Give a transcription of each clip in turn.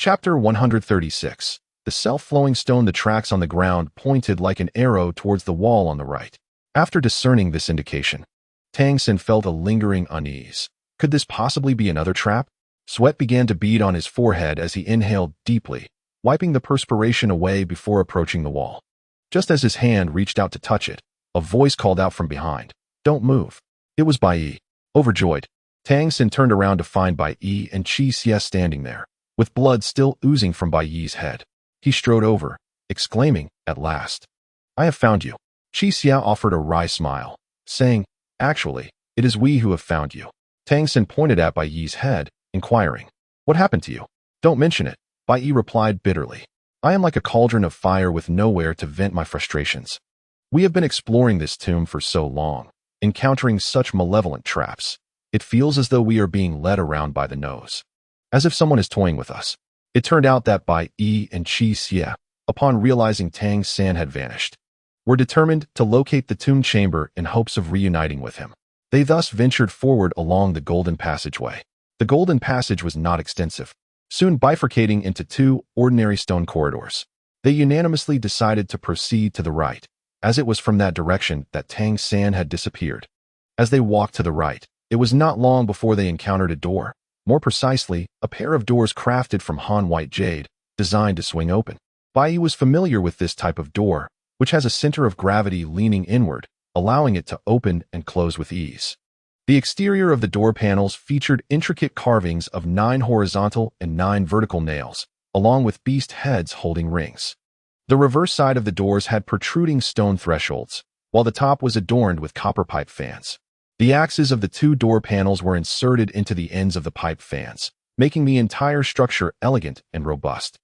Chapter 136. The self-flowing stone. The tracks on the ground pointed like an arrow towards the wall on the right. After discerning this indication, Tang Xin felt a lingering unease. Could this possibly be another trap? Sweat began to bead on his forehead as he inhaled deeply, wiping the perspiration away before approaching the wall. Just as his hand reached out to touch it, a voice called out from behind, "Don't move." It was Bai Yi. Overjoyed, Tang Xin turned around to find Bai Yi and Qi Xie standing there, with blood still oozing from Bai Yi's head. He strode over, exclaiming, "At last. I have found you." Qi Xie offered a wry smile, saying, "Actually, it is we who have found you." Tang Xin pointed at Bai Yi's head, inquiring, "What happened to you?" "Don't mention it," Bai Yi replied bitterly. "I am like a cauldron of fire with nowhere to vent my frustrations. We have been exploring this tomb for so long, encountering such malevolent traps. It feels as though we are being led around by the nose, as if someone is toying with us." It turned out that Bai Yi and Qi Xie, upon realizing Tang Xin had vanished, were determined to locate the tomb chamber in hopes of reuniting with him. They thus ventured forward along the golden passageway. The golden passage was not extensive, soon bifurcating into two ordinary stone corridors. They unanimously decided to proceed to the right, as it was from that direction that Tang Xin had disappeared. As they walked to the right, it was not long before they encountered a door. More precisely, a pair of doors crafted from Han white jade, designed to swing open. Bai Yi was familiar with this type of door, which has a center of gravity leaning inward, allowing it to open and close with ease. The exterior of the door panels featured intricate carvings of 9 horizontal and 9 vertical nails, along with beast heads holding rings. The reverse side of the doors had protruding stone thresholds, while the top was adorned with copper pipe fans. The axes of the 2 door panels were inserted into the ends of the pipe fans, making the entire structure elegant and robust.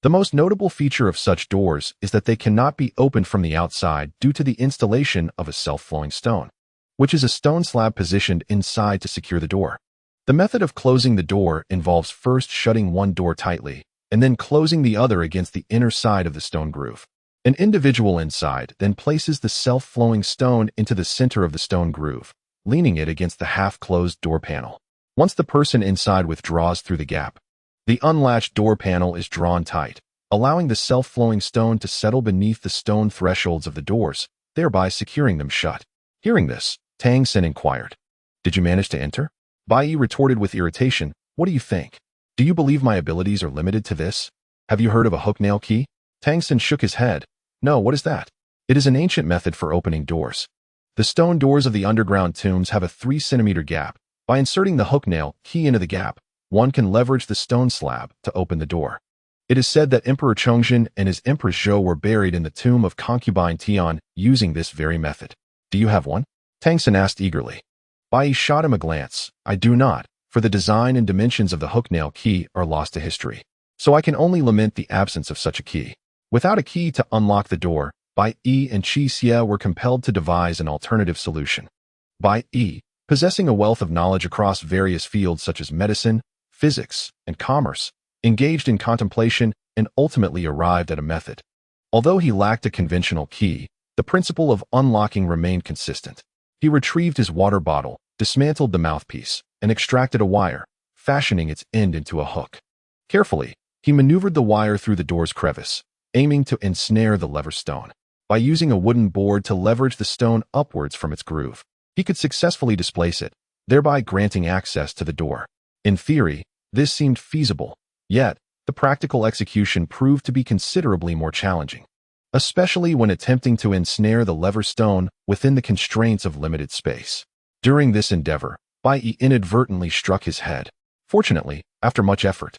The most notable feature of such doors is that they cannot be opened from the outside due to the installation of a self-flowing stone, which is a stone slab positioned inside to secure the door. The method of closing the door involves first shutting one door tightly, and then closing the other against the inner side of the stone groove. An individual inside then places the self-flowing stone into the center of the stone groove, leaning it against the half-closed door panel. Once the person inside withdraws through the gap, the unlatched door panel is drawn tight, allowing the self-flowing stone to settle beneath the stone thresholds of the doors, thereby securing them shut. Hearing this, Tang Xin inquired, "Did you manage to enter?" Bai Yi retorted with irritation, "What do you think? Do you believe my abilities are limited to this? Have you heard of a hook nail key?" Tang Xin shook his head. "No, what is that?" "It is an ancient method for opening doors. The stone doors of the underground tombs have a 3-centimeter gap. By inserting the hook nail key into the gap, one can leverage the stone slab to open the door. It is said that Emperor Chongzhen and his Empress Zhou were buried in the tomb of concubine Tian using this very method. Do you have one?" Tang Xin asked eagerly. Bai Yi shot him a glance. "I do not, for the design and dimensions of the hook nail key are lost to history. So I can only lament the absence of such a key." Without a key to unlock the door, Bai Yi and Qi Xie were compelled to devise an alternative solution. Bai Yi, possessing a wealth of knowledge across various fields such as medicine, physics, and commerce, engaged in contemplation and ultimately arrived at a method. Although he lacked a conventional key, the principle of unlocking remained consistent. He retrieved his water bottle, dismantled the mouthpiece, and extracted a wire, fashioning its end into a hook. Carefully, he maneuvered the wire through the door's crevice, aiming to ensnare the lever stone. By using a wooden board to leverage the stone upwards from its groove, he could successfully displace it, thereby granting access to the door. In theory, this seemed feasible, yet the practical execution proved to be considerably more challenging, especially when attempting to ensnare the lever stone within the constraints of limited space. During this endeavor, Bai Yi inadvertently struck his head. Fortunately, after much effort,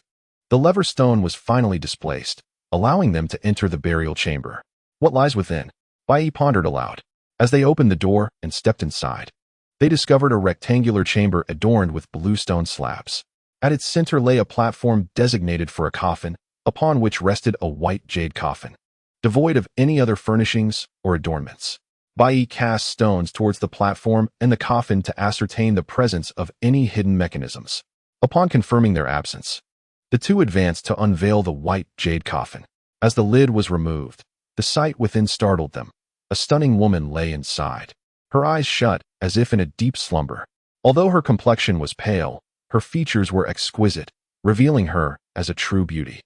the lever stone was finally displaced, allowing them to enter the burial chamber. What lies within? Bai Yi pondered aloud. As they opened the door and stepped inside, they discovered a rectangular chamber adorned with blue stone slabs. At its center lay a platform designated for a coffin, upon which rested a white jade coffin, devoid of any other furnishings or adornments. Bai Yi cast stones towards the platform and the coffin to ascertain the presence of any hidden mechanisms. Upon confirming their absence, the two advanced to unveil the white jade coffin. As the lid was removed, the sight within startled them. A stunning woman lay inside, her eyes shut as if in a deep slumber. Although her complexion was pale, her features were exquisite, revealing her as a true beauty.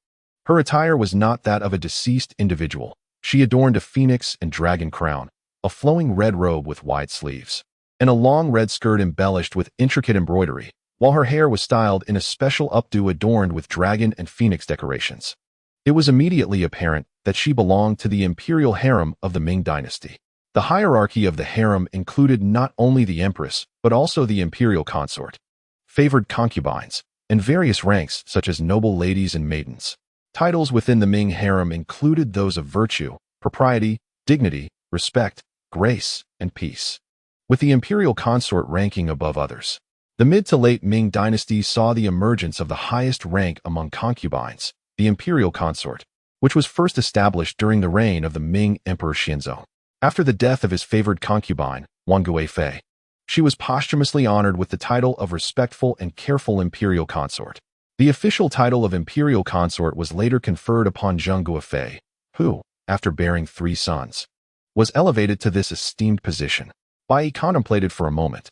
Her attire was not that of a deceased individual. She adorned a phoenix and dragon crown, a flowing red robe with wide sleeves, and a long red skirt embellished with intricate embroidery, while her hair was styled in a special updo adorned with dragon and phoenix decorations. It was immediately apparent that she belonged to the imperial harem of the Ming dynasty. The hierarchy of the harem included not only the empress, but also the imperial consort, favored concubines, and various ranks such as noble ladies and maidens. Titles within the Ming harem included those of virtue, propriety, dignity, respect, grace, and peace, with the imperial consort ranking above others. The mid to late Ming dynasty saw the emergence of the highest rank among concubines, the imperial consort, which was first established during the reign of the Ming Emperor Xianzong. After the death of his favored concubine, Wang Guifei, she was posthumously honored with the title of respectful and careful imperial consort. The official title of imperial consort was later conferred upon Zheng Guifei, who, after bearing 3 sons, was elevated to this esteemed position. Bai Yi contemplated for a moment,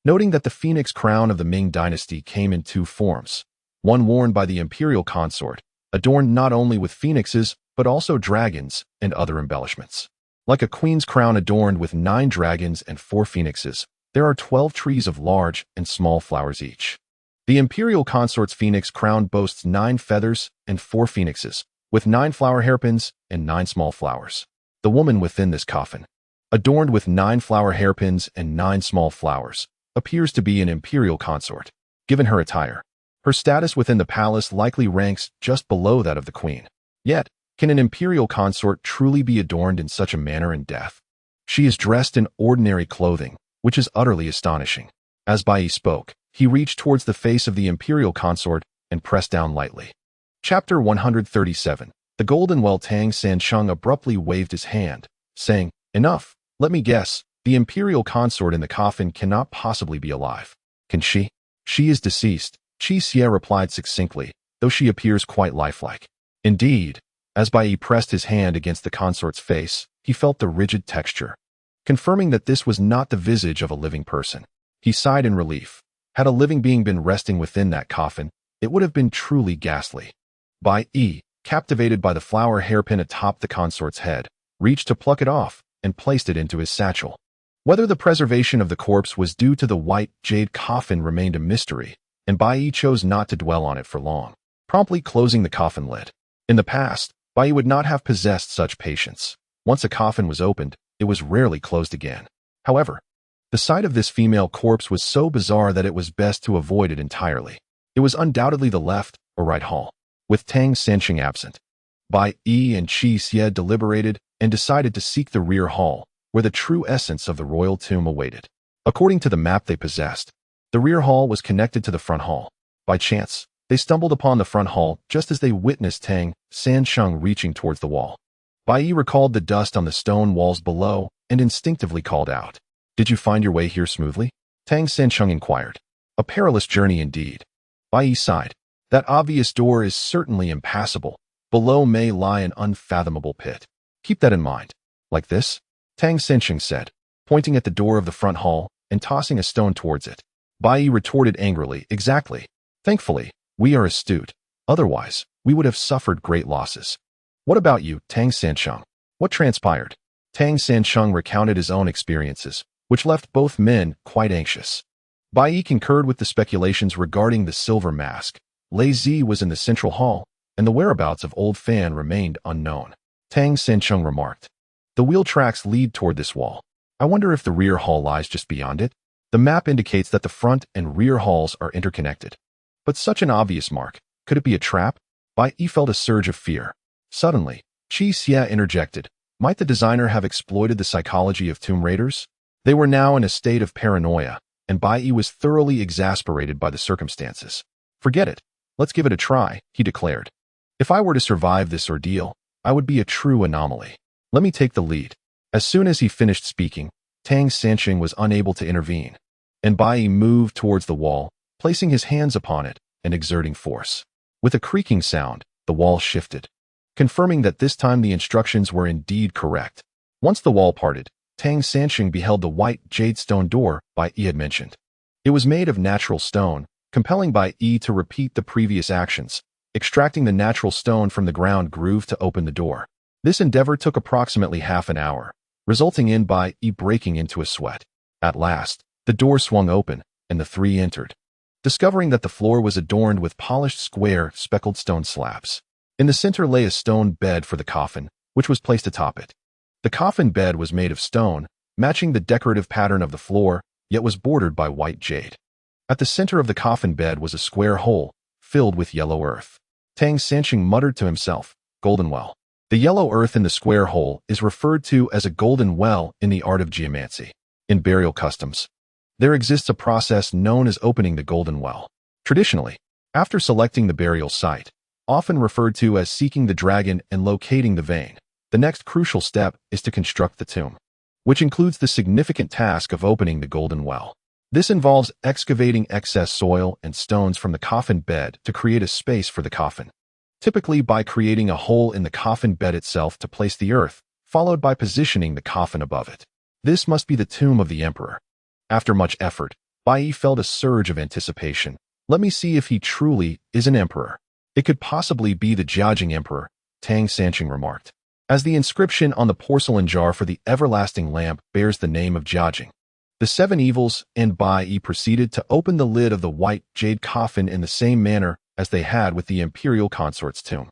noting that the phoenix crown of the Ming dynasty came in 2 forms, one worn by the imperial consort, adorned not only with phoenixes, but also dragons and other embellishments. Like a queen's crown adorned with 9 dragons and 4 phoenixes, there are 12 trees of large and small flowers each. The imperial consort's phoenix crown boasts 9 feathers and 4 phoenixes, with 9 flower hairpins and 9 small flowers. The woman within this coffin, adorned with 9 flower hairpins and 9 small flowers, appears to be an imperial consort. Given her attire, her status within the palace likely ranks just below that of the queen. Yet, can an imperial consort truly be adorned in such a manner in death? She is dressed in ordinary clothing, which is utterly astonishing. As Bai Yi spoke, he reached towards the face of the imperial consort and pressed down lightly. Chapter 137. The golden well. Tang Sancheng abruptly waved his hand, saying, "Enough, let me guess, the imperial consort in the coffin cannot possibly be alive. Can she? She is deceased," Qi Xie replied succinctly, though she appears quite lifelike. Indeed, as Bai Yi pressed his hand against the consort's face, he felt the rigid texture, confirming that this was not the visage of a living person. He sighed in relief. Had a living being been resting within that coffin, it would have been truly ghastly. Bai Yi, captivated by the flower hairpin atop the consort's head, reached to pluck it off and placed it into his satchel. Whether the preservation of the corpse was due to the white jade coffin remained a mystery, and Bai Yi chose not to dwell on it for long, promptly closing the coffin lid. In the past, Bai Yi would not have possessed such patience. Once a coffin was opened, it was rarely closed again. However, the sight of this female corpse was so bizarre that it was best to avoid it entirely. It was undoubtedly the left or right hall, with Tang Sancheng absent. Bai Yi and Qi Xie deliberated and decided to seek the rear hall, where the true essence of the royal tomb awaited. According to the map they possessed, the rear hall was connected to the front hall. By chance, they stumbled upon the front hall just as they witnessed Tang Sancheng reaching towards the wall. Bai Yi recalled the dust on the stone walls below and instinctively called out, "Did you find your way here smoothly?" Tang Sancheng inquired. "A perilous journey indeed." Bai Yi sighed. "That obvious door is certainly impassable. Below may lie an unfathomable pit. Keep that in mind." "Like this?" Tang Sancheng said, pointing at the door of the front hall and tossing a stone towards it. Bai Yi retorted angrily, "Exactly. Thankfully, we are astute. Otherwise, we would have suffered great losses." "What about you, Tang Sancheng? What transpired?" Tang Sancheng recounted his own experiences, which left both men quite anxious. Bai Yi concurred with the speculations regarding the silver mask. Lei Zi was in the central hall, and the whereabouts of Old Fan remained unknown. Tang Sancheng remarked, "The wheel tracks lead toward this wall. I wonder if the rear hall lies just beyond it. The map indicates that the front and rear halls are interconnected. But such an obvious mark, could it be a trap?" Bai Yi felt a surge of fear. Suddenly, Qi Xie interjected, "Might the designer have exploited the psychology of tomb raiders?" They were now in a state of paranoia, and Bai Yi was thoroughly exasperated by the circumstances. "Forget it. Let's give it a try," he declared. "If I were to survive this ordeal, I would be a true anomaly. Let me take the lead." As soon as he finished speaking, Tang Sancheng was unable to intervene, and Bai Yi moved towards the wall, placing his hands upon it and exerting force. With a creaking sound, the wall shifted, confirming that this time the instructions were indeed correct. Once the wall parted, Tang Sancheng beheld the white jade stone door Bai Yi had mentioned. It was made of natural stone, compelling Bai Yi to repeat the previous actions, extracting the natural stone from the ground groove to open the door. This endeavor took approximately half an hour, resulting in Bai Yi breaking into a sweat. At last, the door swung open, and the three entered, discovering that the floor was adorned with polished square, speckled stone slabs. In the center lay a stone bed for the coffin, which was placed atop it. The coffin bed was made of stone, matching the decorative pattern of the floor, yet was bordered by white jade. At the center of the coffin bed was a square hole, filled with yellow earth. Tang Sanqing muttered to himself, "Golden well." The yellow earth in the square hole is referred to as a golden well in the art of geomancy. In burial customs, there exists a process known as opening the golden well. Traditionally, after selecting the burial site, often referred to as seeking the dragon and locating the vein, the next crucial step is to construct the tomb, which includes the significant task of opening the golden well. This involves excavating excess soil and stones from the coffin bed to create a space for the coffin, typically by creating a hole in the coffin bed itself to place the earth, followed by positioning the coffin above it. This must be the tomb of the emperor. After much effort, Bai Yi felt a surge of anticipation. Let me see if he truly is an emperor. It could possibly be the Jiajing emperor, Tang Sanqing remarked, as the inscription on the porcelain jar for the everlasting lamp bears the name of Jiajing. The seven evils and Bai Yi proceeded to open the lid of the white jade coffin in the same manner as they had with the imperial consort's tomb.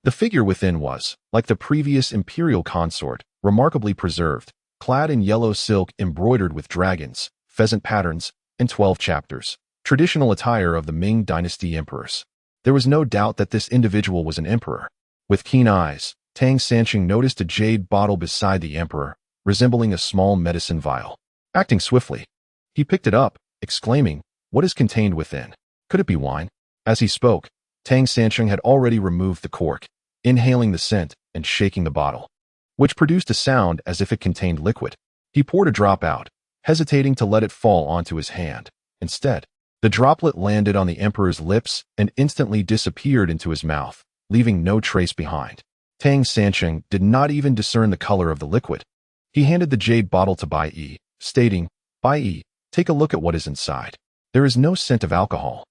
The figure within was, like the previous imperial consort, remarkably preserved, clad in yellow silk embroidered with dragons, pheasant patterns, and 12 chapters, traditional attire of the Ming dynasty emperors. There was no doubt that this individual was an emperor. With keen eyes, Tang Sanqing noticed a jade bottle beside the emperor, resembling a small medicine vial. Acting swiftly, he picked it up, exclaiming, "What is contained within? Could it be wine?" As he spoke, Tang Sanqing had already removed the cork, inhaling the scent and shaking the bottle, which produced a sound as if it contained liquid. He poured a drop out, hesitating to let it fall onto his hand. Instead, the droplet landed on the emperor's lips and instantly disappeared into his mouth, leaving no trace behind. Tang Sanqing did not even discern the color of the liquid. He handed the jade bottle to Bai Yi, stating, "Bai Yi, take a look at what is inside. There is no scent of alcohol.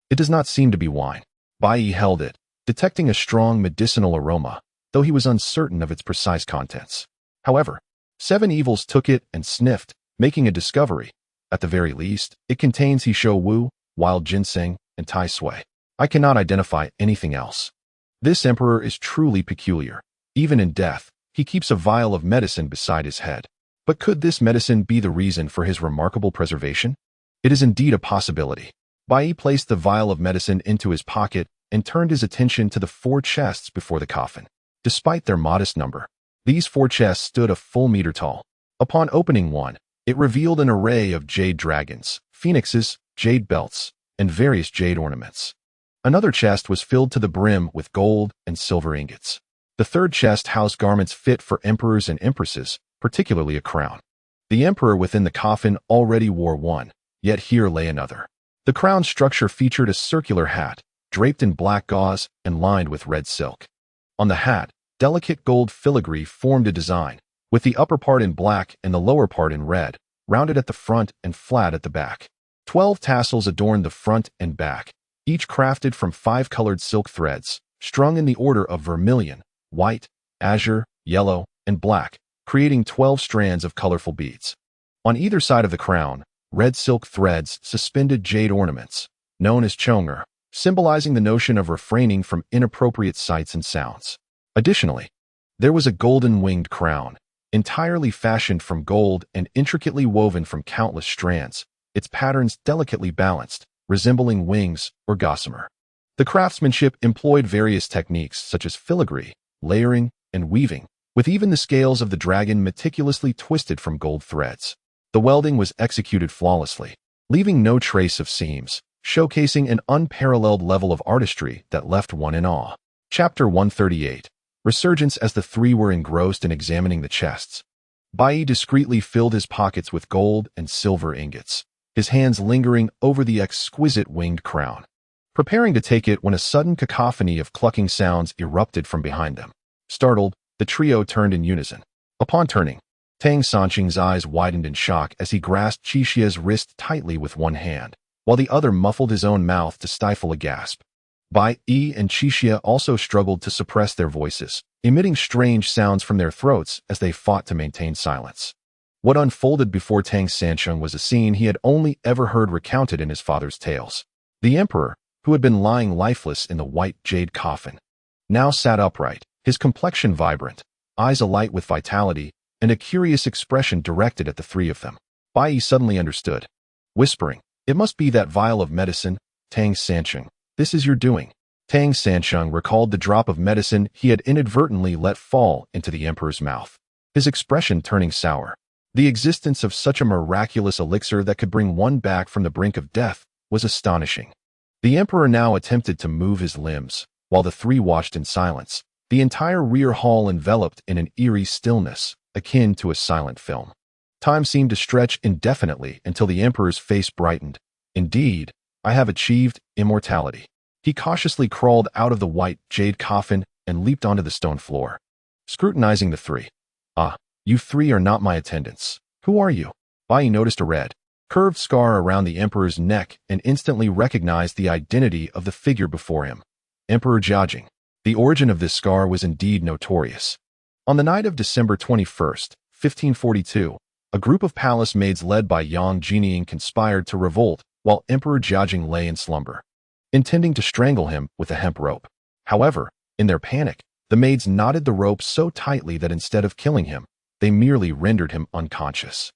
It does not seem to be wine." Bai Yi held it, detecting a strong medicinal aroma, though he was uncertain of its precise contents. However, seven evils took it and sniffed, making a discovery. At the very least, it contains Heishou Wu, wild ginseng, and Tai Sui. I cannot identify anything else. This emperor is truly peculiar. Even in death, he keeps a vial of medicine beside his head. But could this medicine be the reason for his remarkable preservation? It is indeed a possibility. Bai Yi placed the vial of medicine into his pocket and turned his attention to the 4 chests before the coffin. Despite their modest number, these 4 chests stood a full meter tall. Upon opening one, it revealed an array of jade dragons, phoenixes, jade belts, and various jade ornaments. Another chest was filled to the brim with gold and silver ingots. The third chest housed garments fit for emperors and empresses, particularly a crown. The emperor within the coffin already wore one, yet here lay another. The crown structure featured a circular hat, draped in black gauze and lined with red silk. On the hat, delicate gold filigree formed a design, with the upper part in black and the lower part in red, rounded at the front and flat at the back. 12 tassels adorned the front and back, each crafted from 5 colored silk threads, strung in the order of vermilion, white, azure, yellow, and black, creating 12 strands of colorful beads. On either side of the crown, red silk threads suspended jade ornaments, known as chong'er, symbolizing the notion of refraining from inappropriate sights and sounds. Additionally, there was a golden winged crown, entirely fashioned from gold and intricately woven from countless strands, its patterns delicately balanced, resembling wings or gossamer. The craftsmanship employed various techniques such as filigree, layering, and weaving, with even the scales of the dragon meticulously twisted from gold threads. The welding was executed flawlessly, leaving no trace of seams, showcasing an unparalleled level of artistry that left one in awe. Chapter 138. Resurgence. As the three were engrossed in examining the chests, Bai Yi discreetly filled his pockets with gold and silver ingots, his hands lingering over the exquisite winged crown, preparing to take it when a sudden cacophony of clucking sounds erupted from behind them. Startled, the trio turned in unison. Upon turning, Tang Sanqing's eyes widened in shock as he grasped Qixie's wrist tightly with one hand, while the other muffled his own mouth to stifle a gasp. Bai Yi and Qixia also struggled to suppress their voices, emitting strange sounds from their throats as they fought to maintain silence. What unfolded before Tang Sansheng was a scene he had only ever heard recounted in his father's tales. The emperor, who had been lying lifeless in the white jade coffin, now sat upright, his complexion vibrant, eyes alight with vitality, and a curious expression directed at the three of them. Bai Yi suddenly understood. Whispering, "It must be that vial of medicine, Tang Sansheng. This is your doing." Tang Sansheng recalled the drop of medicine he had inadvertently let fall into the emperor's mouth, his expression turning sour. The existence of such a miraculous elixir that could bring one back from the brink of death was astonishing. The emperor now attempted to move his limbs, while the three watched in silence, the entire rear hall enveloped in an eerie stillness, akin to a silent film. Time seemed to stretch indefinitely until the emperor's face brightened. "Indeed, I have achieved immortality." He cautiously crawled out of the white jade coffin and leaped onto the stone floor, scrutinizing the three. "Ah, you three are not my attendants. Who are you?" Bai Yi noticed a red, curved scar around the emperor's neck and instantly recognized the identity of the figure before him. Emperor Jiajing. The origin of this scar was indeed notorious. On the night of December 21st, 1542, a group of palace maids led by Yang Jinying conspired to revolt while Emperor Jiajing lay in slumber, intending to strangle him with a hemp rope. However, in their panic, the maids knotted the rope so tightly that instead of killing him, they merely rendered him unconscious.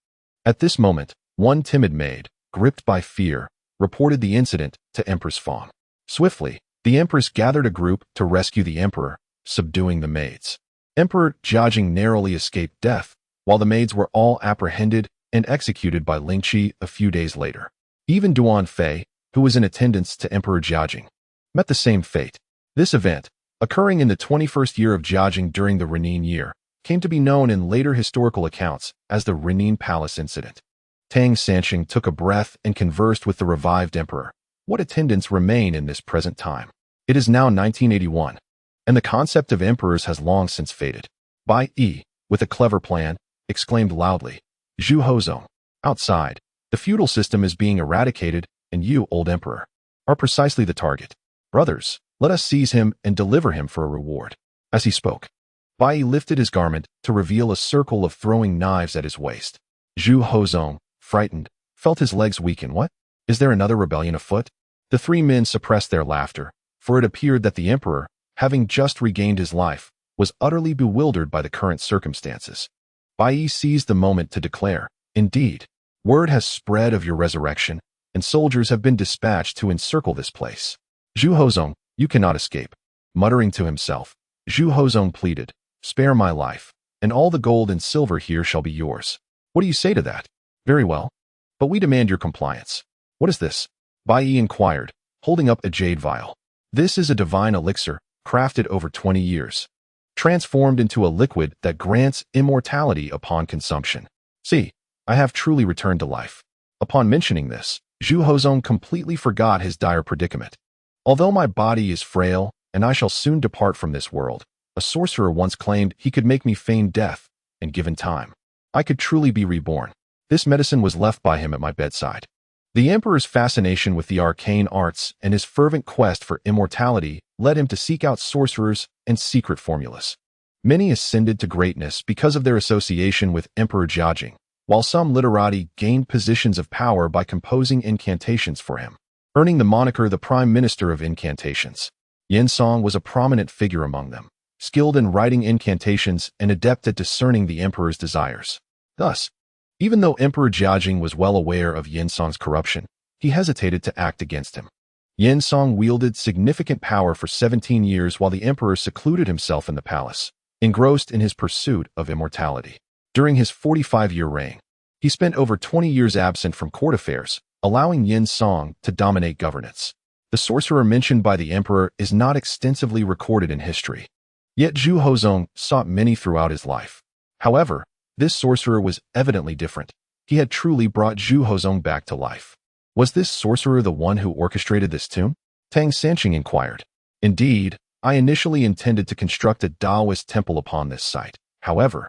At this moment, one timid maid, gripped by fear, reported the incident to Empress Fong. Swiftly, the Empress gathered a group to rescue the emperor, subduing the maids. Emperor Jiajing narrowly escaped death, while the maids were all apprehended and executed by Lingqi a few days later. Even Duan Fei, who was in attendance to Emperor Jiajing, met the same fate. This event, occurring in the 21st year of Jiajing during the Renin year, came to be known in later historical accounts as the Renin Palace Incident. Tang Sansheng took a breath and conversed with the revived emperor. What attendants remain in this present time? It is now 1981, and the concept of emperors has long since faded. Bai Yi, with a clever plan, exclaimed loudly, "Zhu Hozong." Outside, the feudal system is being eradicated, and you, old emperor, are precisely the target. Brothers, let us seize him and deliver him for a reward. As he spoke, Bai Yi lifted his garment to reveal a circle of throwing knives at his waist. Zhu Hozong, frightened, felt his legs weaken. What? Is there another rebellion afoot? The three men suppressed their laughter, for it appeared that the emperor, having just regained his life, was utterly bewildered by the current circumstances. Bai Yi seized the moment to declare, "Indeed, word has spread of your resurrection, and soldiers have been dispatched to encircle this place. Zhu Hozong, you cannot escape." Muttering to himself, Zhu Hozong pleaded, "Spare my life, and all the gold and silver here shall be yours." "What do you say to that?" "Very well, but we demand your compliance." "What is this?" Bai Yi inquired, holding up a jade vial. "This is a divine elixir, crafted over 20 years, transformed into a liquid that grants immortality upon consumption. See, I have truly returned to life." Upon mentioning this, Zhu Hozong completely forgot his dire predicament. "Although my body is frail, and I shall soon depart from this world, a sorcerer once claimed he could make me feign death, and given time, I could truly be reborn. This medicine was left by him at my bedside." The emperor's fascination with the arcane arts and his fervent quest for immortality led him to seek out sorcerers and secret formulas. Many ascended to greatness because of their association with Emperor Jiajing, while some literati gained positions of power by composing incantations for him, earning the moniker the Prime Minister of Incantations. Yen Song was a prominent figure among them, skilled in writing incantations and adept at discerning the emperor's desires. Thus, even though Emperor Jiajing was well aware of Yen Song's corruption, he hesitated to act against him. Yen Song wielded significant power for 17 years while the emperor secluded himself in the palace, engrossed in his pursuit of immortality. During his 45-year reign, he spent over 20 years absent from court affairs, allowing Yen Song to dominate governance. The sorcerer mentioned by the emperor is not extensively recorded in history. Yet Zhu Hozong sought many throughout his life. However, this sorcerer was evidently different. He had truly brought Zhu Hozong back to life. Was this sorcerer the one who orchestrated this tomb? Tang Sansheng inquired. "Indeed, I initially intended to construct a Taoist temple upon this site. However,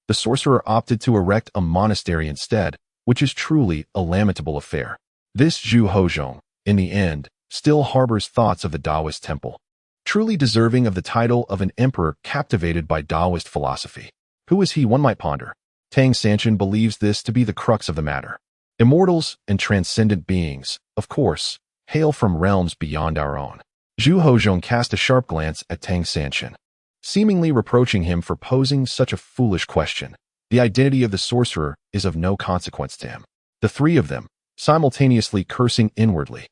the sorcerer opted to erect a monastery instead, which is truly a lamentable affair. This Zhu Hozong, in the end, still harbors thoughts of the Taoist temple. Truly deserving of the title of an emperor captivated by Taoist philosophy. Who is he, one might ponder? Tang Sanchen believes this to be the crux of the matter. Immortals and transcendent beings, of course, hail from realms beyond our own. Zhu Hozhong cast a sharp glance at Tang Sanchen, seemingly reproaching him for posing such a foolish question. The identity of the sorcerer is of no consequence to him. The three of them, simultaneously cursing inwardly,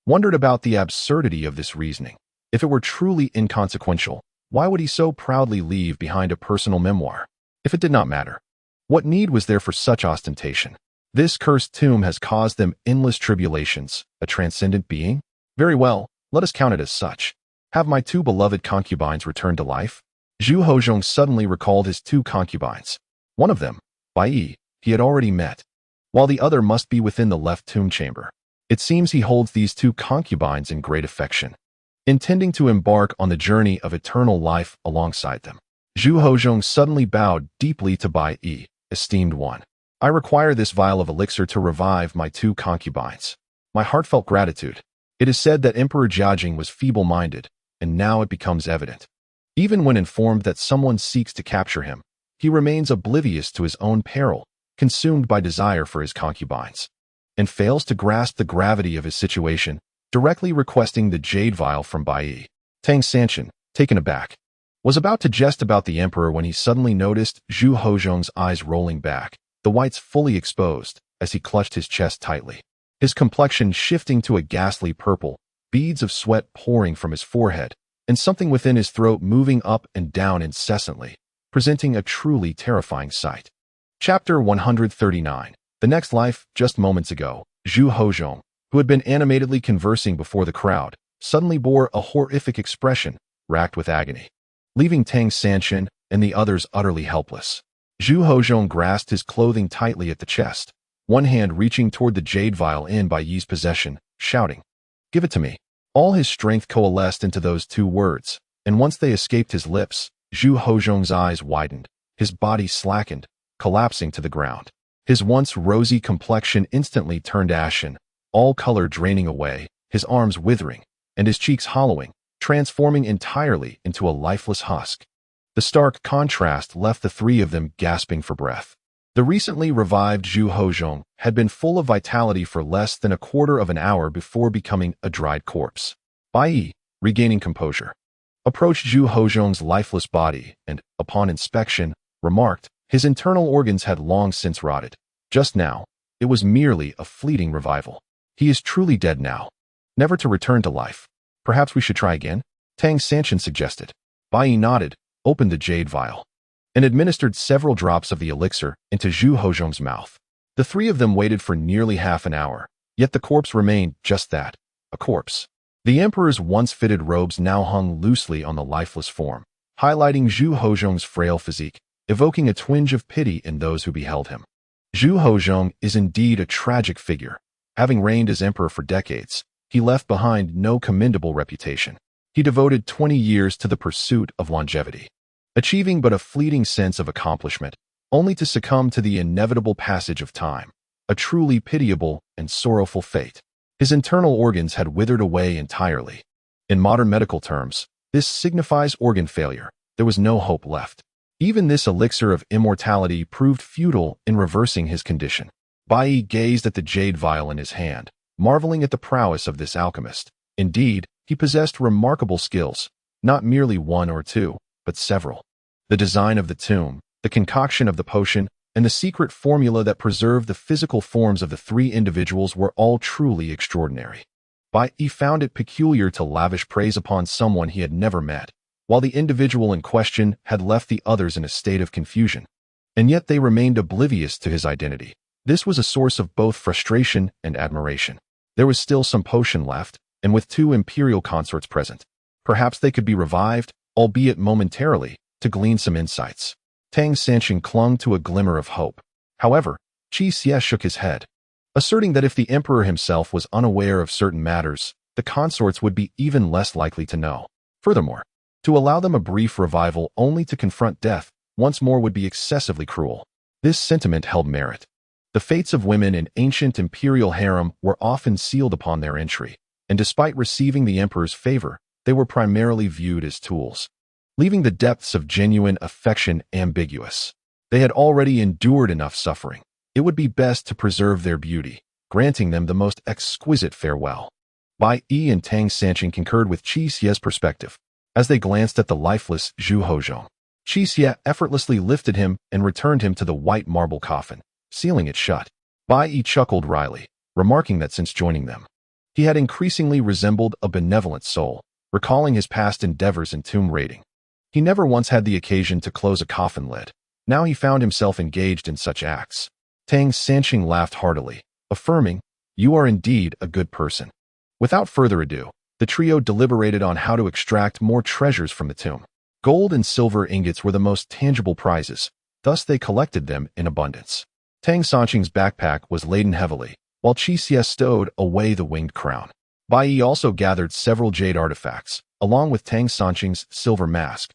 wondered about the absurdity of this reasoning. If it were truly inconsequential, why would he so proudly leave behind a personal memoir? If it did not matter, what need was there for such ostentation? This cursed tomb has caused them endless tribulations. A transcendent being? Very well, let us count it as such. Have my two beloved concubines returned to life? Zhu Hozhong suddenly recalled his two concubines. One of them, Bai Yi, he had already met, while the other must be within the left tomb chamber. It seems he holds these two concubines in great affection, intending to embark on the journey of eternal life alongside them. Zhu Hozhong suddenly bowed deeply to Bai Yi. Esteemed one, I require this vial of elixir to revive my two concubines. My heartfelt gratitude. It is said that Emperor Jiajing was feeble-minded, and now it becomes evident. Even when informed that someone seeks to capture him, he remains oblivious to his own peril, consumed by desire for his concubines, and fails to grasp the gravity of his situation, directly requesting the jade vial from Bai Yi. Tang Sanchen, taken aback, was about to jest about the emperor when he suddenly noticed Zhu Hozhong's eyes rolling back, the whites fully exposed, as he clutched his chest tightly. His complexion shifting to a ghastly purple, beads of sweat pouring from his forehead, and something within his throat moving up and down incessantly, presenting a truly terrifying sight. Chapter 139. The next life. Just moments ago, Zhu Hozhong, who had been animatedly conversing before the crowd, suddenly bore a horrific expression, racked with agony, leaving Tang Sanchen and the others utterly helpless. Zhu Hozhong grasped his clothing tightly at the chest, one hand reaching toward the jade vial in Bai Yi's possession, shouting, "Give it to me." All his strength coalesced into those two words, and once they escaped his lips, Zhu Hozhong's eyes widened, his body slackened, collapsing to the ground. His once rosy complexion instantly turned ashen, all color draining away, his arms withering, and his cheeks hollowing, transforming entirely into a lifeless husk. The stark contrast left the three of them gasping for breath. The recently revived Zhu Hozhong had been full of vitality for less than a quarter of an hour before becoming a dried corpse. Bai Yi, regaining composure, approached Zhu Hozhong's lifeless body and, upon inspection, remarked, his internal organs had long since rotted. Just now, it was merely a fleeting revival. He is truly dead now, never to return to life. Perhaps we should try again? Tang Sanchen suggested. Bai Yi nodded, opened the jade vial, and administered several drops of the elixir into Zhu Hozhong's mouth. The three of them waited for nearly half an hour, yet the corpse remained just that, a corpse. The emperor's once fitted robes now hung loosely on the lifeless form, highlighting Zhu Hozhong's frail physique, evoking a twinge of pity in those who beheld him. Zhu Hozhong is indeed a tragic figure. Having reigned as emperor for decades, he left behind no commendable reputation. He devoted 20 years to the pursuit of longevity, achieving but a fleeting sense of accomplishment, only to succumb to the inevitable passage of time, a truly pitiable and sorrowful fate. His internal organs had withered away entirely. In modern medical terms, this signifies organ failure. There was no hope left. Even this elixir of immortality proved futile in reversing his condition. Bai Yi gazed at the jade vial in his hand, marveling at the prowess of this alchemist. Indeed, he possessed remarkable skills, not merely one or two, but several. The design of the tomb, the concoction of the potion, and the secret formula that preserved the physical forms of the three individuals were all truly extraordinary. Bai Yi found it peculiar to lavish praise upon someone he had never met, while the individual in question had left the others in a state of confusion. And yet they remained oblivious to his identity. This was a source of both frustration and admiration. There was still some potion left, and with two imperial consorts present, perhaps they could be revived, albeit momentarily, to glean some insights. Tang Sanchen clung to a glimmer of hope. However, Qi Xie shook his head, asserting that if the emperor himself was unaware of certain matters, the consorts would be even less likely to know. Furthermore, to allow them a brief revival only to confront death once more would be excessively cruel. This sentiment held merit. The fates of women in ancient imperial harem were often sealed upon their entry, and despite receiving the emperor's favor, they were primarily viewed as tools, leaving the depths of genuine affection ambiguous. They had already endured enough suffering. It would be best to preserve their beauty, granting them the most exquisite farewell. Bai Yi and Tang Sanqing concurred with Qi Xie's perspective. As they glanced at the lifeless Zhu Hozhong, Qi Xie effortlessly lifted him and returned him to the white marble coffin, sealing it shut. Bai Yi chuckled wryly, remarking that since joining them, he had increasingly resembled a benevolent soul, recalling his past endeavors in tomb raiding. He never once had the occasion to close a coffin lid. Now he found himself engaged in such acts. Tang Sanqing laughed heartily, affirming, "You are indeed a good person." Without further ado, the trio deliberated on how to extract more treasures from the tomb. Gold and silver ingots were the most tangible prizes, thus they collected them in abundance. Tang Sanqing's backpack was laden heavily, while Qi Xie stowed away the winged crown. Bai Yi also gathered several jade artifacts, along with Tang Sanqing's silver mask,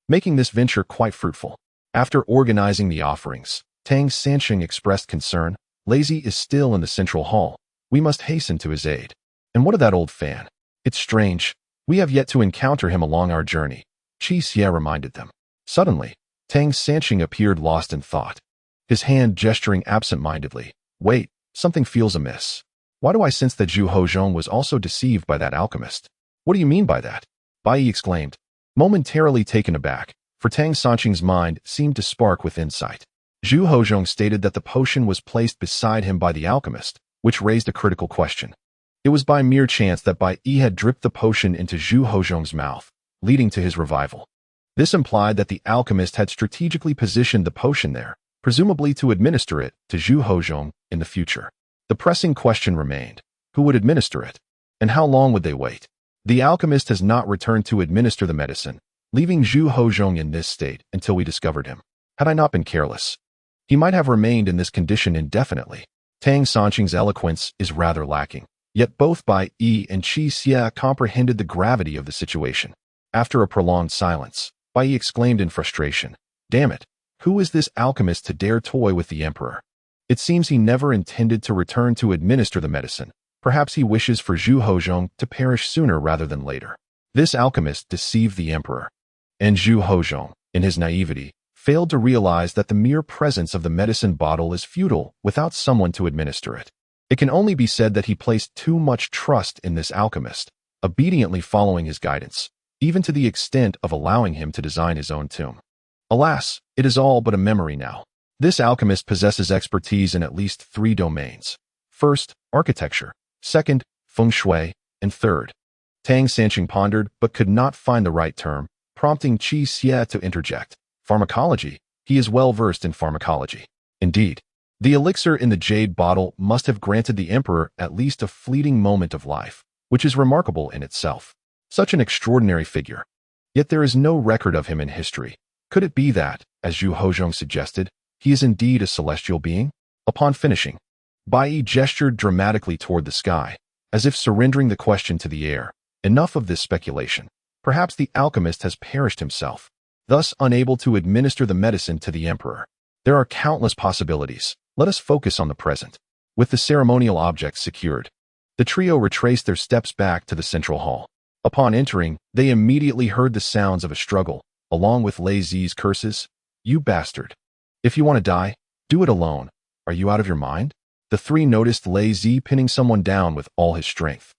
making this venture quite fruitful. After organizing the offerings, Tang Sanqing expressed concern. "Lazy is still in the central hall. We must hasten to his aid. And what of that old fan? It's strange. We have yet to encounter him along our journey," Qi Xie reminded them. Suddenly, Tang Sanqing appeared lost in thought, his hand gesturing absent-mindedly. "Wait, something feels amiss. Why do I sense that Zhu Hozhong was also deceived by that alchemist?" "What do you mean by that?" Bai Yi exclaimed, momentarily taken aback, for Tang Sanqing's mind seemed to spark with insight. Zhu Hozhong stated that the potion was placed beside him by the alchemist, which raised a critical question. It was by mere chance that Bai Yi had dripped the potion into Zhu Hozhong's mouth, leading to his revival. This implied that the alchemist had strategically positioned the potion there, presumably to administer it to Zhu Hozhong in the future. The pressing question remained, who would administer it? And how long would they wait? The alchemist has not returned to administer the medicine, leaving Zhu Hozhong in this state until we discovered him. Had I not been careless, he might have remained in this condition indefinitely. Tang Sanqing's eloquence is rather lacking, yet both Bai Yi and Qi Xie comprehended the gravity of the situation. After a prolonged silence, Bai Yi exclaimed in frustration, "Damn it, who is this alchemist to dare toy with the emperor? It seems he never intended to return to administer the medicine. Perhaps he wishes for Zhu Hozhong to perish sooner rather than later." This alchemist deceived the emperor, and Zhu Hozhong, in his naivety, failed to realize that the mere presence of the medicine bottle is futile without someone to administer it. It can only be said that he placed too much trust in this alchemist, obediently following his guidance, even to the extent of allowing him to design his own tomb. Alas, it is all but a memory now. This alchemist possesses expertise in at least 3 domains. First, architecture. Second, feng shui. And third. Tang Sanqing pondered but could not find the right term, prompting Qi Xie to interject. Pharmacology. He is well versed in pharmacology. Indeed, the elixir in the jade bottle must have granted the emperor at least a fleeting moment of life, which is remarkable in itself. Such an extraordinary figure. Yet there is no record of him in history. Could it be that, as Zhu Hozhong suggested, he is indeed a celestial being? Upon finishing, Bai Yi gestured dramatically toward the sky, as if surrendering the question to the air. Enough of this speculation. Perhaps the alchemist has perished himself, thus unable to administer the medicine to the emperor. There are countless possibilities. Let us focus on the present. With the ceremonial objects secured, the trio retraced their steps back to the central hall. Upon entering, they immediately heard the sounds of a struggle, along with Lei Zi's curses. "You bastard. If you want to die, do it alone. Are you out of your mind?" The 3 noticed Lei Zi pinning someone down with all his strength,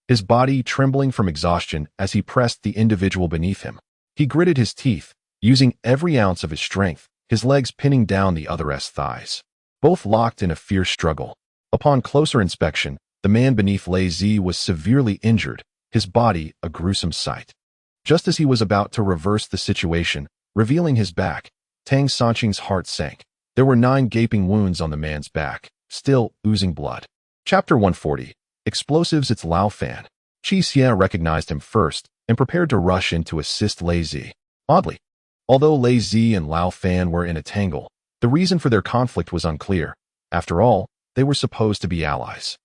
his body trembling from exhaustion as he pressed the individual beneath him. He gritted his teeth, using every ounce of his strength, his legs pinning down the other's thighs. Both locked in a fierce struggle. Upon closer inspection, the man beneath Lei Zi was severely injured, his body a gruesome sight. Just as he was about to reverse the situation, revealing his back, Tang Sanqing's heart sank. There were 9 gaping wounds on the man's back, still oozing blood. Chapter 140. Explosives. It's Lao Fan. Qi Xie recognized him first and prepared to rush in to assist Lei Zi. Oddly, although Lei Zi and Lao Fan were in a tangle, the reason for their conflict was unclear. After all, they were supposed to be allies.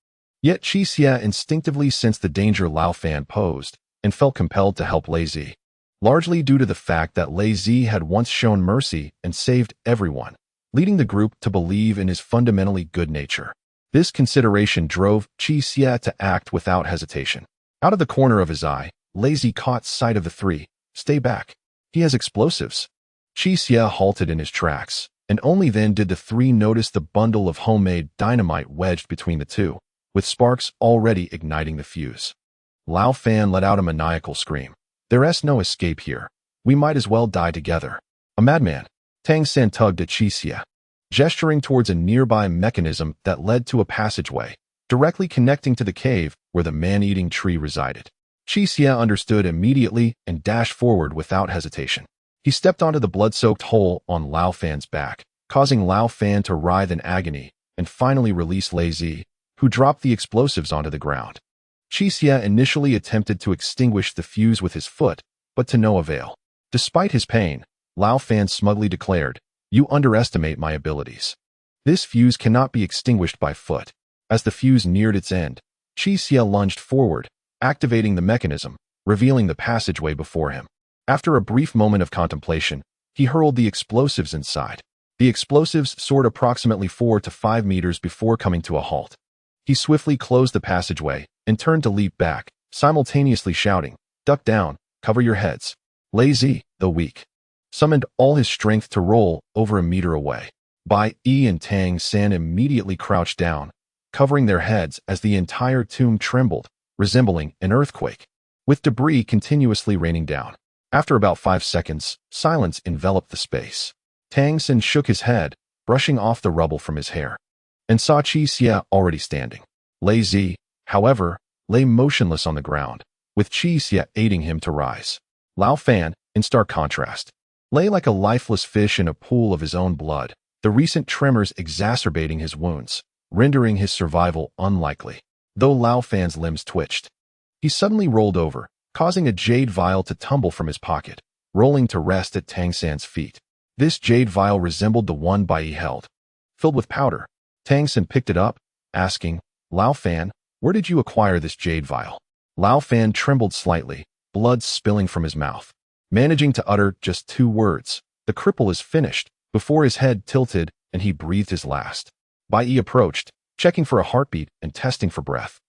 Yet Qi Xie instinctively sensed the danger Lao Fan posed and felt compelled to help Lei Zi, largely due to the fact that Lei Zi had once shown mercy and saved everyone, leading the group to believe in his fundamentally good nature. This consideration drove Qi Xie to act without hesitation. Out of the corner of his eye, Lazy caught sight of the three. Stay back. He has explosives. Qi Xie halted in his tracks, and only then did the three notice the bundle of homemade dynamite wedged between the two, with sparks already igniting the fuse. Lao Fan let out a maniacal scream. There's no escape here. We might as well die together. A madman. Tang San tugged at Qi Xie, gesturing towards a nearby mechanism that led to a passageway, directly connecting to the cave where the man-eating tree resided. Qi Xie understood immediately and dashed forward without hesitation. He stepped onto the blood-soaked hole on Lao Fan's back, causing Lao Fan to writhe in agony, and finally release Lazy, who dropped the explosives onto the ground. Qi Xie initially attempted to extinguish the fuse with his foot, but to no avail. Despite his pain, Lao Fan smugly declared, "You underestimate my abilities. This fuse cannot be extinguished by foot." As the fuse neared its end, Qi Xie lunged forward, activating the mechanism, revealing the passageway before him. After a brief moment of contemplation, he hurled the explosives inside. The explosives soared approximately 4 to 5 meters before coming to a halt. He swiftly closed the passageway and turned to leap back, simultaneously shouting, "Duck down, cover your heads." Lazy, the weak, summoned all his strength to roll over a meter away. Bai Yi and Tang San immediately crouched down, covering their heads as the entire tomb trembled, resembling an earthquake, with debris continuously raining down. After about 5 seconds, silence enveloped the space. Tang San shook his head, brushing off the rubble from his hair, and saw Qi Xie already standing. Lazy, however, lay motionless on the ground, with Qi Xie aiding him to rise. Lao Fan, in stark contrast, lay like a lifeless fish in a pool of his own blood, the recent tremors exacerbating his wounds, rendering his survival unlikely. Though Lao Fan's limbs twitched, he suddenly rolled over, causing a jade vial to tumble from his pocket, rolling to rest at Tang San's feet. This jade vial resembled the one Bai Yi held, filled with powder. Tang San picked it up, asking, "Lao Fan, where did you acquire this jade vial?" Lao Fan trembled slightly, blood spilling from his mouth, managing to utter just 2 words, "The cripple is finished," before his head tilted and he breathed his last. Bai Yi approached, checking for a heartbeat and testing for breath.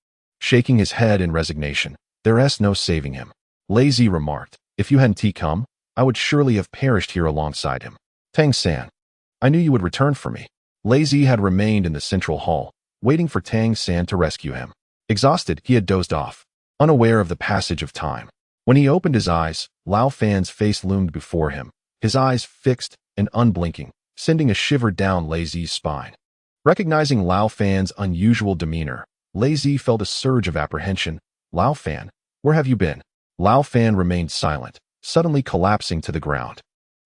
Shaking his head in resignation, "There's no saving him." Lazy remarked, "If you hadn't come, I would surely have perished here alongside him." Tang San, "I knew you would return for me." Lazy had remained in the central hall, waiting for Tang San to rescue him. Exhausted, he had dozed off, unaware of the passage of time. When he opened his eyes, Lao Fan's face loomed before him, his eyes fixed and unblinking, sending a shiver down Lazy's spine. Recognizing Lao Fan's unusual demeanor, Lazy felt a surge of apprehension. "Lao Fan, where have you been?" Lao Fan remained silent, suddenly collapsing to the ground.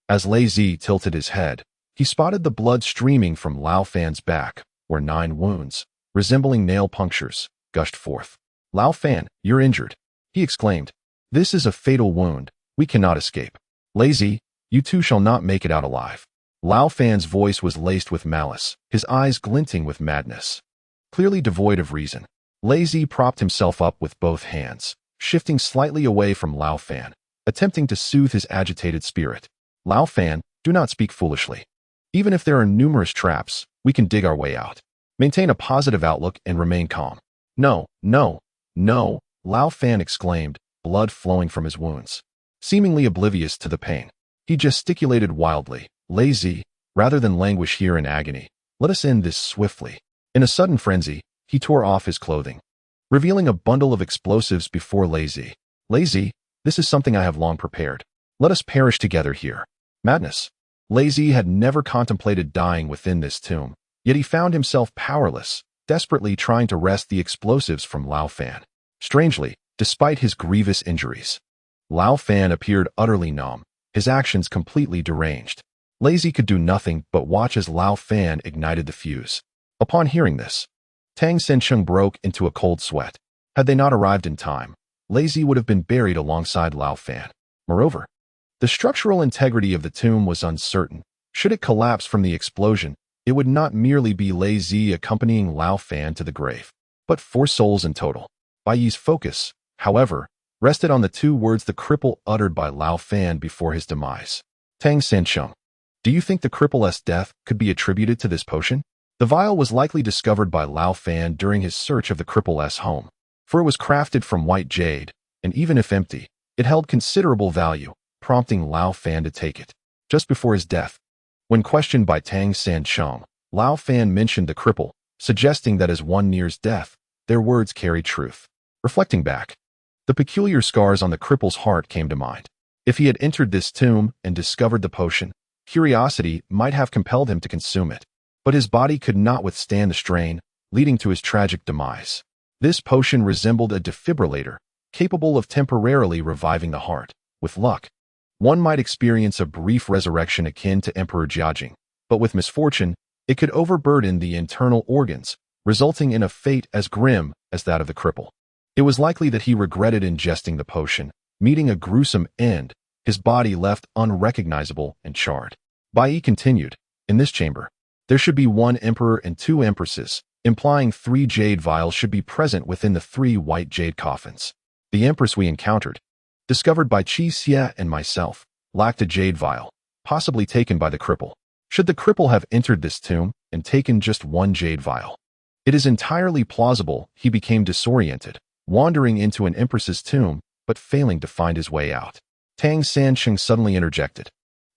As Lazy tilted his head, he spotted the blood streaming from Lao Fan's back, where 9 wounds, resembling nail punctures, gushed forth. "Lao Fan, you're injured," he exclaimed. "This is a fatal wound. We cannot escape. Lazy, you two shall not make it out alive." Lao Fan's voice was laced with malice, his eyes glinting with madness. Clearly devoid of reason, Lazy propped himself up with both hands, shifting slightly away from Lao Fan, attempting to soothe his agitated spirit. "Lao Fan, do not speak foolishly. Even if there are numerous traps, we can dig our way out. Maintain a positive outlook and remain calm." "No, no, no," Lao Fan exclaimed, blood flowing from his wounds. Seemingly oblivious to the pain, he gesticulated wildly. "Lazy, rather than languish here in agony, let us end this swiftly." In a sudden frenzy, he tore off his clothing, revealing a bundle of explosives before Lazy. "Lazy, this is something I have long prepared. Let us perish together here." Madness. Lazy had never contemplated dying within this tomb, yet he found himself powerless, desperately trying to wrest the explosives from Lao Fan. Strangely, despite his grievous injuries, Lao Fan appeared utterly numb, his actions completely deranged. Lazy could do nothing but watch as Lao Fan ignited the fuse. Upon hearing this, Tang Sencheng broke into a cold sweat. Had they not arrived in time, Lazy would have been buried alongside Lao Fan. Moreover, the structural integrity of the tomb was uncertain. Should it collapse from the explosion, it would not merely be Lazy accompanying Lao Fan to the grave, but 4 souls in total. Bai Yi's focus, however, rested on the 2 words the cripple uttered by Lao Fan before his demise. "Tang Sencheng, do you think the cripple's death could be attributed to this potion?" The vial was likely discovered by Lao Fan during his search of the cripple's home. for it was crafted from white jade, and even if empty, it held considerable value, prompting Lao Fan to take it. Just before his death, when questioned by Tang San Chung, Lao Fan mentioned the cripple, suggesting that as one nears death, their words carried truth. Reflecting back, the peculiar scars on the cripple's heart came to mind. If he had entered this tomb and discovered the potion, curiosity might have compelled him to consume it. But his body could not withstand the strain, leading to his tragic demise. This potion resembled a defibrillator, capable of temporarily reviving the heart. With luck, one might experience a brief resurrection akin to Emperor Jiajing, but with misfortune, it could overburden the internal organs, resulting in a fate as grim as that of the cripple. It was likely that he regretted ingesting the potion, meeting a gruesome end, his body left unrecognizable and charred. Bai Yi continued, in this chamber, there should be 1 emperor and 2 empresses, implying 3 jade vials should be present within the 3 white jade coffins. The empress we encountered, discovered by Qi Xie and myself, lacked a jade vial, possibly taken by the cripple. Should the cripple have entered this tomb and taken just 1 jade vial? It is entirely plausible he became disoriented, wandering into an empress's tomb, but failing to find his way out. Tang Sancheng suddenly interjected.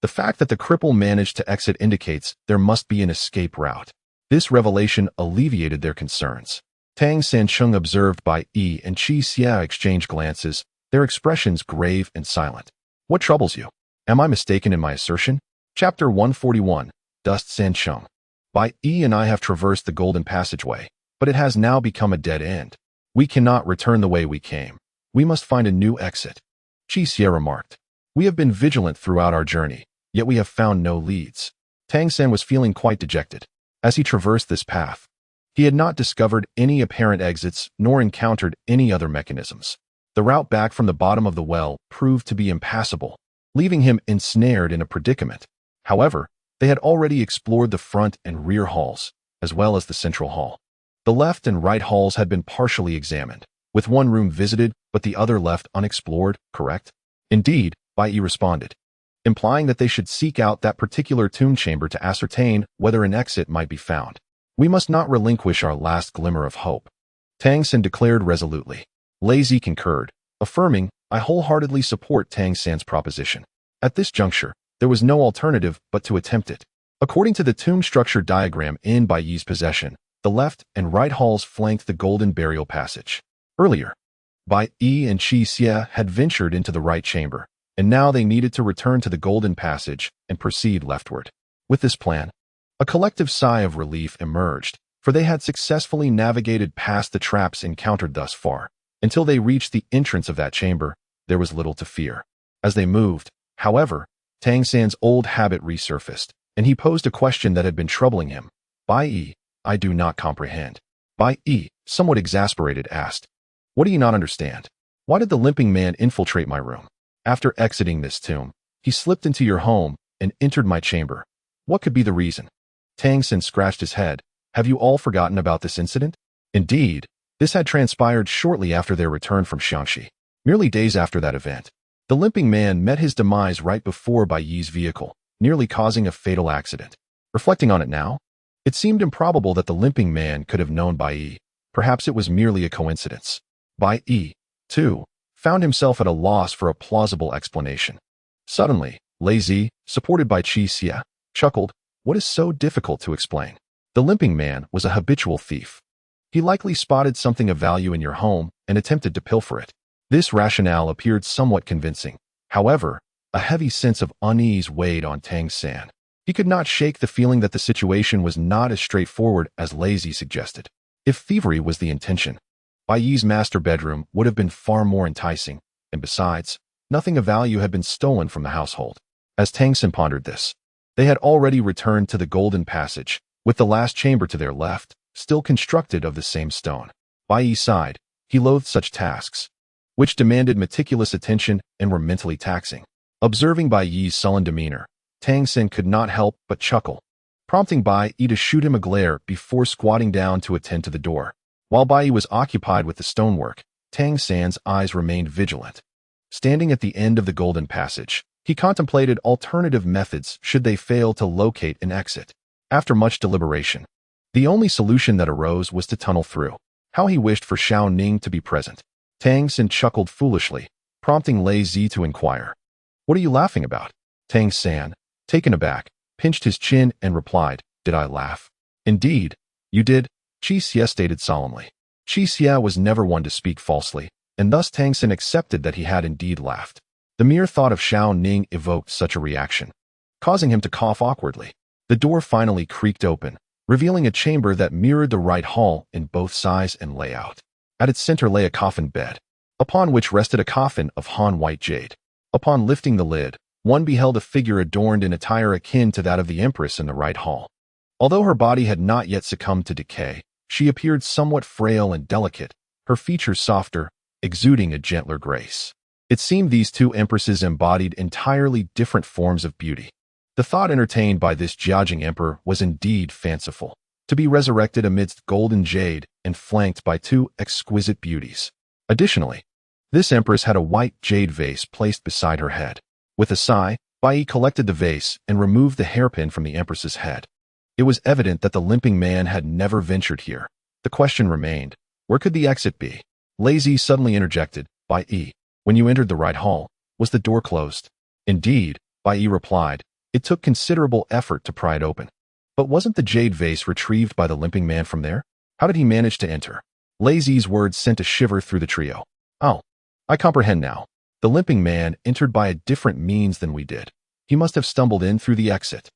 The fact that the cripple managed to exit indicates there must be an escape route. This revelation alleviated their concerns. Tang Sancheng observed Bai Yi and Qi Xia exchange glances, their expressions grave and silent. What troubles you? Am I mistaken in my assertion? Chapter 141, Dust Sancheng. Bai Yi and I have traversed the golden passageway, but it has now become a dead end. We cannot return the way we came. We must find a new exit. Qi Xie remarked. We have been vigilant throughout our journey, yet we have found no leads. Tang San was feeling quite dejected. As he traversed this path, he had not discovered any apparent exits nor encountered any other mechanisms. The route back from the bottom of the well proved to be impassable, leaving him ensnared in a predicament. However, they had already explored the front and rear halls, as well as the central hall. The left and right halls had been partially examined, with one room visited but the other left unexplored, correct? Indeed, Bai Yi responded, implying that they should seek out that particular tomb chamber to ascertain whether an exit might be found. We must not relinquish our last glimmer of hope. Tang San declared resolutely. Lazy concurred, affirming, I wholeheartedly support Tang San's proposition. At this juncture, there was no alternative but to attempt it. According to the tomb structure diagram in Bai Yi's possession, the left and right halls flanked the golden burial passage. Earlier, Bai Yi and Qi Xie had ventured into the right chamber, and now they needed to return to the golden passage and proceed leftward. With this plan, a collective sigh of relief emerged, for they had successfully navigated past the traps encountered thus far. Until they reached the entrance of that chamber, there was little to fear. As they moved, however, Tang San's old habit resurfaced, and he posed a question that had been troubling him. Bai Yi, I do not comprehend. Bai Yi, somewhat exasperated, asked, what do you not understand? Why did the limping man infiltrate my room? After exiting this tomb, he slipped into your home and entered my chamber. What could be the reason? Tang San scratched his head. Have you all forgotten about this incident? Indeed, this had transpired shortly after their return from Xiangxi. Merely days after that event, the limping man met his demise right before Bai Yi's vehicle, nearly causing a fatal accident. Reflecting on it now, it seemed improbable that the limping man could have known Bai Yi. Perhaps it was merely a coincidence. Bai Yi, too, found himself at a loss for a plausible explanation. Suddenly, Lazy, supported by Qi Xie, chuckled, what is so difficult to explain? The limping man was a habitual thief. He likely spotted something of value in your home and attempted to pilfer it. This rationale appeared somewhat convincing. However, a heavy sense of unease weighed on Tang San. He could not shake the feeling that the situation was not as straightforward as Lazy suggested. If thievery was the intention, Bai Yi's master bedroom would have been far more enticing, and besides, nothing of value had been stolen from the household. As Tang San pondered this, they had already returned to the golden passage, with the last chamber to their left, still constructed of the same stone. Bai Yi sighed. He loathed such tasks, which demanded meticulous attention and were mentally taxing. Observing Bai Yi's sullen demeanor, Tang San could not help but chuckle, prompting Bai Yi to shoot him a glare before squatting down to attend to the door. While Bai Yi was occupied with the stonework, Tang San's eyes remained vigilant. Standing at the end of the golden passage, he contemplated alternative methods should they fail to locate an exit. After much deliberation, the only solution that arose was to tunnel through. How he wished for Xiao Ning to be present. Tang Xin chuckled foolishly, prompting Lei Zi to inquire. What are you laughing about? Tang San, taken aback, pinched his chin and replied, Did I laugh? Indeed, you did, Qi Xie stated solemnly. Qi Xie was never one to speak falsely, and thus Tang Xin accepted that he had indeed laughed. The mere thought of Xiao Ning evoked such a reaction, causing him to cough awkwardly. The door finally creaked open, revealing a chamber that mirrored the right hall in both size and layout. At its center lay a coffin bed, upon which rested a coffin of Han white jade. Upon lifting the lid, one beheld a figure adorned in attire akin to that of the Empress in the right hall. Although her body had not yet succumbed to decay, she appeared somewhat frail and delicate, her features softer, exuding a gentler grace. It seemed these two empresses embodied entirely different forms of beauty. The thought entertained by this Jiajing emperor was indeed fanciful, to be resurrected amidst golden jade and flanked by two exquisite beauties. Additionally, this empress had a white jade vase placed beside her head. With a sigh, Bai Yi collected the vase and removed the hairpin from the empress's head. It was evident that the limping man had never ventured here. The question remained, where could the exit be? Lei Zi suddenly interjected, Bai Yi, when you entered the right hall, was the door closed? Indeed, Bai Yi replied, it took considerable effort to pry it open. But wasn't the jade vase retrieved by the limping man from there? How did he manage to enter? Lei Zi's words sent a shiver through the trio. Oh, I comprehend now. The limping man entered by a different means than we did. He must have stumbled in through the exit.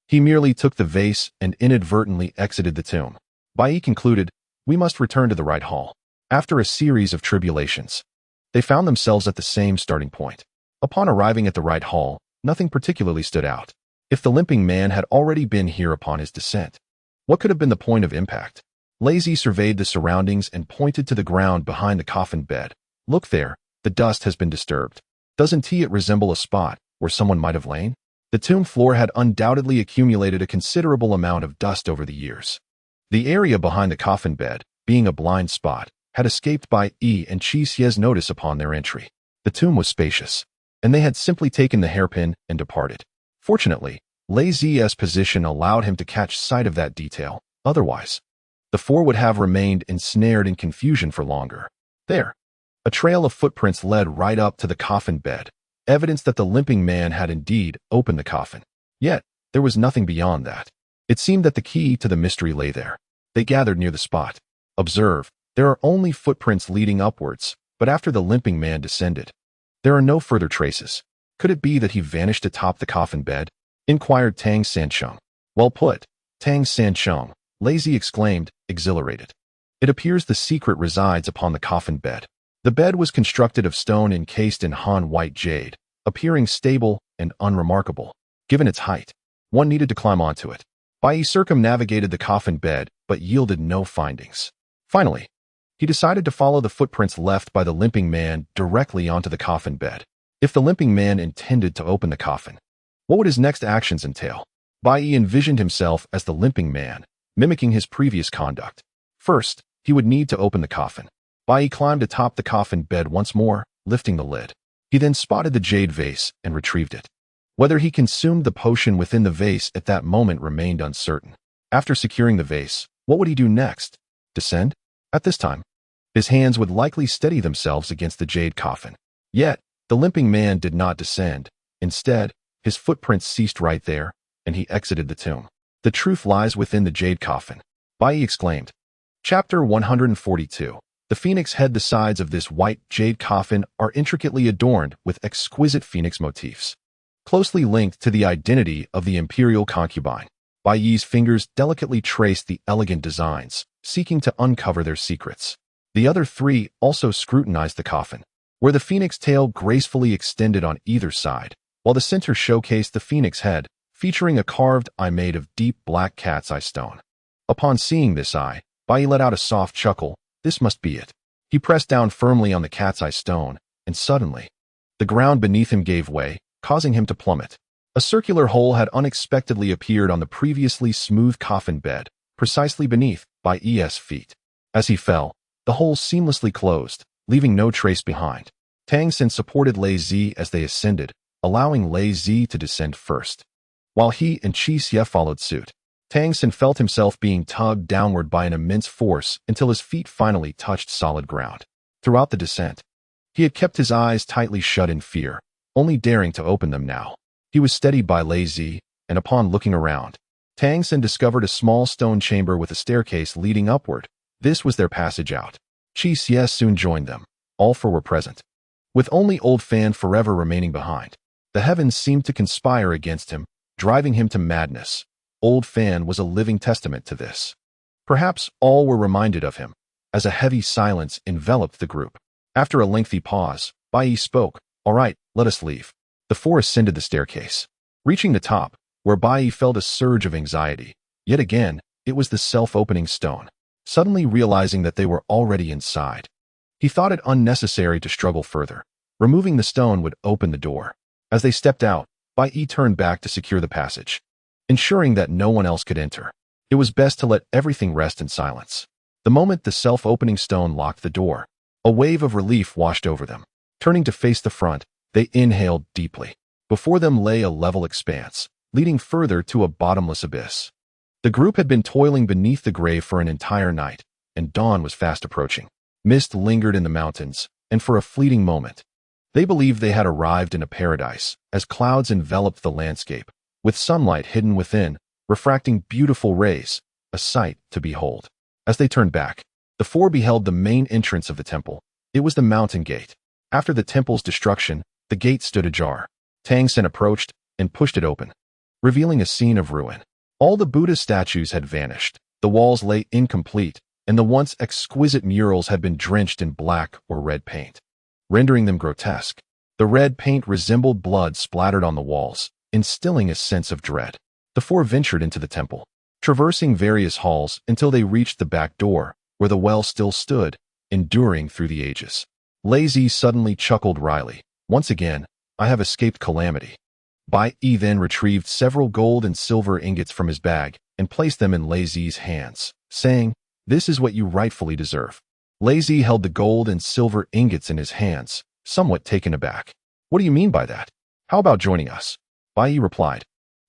He merely took the vase and inadvertently exited the tomb. Bai Yi concluded, we must return to the right hall. After a series of tribulations, they found themselves at the same starting point. Upon arriving at the right hall, nothing particularly stood out. If the limping man had already been here upon his descent, what could have been the point of impact? Lei Zi surveyed the surroundings and pointed to the ground behind the coffin bed. Look there, the dust has been disturbed. Doesn't it resemble a spot where someone might have lain? The tomb floor had undoubtedly accumulated a considerable amount of dust over the years. The area behind the coffin bed, being a blind spot, had escaped Bai Yi and Qi Xie's notice upon their entry. The tomb was spacious, and they had simply taken the hairpin and departed. Fortunately, Lei Zi's position allowed him to catch sight of that detail. Otherwise, the four would have remained ensnared in confusion for longer. There, a trail of footprints led right up to the coffin bed, evidence that the limping man had indeed opened the coffin. Yet, there was nothing beyond that. It seemed that the key to the mystery lay there. They gathered near the spot. Observe, there are only footprints leading upwards, but after the limping man descended, there are no further traces. Could it be that he vanished atop the coffin bed? Inquired Tang Sancheng. Well put, Tang Sancheng, Lei Zi exclaimed, exhilarated. It appears the secret resides upon the coffin bed. The bed was constructed of stone encased in Han white jade, appearing stable and unremarkable. Given its height, one needed to climb onto it. Bai Yi circumnavigated the coffin bed, but yielded no findings. Finally, he decided to follow the footprints left by the limping man directly onto the coffin bed. If the limping man intended to open the coffin, what would his next actions entail? Bai Yi envisioned himself as the limping man, mimicking his previous conduct. First, he would need to open the coffin. Bai Yi climbed atop the coffin bed once more, lifting the lid. He then spotted the jade vase and retrieved it. Whether he consumed the potion within the vase at that moment remained uncertain. After securing the vase, what would he do next? Descend? At this time, his hands would likely steady themselves against the jade coffin. Yet, the limping man did not descend. Instead, his footprints ceased right there, and he exited the tomb. The truth lies within the jade coffin. Bai Yi exclaimed. Chapter 142. The phoenix head. The sides of this white jade coffin are intricately adorned with exquisite phoenix motifs, closely linked to the identity of the imperial concubine. Bai Yi's fingers delicately traced the elegant designs, seeking to uncover their secrets. The other three also scrutinized the coffin, where the phoenix tail gracefully extended on either side, while the center showcased the phoenix head, featuring a carved eye made of deep black cat's eye stone. Upon seeing this eye, Bai Yi let out a soft chuckle. This must be it. He pressed down firmly on the cat's eye stone, and suddenly, the ground beneath him gave way, causing him to plummet. A circular hole had unexpectedly appeared on the previously smooth coffin bed, precisely beneath Bai Yi's feet. As he fell, the hole seamlessly closed, leaving no trace behind. Tang Xin supported Lei Zi as they ascended, allowing Lei Zi to descend first, while he and Qi Xie followed suit. Tang Xin felt himself being tugged downward by an immense force until his feet finally touched solid ground. Throughout the descent, he had kept his eyes tightly shut in fear, only daring to open them now. He was steadied by Bai Yi, and upon looking around, Tang Xin discovered a small stone chamber with a staircase leading upward. This was their passage out. Qi Xie soon joined them. All four were present. With only Old Fan forever remaining behind, the heavens seemed to conspire against him, driving him to madness. Old Fan was a living testament to this. Perhaps all were reminded of him, as a heavy silence enveloped the group. After a lengthy pause, Bai Yi spoke. "All right, let us leave." The four ascended the staircase. Reaching the top, where Bai Yi felt a surge of anxiety. Yet again, it was the self-opening stone. Suddenly realizing that they were already inside, he thought it unnecessary to struggle further. Removing the stone would open the door. As they stepped out, Bai Yi turned back to secure the passage, ensuring that no one else could enter. It was best to let everything rest in silence. The moment the self-opening stone locked the door, a wave of relief washed over them. Turning to face the front, they inhaled deeply. Before them lay a level expanse, leading further to a bottomless abyss. The group had been toiling beneath the grave for an entire night, and dawn was fast approaching. Mist lingered in the mountains, and for a fleeting moment, they believed they had arrived in a paradise, as clouds enveloped the landscape, with sunlight hidden within, refracting beautiful rays, a sight to behold. As they turned back, the four beheld the main entrance of the temple. It was the mountain gate. After the temple's destruction, the gate stood ajar. Tang Xin approached and pushed it open, revealing a scene of ruin. All the Buddha statues had vanished, the walls lay incomplete, and the once exquisite murals had been drenched in black or red paint, rendering them grotesque. The red paint resembled blood splattered on the walls, instilling a sense of dread. The four ventured into the temple, traversing various halls until they reached the back door, where the well still stood, enduring through the ages. Bai Yi suddenly chuckled wryly. "Once again, I have escaped calamity." Bai Yi then retrieved several gold and silver ingots from his bag and placed them in Bai Yi's hands, saying, "This is what you rightfully deserve." Bai Yi held the gold and silver ingots in his hands, somewhat taken aback. "What do you mean by that? How about joining us?" Bai Yi replied,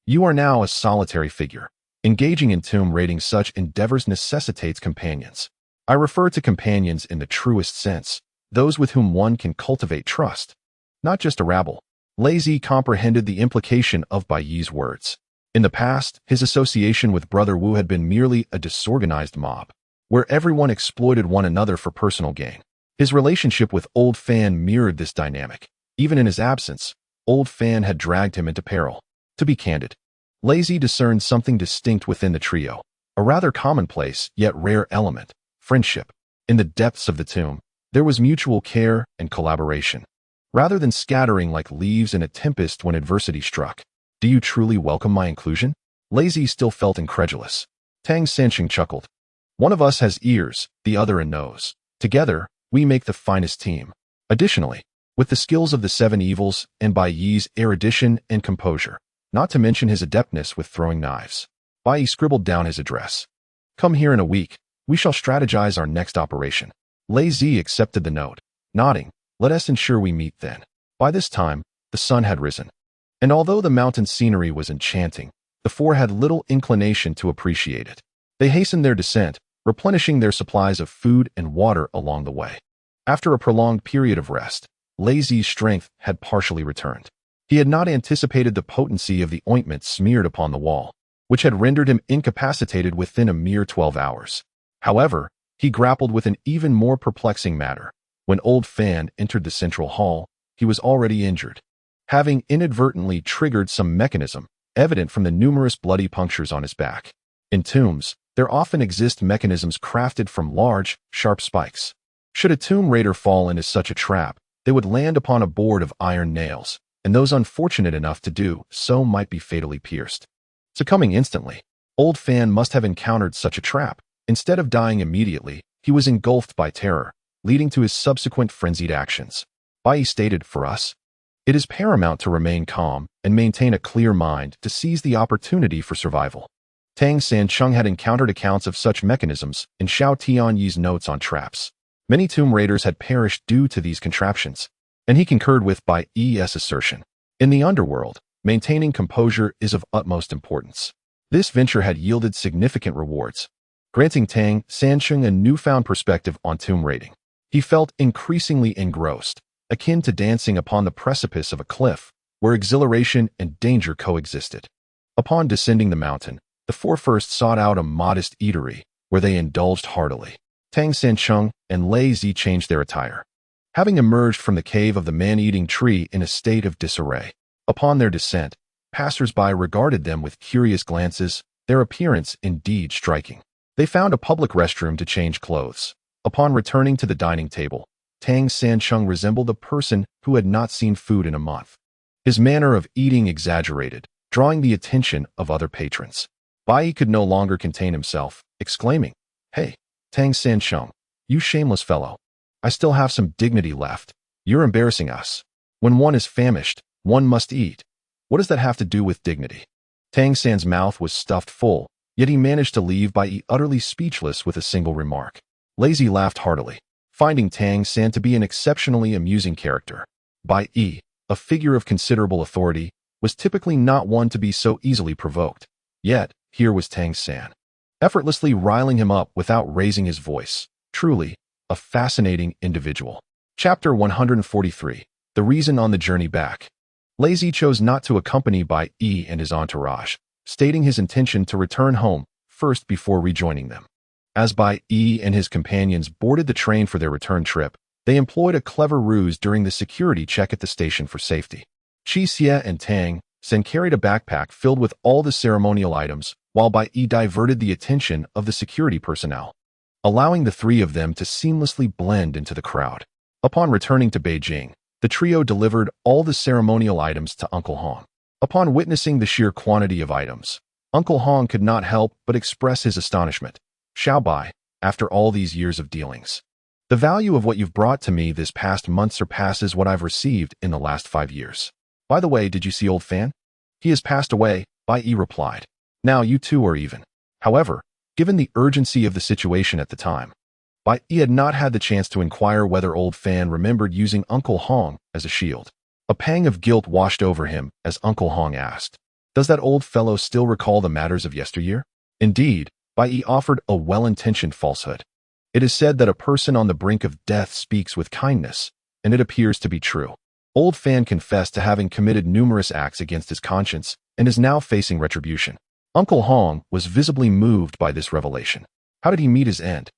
"You are now a solitary figure. Engaging in tomb raiding such endeavors necessitates companions. I refer to companions in the truest sense, those with whom one can cultivate trust, not just a rabble." Bai Yi comprehended the implication of Bai Yi's words. In the past, his association with Brother Wu had been merely a disorganized mob, where everyone exploited one another for personal gain. His relationship with Old Fan mirrored this dynamic. Even in his absence, Old Fan had dragged him into peril. To be candid, Bai Yi discerned something distinct within the trio, a rather commonplace yet rare element: friendship. In the depths of the tomb, there was mutual care and collaboration, rather than scattering like leaves in a tempest when adversity struck. "Do you truly welcome my inclusion?" Bai Yi still felt incredulous. Tang Xin chuckled. "One of us has ears, the other a nose. Together, we make the finest team." Additionally, with the skills of the seven evils and Bai Yi's erudition and composure, not to mention his adeptness with throwing knives, Bai Yi scribbled down his address. "Come here in a week. We shall strategize our next operation." Bai Yi accepted the note, nodding. "Let us ensure we meet then." By this time, the sun had risen, and although the mountain scenery was enchanting, the four had little inclination to appreciate it. They hastened their descent, replenishing their supplies of food and water along the way. After a prolonged period of rest, Bai Yi's strength had partially returned. He had not anticipated the potency of the ointment smeared upon the wall, which had rendered him incapacitated within a mere 12 hours. However, he grappled with an even more perplexing matter. When Old Fan entered the central hall, he was already injured, having inadvertently triggered some mechanism, evident from the numerous bloody punctures on his back. In tombs, there often exist mechanisms crafted from large, sharp spikes. Should a tomb raider fall into such a trap, they would land upon a board of iron nails, and those unfortunate enough to do so might be fatally pierced. Succumbing instantly, Old Fan must have encountered such a trap. Instead of dying immediately, he was engulfed by terror, leading to his subsequent frenzied actions. Bai Yi stated, "For us, it is paramount to remain calm and maintain a clear mind to seize the opportunity for survival." Tang Sancheng had encountered accounts of such mechanisms in Xiao Tianyi's notes on traps. Many tomb raiders had perished due to these contraptions, and he concurred with Bai Yi's assertion. In the underworld, maintaining composure is of utmost importance. This venture had yielded significant rewards, granting Tang Sansheng a newfound perspective on tomb raiding. He felt increasingly engrossed, akin to dancing upon the precipice of a cliff, where exhilaration and danger coexisted. Upon descending the mountain, the four first sought out a modest eatery, where they indulged heartily. Tang Sansheng and Bai Yi changed their attire, having emerged from the cave of the man-eating tree in a state of disarray. Upon their descent, passers-by regarded them with curious glances, their appearance indeed striking. They found a public restroom to change clothes. Upon returning to the dining table, Tang Sansheng resembled a person who had not seen food in a month. His manner of eating exaggerated, drawing the attention of other patrons. Bai Yi could no longer contain himself, exclaiming, "Hey, Tang Sansheng, you shameless fellow. I still have some dignity left. You're embarrassing us. When one is famished, one must eat. What does that have to do with dignity?" Tang San's mouth was stuffed full, yet he managed to leave Bai Yi utterly speechless with a single remark. Bai Yi laughed heartily, finding Tang San to be an exceptionally amusing character. Bai Yi, a figure of considerable authority, was typically not one to be so easily provoked. Yet, here was Tang San, effortlessly riling him up without raising his voice. Truly, a fascinating individual. Chapter 143. The Reason on the Journey Back. Bai Yi chose not to accompany Bai Yi and his entourage, stating his intention to return home first before rejoining them. As Bai Yi and his companions boarded the train for their return trip, they employed a clever ruse during the security check at the station for safety. Xie and Tang San carried a backpack filled with all the ceremonial items, while Bai Yi diverted the attention of the security personnel, allowing the three of them to seamlessly blend into the crowd. Upon returning to Beijing, the trio delivered all the ceremonial items to Uncle Hong. Upon witnessing the sheer quantity of items, Uncle Hong could not help but express his astonishment. "Xiao Bai, after all these years of dealings, the value of what you've brought to me this past month surpasses what I've received in the last 5 years. By the way, did you see old Fan? He has passed away," Bai Yi replied. "Now you two are even." However, given the urgency of the situation at the time, Bai Yi had not had the chance to inquire whether old Fan remembered using Uncle Hong as a shield. A pang of guilt washed over him as Uncle Hong asked, "Does that old fellow still recall the matters of yesteryear?" Indeed, Bai Yi offered a well-intentioned falsehood. It is said that a person on the brink of death speaks with kindness, and it appears to be true. Old Fan confessed to having committed numerous acts against his conscience and is now facing retribution. Uncle Hong was visibly moved by this revelation. How did he meet his end?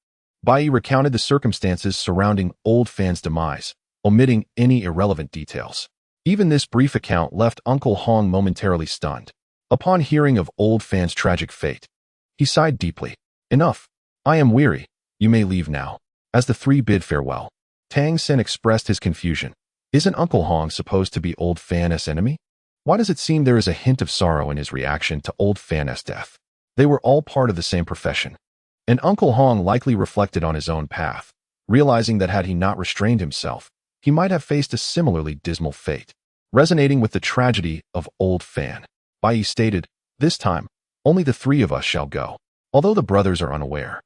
Bai Yi recounted the circumstances surrounding old Fan's demise, omitting any irrelevant details. Even this brief account left Uncle Hong momentarily stunned. Upon hearing of old Fan's tragic fate, he sighed deeply. "Enough. I am weary. You may leave now." As the three bid farewell, Tang San expressed his confusion. Isn't Uncle Hong supposed to be old Fan's enemy? Why does it seem there is a hint of sorrow in his reaction to old Fan's death? They were all part of the same profession. And Uncle Hong likely reflected on his own path, realizing that had he not restrained himself, he might have faced a similarly dismal fate. Resonating with the tragedy of old Fan, Bai Yi stated, "This time, only the three of us shall go. Although the brothers are unaware,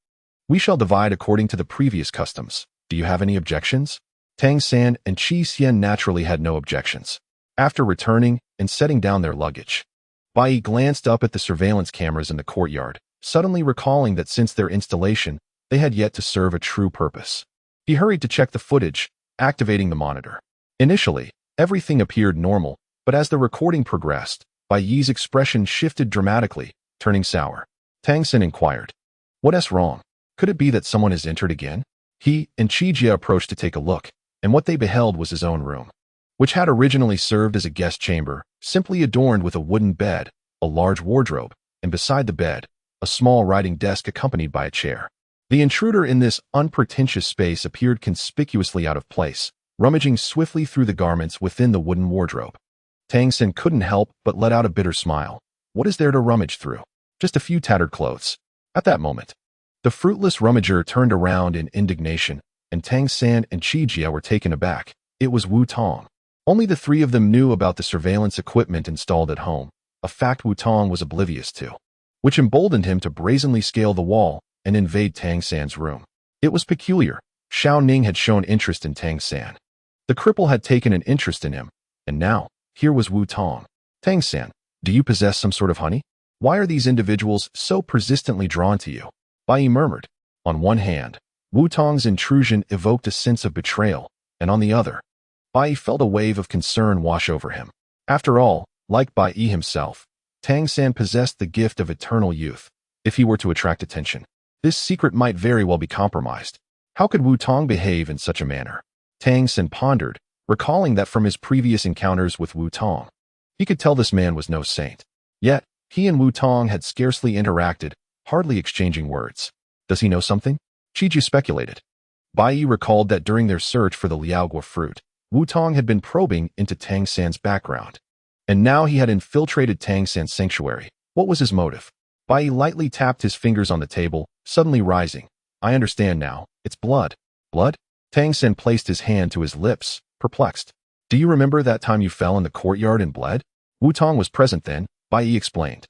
we shall divide according to the previous customs. Do you have any objections?" Tang San and Qi Xian naturally had no objections. After returning and setting down their luggage, Bai Yi glanced up at the surveillance cameras in the courtyard, suddenly recalling that since their installation, they had yet to serve a true purpose. He hurried to check the footage, activating the monitor. Initially, everything appeared normal, but as the recording progressed, Bai Yi's expression shifted dramatically, turning sour. Tang San inquired, "What's wrong? Could it be that someone has entered again?" He and Qijia approached to take a look, and what they beheld was his own room, which had originally served as a guest chamber, simply adorned with a wooden bed, a large wardrobe, and beside the bed, a small writing desk accompanied by a chair. The intruder in this unpretentious space appeared conspicuously out of place, rummaging swiftly through the garments within the wooden wardrobe. Tang San couldn't help but let out a bitter smile. What is there to rummage through? Just a few tattered clothes. At that moment, the fruitless rummager turned around in indignation, and Tang San and Qijia were taken aback. It was Wu Tong. Only the three of them knew about the surveillance equipment installed at home, a fact Wu Tong was oblivious to, which emboldened him to brazenly scale the wall and invade Tang San's room. It was peculiar. Xiao Ning had shown interest in Tang San. The cripple had taken an interest in him, and now, here was Wu Tong. "Tang San, do you possess some sort of honey?" Why are these individuals so persistently drawn to you? Bai Yi murmured. On one hand, Wu Tong's intrusion evoked a sense of betrayal, and on the other, Bai Yi felt a wave of concern wash over him. After all, like Bai Yi himself, Tang San possessed the gift of eternal youth. If he were to attract attention, this secret might very well be compromised. How could Wu Tong behave in such a manner? Tang San pondered, recalling that from his previous encounters with Wu Tong, he could tell this man was no saint. Yet, he and Wu Tong had scarcely interacted, hardly exchanging words. Does he know something? Qiju speculated. Bai Yi recalled that during their search for the liaogua fruit, Wu Tong had been probing into Tang San's background. And now he had infiltrated Tang San's sanctuary. What was his motive? Bai Yi lightly tapped his fingers on the table, suddenly rising. I understand now. It's blood. Blood? Tang San placed his hand to his lips, perplexed. Do you remember that time you fell in the courtyard and bled? Wu Tong was present then, Bai Yi explained.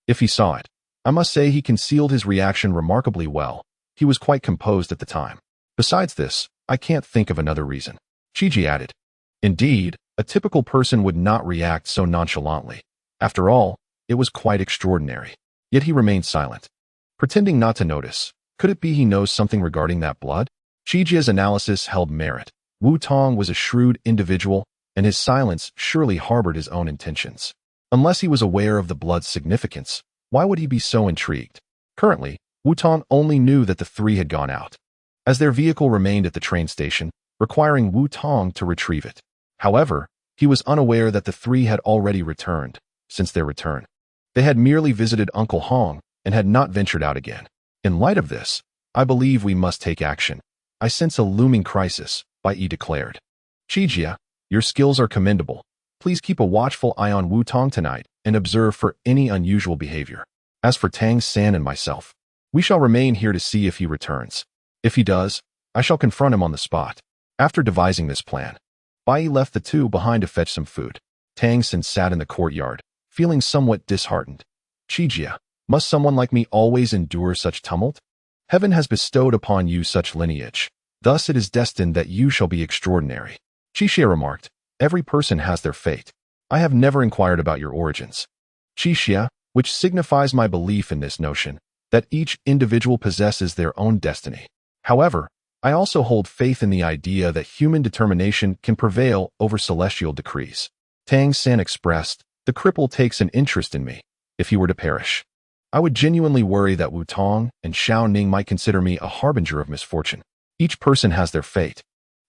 If he saw it, I must say he concealed his reaction remarkably well. He was quite composed at the time. Besides this, I can't think of another reason. Qiji added. Indeed, a typical person would not react so nonchalantly. After all, it was quite extraordinary. Yet he remained silent, pretending not to notice. Could it be he knows something regarding that blood? Qiji's analysis held merit. Wu Tong was a shrewd individual, and his silence surely harbored his own intentions. Unless he was aware of the blood's significance, why would he be so intrigued? Currently, Wu Tong only knew that the three had gone out, as their vehicle remained at the train station, requiring Wu Tong to retrieve it. However, he was unaware that the three had already returned. Since their return, they had merely visited Uncle Hong and had not ventured out again. In light of this, I believe we must take action. I sense a looming crisis, Bai Yi declared. Qijia, your skills are commendable. Please keep a watchful eye on Wu Tong tonight and observe for any unusual behavior. As for Tang San and myself, we shall remain here to see if he returns. If he does, I shall confront him on the spot. After devising this plan, Bai Yi left the two behind to fetch some food. Tang San sat in the courtyard, feeling somewhat disheartened. Qijia, must someone like me always endure such tumult? Heaven has bestowed upon you such lineage. Thus it is destined that you shall be extraordinary. Qixia remarked, every person has their fate. I have never inquired about your origins. Qixia, which signifies my belief in this notion, that each individual possesses their own destiny. However, I also hold faith in the idea that human determination can prevail over celestial decrees. Tang San expressed, the cripple takes an interest in me. If he were to perish, I would genuinely worry that Wu Tong and Xiao Ning might consider me a harbinger of misfortune. Each person has their fate,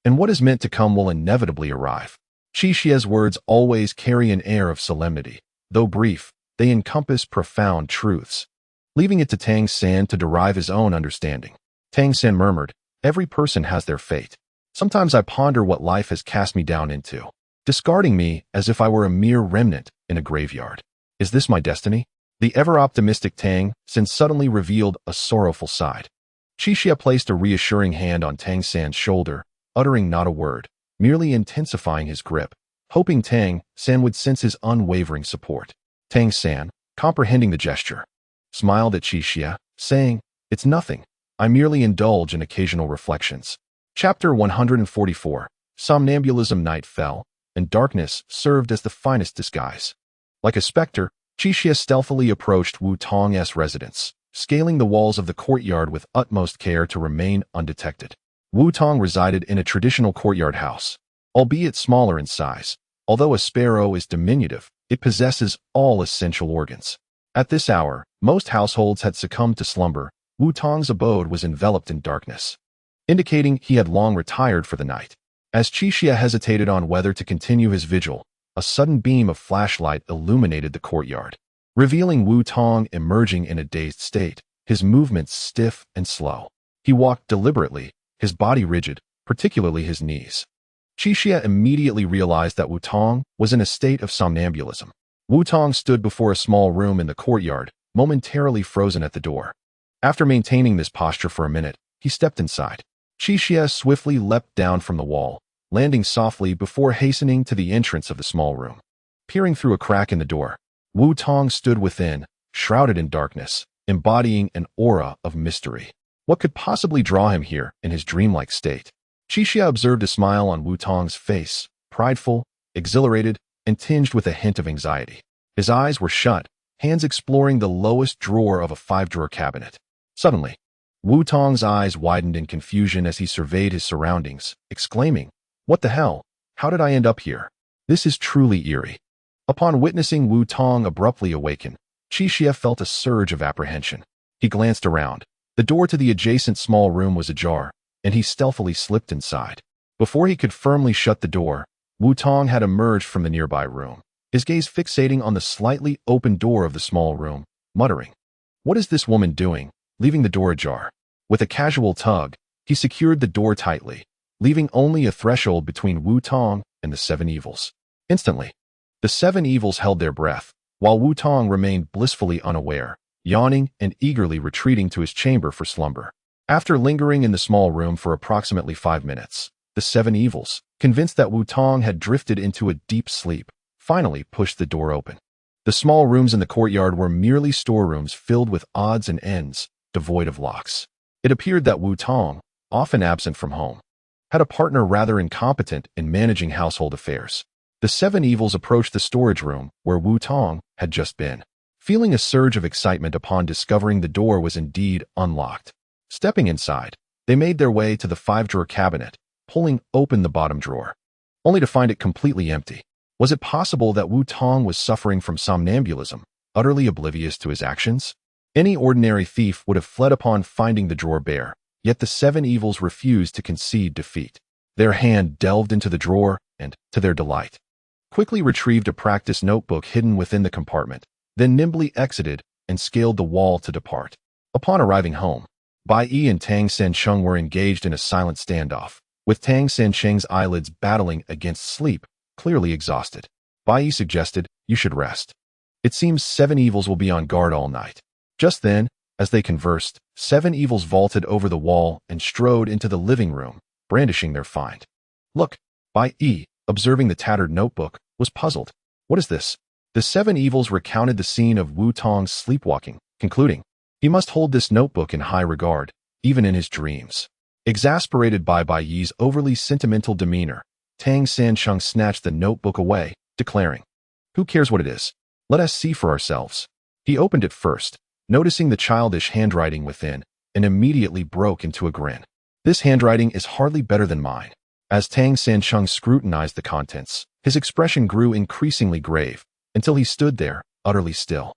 and what is meant to come will inevitably arrive. Qixia's words always carry an air of solemnity. Though brief, they encompass profound truths, leaving it to Tang San to derive his own understanding. Tang San murmured, every person has their fate. Sometimes I ponder what life has cast me down into, discarding me as if I were a mere remnant in a graveyard. Is this my destiny? The ever-optimistic Tang San suddenly revealed a sorrowful side. Qixia placed a reassuring hand on Tang San's shoulder, uttering not a word, merely intensifying his grip, hoping Tang San would sense his unwavering support. Tang San, comprehending the gesture, smiled at Qixia, saying, it's nothing. I merely indulge in occasional reflections. Chapter 144. Somnambulism. Night fell, and darkness served as the finest disguise. Like a specter, Qixia stealthily approached Wu Tong's residence, scaling the walls of the courtyard with utmost care to remain undetected. Wu Tong resided in a traditional courtyard house, albeit smaller in size. Although a sparrow is diminutive, it possesses all essential organs. At this hour, most households had succumbed to slumber. Wu Tong's abode was enveloped in darkness, indicating he had long retired for the night. As Qixia hesitated on whether to continue his vigil, a sudden beam of flashlight illuminated the courtyard, revealing Wu Tong emerging in a dazed state, his movements stiff and slow. He walked deliberately, his body rigid, particularly his knees. Qixia immediately realized that Wu Tong was in a state of somnambulism. Wu Tong stood before a small room in the courtyard, momentarily frozen at the door. After maintaining this posture for a minute, he stepped inside. Qixia swiftly leapt down from the wall, landing softly before hastening to the entrance of the small room. Peering through a crack in the door, Wu Tong stood within, shrouded in darkness, embodying an aura of mystery. What could possibly draw him here in his dreamlike state? Qixia observed a smile on Wu Tong's face, prideful, exhilarated, and tinged with a hint of anxiety. His eyes were shut, hands exploring the lowest drawer of a 5-drawer cabinet. Suddenly, Wu Tong's eyes widened in confusion as he surveyed his surroundings, exclaiming, "What the hell? How did I end up here? This is truly eerie." Upon witnessing Wu Tong abruptly awaken, Qi Xie felt a surge of apprehension. He glanced around. The door to the adjacent small room was ajar, and he stealthily slipped inside. Before he could firmly shut the door, Wu Tong had emerged from the nearby room, his gaze fixating on the slightly open door of the small room, muttering, "What is this woman doing?" Leaving the door ajar. With a casual tug, he secured the door tightly, leaving only a threshold between Wu Tong and the 7 evils. Instantly, the 7 evils held their breath, while Wu Tong remained blissfully unaware, yawning and eagerly retreating to his chamber for slumber. After lingering in the small room for approximately 5 minutes, the 7 evils, convinced that Wu Tong had drifted into a deep sleep, finally pushed the door open. The small rooms in the courtyard were merely storerooms filled with odds and ends, devoid of locks. It appeared that Wu Tong, often absent from home, had a partner rather incompetent in managing household affairs. The 7 evils approached the storage room where Wu Tong had just been, feeling a surge of excitement upon discovering the door was indeed unlocked. Stepping inside, they made their way to the 5-drawer cabinet, pulling open the bottom drawer, only to find it completely empty. Was it possible that Wu Tong was suffering from somnambulism, utterly oblivious to his actions? Any ordinary thief would have fled upon finding the drawer bare, yet the 7 evils refused to concede defeat. Their hand delved into the drawer and, to their delight, quickly retrieved a practice notebook hidden within the compartment, then nimbly exited and scaled the wall to depart. Upon arriving home, Bai Yi and Tang Sansheng were engaged in a silent standoff, with Tang Sansheng's eyelids battling against sleep, clearly exhausted. Bai Yi suggested, "You should rest. It seems 7 evils will be on guard all night." Just then, as they conversed, 7 evils vaulted over the wall and strode into the living room, brandishing their find. "Look," Bai Yi, observing the tattered notebook, was puzzled. "What is this?" The 7 evils recounted the scene of Wu Tong's sleepwalking, concluding, "He must hold this notebook in high regard, even in his dreams." Exasperated by Bai Yi's overly sentimental demeanor, Tang Sansheng snatched the notebook away, declaring, "Who cares what it is? Let us see for ourselves." He opened it first, noticing the childish handwriting within, and immediately broke into a grin. "This handwriting is hardly better than mine." As Tang Sansheng scrutinized the contents, his expression grew increasingly grave, until he stood there, utterly still.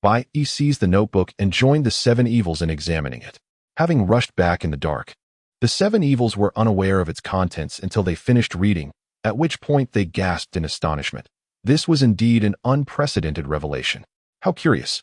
Bai Yi seized the notebook and joined the 7 evils in examining it. Having rushed back in the dark, the 7 evils were unaware of its contents until they finished reading, at which point they gasped in astonishment. This was indeed an unprecedented revelation. How curious.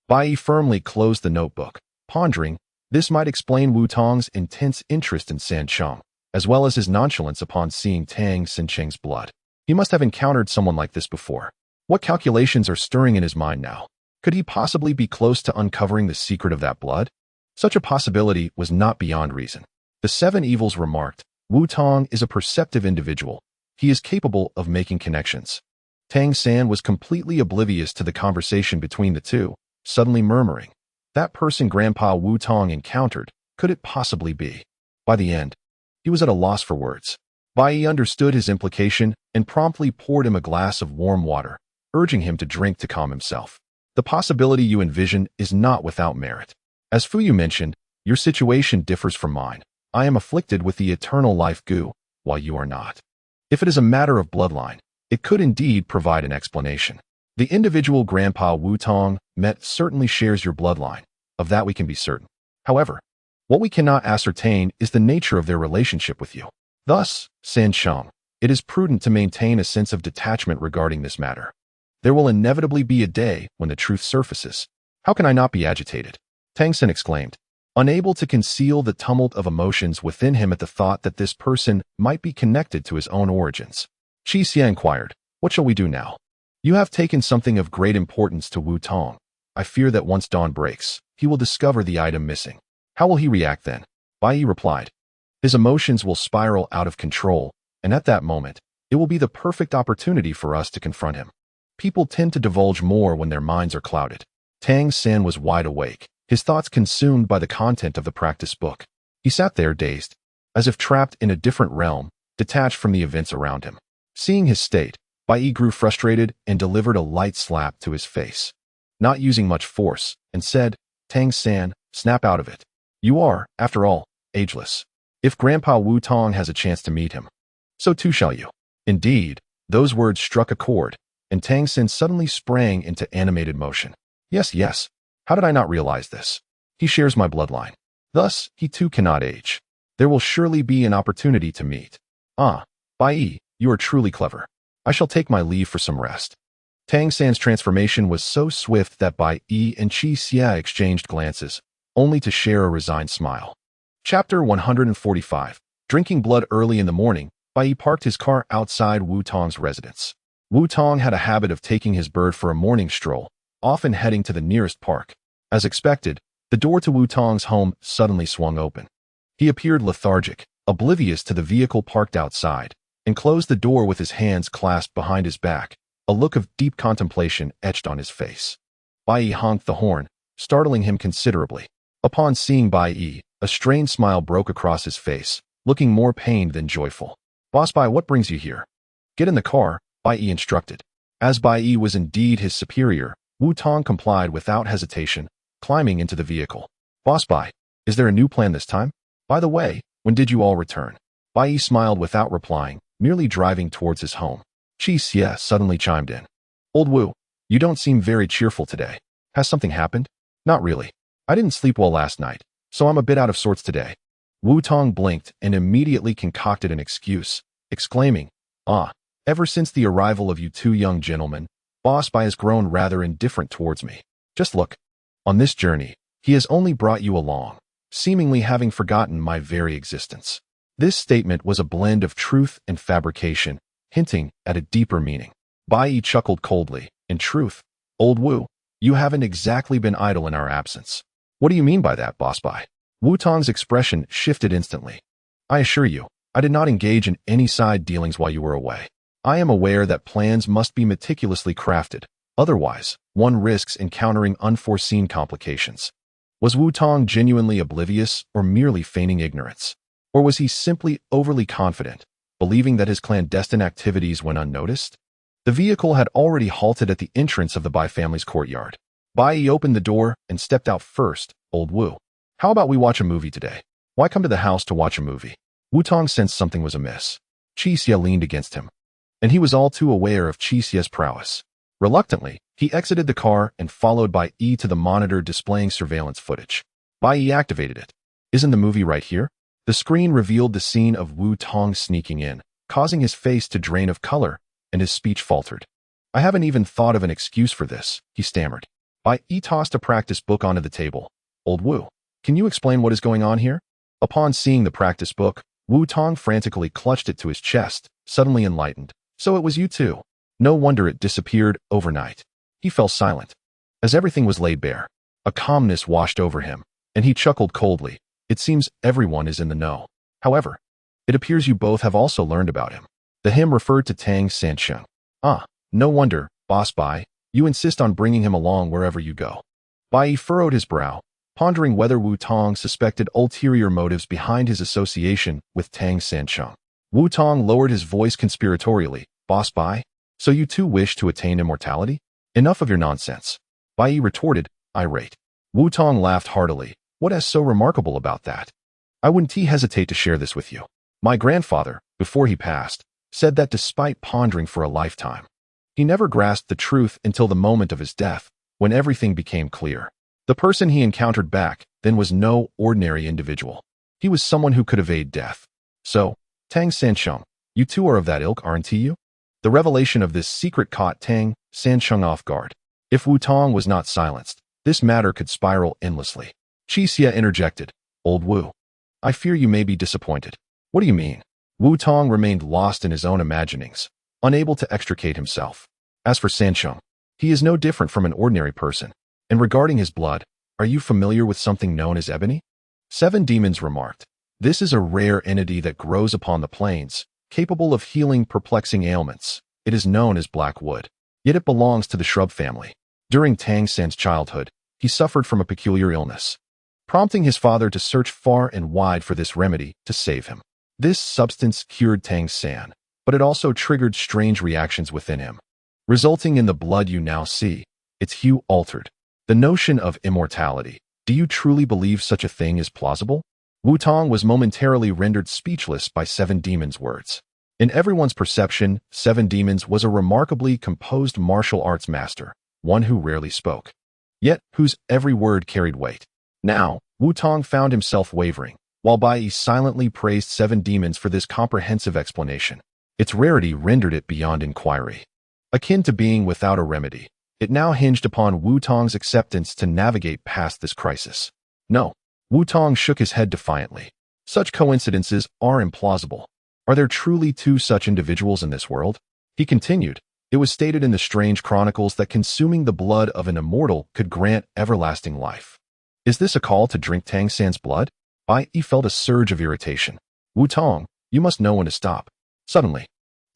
Bai Yi firmly closed the notebook, pondering, this might explain Wu Tong's intense interest in Sansheng, as well as his nonchalance upon seeing Tang Sansheng's blood. He must have encountered someone like this before. What calculations are stirring in his mind now? Could he possibly be close to uncovering the secret of that blood? Such a possibility was not beyond reason. The 7 evils remarked, "Wu Tong is a perceptive individual. He is capable of making connections." Tang San was completely oblivious to the conversation between the two, suddenly murmuring, "That person Grandpa Wu Tong encountered, could it possibly be?" By the end, he was at a loss for words. Bai Yi understood his implication and promptly poured him a glass of warm water, urging him to drink to calm himself. "The possibility you envision is not without merit. As Fu Yu mentioned, your situation differs from mine. I am afflicted with the eternal life goo, while you are not. If it is a matter of bloodline, it could indeed provide an explanation. The individual Grandpa Wu Tong met certainly shares your bloodline. Of that we can be certain. However, what we cannot ascertain is the nature of their relationship with you. Thus, Sansheng, it is prudent to maintain a sense of detachment regarding this matter. There will inevitably be a day when the truth surfaces." "How can I not be agitated?" Tang San exclaimed, unable to conceal the tumult of emotions within him at the thought that this person might be connected to his own origins. Qi Xie inquired, "What shall we do now? You have taken something of great importance to Wu Tong. I fear that once dawn breaks, he will discover the item missing. How will he react then?" Bai Yi replied, "His emotions will spiral out of control, and at that moment, it will be the perfect opportunity for us to confront him. People tend to divulge more when their minds are clouded." Tang San was wide awake, his thoughts consumed by the content of the practice book. He sat there dazed, as if trapped in a different realm, detached from the events around him. Seeing his state, Bai Yi grew frustrated and delivered a light slap to his face. not using much force, and said, "Tang San, snap out of it. You are, after all, ageless. If Grandpa Wu Tong has a chance to meet him, so too shall you." Indeed, those words struck a chord, and Tang San suddenly sprang into animated motion. Yes, yes. How did I not realize this? He shares my bloodline. Thus, he too cannot age. There will surely be an opportunity to meet. Ah, Bai Yi, you are truly clever. I shall take my leave for some rest. Tang San's transformation was so swift that Bai Yi and Qi Xia exchanged glances, only to share a resigned smile. Chapter 145. Drinking blood early in the morning, Bai Yi parked his car outside Wu Tong's residence. Wu Tong had a habit of taking his bird for a morning stroll, often heading to the nearest park. As expected, the door to Wu Tong's home suddenly swung open. He appeared lethargic, oblivious to the vehicle parked outside, and closed the door with his hands clasped behind his back, a look of deep contemplation etched on his face. Bai Yi honked the horn, startling him considerably. Upon seeing Bai Yi, a strained smile broke across his face, looking more pained than joyful. "Boss Bai, what brings you here?" "Get in the car," Bai Yi instructed. As Bai Yi was indeed his superior, Wu Tong complied without hesitation, climbing into the vehicle. "Boss Bai, is there a new plan this time? By the way, when did you all return?" Bai Yi smiled without replying, merely driving towards his home. Qi Xia suddenly chimed in. "Old Wu, you don't seem very cheerful today. Has something happened?" "Not really. I didn't sleep well last night, so I'm a bit out of sorts today." Wu Tong blinked and immediately concocted an excuse, exclaiming, "Ah, ever since the arrival of you two young gentlemen, Boss Bai has grown rather indifferent towards me. Just look. On this journey, he has only brought you along, seemingly having forgotten my very existence." This statement was a blend of truth and fabrication, hinting at a deeper meaning. Bai Yi chuckled coldly. "In truth, Old Wu, you haven't exactly been idle in our absence." "What do you mean by that, Boss Bai?" Wu Tong's expression shifted instantly. "I assure you, I did not engage in any side dealings while you were away. I am aware that plans must be meticulously crafted, otherwise, one risks encountering unforeseen complications." Was Wu Tong genuinely oblivious or merely feigning ignorance? Or was he simply overly confident, believing that his clandestine activities went unnoticed? The vehicle had already halted at the entrance of the Bai family's courtyard. Bai Yi opened the door and stepped out first. "Old Wu, how about we watch a movie today? Why come to the house to watch a movie?" Wu Tong sensed something was amiss. Qi Xia leaned against him, and he was all too aware of Qi Xia's prowess. Reluctantly, he exited the car and followed Bai Yi to the monitor displaying surveillance footage. Bai Yi activated it. "Isn't the movie right here?" The screen revealed the scene of Wu Tong sneaking in, causing his face to drain of color, and his speech faltered. "I haven't even thought of an excuse for this," he stammered. Bai Yi tossed a practice book onto the table. "Old Wu, can you explain what is going on here?" Upon seeing the practice book, Wu Tong frantically clutched it to his chest, suddenly enlightened. "So it was you too. No wonder it disappeared overnight." He fell silent. As everything was laid bare, a calmness washed over him, and he chuckled coldly. "It seems everyone is in the know. However, it appears you both have also learned about him." The him referred to Tang Sansheng. "Ah, no wonder, Boss Bai, you insist on bringing him along wherever you go." Bai Yi furrowed his brow, pondering whether Wu Tong suspected ulterior motives behind his association with Tang Sansheng. Wu Tong lowered his voice conspiratorially. "Boss Bai, so you too wish to attain immortality? Enough of your nonsense." Bai Yi retorted, irate. Wu Tong laughed heartily. "What is so remarkable about that? I wouldn't hesitate to share this with you. My grandfather, before he passed, said that despite pondering for a lifetime, he never grasped the truth until the moment of his death, when everything became clear. The person he encountered back then was no ordinary individual. He was someone who could evade death. So, Tang Sansheng, you two are of that ilk, aren't you?" The revelation of this secret caught Tang Sansheng off guard. If Wu Tong was not silenced, this matter could spiral endlessly. Qi Xia interjected. "Old Wu, I fear you may be disappointed." "What do you mean?" Wu Tong remained lost in his own imaginings, unable to extricate himself. "As for Sansheng, he is no different from an ordinary person. And regarding his blood, are you familiar with something known as ebony?" Seven Demons remarked. "This is a rare entity that grows upon the plains, capable of healing perplexing ailments. It is known as black wood, yet it belongs to the shrub family. During Tang San's childhood, he suffered from a peculiar illness, prompting his father to search far and wide for this remedy to save him. This substance cured Tang San, but it also triggered strange reactions within him, resulting in the blood you now see. its hue altered. The notion of immortality. Do you truly believe such a thing is plausible? Wu Tong was momentarily rendered speechless by Seven Demons' words. In everyone's perception, Seven Demons was a remarkably composed martial arts master, one who rarely spoke, yet whose every word carried weight. Now, Wu Tong found himself wavering, while Bai Yi silently praised Seven Demons for this comprehensive explanation. Its rarity rendered it beyond inquiry. Akin to being without a remedy, it now hinged upon Wu Tong's acceptance to navigate past this crisis. No. Wu Tong shook his head defiantly. Such coincidences are implausible. Are there truly two such individuals in this world? He continued. It was stated in the strange chronicles that consuming the blood of an immortal could grant everlasting life. Is this a call to drink Tang San's blood? Bai Yi felt a surge of irritation. Wu Tong, you must know when to stop. Suddenly,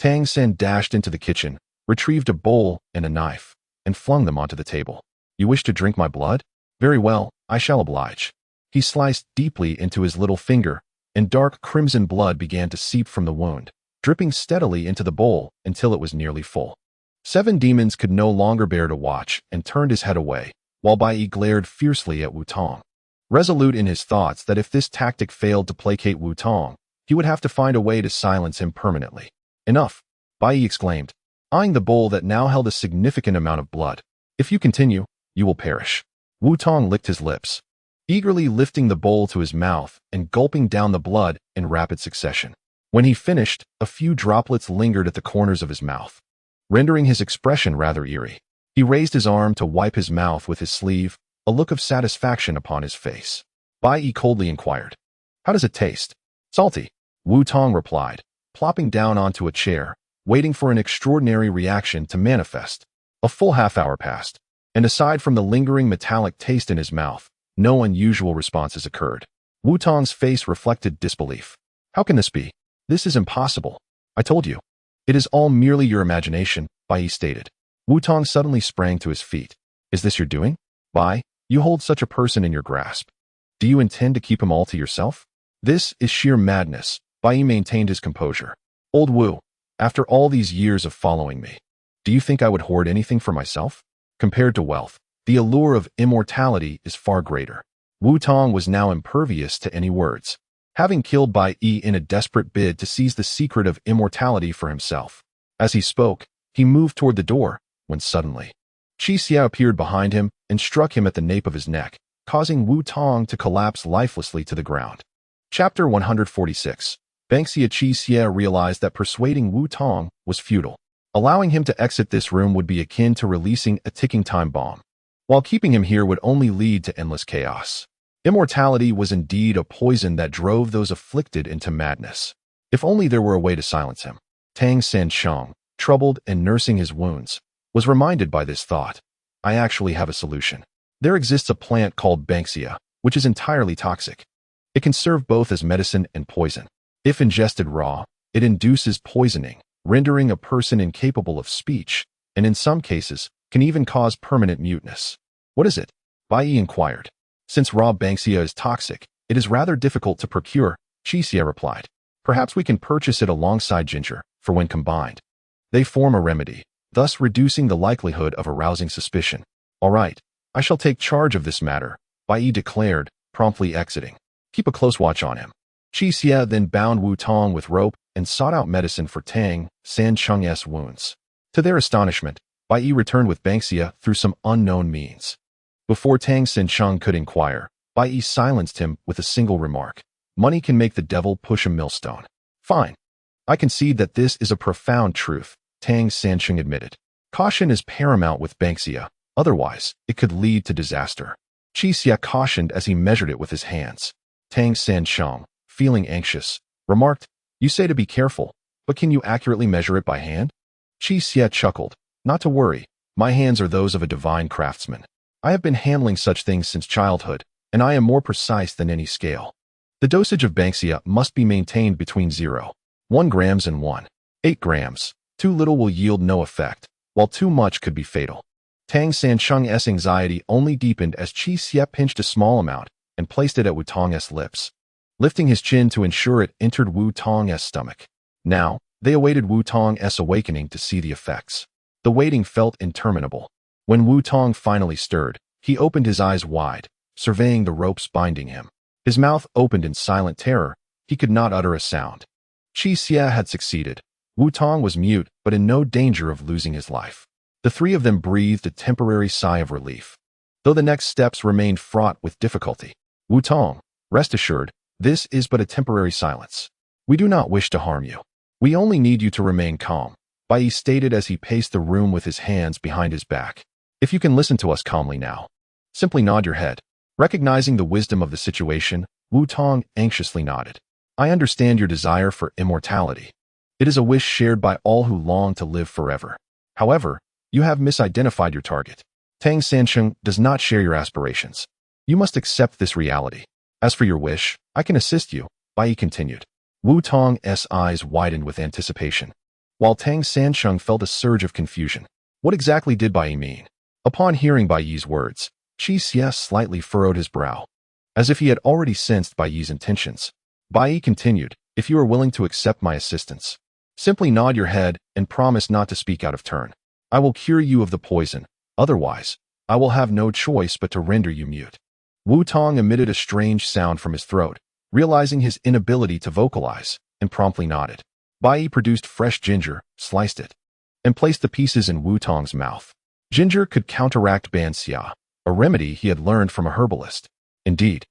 Tang San dashed into the kitchen, retrieved a bowl and a knife, and flung them onto the table. You wish to drink my blood? Very well, I shall oblige. He sliced deeply into his little finger, and dark crimson blood began to seep from the wound, dripping steadily into the bowl until it was nearly full. Seven Demons could no longer bear to watch and turned his head away, while Bai Yi glared fiercely at Wu Tong. Resolute in his thoughts that if this tactic failed to placate Wu Tong, he would have to find a way to silence him permanently. Enough, Bai Yi exclaimed, eyeing the bowl that now held a significant amount of blood. If you continue, you will perish. Wu Tong licked his lips, eagerly lifting the bowl to his mouth and gulping down the blood in rapid succession. When he finished, a few droplets lingered at the corners of his mouth, rendering his expression rather eerie. He raised his arm to wipe his mouth with his sleeve, a look of satisfaction upon his face. Bai Yi coldly inquired, "How does it taste?" "Salty," Wu Tong replied, plopping down onto a chair, waiting for an extraordinary reaction to manifest. A full half-hour passed, and aside from the lingering metallic taste in his mouth, no unusual responses occurred. Wu Tong's face reflected disbelief. "How can this be? This is impossible. I told you. It is all merely your imagination," Bai Yi stated. Wu Tong suddenly sprang to his feet. "Is this your doing? Bai, you hold such a person in your grasp. Do you intend to keep him all to yourself?" "This is sheer madness," Bai Yi maintained his composure. "Old Wu, after all these years of following me, do you think I would hoard anything for myself? Compared to wealth, the allure of immortality is far greater." Wu Tong was now impervious to any words, having killed Bai Yi in a desperate bid to seize the secret of immortality for himself. As he spoke, he moved toward the door, when suddenly, Qi Xia appeared behind him and struck him at the nape of his neck, causing Wu Tong to collapse lifelessly to the ground. Chapter 146. Banksia. Qi Xia realized that persuading Wu Tong was futile. Allowing him to exit this room would be akin to releasing a ticking time bomb, while keeping him here would only lead to endless chaos. Immortality was indeed a poison that drove those afflicted into madness. If only there were a way to silence him. Tang Sansheng, troubled and nursing his wounds, was reminded by this thought. I actually have a solution. There exists a plant called Banksia, which is entirely toxic. It can serve both as medicine and poison. If ingested raw, it induces poisoning, rendering a person incapable of speech, and in some cases, can even cause permanent muteness. What is it? Bai Yi inquired. Since raw Banksia is toxic, it is rather difficult to procure, Qi Xia replied. Perhaps we can purchase it alongside ginger, for when combined, they form a remedy, thus reducing the likelihood of arousing suspicion. All right, I shall take charge of this matter, Bai Yi declared, promptly exiting. Keep a close watch on him. Qi Xia then bound Wu Tong with rope and sought out medicine for Tang Sancheng's wounds. To their astonishment, Bai Yi returned with Banksia through some unknown means. Before Tang Sancheng could inquire, Bai Yi silenced him with a single remark. Money can make the devil push a millstone. Fine. I concede that this is a profound truth, Tang Sancheng admitted. Caution is paramount with Banksia, otherwise, it could lead to disaster. Qi Xia cautioned as he measured it with his hands. Tang Sancheng, feeling anxious, remarked, You say to be careful, but can you accurately measure it by hand? Qi Xia chuckled. Not to worry, my hands are those of a divine craftsman. I have been handling such things since childhood, and I am more precise than any scale. The dosage of Banksia must be maintained between 0.1 grams and 1.8 grams. Too little will yield no effect, while too much could be fatal. Tang Sancheng's anxiety only deepened as Qi Xia pinched a small amount and placed it at Wu Tong's lips, lifting his chin to ensure it entered Wu Tong's stomach. Now, they awaited Wu Tong's awakening to see the effects. The waiting felt interminable. When Wu Tong finally stirred, he opened his eyes wide, surveying the ropes binding him. His mouth opened in silent terror. He could not utter a sound. Qi Xia had succeeded. Wu Tong was mute, but in no danger of losing his life. The three of them breathed a temporary sigh of relief, though the next steps remained fraught with difficulty. Wu Tong, rest assured, this is but a temporary silence. We do not wish to harm you. We only need you to remain calm, Bai Yi stated as he paced the room with his hands behind his back. If you can listen to us calmly now, simply nod your head. Recognizing the wisdom of the situation, Wu Tong anxiously nodded. I understand your desire for immortality. It is a wish shared by all who long to live forever. However, you have misidentified your target. Tang Sansheng does not share your aspirations. You must accept this reality. As for your wish, I can assist you, Bai Yi continued. Wu Tong's eyes widened with anticipation, while Tang Sansheng felt a surge of confusion. What exactly did Bai Yi mean? Upon hearing Bai Yi's words, Qi Xia slightly furrowed his brow, as if he had already sensed Bai Yi's intentions. Bai Yi continued, if you are willing to accept my assistance, simply nod your head and promise not to speak out of turn. I will cure you of the poison. Otherwise, I will have no choice but to render you mute. Wu Tong emitted a strange sound from his throat, realizing his inability to vocalize, and promptly nodded. Bai Yi produced fresh ginger, sliced it, and placed the pieces in Wu Tong's mouth. Ginger could counteract banxia, a remedy he had learned from a herbalist. Indeed,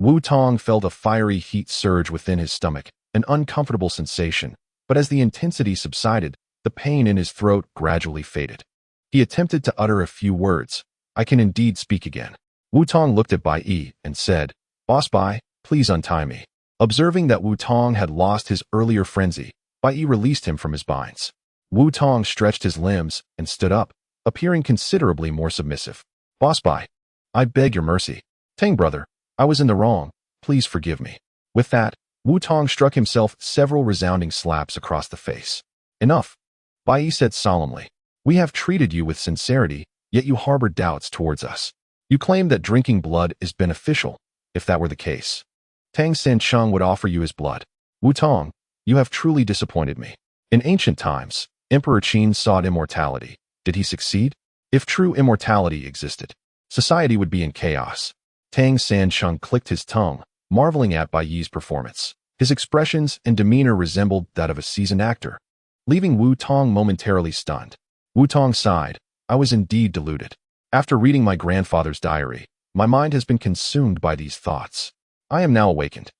Wu Tong felt a fiery heat surge within his stomach, an uncomfortable sensation, but as the intensity subsided, the pain in his throat gradually faded. He attempted to utter a few words. I can indeed speak again. Wu Tong looked at Bai Yi and said, Boss Bai, please untie me. Observing that Wu Tong had lost his earlier frenzy, Bai Yi released him from his binds. Wu Tong stretched his limbs and stood up, appearing considerably more submissive. Boss Bai, I beg your mercy. Tang brother, I was in the wrong. Please forgive me. With that, Wu Tong struck himself several resounding slaps across the face. Enough, Bai Yi said solemnly. We have treated you with sincerity, yet you harbor doubts towards us. You claim that drinking blood is beneficial. If that were the case, Tang Sancheng would offer you his blood. Wu Tong, you have truly disappointed me. In ancient times, Emperor Qin sought immortality. Did he succeed? If true immortality existed, society would be in chaos. Tang Sancheng clicked his tongue, marveling at Bai Yi's performance. His expressions and demeanor resembled that of a seasoned actor, leaving Wu Tong momentarily stunned. Wu Tong sighed. I was indeed deluded. After reading my grandfather's diary, my mind has been consumed by these thoughts. I am now awakened.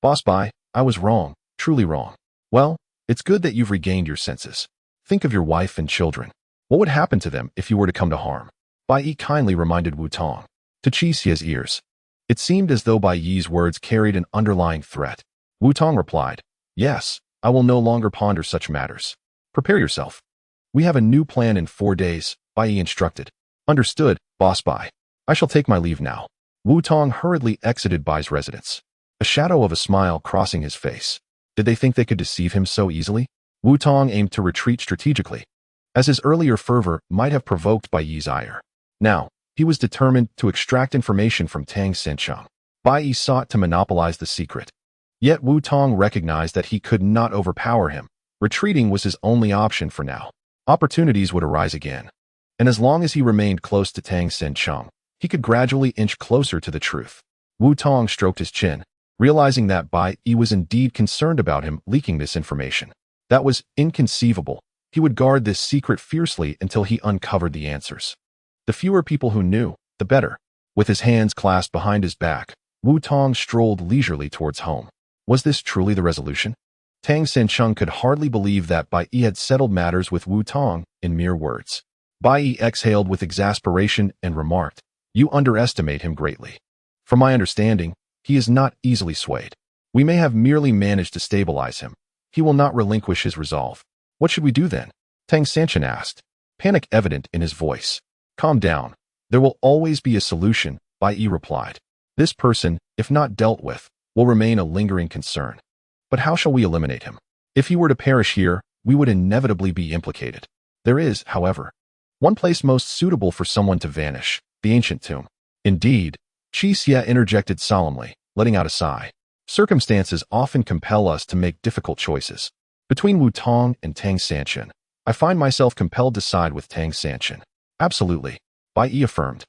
Boss Bai, I was wrong, truly wrong. Well, it's good that you've regained your senses. Think of your wife and children. What would happen to them if you were to come to harm? Bai Yi kindly reminded Wu Tong. To Qi Xia's ears, it seemed as though Bai Yi's words carried an underlying threat. Wu Tong replied, Yes, I will no longer ponder such matters. Prepare yourself. We have a new plan in 4 days, Bai Yi instructed. Understood, Boss Bai. I shall take my leave now. Wu Tong hurriedly exited Bai's residence, a shadow of a smile crossing his face. Did they think they could deceive him so easily? Wu Tong aimed to retreat strategically, as his earlier fervor might have provoked Bai Yi's ire. Now, he was determined to extract information from Tang Sancheng. Bai Yi sought to monopolize the secret. Yet Wu Tong recognized that he could not overpower him. Retreating was his only option for now. Opportunities would arise again, and as long as he remained close to Tang Sancheng, he could gradually inch closer to the truth. Wu Tong stroked his chin, realizing that Bai Yi was indeed concerned about him leaking this information. That was inconceivable. He would guard this secret fiercely until he uncovered the answers. The fewer people who knew, the better. With his hands clasped behind his back, Wu Tong strolled leisurely towards home. Was this truly the resolution? Tang Sancheng could hardly believe that Bai Yi had settled matters with Wu Tong in mere words. Bai Yi exhaled with exasperation and remarked, You underestimate him greatly. From my understanding, he is not easily swayed. We may have merely managed to stabilize him. He will not relinquish his resolve. What should we do then? Tang Sancheng asked, panic evident in his voice. Calm down. There will always be a solution, Bai Yi replied. This person, if not dealt with, will remain a lingering concern. But how shall we eliminate him? If he were to perish here, we would inevitably be implicated. There is, however, one place most suitable for someone to vanish, the ancient tomb. Indeed, Qi Xia interjected solemnly, letting out a sigh. Circumstances often compel us to make difficult choices. Between Wu Tong and Tang Sancheng, I find myself compelled to side with Tang Sancheng. Absolutely. Bai Yi affirmed.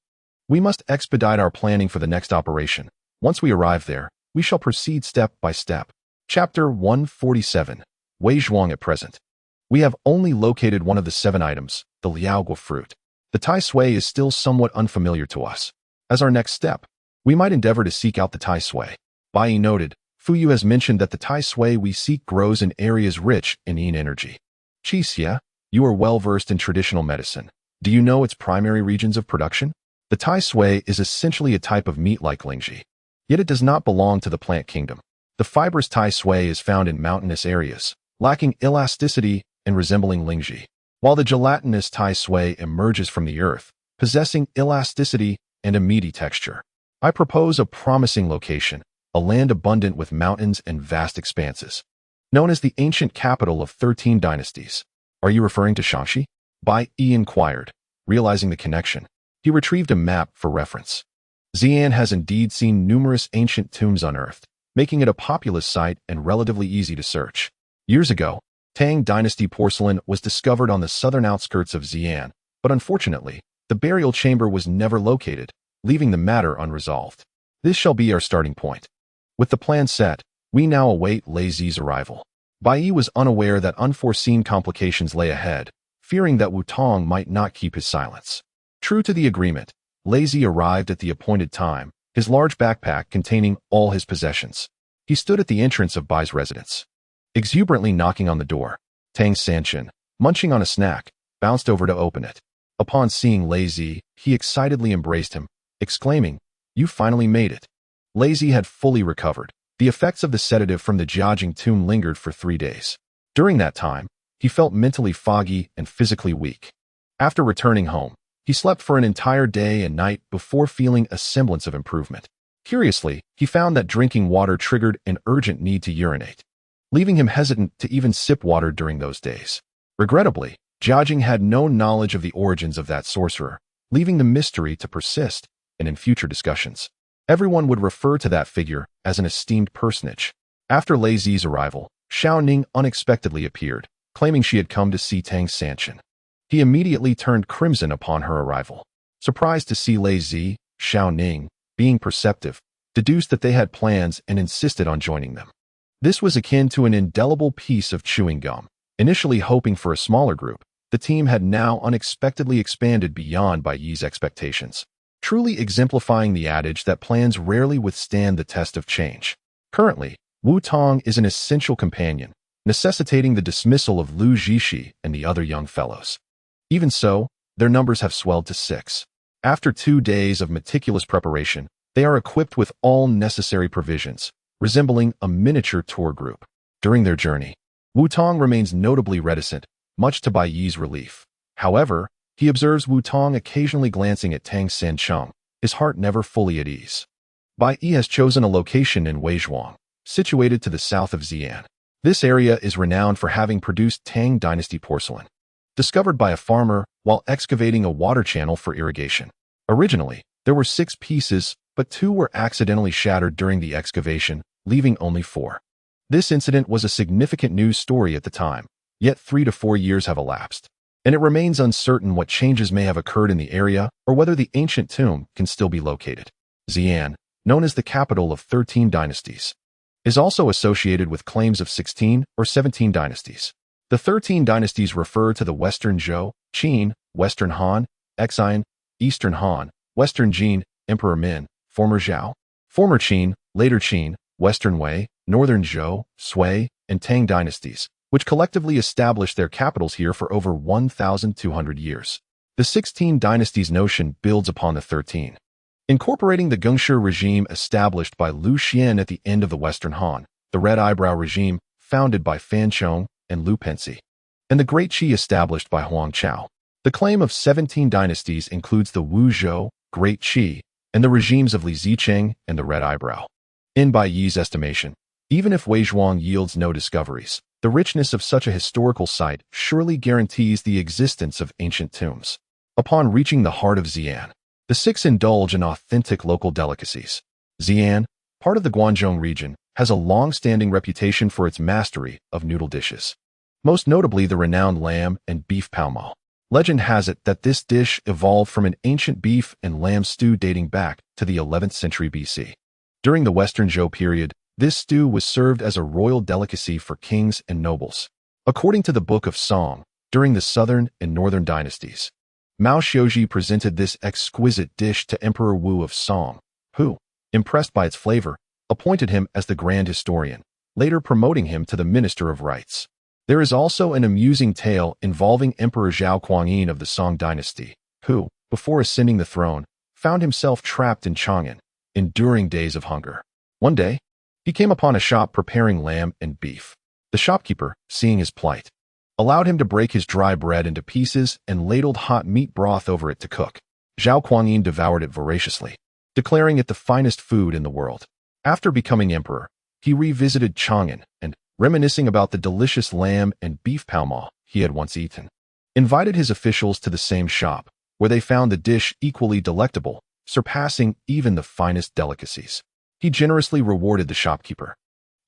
We must expedite our planning for the next operation. Once we arrive there, we shall proceed step by step. Chapter 147. Wei Zhuang at present. We have only located one of the 7 items, the liaogua fruit. The Tai Sui is still somewhat unfamiliar to us. As our next step, we might endeavor to seek out the Tai Sui. Bai Yi noted, Fu Yu has mentioned that the Tai Sui we seek grows in areas rich in yin energy. Qi Xie, you are well versed in traditional medicine. Do you know its primary regions of production? The Tai Sui is essentially a type of meat like lingji, yet it does not belong to the plant kingdom. The fibrous Tai Sui is found in mountainous areas, lacking elasticity and resembling lingji, while the gelatinous Tai Sui emerges from the earth, possessing elasticity and a meaty texture. I propose a promising location, a land abundant with mountains and vast expanses, known as the ancient capital of 13 dynasties. Are you referring to Shaanxi? Bai Yi inquired, realizing the connection. He retrieved a map for reference. Xi'an has indeed seen numerous ancient tombs unearthed, making it a populous site and relatively easy to search. Years ago, Tang Dynasty porcelain was discovered on the southern outskirts of Xi'an, but unfortunately, the burial chamber was never located, leaving the matter unresolved. This shall be our starting point. With the plan set, we now await Lei Zi's arrival. Bai Yi was unaware that unforeseen complications lay ahead, fearing that Wu Tong might not keep his silence. True to the agreement, Lei Zi arrived at the appointed time, his large backpack containing all his possessions. He stood at the entrance of Bai's residence, exuberantly knocking on the door. Tang Sanchen, munching on a snack, bounced over to open it. Upon seeing Lei Zi, he excitedly embraced him, exclaiming, "You finally made it." Lei Zi had fully recovered. The effects of the sedative from the Jiajing tomb lingered for 3 days. During that time, he felt mentally foggy and physically weak. After returning home, he slept for an entire day and night before feeling a semblance of improvement. Curiously, he found that drinking water triggered an urgent need to urinate, leaving him hesitant to even sip water during those days. Regrettably, Jiajing had no knowledge of the origins of that sorcerer, leaving the mystery to persist, and in future discussions, everyone would refer to that figure as an esteemed personage. After Lei Zi's arrival, Xiao Ning unexpectedly appeared, claiming she had come to see Tang Sanchen. He immediately turned crimson upon her arrival. Surprised to see Lei Zi, Xiao Ning, being perceptive, deduced that they had plans and insisted on joining them. This was akin to an indelible piece of chewing gum. Initially hoping for a smaller group, the team had now unexpectedly expanded beyond Bai Yi's expectations, truly exemplifying the adage that plans rarely withstand the test of change. Currently, Wu Tong is an essential companion, necessitating the dismissal of Lu Zhishi and the other young fellows. Even so, their numbers have swelled to 6. After 2 days of meticulous preparation, they are equipped with all necessary provisions, resembling a miniature tour group. During their journey, Wu Tong remains notably reticent, much to Bai Yi's relief. However, he observes Wu Tong occasionally glancing at Tang Sancheng, his heart never fully at ease. Bai Yi has chosen a location in Wei Zhuang, situated to the south of Xi'an. This area is renowned for having produced Tang Dynasty porcelain, discovered by a farmer while excavating a water channel for irrigation. Originally, there were 6 pieces, but 2 were accidentally shattered during the excavation, leaving only 4. This incident was a significant news story at the time, yet 3 to 4 years have elapsed, and it remains uncertain what changes may have occurred in the area or whether the ancient tomb can still be located. Xi'an, known as the capital of 13 dynasties, is also associated with claims of 16 or 17 dynasties. The 13 dynasties refer to the Western Zhou, Qin, Western Han, Exine, Eastern Han, Western Jin, Emperor Min, former Zhao, former Qin, later Qin, Western Wei, Northern Zhou, Sui, and Tang dynasties, which collectively established their capitals here for over 1,200 years. The 16 dynasties notion builds upon the 13, incorporating the Gengshi regime established by Lu Xian at the end of the Western Han, the Red Eyebrow regime founded by Fan Chong and Lu Pensi, and the Great Qi established by Huang Chao. The claim of 17 dynasties includes the Wu Zhou, Great Qi, and the regimes of Li Zicheng and the Red Eyebrow. In Bai Yi's estimation, even if Wei Zhuang yields no discoveries, the richness of such a historical site surely guarantees the existence of ancient tombs. Upon reaching the heart of Xi'an, the 6 indulge in authentic local delicacies. Xi'an, part of the Guangzhou region, has a long-standing reputation for its mastery of noodle dishes, most notably the renowned lamb and beef pao mao. Legend has it that this dish evolved from an ancient beef and lamb stew dating back to the 11th century BC. During the Western Zhou period, this stew was served as a royal delicacy for kings and nobles. According to the Book of Song, during the southern and northern dynasties, Mao Xiuji presented this exquisite dish to Emperor Wu of Song, who, impressed by its flavor, appointed him as the Grand Historian, later promoting him to the Minister of Rites. There is also an amusing tale involving Emperor Zhao Kuangyin of the Song dynasty, who, before ascending the throne, found himself trapped in Chang'an, enduring days of hunger. One day, he came upon a shop preparing lamb and beef. The shopkeeper, seeing his plight, allowed him to break his dry bread into pieces and ladled hot meat broth over it to cook. Zhao Kuangyin devoured it voraciously, declaring it the finest food in the world. After becoming emperor, he revisited Chang'an and, reminiscing about the delicious lamb and beef palma he had once eaten, invited his officials to the same shop, where they found the dish equally delectable, surpassing even the finest delicacies. He generously rewarded the shopkeeper.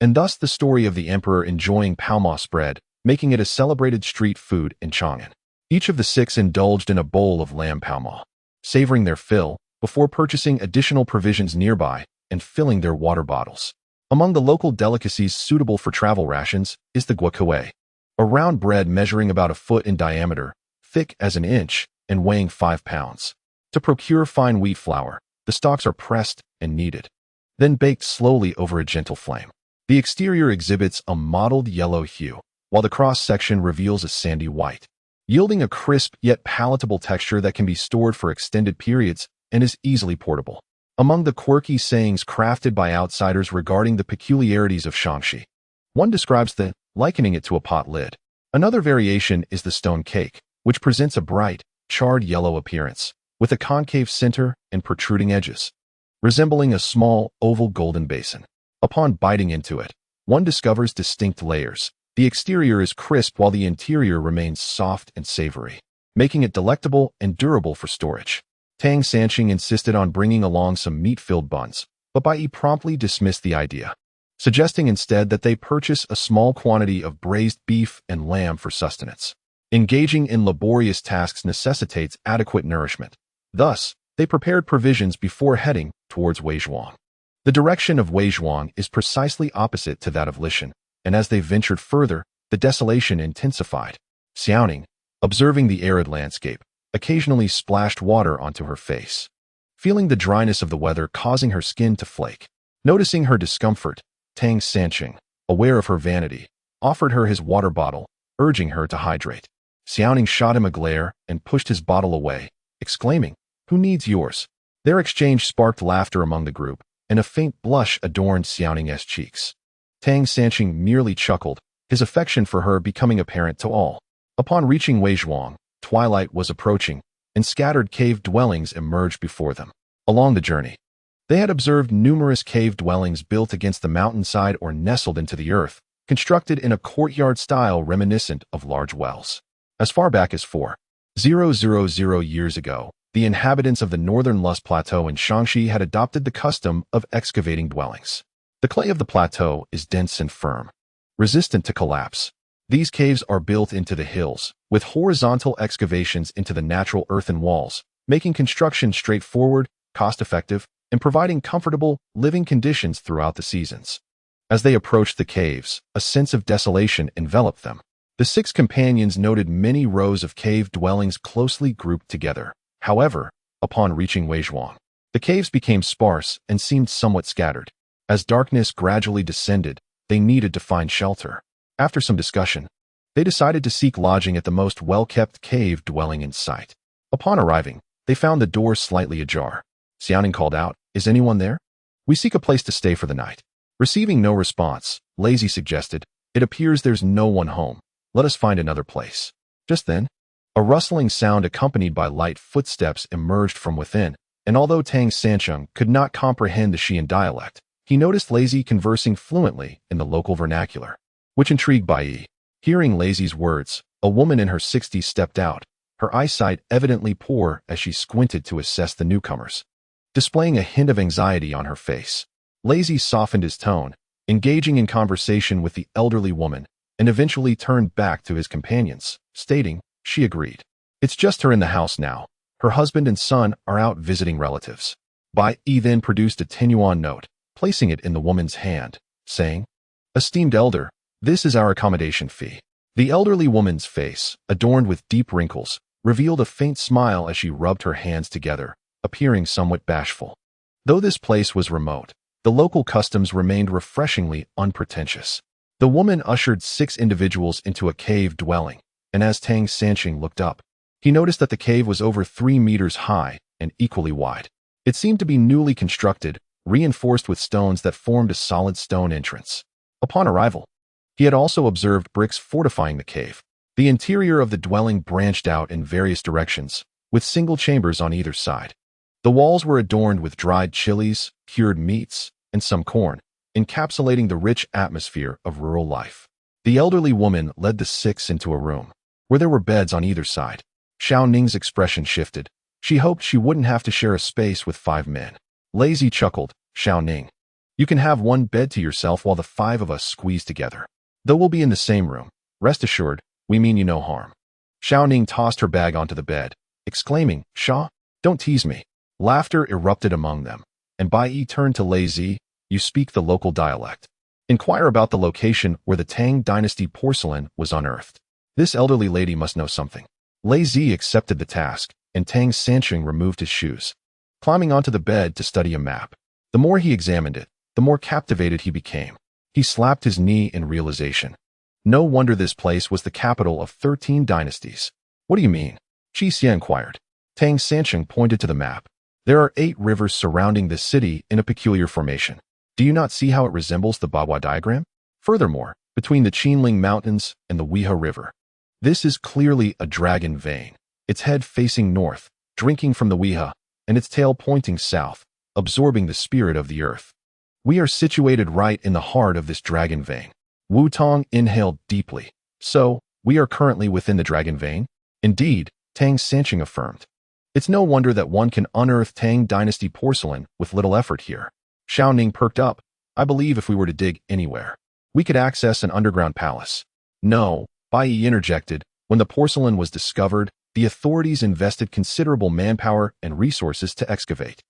And thus the story of the emperor enjoying palma spread, making it a celebrated street food in Chang'an. Each of the six indulged in a bowl of lamb palma, savoring their fill before purchasing additional provisions nearby and filling their water bottles. Among the local delicacies suitable for travel rations is the guacamole, a round bread measuring about a foot in diameter, thick as an inch, and weighing 5 pounds. To procure fine wheat flour, the stalks are pressed and kneaded, then baked slowly over a gentle flame. The exterior exhibits a mottled yellow hue, while the cross-section reveals a sandy white, yielding a crisp yet palatable texture that can be stored for extended periods and is easily portable. Among the quirky sayings crafted by outsiders regarding the peculiarities of Shaanxi, one describes the likening it to a pot lid. Another variation is the stone cake, which presents a bright, charred yellow appearance, with a concave center and protruding edges, resembling a small, oval golden basin. Upon biting into it, one discovers distinct layers. The exterior is crisp while the interior remains soft and savory, making it delectable and durable for storage. Tang Sanqing insisted on bringing along some meat-filled buns, but Bai Yi promptly dismissed the idea, suggesting instead that they purchase a small quantity of braised beef and lamb for sustenance. Engaging in laborious tasks necessitates adequate nourishment. Thus, they prepared provisions before heading towards Weizhuang. The direction of Weizhuang is precisely opposite to that of Lishan, and as they ventured further, the desolation intensified. Xiaoning, observing the arid landscape, occasionally splashed water onto her face, feeling the dryness of the weather causing her skin to flake. Noticing her discomfort, Tang Sanqing, aware of her vanity, offered her his water bottle, urging her to hydrate. Xiaoning shot him a glare and pushed his bottle away, exclaiming, "Who needs yours?" Their exchange sparked laughter among the group, and a faint blush adorned Xiaoning's cheeks. Tang Sanqing merely chuckled, his affection for her becoming apparent to all. Upon reaching Weizhuang, twilight was approaching, and scattered cave dwellings emerged before them. Along the journey, they had observed numerous cave dwellings built against the mountainside or nestled into the earth, constructed in a courtyard style reminiscent of large wells. As far back as 4,000 years ago, the inhabitants of the northern Lus Plateau in Shaanxi had adopted the custom of excavating dwellings. The clay of the plateau is dense and firm, resistant to collapse. These caves are built into the hills, with horizontal excavations into the natural earthen walls, making construction straightforward, cost-effective, and providing comfortable, living conditions throughout the seasons. As they approached the caves, a sense of desolation enveloped them. The six companions noted many rows of cave dwellings closely grouped together. However, upon reaching Weizhuang, the caves became sparse and seemed somewhat scattered. As darkness gradually descended, they needed to find shelter. After some discussion, they decided to seek lodging at the most well-kept cave dwelling in sight. Upon arriving, they found the door slightly ajar. Xiaoning called out, "Is anyone there? We seek a place to stay for the night." Receiving no response, Lazy suggested, "It appears there's no one home. Let us find another place." Just then, a rustling sound accompanied by light footsteps emerged from within, and although Tang Sanqing could not comprehend the Xian dialect, he noticed Lazy conversing fluently in the local vernacular, which intrigued Bai Yi. Hearing Lazy's words, a woman in her 60s stepped out, her eyesight evidently poor as she squinted to assess the newcomers, displaying a hint of anxiety on her face. Lazy softened his tone, engaging in conversation with the elderly woman, and eventually turned back to his companions, stating, she agreed. It's just her in the house now. Her husband and son are out visiting relatives. Bai Yi then produced a tenuan note, placing it in the woman's hand, saying, "Esteemed elder, this is our accommodation fee." The elderly woman's face, adorned with deep wrinkles, revealed a faint smile as she rubbed her hands together, appearing somewhat bashful. Though this place was remote, the local customs remained refreshingly unpretentious. The woman ushered 6 individuals into a cave dwelling, and as Tang Sanqing looked up, he noticed that the cave was over 3 meters high and equally wide. It seemed to be newly constructed, reinforced with stones that formed a solid stone entrance. Upon arrival, he had also observed bricks fortifying the cave. The interior of the dwelling branched out in various directions, with single chambers on either side. The walls were adorned with dried chilies, cured meats, and some corn, encapsulating the rich atmosphere of rural life. The elderly woman led the 6 into a room, where there were beds on either side. Xiao Ning's expression shifted. She hoped she wouldn't have to share a space with 5 men. Lazy chuckled, "Xiao Ning, you can have one bed to yourself while the 5 of us squeeze together. Though we'll be in the same room, rest assured, we mean you no harm." Xiao Ning tossed her bag onto the bed, exclaiming, "Shaw, don't tease me." Laughter erupted among them, and Bai Yi turned to Lazy, "You speak the local dialect. Inquire about the location where the Tang Dynasty porcelain was unearthed. This elderly lady must know something." Lazy accepted the task, and Tang Sanqing removed his shoes, climbing onto the bed to study a map. The more he examined it, the more captivated he became. He slapped his knee in realization. No wonder this place was the capital of 13 dynasties. "What do you mean?" Qi Xie inquired. Tang Sanqing pointed to the map. "There are 8 rivers surrounding this city in a peculiar formation. Do you not see how it resembles the Bagua diagram? Furthermore, between the Qinling Mountains and the Wehe River, this is clearly a dragon vein, its head facing north, drinking from the Wehe, and its tail pointing south, absorbing the spirit of the earth. We are situated right in the heart of this dragon vein." Wu Tong inhaled deeply. "So, we are currently within the dragon vein?" "Indeed," Tang Sanqing affirmed. "It's no wonder that one can unearth Tang Dynasty porcelain with little effort here." Xiao Ning perked up. "I believe if we were to dig anywhere, we could access an underground palace." "No," Bai Yi interjected. "When the porcelain was discovered, the authorities invested considerable manpower and resources to excavate.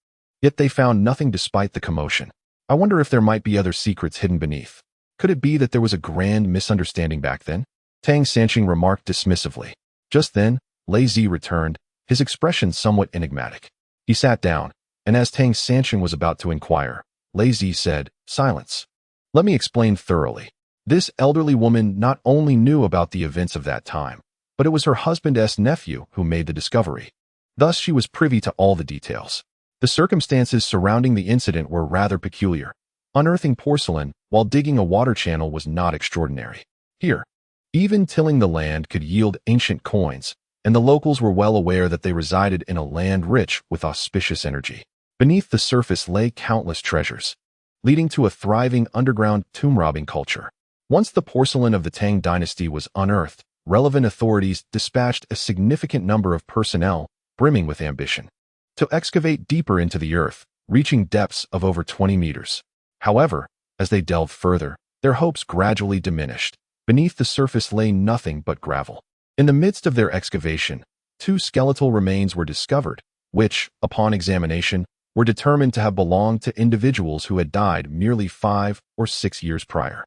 Yet they found nothing despite the commotion. I wonder if there might be other secrets hidden beneath. Could it be that there was a grand misunderstanding back then?" Tang Sanqing remarked dismissively. Just then, Lazy returned, his expression somewhat enigmatic. He sat down, and as Tang Sanqing was about to inquire, Lazy said, "Silence. Let me explain thoroughly. This elderly woman not only knew about the events of that time, but it was her husband's nephew who made the discovery. Thus she was privy to all the details. The circumstances surrounding the incident were rather peculiar. Unearthing porcelain while digging a water channel was not extraordinary. Here, even tilling the land could yield ancient coins, and the locals were well aware that they resided in a land rich with auspicious energy. Beneath the surface lay countless treasures, leading to a thriving underground tomb-robbing culture. Once the porcelain of the Tang Dynasty was unearthed, relevant authorities dispatched a significant number of personnel brimming with ambition to excavate deeper into the earth, reaching depths of over 20 meters. However, as they delved further, their hopes gradually diminished. Beneath the surface lay nothing but gravel. In the midst of their excavation, 2 skeletal remains were discovered, which, upon examination, were determined to have belonged to individuals who had died merely 5 or 6 years prior.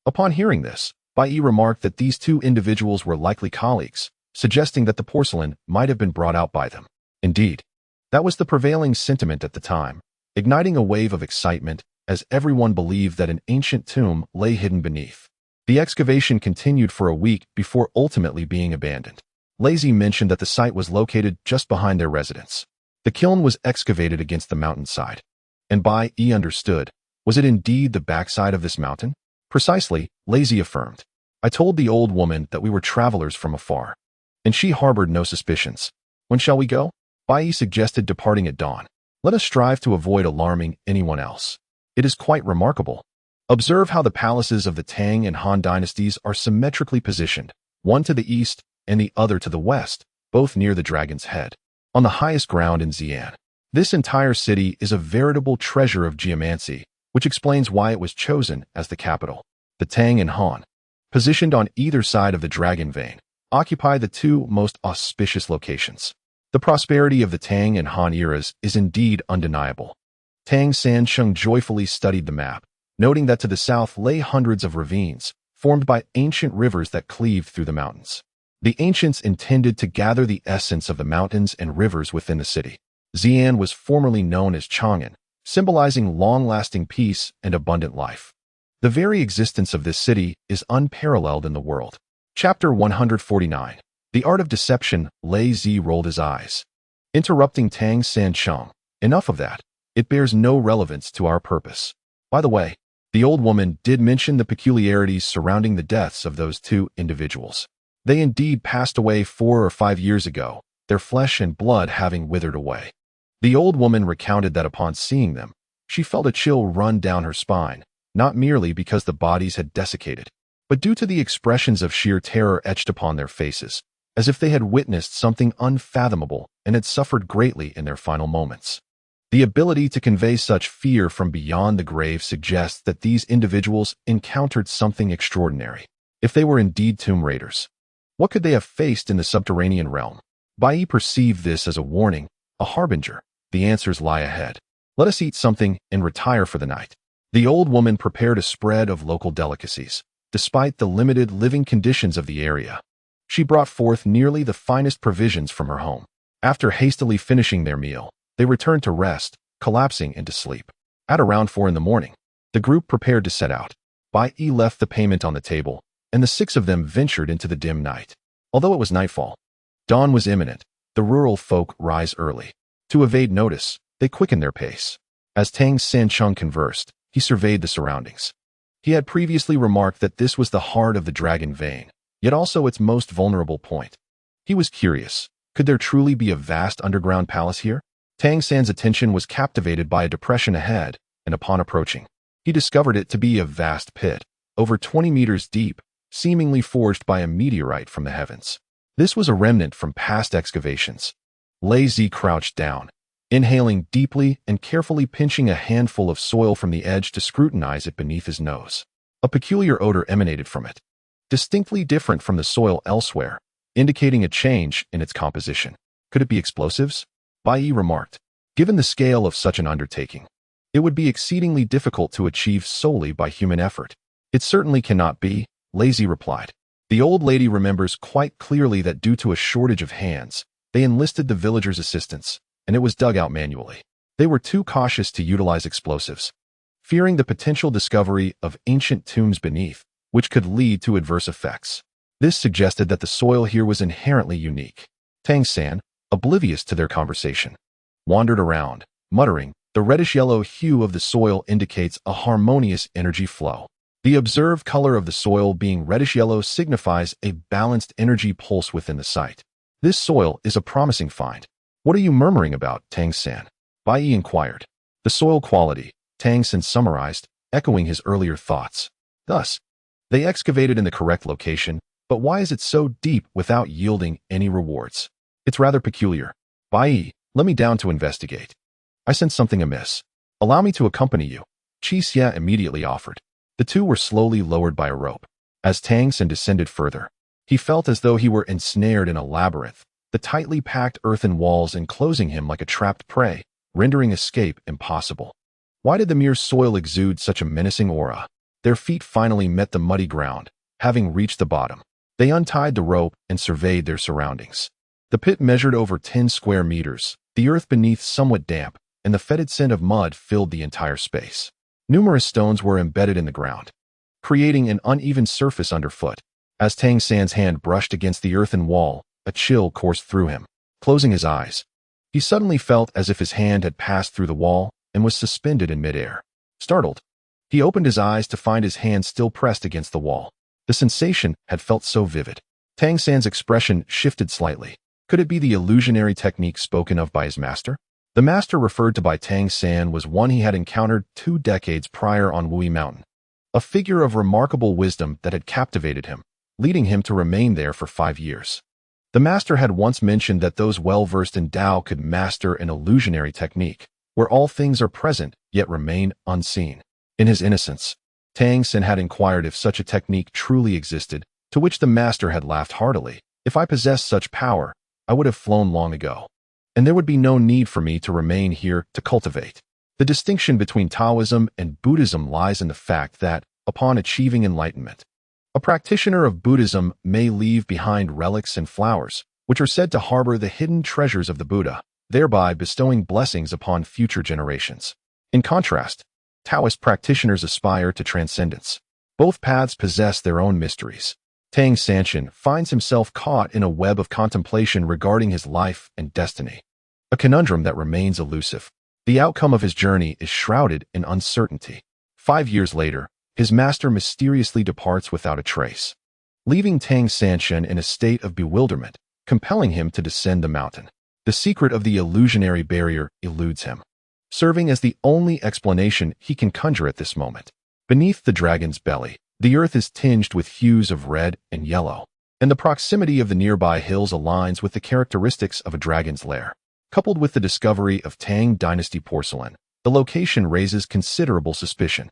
Upon hearing this, Bai Yi remarked that these 2 individuals were likely colleagues, suggesting that the porcelain might have been brought out by them. Indeed, that was the prevailing sentiment at the time, igniting a wave of excitement as everyone believed that an ancient tomb lay hidden beneath. The excavation continued for a week before ultimately being abandoned. Lazy mentioned that the site was located just behind their residence. The kiln was excavated against the mountainside. And Bai Yi understood. Was it indeed the backside of this mountain? "Precisely," Lazy affirmed. "I told the old woman that we were travelers from afar, and she harbored no suspicions. When shall we go?" Bai Yi suggested departing at dawn. "Let us strive to avoid alarming anyone else. It is quite remarkable. Observe how the palaces of the Tang and Han dynasties are symmetrically positioned, one to the east and the other to the west, both near the dragon's head, on the highest ground in Xi'an. This entire city is a veritable treasure of geomancy, which explains why it was chosen as the capital. The Tang and Han, positioned on either side of the dragon vein, occupy the two most auspicious locations. The prosperity of the Tang and Han eras is indeed undeniable. Tang Sansheng joyfully studied the map, noting that to the south lay hundreds of ravines, formed by ancient rivers that cleaved through the mountains. The ancients intended to gather the essence of the mountains and rivers within the city. Xi'an was formerly known as Chang'an, symbolizing long-lasting peace and abundant life. The very existence of this city is unparalleled in the world. Chapter 149. The Art of Deception. Lei Zi rolled his eyes, interrupting Tang Sansheng. Enough of that. It bears no relevance to our purpose. By the way, the old woman did mention the peculiarities surrounding the deaths of those two individuals. They indeed passed away 4 or 5 years ago, their flesh and blood having withered away. The old woman recounted that upon seeing them, she felt a chill run down her spine, not merely because the bodies had desiccated, but due to the expressions of sheer terror etched upon their faces, as if they had witnessed something unfathomable and had suffered greatly in their final moments. The ability to convey such fear from beyond the grave suggests that these individuals encountered something extraordinary. If they were indeed tomb raiders, what could they have faced in the subterranean realm? Bai Yi perceived this as a warning, a harbinger. The answers lie ahead. Let us eat something and retire for the night. The old woman prepared a spread of local delicacies. Despite the limited living conditions of the area, she brought forth nearly the finest provisions from her home. After hastily finishing their meal, they returned to rest, collapsing into sleep. At around 4 in the morning, the group prepared to set out. Bai Yi left the payment on the table, and the 6 of them ventured into the dim night. Although it was nightfall, dawn was imminent. The rural folk rise early. To evade notice, they quickened their pace. As Tang Sansheng conversed, he surveyed the surroundings. He had previously remarked that this was the heart of the dragon vein, yet also its most vulnerable point. He was curious. Could there truly be a vast underground palace here? Tang San's attention was captivated by a depression ahead, and upon approaching, he discovered it to be a vast pit, over 20 meters deep, seemingly forged by a meteorite from the heavens. This was a remnant from past excavations. Lei Zi crouched down, inhaling deeply and carefully pinching a handful of soil from the edge to scrutinize it beneath his nose. A peculiar odor emanated from it, distinctly different from the soil elsewhere, indicating a change in its composition. Could it be explosives? Bai Yi remarked. Given the scale of such an undertaking, it would be exceedingly difficult to achieve solely by human effort. It certainly cannot be, Lei Zi replied. The old lady remembers quite clearly that due to a shortage of hands, they enlisted the villagers' assistance, and it was dug out manually. They were too cautious to utilize explosives, fearing the potential discovery of ancient tombs beneath, which could lead to adverse effects. This suggested that the soil here was inherently unique. Tang San, oblivious to their conversation, wandered around, muttering. The reddish-yellow hue of the soil indicates a harmonious energy flow. The observed color of the soil being reddish-yellow signifies a balanced energy pulse within the site. This soil is a promising find. What are you murmuring about, Tang San? Bai Yi inquired. The soil quality, Tang San summarized, echoing his earlier thoughts. Thus, they excavated in the correct location, but why is it so deep without yielding any rewards? It's rather peculiar. Bai Yi, let me down to investigate. I sense something amiss. Allow me to accompany you. Qi Xia immediately offered. The two were slowly lowered by a rope. As Tang San descended further, he felt as though he were ensnared in a labyrinth, the tightly packed earthen walls enclosing him like a trapped prey, rendering escape impossible. Why did the mere soil exude such a menacing aura? Their feet finally met the muddy ground, having reached the bottom. They untied the rope and surveyed their surroundings. The pit measured over 10 square meters, the earth beneath somewhat damp, and the fetid scent of mud filled the entire space. Numerous stones were embedded in the ground, creating an uneven surface underfoot. As Tang San's hand brushed against the earthen wall, a chill coursed through him. Closing his eyes, he suddenly felt as if his hand had passed through the wall and was suspended in midair. Startled, he opened his eyes to find his hand still pressed against the wall. The sensation had felt so vivid. Tang San's expression shifted slightly. Could it be the illusionary technique spoken of by his master? The master referred to by Tang San was one he had encountered 2 decades prior on Wuyi Mountain, a figure of remarkable wisdom that had captivated him, leading him to remain there for 5 years. The master had once mentioned that those well-versed in Tao could master an illusionary technique, where all things are present yet remain unseen. In his innocence, Tang San had inquired if such a technique truly existed, to which the master had laughed heartily, If I possessed such power, I would have flown long ago, and there would be no need for me to remain here to cultivate. The distinction between Taoism and Buddhism lies in the fact that, upon achieving enlightenment, a practitioner of Buddhism may leave behind relics and flowers, which are said to harbor the hidden treasures of the Buddha, thereby bestowing blessings upon future generations. In contrast, Taoist practitioners aspire to transcendence. Both paths possess their own mysteries. Tang Sanchen finds himself caught in a web of contemplation regarding his life and destiny, a conundrum that remains elusive. The outcome of his journey is shrouded in uncertainty. 5 years later, his master mysteriously departs without a trace, leaving Tang Sanchen in a state of bewilderment, compelling him to descend the mountain. The secret of the illusionary barrier eludes him, serving as the only explanation he can conjure at this moment. Beneath the dragon's belly, the earth is tinged with hues of red and yellow, and the proximity of the nearby hills aligns with the characteristics of a dragon's lair. Coupled with the discovery of Tang Dynasty porcelain, the location raises considerable suspicion.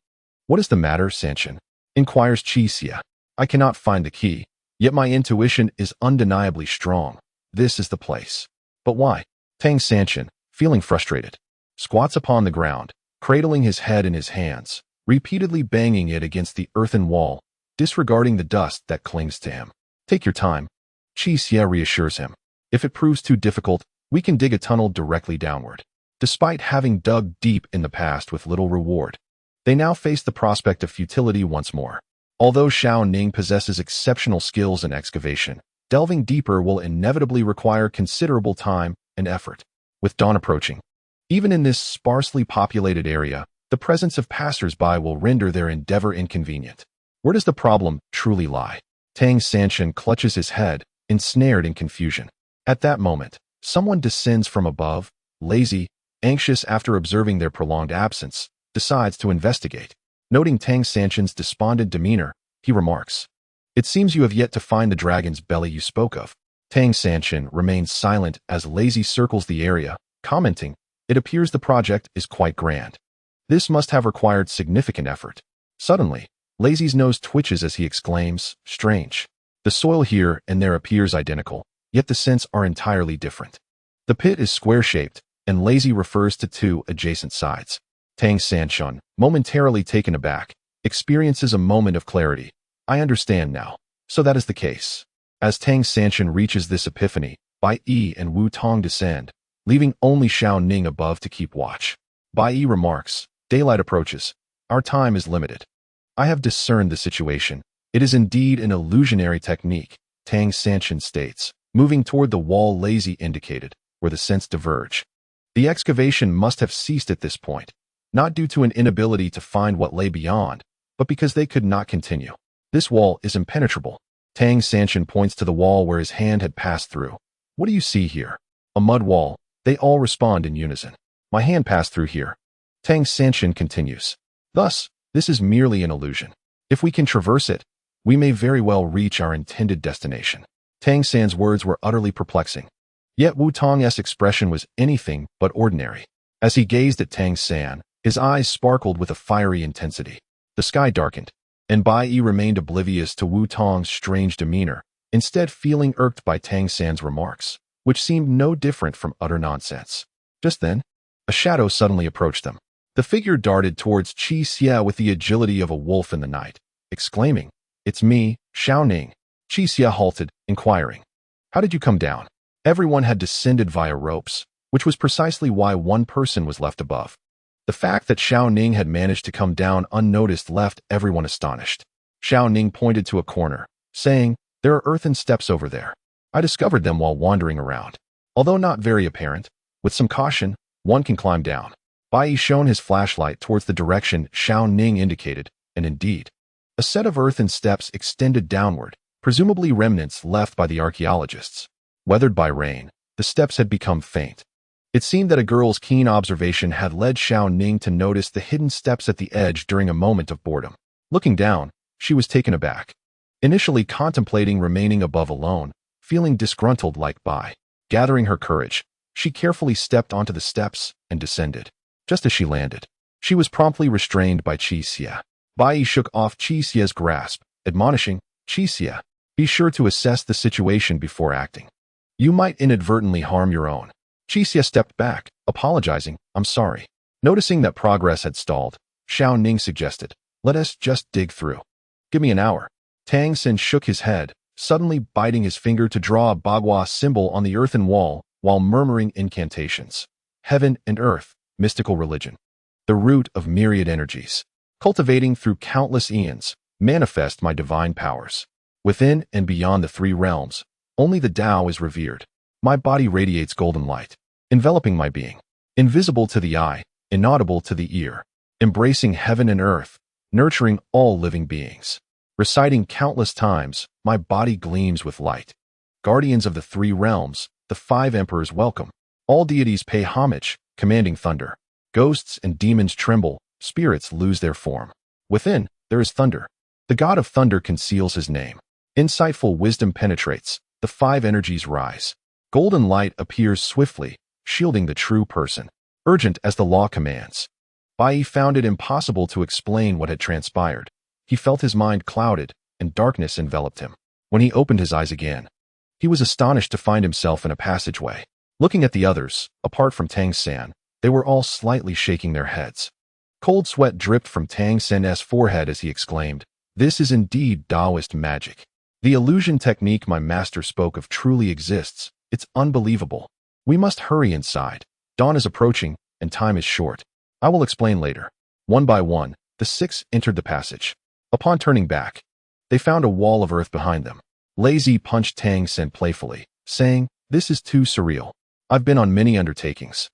"What is the matter, Sanchen?" inquires Qi Xia. "I cannot find the key, yet my intuition is undeniably strong. This is the place." "But why?" Tang Sanchen, feeling frustrated, squats upon the ground, cradling his head in his hands, repeatedly banging it against the earthen wall, disregarding the dust that clings to him. "Take your time," Qi Xia reassures him. "If it proves too difficult, we can dig a tunnel directly downward." Despite having dug deep in the past with little reward, they now face the prospect of futility once more. Although Xiao Ning possesses exceptional skills in excavation, delving deeper will inevitably require considerable time and effort. With dawn approaching, even in this sparsely populated area, the presence of passers-by will render their endeavor inconvenient. Where does the problem truly lie? Tang Sanchen clutches his head, ensnared in confusion. At that moment, someone descends from above, lazy, anxious after observing their prolonged absence, decides to investigate. Noting Tang Sanchen's despondent demeanor, he remarks, "It seems you have yet to find the dragon's belly you spoke of." Tang Sanchen remains silent as Lazy circles the area, commenting, "It appears the project is quite grand. This must have required significant effort." Suddenly, Lazy's nose twitches as he exclaims, "Strange. The soil here and there appears identical, yet the scents are entirely different." The pit is square-shaped, and Lazy refers to 2 adjacent sides. Tang Sanchen, momentarily taken aback, experiences a moment of clarity. "I understand now. So that is the case." As Tang Sanchen reaches this epiphany, Bai Yi and Wu Tong descend, leaving only Xiao Ning above to keep watch. Bai Yi remarks, "Daylight approaches. Our time is limited." "I have discerned the situation. It is indeed an illusionary technique," Tang Sanchen states, moving toward the wall Lazy indicated, where the scents diverge. The excavation must have ceased at this point, not due to an inability to find what lay beyond, but because they could not continue. "This wall is impenetrable." Tang Sanchen points to the wall where his hand had passed through. "What do you see here?" "A mud wall," they all respond in unison. "My hand passed through here." Tang Sanchen continues, "Thus, this is merely an illusion. If we can traverse it, we may very well reach our intended destination." Tang San's words were utterly perplexing. Yet Wu Tong's expression was anything but ordinary. As he gazed at Tang San, his eyes sparkled with a fiery intensity. The sky darkened, and Bai Yi remained oblivious to Wu Tong's strange demeanor, instead feeling irked by Tang San's remarks, which seemed no different from utter nonsense. Just then, a shadow suddenly approached them. The figure darted towards Qi Xia with the agility of a wolf in the night, exclaiming, "It's me, Xiao Ning." Qi Xia halted, inquiring, "How did you come down?" Everyone had descended via ropes, which was precisely why one person was left above. The fact that Xiao Ning had managed to come down unnoticed left everyone astonished. Xiao Ning pointed to a corner, saying, "There are earthen steps over there. I discovered them while wandering around. Although not very apparent, with some caution, one can climb down." Bai Yi shone his flashlight towards the direction Xiao Ning indicated, and indeed, a set of earthen steps extended downward, presumably remnants left by the archaeologists. Weathered by rain, the steps had become faint. It seemed that a girl's keen observation had led Xiao Ning to notice the hidden steps at the edge during a moment of boredom. Looking down, she was taken aback. Initially contemplating remaining above alone, feeling disgruntled like Bai. Gathering her courage, she carefully stepped onto the steps and descended. Just as she landed, she was promptly restrained by Qi Xia. Bai Yi shook off Qi Xia's grasp, admonishing, "Qi Xia, Be sure to assess the situation before acting. You might inadvertently harm your own. Qixia stepped back, apologizing, "I'm sorry." Noticing that progress had stalled, Xiao Ning suggested, "Let us just dig through. Give me an hour." Tang Xin shook his head, suddenly biting his finger to draw a bagua symbol on the earthen wall while murmuring incantations. Heaven and earth, mystical religion. The root of myriad energies. Cultivating through countless eons, manifest my divine powers. Within and beyond the three realms, only the Tao is revered. My body radiates golden light, enveloping my being. Invisible to the eye, inaudible to the ear. Embracing heaven and earth, nurturing all living beings. Reciting countless times, my body gleams with light. Guardians of the three realms, the five emperors welcome. All deities pay homage, commanding thunder. Ghosts and demons tremble, spirits lose their form. Within, there is thunder. The god of thunder conceals his name. Insightful wisdom penetrates, the five energies rise. Golden light appears swiftly, shielding the true person. Urgent as the law commands. Bai Yi found it impossible to explain what had transpired. He felt his mind clouded, and darkness enveloped him. When he opened his eyes again, he was astonished to find himself in a passageway. Looking at the others, apart from Tang San, they were all slightly shaking their heads. Cold sweat dripped from Tang San's forehead as he exclaimed, "This is indeed Taoist magic. The illusion technique my master spoke of truly exists. It's unbelievable. We must hurry inside. Dawn is approaching, and time is short. I will explain later." One by one, the six entered the passage. Upon turning back, they found a wall of earth behind them. Lazy punched Tang Sen playfully, saying, "This is too surreal. I've been on many undertakings,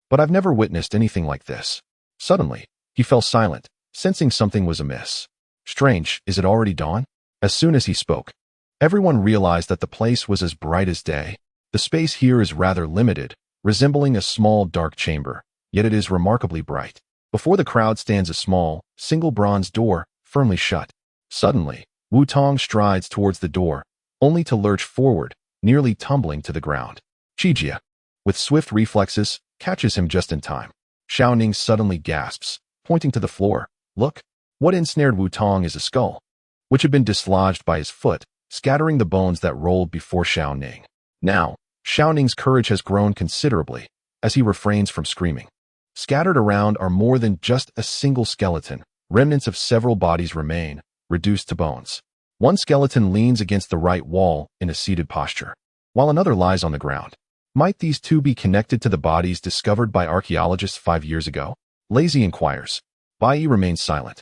but I've never witnessed anything like this." Suddenly, he fell silent, sensing something was amiss. "Strange, is it already dawn?" As soon as he spoke, everyone realized that the place was as bright as day. The space here is rather limited, resembling a small dark chamber, yet it is remarkably bright. Before the crowd stands a small, single bronze door, firmly shut. Suddenly, Wu Tong strides towards the door, only to lurch forward, nearly tumbling to the ground. Qijia, with swift reflexes, catches him just in time. Xiao Ning suddenly gasps, pointing to the floor. "Look, what ensnared Wu Tong is a skull, which had been dislodged by his foot, scattering the bones that rolled before Xiao Ning. Now, Xiao Ning's courage has grown considerably, as he refrains from screaming. Scattered around are more than just a single skeleton. Remnants of several bodies remain, reduced to bones. One skeleton leans against the right wall in a seated posture, while another lies on the ground. Might these two be connected to the bodies discovered by archaeologists 5 years ago? Lazy inquires. Bai Yi remains silent,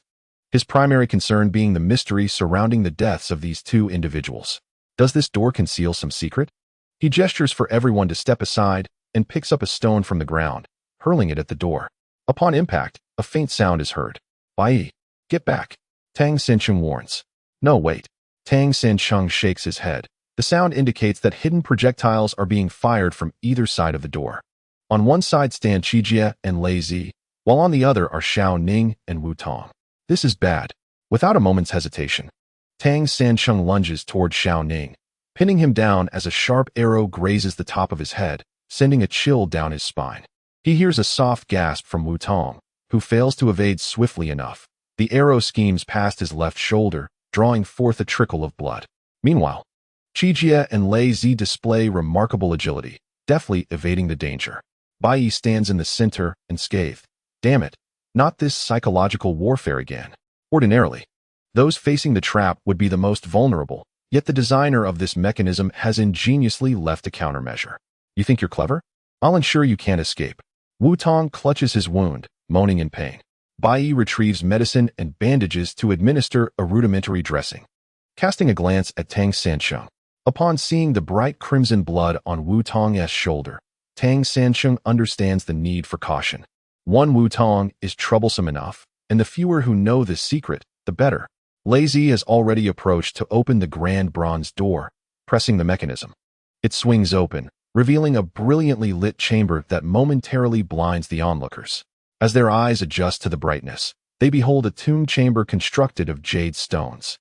his primary concern being the mystery surrounding the deaths of these two individuals. Does this door conceal some secret? He gestures for everyone to step aside and picks up a stone from the ground, hurling it at the door. Upon impact, a faint sound is heard. "Bai Yi, get back," Tang Xincheng warns. "No, wait." Tang Xincheng shakes his head. The sound indicates that hidden projectiles are being fired from either side of the door. On one side stand Qijia and Lei Zi, while on the other are Xiao Ning and Wu Tong. This is bad. Without a moment's hesitation, Tang Xincheng lunges toward Xiao Ning, pinning him down as a sharp arrow grazes the top of his head, sending a chill down his spine. He hears a soft gasp from Wu Tong, who fails to evade swiftly enough. The arrow schemes past his left shoulder, drawing forth a trickle of blood. Meanwhile, Qijia and Lei Zi display remarkable agility, deftly evading the danger. Bai Yi stands in the center and scathed. "Damn it, not this psychological warfare again." Ordinarily, those facing the trap would be the most vulnerable, yet the designer of this mechanism has ingeniously left a countermeasure. "You think you're clever? I'll ensure you can't escape." Wu Tong clutches his wound, moaning in pain. Bai Yi retrieves medicine and bandages to administer a rudimentary dressing. Casting a glance at Tang Sansheng, upon seeing the bright crimson blood on Wu Tong's shoulder, Tang Sansheng understands the need for caution. One Wu Tong is troublesome enough, and the fewer who know this secret, the better. Lei Zi has already approached to open the grand bronze door, pressing the mechanism. It swings open, revealing a brilliantly lit chamber that momentarily blinds the onlookers. As their eyes adjust to the brightness, they behold a tomb chamber constructed of jade stones.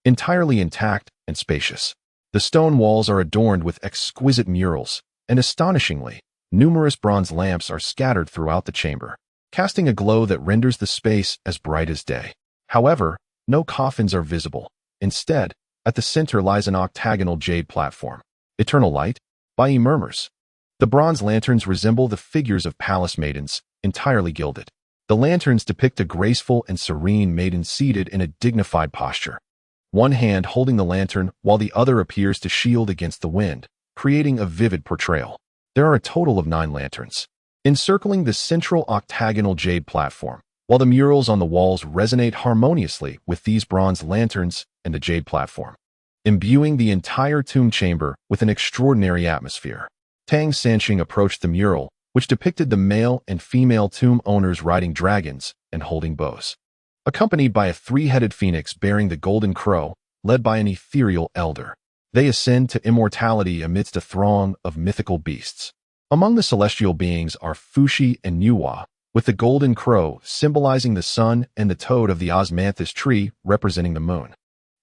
Entirely intact and spacious, the stone walls are adorned with exquisite murals, and astonishingly, numerous bronze lamps are scattered throughout the chamber, casting a glow that renders the space as bright as day. However, no coffins are visible. Instead, At the center lies an octagonal jade platform. Eternal light? Bai Yi murmurs. The bronze lanterns resemble the figures of palace maidens, entirely gilded. The lanterns depict a graceful and serene maiden seated in a dignified posture. One hand holding the lantern while the other appears to shield against the wind, creating a vivid portrayal. There are a total of 9 lanterns, encircling the central octagonal jade platform, while the murals on the walls resonate harmoniously with these bronze lanterns and the jade platform, imbuing the entire tomb chamber with an extraordinary atmosphere. Tang Sanqing approached the mural, which depicted the male and female tomb owners riding dragons and holding bows, accompanied by a 3-headed phoenix bearing the golden crow, led by an ethereal elder. They ascend to immortality amidst a throng of mythical beasts. Among the celestial beings are Fuxi and Nuwa, with the golden crow symbolizing the sun and the toad of the osmanthus tree representing the moon,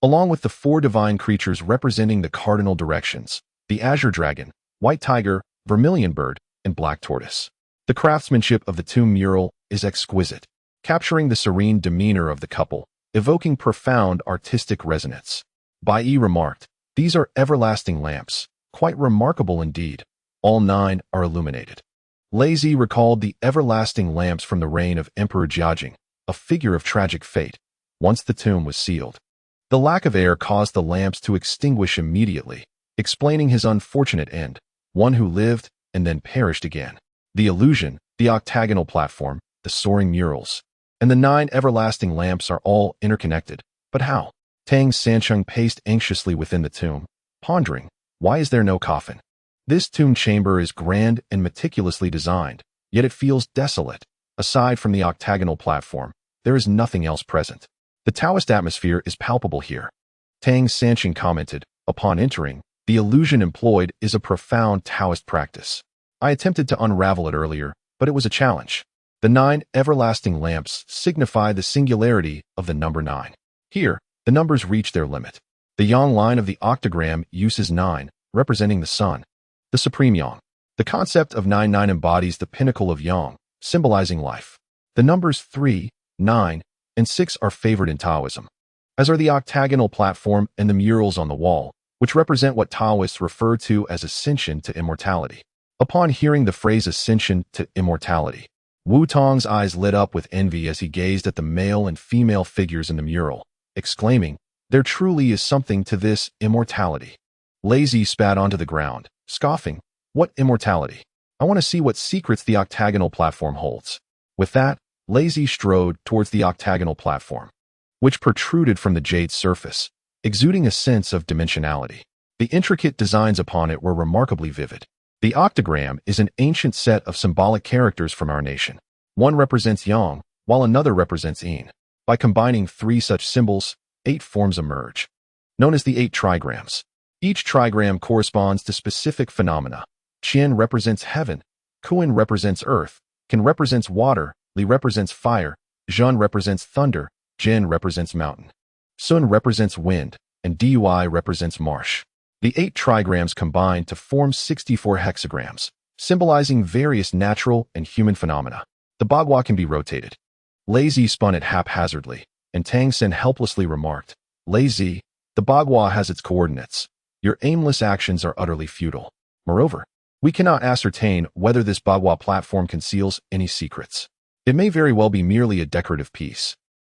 along with the 4 divine creatures representing the cardinal directions, the azure dragon, white tiger, vermilion bird, and black tortoise. The craftsmanship of the tomb mural is exquisite, capturing the serene demeanor of the couple, evoking profound artistic resonance. Bai Yi remarked, "These are everlasting lamps, quite remarkable indeed. All 9 are illuminated." Lazy recalled the everlasting lamps from the reign of Emperor Jiajing, a figure of tragic fate, once the tomb was sealed. The lack of air caused the lamps to extinguish immediately, explaining his unfortunate end, one who lived and then perished again. The illusion, the octagonal platform, the soaring murals, and the 9 everlasting lamps are all interconnected. But how? Tang Sanqing paced anxiously within the tomb, pondering, why is there no coffin? This tomb chamber is grand and meticulously designed, yet it feels desolate. Aside from the octagonal platform, there is nothing else present. The Taoist atmosphere is palpable here. Tang Sanqing commented, upon entering, the illusion employed is a profound Taoist practice. I attempted to unravel it earlier, but it was a challenge. The 9 everlasting lamps signify the singularity of the number 9. Here, the numbers reach their limit. The yang line of the octagram uses 9, representing the sun, the supreme yang. The concept of 9 embodies the pinnacle of yang, symbolizing life. The numbers 3, 9, and 6 are favored in Taoism, as are the octagonal platform and the murals on the wall, which represent what Taoists refer to as ascension to immortality. Upon hearing the phrase ascension to immortality, Wu Tong's eyes lit up with envy as he gazed at the male and female figures in the mural, exclaiming, "There truly is something to this immortality." Lazy spat onto the ground, scoffing, "What immortality? I want to see what secrets the octagonal platform holds." With that, Lazy strode towards the octagonal platform, which protruded from the jade surface, exuding a sense of dimensionality. The intricate designs upon it were remarkably vivid. The octagram is an ancient set of symbolic characters from our nation. One represents yang, while another represents yin. By combining 3 such symbols, 8 forms emerge, known as the 8 trigrams. Each trigram corresponds to specific phenomena. Qian represents heaven, Kuan represents earth, Kan represents water, Li represents fire, Zhen represents thunder, Jin represents mountain, Sun represents wind, and Dui represents marsh. The 8 trigrams combine to form 64 hexagrams, symbolizing various natural and human phenomena. The bagua can be rotated. Lazy spun it haphazardly, and Tang Sen helplessly remarked, "Lazy, the bagua has its coordinates. Your aimless actions are utterly futile. Moreover, we cannot ascertain whether this bagua platform conceals any secrets. It may very well be merely a decorative piece."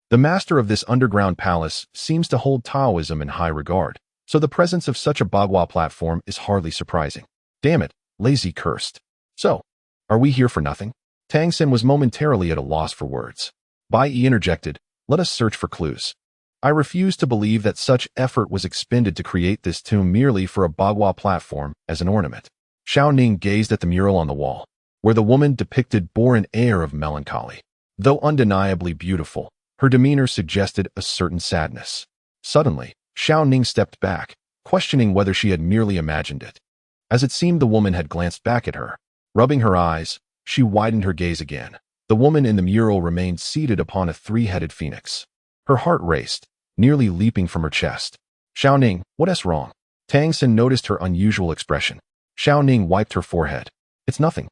The master of this underground palace seems to hold Taoism in high regard, so the presence of such a bagua platform is hardly surprising. Damn it, Lazy cursed. "So, are we here for nothing?" Tang Sen was momentarily at a loss for words. Bai Yi interjected, "Let us search for clues. I refuse to believe that such effort was expended to create this tomb merely for a bagua platform as an ornament." Xiao Ning gazed at the mural on the wall, where the woman depicted bore an air of melancholy. Though undeniably beautiful, her demeanor suggested a certain sadness. Suddenly, Xiao Ning stepped back, questioning whether she had merely imagined it. As it seemed the woman had glanced back at her, rubbing her eyes, she widened her gaze again. The woman in the mural remained seated upon a 3-headed phoenix. Her heart raced, nearly leaping from her chest. "Xiao Ning, what's wrong?" Tang Sen noticed her unusual expression. Xiao Ning wiped her forehead. "It's nothing.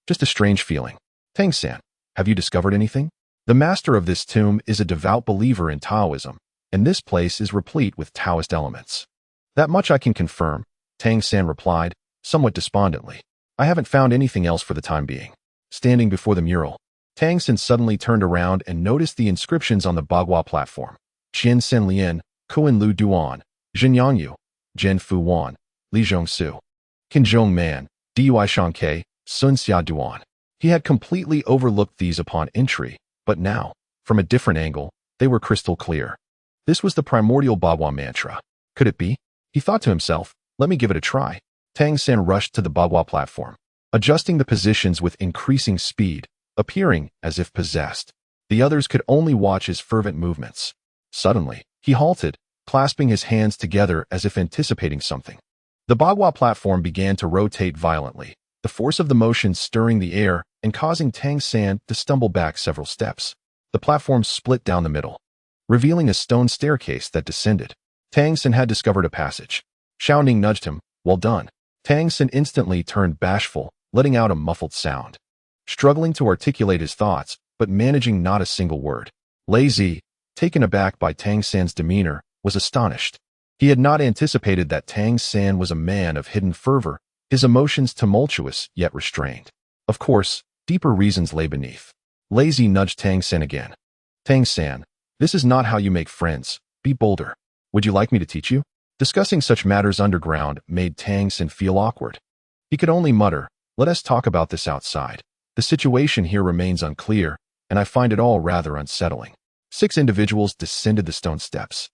Just a strange feeling." "Tang Sen, have you discovered anything?" The master of this tomb is a devout believer in Taoism, and this place is replete with Taoist elements. That much I can confirm, Tang San replied, somewhat despondently. I haven't found anything else for the time being. Standing before the mural, Tang San suddenly turned around and noticed the inscriptions on the Bagua platform. Qian Sen Lian, Kuan Lu Duan, Zhenyang Yu, Zhen Fu Wan, Li Zhong Su, Qin Zhong Man, Dui Shanke, Sun Xia Duan. He had completely overlooked these upon entry, but now, from a different angle, they were crystal clear. This was the primordial Bagua mantra. Could it be? He thought to himself, let me give it a try. Tang San rushed to the Bagua platform, adjusting the positions with increasing speed, appearing as if possessed. The others could only watch his fervent movements. Suddenly, he halted, clasping his hands together as if anticipating something. The Bagua platform began to rotate violently, the force of the motion stirring the air and causing Tang San to stumble back several steps. The platform split down the middle, revealing a stone staircase that descended. Tang San had discovered a passage. Xiao Ning nudged him. Well done. Tang San instantly turned bashful, letting out a muffled sound. Struggling to articulate his thoughts, but managing not a single word. Lei Zi, taken aback by Tang San's demeanor, was astonished. He had not anticipated that Tang San was a man of hidden fervor, his emotions tumultuous yet restrained. Of course, deeper reasons lay beneath. Lei Zi nudged Tang San again. Tang San, this is not how you make friends. Be bolder. Would you like me to teach you? Discussing such matters underground made Tang San feel awkward. He could only mutter, let us talk about this outside. The situation here remains unclear, and I find it all rather unsettling. 6 individuals descended the stone steps,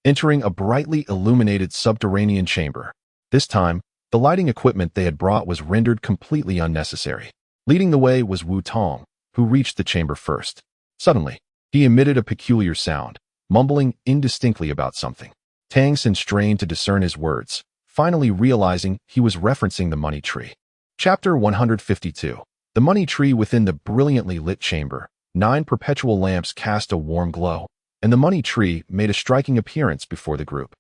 entering a brightly illuminated subterranean chamber. This time, the lighting equipment they had brought was rendered completely unnecessary. Leading the way was Wu Tong, who reached the chamber first. Suddenly, he emitted a peculiar sound, mumbling indistinctly about something. Tang San strained to discern his words, finally realizing he was referencing the money tree. Chapter 152. The money tree. Within the brilliantly lit chamber, 9 perpetual lamps cast a warm glow, and the money tree made a striking appearance before the group.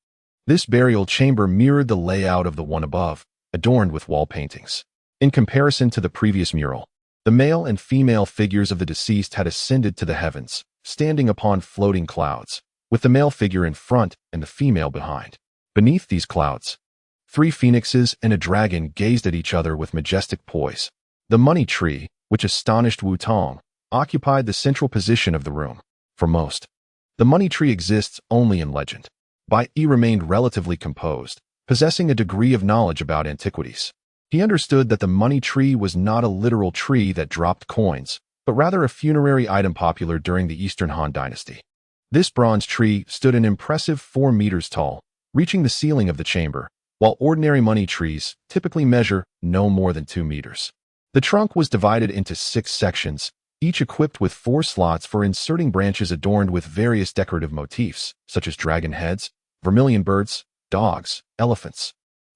This burial chamber mirrored the layout of the one above, adorned with wall paintings. In comparison to the previous mural, the male and female figures of the deceased had ascended to the heavens, standing upon floating clouds, with the male figure in front and the female behind. Beneath these clouds, 3 phoenixes and a dragon gazed at each other with majestic poise. The money tree, which astonished Wu Tong, occupied the central position of the room. For most, the money tree exists only in legend. Bai Yi remained relatively composed, possessing a degree of knowledge about antiquities. He understood that the money tree was not a literal tree that dropped coins, but rather a funerary item popular during the Eastern Han Dynasty. This bronze tree stood an impressive 4 meters tall, reaching the ceiling of the chamber, while ordinary money trees typically measure no more than 2 meters. The trunk was divided into 6 sections, each equipped with 4 slots for inserting branches adorned with various decorative motifs, such as dragon heads, vermilion birds, dogs, elephants,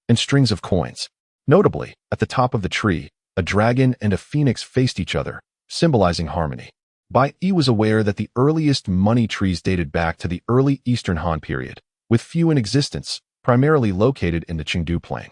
and strings of coins. Notably, at the top of the tree, a dragon and a phoenix faced each other, symbolizing harmony. Bai Yi was aware that the earliest money trees dated back to the early Eastern Han period, with few in existence, primarily located in the Chengdu Plain.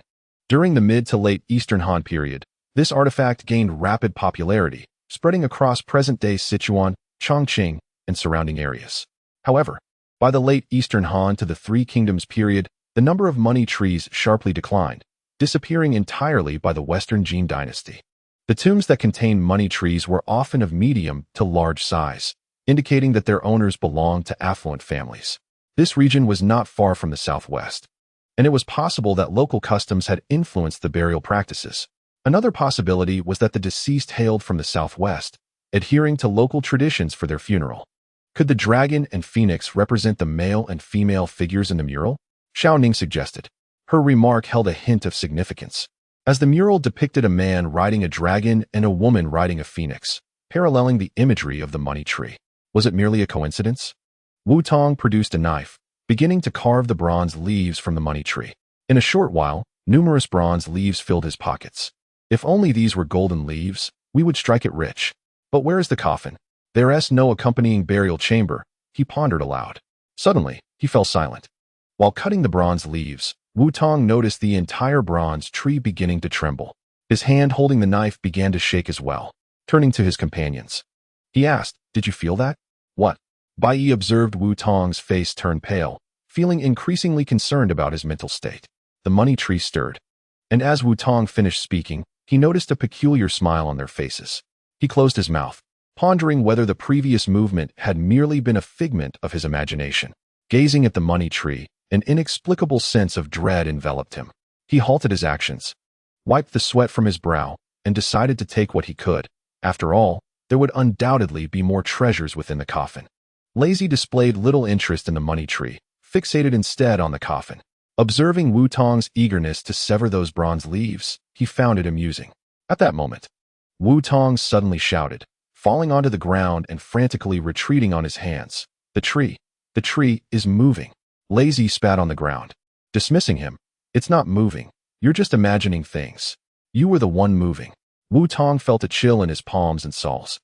During the mid to late Eastern Han period, this artifact gained rapid popularity, spreading across present-day Sichuan, Chongqing, and surrounding areas. However, by the late Eastern Han to the Three Kingdoms period, the number of money trees sharply declined, disappearing entirely by the Western Jin dynasty. The tombs that contained money trees were often of medium to large size, indicating that their owners belonged to affluent families. This region was not far from the southwest, and it was possible that local customs had influenced the burial practices. Another possibility was that the deceased hailed from the southwest, adhering to local traditions for their funeral. Could the dragon and phoenix represent the male and female figures in the mural? Xiao Ning suggested. Her remark held a hint of significance, as the mural depicted a man riding a dragon and a woman riding a phoenix, paralleling the imagery of the money tree. Was it merely a coincidence? Wu Tong produced a knife, beginning to carve the bronze leaves from the money tree. In a short while, numerous bronze leaves filled his pockets. If only these were golden leaves, we would strike it rich. But where is the coffin? There is no accompanying burial chamber, he pondered aloud. Suddenly, he fell silent. While cutting the bronze leaves, Wu Tong noticed the entire bronze tree beginning to tremble. His hand holding the knife began to shake as well. Turning to his companions, he asked, "Did you feel that?" "What?" Bai Yi observed Wu Tong's face turn pale, feeling increasingly concerned about his mental state. The money tree stirred, and as Wu Tong finished speaking, he noticed a peculiar smile on their faces. He closed his mouth, pondering whether the previous movement had merely been a figment of his imagination. Gazing at the money tree, an inexplicable sense of dread enveloped him. He halted his actions, wiped the sweat from his brow, and decided to take what he could. After all, there would undoubtedly be more treasures within the coffin. Lazy displayed little interest in the money tree, fixated instead on the coffin. Observing Wu Tong's eagerness to sever those bronze leaves, he found it amusing. At that moment, Wu Tong suddenly shouted, falling onto the ground and frantically retreating on his hands. The tree is moving. Lazy spat on the ground, dismissing him. It's not moving. You're just imagining things. You were the one moving. Wu Tong felt a chill in his palms and soles.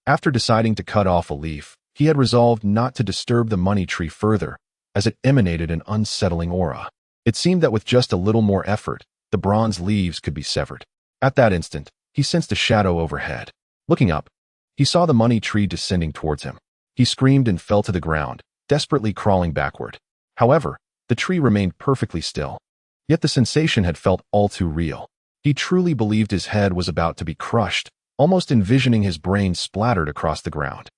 After deciding to cut off a leaf, he had resolved not to disturb the money tree further, as it emanated an unsettling aura. It seemed that with just a little more effort, the bronze leaves could be severed. At that instant, he sensed a shadow overhead. Looking up, he saw the money tree descending towards him. He screamed and fell to the ground, desperately crawling backward. However, the tree remained perfectly still. Yet the sensation had felt all too real. He truly believed his head was about to be crushed, almost envisioning his brain splattered across the ground.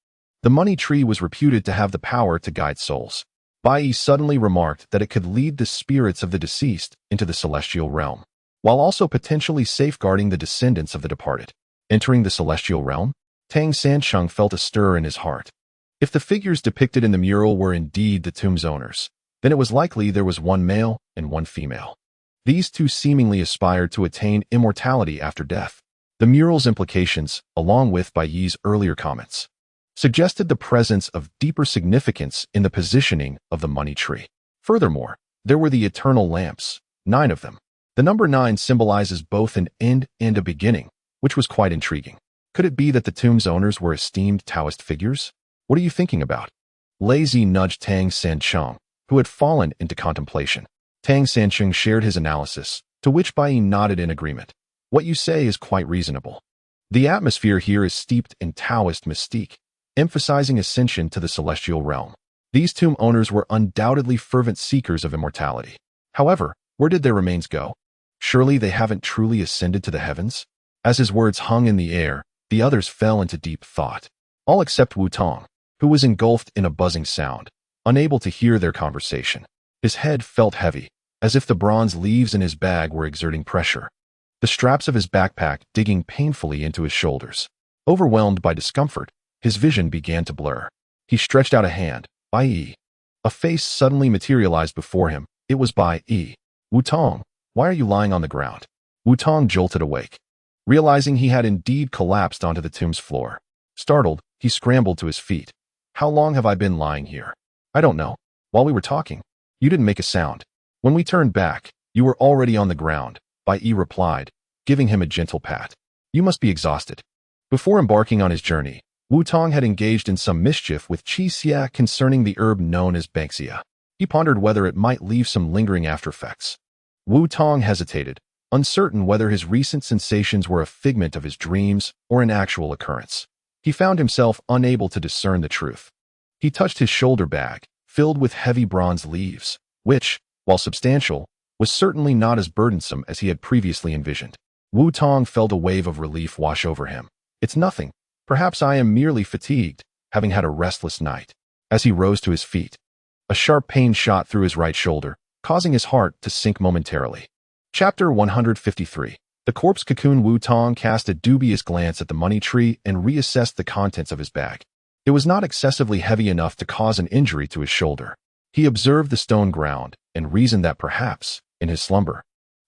The money tree was reputed to have the power to guide souls. Bai Yi suddenly remarked that it could lead the spirits of the deceased into the celestial realm, while also potentially safeguarding the descendants of the departed. Entering the celestial realm, Tang Sansheng felt a stir in his heart. If the figures depicted in the mural were indeed the tomb's owners, then it was likely there was one male and one female. These two seemingly aspired to attain immortality after death. The mural's implications, along with Bai Yi's earlier comments, suggested the presence of deeper significance in the positioning of the money tree. Furthermore, there were the eternal lamps, 9 of them. The number 9 symbolizes both an end and a beginning, which was quite intriguing. Could it be that the tomb's owners were esteemed Taoist figures? What are you thinking about? Lazy nudged Tang Sansheng, who had fallen into contemplation. Tang Sansheng shared his analysis, to which Bai Yi nodded in agreement. What you say is quite reasonable. The atmosphere here is steeped in Taoist mystique, emphasizing ascension to the celestial realm. These tomb owners were undoubtedly fervent seekers of immortality. However, where did their remains go? Surely they haven't truly ascended to the heavens? As his words hung in the air, the others fell into deep thought. All except Wu Tong, who was engulfed in a buzzing sound, unable to hear their conversation. His head felt heavy, as if the bronze leaves in his bag were exerting pressure, the straps of his backpack digging painfully into his shoulders. Overwhelmed by discomfort, his vision began to blur. He stretched out a hand. Bai Yi. A face suddenly materialized before him. It was Bai Yi. Wu Tong, why are you lying on the ground? Wu Tong jolted awake, realizing he had indeed collapsed onto the tomb's floor. Startled, he scrambled to his feet. How long have I been lying here? I don't know. While we were talking, you didn't make a sound. When we turned back, you were already on the ground, Bai Yi replied, giving him a gentle pat. You must be exhausted. Before embarking on his journey, Wu Tong had engaged in some mischief with Qi Xia concerning the herb known as banksia. He pondered whether it might leave some lingering aftereffects. Wu Tong hesitated, uncertain whether his recent sensations were a figment of his dreams or an actual occurrence. He found himself unable to discern the truth. He touched his shoulder bag, filled with heavy bronze leaves, which, while substantial, was certainly not as burdensome as he had previously envisioned. Wu Tong felt a wave of relief wash over him. It's nothing. Perhaps I am merely fatigued, having had a restless night. As he rose to his feet, a sharp pain shot through his right shoulder, causing his heart to sink momentarily. Chapter 153. The corpse cocoon. Wu Tong cast a dubious glance at the money tree and reassessed the contents of his bag. It was not excessively heavy enough to cause an injury to his shoulder. He observed the stone ground and reasoned that perhaps, in his slumber,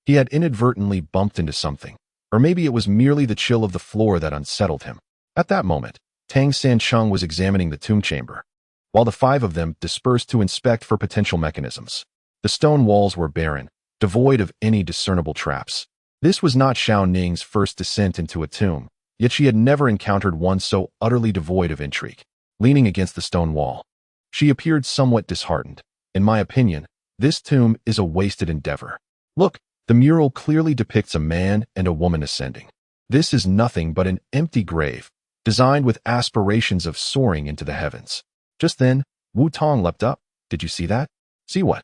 he had inadvertently bumped into something, or maybe it was merely the chill of the floor that unsettled him. At that moment, Tang Sansheng was examining the tomb chamber, while the 5 of them dispersed to inspect for potential mechanisms. The stone walls were barren, devoid of any discernible traps. This was not Xiao Ning's first descent into a tomb, yet she had never encountered one so utterly devoid of intrigue. Leaning against the stone wall, she appeared somewhat disheartened. In my opinion, this tomb is a wasted endeavor. Look, the mural clearly depicts a man and a woman ascending. This is nothing but an empty grave, designed with aspirations of soaring into the heavens. Just then, Wu Tong leapt up. Did you see that? See what?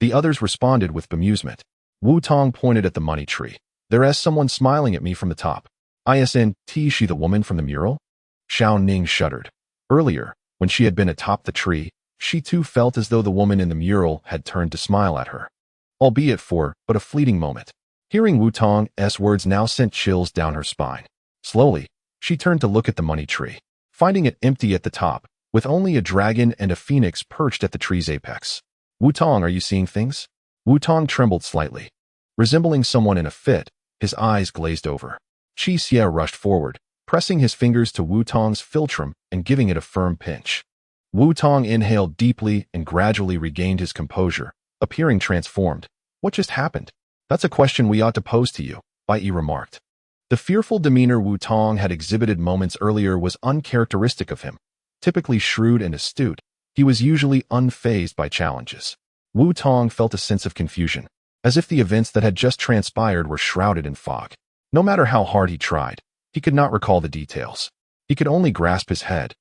The others responded with bemusement. Wu Tong pointed at the money tree. There's someone smiling at me from the top. Isn't she the woman from the mural? Xiao Ning shuddered. Earlier, when she had been atop the tree, she too felt as though the woman in the mural had turned to smile at her. Albeit for but a fleeting moment. Hearing Wu Tong's words now sent chills down her spine. Slowly, she turned to look at the money tree, finding it empty at the top, with only a dragon and a phoenix perched at the tree's apex. Wu Tong, are you seeing things? Wu Tong trembled slightly. Resembling someone in a fit, his eyes glazed over. Qi Xie rushed forward, pressing his fingers to Wu Tong's philtrum and giving it a firm pinch. Wu Tong inhaled deeply and gradually regained his composure, appearing transformed. What just happened? That's a question we ought to pose to you, Bai Yi remarked. The fearful demeanor Wu Tong had exhibited moments earlier was uncharacteristic of him. Typically shrewd and astute, he was usually unfazed by challenges. Wu Tong felt a sense of confusion, as if the events that had just transpired were shrouded in fog. No matter how hard he tried, he could not recall the details. He could only grasp his head,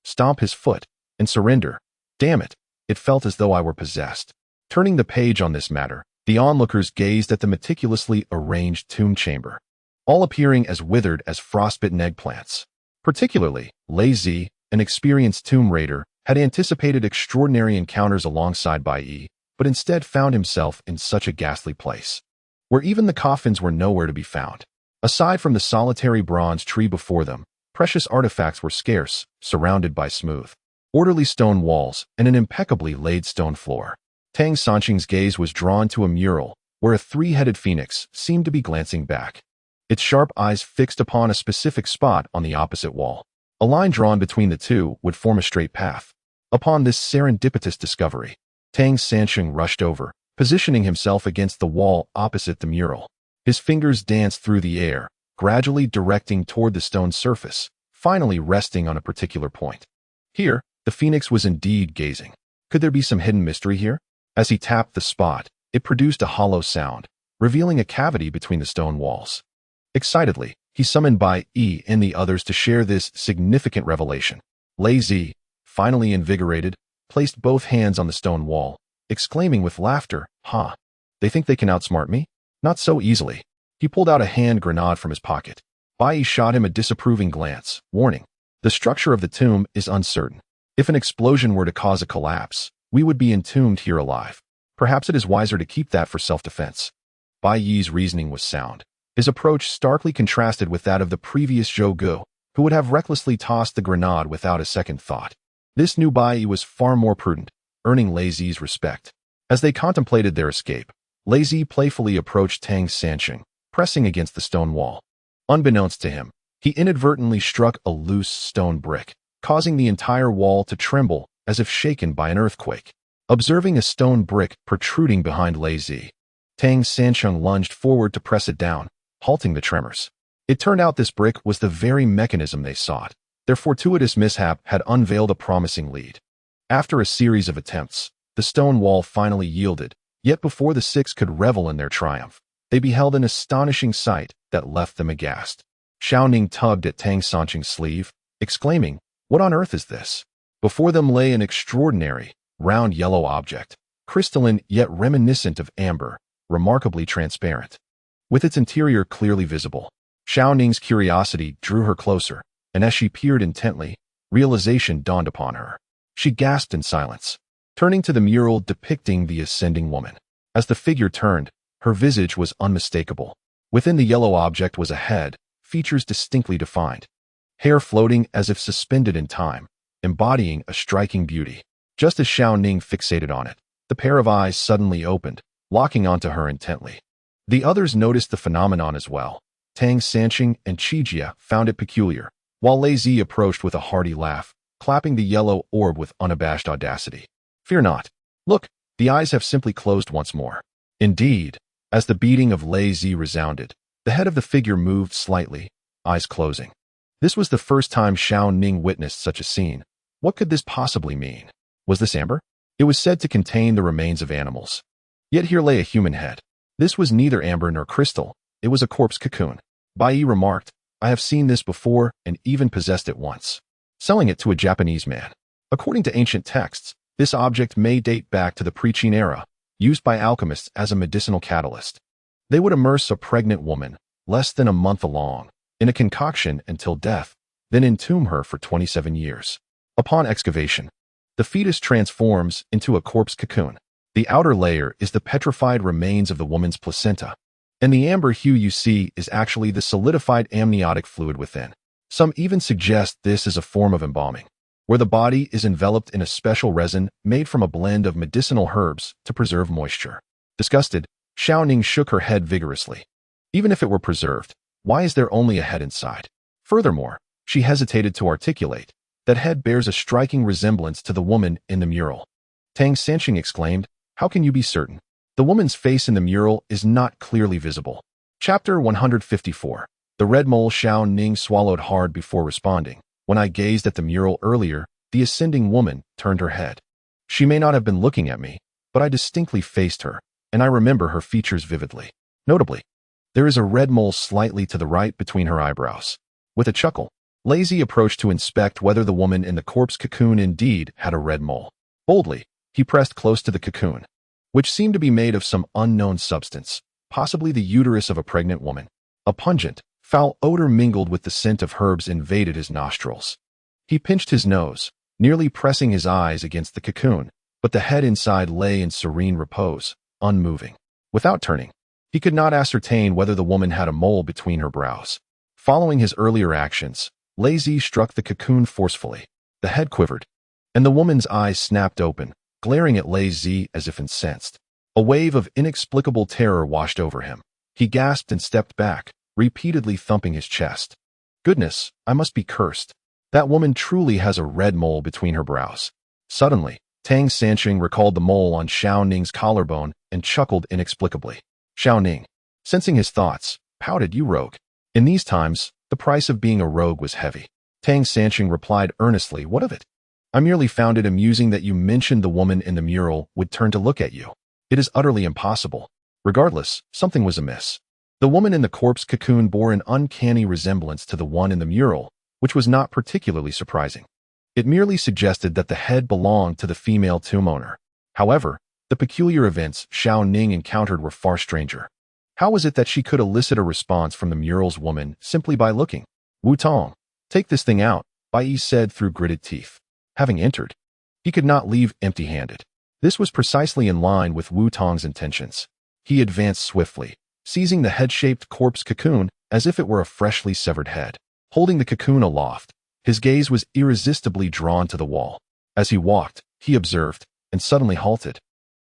stomp his foot, and surrender. Damn it, it felt as though I were possessed. Turning the page on this matter, the onlookers gazed at the meticulously arranged tomb chamber, all appearing as withered as frostbitten eggplants. Particularly, Lei Zi, an experienced tomb raider, had anticipated extraordinary encounters alongside Bai Yi, but instead found himself in such a ghastly place, where even the coffins were nowhere to be found. Aside from the solitary bronze tree before them, precious artifacts were scarce, surrounded by smooth, orderly stone walls and an impeccably laid stone floor. Tang Sanqing's gaze was drawn to a mural, where a three-headed phoenix seemed to be glancing back, its sharp eyes fixed upon a specific spot on the opposite wall. A line drawn between the two would form a straight path. Upon this serendipitous discovery, Tang Sanqing rushed over, positioning himself against the wall opposite the mural. His fingers danced through the air, gradually directing toward the stone surface, finally resting on a particular point. Here, the phoenix was indeed gazing. Could there be some hidden mystery here? As he tapped the spot, it produced a hollow sound, revealing a cavity between the stone walls. Excitedly, he summoned Bai Yi and the others to share this significant revelation. Lei Zi, finally invigorated, placed both hands on the stone wall, exclaiming with laughter, "Ha! They think they can outsmart me? Not so easily." He pulled out a hand grenade from his pocket. Bai Yi shot him a disapproving glance, warning, "The structure of the tomb is uncertain. If an explosion were to cause a collapse, we would be entombed here alive. Perhaps it is wiser to keep that for self-defense." Bai Yi's reasoning was sound. His approach starkly contrasted with that of the previous Zhou Gu, who would have recklessly tossed the grenade without a second thought. This new Bai Yi was far more prudent, earning Lei Zi's respect. As they contemplated their escape, Lei Zi playfully approached Tang Sanqing, pressing against the stone wall. Unbeknownst to him, he inadvertently struck a loose stone brick, causing the entire wall to tremble as if shaken by an earthquake. Observing a stone brick protruding behind Lei Zi, Tang Sanqing lunged forward to press it down, halting the tremors. It turned out this brick was the very mechanism they sought. Their fortuitous mishap had unveiled a promising lead. After a series of attempts, the stone wall finally yielded, yet before the six could revel in their triumph, they beheld an astonishing sight that left them aghast. Xiao Ning tugged at Tang Sanqing's sleeve, exclaiming, "What on earth is this?" Before them lay an extraordinary, round yellow object, crystalline yet reminiscent of amber, remarkably transparent, with its interior clearly visible. Xiao Ning's curiosity drew her closer, and as she peered intently, realization dawned upon her. She gasped in silence, turning to the mural depicting the ascending woman. As the figure turned, her visage was unmistakable. Within the yellow object was a head, features distinctly defined, hair floating as if suspended in time, embodying a striking beauty. Just as Xiao Ning fixated on it, the pair of eyes suddenly opened, locking onto her intently. The others noticed the phenomenon as well. Tang Sanqing and Qi Jie found it peculiar, while Lei Zi approached with a hearty laugh, clapping the yellow orb with unabashed audacity. "Fear not. Look, the eyes have simply closed once more." Indeed, as the beating of Lei Zi resounded, the head of the figure moved slightly, eyes closing. This was the first time Xiao Ning witnessed such a scene. What could this possibly mean? Was this amber? It was said to contain the remains of animals. Yet here lay a human head. This was neither amber nor crystal. It was a corpse cocoon. Bai Yi remarked, "I have seen this before and even possessed it once. Selling it to a Japanese man." According to ancient texts, this object may date back to the pre-Qin era, used by alchemists as a medicinal catalyst. They would immerse a pregnant woman, less than a month along, in a concoction until death, then entomb her for 27 years. Upon excavation, the fetus transforms into a corpse cocoon. The outer layer is the petrified remains of the woman's placenta, and the amber hue you see is actually the solidified amniotic fluid within. Some even suggest this is a form of embalming, where the body is enveloped in a special resin made from a blend of medicinal herbs to preserve moisture. Disgusted, Xiao Ning shook her head vigorously. Even if it were preserved, why is there only a head inside? Furthermore, she hesitated to articulate, that head bears a striking resemblance to the woman in the mural. Tang Sanqing exclaimed, how can you be certain? The woman's face in the mural is not clearly visible. Chapter 154. The red mole. Xiao Ning swallowed hard before responding. When I gazed at the mural earlier, the ascending woman turned her head. She may not have been looking at me, but I distinctly faced her, and I remember her features vividly. Notably, there is a red mole slightly to the right between her eyebrows. With a chuckle, Lazy approached to inspect whether the woman in the corpse cocoon indeed had a red mole. Boldly, he pressed close to the cocoon, which seemed to be made of some unknown substance, possibly the uterus of a pregnant woman. A pungent, foul odor mingled with the scent of herbs invaded his nostrils. He pinched his nose, nearly pressing his eyes against the cocoon, but the head inside lay in serene repose, unmoving. Without turning, he could not ascertain whether the woman had a mole between her brows. Following his earlier actions, Lazy struck the cocoon forcefully. The head quivered, and the woman's eyes snapped open, glaring at Lazy as if incensed. A wave of inexplicable terror washed over him. He gasped and stepped back, repeatedly thumping his chest. Goodness, I must be cursed. That woman truly has a red mole between her brows. Suddenly, Tang Sanqing recalled the mole on Xiao Ning's collarbone and chuckled inexplicably. Xiao Ning, sensing his thoughts, pouted, you rogue. In these times, the price of being a rogue was heavy. Tang Sanqing replied earnestly, what of it? I merely found it amusing that you mentioned the woman in the mural would turn to look at you. It is utterly impossible. Regardless, something was amiss. The woman in the corpse cocoon bore an uncanny resemblance to the one in the mural, which was not particularly surprising. It merely suggested that the head belonged to the female tomb owner. However, the peculiar events Xiao Ning encountered were far stranger. How was it that she could elicit a response from the mural's woman simply by looking? Wu Tong, take this thing out, Bai Yi said through gritted teeth. Having entered, he could not leave empty-handed. This was precisely in line with Wu Tong's intentions. He advanced swiftly, seizing the head-shaped corpse cocoon as if it were a freshly severed head. Holding the cocoon aloft, his gaze was irresistibly drawn to the wall. As he walked, he observed, and suddenly halted,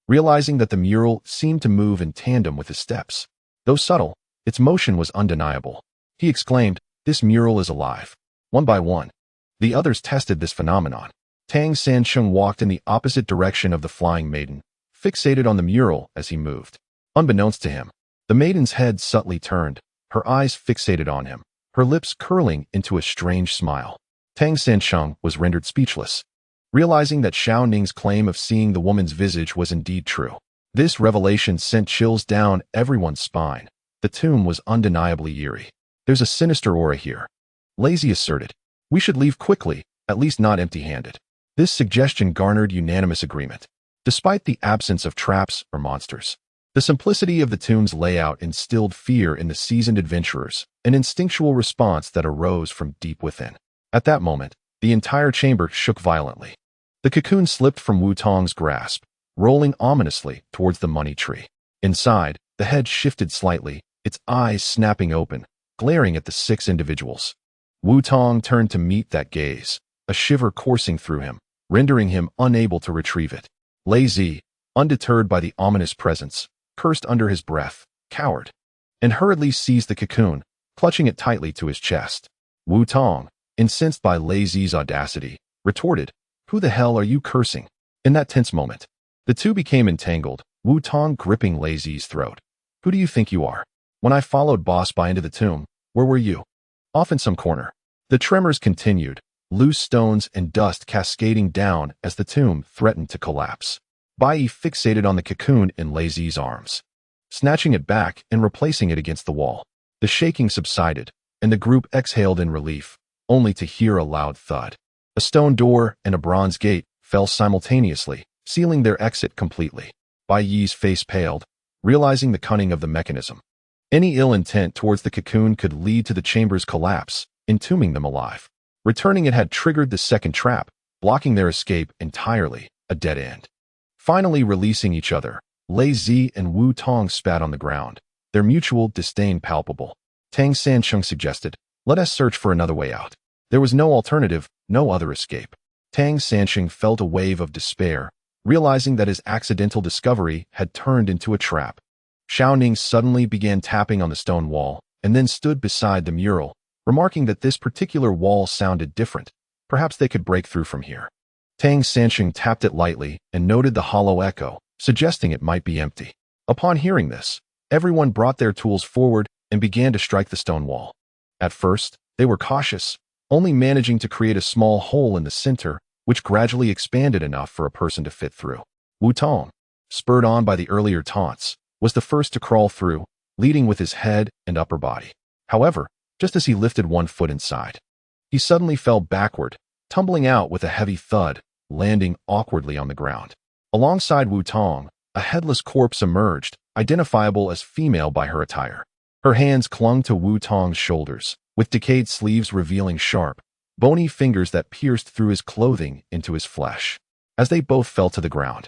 realizing that the mural seemed to move in tandem with his steps. Though subtle, its motion was undeniable. He exclaimed, this mural is alive. One by one, the others tested this phenomenon. Tang Sanqing walked in the opposite direction of the flying maiden, fixated on the mural as he moved. Unbeknownst to him, the maiden's head subtly turned, her eyes fixated on him, her lips curling into a strange smile. Tang Sanqing was rendered speechless, realizing that Xiao Ning's claim of seeing the woman's visage was indeed true. This revelation sent chills down everyone's spine. The tomb was undeniably eerie. There's a sinister aura here, Lazy asserted. We should leave quickly, at least not empty-handed. This suggestion garnered unanimous agreement. Despite the absence of traps or monsters, the simplicity of the tomb's layout instilled fear in the seasoned adventurers, an instinctual response that arose from deep within. At that moment, the entire chamber shook violently. The cocoon slipped from Wu Tong's grasp, rolling ominously towards the money tree. Inside, the head shifted slightly, its eyes snapping open, glaring at the 6 individuals. Wu Tong turned to meet that gaze, a shiver coursing through him, rendering him unable to retrieve it. Lazy, undeterred by the ominous presence, cursed under his breath, coward, and hurriedly seized the cocoon, clutching it tightly to his chest. Wu Tong, incensed by Lazy's audacity, retorted, who the hell are you cursing? In that tense moment, the two became entangled, Wu Tong gripping Lazy's throat. Who do you think you are? When I followed Boss Bai into the tomb, where were you? Off in some corner. The tremors continued, loose stones and dust cascading down as the tomb threatened to collapse. Bai Yi fixated on the cocoon in Lazy's arms, snatching it back and replacing it against the wall. The shaking subsided, and the group exhaled in relief, only to hear a loud thud. A stone door and a bronze gate fell simultaneously, sealing their exit completely. Bai Yi's face paled, realizing the cunning of the mechanism. Any ill intent towards the cocoon could lead to the chamber's collapse, entombing them alive. Returning it had triggered the second trap, blocking their escape entirely, a dead end. Finally releasing each other, Lei Zi and Wu Tong spat on the ground, their mutual disdain palpable. Tang Sansheng suggested, "Let us search for another way out." There was no alternative, no other escape. Tang Sansheng felt a wave of despair, realizing that his accidental discovery had turned into a trap. Xiao Ning suddenly began tapping on the stone wall, and then stood beside the mural, remarking that this particular wall sounded different. Perhaps they could break through from here. Tang Sansheng tapped it lightly and noted the hollow echo, suggesting it might be empty. Upon hearing this, everyone brought their tools forward and began to strike the stone wall. At first, they were cautious, only managing to create a small hole in the center, which gradually expanded enough for a person to fit through. Wu Tong, spurred on by the earlier taunts, was the first to crawl through, leading with his head and upper body. However, just as he lifted one foot inside, he suddenly fell backward, tumbling out with a heavy thud, landing awkwardly on the ground. Alongside Wu Tong, a headless corpse emerged, identifiable as female by her attire. Her hands clung to Wu Tong's shoulders, with decayed sleeves revealing sharp, bony fingers that pierced through his clothing into his flesh. As they both fell to the ground,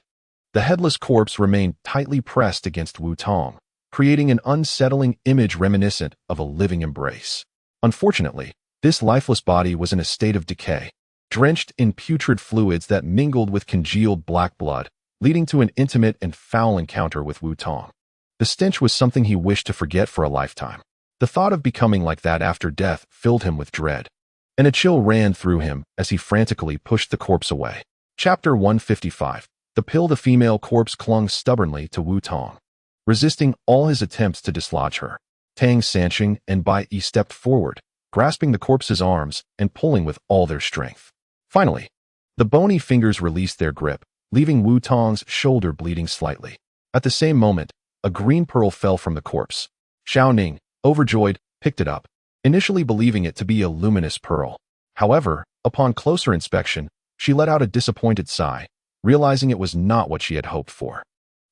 the headless corpse remained tightly pressed against Wu Tong, creating an unsettling image reminiscent of a living embrace. Unfortunately, this lifeless body was in a state of decay, drenched in putrid fluids that mingled with congealed black blood, leading to an intimate and foul encounter with Wu Tong. The stench was something he wished to forget for a lifetime. The thought of becoming like that after death filled him with dread, and a chill ran through him as he frantically pushed the corpse away. Chapter 155. The female corpse clung stubbornly to Wu Tong, resisting all his attempts to dislodge her. Tang Sansheng and Bai Yi stepped forward, grasping the corpse's arms and pulling with all their strength. Finally, the bony fingers released their grip, leaving Wu Tong's shoulder bleeding slightly. At the same moment, a green pearl fell from the corpse. Xiao Ning, overjoyed, picked it up, initially believing it to be a luminous pearl. However, upon closer inspection, she let out a disappointed sigh, realizing it was not what she had hoped for.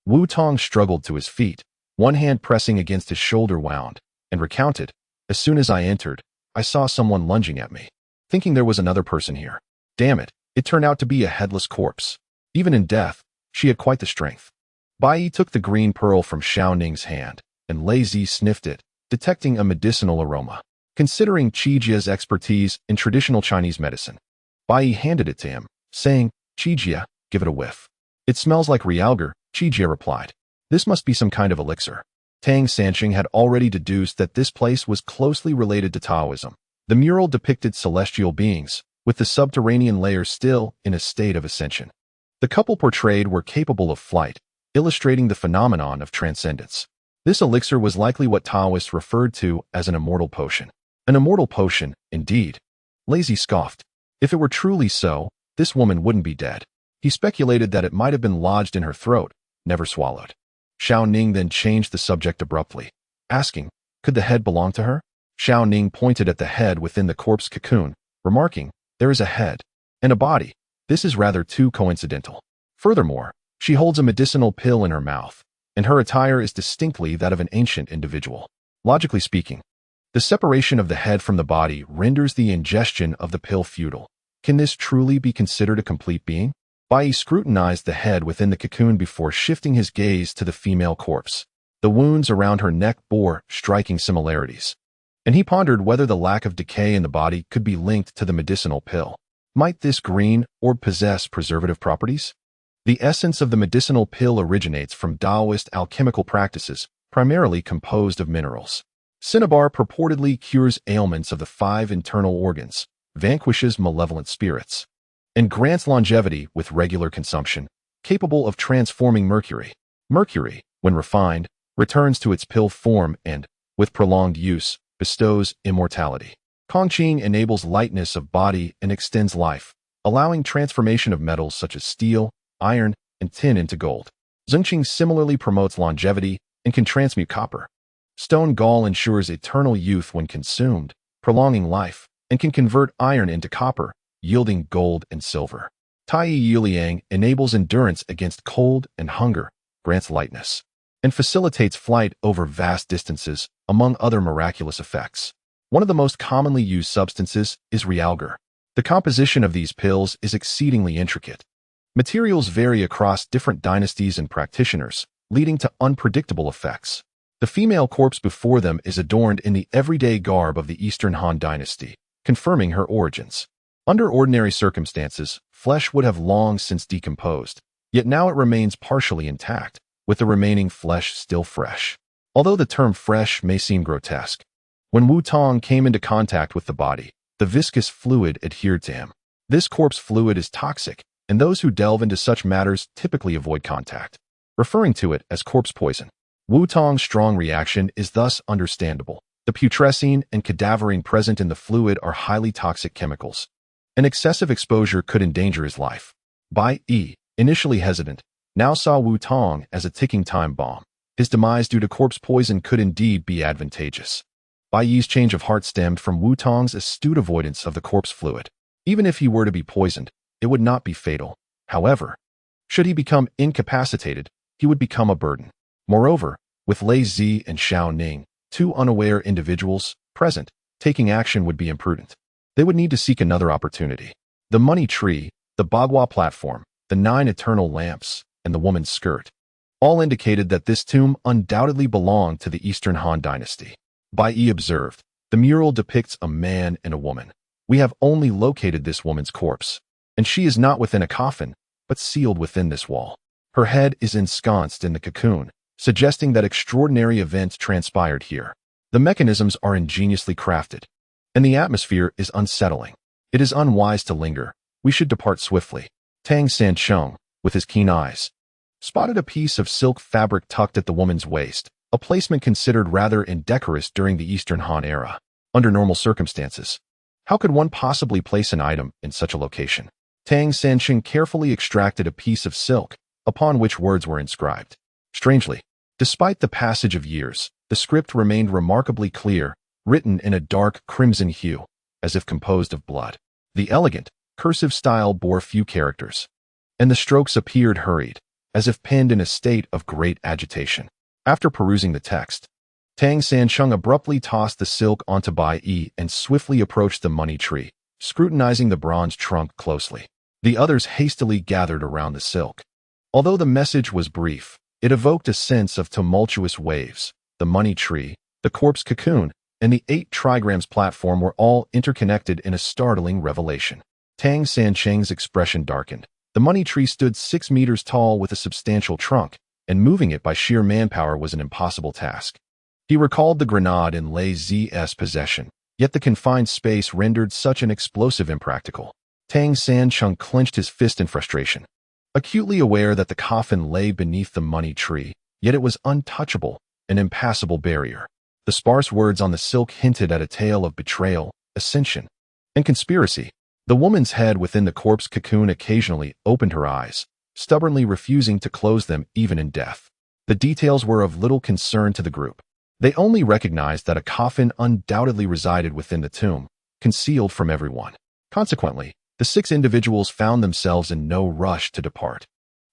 Wu Tong struggled to his feet, one hand pressing against his shoulder wound, and recounted, "As soon as I entered, I saw someone lunging at me, thinking there was another person here. Damn it, it turned out to be a headless corpse. Even in death, she had quite the strength." Bai Yi took the green pearl from Xiao Ning's hand, and Lei Zi sniffed it, detecting a medicinal aroma. Considering Qijia's expertise in traditional Chinese medicine, Bai Yi handed it to him, saying, "Qijia, give it a whiff." "It smells like realgar," Qijia replied. "This must be some kind of elixir." Tang Sansheng had already deduced that this place was closely related to Taoism. The mural depicted celestial beings, with the subterranean layers still in a state of ascension. The couple portrayed were capable of flight, illustrating the phenomenon of transcendence. This elixir was likely what Taoists referred to as an immortal potion. An immortal potion, indeed. Lei Zi scoffed. If it were truly so, this woman wouldn't be dead. He speculated that it might have been lodged in her throat, never swallowed. Xiao Ning then changed the subject abruptly, asking, "Could the head belong to her?" Xiao Ning pointed at the head within the corpse cocoon, remarking, "There is a head and a body. This is rather too coincidental. Furthermore, she holds a medicinal pill in her mouth, and her attire is distinctly that of an ancient individual. Logically speaking, the separation of the head from the body renders the ingestion of the pill futile. Can this truly be considered a complete being?" Bai Yi scrutinized the head within the cocoon before shifting his gaze to the female corpse. The wounds around her neck bore striking similarities, and he pondered whether the lack of decay in the body could be linked to the medicinal pill. Might this green orb possess preservative properties? The essence of the medicinal pill originates from Taoist alchemical practices, primarily composed of minerals. Cinnabar purportedly cures ailments of the 5 internal organs, vanquishes malevolent spirits, and grants longevity with regular consumption, capable of transforming mercury. Mercury, when refined, returns to its pill form and, with prolonged use, bestows immortality. Kongqing enables lightness of body and extends life, allowing transformation of metals such as steel, iron, and tin into gold. Zhengqing similarly promotes longevity and can transmute copper. Stone gall ensures eternal youth when consumed, prolonging life, and can convert iron into copper, yielding gold and silver. Tai Yi Liang enables endurance against cold and hunger, grants lightness, and facilitates flight over vast distances, among other miraculous effects. One of the most commonly used substances is realgar. The composition of these pills is exceedingly intricate. Materials vary across different dynasties and practitioners, leading to unpredictable effects. The female corpse before them is adorned in the everyday garb of the Eastern Han dynasty, confirming her origins. Under ordinary circumstances, flesh would have long since decomposed, yet now it remains partially intact, with the remaining flesh still fresh. Although the term fresh may seem grotesque, when Wu Tong came into contact with the body, the viscous fluid adhered to him. This corpse fluid is toxic, and those who delve into such matters typically avoid contact, referring to it as corpse poison. Wu Tong's strong reaction is thus understandable. The putrescine and cadaverine present in the fluid are highly toxic chemicals. An excessive exposure could endanger his life. Bai Yi, initially hesitant, now saw Wu Tong as a ticking time bomb. His demise due to corpse poison could indeed be advantageous. Bai Yi's change of heart stemmed from Wu Tong's astute avoidance of the corpse fluid. Even if he were to be poisoned, it would not be fatal. However, should he become incapacitated, he would become a burden. Moreover, with Lei Zi and Xiao Ning, two unaware individuals, present, taking action would be imprudent. They would need to seek another opportunity. The money tree, the Bagua platform, the 9 eternal lamps, and the woman's skirt all indicated that this tomb undoubtedly belonged to the Eastern Han dynasty. Bai Yi observed, the mural depicts a man and a woman. We have only located this woman's corpse, and she is not within a coffin, but sealed within this wall. Her head is ensconced in the cocoon, suggesting that extraordinary events transpired here. The mechanisms are ingeniously crafted, and the atmosphere is unsettling. It is unwise to linger. We should depart swiftly. Tang Sancheng, with his keen eyes, spotted a piece of silk fabric tucked at the woman's waist, a placement considered rather indecorous during the Eastern Han era. Under normal circumstances, how could one possibly place an item in such a location? Tang Sancheng carefully extracted a piece of silk, upon which words were inscribed. Strangely, despite the passage of years, the script remained remarkably clear, written in a dark crimson hue, as if composed of blood. The elegant, cursive style bore few characters, and the strokes appeared hurried, as if penned in a state of great agitation. After perusing the text, Tang Sancheng abruptly tossed the silk onto Bai Yi and swiftly approached the money tree, scrutinizing the bronze trunk closely. The others hastily gathered around the silk. Although the message was brief, it evoked a sense of tumultuous waves. The money tree, the corpse cocoon, and the 8 trigrams platform were all interconnected in a startling revelation. Tang Sancheng's expression darkened. The money tree stood 6 meters tall with a substantial trunk, and moving it by sheer manpower was an impossible task. He recalled the grenade in Lei Zi's possession, yet the confined space rendered such an explosive impractical. Tang Sancheng clenched his fist in frustration. Acutely aware that the coffin lay beneath the money tree, yet it was untouchable, an impassable barrier. The sparse words on the silk hinted at a tale of betrayal, ascension, and conspiracy. The woman's head within the corpse cocoon occasionally opened her eyes, stubbornly refusing to close them even in death. The details were of little concern to the group. They only recognized that a coffin undoubtedly resided within the tomb, concealed from everyone. Consequently, the 6 individuals found themselves in no rush to depart.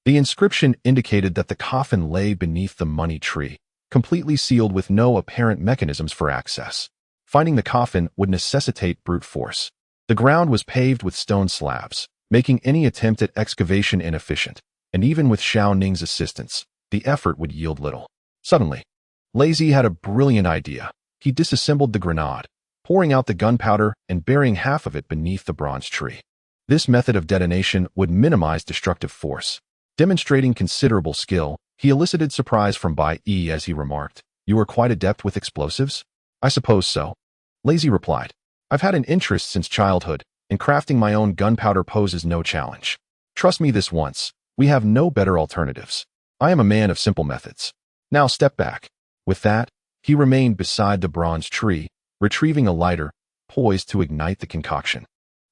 The inscription indicated that the coffin lay beneath the money tree, completely sealed with no apparent mechanisms for access. Finding the coffin would necessitate brute force. The ground was paved with stone slabs, making any attempt at excavation inefficient, and even with Xiao Ning's assistance, the effort would yield little. Suddenly, Lei Zi had a brilliant idea. He disassembled the grenade, pouring out the gunpowder and burying half of it beneath the bronze tree. This method of detonation would minimize destructive force. Demonstrating considerable skill, he elicited surprise from Bai Yi as he remarked, "You are quite adept with explosives?" "I suppose so," Lei Zi replied. "I've had an interest since childhood, and crafting my own gunpowder poses no challenge. Trust me this once, we have no better alternatives. I am a man of simple methods. Now step back." With that, he remained beside the bronze tree, retrieving a lighter, poised to ignite the concoction.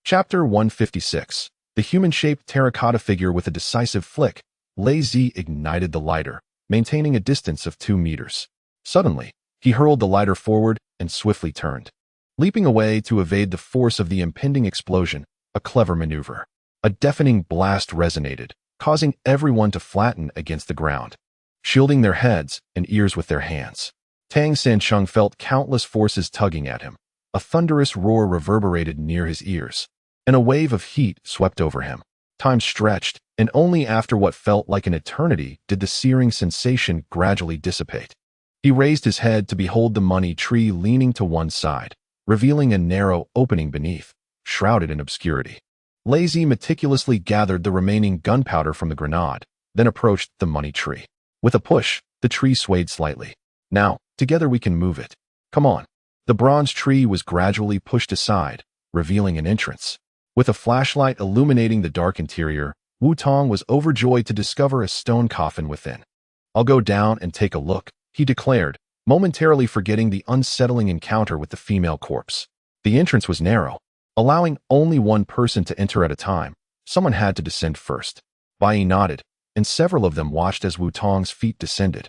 Chapter 156. The human-shaped terracotta figure with a decisive flick, Lei Zi ignited the lighter, maintaining a distance of 2 meters. Suddenly, he hurled the lighter forward and swiftly turned. Leaping away to evade the force of the impending explosion, a clever maneuver. A deafening blast resonated, causing everyone to flatten against the ground, shielding their heads and ears with their hands. Tang Sancheng felt countless forces tugging at him. A thunderous roar reverberated near his ears, and a wave of heat swept over him. Time stretched, and only after what felt like an eternity did the searing sensation gradually dissipate. He raised his head to behold the money tree leaning to one side, revealing a narrow opening beneath, shrouded in obscurity. Lazy meticulously gathered the remaining gunpowder from the grenade, then approached the money tree. With a push, the tree swayed slightly. Now, together we can move it. Come on. The bronze tree was gradually pushed aside, revealing an entrance. With a flashlight illuminating the dark interior, Wu Tong was overjoyed to discover a stone coffin within. I'll go down and take a look, he declared, momentarily forgetting the unsettling encounter with the female corpse. The entrance was narrow, allowing only one person to enter at a time. Someone had to descend first. Bai Yi nodded, and several of them watched as Wu Tong's feet descended,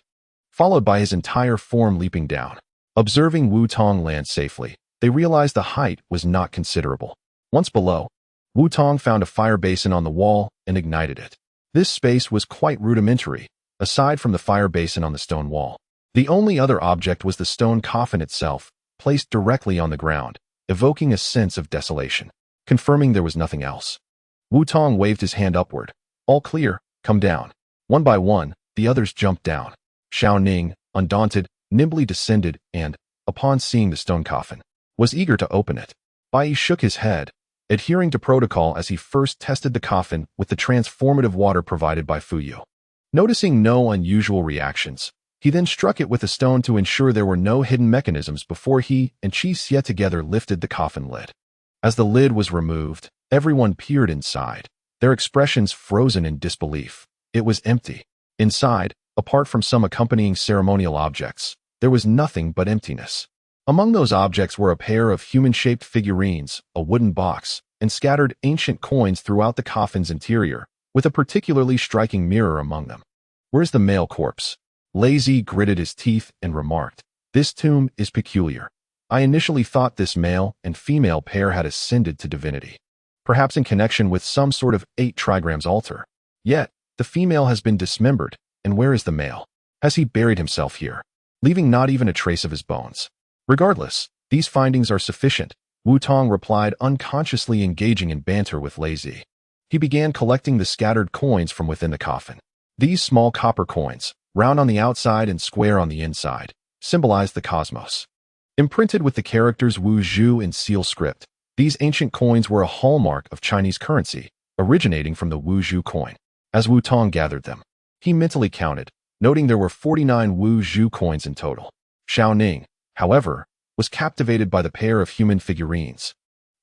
followed by his entire form leaping down. Observing Wu Tong land safely, they realized the height was not considerable. Once below, Wu Tong found a fire basin on the wall and ignited it. This space was quite rudimentary, aside from the fire basin on the stone wall. The only other object was the stone coffin itself, placed directly on the ground, evoking a sense of desolation. Confirming there was nothing else, Wu Tong waved his hand upward. All clear, come down. One by one, the others jumped down. Xiao Ning, undaunted, nimbly descended and, upon seeing the stone coffin, was eager to open it. Bai Yi shook his head, adhering to protocol as he first tested the coffin with the transformative water provided by Fuyu. Noticing no unusual reactions, he then struck it with a stone to ensure there were no hidden mechanisms before he and Qi Xie together lifted the coffin lid. As the lid was removed, everyone peered inside, their expressions frozen in disbelief. It was empty. Inside, apart from some accompanying ceremonial objects, there was nothing but emptiness. Among those objects were a pair of human-shaped figurines, a wooden box, and scattered ancient coins throughout the coffin's interior, with a particularly striking mirror among them. Where's the male corpse? Lazy gritted his teeth and remarked, this tomb is peculiar. I initially thought this male and female pair had ascended to divinity, perhaps in connection with some sort of 8 trigrams altar. Yet, the female has been dismembered, and where is the male? Has he buried himself here, leaving not even a trace of his bones? Regardless, these findings are sufficient, Wu Tong replied, unconsciously engaging in banter with Lazy. He began collecting the scattered coins from within the coffin. These small copper coins, round on the outside and square on the inside, symbolized the cosmos. Imprinted with the characters Wu Zhu in seal script, these ancient coins were a hallmark of Chinese currency, originating from the Wu Zhu coin. As Wu Tong gathered them, he mentally counted, noting there were 49 Wu Zhu coins in total. Xiao Ning, however, was captivated by the pair of human figurines.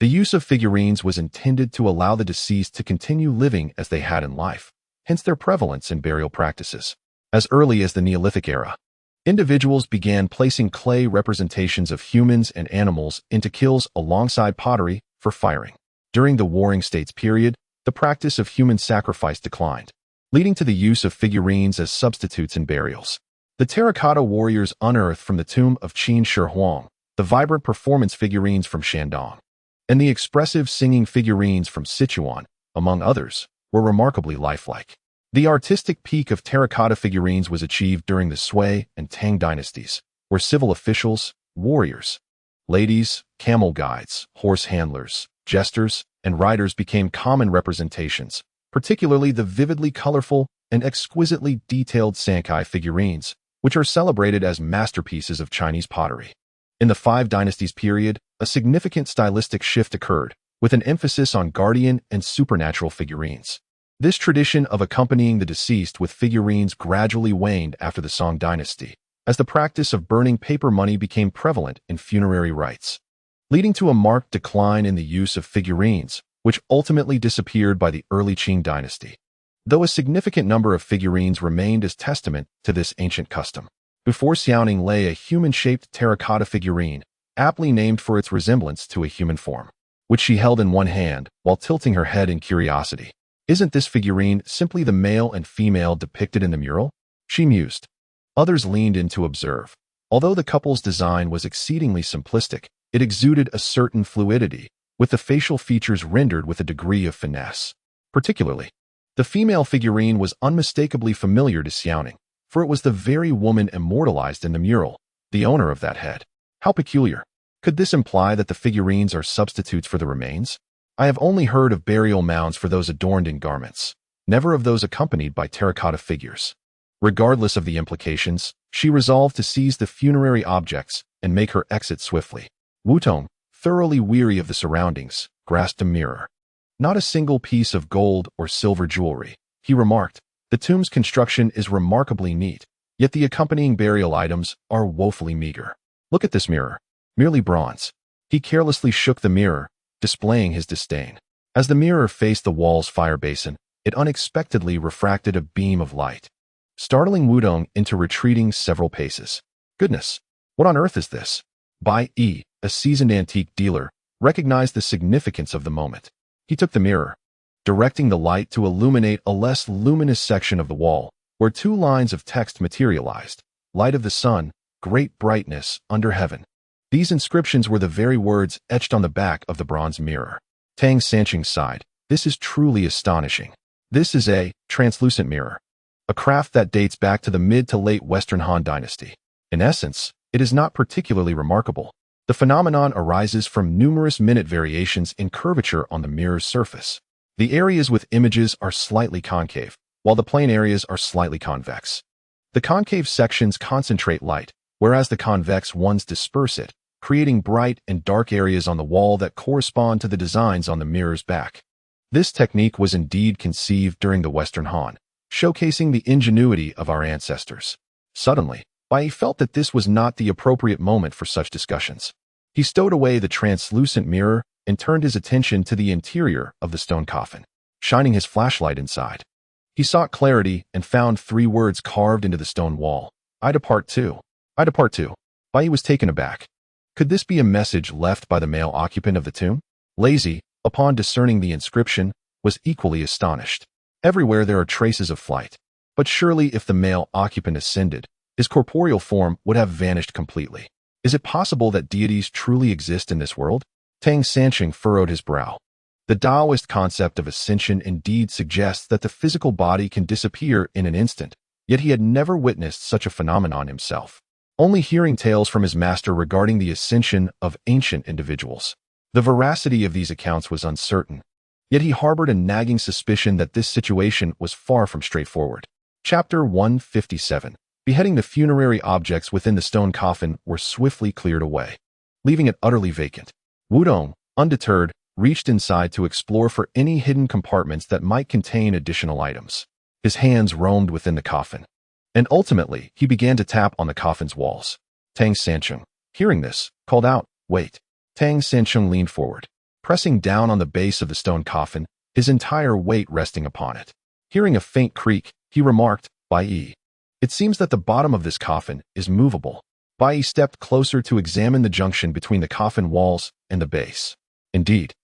The use of figurines was intended to allow the deceased to continue living as they had in life, hence their prevalence in burial practices. As early as the Neolithic era, individuals began placing clay representations of humans and animals into kilns alongside pottery for firing. During the Warring States period, the practice of human sacrifice declined, leading to the use of figurines as substitutes in burials. The terracotta warriors unearthed from the tomb of Qin Shi Huang, the vibrant performance figurines from Shandong, and the expressive singing figurines from Sichuan, among others, were remarkably lifelike. The artistic peak of terracotta figurines was achieved during the Sui and Tang dynasties, where civil officials, warriors, ladies, camel guides, horse handlers, jesters, and riders became common representations, particularly the vividly colorful and exquisitely detailed Sankai figurines, which are celebrated as masterpieces of Chinese pottery. In the Five Dynasties period, a significant stylistic shift occurred, with an emphasis on guardian and supernatural figurines. This tradition of accompanying the deceased with figurines gradually waned after the Song dynasty, as the practice of burning paper money became prevalent in funerary rites, leading to a marked decline in the use of figurines, which ultimately disappeared by the early Qing dynasty. Though a significant number of figurines remained as testament to this ancient custom. Before Xiaoning lay a human-shaped terracotta figurine, aptly named for its resemblance to a human form, which she held in one hand while tilting her head in curiosity. Isn't this figurine simply the male and female depicted in the mural? She mused. Others leaned in to observe. Although the couple's design was exceedingly simplistic, it exuded a certain fluidity, with the facial features rendered with a degree of finesse. Particularly, the female figurine was unmistakably familiar to Xiaoning, for it was the very woman immortalized in the mural, the owner of that head. How peculiar. Could this imply that the figurines are substitutes for the remains? I have only heard of burial mounds for those adorned in garments, never of those accompanied by terracotta figures. Regardless of the implications, she resolved to seize the funerary objects and make her exit swiftly. Wutong, thoroughly weary of the surroundings, grasped a mirror. Not a single piece of gold or silver jewelry, he remarked. The tomb's construction is remarkably neat, yet the accompanying burial items are woefully meager. Look at this mirror. Merely bronze. He carelessly shook the mirror, displaying his disdain. As the mirror faced the wall's fire basin, it unexpectedly refracted a beam of light, startling Wudong into retreating several paces. Goodness, what on earth is this? Bai Yi, a seasoned antique dealer, recognized the significance of the moment. He took the mirror, directing the light to illuminate a less luminous section of the wall, where two lines of text materialized. Light of the sun, great brightness under heaven. These inscriptions were the very words etched on the back of the bronze mirror. Tang Sanqing sighed. This is truly astonishing. This is a translucent mirror, a craft that dates back to the mid to late Western Han Dynasty. In essence, it is not particularly remarkable. The phenomenon arises from numerous minute variations in curvature on the mirror's surface. The areas with images are slightly concave, while the plane areas are slightly convex. The concave sections concentrate light, whereas the convex ones disperse it, creating bright and dark areas on the wall that correspond to the designs on the mirror's back. This technique was indeed conceived during the Western Han, showcasing the ingenuity of our ancestors. Suddenly, Bai Yi felt that this was not the appropriate moment for such discussions. He stowed away the translucent mirror and turned his attention to the interior of the stone coffin, shining his flashlight inside. He sought clarity and found 3 words carved into the stone wall. I depart too. I depart too. Bai Yi was taken aback. Could this be a message left by the male occupant of the tomb? Lazy, upon discerning the inscription, was equally astonished. Everywhere there are traces of flight. But surely if the male occupant ascended, his corporeal form would have vanished completely. Is it possible that deities truly exist in this world? Tang Sanqing furrowed his brow. The Taoist concept of ascension indeed suggests that the physical body can disappear in an instant, yet he had never witnessed such a phenomenon himself, only hearing tales from his master regarding the ascension of ancient individuals. The veracity of these accounts was uncertain, yet he harbored a nagging suspicion that this situation was far from straightforward. Chapter 157. Beheading. The funerary objects within the stone coffin were swiftly cleared away, leaving it utterly vacant. Wudong, undeterred, reached inside to explore for any hidden compartments that might contain additional items. His hands roamed within the coffin, and ultimately he began to tap on the coffin's walls. Tang Sanqing, hearing this, called out, "Wait." Tang Sanqing leaned forward, pressing down on the base of the stone coffin, his entire weight resting upon it. Hearing a faint creak, he remarked, "Bai Yi, it seems that the bottom of this coffin is movable." Bai Yi stepped closer to examine the junction between the coffin walls and the base. Indeed,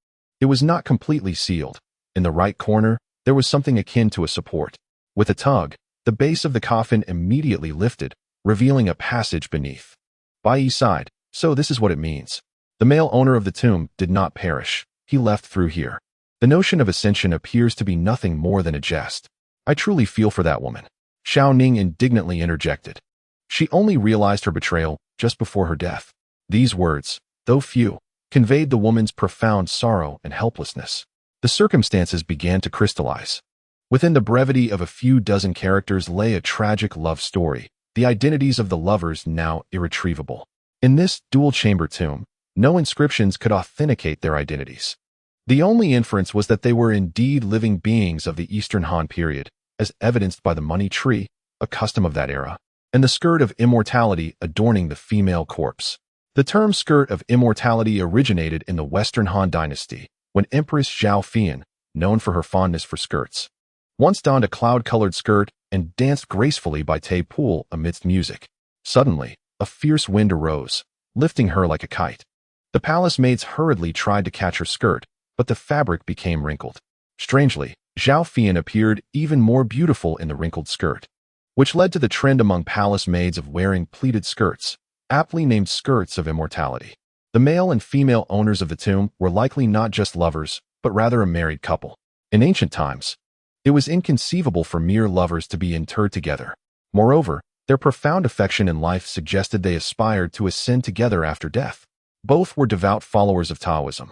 it was not completely sealed. In the right corner, there was something akin to a support. With a tug, the base of the coffin immediately lifted, revealing a passage beneath. Bai Yi sighed. So this is what it means. The male owner of the tomb did not perish. He left through here. The notion of ascension appears to be nothing more than a jest. I truly feel for that woman. Xiao Ning indignantly interjected. She only realized her betrayal just before her death. These words, though few, conveyed the woman's profound sorrow and helplessness. The circumstances began to crystallize. Within the brevity of a few dozen characters lay a tragic love story, the identities of the lovers now irretrievable. In this dual-chamber tomb, no inscriptions could authenticate their identities. The only inference was that they were indeed living beings of the Eastern Han period, as evidenced by the money tree, a custom of that era, and the skirt of immortality adorning the female corpse. The term skirt of immortality originated in the Western Han Dynasty, when Empress Zhao Fian, known for her fondness for skirts, once donned a cloud-colored skirt and danced gracefully by Tay Pool amidst music. Suddenly, a fierce wind arose, lifting her like a kite. The palace maids hurriedly tried to catch her skirt, but the fabric became wrinkled. Strangely, Zhao Fian appeared even more beautiful in the wrinkled skirt, which led to the trend among palace maids of wearing pleated skirts, aptly named skirts of immortality. The The male and female owners of the tomb were likely not just lovers, but rather a married couple. In ancient times, it was inconceivable for mere lovers to be interred together. Moreover, their profound affection in life suggested they aspired to ascend together after death. Both were devout followers of Taoism,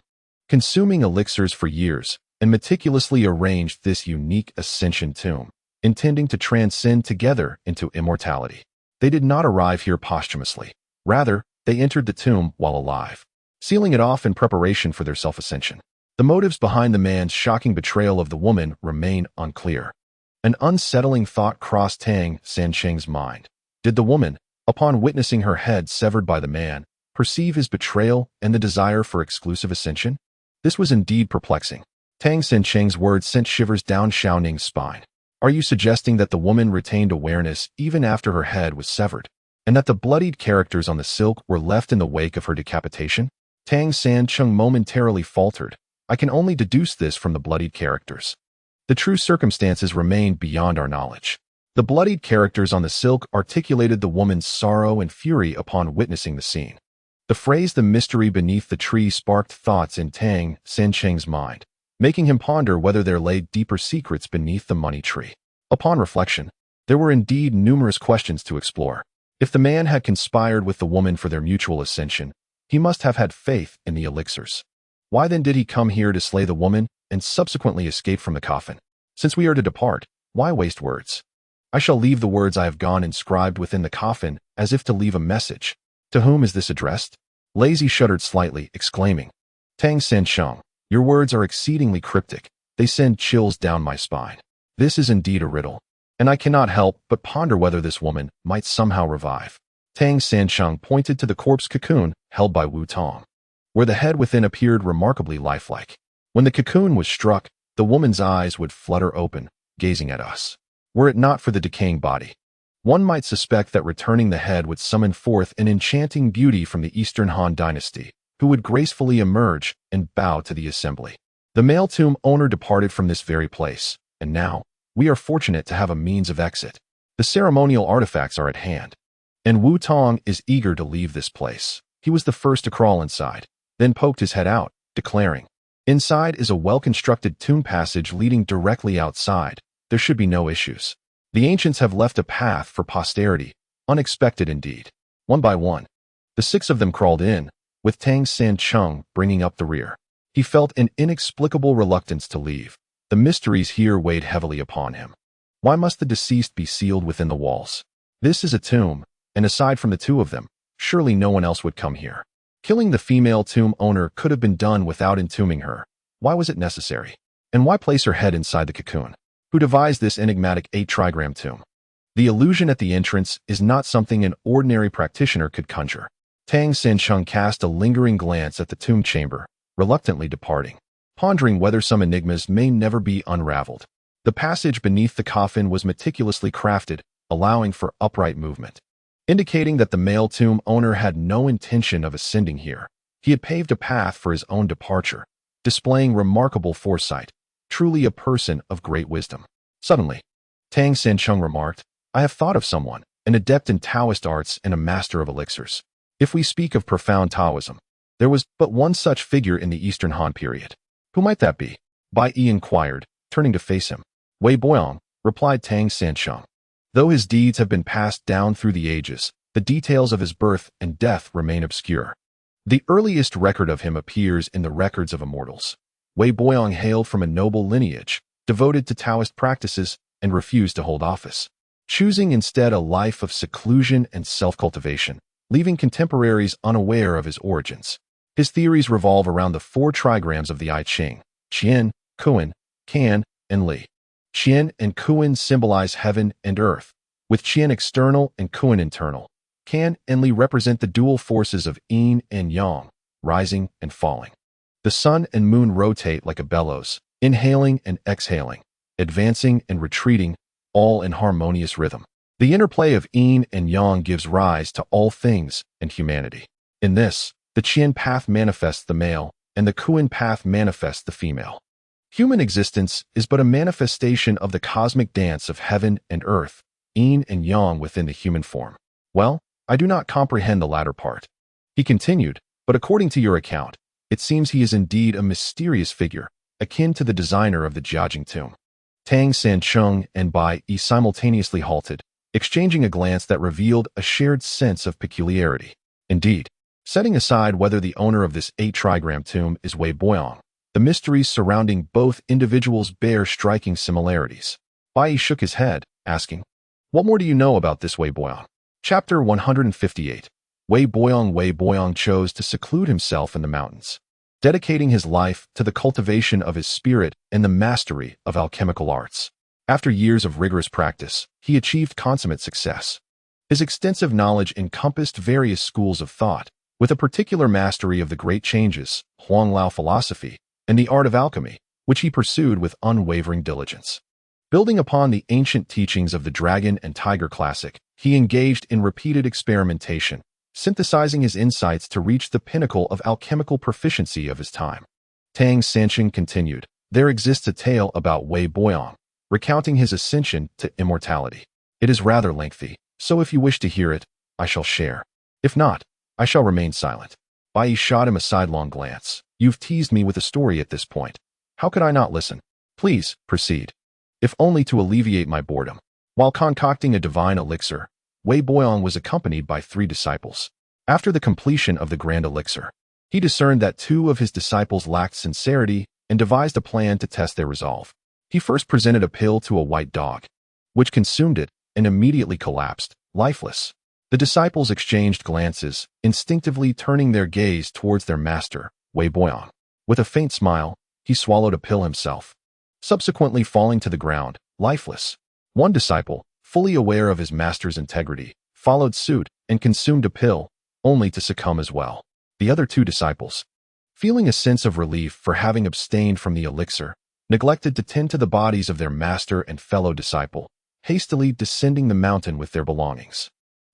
consuming elixirs for years, and meticulously arranged this unique ascension tomb, intending to transcend together into immortality. They did not arrive here posthumously. Rather, they entered the tomb while alive, sealing it off in preparation for their self-ascension. The motives behind the man's shocking betrayal of the woman remain unclear. An unsettling thought crossed Tang Sancheng's mind. Did the woman, upon witnessing her head severed by the man, perceive his betrayal and the desire for exclusive ascension? This was indeed perplexing. Tang Sancheng's words sent shivers down Xiao Ning's spine. Are you suggesting that the woman retained awareness even after her head was severed, and that the bloodied characters on the silk were left in the wake of her decapitation? Tang Sancheng momentarily faltered. I can only deduce this from the bloodied characters. The true circumstances remain beyond our knowledge. The bloodied characters on the silk articulated the woman's sorrow and fury upon witnessing the scene. The phrase "the mystery beneath the tree" sparked thoughts in Tang Sancheng's mind, making him ponder whether there lay deeper secrets beneath the money tree. Upon reflection, there were indeed numerous questions to explore. If the man had conspired with the woman for their mutual ascension, he must have had faith in the elixirs. Why then did he come here to slay the woman and subsequently escape from the coffin? Since we are to depart, why waste words? I shall leave the words I have gone inscribed within the coffin as if to leave a message. To whom is this addressed? Lazy shuddered slightly, exclaiming, Tang Sancheng, your words are exceedingly cryptic. They send chills down my spine. This is indeed a riddle, and I cannot help but ponder whether this woman might somehow revive. Tang Sancheng pointed to the corpse cocoon held by Wu Tong, where the head within appeared remarkably lifelike. When the cocoon was struck, the woman's eyes would flutter open, gazing at us. Were it not for the decaying body, one might suspect that returning the head would summon forth an enchanting beauty from the Eastern Han dynasty, who would gracefully emerge and bow to the assembly. The male tomb owner departed from this very place, and now, we are fortunate to have a means of exit. The ceremonial artifacts are at hand, and Wu Tong is eager to leave this place. He was the first to crawl inside, then poked his head out, declaring, Inside is a well-constructed tomb passage leading directly outside. There should be no issues. The ancients have left a path for posterity, unexpected indeed. One by one, the 6 of them crawled in, with Tang Sancheng bringing up the rear. He felt an inexplicable reluctance to leave. The mysteries here weighed heavily upon him. Why must the deceased be sealed within the walls? This is a tomb, and aside from the 2 of them, surely no one else would come here. Killing the female tomb owner could have been done without entombing her. Why was it necessary? And why place her head inside the cocoon? Who devised this enigmatic 8-trigram tomb? The illusion at the entrance is not something an ordinary practitioner could conjure. Tang Sancheng cast a lingering glance at the tomb chamber, reluctantly departing, pondering whether some enigmas may never be unraveled. The passage beneath the coffin was meticulously crafted, allowing for upright movement, indicating that the male tomb owner had no intention of ascending here. He had paved a path for his own departure, displaying remarkable foresight, truly a person of great wisdom. Suddenly, Tang Sancheng remarked, I have thought of someone, an adept in Taoist arts and a master of elixirs. If we speak of profound Taoism, there was but one such figure in the Eastern Han period. Who might that be? Bai Yi inquired, turning to face him. Wei Boyong, replied Tang Sancheng. Though his deeds have been passed down through the ages, the details of his birth and death remain obscure. The earliest record of him appears in the records of immortals. Wei Boyong hailed from a noble lineage, devoted to Taoist practices, and refused to hold office, choosing instead a life of seclusion and self-cultivation, leaving contemporaries unaware of his origins. His theories revolve around the 4 trigrams of the I Ching: Qian, Kuan, Kan, and Li. Qian and Kuan symbolize heaven and earth, with Qian external and Kuan internal. Kan and Li represent the dual forces of yin and yang, rising and falling. The sun and moon rotate like a bellows, inhaling and exhaling, advancing and retreating, all in harmonious rhythm. The interplay of yin and yang gives rise to all things and humanity. In this, the Qian path manifests the male, and the Kuan path manifests the female. Human existence is but a manifestation of the cosmic dance of heaven and earth, yin and yang within the human form. Well, I do not comprehend the latter part. He continued, But according to your account, it seems he is indeed a mysterious figure, akin to the designer of the Jiajing tomb. Tang Sancheng and Bai Yi simultaneously halted, exchanging a glance that revealed a shared sense of peculiarity. Indeed, setting aside whether the owner of this 8-trigram tomb is Wei Boyong, the mysteries surrounding both individuals bear striking similarities. Bai Yi shook his head, asking, "What more do you know about this Wei Boyong?" Chapter 158. Wei Boyong chose to seclude himself in the mountains, dedicating his life to the cultivation of his spirit and the mastery of alchemical arts. After years of rigorous practice, he achieved consummate success. His extensive knowledge encompassed various schools of thought, with a particular mastery of the great changes, Huanglao philosophy, and the art of alchemy, which he pursued with unwavering diligence. Building upon the ancient teachings of the Dragon and Tiger Classic, he engaged in repeated experimentation, synthesizing his insights to reach the pinnacle of alchemical proficiency of his time. Tang Sancheng continued, "There exists a tale about Wei Boyong, recounting his ascension to immortality. It is rather lengthy, so if you wish to hear it, I shall share. If not, I shall remain silent." Bai Yi shot him a sidelong glance. "You've teased me with a story at this point. How could I not listen? Please, proceed." If only to alleviate my boredom. While concocting a divine elixir, Wei Boyong was accompanied by 3 disciples. After the completion of the grand elixir, he discerned that 2 of his disciples lacked sincerity and devised a plan to test their resolve. He first presented a pill to a white dog, which consumed it and immediately collapsed, lifeless. The disciples exchanged glances, instinctively turning their gaze towards their master, Wei Boyong. With a faint smile, he swallowed a pill himself, subsequently falling to the ground, lifeless. One disciple, fully aware of his master's integrity, followed suit and consumed a pill, only to succumb as well. The other 2 disciples, feeling a sense of relief for having abstained from the elixir, neglected to tend to the bodies of their master and fellow disciple, hastily descending the mountain with their belongings.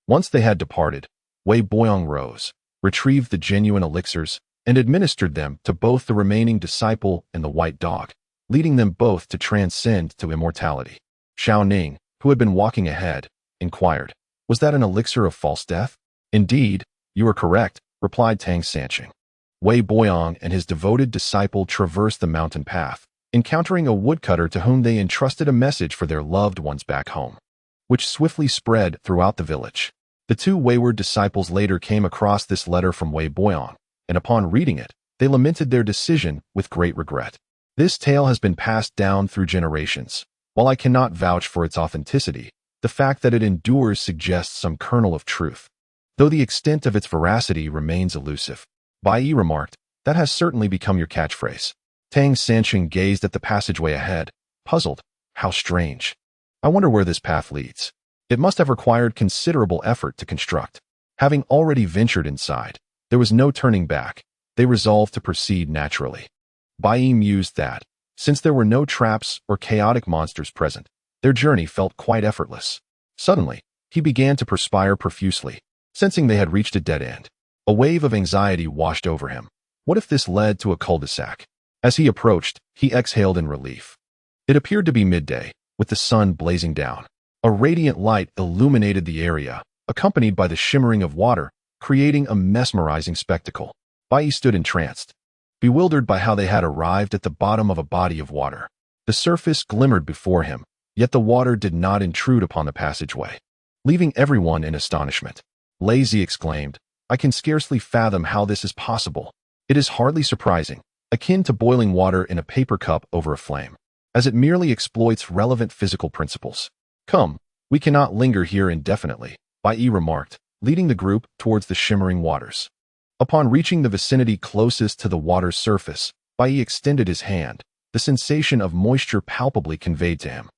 Once they had departed, Wei Boyong rose, retrieved the genuine elixirs, and administered them to both the remaining disciple and the white dog, leading them both to transcend to immortality. Xiao Ning, who had been walking ahead, inquired, "Was that an elixir of false death?" "Indeed, you are correct," replied Tang Sancheng. Wei Boyong and his devoted disciple traversed the mountain path, encountering a woodcutter to whom they entrusted a message for their loved ones back home, which swiftly spread throughout the village. The 2 wayward disciples later came across this letter from Wei Boyong, and upon reading it, they lamented their decision with great regret. This tale has been passed down through generations. While I cannot vouch for its authenticity, the fact that it endures suggests some kernel of truth, though the extent of its veracity remains elusive. Bai Yi remarked, "That has certainly become your catchphrase." Tang Sancheng gazed at the passageway ahead, puzzled. How strange. I wonder where this path leads. It must have required considerable effort to construct. Having already ventured inside, there was no turning back. They resolved to proceed naturally. Bai Yi mused that, since there were no traps or chaotic monsters present, their journey felt quite effortless. Suddenly, he began to perspire profusely, sensing they had reached a dead end. A wave of anxiety washed over him. What if this led to a cul-de-sac? As he approached, he exhaled in relief. It appeared to be midday, with the sun blazing down. A radiant light illuminated the area, accompanied by the shimmering of water, creating a mesmerizing spectacle. Bai Yi stood entranced, bewildered by how they had arrived at the bottom of a body of water. The surface glimmered before him, yet the water did not intrude upon the passageway, leaving everyone in astonishment. Lazy exclaimed, "I can scarcely fathom how this is possible. It is hardly surprising, akin to boiling water in a paper cup over a flame, as it merely exploits relevant physical principles." "Come, we cannot linger here indefinitely," Bai Yi remarked, leading the group towards the shimmering waters. Upon reaching the vicinity closest to the water's surface, Bai Yi extended his hand, the sensation of moisture palpably conveyed to him.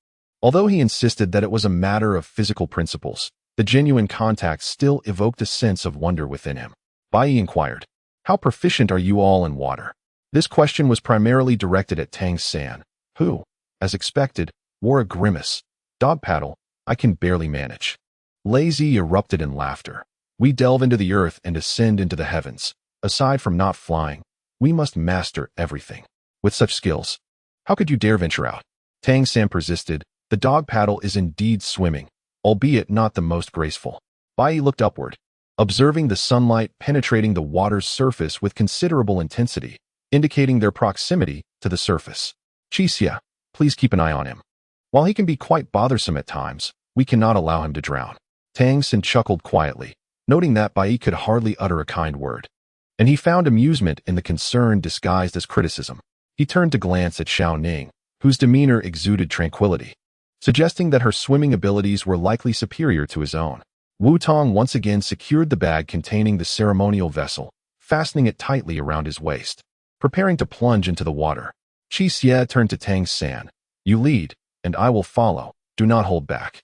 Although he insisted that it was a matter of physical principles, the genuine contact still evoked a sense of wonder within him. Bai Yi inquired, "How proficient are you all in water?" This question was primarily directed at Tang San, who, as expected, wore a grimace. "Dog paddle, I can barely manage." Lazy erupted in laughter. "We delve into the earth and ascend into the heavens. Aside from not flying, we must master everything. With such skills, how could you dare venture out?" Tang San persisted, "The dog paddle is indeed swimming, albeit not the most graceful." Bai Yi looked upward, observing the sunlight penetrating the water's surface with considerable intensity, indicating their proximity to the surface. Qixia, please keep an eye on him. While he can be quite bothersome at times, we cannot allow him to drown. Tang Xin chuckled quietly, noting that Bai Yi could hardly utter a kind word. And he found amusement in the concern disguised as criticism. He turned to glance at Xiao Ning, whose demeanor exuded tranquility, suggesting that her swimming abilities were likely superior to his own. Wu Tong once again secured the bag containing the ceremonial vessel, fastening it tightly around his waist, preparing to plunge into the water. Qixia turned to Tang San. You lead, and I will follow. Do not hold back.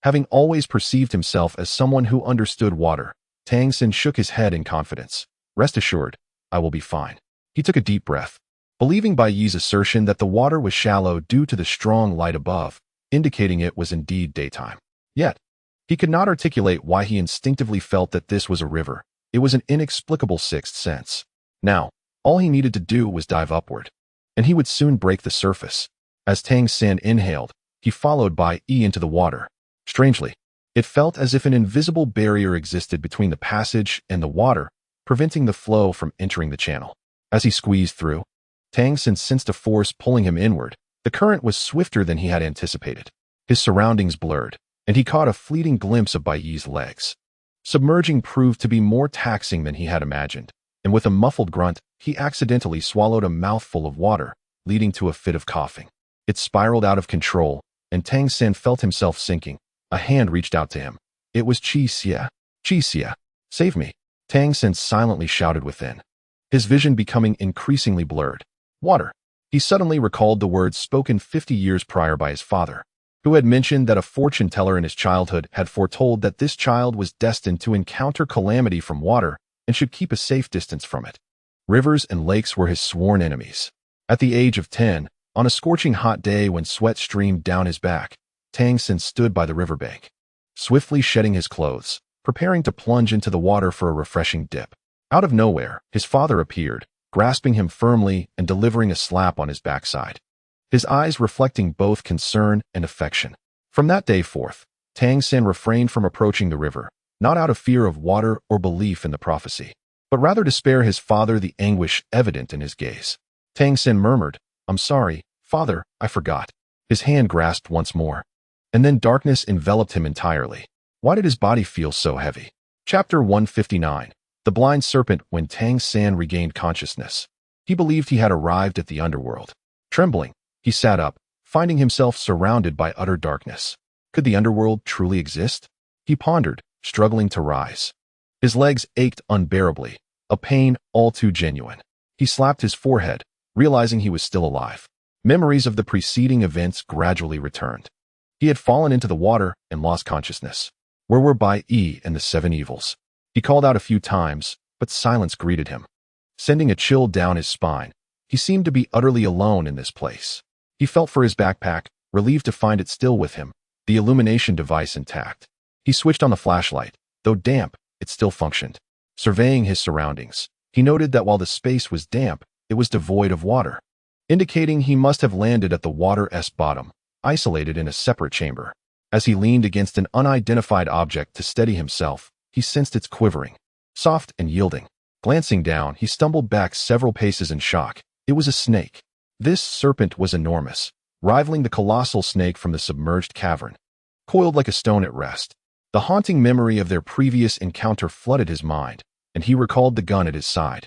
Having always perceived himself as someone who understood water, Tang San shook his head in confidence. Rest assured, I will be fine. He took a deep breath, believing Bai Yi's assertion that the water was shallow due to the strong light above, indicating it was indeed daytime. Yet, he could not articulate why he instinctively felt that this was a river. It was an inexplicable sixth sense. Now, all he needed to do was dive upward, and he would soon break the surface. As Tang San inhaled, he followed Bai Yi into the water. Strangely, it felt as if an invisible barrier existed between the passage and the water, preventing the flow from entering the channel. As he squeezed through, Tang San sensed a force pulling him inward. The current was swifter than he had anticipated. His surroundings blurred, and he caught a fleeting glimpse of Bai Yi's legs. Submerging proved to be more taxing than he had imagined, and with a muffled grunt, he accidentally swallowed a mouthful of water, leading to a fit of coughing. It spiraled out of control, and Tang San felt himself sinking. A hand reached out to him. It was Qixia. Qixia, save me. Tang San silently shouted within, his vision becoming increasingly blurred. Water. He suddenly recalled the words spoken 50 years prior by his father, who had mentioned that a fortune teller in his childhood had foretold that this child was destined to encounter calamity from water and should keep a safe distance from it. Rivers and lakes were his sworn enemies. At the age of 10, on a scorching hot day when sweat streamed down his back, Tang San stood by the riverbank, swiftly shedding his clothes, preparing to plunge into the water for a refreshing dip. Out of nowhere, his father appeared, grasping him firmly and delivering a slap on his backside, his eyes reflecting both concern and affection. From that day forth, Tang San refrained from approaching the river, not out of fear of water or belief in the prophecy, but rather to spare his father the anguish evident in his gaze. Tang San murmured, I'm sorry, father, I forgot. His hand grasped once more, and then darkness enveloped him entirely. Why did his body feel so heavy? Chapter 159. The Blind Serpent. When Tang San regained consciousness, he believed he had arrived at the underworld. Trembling, he sat up, finding himself surrounded by utter darkness. Could the underworld truly exist? He pondered, struggling to rise. His legs ached unbearably, a pain all too genuine. He slapped his forehead, realizing he was still alive. Memories of the preceding events gradually returned. He had fallen into the water and lost consciousness. Where were Bai Yi and the seven evils? He called out a few times, but silence greeted him, sending a chill down his spine. He seemed to be utterly alone in this place. He felt for his backpack, relieved to find it still with him, the illumination device intact. He switched on the flashlight. Though damp, it still functioned. Surveying his surroundings, he noted that while the space was damp, it was devoid of water, indicating he must have landed at the water's bottom, isolated in a separate chamber. As he leaned against an unidentified object to steady himself, he sensed its quivering, soft and yielding. Glancing down, he stumbled back several paces in shock. It was a snake. This serpent was enormous, rivaling the colossal snake from the submerged cavern, coiled like a stone at rest. The haunting memory of their previous encounter flooded his mind, and he recalled the gun at his side.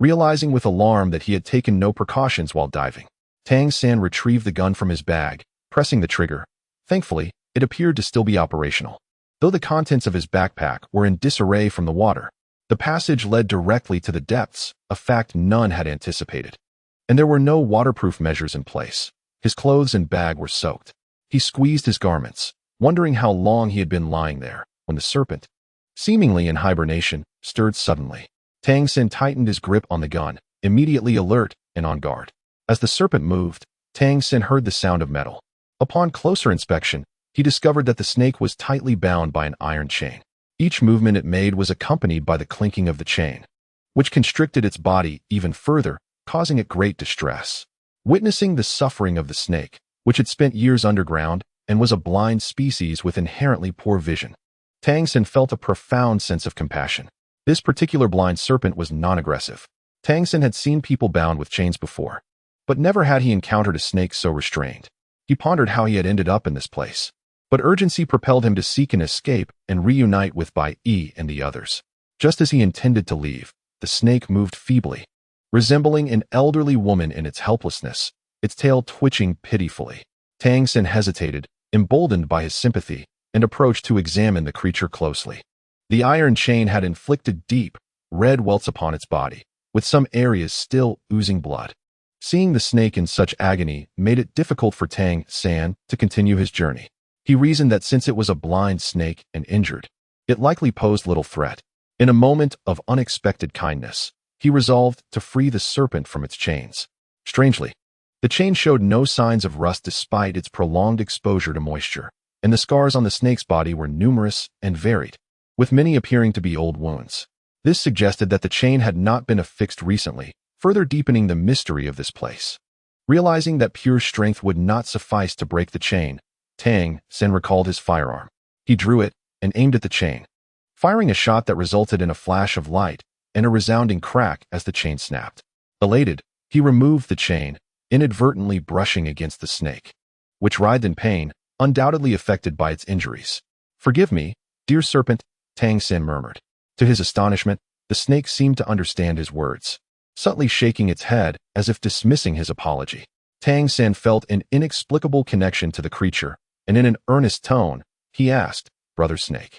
Realizing with alarm that he had taken no precautions while diving, Tang San retrieved the gun from his bag, pressing the trigger. Thankfully, it appeared to still be operational. Though the contents of his backpack were in disarray from the water, the passage led directly to the depths, a fact none had anticipated. And there were no waterproof measures in place. His clothes and bag were soaked. He squeezed his garments, wondering how long he had been lying there, when the serpent, seemingly in hibernation, stirred suddenly. Tang San tightened his grip on the gun, immediately alert and on guard. As the serpent moved, Tang San heard the sound of metal. Upon closer inspection, he discovered that the snake was tightly bound by an iron chain. Each movement it made was accompanied by the clinking of the chain, which constricted its body even further, causing it great distress. Witnessing the suffering of the snake, which had spent years underground and was a blind species with inherently poor vision, Tang Xin felt a profound sense of compassion. This particular blind serpent was non-aggressive. Tang Xin had seen people bound with chains before, but never had he encountered a snake so restrained. He pondered how he had ended up in this place. But urgency propelled him to seek an escape and reunite with Bai Yi and the others. Just as he intended to leave, the snake moved feebly, resembling an elderly woman in its helplessness, its tail twitching pitifully. Tang Xin hesitated, emboldened by his sympathy, and approached to examine the creature closely. The iron chain had inflicted deep, red welts upon its body, with some areas still oozing blood. Seeing the snake in such agony made it difficult for Tang Xin to continue his journey. He reasoned that since it was a blind snake and injured, it likely posed little threat. In a moment of unexpected kindness, he resolved to free the serpent from its chains. Strangely, the chain showed no signs of rust despite its prolonged exposure to moisture, and the scars on the snake's body were numerous and varied, with many appearing to be old wounds. This suggested that the chain had not been affixed recently, further deepening the mystery of this place. Realizing that pure strength would not suffice to break the chain, Tang Xin recalled his firearm. He drew it and aimed at the chain, firing a shot that resulted in a flash of light and a resounding crack as the chain snapped. Elated, he removed the chain, inadvertently brushing against the snake, which writhed in pain, undoubtedly affected by its injuries. "Forgive me, dear serpent," Tang Xin murmured. To his astonishment, the snake seemed to understand his words, subtly shaking its head as if dismissing his apology. Tang Xin felt an inexplicable connection to the creature, and in an earnest tone, he asked, "Brother Snake,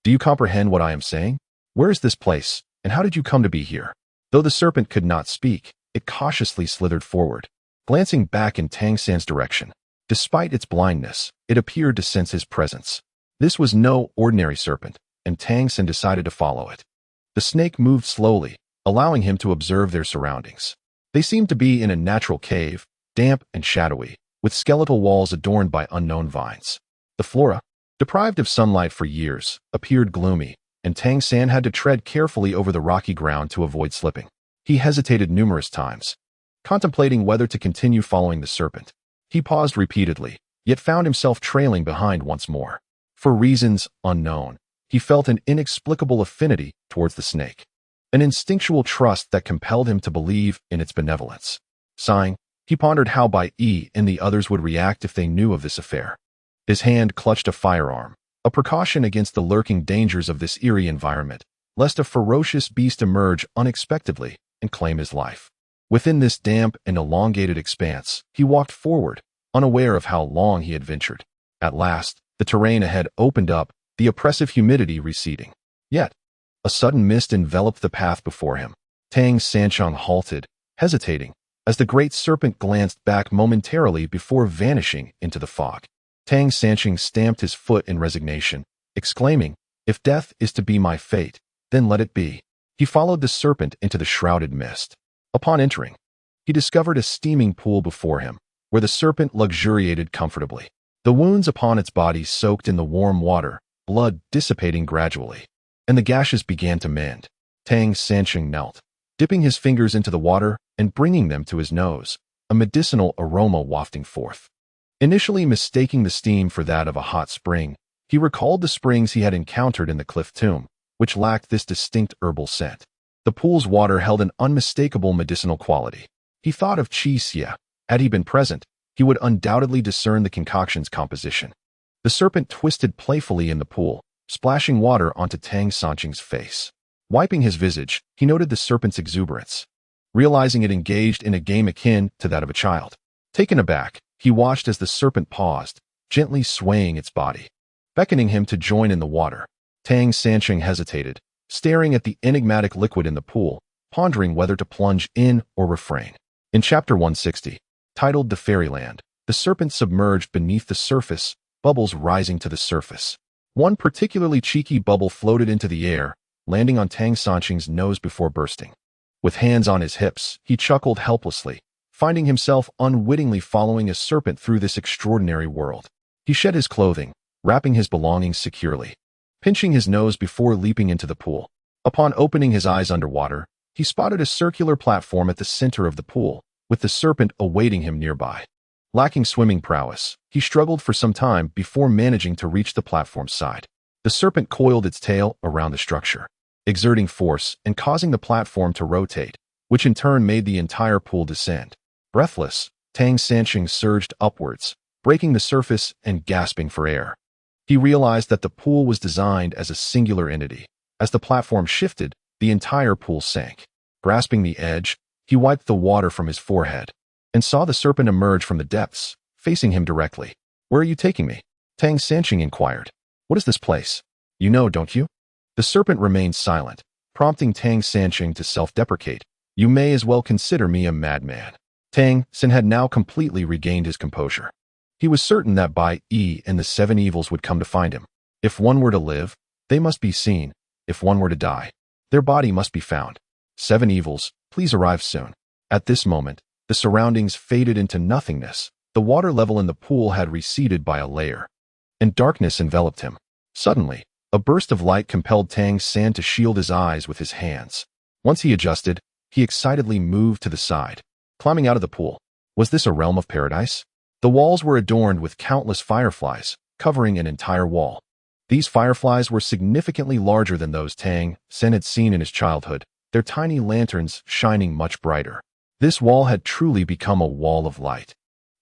do you comprehend what I am saying? Where is this place, and how did you come to be here?" Though the serpent could not speak, it cautiously slithered forward, glancing back in Tang Xin's direction. Despite its blindness, it appeared to sense his presence. This was no ordinary serpent, and Tang Xin decided to follow it. The snake moved slowly, allowing him to observe their surroundings. They seemed to be in a natural cave, damp and shadowy, with skeletal walls adorned by unknown vines. The flora, deprived of sunlight for years, appeared gloomy, and Tang Xin had to tread carefully over the rocky ground to avoid slipping. He hesitated numerous times, contemplating whether to continue following the serpent. He paused repeatedly, yet found himself trailing behind once more. For reasons unknown, he felt an inexplicable affinity towards the snake, an instinctual trust that compelled him to believe in its benevolence. Sighing, he pondered how Bai Yi and the others would react if they knew of this affair. His hand clutched a firearm, a precaution against the lurking dangers of this eerie environment, lest a ferocious beast emerge unexpectedly and claim his life. Within this damp and elongated expanse, he walked forward, unaware of how long he had ventured. At last, the terrain ahead opened up, the oppressive humidity receding. Yet, a sudden mist enveloped the path before him. Tang Xin halted, hesitating, as the great serpent glanced back momentarily before vanishing into the fog. Tang Xin stamped his foot in resignation, exclaiming, "If death is to be my fate, then let it be." He followed the serpent into the shrouded mist. Upon entering, he discovered a steaming pool before him, where the serpent luxuriated comfortably. The wounds upon its body soaked in the warm water, blood dissipating gradually, and the gashes began to mend. Tang Xin knelt, dipping his fingers into the water and bringing them to his nose, a medicinal aroma wafting forth. Initially mistaking the steam for that of a hot spring, he recalled the springs he had encountered in the cliff tomb, which lacked this distinct herbal scent. The pool's water held an unmistakable medicinal quality. He thought of Qi Xia. Had he been present, he would undoubtedly discern the concoction's composition. The serpent twisted playfully in the pool, splashing water onto Tang Xin's face. Wiping his visage, he noted the serpent's exuberance, realizing it engaged in a game akin to that of a child. Taken aback, he watched as the serpent paused, gently swaying its body, beckoning him to join in the water. Tang Xin hesitated, staring at the enigmatic liquid in the pool, pondering whether to plunge in or refrain. In Chapter 160, titled The Fairyland, the serpent submerged beneath the surface, bubbles rising to the surface. One particularly cheeky bubble floated into the air, landing on Tang Xin's nose before bursting. With hands on his hips, he chuckled helplessly, finding himself unwittingly following a serpent through this extraordinary world. He shed his clothing, wrapping his belongings securely, pinching his nose before leaping into the pool. Upon opening his eyes underwater, he spotted a circular platform at the center of the pool, with the serpent awaiting him nearby. Lacking swimming prowess, he struggled for some time before managing to reach the platform's side. The serpent coiled its tail around the structure, exerting force and causing the platform to rotate, which in turn made the entire pool descend. Breathless, Tang Sanqing surged upwards, breaking the surface and gasping for air. He realized that the pool was designed as a singular entity. As the platform shifted, the entire pool sank. Grasping the edge, he wiped the water from his forehead and saw the serpent emerge from the depths, facing him directly. "Where are you taking me?" Tang Sanqing inquired. "What is this place? You know, don't you?" The serpent remained silent, prompting Tang Sanqing to self-deprecate. "You may as well consider me a madman." Tang San had now completely regained his composure. He was certain that Bai Yi and the 7 evils would come to find him. If one were to live, they must be seen. If one were to die, their body must be found. 7 evils, please arrive soon. At this moment, the surroundings faded into nothingness. The water level in the pool had receded by a layer, and darkness enveloped him. Suddenly, a burst of light compelled Tang San to shield his eyes with his hands. Once he adjusted, he excitedly moved to the side, climbing out of the pool. Was this a realm of paradise? The walls were adorned with countless fireflies, covering an entire wall. These fireflies were significantly larger than those Tang San had seen in his childhood, their tiny lanterns shining much brighter. This wall had truly become a wall of light,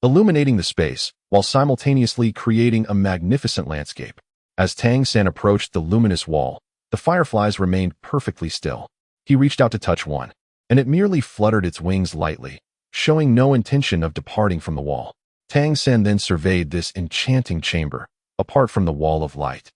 illuminating the space while simultaneously creating a magnificent landscape. As Tang San approached the luminous wall, the fireflies remained perfectly still. He reached out to touch one, and it merely fluttered its wings lightly, showing no intention of departing from the wall. Tang San then surveyed this enchanting chamber, apart from the wall of light.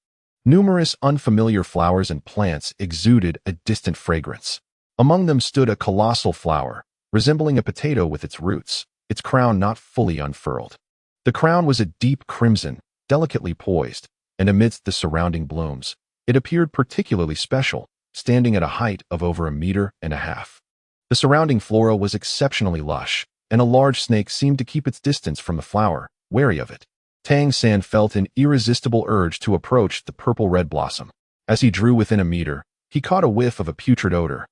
Numerous unfamiliar flowers and plants exuded a distant fragrance. Among them stood a colossal flower, resembling a potato with its roots, its crown not fully unfurled. The crown was a deep crimson, delicately poised, and amidst the surrounding blooms, it appeared particularly special, standing at a height of over 1.5 meters. The surrounding flora was exceptionally lush, and a large snake seemed to keep its distance from the flower, wary of it. Tang San felt an irresistible urge to approach the purple-red blossom. As he drew within 1 meter, he caught a whiff of a putrid odor,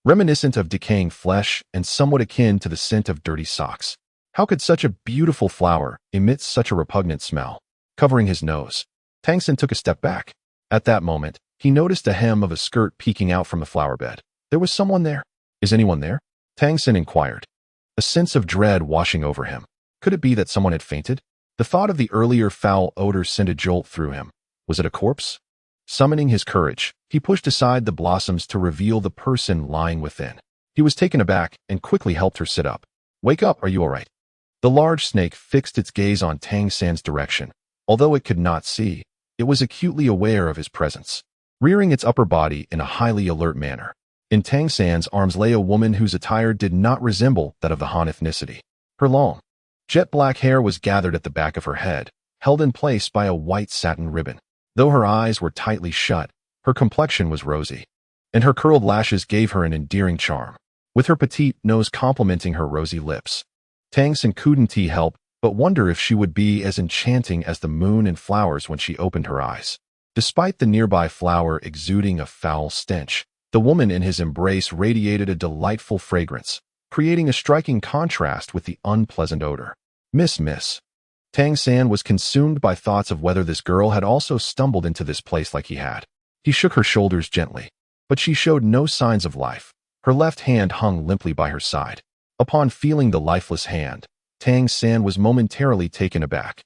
reminiscent of decaying flesh and somewhat akin to the scent of dirty socks. How could such a beautiful flower emit such a repugnant smell? Covering his nose, Tang San took a step back. At that moment, he noticed a hem of a skirt peeking out from the flower bed. There was someone there. "Is anyone there?" Tang San inquired, a sense of dread washing over him. Could it be that someone had fainted? The thought of the earlier foul odor sent a jolt through him. Was it a corpse? Summoning his courage, he pushed aside the blossoms to reveal the person lying within. He was taken aback and quickly helped her sit up. "Wake up, are you all right?" The large snake fixed its gaze on Tang San's direction. Although it could not see, it was acutely aware of his presence, rearing its upper body in a highly alert manner. In Tang San's arms lay a woman whose attire did not resemble that of the Han ethnicity. Her long, jet-black hair was gathered at the back of her head, held in place by a white satin ribbon. Though her eyes were tightly shut, her complexion was rosy, and her curled lashes gave her an endearing charm, with her petite nose complementing her rosy lips. Tang San couldn't help but wonder if she would be as enchanting as the moon and flowers when she opened her eyes. Despite the nearby flower exuding a foul stench, the woman in his embrace radiated a delightful fragrance, creating a striking contrast with the unpleasant odor. Miss. Tang San was consumed by thoughts of whether this girl had also stumbled into this place like he had. He shook her shoulders gently, but she showed no signs of life. Her left hand hung limply by her side. Upon feeling the lifeless hand, Tang San was momentarily taken aback,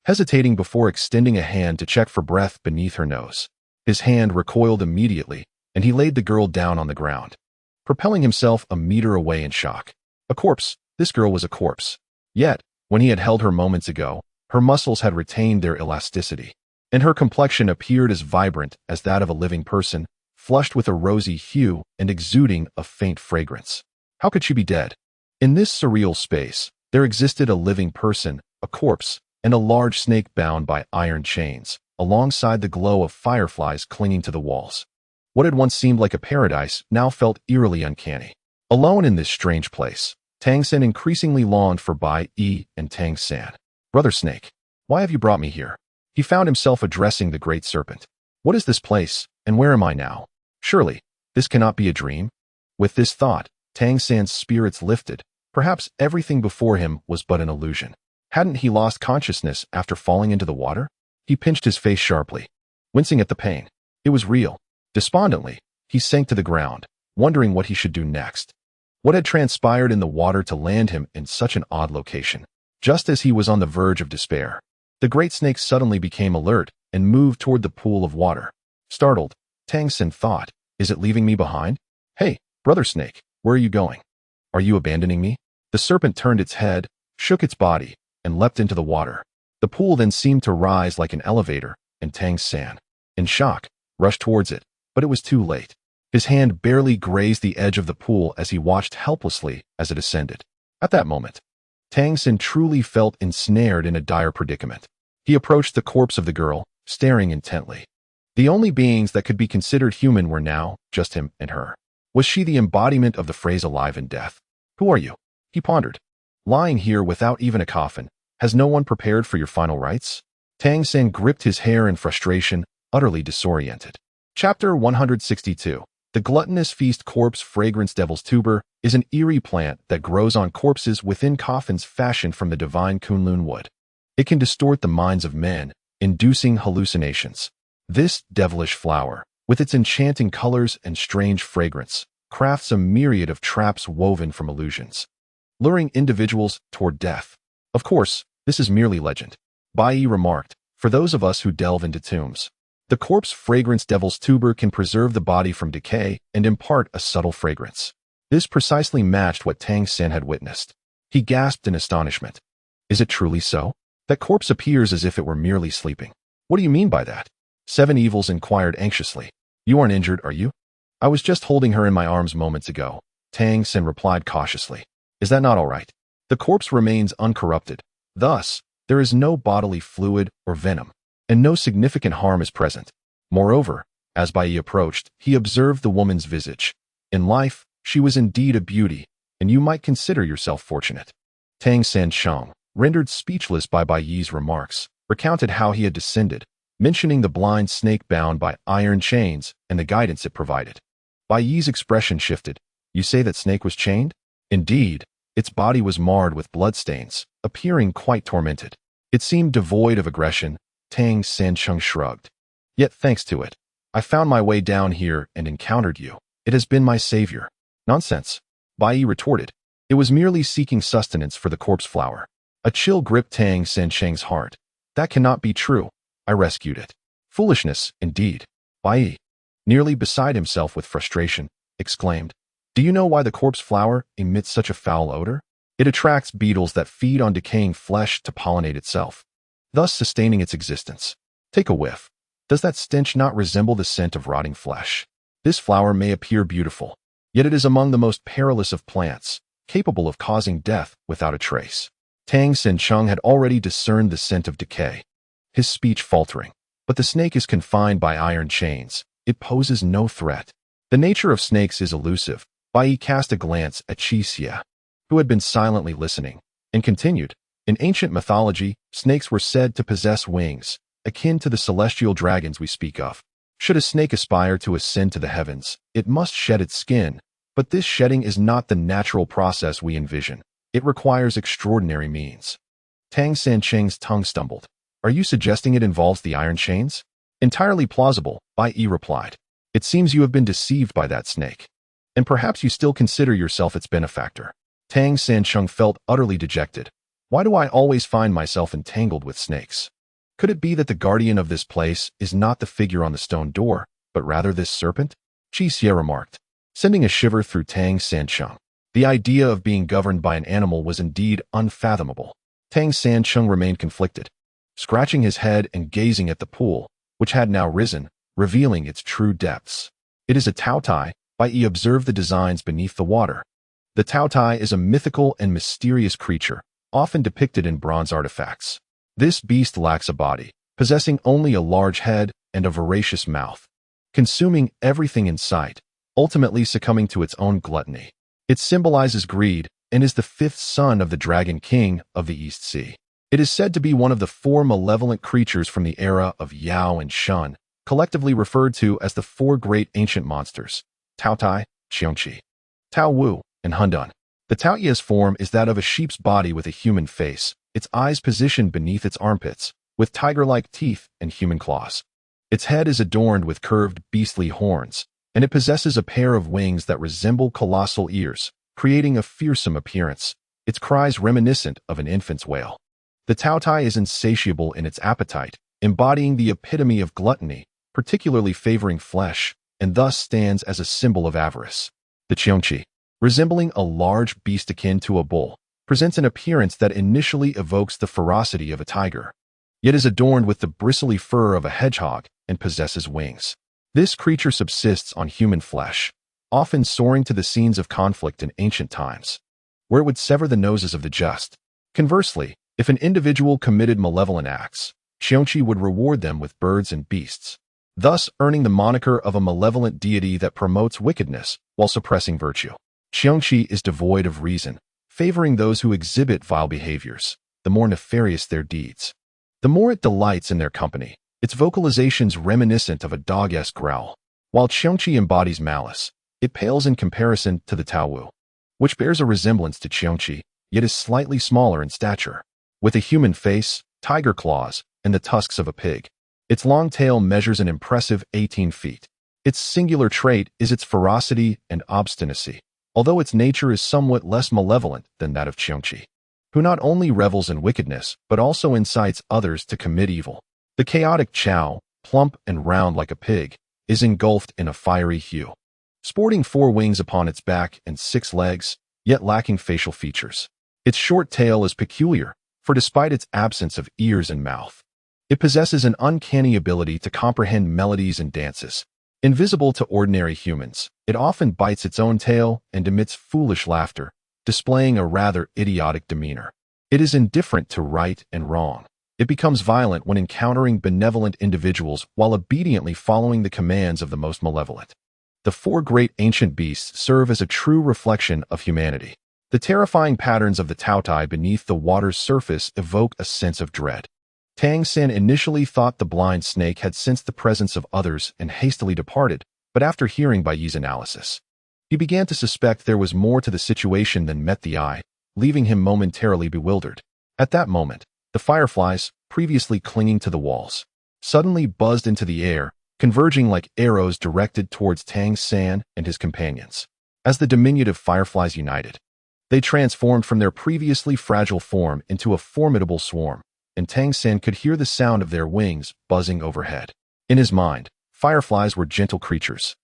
hesitating before extending a hand to check for breath beneath her nose. His hand recoiled immediately, and he laid the girl down on the ground, propelling himself 1 meter away in shock. A corpse. This girl was a corpse. Yet, when he had held her moments ago, her muscles had retained their elasticity, and her complexion appeared as vibrant as that of a living person, flushed with a rosy hue and exuding a faint fragrance. How could she be dead? In this surreal space, there existed a living person, a corpse, and a large snake bound by iron chains, alongside the glow of fireflies clinging to the walls. What had once seemed like a paradise now felt eerily uncanny. Alone in this strange place, Tang San increasingly longed for Bai Yi and Tang San. "Brother Snake, why have you brought me here?" He found himself addressing the great serpent. "What is this place, and where am I now? Surely, this cannot be a dream?" With this thought, Tang San's spirits lifted. Perhaps everything before him was but an illusion. Hadn't he lost consciousness after falling into the water? He pinched his face sharply. wincing at the pain. It was real. Despondently, he sank to the ground, wondering what he should do next. What had transpired in the water to land him in such an odd location? Just as he was on the verge of despair, the great snake suddenly became alert and moved toward the pool of water. Startled, Tang Xin thought, "Is it leaving me behind? Hey, brother snake, where are you going? Are you abandoning me?" The serpent turned its head, shook its body, and leapt into the water. The pool then seemed to rise like an elevator, and Tang San, in shock, rushed towards it, but it was too late. His hand barely grazed the edge of the pool as he watched helplessly as it ascended. At that moment, Tang San truly felt ensnared in a dire predicament. He approached the corpse of the girl, staring intently. The only beings that could be considered human were now just him and her. Was she the embodiment of the phrase alive in death? "Who are you?" he pondered. "Lying here without even a coffin. Has no one prepared for your final rites?" Tang San gripped his hair in frustration, utterly disoriented. Chapter 162. The gluttonous feast corpse fragrance devil's tuber is an eerie plant that grows on corpses within coffins fashioned from the divine Kunlun wood. It can distort the minds of men, inducing hallucinations. This devilish flower, with its enchanting colors and strange fragrance, crafts a myriad of traps woven from illusions, luring individuals toward death. Of course, this is merely legend, Bai Yi remarked, for those of us who delve into tombs. The corpse fragrance devil's tuber can preserve the body from decay and impart a subtle fragrance. This precisely matched what Tang San had witnessed. He gasped in astonishment. "Is it truly so? That corpse appears as if it were merely sleeping." "What do you mean by that?" Seven Evils inquired anxiously. "You aren't injured, are you?" "I was just holding her in my arms moments ago," Tang San replied cautiously. "Is that not all right?" The corpse remains uncorrupted. Thus, there is no bodily fluid or venom, and no significant harm is present. Moreover, as Bai Yi approached, he observed the woman's visage. In life, she was indeed a beauty, and you might consider yourself fortunate. Tang San Cheng, rendered speechless by Bai Yi's remarks, recounted how he had descended, mentioning the blind snake bound by iron chains and the guidance it provided. Bai Yi's expression shifted. "You say that snake was chained?" "Indeed, its body was marred with bloodstains, appearing quite tormented. It seemed devoid of aggression." Tang San Cheng shrugged. "Yet thanks to it, I found my way down here and encountered you. It has been my savior." "Nonsense," Bai Yi retorted. "It was merely seeking sustenance for the corpse flower." A chill gripped Tang San Cheng's heart. "That cannot be true. I rescued it." "Foolishness, indeed." Bai Yi, nearly beside himself with frustration, exclaimed, "Do you know why the corpse flower emits such a foul odor? It attracts beetles that feed on decaying flesh to pollinate itself, thus sustaining its existence. Take a whiff. Does that stench not resemble the scent of rotting flesh? This flower may appear beautiful, yet it is among the most perilous of plants, capable of causing death without a trace." Tang San Cheng had already discerned the scent of decay, his speech faltering. "But the snake is confined by iron chains. It poses no threat." The nature of snakes is elusive. Bai Yi cast a glance at Qi Xie, who had been silently listening, and continued, "In ancient mythology, snakes were said to possess wings, akin to the celestial dragons we speak of. Should a snake aspire to ascend to the heavens, it must shed its skin, but this shedding is not the natural process we envision. It requires extraordinary means." Tang San Cheng's tongue stumbled. "Are you suggesting it involves the iron chains?" "Entirely plausible," Bai Yi replied. "It seems you have been deceived by that snake, and perhaps you still consider yourself its benefactor." Tang San Cheng felt utterly dejected. "Why do I always find myself entangled with snakes? Could it be that the guardian of this place is not the figure on the stone door, but rather this serpent?" Qi Xie remarked, sending a shiver through Tang San Cheng. The idea of being governed by an animal was indeed unfathomable. Tang San Cheng remained conflicted, scratching his head and gazing at the pool, which had now risen, revealing its true depths. "It is a Taotai," Bai Yi observed the designs beneath the water. The Taotai is a mythical and mysterious creature, often depicted in bronze artifacts. This beast lacks a body, possessing only a large head and a voracious mouth, consuming everything in sight, ultimately succumbing to its own gluttony. It symbolizes greed and is the fifth son of the Dragon King of the East Sea. It is said to be one of the four malevolent creatures from the era of Yao and Shun, collectively referred to as the four great ancient monsters, Taotai, Qiongqi, Tao Wu, and Hundun. The Taoyia's form is that of a sheep's body with a human face, its eyes positioned beneath its armpits, with tiger-like teeth and human claws. Its head is adorned with curved, beastly horns, and it possesses a pair of wings that resemble colossal ears, creating a fearsome appearance, its cries reminiscent of an infant's wail. The Taotai is insatiable in its appetite, embodying the epitome of gluttony, particularly favoring flesh, and thus stands as a symbol of avarice. The Qiongqi, resembling a large beast akin to a bull, presents an appearance that initially evokes the ferocity of a tiger, yet is adorned with the bristly fur of a hedgehog and possesses wings. This creature subsists on human flesh, often soaring to the scenes of conflict in ancient times, where it would sever the noses of the just. Conversely, if an individual committed malevolent acts, Qiongqi would reward them with birds and beasts, thus earning the moniker of a malevolent deity that promotes wickedness while suppressing virtue. Qiongqi is devoid of reason, favoring those who exhibit vile behaviors, the more nefarious their deeds. The more it delights in their company, its vocalizations reminiscent of a dog-esque growl. While Qiongqi embodies malice, it pales in comparison to the Taowu, which bears a resemblance to Qiongqi, yet is slightly smaller in stature. With a human face, tiger claws, and the tusks of a pig, its long tail measures an impressive 18 feet. Its singular trait is its ferocity and obstinacy, although its nature is somewhat less malevolent than that of Qiongqi, who not only revels in wickedness but also incites others to commit evil. The chaotic Chao, plump and round like a pig, is engulfed in a fiery hue, sporting 4 wings upon its back and 6 legs, yet lacking facial features. Its short tail is peculiar, for despite its absence of ears and mouth, it possesses an uncanny ability to comprehend melodies and dances. Invisible to ordinary humans, it often bites its own tail and emits foolish laughter, displaying a rather idiotic demeanor. It is indifferent to right and wrong. It becomes violent when encountering benevolent individuals while obediently following the commands of the most malevolent. The 4 great ancient beasts serve as a true reflection of humanity. The terrifying patterns of the Taotai beneath the water's surface evoke a sense of dread. Tang Sen initially thought the blind snake had sensed the presence of others and hastily departed, but after hearing Bai Yi's analysis, he began to suspect there was more to the situation than met the eye, leaving him momentarily bewildered. At that moment, the fireflies, previously clinging to the walls, suddenly buzzed into the air, converging like arrows directed towards Tang San and his companions. As the diminutive fireflies united, they transformed from their previously fragile form into a formidable swarm, and Tang San could hear the sound of their wings buzzing overhead. In his mind, fireflies were gentle creatures,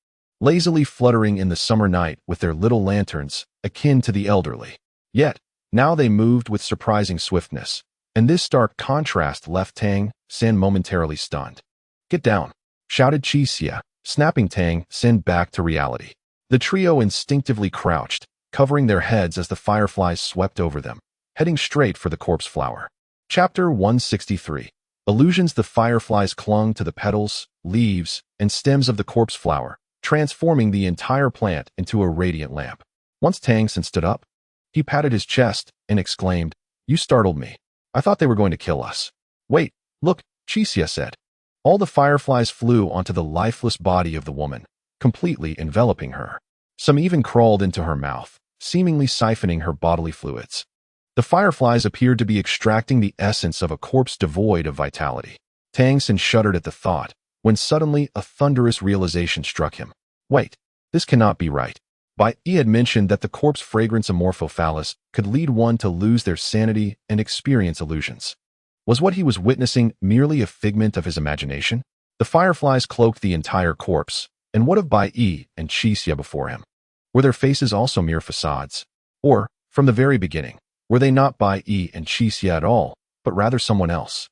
lazily fluttering in the summer night with their little lanterns, akin to the elderly. Yet, now they moved with surprising swiftness, and this stark contrast left Tang San momentarily stunned. "Get down," shouted Qi Xia, snapping Tang San back to reality. The trio instinctively crouched, covering their heads as the fireflies swept over them, heading straight for the corpse flower. Chapter 163. Illusions. The fireflies clung to the petals, leaves, and stems of the corpse flower, transforming the entire plant into a radiant lamp. Once Tang San stood up, he patted his chest and exclaimed, "You startled me. I thought they were going to kill us." "Wait, look," Qi Xia said. All the fireflies flew onto the lifeless body of the woman, completely enveloping her. Some even crawled into her mouth, seemingly siphoning her bodily fluids. The fireflies appeared to be extracting the essence of a corpse devoid of vitality. Tang San shuddered at the thought, when suddenly a thunderous realization struck him. Wait, this cannot be right. Bai Yi had mentioned that the corpse fragrance amorphophallus could lead one to lose their sanity and experience illusions. Was what he was witnessing merely a figment of his imagination? The fireflies cloaked the entire corpse, and what of Bai Yi and Qi Xia before him? Were their faces also mere facades? Or, from the very beginning, were they not Bai Yi and Qi Xia at all, but rather someone else?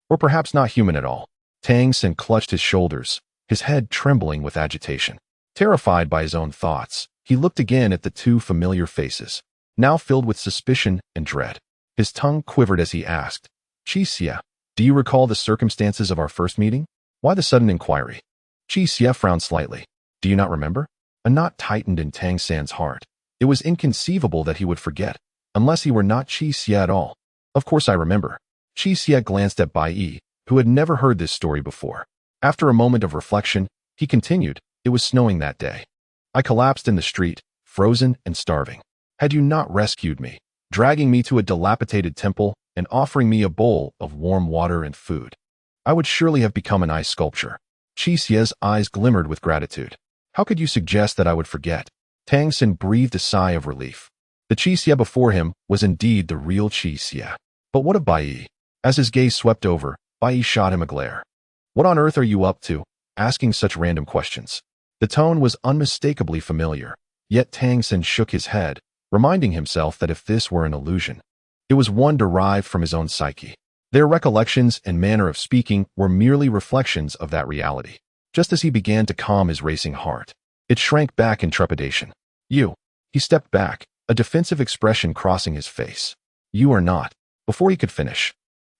Or perhaps not human at all? Tang San clutched his shoulders, his head trembling with agitation. Terrified by his own thoughts, he looked again at the 2 familiar faces, now filled with suspicion and dread. His tongue quivered as he asked, "Qi Xia, do you recall the circumstances of our first meeting? Why the sudden inquiry?" Qi Xia frowned slightly. "Do you not remember?" A knot tightened in Tang San's heart. It was inconceivable that he would forget, unless he were not Qi Xia at all. "Of course I remember." Qi Xia glanced at Bai Yi, who had never heard this story before. After a moment of reflection, he continued, "It was snowing that day. I collapsed in the street, frozen and starving. Had you not rescued me, dragging me to a dilapidated temple and offering me a bowl of warm water and food, I would surely have become an ice sculpture. Qi Xie's eyes glimmered with gratitude. How could you suggest that I would forget? Tang Xin breathed a sigh of relief. The Qi Xie before him was indeed the real Qi Xie. But what of Bai Yi? As his gaze swept over, Bai Yi shot him a glare. What on earth are you up to, asking such random questions? The tone was unmistakably familiar, yet Tang Xin shook his head, reminding himself that if this were an illusion, it was one derived from his own psyche. Their recollections and manner of speaking were merely reflections of that reality. Just as he began to calm his racing heart, it shrank back in trepidation. You. He stepped back, a defensive expression crossing his face. You are not. Before he could finish,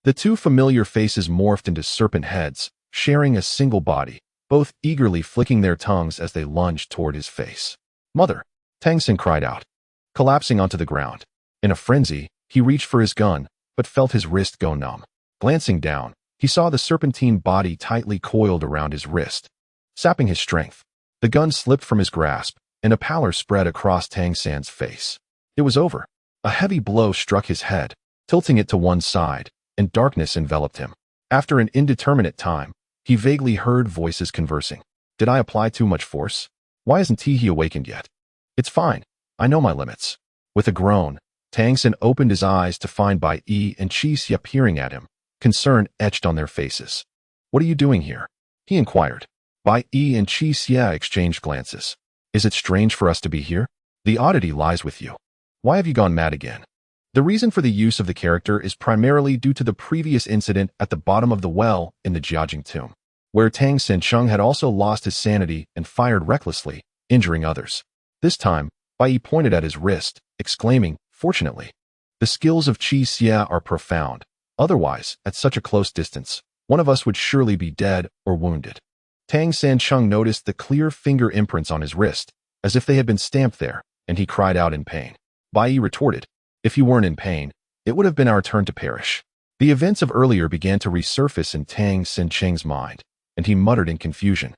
the two familiar faces morphed into serpent heads, sharing a single body, both eagerly flicking their tongues as they lunged toward his face. Mother! Tang Xin cried out, collapsing onto the ground. In a frenzy, he reached for his gun, but felt his wrist go numb. Glancing down, he saw the serpentine body tightly coiled around his wrist, sapping his strength. The gun slipped from his grasp, and a pallor spread across Tang Xin's face. It was over. A heavy blow struck his head, tilting it to one side, and darkness enveloped him. After an indeterminate time, he vaguely heard voices conversing. Did I apply too much force? Why isn't he awakened yet? It's fine. I know my limits. With a groan, Tang Xin opened his eyes to find Bai Yi and Qi Xie peering at him, concern etched on their faces. What are you doing here? He inquired. Bai Yi and Qi Xie exchanged glances. Is it strange for us to be here? The oddity lies with you. Why have you gone mad again? The reason for the use of the character is primarily due to the previous incident at the bottom of the well in the Jiajing tomb, where Tang Xincheng had also lost his sanity and fired recklessly, injuring others. This time, Bai Yi pointed at his wrist, exclaiming, Fortunately, the skills of Qi Xie are profound. Otherwise, at such a close distance, one of us would surely be dead or wounded. Tang Sancheng noticed the clear finger imprints on his wrist, as if they had been stamped there, and he cried out in pain. Bai Yi retorted, If you weren't in pain, it would have been our turn to perish. The events of earlier began to resurface in Tang Sancheng's mind, and he muttered in confusion.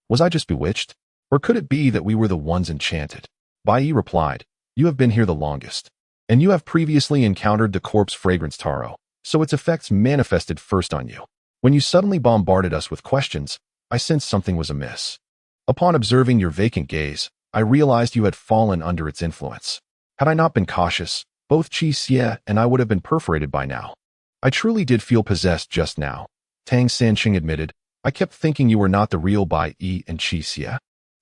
Was I just bewitched? Or could it be that we were the ones enchanted? Bai Yi replied, You have been here the longest, and you have previously encountered the corpse fragrance taro, so its effects manifested first on you. When you suddenly bombarded us with questions, I sensed something was amiss. Upon observing your vacant gaze, I realized you had fallen under its influence. Had I not been cautious, both Qi Xie and I would have been perforated by now. I truly did feel possessed just now, Tang Sanqing admitted. I kept thinking you were not the real Bai Yi and Qi Xie.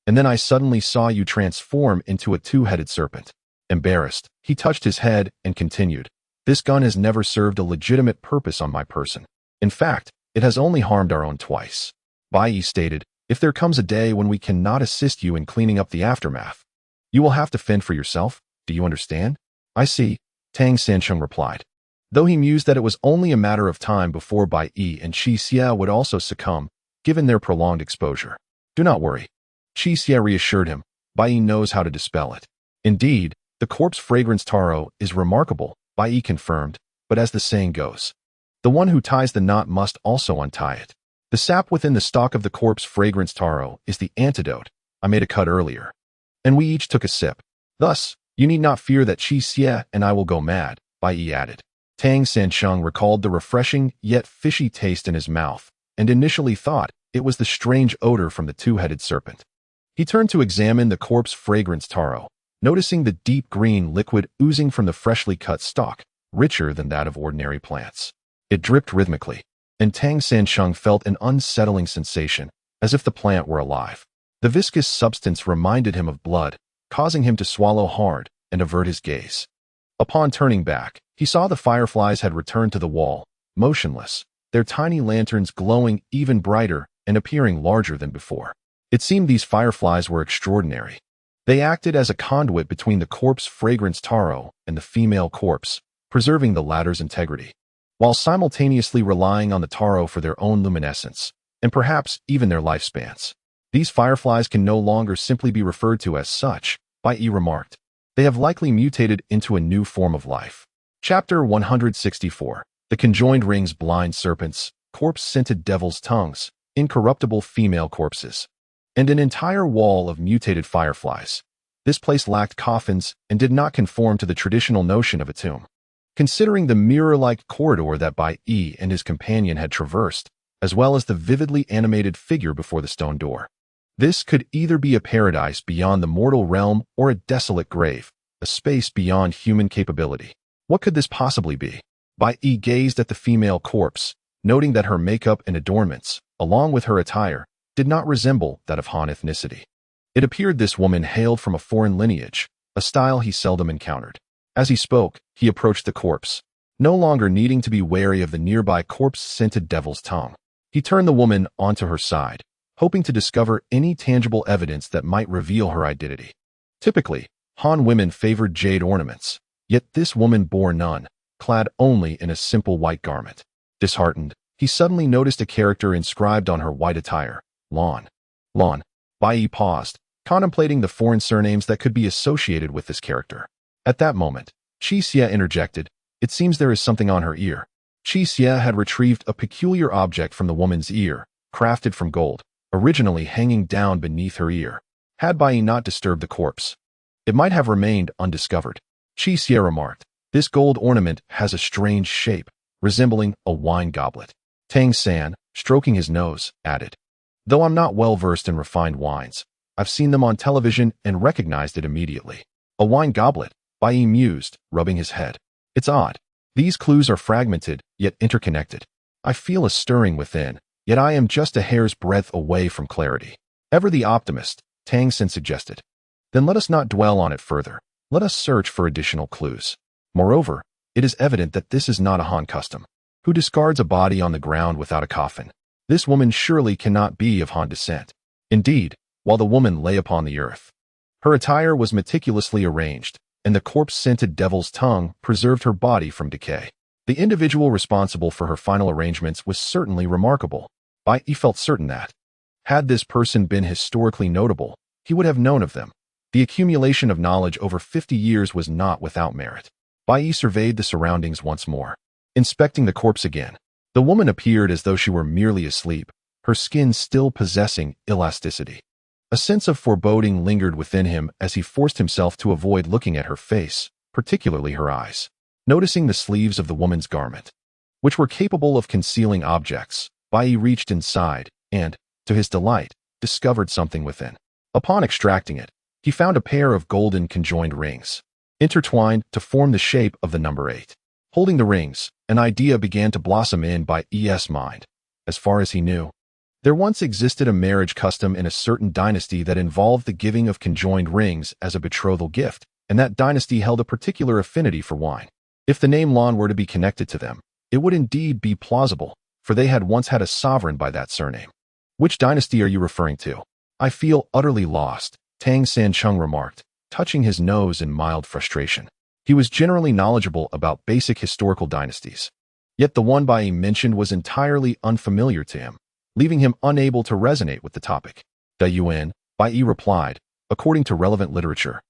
And then I suddenly saw you transform into a two-headed serpent. Embarrassed, he touched his head and continued, This gun has never served a legitimate purpose on my person. In fact, it has only harmed our own twice. Bai Yi stated, If there comes a day when we cannot assist you in cleaning up the aftermath, you will have to fend for yourself. Do you understand? I see, Tang Sancheng replied, though he mused that it was only a matter of time before Bai Yi and Qi Xie would also succumb, given their prolonged exposure. Do not worry. Qi Xie reassured him. Bai Yi knows how to dispel it. Indeed, the corpse fragrance taro is remarkable, Bai Yi confirmed, but as the saying goes, the one who ties the knot must also untie it. The sap within the stalk of the corpse fragrance taro is the antidote. I made a cut earlier, and we each took a sip. Thus, you need not fear that Qi Xie and I will go mad, Bai Yi added. Tang Sancheng recalled the refreshing yet fishy taste in his mouth, and initially thought it was the strange odor from the two-headed serpent. He turned to examine the corpse fragrance taro, noticing the deep green liquid oozing from the freshly cut stalk, richer than that of ordinary plants. It dripped rhythmically, and Tang Sancheng felt an unsettling sensation, as if the plant were alive. The viscous substance reminded him of blood, causing him to swallow hard and avert his gaze. Upon turning back, he saw the fireflies had returned to the wall, motionless, their tiny lanterns glowing even brighter and appearing larger than before. It seemed these fireflies were extraordinary. They acted as a conduit between the corpse fragrance taro and the female corpse, preserving the latter's integrity, while simultaneously relying on the taro for their own luminescence, and perhaps even their lifespans. These fireflies can no longer simply be referred to as such, Bai Yi remarked. They have likely mutated into a new form of life. Chapter 164. The conjoined rings blind serpents, corpse-scented devil's tongues, incorruptible female corpses, and an entire wall of mutated fireflies. This place lacked coffins and did not conform to the traditional notion of a tomb. Considering the mirror-like corridor that Bai Yi and his companion had traversed, as well as the vividly animated figure before the stone door. This could either be a paradise beyond the mortal realm or a desolate grave, a space beyond human capability. What could this possibly be? Bai Yi gazed at the female corpse, noting that her makeup and adornments, along with her attire, did not resemble that of Han ethnicity. It appeared this woman hailed from a foreign lineage, a style he seldom encountered. As he spoke, he approached the corpse, no longer needing to be wary of the nearby corpse-scented devil's tongue. He turned the woman onto her side, hoping to discover any tangible evidence that might reveal her identity. Typically, Han women favored jade ornaments, yet this woman bore none, clad only in a simple white garment. Disheartened, he suddenly noticed a character inscribed on her white attire, Lan. Lan. Bai Yi paused, contemplating the foreign surnames that could be associated with this character. At that moment, Qi Xie interjected, "It seems there is something on her ear." Qi Xie had retrieved a peculiar object from the woman's ear, crafted from gold, originally hanging down beneath her ear. Had Bai Yi not disturbed the corpse, it might have remained undiscovered. Qi Xie remarked, "This gold ornament has a strange shape, resembling a wine goblet." Tang San, stroking his nose, added, "Though I'm not well versed in refined wines, I've seen them on television and recognized it immediately." "A wine goblet," Bai Yi mused, rubbing his head. "It's odd. These clues are fragmented, yet interconnected. I feel a stirring within, yet I am just a hair's breadth away from clarity." Ever the optimist, Tang San suggested. "Then let us not dwell on it further. Let us search for additional clues. Moreover, it is evident that this is not a Han custom. Who discards a body on the ground without a coffin? This woman surely cannot be of Han descent." Indeed, while the woman lay upon the earth, her attire was meticulously arranged, and the corpse-scented devil's tongue preserved her body from decay. The individual responsible for her final arrangements was certainly remarkable. Bai Yi felt certain that, had this person been historically notable, he would have known of them. The accumulation of knowledge over 50 years was not without merit. Bai Yi surveyed the surroundings once more, inspecting the corpse again. The woman appeared as though she were merely asleep, her skin still possessing elasticity. A sense of foreboding lingered within him as he forced himself to avoid looking at her face, particularly her eyes. Noticing the sleeves of the woman's garment, which were capable of concealing objects, Bai Yi reached inside and, to his delight, discovered something within. Upon extracting it, he found a pair of golden conjoined rings, intertwined to form the shape of the number 8. Holding the rings, an idea began to blossom in Bai Yi's mind. As far as he knew, there once existed a marriage custom in a certain dynasty that involved the giving of conjoined rings as a betrothal gift, and that dynasty held a particular affinity for wine. If the name Lan were to be connected to them, it would indeed be plausible, for they had once had a sovereign by that surname. "Which dynasty are you referring to?" "I feel utterly lost," Tang Sancheng remarked, touching his nose in mild frustration. He was generally knowledgeable about basic historical dynasties. Yet the one Bai Yi mentioned was entirely unfamiliar to him, leaving him unable to resonate with the topic. "Da Yuan," Bai Yi replied, according to relevant literature.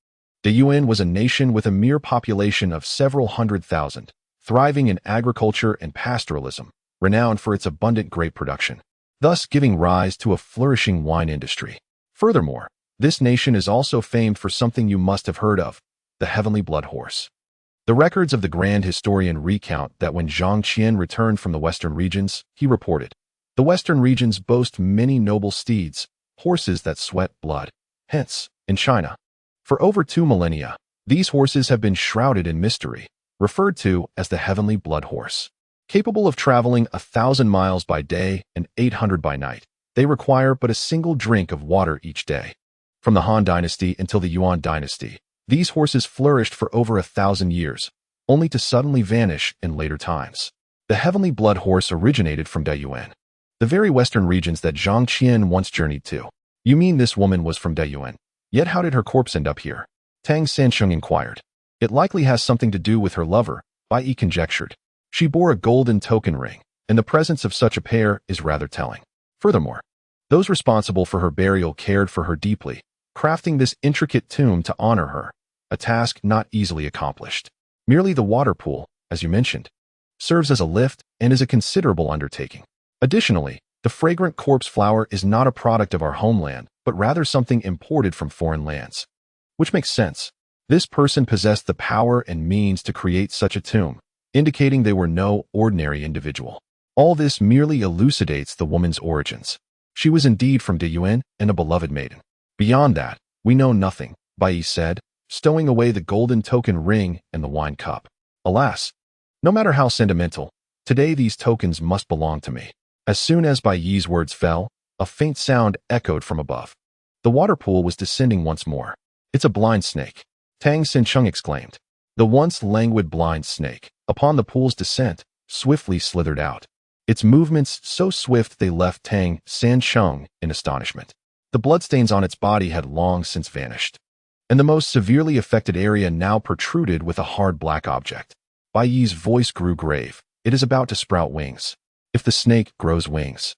Da Yuan was a nation with a mere population of several 100,000, thriving in agriculture and pastoralism, renowned for its abundant grape production, thus giving rise to a flourishing wine industry. Furthermore, this nation is also famed for something you must have heard of, the heavenly blood horse. The records of the grand historian recount that when Zhang Qian returned from the western regions, he reported, "The western regions boast many noble steeds, horses that sweat blood. Hence, in China, for over 2 millennia, these horses have been shrouded in mystery, referred to as the heavenly blood horse. Capable of traveling 1,000 miles by day and 800 by night, they require but a single drink of water each day. From the Han Dynasty until the Yuan Dynasty, these horses flourished for over 1,000 years, only to suddenly vanish in later times. The heavenly blood horse originated from Da Yuan, the very western regions that Zhang Qian once journeyed to." "You mean this woman was from Da Yuan? Yet how did her corpse end up here?" Tang Sancheng inquired. "It likely has something to do with her lover," Bai Yi conjectured. "She bore a golden token ring, and the presence of such a pair is rather telling. Furthermore, those responsible for her burial cared for her deeply, crafting this intricate tomb to honor her, a task not easily accomplished. Merely the water pool, as you mentioned, serves as a lift and is a considerable undertaking. Additionally, the fragrant corpse flower is not a product of our homeland, but rather something imported from foreign lands. Which makes sense. This person possessed the power and means to create such a tomb, indicating they were no ordinary individual. All this merely elucidates the woman's origins. She was indeed from Diyuan and a beloved maiden. Beyond that, we know nothing, Bai Yi said, stowing away the golden token ring and the wine cup. Alas, no matter how sentimental, today these tokens must belong to me. As soon as Bai Yi's words fell, a faint sound echoed from above. The water pool was descending once more. It's a blind snake, Tang Sancheng exclaimed. The once languid blind snake, upon the pool's descent, swiftly slithered out. Its movements so swift they left Tang Sancheng in astonishment. The bloodstains on its body had long since vanished, and the most severely affected area now protruded with a hard black object. Bai Yi's voice grew grave. It is about to sprout wings. If the snake grows wings,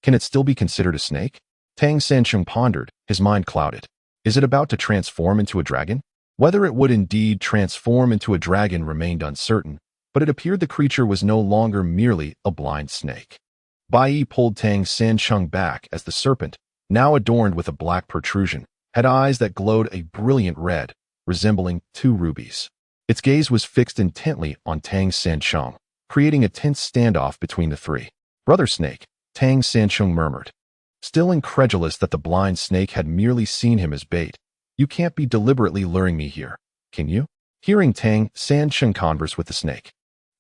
can it still be considered a snake? Tang Sancheng pondered, his mind clouded. Is it about to transform into a dragon? Whether it would indeed transform into a dragon remained uncertain, but it appeared the creature was no longer merely a blind snake. Bai Yi pulled Tang Sancheng back as the serpent, now adorned with a black protrusion, had eyes that glowed a brilliant red, resembling two rubies. Its gaze was fixed intently on Tang Sancheng, creating a tense standoff between the three. Brother snake, Tang Sancheng murmured, still incredulous that the blind snake had merely seen him as bait. You can't be deliberately luring me here, can you? Hearing Tang Sancheng converse with the snake,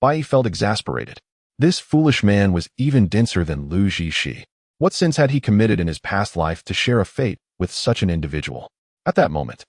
Bai Yi felt exasperated. This foolish man was even denser than Lu Zhishi. What sins had he committed in his past life to share a fate with such an individual? At that moment,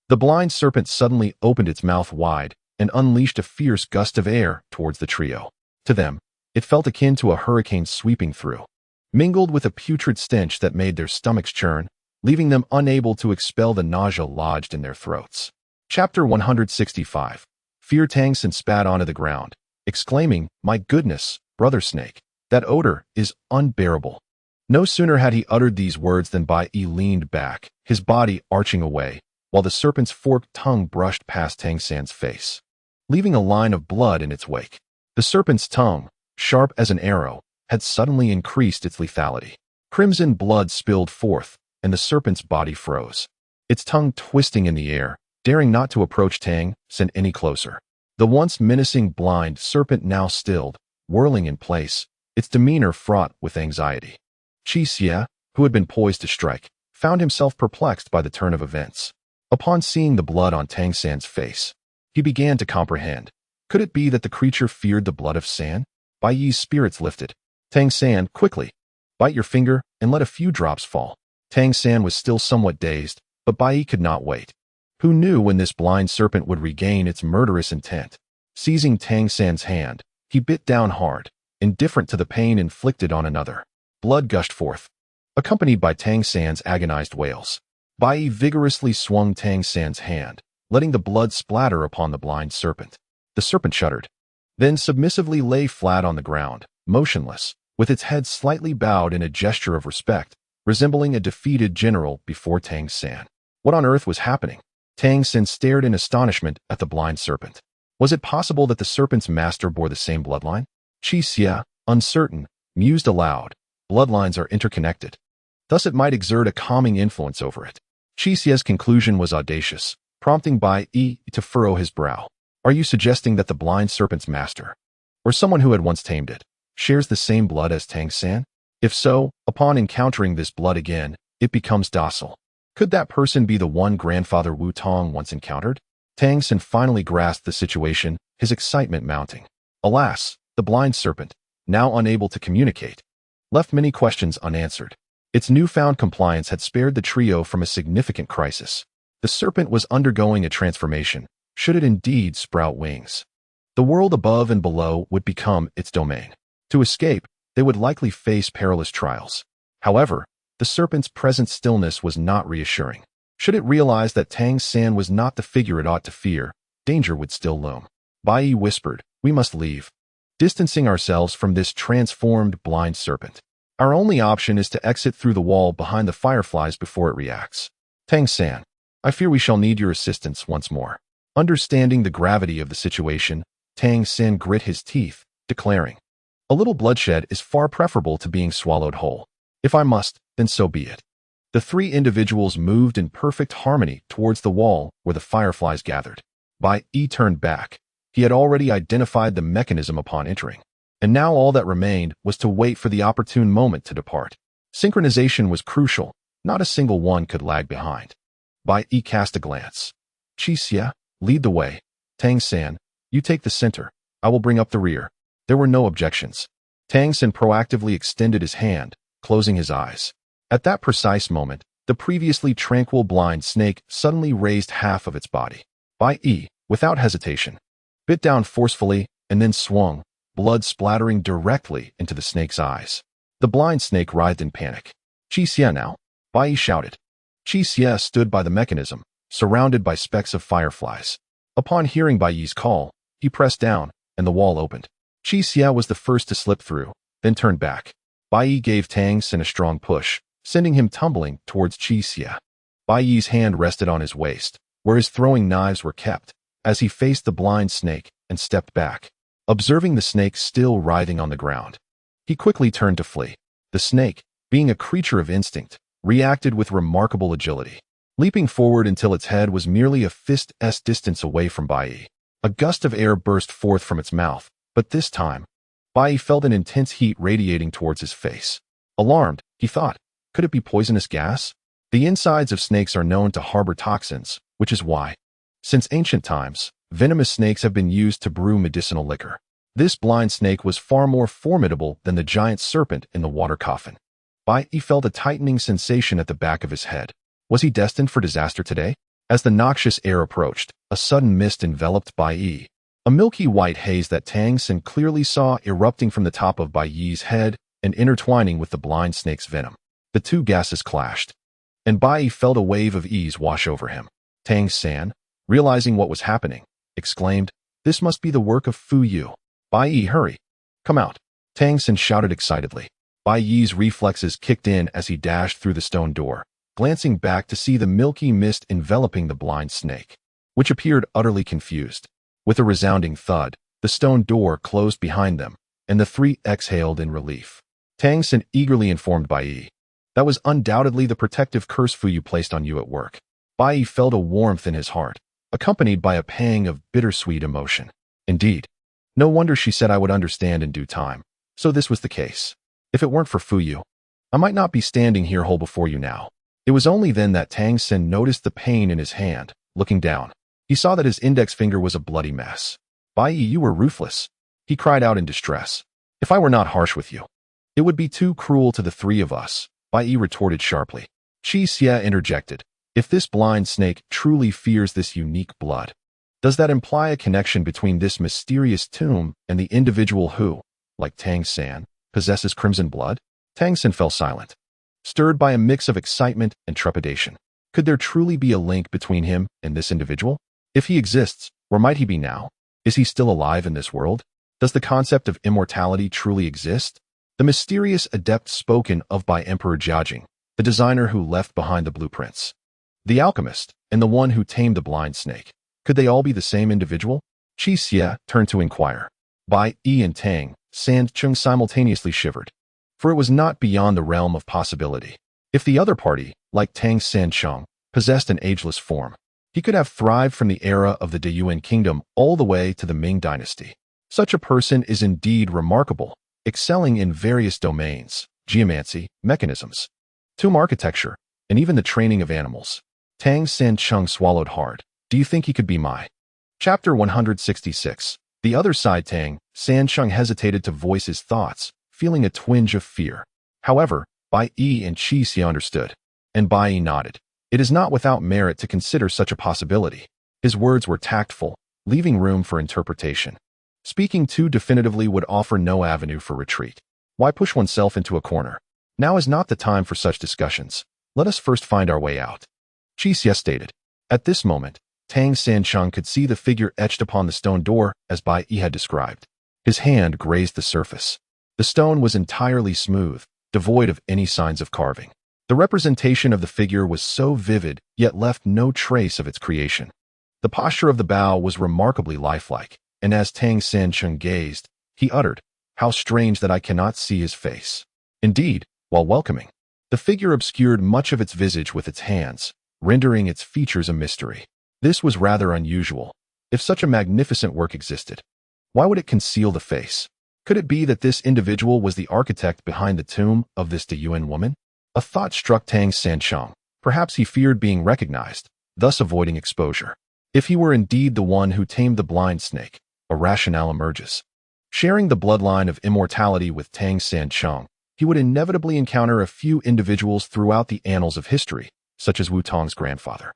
the blind serpent suddenly opened its mouth wide and unleashed a fierce gust of air towards the trio. To them, it felt akin to a hurricane sweeping through, mingled with a putrid stench that made their stomachs churn, leaving them unable to expel the nausea lodged in their throats. Chapter 165. Fear Tangsen spat onto the ground, exclaiming, "My goodness, brother snake, that odor is unbearable." No sooner had he uttered these words than Bai Yi leaned back, his body arching away, while the serpent's forked tongue brushed past Tang San's face, leaving a line of blood in its wake. The serpent's tongue, sharp as an arrow, had suddenly increased its lethality. Crimson blood spilled forth, and the serpent's body froze, its tongue twisting in the air, daring not to approach Tang San any closer. The once menacing blind serpent now stilled, whirling in place, its demeanor fraught with anxiety. Qi Xie, who had been poised to strike, found himself perplexed by the turn of events. Upon seeing the blood on Tang San's face, he began to comprehend. Could it be that the creature feared the blood of San? Bai Yi's spirits lifted. Tang San, quickly, bite your finger and let a few drops fall. Tang San was still somewhat dazed, but Bai Yi could not wait. Who knew when this blind serpent would regain its murderous intent? Seizing Tang San's hand, he bit down hard, indifferent to the pain inflicted on another. Blood gushed forth, accompanied by Tang San's agonized wails. Bai Yi vigorously swung Tang San's hand, letting the blood splatter upon the blind serpent. The serpent shuddered, then submissively lay flat on the ground, motionless, with its head slightly bowed in a gesture of respect, resembling a defeated general before Tang San. What on earth was happening? Tang San stared in astonishment at the blind serpent. Was it possible that the serpent's master bore the same bloodline? Qi Xie, uncertain, mused aloud. Bloodlines are interconnected. Thus it might exert a calming influence over it. Qi Xie's conclusion was audacious, prompting Bai Yi to furrow his brow. Are you suggesting that the blind serpent's master, or someone who had once tamed it, shares the same blood as Tang San? If so, upon encountering this blood again, it becomes docile. Could that person be the one grandfather Wu Tong once encountered? Tang San finally grasped the situation, his excitement mounting. Alas, the blind serpent, now unable to communicate, left many questions unanswered. Its newfound compliance had spared the trio from a significant crisis. The serpent was undergoing a transformation, should it indeed sprout wings. The world above and below would become its domain. To escape, they would likely face perilous trials. However, the serpent's present stillness was not reassuring. Should it realize that Tang San was not the figure it ought to fear, danger would still loom. Bai Yi whispered, "We must leave, distancing ourselves from this transformed blind serpent. Our only option is to exit through the wall behind the fireflies before it reacts. Tang San, I fear we shall need your assistance once more." Understanding the gravity of the situation, Tang San grit his teeth, declaring, "A little bloodshed is far preferable to being swallowed whole. If I must, then so be it." The three individuals moved in perfect harmony towards the wall where the fireflies gathered. Bai Yi turned back. He had already identified the mechanism upon entering. and now all that remained was to wait for the opportune moment to depart. Synchronization was crucial. Not a single one could lag behind. Bai Yi cast a glance. Qixia, lead the way. Tang San, you take the center. I will bring up the rear. There were no objections. Tang San proactively extended his hand, closing his eyes. At that precise moment, the previously tranquil blind snake suddenly raised half of its body. Bai Yi, without hesitation, bit down forcefully and then swung, blood splattering directly into the snake's eyes. The blind snake writhed in panic. Qixia now, Bai Yi shouted. Qixia stood by the mechanism, surrounded by specks of fireflies. Upon hearing Bai Yi's call, he pressed down, and the wall opened. Qixia was the first to slip through, then turned back. Bai Yi gave Tang San a strong push, sending him tumbling towards Qixia. Bai Yi's hand rested on his waist, where his throwing knives were kept, as he faced the blind snake and stepped back, observing the snake still writhing on the ground. He quickly turned to flee. The snake, being a creature of instinct, reacted with remarkable agility, leaping forward until its head was merely a fist's distance away from Bai Yi. A gust of air burst forth from its mouth, but this time, Bai Yi felt an intense heat radiating towards his face. Alarmed, he thought, could it be poisonous gas? The insides of snakes are known to harbor toxins, which is why, since ancient times, venomous snakes have been used to brew medicinal liquor. This blind snake was far more formidable than the giant serpent in the water coffin. Bai Yi felt a tightening sensation at the back of his head. Was he destined for disaster today? As the noxious air approached, a sudden mist enveloped Bai Yi. A milky white haze that Tang San clearly saw erupting from the top of Bai Yi's head and intertwining with the blind snake's venom. The two gases clashed, and Bai Yi felt a wave of ease wash over him. Tang San, realizing what was happening, exclaimed, "This must be the work of Fu Yu. Bai Yi, hurry. Come out." Tang San shouted excitedly. Bai Yi's reflexes kicked in as he dashed through the stone door, glancing back to see the milky mist enveloping the blind snake, which appeared utterly confused. With a resounding thud, the stone door closed behind them, and the three exhaled in relief. Tang San eagerly informed Bai Yi. That was undoubtedly the protective curse Fu Yu placed on you at work. Bai Yi felt a warmth in his heart, accompanied by a pang of bittersweet emotion. Indeed. No wonder she said I would understand in due time. So this was the case. If it weren't for Fu Yu, I might not be standing here whole before you now. It was only then that Tang San noticed the pain in his hand. Looking down, he saw that his index finger was a bloody mess. Bai Yi, you were ruthless, he cried out in distress. If I were not harsh with you, it would be too cruel to the three of us, Bai Yi retorted sharply. Qixia interjected. If this blind snake truly fears this unique blood, does that imply a connection between this mysterious tomb and the individual who, like Tang San, possesses crimson blood? Tang San fell silent, stirred by a mix of excitement and trepidation. Could there truly be a link between him and this individual? If he exists, where might he be now? Is he still alive in this world? Does the concept of immortality truly exist? The mysterious adept spoken of by Emperor Jiajing, the designer who left behind the blueprints, the alchemist, and the one who tamed the blind snake. Could they all be the same individual? Qixia turned to inquire. Bai Yi and Tang San Chung simultaneously shivered, for it was not beyond the realm of possibility. If the other party, like Tang San Chung, possessed an ageless form, he could have thrived from the era of the Deyuan kingdom all the way to the Ming dynasty. Such a person is indeed remarkable, excelling in various domains, geomancy, mechanisms, tomb architecture, and even the training of animals. Tang San Chung swallowed hard. Do you think he could be my? Chapter 166. The other side. Tang San Chung hesitated to voice his thoughts, feeling a twinge of fear. However, Bai Yi and Qixia understood, and Bai Yi nodded. It is not without merit to consider such a possibility. His words were tactful, leaving room for interpretation. Speaking too definitively would offer no avenue for retreat. Why push oneself into a corner? Now is not the time for such discussions. Let us first find our way out. Qixia stated. At this moment, Tang San Chung could see the figure etched upon the stone door as Bai Yi had described. His hand grazed the surface. The stone was entirely smooth, devoid of any signs of carving. The representation of the figure was so vivid, yet left no trace of its creation. The posture of the bow was remarkably lifelike, and as Tang San Chung gazed, he uttered, "How strange that I cannot see his face." Indeed, while welcoming, the figure obscured much of its visage with its hands, rendering its features a mystery. This was rather unusual. If such a magnificent work existed, why would it conceal the face? Could it be that this individual was the architect behind the tomb of this Dayuan woman? A thought struck Tang Sancheng. Perhaps he feared being recognized, thus avoiding exposure. If he were indeed the one who tamed the blind snake, a rationale emerges. Sharing the bloodline of immortality with Tang Sancheng, he would inevitably encounter a few individuals throughout the annals of history, such as Wu Tong's grandfather.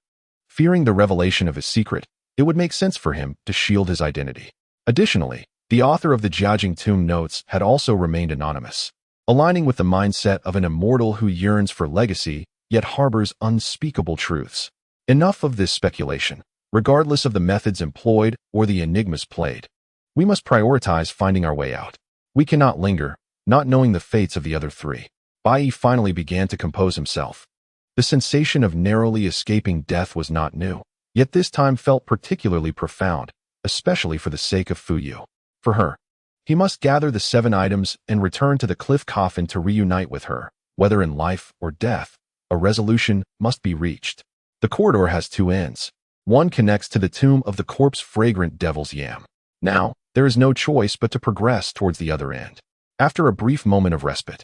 Fearing the revelation of his secret, it would make sense for him to shield his identity. Additionally, the author of the Jiajing Tomb notes had also remained anonymous, aligning with the mindset of an immortal who yearns for legacy yet harbors unspeakable truths. Enough of this speculation. Regardless of the methods employed or the enigmas played, we must prioritize finding our way out. We cannot linger, not knowing the fates of the other three. Bai Yi finally began to compose himself. The sensation of narrowly escaping death was not new, yet this time felt particularly profound, especially for the sake of Fu Yu. For her, he must gather the 7 items and return to the cliff coffin to reunite with her. Whether in life or death, a resolution must be reached. The corridor has 2 ends. One connects to the tomb of the corpse-fragrant devil's yam. Now, there is no choice but to progress towards the other end. After a brief moment of respite,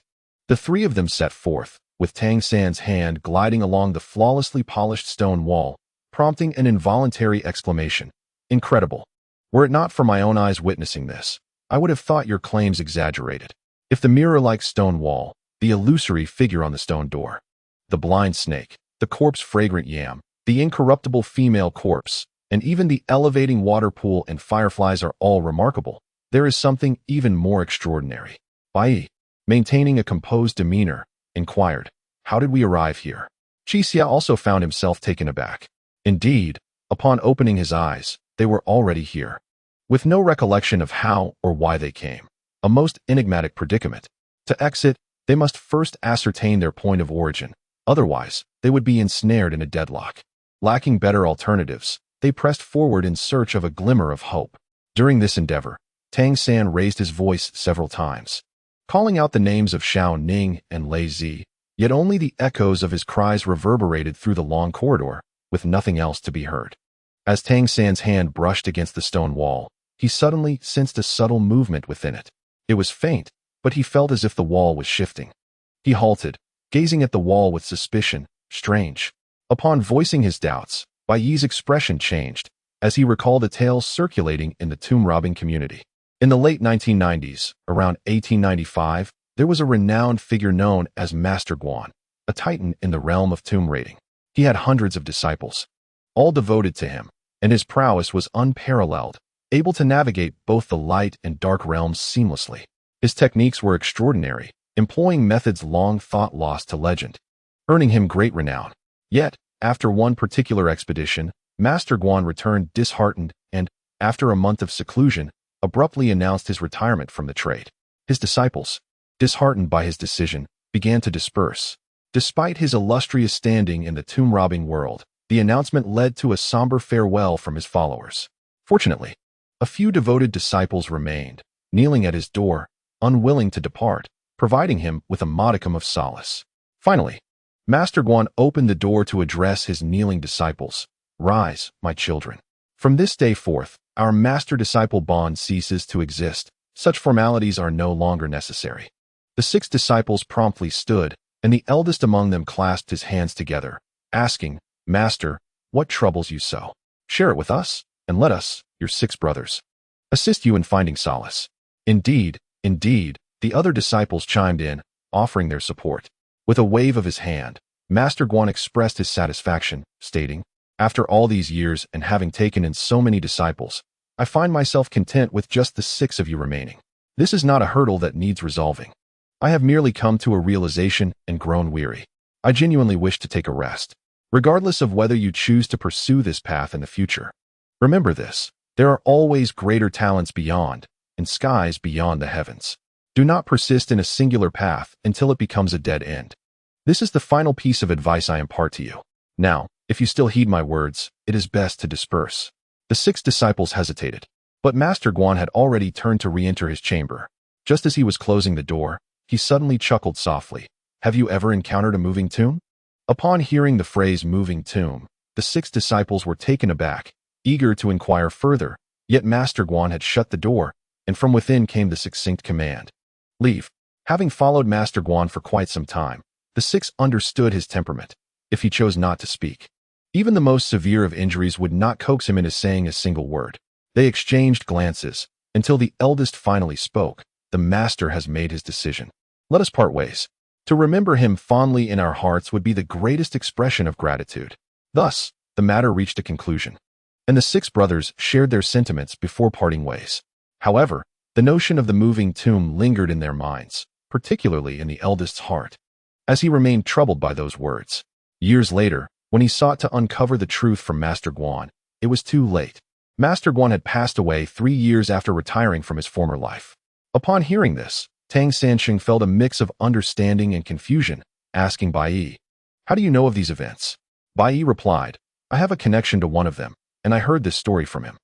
the 3 of them set forth, with Tang San's hand gliding along the flawlessly polished stone wall, prompting an involuntary exclamation. Incredible. Were it not for my own eyes witnessing this, I would have thought your claims exaggerated. If the mirror-like stone wall, the illusory figure on the stone door, the blind snake, the corpse-fragrant yam, the incorruptible female corpse, and even the elevating water pool and fireflies are all remarkable, there is something even more extraordinary. Bai Yi, maintaining a composed demeanor, inquired, "How did we arrive here?" Qixia also found himself taken aback. Indeed, upon opening his eyes, they were already here. With no recollection of how or why they came, a most enigmatic predicament. To exit, they must first ascertain their point of origin, otherwise, they would be ensnared in a deadlock. Lacking better alternatives, they pressed forward in search of a glimmer of hope. During this endeavor, Tang San raised his voice several times, calling out the names of Xiao Ning and Lei Zi, yet only the echoes of his cries reverberated through the long corridor, with nothing else to be heard. As Tang San's hand brushed against the stone wall, he suddenly sensed a subtle movement within it. It was faint, but he felt as if the wall was shifting. He halted, gazing at the wall with suspicion. Strange. Upon voicing his doubts, Bai Yi's expression changed, as he recalled the tales circulating in the tomb-robbing community. In the late 1990s, around 1895, there was a renowned figure known as Master Guan, a titan in the realm of tomb raiding. He had hundreds of disciples, all devoted to him, and his prowess was unparalleled, able to navigate both the light and dark realms seamlessly. His techniques were extraordinary, employing methods long thought lost to legend, earning him great renown. Yet, after one particular expedition, Master Guan returned disheartened and, after a month of seclusion, abruptly announced his retirement from the trade. His disciples, disheartened by his decision, began to disperse. Despite his illustrious standing in the tomb-robbing world, the announcement led to a somber farewell from his followers. Fortunately, a few devoted disciples remained, kneeling at his door, unwilling to depart, providing him with a modicum of solace. Finally, Master Guan opened the door to address his kneeling disciples. "Rise, my children. From this day forth, our master-disciple bond ceases to exist. Such formalities are no longer necessary." The 6 disciples promptly stood, and the eldest among them clasped his hands together, asking, "Master, what troubles you so? Share it with us, and let us, your 6 brothers, assist you in finding solace." Indeed, the other disciples chimed in, offering their support. With a wave of his hand, Master Guan expressed his satisfaction, stating, "After all these years and having taken in so many disciples, I find myself content with just the 6 of you remaining. This is not a hurdle that needs resolving. I have merely come to a realization and grown weary. I genuinely wish to take a rest, regardless of whether you choose to pursue this path in the future. Remember this, there are always greater talents beyond, and skies beyond the heavens. Do not persist in a singular path until it becomes a dead end. This is the final piece of advice I impart to you. Now, if you still heed my words, it is best to disperse." The 6 disciples hesitated, but Master Guan had already turned to re-enter his chamber. Just as he was closing the door, he suddenly chuckled softly. "Have you ever encountered a moving tomb?" Upon hearing the phrase moving tomb, the 6 disciples were taken aback, eager to inquire further, yet Master Guan had shut the door, and from within came the succinct command: leave. Having followed Master Guan for quite some time, the six understood his temperament. If he chose not to speak, even the most severe of injuries would not coax him into saying a single word. They exchanged glances, until the eldest finally spoke. The master has made his decision. Let us part ways. To remember him fondly in our hearts would be the greatest expression of gratitude. Thus, the matter reached a conclusion, and the six brothers shared their sentiments before parting ways. However, the notion of the moving tomb lingered in their minds, particularly in the eldest's heart, as he remained troubled by those words. Years later, when he sought to uncover the truth from Master Guan, it was too late. Master Guan had passed away 3 years after retiring from his former life. Upon hearing this, Tang Sansheng felt a mix of understanding and confusion, asking Bai Yi, "How do you know of these events?" Bai Yi replied, "I have a connection to one of them, and I heard this story from him.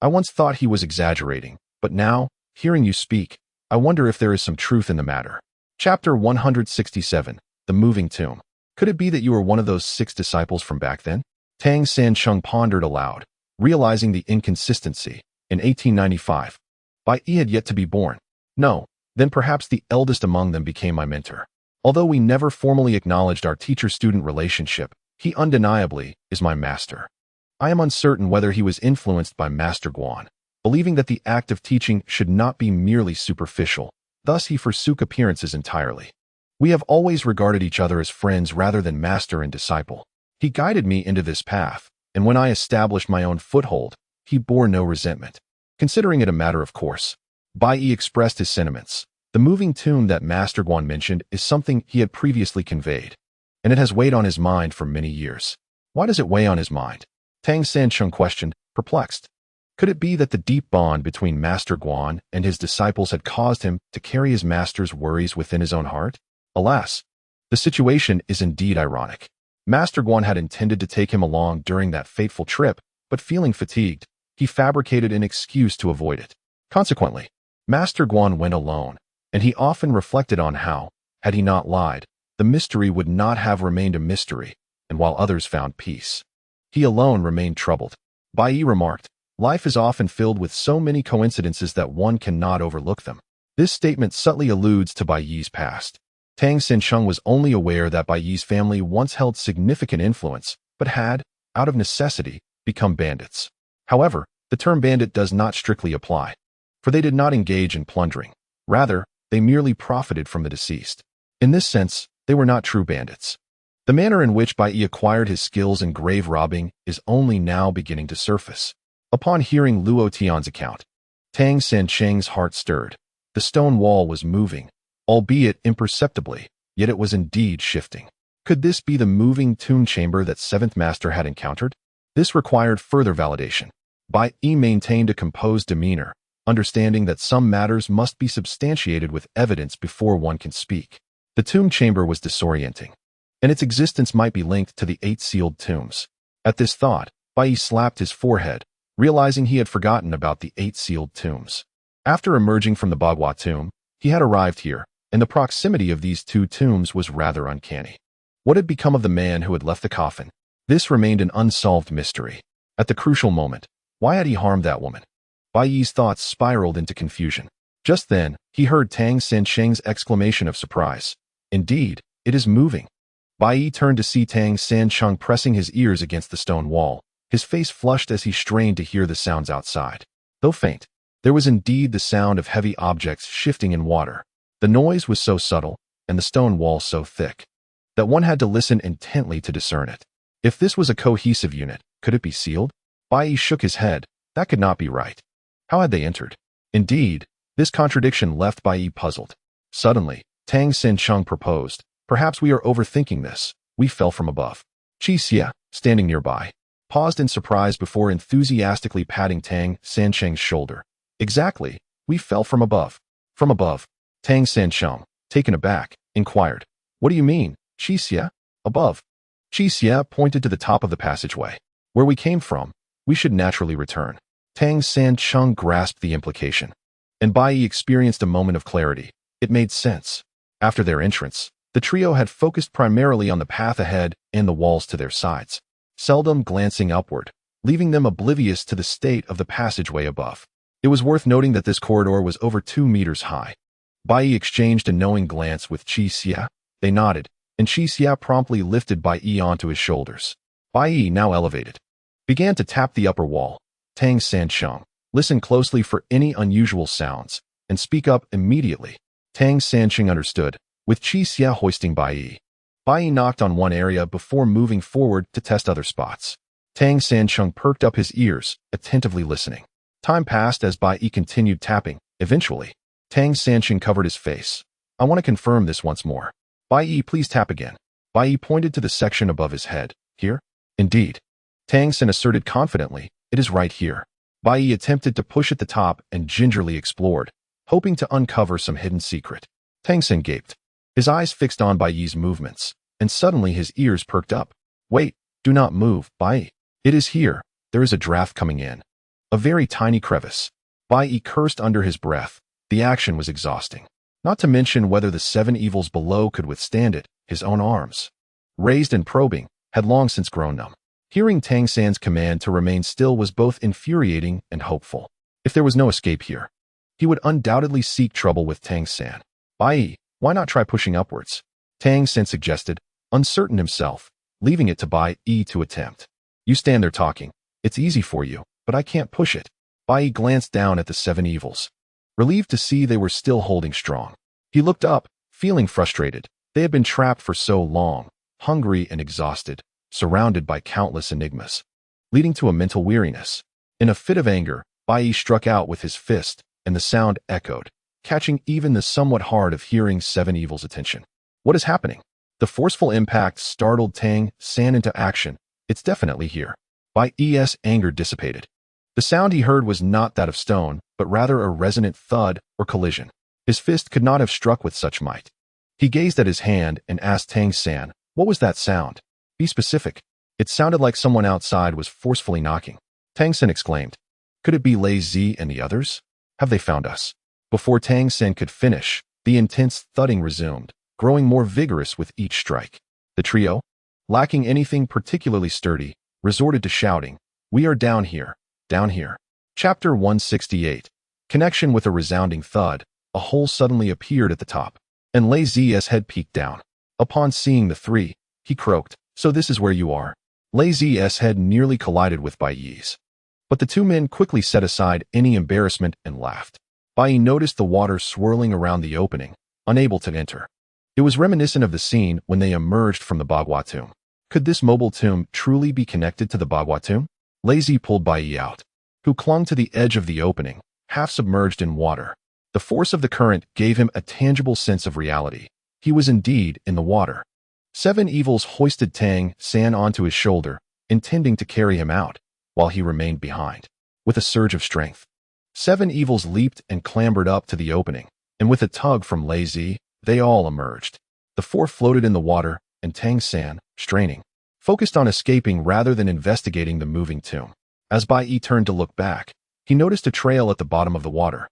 I once thought he was exaggerating, but now, hearing you speak, I wonder if there is some truth in the matter." Chapter 167, The Moving Tomb. Could it be that you were one of those 6 disciples from back then? Tang Sansheng pondered aloud, realizing the inconsistency. In 1895, Bai Yi had yet to be born. No, then perhaps the eldest among them became my mentor. Although we never formally acknowledged our teacher-student relationship, he undeniably is my master. I am uncertain whether he was influenced by Master Guan, believing that the act of teaching should not be merely superficial. Thus he forsook appearances entirely. We have always regarded each other as friends rather than master and disciple. He guided me into this path, and when I established my own foothold, he bore no resentment, considering it a matter of course. Bai Yi expressed his sentiments. The moving tomb that Master Guan mentioned is something he had previously conveyed, and it has weighed on his mind for many years. Why does it weigh on his mind? Tang Sansheng questioned, perplexed. Could it be that the deep bond between Master Guan and his disciples had caused him to carry his master's worries within his own heart? Alas, the situation is indeed ironic. Master Guan had intended to take him along during that fateful trip, but feeling fatigued, he fabricated an excuse to avoid it. Consequently, Master Guan went alone, and he often reflected on how, had he not lied, the mystery would not have remained a mystery, and while others found peace, he alone remained troubled. Bai Yi remarked, "Life is often filled with so many coincidences that one cannot overlook them." This statement subtly alludes to Bai Yi's past. Tang Sansheng was only aware that Bai Yi's family once held significant influence, but had, out of necessity, become bandits. However, the term bandit does not strictly apply, for they did not engage in plundering. Rather, they merely profited from the deceased. In this sense, they were not true bandits. The manner in which Bai Yi acquired his skills in grave robbing is only now beginning to surface. Upon hearing Luo Tian's account, Tang Sansheng's heart stirred. The stone wall was moving, albeit imperceptibly, yet it was indeed shifting. Could this be the moving tomb chamber that Seventh Master had encountered? This required further validation. Bai Yi maintained a composed demeanor, understanding that some matters must be substantiated with evidence before one can speak. The tomb chamber was disorienting, and its existence might be linked to the 8 sealed tombs. At this thought, Bai Yi slapped his forehead, realizing he had forgotten about the 8 sealed tombs. After emerging from the Bagua tomb, he had arrived here, and the proximity of these 2 tombs was rather uncanny. What had become of the man who had left the coffin? This remained an unsolved mystery. At the crucial moment, why had he harmed that woman? Bai Yi's thoughts spiraled into confusion. Just then, he heard Tang Sansheng's exclamation of surprise. Indeed, it is moving. Bai Yi turned to see Tang Sansheng pressing his ears against the stone wall. His face flushed as he strained to hear the sounds outside. Though faint, there was indeed the sound of heavy objects shifting in water. The noise was so subtle, and the stone wall so thick, that one had to listen intently to discern it. If this was a cohesive unit, could it be sealed? Bai Yi shook his head. That could not be right. How had they entered? Indeed, this contradiction left Bai Yi puzzled. Suddenly, Tang Sansheng proposed, "Perhaps we are overthinking this. We fell from above." Qi Xie, standing nearby, paused in surprise before enthusiastically patting Tang Sansheng's shoulder. "Exactly, we fell from above." "From above?" Tang Sansheng, taken aback, inquired. "What do you mean, Qi Xie? Above?" Qi Xie pointed to the top of the passageway. "Where we came from, we should naturally return." Tang Sansheng grasped the implication, and Bai Yi experienced a moment of clarity. It made sense. After their entrance, the trio had focused primarily on the path ahead and the walls to their sides, seldom glancing upward, leaving them oblivious to the state of the passageway above. It was worth noting that this corridor was over 2 meters high. Bai Yi exchanged a knowing glance with Qi Xia. They nodded, and Qi Xia promptly lifted Bai Yi onto his shoulders. Bai Yi, now elevated, began to tap the upper wall. Tang Sancheng, listen closely for any unusual sounds, and speak up immediately. Tang Sancheng understood, with Qi Xia hoisting Bai Yi. Bai Yi knocked on one area before moving forward to test other spots. Tang Sancheng perked up his ears, attentively listening. Time passed as Bai Yi continued tapping. Eventually, Tang Sancheng covered his face. I want to confirm this once more. Bai Yi, please tap again. Bai Yi pointed to the section above his head. Here? Indeed. Tang San asserted confidently. It is right here. Bai Yi attempted to push at the top and gingerly explored, hoping to uncover some hidden secret. Tang San gaped, his eyes fixed on Bai Yi's movements, and suddenly his ears perked up. Wait, do not move, Bai Yi. It is here. There is a draft coming in. A very tiny crevice. Bai Yi cursed under his breath. The action was exhausting. Not to mention whether the 7 evils below could withstand it. His own arms, raised and probing, had long since grown numb. Hearing Tang San's command to remain still was both infuriating and hopeful. If there was no escape here, he would undoubtedly seek trouble with Tang San. Bai Yi, why not try pushing upwards? Tang San suggested, uncertain himself, leaving it to Bai Yi to attempt. You stand there talking. It's easy for you, but I can't push it. Bai Yi glanced down at the 7 evils, relieved to see they were still holding strong. He looked up, feeling frustrated. They had been trapped for so long, hungry and exhausted, surrounded by countless enigmas, leading to a mental weariness. In a fit of anger, Bai Yi struck out with his fist, and the sound echoed, catching even the somewhat hard of hearing 7 evils' attention. What is happening? The forceful impact startled Tang San into action. It's definitely here. Bai Yi's anger dissipated. The sound he heard was not that of stone, but rather a resonant thud or collision. His fist could not have struck with such might. He gazed at his hand and asked Tang San, what was that sound? Be specific. It sounded like someone outside was forcefully knocking. Tang San exclaimed. Could it be Lei Zi and the others? Have they found us? Before Tang San could finish, the intense thudding resumed, growing more vigorous with each strike. The trio, lacking anything particularly sturdy, resorted to shouting, We are down here, down here. Chapter 168. Connection. With a resounding thud, a hole suddenly appeared at the top, and Lei Zi's head peeked down. Upon seeing the 3, he croaked, So this is where you are. Lei Zi's head nearly collided with Bai Yi's, but the 2 men quickly set aside any embarrassment and laughed. Bai Yi noticed the water swirling around the opening, unable to enter. It was reminiscent of the scene when they emerged from the Bagua tomb. Could this mobile tomb truly be connected to the Bagua tomb? Lei Zi pulled Bai Yi out, who clung to the edge of the opening, half submerged in water. The force of the current gave him a tangible sense of reality. He was indeed in the water. 7 evils hoisted Tang San onto his shoulder, intending to carry him out, while he remained behind. With a surge of strength, 7 evils leaped and clambered up to the opening, and with a tug from Lei Zi, they all emerged. The 4 floated in the water, and Tang San, straining, focused on escaping rather than investigating the moving tomb. As Bai Yi turned to look back, he noticed a trail at the bottom of the water,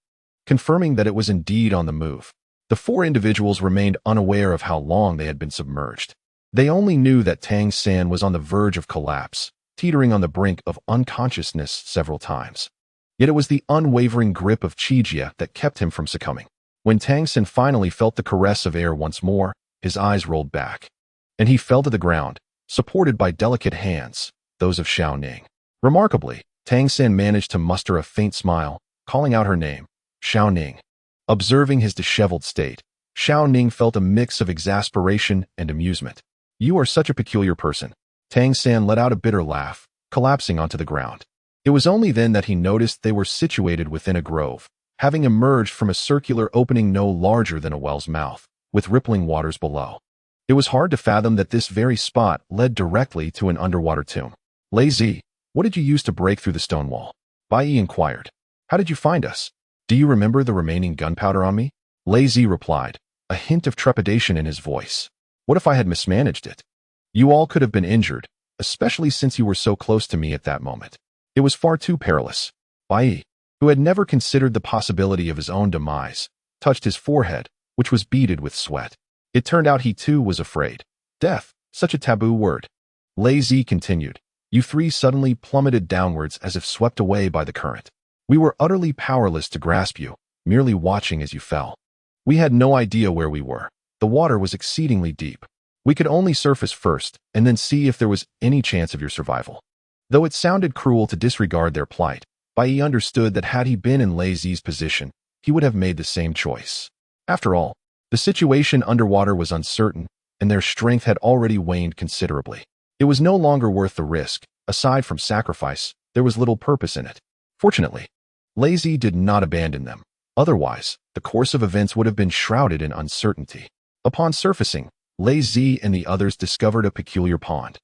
confirming that it was indeed on the move. The 4 individuals remained unaware of how long they had been submerged. They only knew that Tang San was on the verge of collapse, teetering on the brink of unconsciousness several times. Yet it was the unwavering grip of Qijia that kept him from succumbing. When Tang San finally felt the caress of air once more, his eyes rolled back, and he fell to the ground, supported by delicate hands, those of Xiao Ning. Remarkably, Tang San managed to muster a faint smile, calling out her name, Xiao Ning. Observing his disheveled state, Xiao Ning felt a mix of exasperation and amusement. You are such a peculiar person. Tang San let out a bitter laugh, collapsing onto the ground. It was only then that he noticed they were situated within a grove, having emerged from a circular opening no larger than a well's mouth, with rippling waters below. It was hard to fathom that this very spot led directly to an underwater tomb. Lei Zi, what did you use to break through the stone wall? Bai Yi inquired. How did you find us? Do you remember the remaining gunpowder on me? Lei Zi replied, a hint of trepidation in his voice. What if I had mismanaged it? You all could have been injured, especially since you were so close to me at that moment. It was far too perilous. Bai Yi, who had never considered the possibility of his own demise, touched his forehead, which was beaded with sweat. It turned out he too was afraid. Death, such a taboo word. Lei Zi continued. You 3 suddenly plummeted downwards as if swept away by the current. We were utterly powerless to grasp you, merely watching as you fell. We had no idea where we were. The water was exceedingly deep. We could only surface first and then see if there was any chance of your survival. Though it sounded cruel to disregard their plight, Bai Yi understood that had he been in Lei Zi's position, he would have made the same choice. After all, the situation underwater was uncertain, and their strength had already waned considerably. It was no longer worth the risk. Aside from sacrifice, there was little purpose in it. Fortunately, Lei Zi did not abandon them. Otherwise, the course of events would have been shrouded in uncertainty. Upon surfacing, Lei Zi and the others discovered a peculiar pond.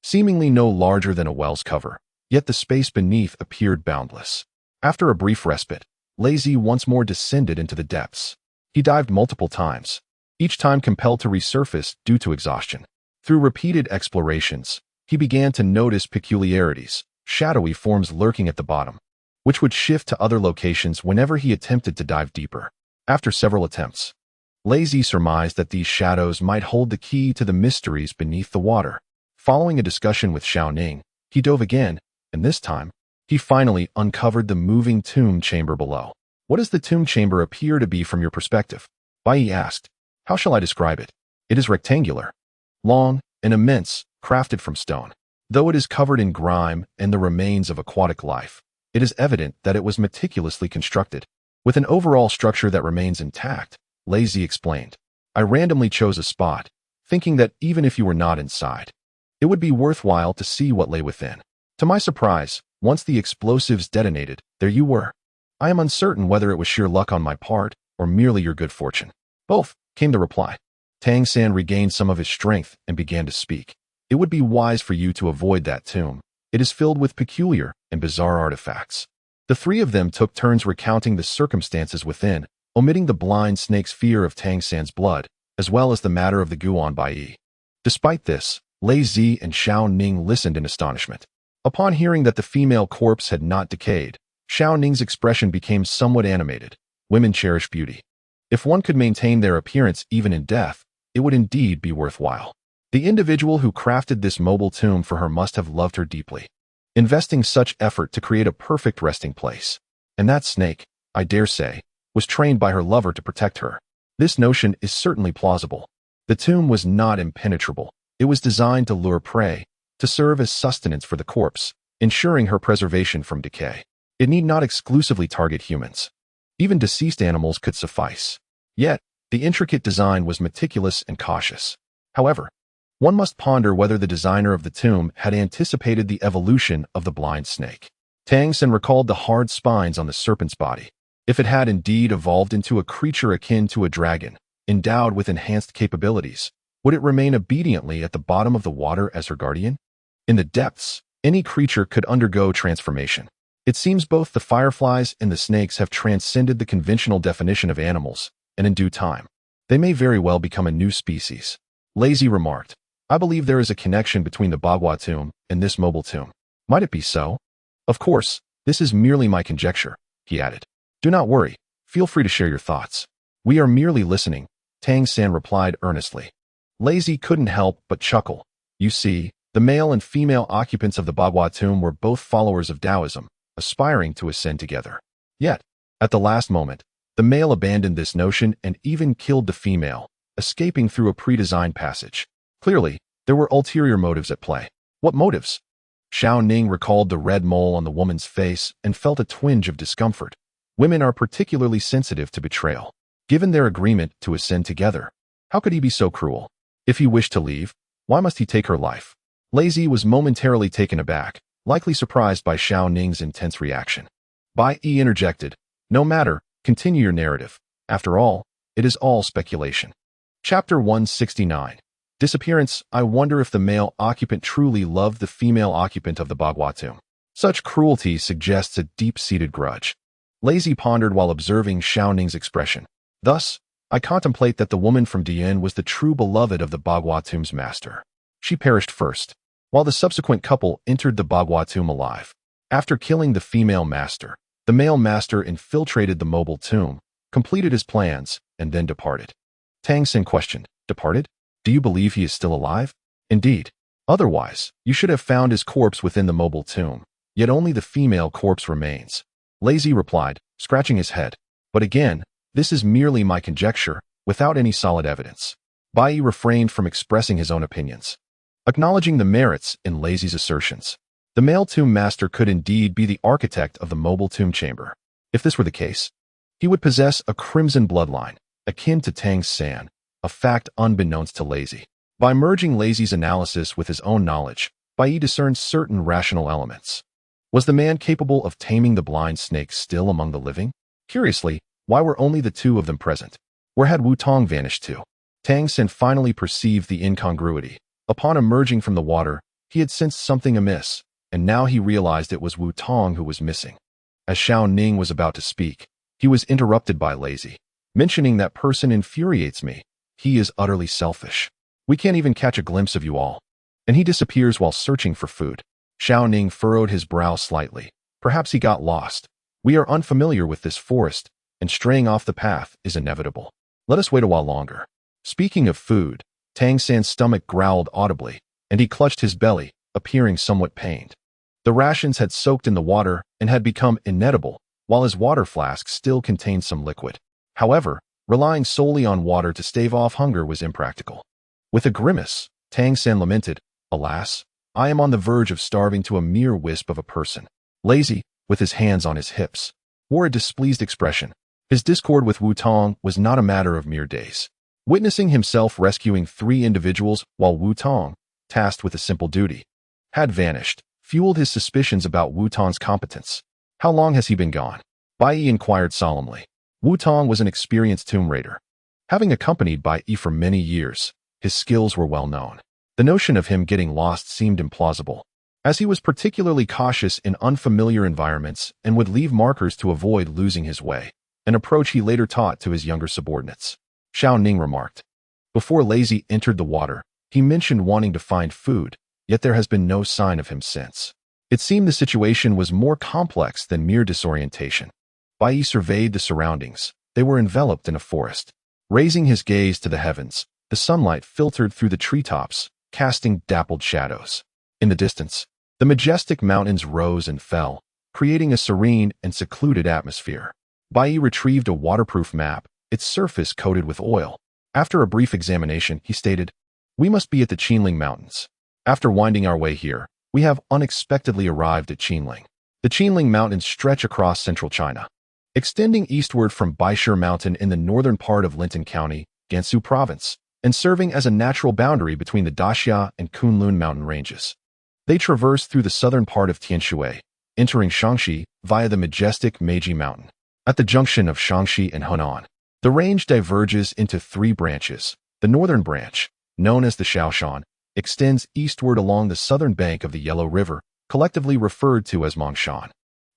Seemingly no larger than a well's cover, yet the space beneath appeared boundless. After a brief respite, Lei Zi once more descended into the depths. He dived multiple times, each time compelled to resurface due to exhaustion. Through repeated explorations, he began to notice peculiarities, shadowy forms lurking at the bottom, which would shift to other locations whenever he attempted to dive deeper. After several attempts, Lei Zi surmised that these shadows might hold the key to the mysteries beneath the water. Following a discussion with Xiao Ning, he dove again, and this time, he finally uncovered the moving tomb chamber below. What does the tomb chamber appear to be from your perspective? Bai Yi asked. How shall I describe it? It is rectangular, long, and immense, crafted from stone. Though it is covered in grime and the remains of aquatic life, it is evident that it was meticulously constructed. With an overall structure that remains intact, Lei Zi explained. I randomly chose a spot, thinking that even if you were not inside, it would be worthwhile to see what lay within. To my surprise, once the explosives detonated, there you were. I am uncertain whether it was sheer luck on my part or merely your good fortune. Both, came the reply. Tang San regained some of his strength and began to speak. It would be wise for you to avoid that tomb. It is filled with peculiar and bizarre artifacts. The three of them took turns recounting the circumstances within, omitting the blind snake's fear of Tang San's blood, as well as the matter of the Guan Bai Yi. Despite this, Lei Zi and Xiao Ning listened in astonishment. Upon hearing that the female corpse had not decayed, Xiao Ning's expression became somewhat animated. Women cherish beauty. If one could maintain their appearance even in death, it would indeed be worthwhile. The individual who crafted this mobile tomb for her must have loved her deeply, investing such effort to create a perfect resting place. And that snake, I dare say, was trained by her lover to protect her. This notion is certainly plausible. The tomb was not impenetrable. It was designed to lure prey, to serve as sustenance for the corpse, ensuring her preservation from decay. It need not exclusively target humans. Even deceased animals could suffice. Yet, the intricate design was meticulous and cautious. However, one must ponder whether the designer of the tomb had anticipated the evolution of the blind snake. Tang San recalled the hard spines on the serpent's body. If it had indeed evolved into a creature akin to a dragon, endowed with enhanced capabilities, would it remain obediently at the bottom of the water as her guardian? In the depths, any creature could undergo transformation. It seems both the fireflies and the snakes have transcended the conventional definition of animals, and in due time, they may very well become a new species. Lei Zi remarked, I believe there is a connection between the Bagua tomb and this mobile tomb. Might it be so? Of course, this is merely my conjecture, he added. Do not worry. Feel free to share your thoughts. We are merely listening, Tang San replied earnestly. Lei Zi couldn't help but chuckle. You see, the male and female occupants of the Bagua tomb were both followers of Taoism, aspiring to ascend together. Yet, at the last moment, the male abandoned this notion and even killed the female, escaping through a pre-designed passage. Clearly, there were ulterior motives at play. What motives? Xiao Ning recalled the red mole on the woman's face and felt a twinge of discomfort. Women are particularly sensitive to betrayal. Given their agreement to ascend together, how could he be so cruel? If he wished to leave, why must he take her life? Lei Zi was momentarily taken aback, likely surprised by Xiao Ning's intense reaction. Bai Yi interjected, No matter, continue your narrative. After all, it is all speculation. Chapter 169. Disappearance. I wonder if the male occupant truly loved the female occupant of the Bagua tomb. Such cruelty suggests a deep-seated grudge. Lei Zi pondered while observing Xiao Ning's expression. Thus, I contemplate that the woman from Dian was the true beloved of the Bagua tomb's master. She perished first, while the subsequent couple entered the Bagua tomb alive. After killing the female master, the male master infiltrated the mobile tomb, completed his plans, and then departed. Tang San questioned, Departed? Do you believe he is still alive? Indeed. Otherwise, you should have found his corpse within the mobile tomb, yet only the female corpse remains. Lazy replied, scratching his head. But again, this is merely my conjecture, without any solid evidence. Bai Yi refrained from expressing his own opinions, acknowledging the merits in Lazy's assertions. The male tomb master could indeed be the architect of the mobile tomb chamber. If this were the case, he would possess a crimson bloodline, akin to Tang San, a fact unbeknownst to Lazy. By merging Lazy's analysis with his own knowledge, Bai Yi discerned certain rational elements. Was the man capable of taming the blind snake still among the living? Curiously, why were only the two of them present? Where had Wu Tong vanished to? Tang San finally perceived the incongruity. Upon emerging from the water, he had sensed something amiss, and now he realized it was Wu Tong who was missing. As Xiao Ning was about to speak, he was interrupted by Lazy, mentioning that person infuriates me. He is utterly selfish. We can't even catch a glimpse of you all. And he disappears while searching for food. Xiao Ning furrowed his brow slightly. Perhaps he got lost. We are unfamiliar with this forest, and straying off the path is inevitable. Let us wait a while longer. Speaking of food, Tang San's stomach growled audibly, and he clutched his belly, appearing somewhat pained. The rations had soaked in the water and had become inedible, while his water flask still contained some liquid. However, relying solely on water to stave off hunger was impractical. With a grimace, Tang San lamented, "Alas, I am on the verge of starving to a mere wisp of a person." Lazy, with his hands on his hips, wore a displeased expression. His discord with Wu Tong was not a matter of mere days. Witnessing himself rescuing 3 individuals while Wu Tong, tasked with a simple duty, had vanished, fueled his suspicions about Wu Tong's competence. How long has he been gone? Bai Yi inquired solemnly. Wu Tong was an experienced tomb raider. Having accompanied Bai Yi for many years, his skills were well known. The notion of him getting lost seemed implausible, as he was particularly cautious in unfamiliar environments and would leave markers to avoid losing his way, an approach he later taught to his younger subordinates. Xiao Ning remarked. Before Lazy entered the water, he mentioned wanting to find food, yet there has been no sign of him since. It seemed the situation was more complex than mere disorientation. Bai Yi surveyed the surroundings. They were enveloped in a forest. Raising his gaze to the heavens, the sunlight filtered through the treetops, casting dappled shadows. In the distance, the majestic mountains rose and fell, creating a serene and secluded atmosphere. Bai Yi retrieved a waterproof map, its surface coated with oil. After a brief examination, he stated, "We must be at the Qinling Mountains. After winding our way here, we have unexpectedly arrived at Qinling." The Qinling Mountains stretch across central China, extending eastward from Baishe Mountain in the northern part of Linton County, Gansu Province, and serving as a natural boundary between the Daxia and Kunlun mountain ranges. They traverse through the southern part of Tianshui, entering Shaanxi via the majestic Meiji Mountain. At the junction of Shaanxi and Henan, the range diverges into 3 branches. The northern branch, known as the Shaoshan, extends eastward along the southern bank of the Yellow River, collectively referred to as Mongshan.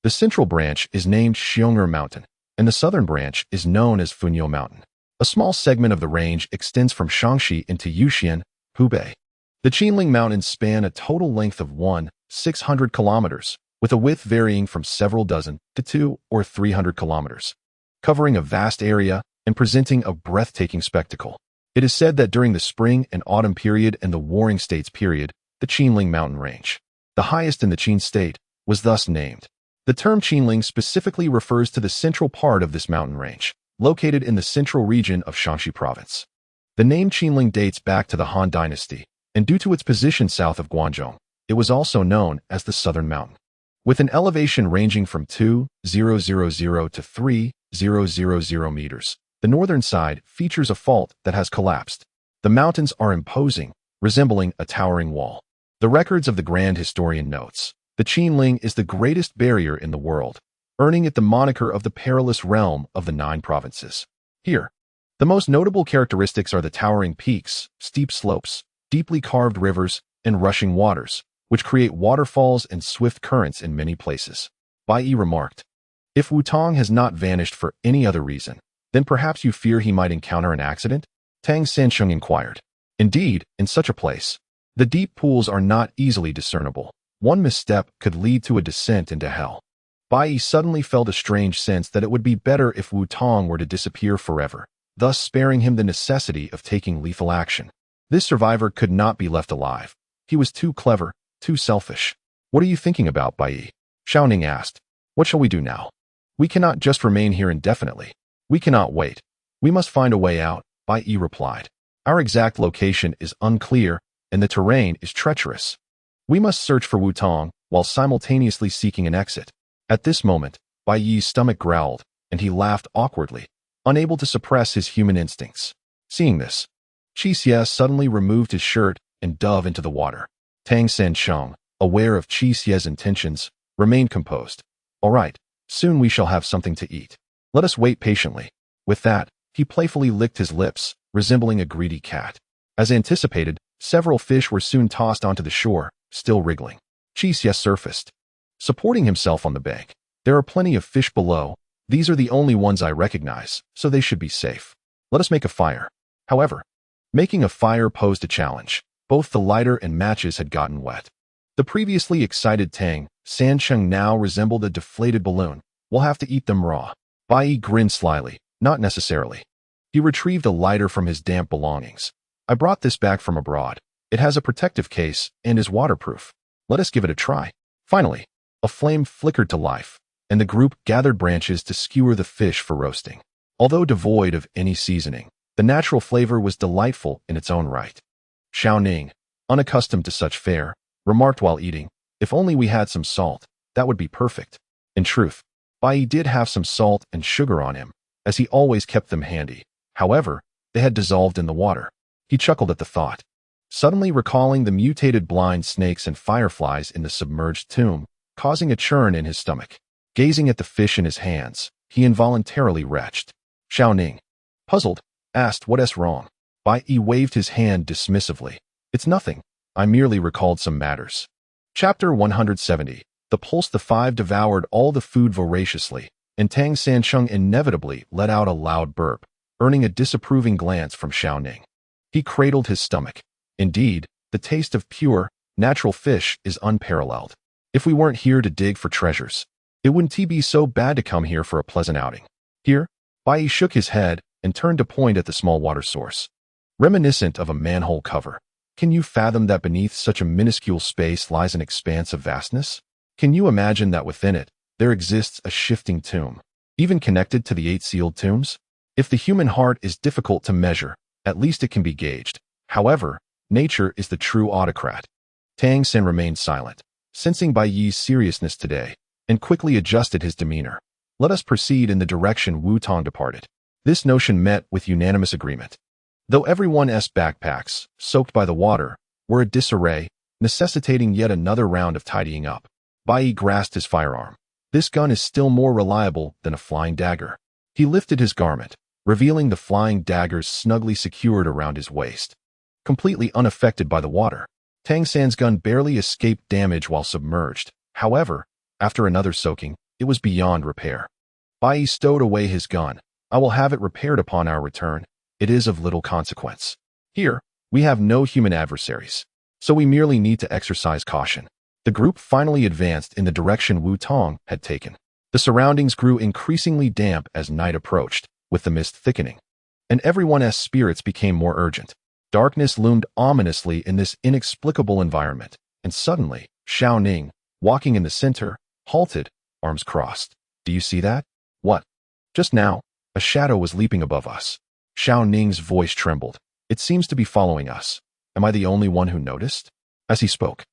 The central branch is named Xiong'er Mountain, and the southern branch is known as Funyou Mountain. A small segment of the range extends from Shaanxi into Yuxian, Hubei. The Qinling Mountains span a total length of 600 kilometers, with a width varying from several dozen to 200 or 300 kilometers, covering a vast area and presenting a breathtaking spectacle. It is said that during the spring and autumn period and the Warring States period, the Qinling Mountain Range, the highest in the Qin state, was thus named. The term Qinling specifically refers to the central part of this mountain range, located in the central region of Shaanxi Province. The name Qinling dates back to the Han Dynasty, and due to its position south of Guangzhou, it was also known as the Southern Mountain. With an elevation ranging from 2,000 to 3,000 meters, the northern side features a fault that has collapsed. The mountains are imposing, resembling a towering wall. The records of the Grand Historian notes, the Qinling is the greatest barrier in the world, earning it the moniker of the perilous realm of the 9 provinces. Here, the most notable characteristics are the towering peaks, steep slopes, deeply carved rivers, and rushing waters, which create waterfalls and swift currents in many places. Bai Yi remarked, "If Wu Tong has not vanished for any other reason, then perhaps you fear he might encounter an accident?" Tang Sansheng inquired. "Indeed, in such a place, the deep pools are not easily discernible. One misstep could lead to a descent into hell." Bai Yi suddenly felt a strange sense that it would be better if Wu Tong were to disappear forever, thus sparing him the necessity of taking lethal action. This survivor could not be left alive. He was too clever, too selfish. "What are you thinking about, Bai Yi?" Xiao Ning asked. "What shall we do now?" We cannot just remain here indefinitely. We cannot wait. We must find a way out, Bai Yi replied. Our exact location is unclear, and the terrain is treacherous. We must search for Wutong while simultaneously seeking an exit. At this moment, Bai Yi's stomach growled, and he laughed awkwardly, unable to suppress his human instincts. Seeing this, Qi Xie suddenly removed his shirt and dove into the water. Tang Sansheng, aware of Qi Xie's intentions, remained composed. All right, soon we shall have something to eat. Let us wait patiently. With that, he playfully licked his lips, resembling a greedy cat. As anticipated, several fish were soon tossed onto the shore, still wriggling. Qi Xie surfaced, supporting himself on the bank. There are plenty of fish below. These are the only ones I recognize, so they should be safe. Let us make a fire. However, making a fire posed a challenge. Both the lighter and matches had gotten wet. The previously excited Tang Sansheng now resembled a deflated balloon. We'll have to eat them raw. Bai Yi grinned slyly. Not necessarily. He retrieved a lighter from his damp belongings. I brought this back from abroad. It has a protective case and is waterproof. Let us give it a try. Finally, a flame flickered to life, and the group gathered branches to skewer the fish for roasting. Although devoid of any seasoning, the natural flavor was delightful in its own right. Xiao Ning, unaccustomed to such fare, remarked while eating, if only we had some salt, that would be perfect. In truth, Bai Yi did have some salt and sugar on him, as he always kept them handy. However, they had dissolved in the water. He chuckled at the thought, suddenly recalling the mutated blind snakes and fireflies in the submerged tomb, causing a churn in his stomach. Gazing at the fish in his hands, he involuntarily retched. Xiao Ning, puzzled, asked what's wrong. Bai Yi waved his hand dismissively. It's nothing. I merely recalled some matters. Chapter 170. The Pulse. The five devoured all the food voraciously, and Tang Sansheng inevitably let out a loud burp, earning a disapproving glance from Xiao Ning. He cradled his stomach. Indeed, the taste of pure, natural fish is unparalleled. If we weren't here to dig for treasures, it wouldn't be so bad to come here for a pleasant outing. Here, Bai Yi shook his head and turned to point at the small water source. Reminiscent of a manhole cover. Can you fathom that beneath such a minuscule space lies an expanse of vastness? Can you imagine that within it, there exists a shifting tomb, even connected to the 8 sealed tombs? If the human heart is difficult to measure, at least it can be gauged. However, nature is the true autocrat. Tang Sen remained silent, sensing Bai Yi's seriousness today, and quickly adjusted his demeanor. Let us proceed in the direction Wutong departed. This notion met with unanimous agreement. Though everyone's backpacks, soaked by the water, were a disarray, necessitating yet another round of tidying up, Bai Yi grasped his firearm. This gun is still more reliable than a flying dagger. He lifted his garment, revealing the flying daggers snugly secured around his waist. Completely unaffected by the water, Tang San's gun barely escaped damage while submerged. However, after another soaking, it was beyond repair. Bai Yi stowed away his gun. I will have it repaired upon our return. It is of little consequence. Here, we have no human adversaries, so we merely need to exercise caution. The group finally advanced in the direction Wutong had taken. The surroundings grew increasingly damp as night approached, with the mist thickening, and everyone's spirits became more urgent. Darkness loomed ominously in this inexplicable environment, and suddenly, Xiao Ning, walking in the center, halted, arms crossed. Do you see that? What? Just now, a shadow was leaping above us. Xiao Ning's voice trembled. It seems to be following us. Am I the only one who noticed? As he spoke,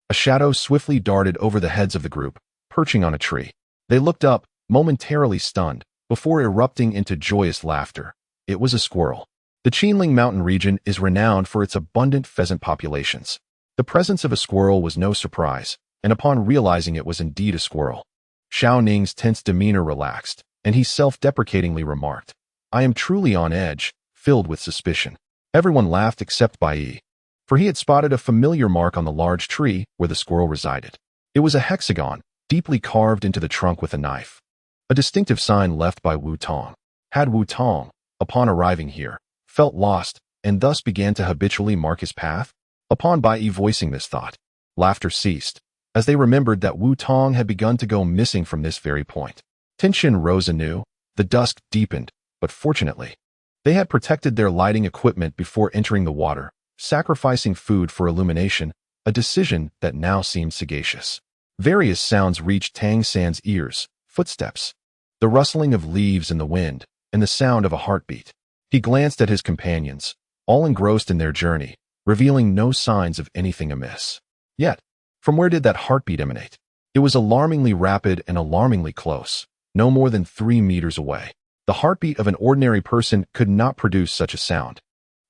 a shadow swiftly darted over the heads of the group, perching on a tree. They looked up, momentarily stunned, before erupting into joyous laughter. It was a squirrel. The Qinling Mountain region is renowned for its abundant pheasant populations. The presence of a squirrel was no surprise, and upon realizing it was indeed a squirrel, Xiao Ning's tense demeanor relaxed, and he self-deprecatingly remarked, I am truly on edge, filled with suspicion. Everyone laughed except Bai Yi, for he had spotted a familiar mark on the large tree where the squirrel resided. It was a hexagon, deeply carved into the trunk with a knife. A distinctive sign left by Wutong. Had Wutong, upon arriving here, felt lost, and thus began to habitually mark his path? Upon Bai Yi voicing this thought, laughter ceased, as they remembered that Wutong had begun to go missing from this very point. Tension rose anew, the dusk deepened, but fortunately, they had protected their lighting equipment before entering the water, sacrificing food for illumination, a decision that now seemed sagacious. Various sounds reached Tang San's ears, footsteps, the rustling of leaves in the wind, and the sound of a heartbeat. He glanced at his companions, all engrossed in their journey, revealing no signs of anything amiss. Yet, from where did that heartbeat emanate? It was alarmingly rapid and alarmingly close, no more than 3 meters away. The heartbeat of an ordinary person could not produce such a sound.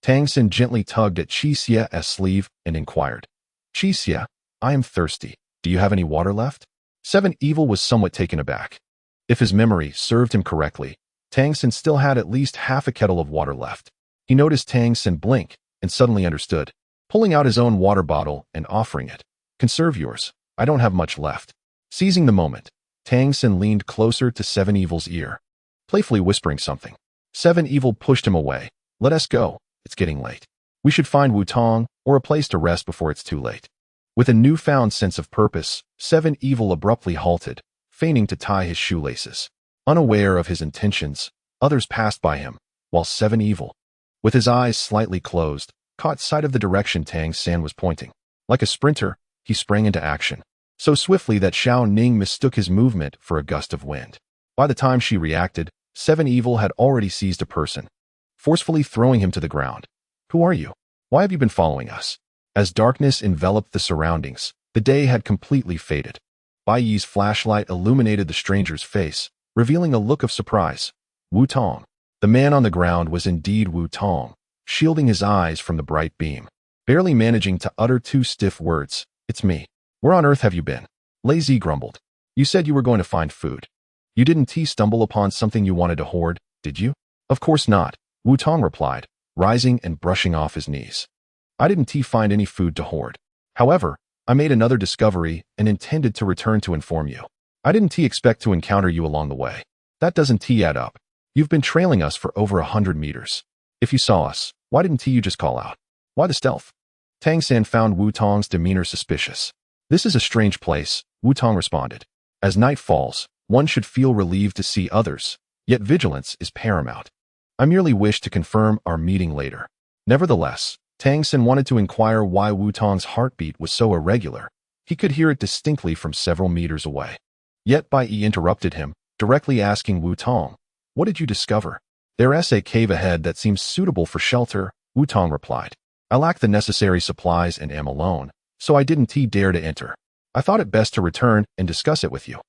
Tang Xin gently tugged at Qi Xie's sleeve and inquired, "Qi Xie, I am thirsty. Do you have any water left?" 7 Evil was somewhat taken aback. If his memory served him correctly, Tang Xin still had at least half a kettle of water left. He noticed Tang Xin blink and suddenly understood, pulling out his own water bottle and offering it. "Conserve yours. I don't have much left." Seizing the moment, Tang Xin leaned closer to 7 Evil's ear, playfully whispering something. 7 Evil pushed him away. "Let us go. It's getting late. We should find Wutong or a place to rest before it's too late." With a newfound sense of purpose, 7 Evil abruptly halted, feigning to tie his shoelaces. Unaware of his intentions, others passed by him, while 7 Evil, with his eyes slightly closed, caught sight of the direction Tang Xin was pointing. Like a sprinter, he sprang into action, so swiftly that Xiao Ning mistook his movement for a gust of wind. By the time she reacted, 7 Evil had already seized a person, forcefully throwing him to the ground. "Who are you? Why have you been following us?" As darkness enveloped the surroundings, the day had completely faded. Bai Yi's flashlight illuminated the stranger's face, revealing a look of surprise. Wutong. The man on the ground was indeed Wutong, shielding his eyes from the bright beam. Barely managing to utter 2 stiff words, "It's me. Where on earth have you been?" Lei Zi grumbled. "You said you were going to find food. You didn't stumble upon something you wanted to hoard, did you?" "Of course not," Wutong replied, rising and brushing off his knees. "I didn't find any food to hoard. However, I made another discovery and intended to return to inform you. I didn't expect to encounter you along the way. That doesn't add up. You've been trailing us for over 100 meters. If you saw us, why didn't you just call out? Why the stealth?" Tang Xin found Wutong's demeanor suspicious. "This is a strange place," Wutong responded. "As night falls, one should feel relieved to see others, yet vigilance is paramount. I merely wish to confirm our meeting later." Nevertheless, Tang Xin wanted to inquire why Wutong's heartbeat was so irregular. He could hear it distinctly from several meters away. Yet Bai Yi interrupted him, directly asking Wutong, "What did you discover?" "There's a cave ahead that seems suitable for shelter," Wutong replied. "I lack the necessary supplies and am alone, so I didn't dare to enter. I thought it best to return and discuss it with you.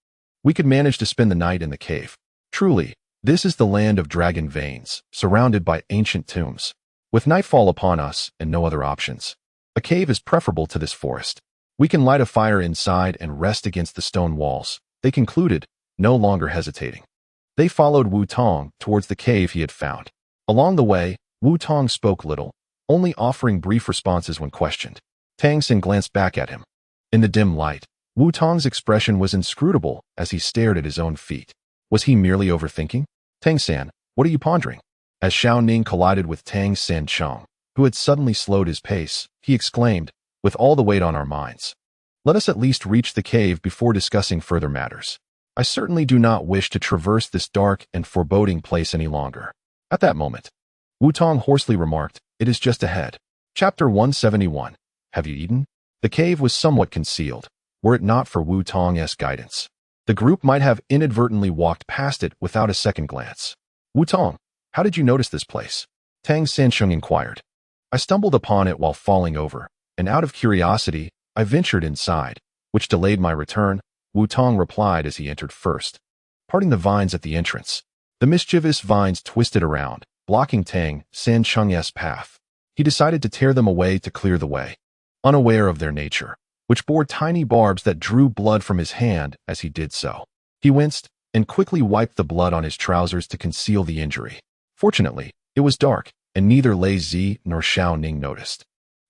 We could manage to spend the night in the cave. Truly, this is the land of dragon veins, surrounded by ancient tombs. With nightfall upon us and no other options, a cave is preferable to this forest. We can light a fire inside and rest against the stone walls," they concluded, no longer hesitating. They followed Wutong towards the cave he had found. Along the way, Wutong spoke little, only offering brief responses when questioned. Tang Xin glanced back at him. In the dim light, Wutong's expression was inscrutable as he stared at his own feet. Was he merely overthinking? "Tang Xin, what are you pondering?" As Xiao Ning collided with Tang Xin Cheng, who had suddenly slowed his pace, he exclaimed, "With all the weight on our minds, let us at least reach the cave before discussing further matters. I certainly do not wish to traverse this dark and foreboding place any longer." At that moment, Wutong hoarsely remarked, "It is just ahead." Chapter 171. Have you eaten? The cave was somewhat concealed, were it not for Wutong's guidance. The group might have inadvertently walked past it without a second glance. "Wutong, how did you notice this place?" Tang Sansheng inquired. "I stumbled upon it while falling over, and out of curiosity, I ventured inside, which delayed my return," Wutong replied as he entered first, parting the vines at the entrance. The mischievous vines twisted around, blocking Tang Sansheng's path. He decided to tear them away to clear the way, unaware of their nature, which bore tiny barbs that drew blood from his hand as he did so. He winced and quickly wiped the blood on his trousers to conceal the injury. Fortunately, it was dark, and neither Lei Zi nor Xiao Ning noticed.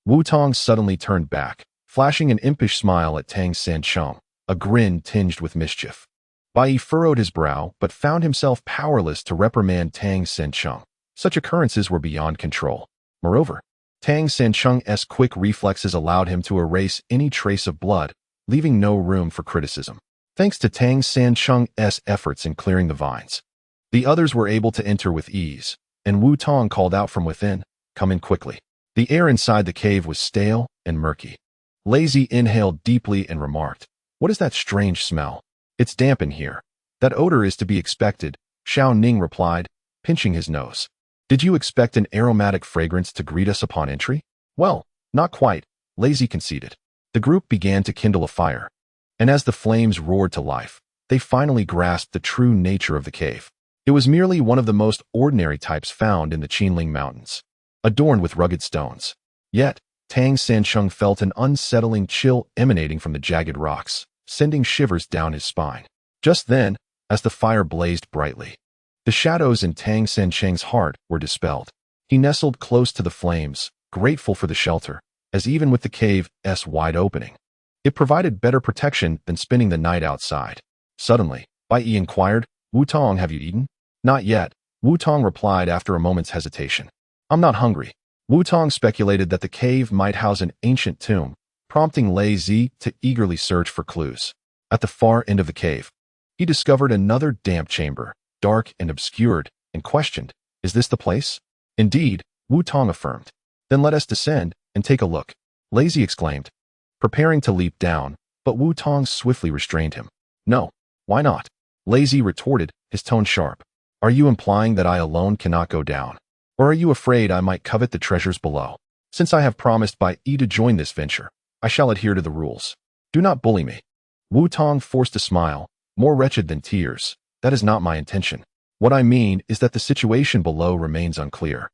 Wutong suddenly turned back, flashing an impish smile at Tang Sancheng, a grin tinged with mischief. Bai Yi furrowed his brow but found himself powerless to reprimand Tang Sancheng. Such occurrences were beyond control. Moreover, Tang Sancheng's quick reflexes allowed him to erase any trace of blood, leaving no room for criticism. Thanks to Tang Sancheng's efforts in clearing the vines, the others were able to enter with ease, and Wutong called out from within, "Come in quickly." The air inside the cave was stale and murky. Lei Zi inhaled deeply and remarked, "What is that strange smell?" "It's damp in here," That odor is to be expected, Xiao Ning replied, pinching his nose. Did you expect an aromatic fragrance to greet us upon entry? Well, not quite, Lazy conceded. The group began to kindle a fire, and as the flames roared to life, they finally grasped the true nature of the cave. It was merely one of the most ordinary types found in the Qinling Mountains, adorned with rugged stones. Yet, Tang Sancheng felt an unsettling chill emanating from the jagged rocks, sending shivers down his spine. Just then, as the fire blazed brightly, the shadows in Tang Sancheng's heart were dispelled. He nestled close to the flames, grateful for the shelter, as even with the cave's wide opening, it provided better protection than spending the night outside. Suddenly, Bai Yi inquired, Wu Tong, have you eaten? Not yet, Wu Tong replied after a moment's hesitation. I'm not hungry. Wu Tong speculated that the cave might house an ancient tomb, prompting Lei Zi to eagerly search for clues. At the far end of the cave, he discovered another damp chamber, dark and obscured, and questioned, is this the place? Indeed, Wu Tong affirmed. Then let us descend and take a look, Lei Zi exclaimed, preparing to leap down, but Wu Tong swiftly restrained him. No, why not? Lei Zi retorted, his tone sharp. Are you implying that I alone cannot go down? Or are you afraid I might covet the treasures below? Since I have promised Bai Yi to join this venture, I shall adhere to the rules. Do not bully me. Wu Tong forced a smile, more wretched than tears. That is not my intention. What I mean is that the situation below remains unclear.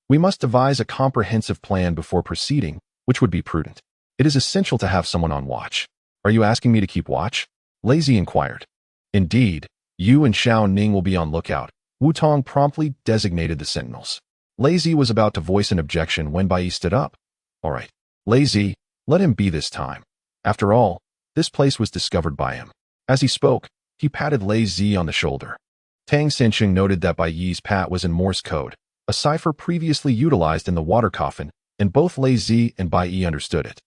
We must devise a comprehensive plan before proceeding, which would be prudent. It is essential to have someone on watch. Are you asking me to keep watch? Lei Zi inquired. Indeed, you and Xiao Ning will be on lookout. Wu Tong promptly designated the sentinels. Lei Zi was about to voice an objection when Bai Yi stood up. All right, Lei Zi, let him be this time. After all, this place was discovered by him. As he spoke, he patted Lei Zi on the shoulder. Tang Sancheng noted that Bai Yi's pat was in Morse code, a cipher previously utilized in the water coffin, and both Lei Zi and Bai Yi understood it.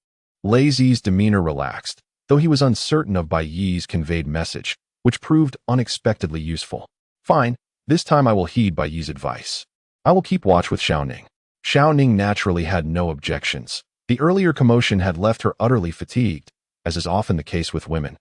Lei Zi's demeanor relaxed, though he was uncertain of Bai Yi's conveyed message, which proved unexpectedly useful. Fine, this time I will heed Bai Yi's advice. I will keep watch with Xiao Ning. Xiao Ning naturally had no objections. The earlier commotion had left her utterly fatigued, as is often the case with women,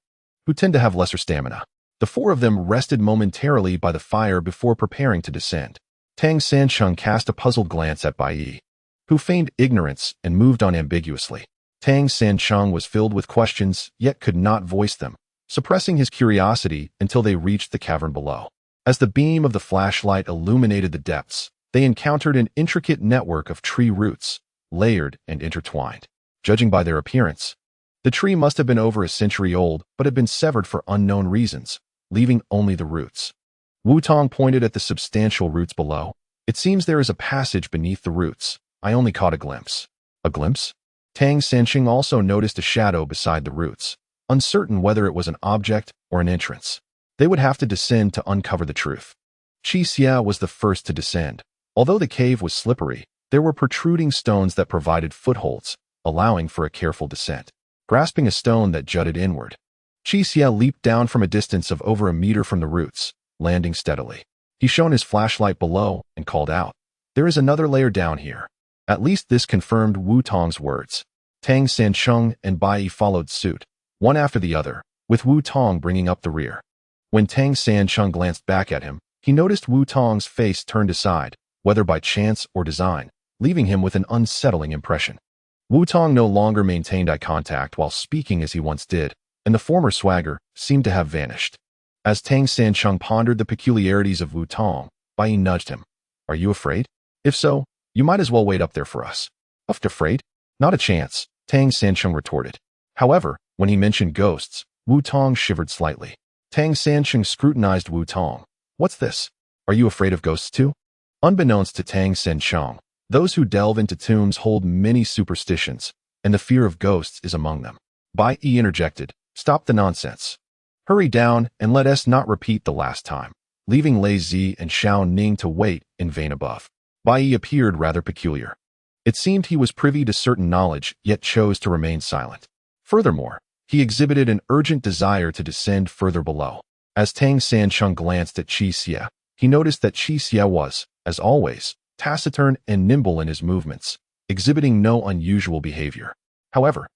who tend to have lesser stamina. The four of them rested momentarily by the fire before preparing to descend. Tang Sancheng cast a puzzled glance at Bai Yi, who feigned ignorance and moved on ambiguously. Tang Sancheng was filled with questions, yet could not voice them, suppressing his curiosity until they reached the cavern below. As the beam of the flashlight illuminated the depths, they encountered an intricate network of tree roots, layered and intertwined. Judging by their appearance, the tree must have been over a century old but had been severed for unknown reasons, leaving only the roots. Wu Tong pointed at the substantial roots below. It seems there is a passage beneath the roots. I only caught a glimpse. A glimpse? Tang Sancheng also noticed a shadow beside the roots, uncertain whether it was an object or an entrance. They would have to descend to uncover the truth. Qi Xia was the first to descend. Although the cave was slippery, there were protruding stones that provided footholds, allowing for a careful descent. Grasping a stone that jutted inward, Qi Xia leaped down from a distance of over a meter from the roots, landing steadily. He shone his flashlight below and called out, "There is another layer down here." At least this confirmed Wu Tong's words. Tang Sancheng and Bai Yi followed suit, one after the other, with Wu Tong bringing up the rear. When Tang Sancheng glanced back at him, he noticed Wu Tong's face turned aside, whether by chance or design, leaving him with an unsettling impression. Wu Tong no longer maintained eye contact while speaking as he once did, and the former swagger seemed to have vanished. As Tang Sancheng pondered the peculiarities of Wu Tong, Bai Yi nudged him. Are you afraid? If so, you might as well wait up there for us. Afraid? Not a chance, Tang Sancheng retorted. However, when he mentioned ghosts, Wu Tong shivered slightly. Tang Sancheng scrutinized Wu Tong. What's this? Are you afraid of ghosts too? Unbeknownst to Tang Sancheng, those who delve into tombs hold many superstitions, and the fear of ghosts is among them. Bai Yi interjected, "Stop the nonsense. Hurry down and let us not repeat the last time," leaving Lei Zi and Xiao Ning to wait in vain above. Bai Yi appeared rather peculiar. It seemed he was privy to certain knowledge, yet chose to remain silent. Furthermore, he exhibited an urgent desire to descend further below. As Tang Sancheng glanced at Qi Xia, he noticed that Qi Xia was, as always, taciturn and nimble in his movements, exhibiting no unusual behavior. However,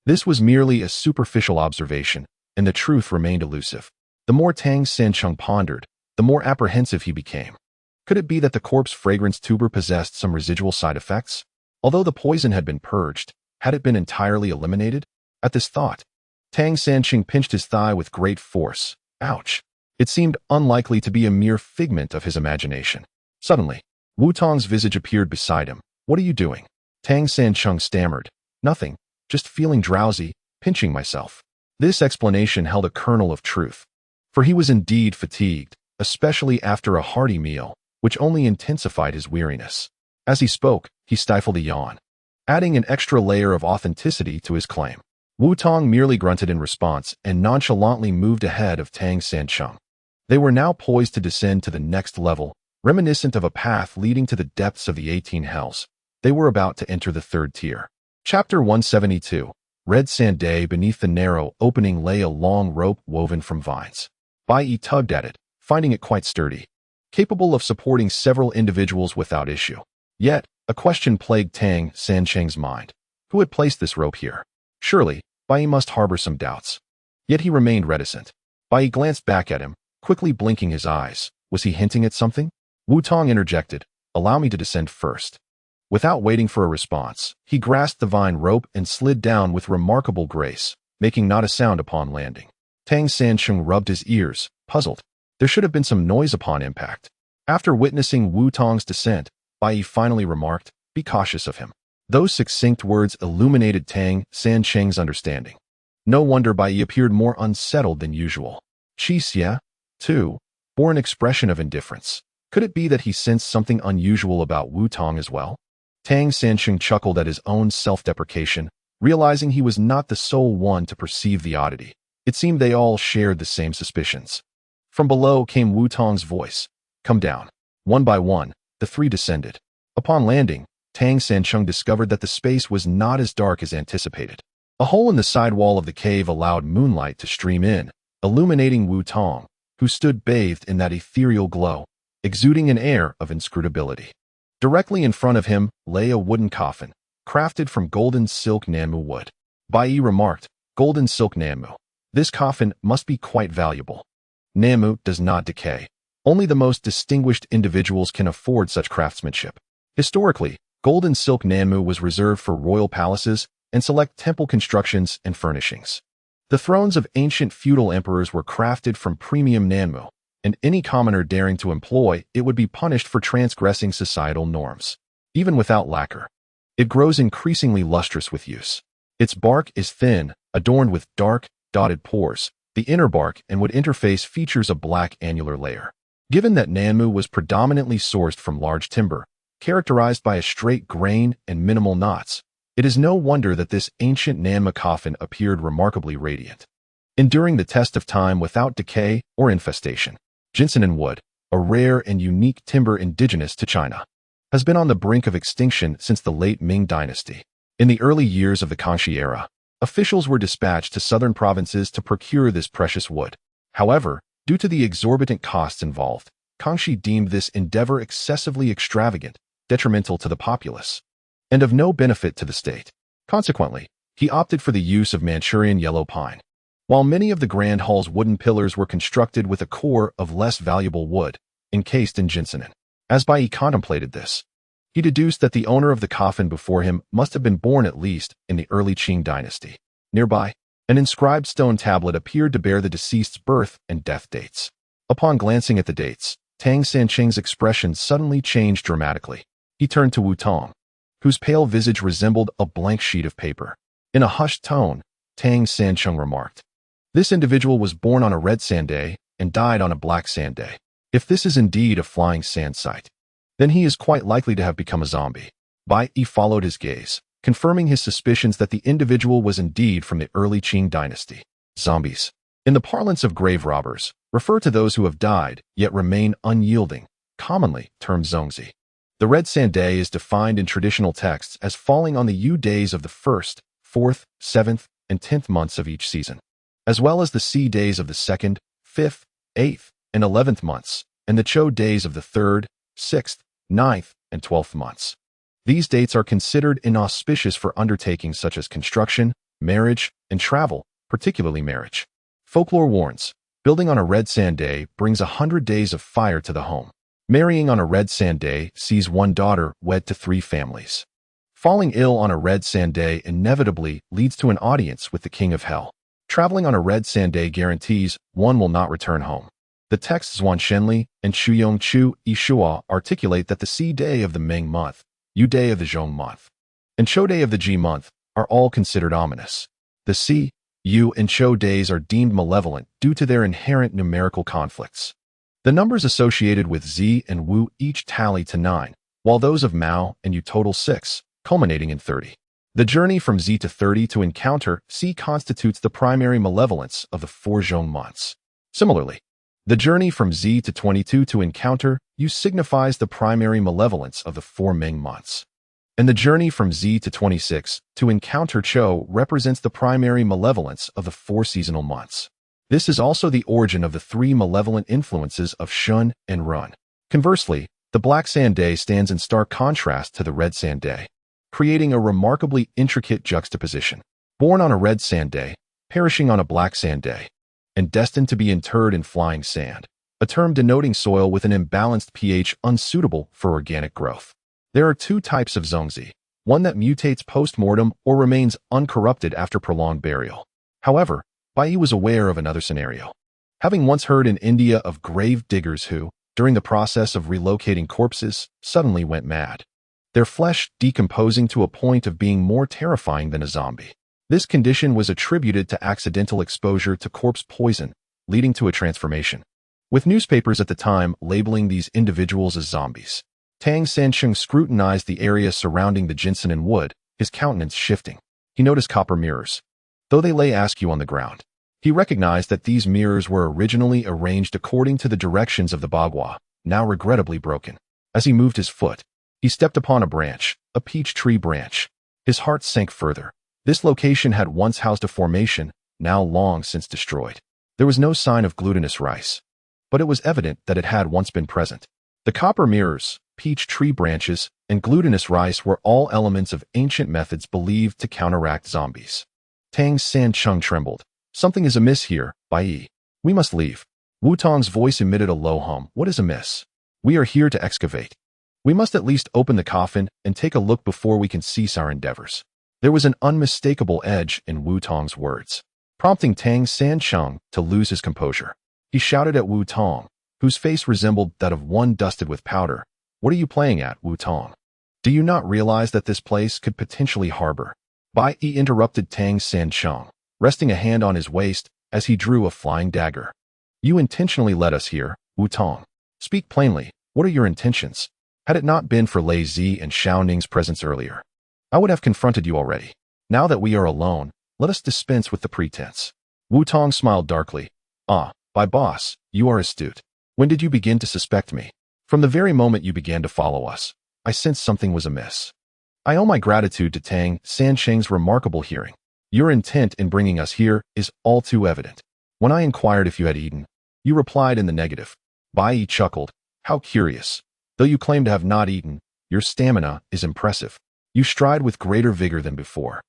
this was merely a superficial observation, and the truth remained elusive. The more Tang Sancheng pondered, the more apprehensive he became. Could it be that the corpse fragrance tuber possessed some residual side effects? Although the poison had been purged, had it been entirely eliminated? At this thought, Tang Sancheng pinched his thigh with great force. Ouch! It seemed unlikely to be a mere figment of his imagination. Suddenly, Wu Tong's visage appeared beside him. What are you doing? Tang Sancheng stammered. Nothing, just feeling drowsy, pinching myself. This explanation held a kernel of truth. For he was indeed fatigued, especially after a hearty meal, which only intensified his weariness. As he spoke, he stifled a yawn, adding an extra layer of authenticity to his claim. Wu Tong merely grunted in response and nonchalantly moved ahead of Tang Sancheng. They were now poised to descend to the next level, reminiscent of a path leading to the depths of the 18 hells. They were about to enter the third tier. Chapter 172. Red Sand Day. Beneath the narrow opening lay a long rope woven from vines. Bai Yi tugged at it, finding it quite sturdy, capable of supporting several individuals without issue. Yet, a question plagued Tang Sancheng's mind. Who had placed this rope here? Surely, Bai Yi must harbor some doubts. Yet he remained reticent. Bai Yi glanced back at him, quickly blinking his eyes. Was he hinting at something? Wu Tong interjected. Allow me to descend first. Without waiting for a response, he grasped the vine rope and slid down with remarkable grace, making not a sound upon landing. Tang Sancheng rubbed his ears, puzzled. There should have been some noise upon impact. After witnessing Wu Tong's descent, Bai Yi finally remarked, "Be cautious of him." Those succinct words illuminated Tang Sancheng's understanding. No wonder Bai Yi appeared more unsettled than usual. Qi Xie, too, bore an expression of indifference. Could it be that he sensed something unusual about Wu Tong as well? Tang Sancheng chuckled at his own self-deprecation, realizing he was not the sole one to perceive the oddity. It seemed they all shared the same suspicions. From below came Wu Tong's voice. Come down. One by one, the three descended. Upon landing, Tang Sancheng discovered that the space was not as dark as anticipated. A hole in the side wall of the cave allowed moonlight to stream in, illuminating Wu Tong, who stood bathed in that ethereal glow, exuding an air of inscrutability. Directly in front of him lay a wooden coffin, crafted from golden silk Nanmu wood. Bai Yi remarked, golden silk Nanmu. This coffin must be quite valuable. Nanmu does not decay. Only the most distinguished individuals can afford such craftsmanship. Historically, golden silk Nanmu was reserved for royal palaces and select temple constructions and furnishings. The thrones of ancient feudal emperors were crafted from premium Nanmu, and any commoner daring to employ it would be punished for transgressing societal norms. Even without lacquer, it grows increasingly lustrous with use. Its bark is thin, adorned with dark, dotted pores. The inner bark and wood interface features a black annular layer. Given that Nanmu was predominantly sourced from large timber, characterized by a straight grain and minimal knots, it is no wonder that this ancient Nanmu coffin appeared remarkably radiant, enduring the test of time without decay or infestation. Jinsenin wood, a rare and unique timber indigenous to China, has been on the brink of extinction since the late Ming dynasty. In the early years of the Kangxi era, officials were dispatched to southern provinces to procure this precious wood. However, due to the exorbitant costs involved, Kangxi deemed this endeavor excessively extravagant, detrimental to the populace, and of no benefit to the state. Consequently, he opted for the use of Manchurian yellow pine. While many of the grand hall's wooden pillars were constructed with a core of less valuable wood, encased in jinsenin. As Bai Yi contemplated this, he deduced that the owner of the coffin before him must have been born at least in the early Qing dynasty. Nearby, an inscribed stone tablet appeared to bear the deceased's birth and death dates. Upon glancing at the dates, Tang Sancheng's expression suddenly changed dramatically. He turned to Wu Tong, whose pale visage resembled a blank sheet of paper. In a hushed tone, Tang Sancheng remarked, "This individual was born on a red sand day and died on a black sand day. If this is indeed a flying sand site, then he is quite likely to have become a zombie." Bai Yi followed his gaze, confirming his suspicions that the individual was indeed from the early Qing dynasty. Zombies, in the parlance of grave robbers, refer to those who have died yet remain unyielding, commonly termed zongzi. The red sand day is defined in traditional texts as falling on the Yu days of the 1st, 4th, 7th, and 10th months of each season, as well as the Si days of the 2nd, 5th, 8th, and 11th months, and the Cho days of the 3rd, 6th, 9th, and 12th months. These dates are considered inauspicious for undertakings such as construction, marriage, and travel, particularly marriage. Folklore warns, Building on a red sand day brings 100 days of fire to the home. Marrying on a red sand day sees one daughter wed to 3 families. Falling ill on a red sand day inevitably leads to an audience with the king of hell. Traveling on a red sand day guarantees one will not return home. The texts Zhuan Shenli and Chuyong Chu Yishua articulate that the Si day of the Ming month, Yu day of the Zhong month, and Chou day of the Ji month are all considered ominous. The Si, Yu, and Chou days are deemed malevolent due to their inherent numerical conflicts. The numbers associated with Zi and Wu each tally to 9, while those of Mao and Yu total 6, culminating in 30. The journey from Zi to 30 to encounter Si constitutes the primary malevolence of the 4 Zhong months. Similarly, the journey from Zi to 22 to encounter Yu signifies the primary malevolence of the 4 Ming months. And the journey from Zi to 26 to encounter Chou represents the primary malevolence of the 4 seasonal months. This is also the origin of the 3 malevolent influences of Shun and Run. Conversely, the Black Sand Day stands in stark contrast to the Red Sand Day, creating a remarkably intricate juxtaposition. Born on a red sand day, perishing on a black sand day, and destined to be interred in flying sand, a term denoting soil with an imbalanced pH unsuitable for organic growth. There are 2 types of zongzi, one that mutates post-mortem or remains uncorrupted after prolonged burial. However, Bai Yi was aware of another scenario. Having once heard in India of grave diggers who, during the process of relocating corpses, suddenly went mad, their flesh decomposing to a point of being more terrifying than a zombie. This condition was attributed to accidental exposure to corpse poison, leading to a transformation. With newspapers at the time labeling these individuals as zombies, Tang Sancheng scrutinized the area surrounding the ginseng and wood, his countenance shifting. He noticed copper mirrors. Though they lay askew on the ground, he recognized that these mirrors were originally arranged according to the directions of the bagua, now regrettably broken. As he moved his foot, he stepped upon a branch, a peach tree branch. His heart sank further. This location had once housed a formation, now long since destroyed. There was no sign of glutinous rice, but it was evident that it had once been present. The copper mirrors, peach tree branches, and glutinous rice were all elements of ancient methods believed to counteract zombies. Tang Sancheng trembled. Something is amiss here, Bai Yi. We must leave. Wu Tong's voice emitted a low hum. What is amiss? We are here to excavate. We must at least open the coffin and take a look before we can cease our endeavors. There was an unmistakable edge in Wu Tong's words, prompting Tang Sancheng to lose his composure. He shouted at Wu Tong, whose face resembled that of one dusted with powder. What are you playing at, Wu Tong? Do you not realize that this place could potentially harbor? Bai Yi interrupted Tang Sancheng, resting a hand on his waist as he drew a flying dagger. You intentionally led us here, Wu Tong. Speak plainly. What are your intentions? Had it not been for Lei Zi and Xiao Ning's presence earlier, I would have confronted you already. Now that we are alone, let us dispense with the pretense. Wu Tong smiled darkly. By boss, you are astute. When did you begin to suspect me? From the very moment you began to follow us, I sensed something was amiss. I owe my gratitude to Tang Sancheng's remarkable hearing. Your intent in bringing us here is all too evident. When I inquired if you had eaten, you replied in the negative. Bai Yi chuckled. How curious. Though you claim to have not eaten, your stamina is impressive. You stride with greater vigor than before.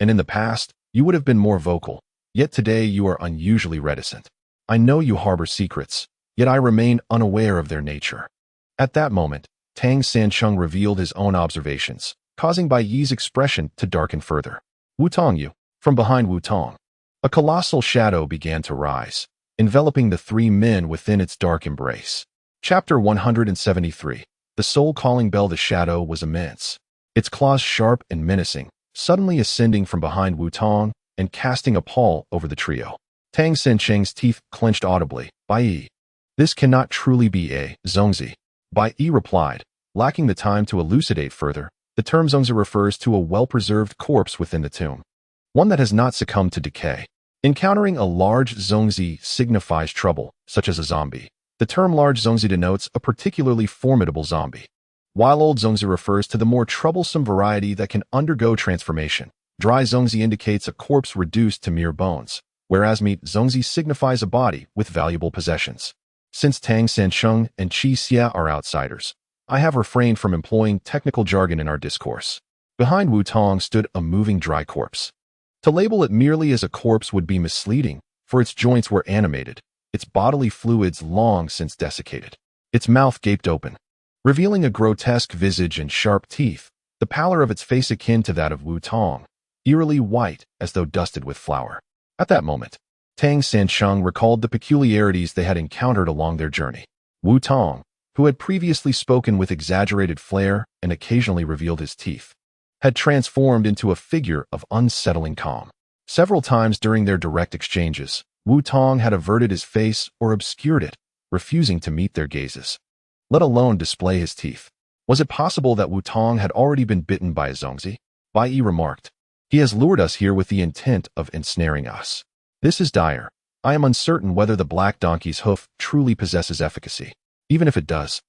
And in the past, you would have been more vocal. Yet today you are unusually reticent. I know you harbor secrets, yet I remain unaware of their nature. At that moment, Tang Sancheng revealed his own observations, causing Bai Yi's expression to darken further. Wu Tong, you. From behind Wu Tong, a colossal shadow began to rise, enveloping the 3 men within its dark embrace. Chapter 173. The soul-calling bell. The shadow was immense, its claws sharp and menacing, suddenly ascending from behind Wu Tong and casting a pall over the trio. Tang Sancheng's teeth clenched audibly. Bai Yi. This cannot truly be a zongzi. Bai Yi replied, lacking the time to elucidate further. The term zongzi refers to a well-preserved corpse within the tomb, one that has not succumbed to decay. Encountering a large zongzi signifies trouble, such as a zombie. The term large zongzi denotes a particularly formidable zombie, while old zongzi refers to the more troublesome variety that can undergo transformation. Dry zongzi indicates a corpse reduced to mere bones, whereas meat zongzi signifies a body with valuable possessions. Since Tang Sancheng and Qi Xia are outsiders, I have refrained from employing technical jargon in our discourse. Behind Wu Tong stood a moving dry corpse. To label it merely as a corpse would be misleading, for its joints were animated, its bodily fluids long since desiccated. Its mouth gaped open, revealing a grotesque visage and sharp teeth, the pallor of its face akin to that of Wu Tong, eerily white as though dusted with flour. At that moment, Tang Sansheng recalled the peculiarities they had encountered along their journey. Wu Tong, who had previously spoken with exaggerated flair and occasionally revealed his teeth, had transformed into a figure of unsettling calm. Several times during their direct exchanges, Wu Tong had averted his face or obscured it, refusing to meet their gazes, let alone display his teeth. Was it possible that Wu Tong had already been bitten by a zongzi? Bai Yi remarked. He has lured us here with the intent of ensnaring us. This is dire. I am uncertain whether the black donkey's hoof truly possesses efficacy. Even if it does,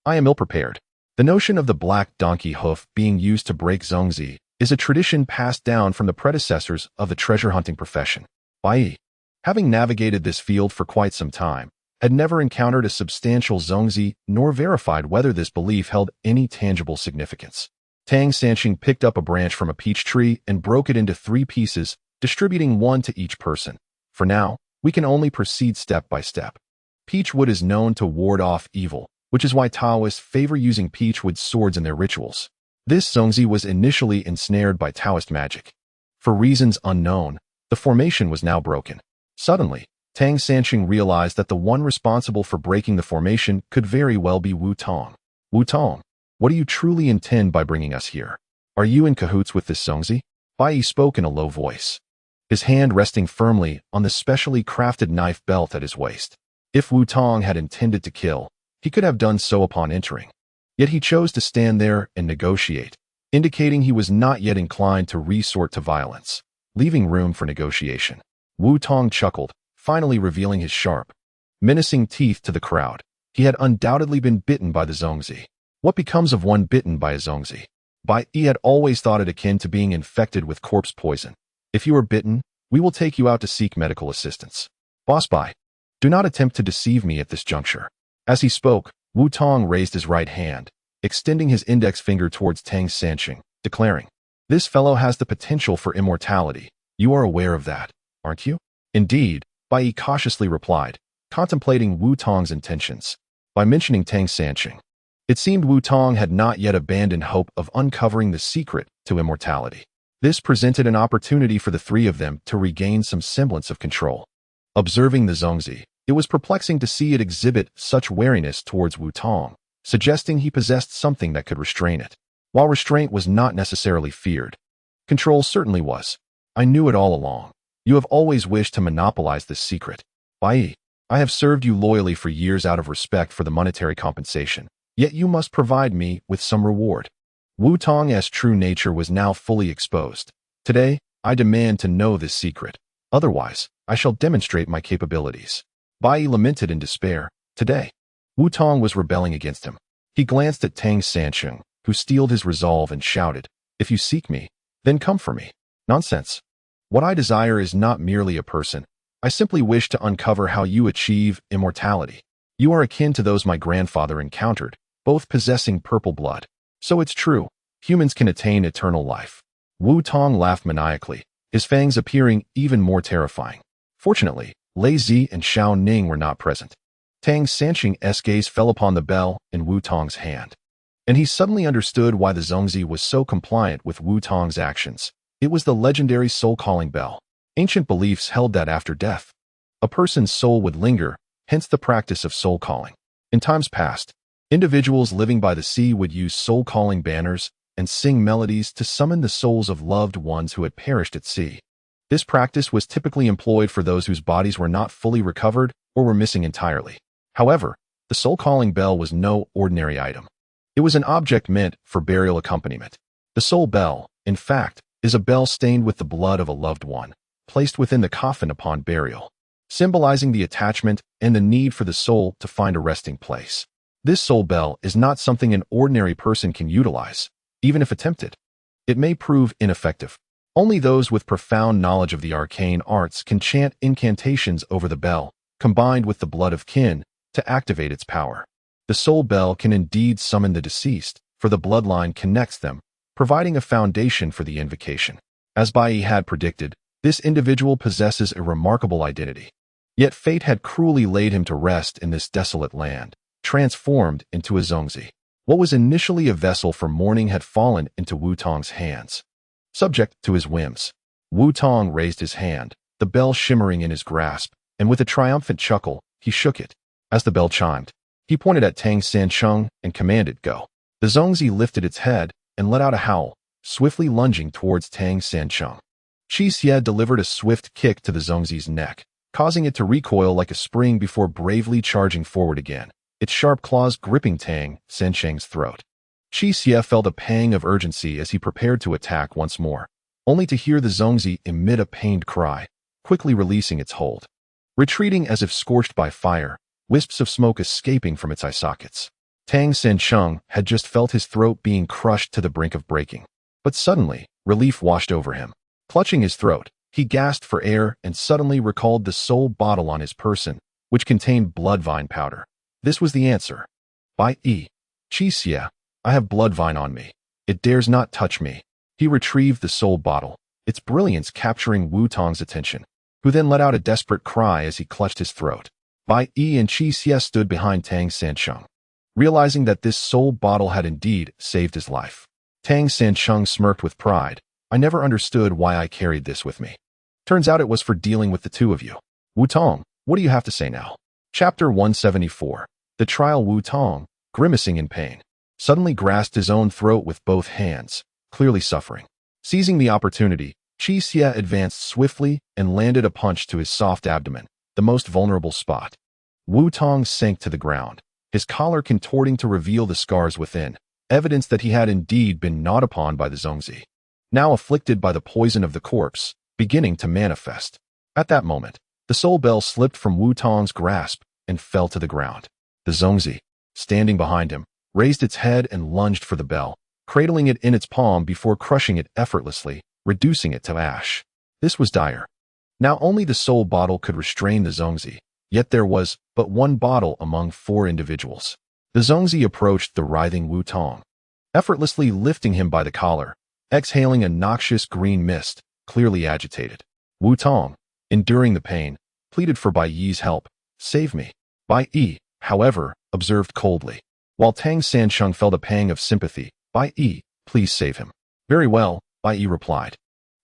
I am ill-prepared. The notion of the black donkey hoof being used to break zongzi is a tradition passed down from the predecessors of the treasure-hunting profession. Bai Yi, having navigated this field for quite some time, had never encountered a substantial zongzi nor verified whether this belief held any tangible significance. Tang Sansheng picked up a branch from a peach tree and broke it into 3 pieces, distributing one to each person. For now, we can only proceed step by step. Peach wood is known to ward off evil, which is why Taoists favor using peach wood swords in their rituals. This zongzi was initially ensnared by Taoist magic. For reasons unknown, the formation was now broken. Suddenly, Tang Sansheng realized that the one responsible for breaking the formation could very well be Wu Tong. Wu Tong, what do you truly intend by bringing us here? Are you in cahoots with this zongzi? Bai Yi spoke in a low voice, his hand resting firmly on the specially crafted knife belt at his waist. If Wu Tong had intended to kill, he could have done so upon entering. Yet he chose to stand there and negotiate, indicating he was not yet inclined to resort to violence, leaving room for negotiation. Wu Tong chuckled, finally revealing his sharp, menacing teeth to the crowd. He had undoubtedly been bitten by the zongzi. What becomes of one bitten by a zongzi? Bai Yi had always thought it akin to being infected with corpse poison. If you are bitten, we will take you out to seek medical assistance. Boss Bai, do not attempt to deceive me at this juncture. As he spoke, Wu Tong raised his right hand, extending his index finger towards Tang Sansheng, declaring, "This fellow has the potential for immortality. You are aware of that, aren't you?" "Indeed," Bai Yi cautiously replied, contemplating Wu Tong's intentions. By mentioning Tang Sansheng, it seemed Wu Tong had not yet abandoned hope of uncovering the secret to immortality. This presented an opportunity for the 3 of them to regain some semblance of control. Observing the zongzi, it was perplexing to see it exhibit such wariness towards Wu Tong, suggesting he possessed something that could restrain it. While restraint was not necessarily feared, control certainly was. I knew it all along. You have always wished to monopolize this secret. Bai Yi, I have served you loyally for years out of respect for the monetary compensation, yet you must provide me with some reward. Wu Tong's true nature was now fully exposed. Today, I demand to know this secret. Otherwise, I shall demonstrate my capabilities. Bai Yi lamented in despair. Today, Wu Tong was rebelling against him. He glanced at Tang Sansheng, who steeled his resolve and shouted, "If you seek me, then come for me." Nonsense. What I desire is not merely a person. I simply wish to uncover how you achieve immortality. You are akin to those my grandfather encountered, both possessing purple blood. So it's true, humans can attain eternal life. Wu Tong laughed maniacally, his fangs appearing even more terrifying. Fortunately, Lei Zi and Xiao Ning were not present. Tang Sansheng's gaze fell upon the bell in Wu Tong's hand, and he suddenly understood why the zongzi was so compliant with Wu Tong's actions. It was the legendary soul-calling bell. Ancient beliefs held that after death, a person's soul would linger, hence the practice of soul-calling. In times past, individuals living by the sea would use soul-calling banners and sing melodies to summon the souls of loved ones who had perished at sea. This practice was typically employed for those whose bodies were not fully recovered or were missing entirely. However, the soul-calling bell was no ordinary item. It was an object meant for burial accompaniment. The soul bell, in fact, is a bell stained with the blood of a loved one, placed within the coffin upon burial, symbolizing the attachment and the need for the soul to find a resting place. This soul bell is not something an ordinary person can utilize, even if attempted. It may prove ineffective. Only those with profound knowledge of the arcane arts can chant incantations over the bell, combined with the blood of kin, to activate its power. The soul bell can indeed summon the deceased, for the bloodline connects them, providing a foundation for the invocation. As Bai Yi had predicted, this individual possesses a remarkable identity. Yet fate had cruelly laid him to rest in this desolate land, transformed into a zongzi. What was initially a vessel for mourning had fallen into Wu Tong's hands. Subject to his whims, Wu Tong raised his hand, the bell shimmering in his grasp, and with a triumphant chuckle, he shook it. As the bell chimed, he pointed at Tang Sansheng and commanded, "Go." The zongzi lifted its head and let out a howl, swiftly lunging towards Tang Sansheng. Qi Xie delivered a swift kick to the zongzi's neck, causing it to recoil like a spring before bravely charging forward again, its sharp claws gripping Tang Sansheng's throat. Qi Xie felt a pang of urgency as he prepared to attack once more, only to hear the zongzi emit a pained cry, quickly releasing its hold. Retreating as if scorched by fire, wisps of smoke escaping from its eye sockets. Tang Sansheng had just felt his throat being crushed to the brink of breaking. But suddenly, relief washed over him. Clutching his throat, he gasped for air and suddenly recalled the sole bottle on his person, which contained bloodvine powder. This was the answer. Bai Yi, Qi Xie, I have bloodvine on me. It dares not touch me. He retrieved the sole bottle, its brilliance capturing Wu Tong's attention, who then let out a desperate cry as he clutched his throat. Bai Yi and Qi Xie stood behind Tang Sansheng, realizing that this sole bottle had indeed saved his life. Tang Sansheng smirked with pride. I never understood why I carried this with me. Turns out it was for dealing with the two of you. Wu Tong, what do you have to say now? Chapter 174. The trial. Wu Tong, grimacing in pain, suddenly grasped his own throat with both hands, clearly suffering. Seizing the opportunity, Qi Xie advanced swiftly and landed a punch to his soft abdomen, the most vulnerable spot. Wu Tong sank to the ground, his collar contorting to reveal the scars within, evidence that he had indeed been gnawed upon by the zongzi, now afflicted by the poison of the corpse, beginning to manifest. At that moment, the soul bell slipped from Wu Tong's grasp and fell to the ground. The zongzi, standing behind him, raised its head and lunged for the bell, cradling it in its palm before crushing it effortlessly, reducing it to ash. This was dire. Now only the soul bottle could restrain the zongzi, yet there was but one bottle among 4 individuals. The zongzi approached the writhing Wu Tong, effortlessly lifting him by the collar, exhaling a noxious green mist, clearly agitated. Wu Tong, enduring the pain, pleaded for Bai Yi's help. Save me. Bai Yi, however, observed coldly. While Tang Sansheng felt a pang of sympathy, Bai Yi, please save him. Very well, Bai Yi replied,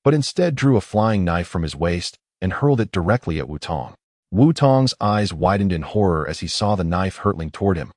but instead drew a flying knife from his waist and hurled it directly at Wu Tong. Wu Tong's eyes widened in horror as he saw the knife hurtling toward him.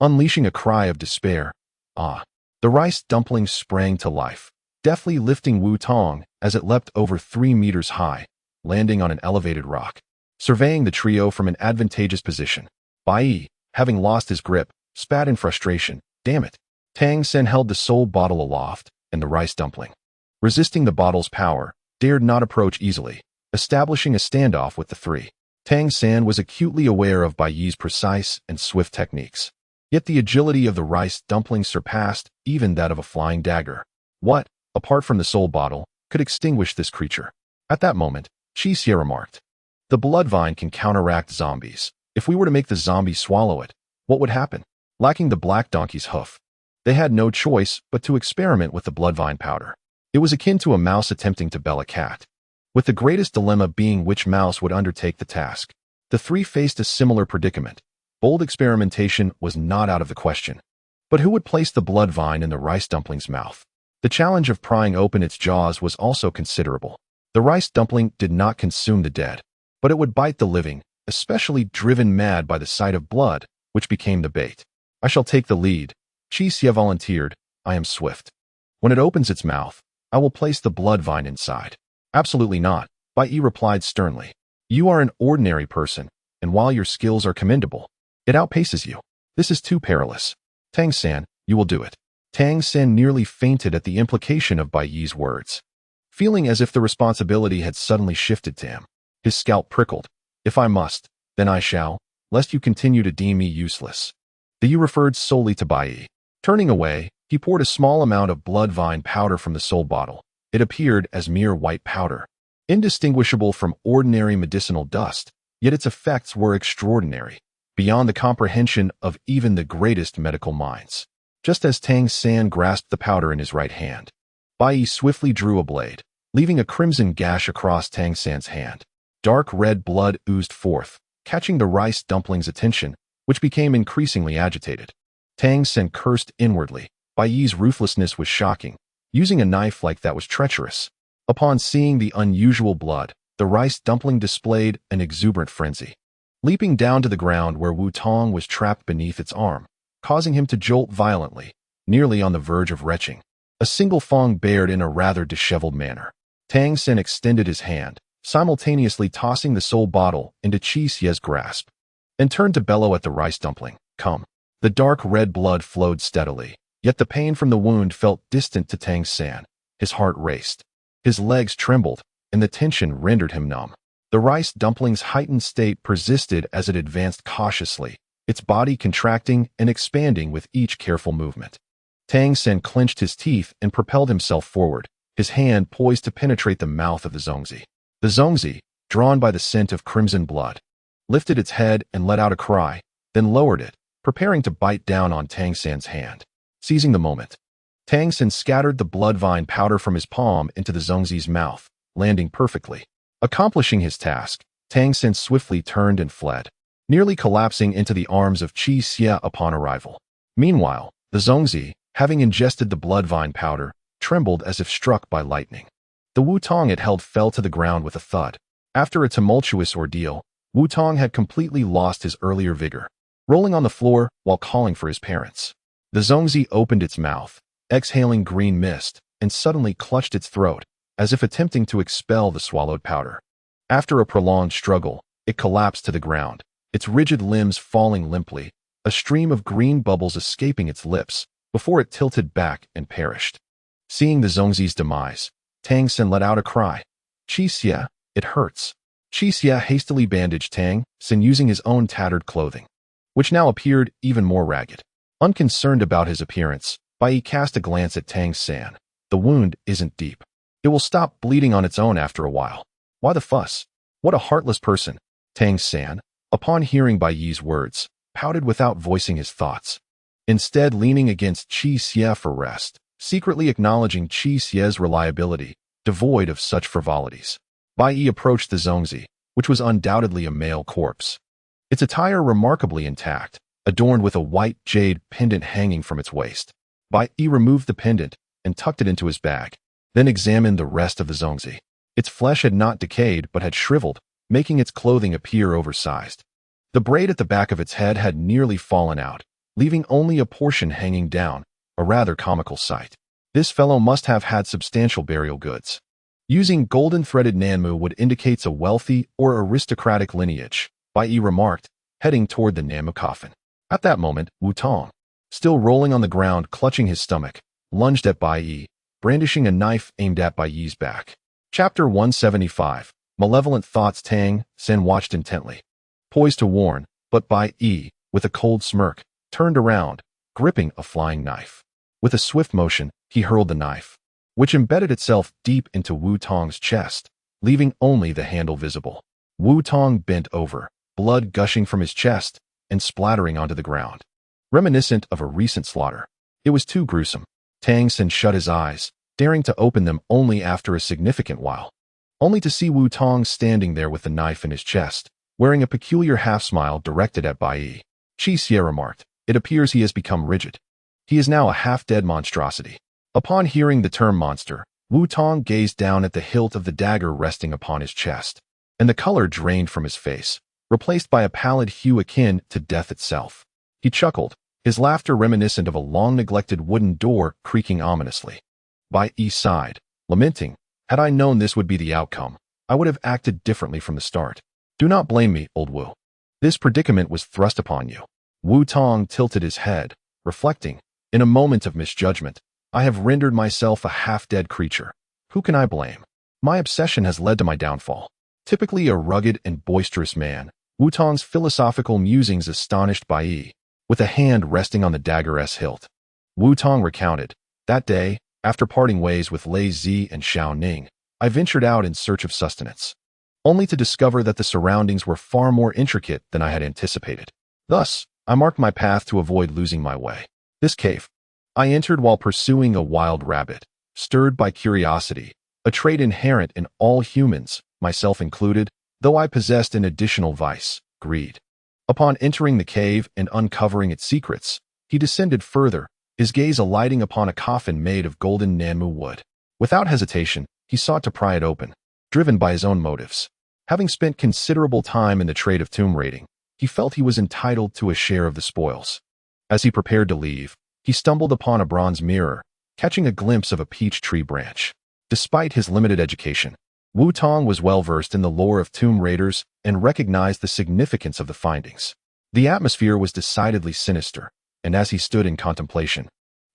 Unleashing a cry of despair, the rice dumpling sprang to life, deftly lifting Wu Tong as it leapt over 3 meters high, landing on an elevated rock. Surveying the trio from an advantageous position, Bai Yi, having lost his grip, spat in frustration. Damn it. Tang Sen held the soul bottle aloft, and the rice dumpling, resisting the bottle's power, dared not approach easily, establishing a standoff with the 3. Tang San was acutely aware of Bai Yi's precise and swift techniques. Yet the agility of the rice dumpling surpassed even that of a flying dagger. What, apart from the soul bottle, could extinguish this creature? At that moment, Qi Xie remarked, the bloodvine can counteract zombies. If we were to make the zombie swallow it, what would happen? Lacking the black donkey's hoof, they had no choice but to experiment with the bloodvine powder. It was akin to a mouse attempting to bell a cat, with the greatest dilemma being which mouse would undertake the task. The 3 faced a similar predicament. Bold experimentation was not out of the question. But who would place the bloodvine in the rice dumpling's mouth? The challenge of prying open its jaws was also considerable. The rice dumpling did not consume the dead, but it would bite the living, especially driven mad by the sight of blood, which became the bait. I shall take the lead, Qi Xie volunteered. I am swift. When it opens its mouth, I will place the bloodvine inside. Absolutely not, Bai Yi replied sternly. You are an ordinary person, and while your skills are commendable, it outpaces you. This is too perilous. Tang San, you will do it. Tang San nearly fainted at the implication of Bai Yi's words, feeling as if the responsibility had suddenly shifted to him. His scalp prickled. If I must, then I shall, lest you continue to deem me useless. The you referred solely to Bai Yi. Turning away, he poured a small amount of bloodvine powder from the soul bottle. It appeared as mere white powder, indistinguishable from ordinary medicinal dust, yet its effects were extraordinary, beyond the comprehension of even the greatest medical minds. Just as Tang San grasped the powder in his right hand, Bai Yi swiftly drew a blade, leaving a crimson gash across Tang San's hand. Dark red blood oozed forth, catching the rice dumpling's attention, which became increasingly agitated. Tang Sen cursed inwardly. Bai Yi's ruthlessness was shocking. Using a knife like that was treacherous. Upon seeing the unusual blood, the rice dumpling displayed an exuberant frenzy, leaping down to the ground where Wu Tong was trapped beneath its arm, causing him to jolt violently, nearly on the verge of retching. A single fang bared in a rather disheveled manner. Tang Sen extended his hand, simultaneously tossing the soul bottle into Qi Xie's grasp, and turned to bellow at the rice dumpling. Come. The dark red blood flowed steadily, yet the pain from the wound felt distant to Tang Sen. His heart raced. His legs trembled, and the tension rendered him numb. The rice dumpling's heightened state persisted as it advanced cautiously, its body contracting and expanding with each careful movement. Tang Sen clenched his teeth and propelled himself forward, his hand poised to penetrate the mouth of the zongzi. The zongzi, drawn by the scent of crimson blood, lifted its head and let out a cry, then lowered it, preparing to bite down on Tang Sen's hand. Seizing the moment, Tang Sen scattered the blood vine powder from his palm into the zongzi's mouth, landing perfectly. Accomplishing his task, Tang Sen swiftly turned and fled, nearly collapsing into the arms of Qi Xie upon arrival. Meanwhile, the zongzi, having ingested the blood vine powder, trembled as if struck by lightning. The Wu Tong it held fell to the ground with a thud. After a tumultuous ordeal, Wu Tong had completely lost his earlier vigor, rolling on the floor while calling for his parents. The zongzi opened its mouth, exhaling green mist, and suddenly clutched its throat, as if attempting to expel the swallowed powder. After a prolonged struggle, it collapsed to the ground, its rigid limbs falling limply, a stream of green bubbles escaping its lips, before it tilted back and perished. Seeing the zongzi's demise, Tang Sen let out a cry. Qi Xie, it hurts. Qi Xie hastily bandaged Tang Sen using his own tattered clothing, which now appeared even more ragged. Unconcerned about his appearance, Bai Yi cast a glance at Tang Sen. The wound isn't deep. It will stop bleeding on its own after a while. Why the fuss? What a heartless person. Tang Sen, upon hearing Bai Yi's words, pouted without voicing his thoughts, instead leaning against Qi Xie for rest, secretly acknowledging Qi Xie's reliability, devoid of such frivolities. Bai Yi approached the zongzi, which was undoubtedly a male corpse, its attire remarkably intact, adorned with a white jade pendant hanging from its waist. Bai Yi removed the pendant and tucked it into his bag, then examined the rest of the zongzi. Its flesh had not decayed but had shriveled, making its clothing appear oversized. The braid at the back of its head had nearly fallen out, leaving only a portion hanging down, a rather comical sight. This fellow must have had substantial burial goods. Using golden-threaded nanmu would indicate a wealthy or aristocratic lineage, Bai Yi remarked, heading toward the nanmu coffin. At that moment, Wu Tong, still rolling on the ground clutching his stomach, lunged at Bai Yi, brandishing a knife aimed at Bai Yi's back. Chapter 175. Malevolent Thoughts. Tang Sen watched intently, poised to warn, but Bai Yi, with a cold smirk, turned around, gripping a flying knife. With a swift motion, he hurled the knife, which embedded itself deep into Wu Tong's chest, leaving only the handle visible. Wu Tong bent over, blood gushing from his chest and splattering onto the ground, reminiscent of a recent slaughter. It was too gruesome. Tang Sen shut his eyes, daring to open them only after a significant while, only to see Wu Tong standing there with the knife in his chest, wearing a peculiar half-smile directed at Bai Yi. Qi Xie remarked, "It appears he has become rigid. He is now a half-dead monstrosity." Upon hearing the term monster, Wu Tong gazed down at the hilt of the dagger resting upon his chest, and the color drained from his face, replaced by a pallid hue akin to death itself. He chuckled, his laughter reminiscent of a long-neglected wooden door creaking ominously. Bai Yi sighed, lamenting, "Had I known this would be the outcome, I would have acted differently from the start. Do not blame me, old Wu. This predicament was thrust upon you." Wu Tong tilted his head, reflecting, in a moment of misjudgment, "I have rendered myself a half-dead creature. Who can I blame? My obsession has led to my downfall." Typically a rugged and boisterous man, Wu Tong's philosophical musings astonished Bai Yi, with a hand resting on the dagger's hilt. Wu Tong recounted, "That day, after parting ways with Lei Zi and Xiao Ning, I ventured out in search of sustenance, only to discover that the surroundings were far more intricate than I had anticipated. Thus, I marked my path to avoid losing my way. This cave I entered while pursuing a wild rabbit, stirred by curiosity, a trait inherent in all humans, myself included, though I possessed an additional vice, greed. Upon entering the cave and uncovering its secrets, he descended further, his gaze alighting upon a coffin made of golden Nanmu wood. Without hesitation, he sought to pry it open, driven by his own motives. Having spent considerable time in the trade of tomb raiding, he felt he was entitled to a share of the spoils. As he prepared to leave, he stumbled upon a bronze mirror, catching a glimpse of a peach tree branch. Despite his limited education, Wu Tong was well versed in the lore of tomb raiders and recognized the significance of the findings. The atmosphere was decidedly sinister, and as he stood in contemplation,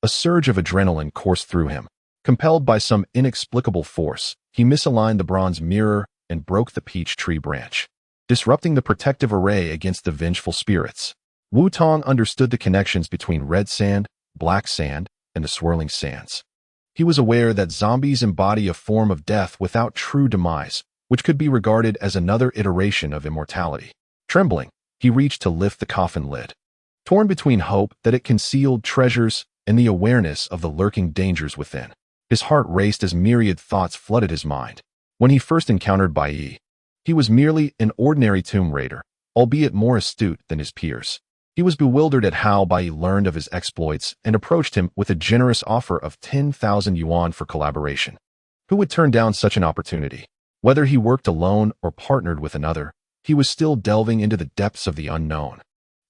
a surge of adrenaline coursed through him. Compelled by some inexplicable force, he misaligned the bronze mirror and broke the peach tree branch, disrupting the protective array against the vengeful spirits. Wu Tong understood the connections between red sand, black sand, and the swirling sands. He was aware that zombies embody a form of death without true demise, which could be regarded as another iteration of immortality. Trembling, he reached to lift the coffin lid. Torn between hope that it concealed treasures and the awareness of the lurking dangers within, his heart raced as myriad thoughts flooded his mind. When he first encountered Bai Yi, he was merely an ordinary tomb raider, albeit more astute than his peers. He was bewildered at how Bai Yi learned of his exploits and approached him with a generous offer of 10,000 yuan for collaboration. Who would turn down such an opportunity? Whether he worked alone or partnered with another, he was still delving into the depths of the unknown.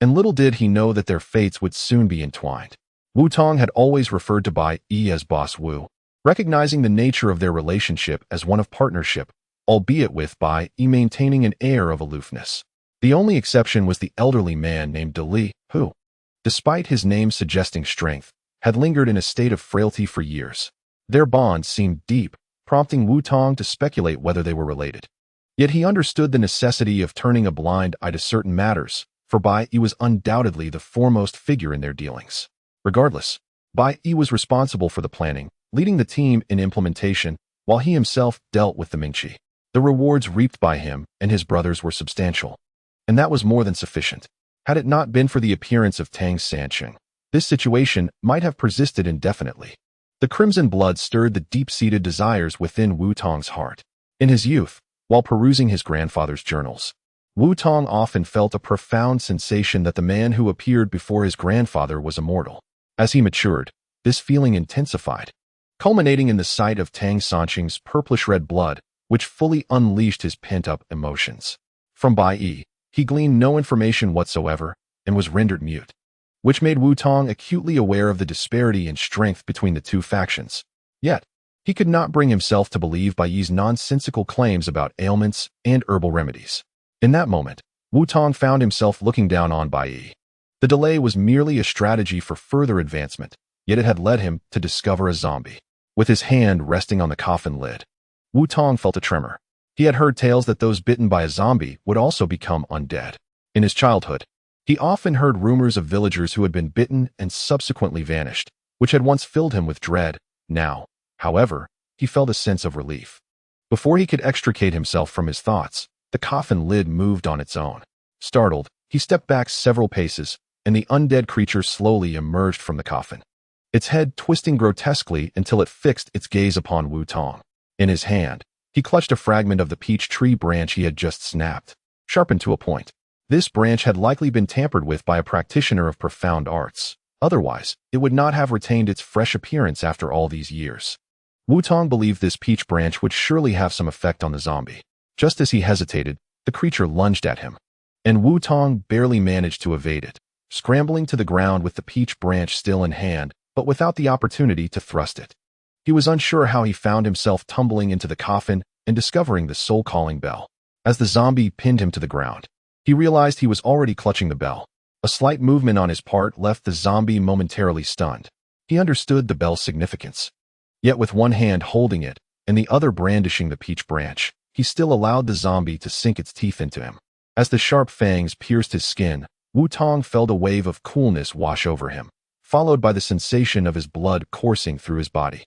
And little did he know that their fates would soon be entwined. Wu Tong had always referred to Bai Yi as Boss Wu, recognizing the nature of their relationship as one of partnership, albeit with Bai Yi maintaining an air of aloofness. The only exception was the elderly man named Li, who, despite his name suggesting strength, had lingered in a state of frailty for years. Their bond seemed deep, prompting Wu Tong to speculate whether they were related. Yet he understood the necessity of turning a blind eye to certain matters, for Bai Yi was undoubtedly the foremost figure in their dealings. Regardless, Bai Yi was responsible for the planning, leading the team in implementation, while he himself dealt with the Mingqi. The rewards reaped by him and his brothers were substantial. And that was more than sufficient. Had it not been for the appearance of Tang Sancheng, this situation might have persisted indefinitely. The crimson blood stirred the deep-seated desires within Wu Tong's heart. In his youth, while perusing his grandfather's journals, Wu Tong often felt a profound sensation that the man who appeared before his grandfather was immortal. As he matured, this feeling intensified, culminating in the sight of Tang Sancheng's purplish-red blood, which fully unleashed his pent-up emotions. From Bai Yi, he gleaned no information whatsoever and was rendered mute, which made Wu Tong acutely aware of the disparity in strength between the two factions. Yet, he could not bring himself to believe Bai Yi's nonsensical claims about ailments and herbal remedies. In that moment, Wu Tong found himself looking down on Bai Yi. The delay was merely a strategy for further advancement, yet it had led him to discover a zombie. With his hand resting on the coffin lid, Wu Tong felt a tremor. He had heard tales that those bitten by a zombie would also become undead. In his childhood, he often heard rumors of villagers who had been bitten and subsequently vanished, which had once filled him with dread. Now, however, he felt a sense of relief. Before he could extricate himself from his thoughts, the coffin lid moved on its own. Startled, he stepped back several paces, and the undead creature slowly emerged from the coffin, its head twisting grotesquely until it fixed its gaze upon Wu Tong. In his hand, he clutched a fragment of the peach tree branch he had just snapped, sharpened to a point. This branch had likely been tampered with by a practitioner of profound arts. Otherwise, it would not have retained its fresh appearance after all these years. Wu Tong believed this peach branch would surely have some effect on the zombie. Just as he hesitated, the creature lunged at him, and Wu Tong barely managed to evade it, scrambling to the ground with the peach branch still in hand, but without the opportunity to thrust it. He was unsure how he found himself tumbling into the coffin and discovering the soul-calling bell. As the zombie pinned him to the ground, he realized he was already clutching the bell. A slight movement on his part left the zombie momentarily stunned. He understood the bell's significance. Yet with one hand holding it and the other brandishing the peach branch, he still allowed the zombie to sink its teeth into him. As the sharp fangs pierced his skin, Wu Tong felt a wave of coolness wash over him, followed by the sensation of his blood coursing through his body,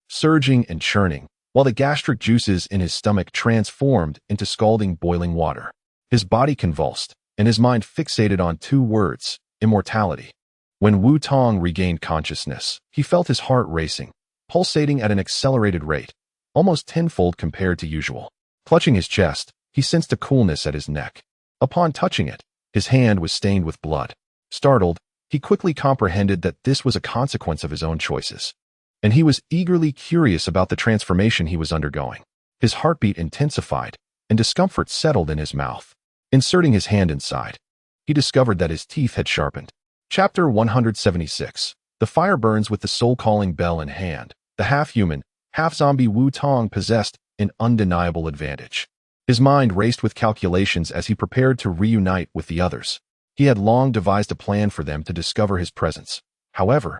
surging and churning, while the gastric juices in his stomach transformed into scalding boiling water. His body convulsed, and his mind fixated on two words: immortality. When Wu Tong regained consciousness, he felt his heart racing, pulsating at an accelerated rate, almost tenfold compared to usual. Clutching his chest, he sensed a coolness at his neck, Upon touching it, his hand was stained with blood. Startled, he quickly comprehended that this was a consequence of his own choices, and he was eagerly curious about the transformation he was undergoing. His heartbeat intensified, and discomfort settled in his mouth. Inserting his hand inside, he discovered that his teeth had sharpened. Chapter 176. The fire burns with the soul-calling bell in hand. The half-human, half-zombie Wu Tong possessed an undeniable advantage. His mind raced with calculations as he prepared to reunite with the others. He had long devised a plan for them to discover his presence. However,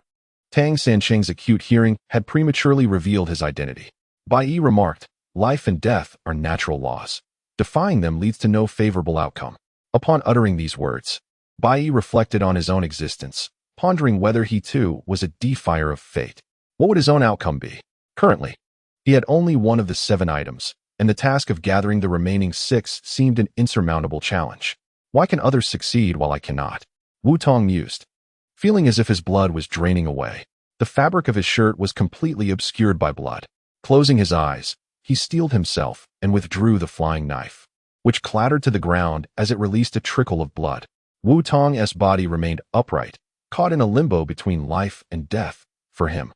Tang Sancheng's acute hearing had prematurely revealed his identity. Bai Yi remarked, "Life and death are natural laws. Defying them leads to no favorable outcome." Upon uttering these words, Bai Yi reflected on his own existence, pondering whether he too was a defier of fate. What would his own outcome be? Currently, he had only one of the 7 items, and the task of gathering the remaining 6 seemed an insurmountable challenge. Why can others succeed while I cannot? Wu Tong mused, feeling as if his blood was draining away. The fabric of his shirt was completely obscured by blood. Closing his eyes, he steeled himself and withdrew the flying knife, which clattered to the ground as it released a trickle of blood. Wu Tong's body remained upright, caught in a limbo between life and death. For him,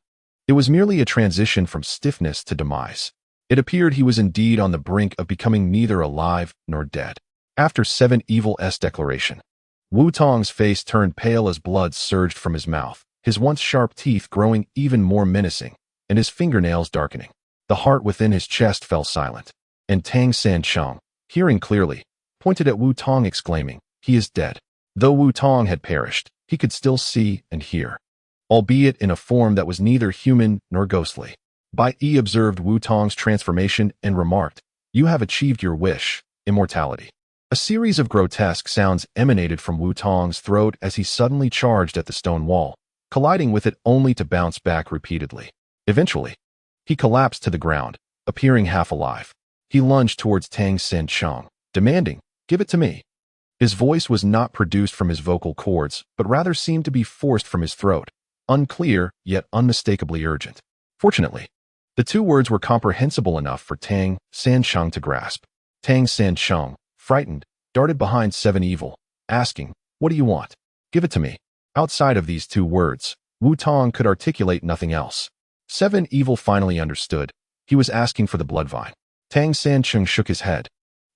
it was merely a transition from stiffness to demise. It appeared he was indeed on the brink of becoming neither alive nor dead. After 7 Evil's declaration, Wu Tong's face turned pale as blood surged from his mouth, his once sharp teeth growing even more menacing, and his fingernails darkening. The heart within his chest fell silent, and Tang Sancheng, hearing clearly, pointed at Wu Tong exclaiming, "He is dead." Though Wu Tong had perished, he could still see and hear, albeit in a form that was neither human nor ghostly. Bai Yi observed Wu Tong's transformation and remarked, "You have achieved your wish, immortality." A series of grotesque sounds emanated from Wu Tong's throat as he suddenly charged at the stone wall, colliding with it only to bounce back repeatedly. Eventually, he collapsed to the ground, appearing half alive. He lunged towards Tang Sancheng, demanding, "Give it to me." His voice was not produced from his vocal cords, but rather seemed to be forced from his throat, unclear yet unmistakably urgent. Fortunately, the 2 words were comprehensible enough for Tang Sancheng to grasp. Tang Sancheng, frightened, darted behind 7 Evil, asking, "What do you want? Give it to me." Outside of these 2 words, Wu Tong could articulate nothing else. 7 Evil finally understood. He was asking for the blood vine. Tang Sancheng shook his head.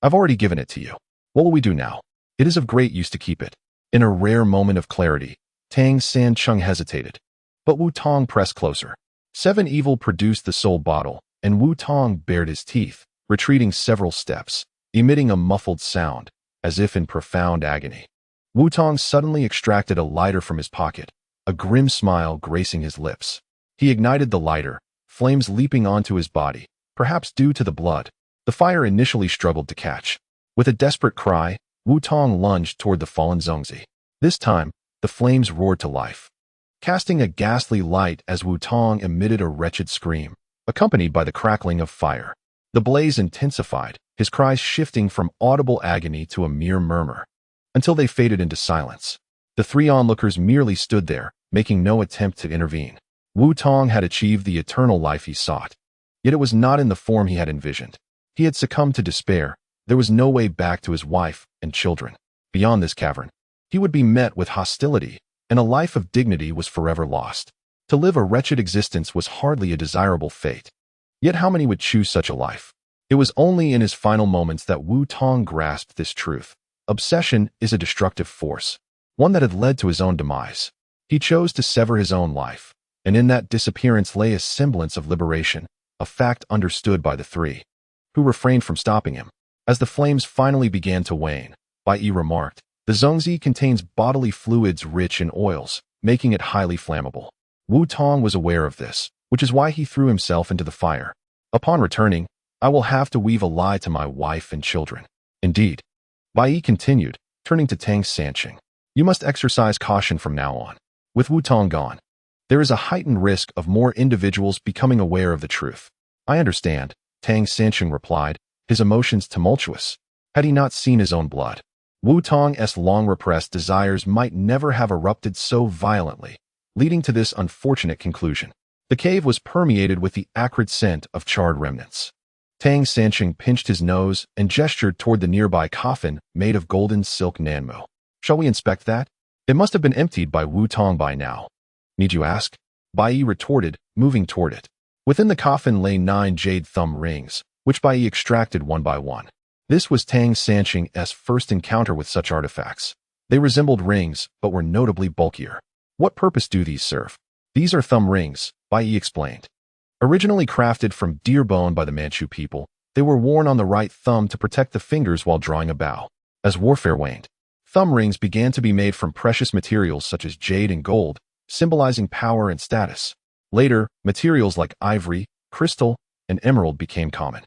"I've already given it to you. What will we do now? It is of great use to keep it." In a rare moment of clarity, Tang Sancheng hesitated, but Wu Tong pressed closer. 7 Evil produced the soul bottle, and Wu Tong bared his teeth, retreating several steps, emitting a muffled sound, as if in profound agony. Wu Tong suddenly extracted a lighter from his pocket, a grim smile gracing his lips. He ignited the lighter, flames leaping onto his body, perhaps due to the blood. The fire initially struggled to catch. With a desperate cry, Wu Tong lunged toward the fallen Zongzi. This time, the flames roared to life, casting a ghastly light as Wu Tong emitted a wretched scream, accompanied by the crackling of fire. The blaze intensified, his cries shifting from audible agony to a mere murmur, until they faded into silence. The 3 onlookers merely stood there, making no attempt to intervene. Wu Tong had achieved the eternal life he sought, yet it was not in the form he had envisioned. He had succumbed to despair. There was no way back to his wife and children. Beyond this cavern, he would be met with hostility, and a life of dignity was forever lost. To live a wretched existence was hardly a desirable fate. Yet how many would choose such a life? It was only in his final moments that Wu Tong grasped this truth. Obsession is a destructive force, one that had led to his own demise. He chose to sever his own life, and in that disappearance lay a semblance of liberation, a fact understood by the 3, who refrained from stopping him. As the flames finally began to wane, Bai Yi remarked, "The Zongzi contains bodily fluids rich in oils, making it highly flammable." Wu Tong was aware of this, which is why he threw himself into the fire. Upon returning, "I will have to weave a lie to my wife and children." Indeed, Bai Yi continued, turning to Tang Sancheng, "You must exercise caution from now on. With Wu Tong gone, there is a heightened risk of more individuals becoming aware of the truth." "I understand," Tang Sancheng replied, his emotions tumultuous. Had he not seen his own blood, Wu Tong's long-repressed desires might never have erupted so violently, leading to this unfortunate conclusion. The cave was permeated with the acrid scent of charred remnants. Tang Sanqing pinched his nose and gestured toward the nearby coffin made of golden silk nanmo. Shall we inspect that? It must have been emptied by Wu Tong by now. Need you ask? Bai Yi retorted, moving toward it. Within the coffin lay 9 jade thumb rings, which Bai Yi extracted one by one. This was Tang Sanqing's first encounter with such artifacts. They resembled rings, but were notably bulkier. What purpose do these serve? These are thumb rings, Bai Yi explained. Originally crafted from deer bone by the Manchu people, they were worn on the right thumb to protect the fingers while drawing a bow. As warfare waned, thumb rings began to be made from precious materials such as jade and gold, symbolizing power and status. Later, materials like ivory, crystal, and emerald became common.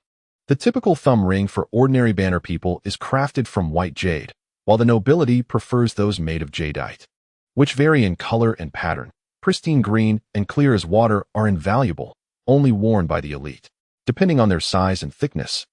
The typical thumb ring for ordinary banner people is crafted from white jade, while the nobility prefers those made of jadeite, which vary in color and pattern. Pristine green and clear as water are invaluable, only worn by the elite, depending on their size and thickness.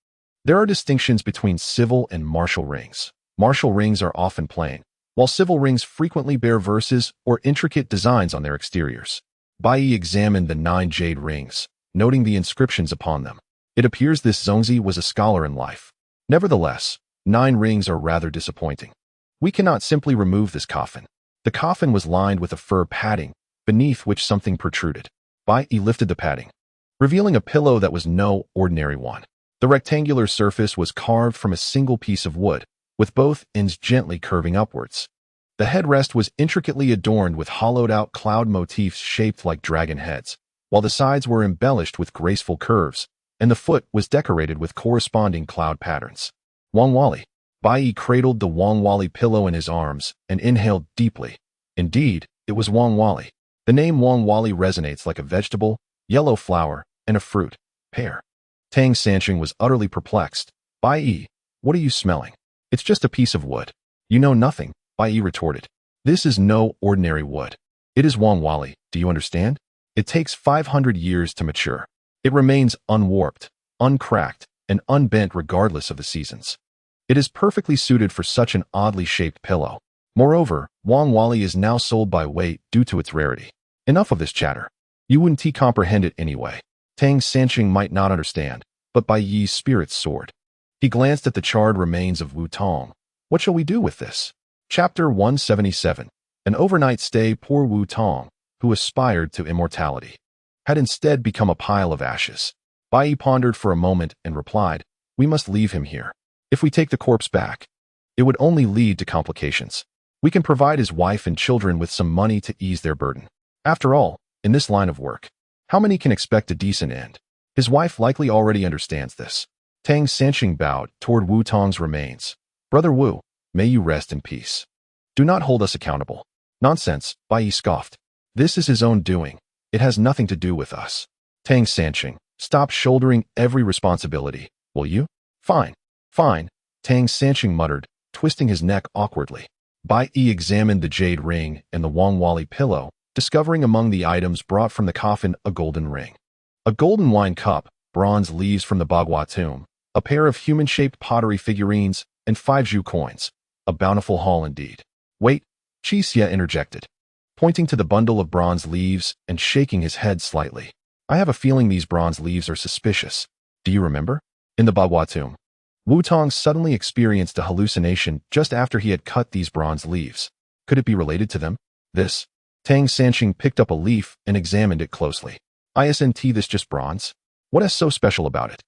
There are distinctions between civil and martial rings. Martial rings are often plain, while civil rings frequently bear verses or intricate designs on their exteriors. Bai Yi examined the 9 jade rings, noting the inscriptions upon them. It appears this Zongzi was a scholar in life. Nevertheless, 9 rings are rather disappointing. We cannot simply remove this coffin. The coffin was lined with a fur padding, beneath which something protruded. Bai Yi lifted the padding, revealing a pillow that was no ordinary one. The rectangular surface was carved from a single piece of wood, with both ends gently curving upwards. The headrest was intricately adorned with hollowed-out cloud motifs shaped like dragon heads, while the sides were embellished with graceful curves, and the foot was decorated with corresponding cloud patterns. Wangwali. Bai Yi cradled the Wangwali pillow in his arms and inhaled deeply. Indeed, it was Wangwali. The name Wangwali resonates like a vegetable, yellow flower, and a fruit, pear. Tang Sanqing was utterly perplexed. Bai Yi, what are you smelling? It's just a piece of wood. You know nothing, Bai Yi retorted. This is no ordinary wood. It is Wangwali, do you understand? It takes 500 years to mature. It remains unwarped, uncracked, and unbent regardless of the seasons. It is perfectly suited for such an oddly shaped pillow. Moreover, Wangwali is now sold by weight due to its rarity. Enough of this chatter. You wouldn't comprehend it anyway. Tang Sanqing might not understand, but Bai Yi's spirits soared. He glanced at the charred remains of Wu Tong. What shall we do with this? Chapter 177. An overnight stay. Poor Wu Tong, who aspired to immortality, had instead become a pile of ashes. Bai Yi pondered for a moment and replied, we must leave him here. If we take the corpse back, it would only lead to complications. We can provide his wife and children with some money to ease their burden. After all, in this line of work, how many can expect a decent end? His wife likely already understands this. Tang Sanqing bowed toward Wu Tong's remains. Brother Wu, may you rest in peace. Do not hold us accountable. Nonsense, Bai Yi scoffed. This is his own doing. It has nothing to do with us. Tang Sanqing, stop shouldering every responsibility, will you? Fine. Fine, Tang Sanqing muttered, twisting his neck awkwardly. Bai Yi examined the jade ring and the Wangwali pillow, discovering among the items brought from the coffin a golden ring, a golden wine cup, bronze leaves from the Bagua tomb, a pair of human-shaped pottery figurines, and 5 Zhu coins. A bountiful haul indeed. Wait, Qi Xie interjected, pointing to the bundle of bronze leaves and shaking his head slightly. I have a feeling these bronze leaves are suspicious. Do you remember? In the Bagua tomb, Wu Tong suddenly experienced a hallucination just after he had cut these bronze leaves. Could it be related to them? This? Tang Sanqing picked up a leaf and examined it closely. Isn't this just bronze? What is so special about it?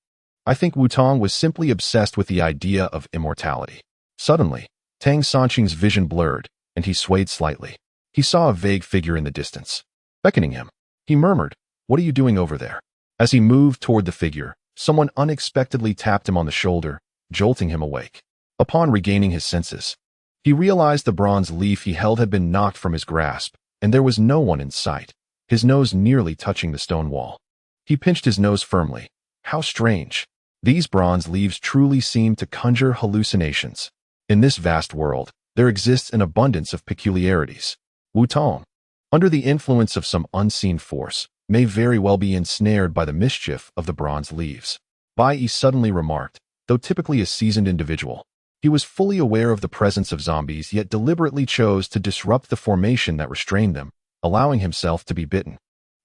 I think Wu Tong was simply obsessed with the idea of immortality. Suddenly, Tang Sanqing's vision blurred, and he swayed slightly. He saw a vague figure in the distance, beckoning him. He murmured, "What are you doing over there?" As he moved toward the figure, someone unexpectedly tapped him on the shoulder, jolting him awake. Upon regaining his senses, he realized the bronze leaf he held had been knocked from his grasp, and there was no one in sight, his nose nearly touching the stone wall. He pinched his nose firmly. How strange. These bronze leaves truly seemed to conjure hallucinations. In this vast world, there exists an abundance of peculiarities. Wu Tong, under the influence of some unseen force, may very well be ensnared by the mischief of the bronze leaves. Bai Yi suddenly remarked, though typically a seasoned individual, he was fully aware of the presence of zombies yet deliberately chose to disrupt the formation that restrained them, allowing himself to be bitten.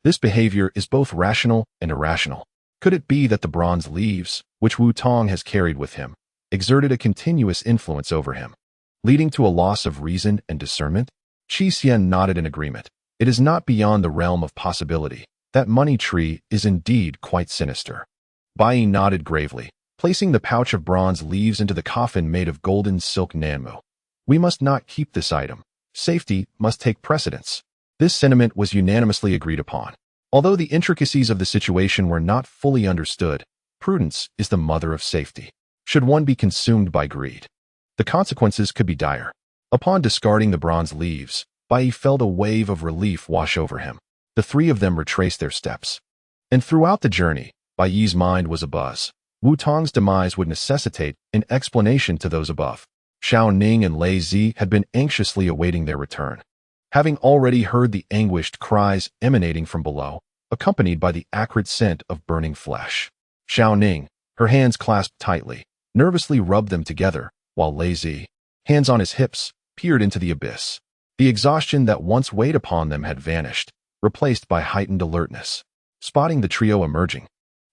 This behavior is both rational and irrational. Could it be that the bronze leaves, which Wu Tong has carried with him, exerted a continuous influence over him, leading to a loss of reason and discernment? Qi Xian nodded in agreement. It is not beyond the realm of possibility. That money tree is indeed quite sinister. Bai Yi nodded gravely, placing the pouch of bronze leaves into the coffin made of golden silk nanmu. We must not keep this item. Safety must take precedence. This sentiment was unanimously agreed upon. Although the intricacies of the situation were not fully understood, prudence is the mother of safety. Should one be consumed by greed, the consequences could be dire. Upon discarding the bronze leaves, Bai Yi felt a wave of relief wash over him. The three of them retraced their steps. And throughout the journey, Bai Yi's mind was abuzz. Wu Tong's demise would necessitate an explanation to those above. Xiao Ning and Lei Zi had been anxiously awaiting their return. Having already heard the anguished cries emanating from below, accompanied by the acrid scent of burning flesh, Xiao Ning, her hands clasped tightly, nervously rubbed them together, while Lei Zi, hands on his hips, peered into the abyss. The exhaustion that once weighed upon them had vanished, replaced by heightened alertness. Spotting the trio emerging,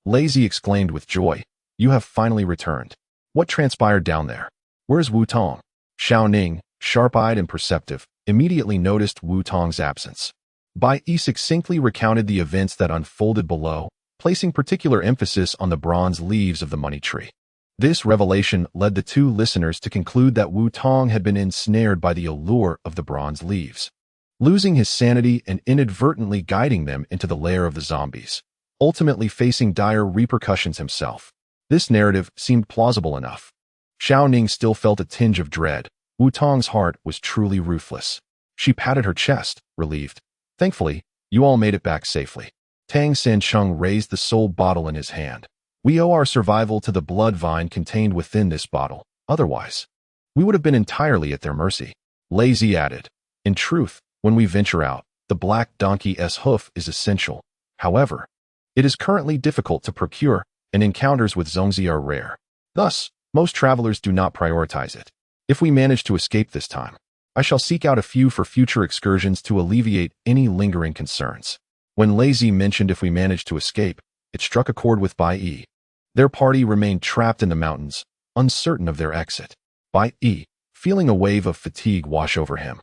Lei Zi exclaimed with joy, "You have finally returned. What transpired down there? Where's Wu Tong?" Xiao Ning, sharp-eyed and perceptive, immediately noticed Wu Tong's absence. Bai Yi succinctly recounted the events that unfolded below, placing particular emphasis on the bronze leaves of the money tree. This revelation led the two listeners to conclude that Wu Tong had been ensnared by the allure of the bronze leaves, losing his sanity and inadvertently guiding them into the lair of the zombies, ultimately facing dire repercussions himself. This narrative seemed plausible enough. Xiao Ning still felt a tinge of dread. Wu Tong's heart was truly ruthless. She patted her chest, relieved. "Thankfully, you all made it back safely." Tang Sancheng raised the soul bottle in his hand. "We owe our survival to the blood vine contained within this bottle. Otherwise, we would have been entirely at their mercy." Lei Zi added, "In truth, when we venture out, the black donkey's hoof is essential. However, it is currently difficult to procure, and encounters with Zongzi are rare. Thus, most travelers do not prioritize it. If we manage to escape this time, I shall seek out a few for future excursions to alleviate any lingering concerns." When Lei Zi mentioned if we manage to escape, it struck a chord with Bai Yi. Their party remained trapped in the mountains, uncertain of their exit. Bai Yi, feeling a wave of fatigue wash over him,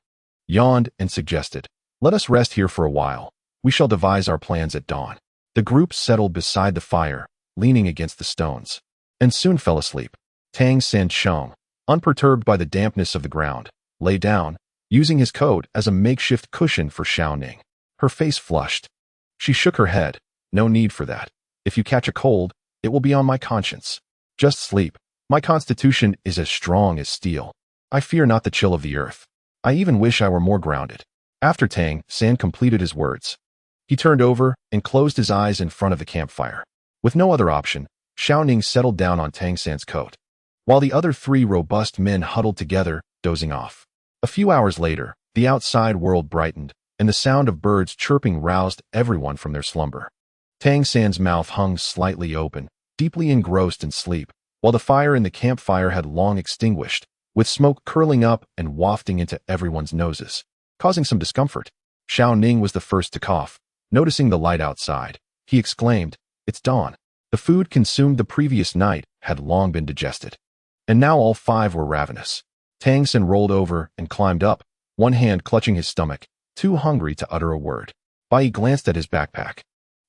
yawned and suggested, "Let us rest here for a while. We shall devise our plans at dawn." The group settled beside the fire, leaning against the stones, and soon fell asleep. Tang Sancheng, unperturbed by the dampness of the ground, lay down, using his coat as a makeshift cushion for Xiao Ning. Her face flushed. She shook her head. "No need for that. If you catch a cold, it will be on my conscience. Just sleep. My constitution is as strong as steel. I fear not the chill of the earth. I even wish I were more grounded." After Tang San completed his words, he turned over and closed his eyes in front of the campfire. With no other option, Xiao Ning settled down on Tang San's coat, while the other three robust men huddled together, dozing off. A few hours later, the outside world brightened, and the sound of birds chirping roused everyone from their slumber. Tang San's mouth hung slightly open, deeply engrossed in sleep, while the fire in the campfire had long extinguished, with smoke curling up and wafting into everyone's noses, causing some discomfort. Xiao Ning was the first to cough. Noticing the light outside, he exclaimed, "It's dawn." The food consumed the previous night had long been digested, and now all five were ravenous. Tang San rolled over and climbed up, one hand clutching his stomach, too hungry to utter a word. Bai Yi glanced at his backpack,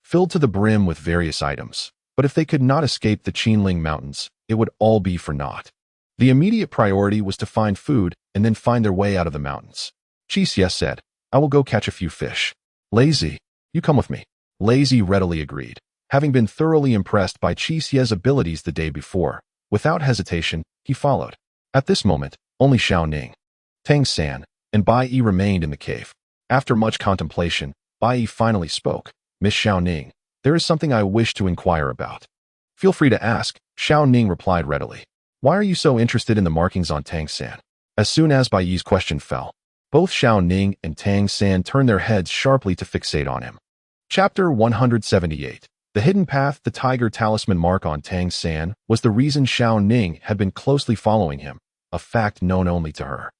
filled to the brim with various items, but if they could not escape the Qinling Mountains, it would all be for naught. The immediate priority was to find food and then find their way out of the mountains. Qi Xie said, "I will go catch a few fish. Lei Zi, you come with me." Lei Zi readily agreed. Having been thoroughly impressed by Qi Xie's abilities the day before, without hesitation, he followed. At this moment, only Xiao Ning, Tang San, and Bai Yi remained in the cave. After much contemplation, Bai Yi finally spoke. "Miss Xiao Ning, there is something I wish to inquire about." "Feel free to ask," Xiao Ning replied readily. "Why are you so interested in the markings on Tang San?" As soon as Bai Yi's question fell, both Xiao Ning and Tang San turned their heads sharply to fixate on him. Chapter 178. The hidden path. The tiger talisman mark on Tang San was the reason Xiao Ning had been closely following him, a fact known only to her.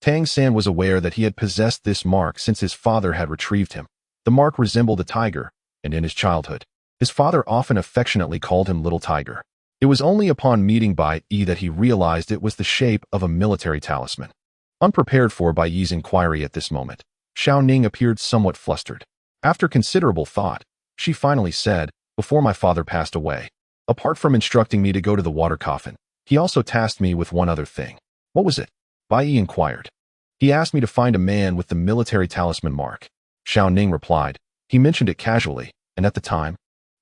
Tang San was aware that he had possessed this mark since his father had retrieved him. The mark resembled a tiger, and in his childhood, His father often affectionately called him Little Tiger. It was only upon meeting Bai Yi that he realized it was the shape of a military talisman. Unprepared for Bai Yi's inquiry at this moment, Xiao Ning appeared somewhat flustered. After considerable thought, she finally said, "Before my father passed away, apart from instructing me to go to the water coffin, he also tasked me with one other thing." "What was it?" Bai Yi inquired. "He asked me to find a man with the military talisman mark." Xiao Ning replied. "He mentioned it casually, and at the time,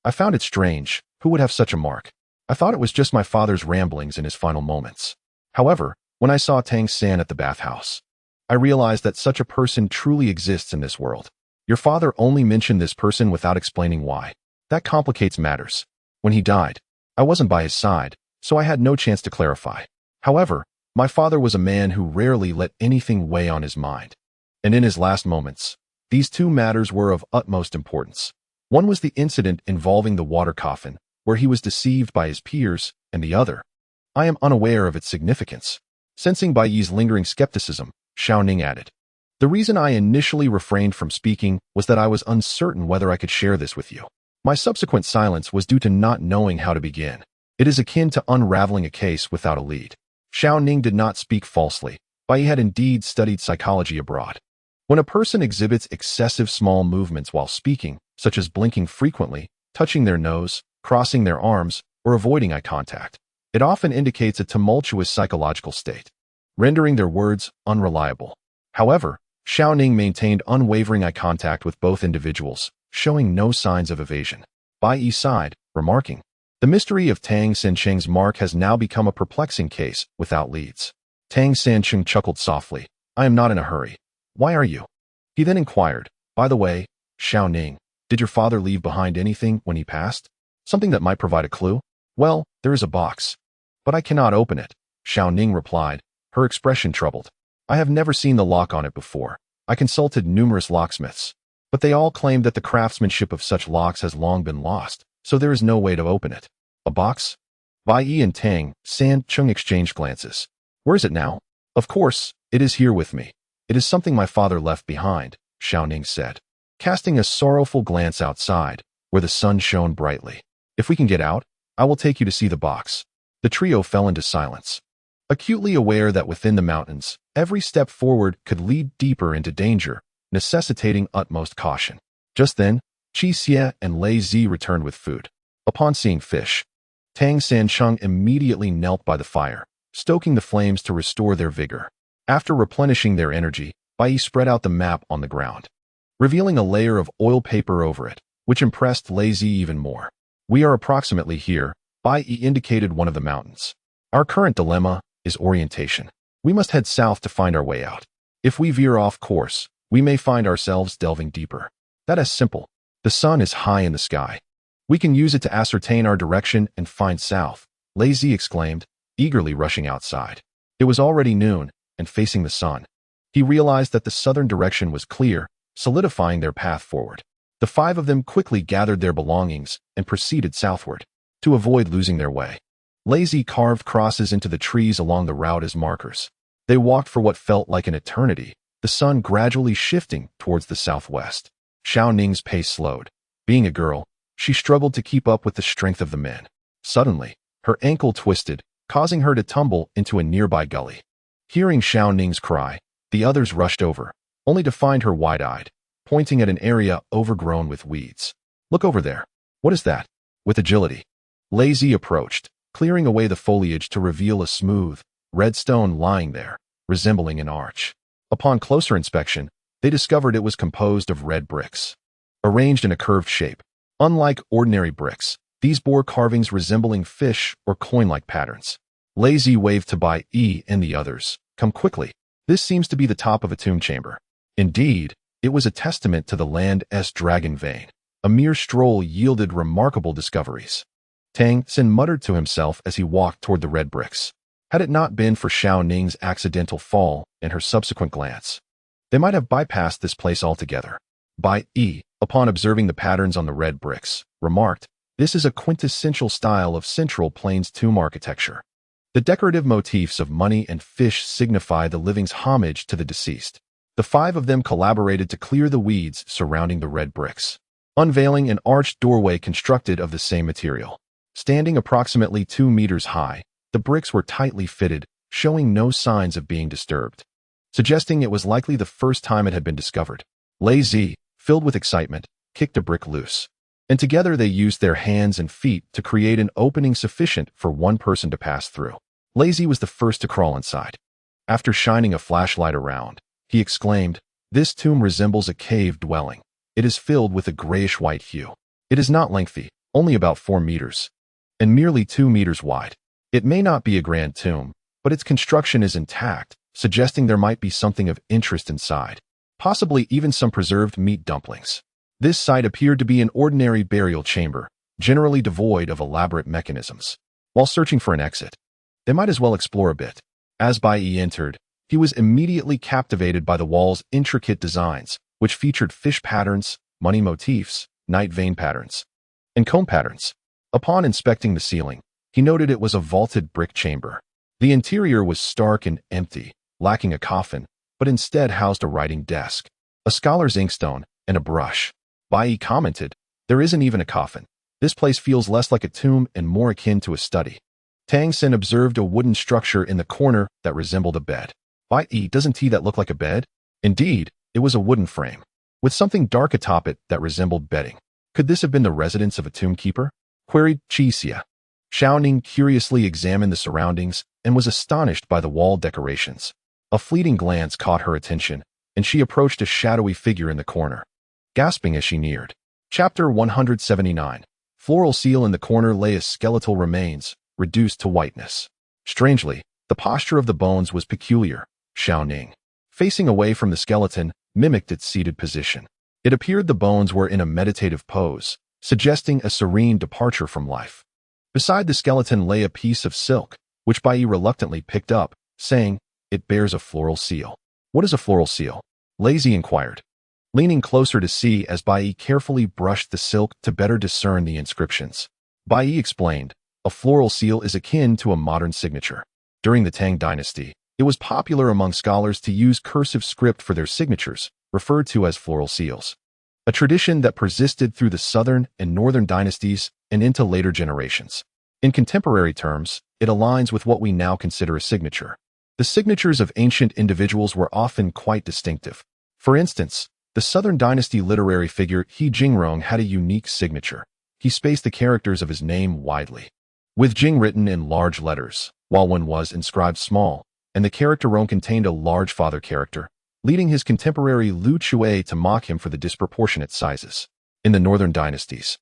I found it strange. Who would have such a mark? I thought it was just my father's ramblings in his final moments. However, when I saw Tang San at the bathhouse, I realized that such a person truly exists in this world. Your father only mentioned this person without explaining why. That complicates matters. When he died, I wasn't by his side, so I had no chance to clarify. However, my father was a man who rarely let anything weigh on his mind. And in his last moments, these two matters were of utmost importance. One was the incident involving the water coffin, where he was deceived by his peers, and the other, I am unaware of its significance." Sensing Bai Yi's lingering skepticism, Xiao Ning added, "The reason I initially refrained from speaking was that I was uncertain whether I could share this with you. My subsequent silence was due to not knowing how to begin. It is akin to unraveling a case without a lead." Xiao Ning did not speak falsely. Bai Yi had indeed studied psychology abroad. When a person exhibits excessive small movements while speaking, such as blinking frequently, touching their nose, crossing their arms, or avoiding eye contact, it often indicates a tumultuous psychological state, rendering their words unreliable. However, Xiao Ning maintained unwavering eye contact with both individuals, showing no signs of evasion. Bai Yi sighed, remarking, "The mystery of Tang Sancheng's mark has now become a perplexing case without leads." Tang Sancheng chuckled softly. "I am not in a hurry. Why are you?" He then inquired, "By the way, Xiao Ning, did your father leave behind anything when he passed? Something that might provide a clue?" "Well, there is a box, but I cannot open it," Xiao Ning replied, her expression troubled. "I have never seen the lock on it before. I consulted numerous locksmiths, but they all claim that the craftsmanship of such locks has long been lost, so there is no way to open it." "A box?" Bai Yi and Tang Sancheng exchanged glances. "Where is it now?" "Of course, it is here with me. It is something my father left behind," Xiao Ning said, casting a sorrowful glance outside, where the sun shone brightly. "If we can get out, I will take you to see the box." The trio fell into silence, acutely aware that within the mountains, every step forward could lead deeper into danger, necessitating utmost caution. Just then, Qi Xie and Lei Zi returned with food. Upon seeing fish, Tang Sancheng immediately knelt by the fire, stoking the flames to restore their vigor. After replenishing their energy, Bai Yi spread out the map on the ground, revealing a layer of oil paper over it, which impressed Lei Zi even more. "We are approximately here," Bai Yi indicated one of the mountains. "Our current dilemma is orientation. We must head south to find our way out. If we veer off course, we may find ourselves delving deeper. That is simple. The sun is high in the sky. We can use it to ascertain our direction and find south," Lei Zi exclaimed, eagerly rushing outside. It was already noon, and facing the sun. He realized that the southern direction was clear, solidifying their path forward. The five of them quickly gathered their belongings and proceeded southward. To avoid losing their way, Lei Zi carved crosses into the trees along the route as markers. They walked for what felt like an eternity, the sun gradually shifting towards the southwest. Xiao Ning's pace slowed. Being a girl, she struggled to keep up with the strength of the men. Suddenly, her ankle twisted, causing her to tumble into a nearby gully. Hearing Xiao Ning's cry, the others rushed over, only to find her wide-eyed, pointing at an area overgrown with weeds. "Look over there. What is that?" With agility, Lei Zi approached, clearing away the foliage to reveal a smooth, red stone lying there, resembling an arch. Upon closer inspection, they discovered it was composed of red bricks, arranged in a curved shape. Unlike ordinary bricks, these bore carvings resembling fish or coin-like patterns. Lei Zi waved to Bai Yi and the others. "Come quickly. This seems to be the top of a tomb chamber." Indeed, it was a testament to the land's dragon vein. A mere stroll yielded remarkable discoveries. Tang Sin muttered to himself as he walked toward the red bricks. Had it not been for Xiao Ning's accidental fall and her subsequent glance, they might have bypassed this place altogether. Bai Yi, upon observing the patterns on the red bricks, remarked, "This is a quintessential style of Central Plains tomb architecture. The decorative motifs of money and fish signify the living's homage to the deceased." The five of them collaborated to clear the weeds surrounding the red bricks. unveiling an arched doorway constructed of the same material. Standing approximately 2 meters high, the bricks were tightly fitted, showing no signs of being disturbed, suggesting it was likely the first time it had been discovered. Bai Yi, filled with excitement, kicked a brick loose, and together they used their hands and feet to create an opening sufficient for one person to pass through. Bai Yi was the first to crawl inside. After shining a flashlight around, he exclaimed, "This tomb resembles a cave dwelling. It is filled with a grayish-white hue. It is not lengthy, only about 4 meters, and merely 2 meters wide. It may not be a grand tomb, but its construction is intact, suggesting there might be something of interest inside, possibly even some preserved meat dumplings." This site appeared to be an ordinary burial chamber, generally devoid of elaborate mechanisms. While searching for an exit, they might as well explore a bit. As Bai Yi entered, he was immediately captivated by the wall's intricate designs, which featured fish patterns, money motifs, night vein patterns, and comb patterns. Upon inspecting the ceiling, he noted it was a vaulted brick chamber. The interior was stark and empty, lacking a coffin, but instead housed a writing desk, a scholar's inkstone, and a brush. Bai Yi commented, "There isn't even a coffin. This place feels less like a tomb and more akin to a study." Tang Xin observed a wooden structure in the corner that resembled a bed. "Bai Yi, doesn't that look like a bed?" Indeed, it was a wooden frame, with something dark atop it that resembled bedding. "Could this have been the residence of a tomb keeper?" queried Xia. Xiao Ning curiously examined the surroundings and was astonished by the wall decorations. A fleeting glance caught her attention, and she approached a shadowy figure in the corner, gasping as she neared. Chapter 179. Floral seal in the corner lay as skeletal remains, reduced to whiteness. Strangely, the posture of the bones was peculiar. Xiao Ning, facing away from the skeleton, mimicked its seated position. It appeared the bones were in a meditative pose, suggesting a serene departure from life. Beside the skeleton lay a piece of silk, which Bai Yi reluctantly picked up, saying, "It bears a floral seal." "What is a floral seal?" Bai Yi inquired, leaning closer to see as Bai Yi carefully brushed the silk to better discern the inscriptions. Bai Yi explained, "A floral seal is akin to a modern signature. During the Tang dynasty, it was popular among scholars to use cursive script for their signatures, referred to as floral seals, a tradition that persisted through the southern and northern dynasties and into later generations. In contemporary terms, it aligns with what we now consider a signature. The signatures of ancient individuals were often quite distinctive. For instance, the Southern Dynasty literary figure He Jingrong had a unique signature. He spaced the characters of his name widely, with Jing written in large letters, while Wen was inscribed small, and the character Rong contained a large father character, leading his contemporary Lu Chue to mock him for the disproportionate sizes. In the Northern dynasties,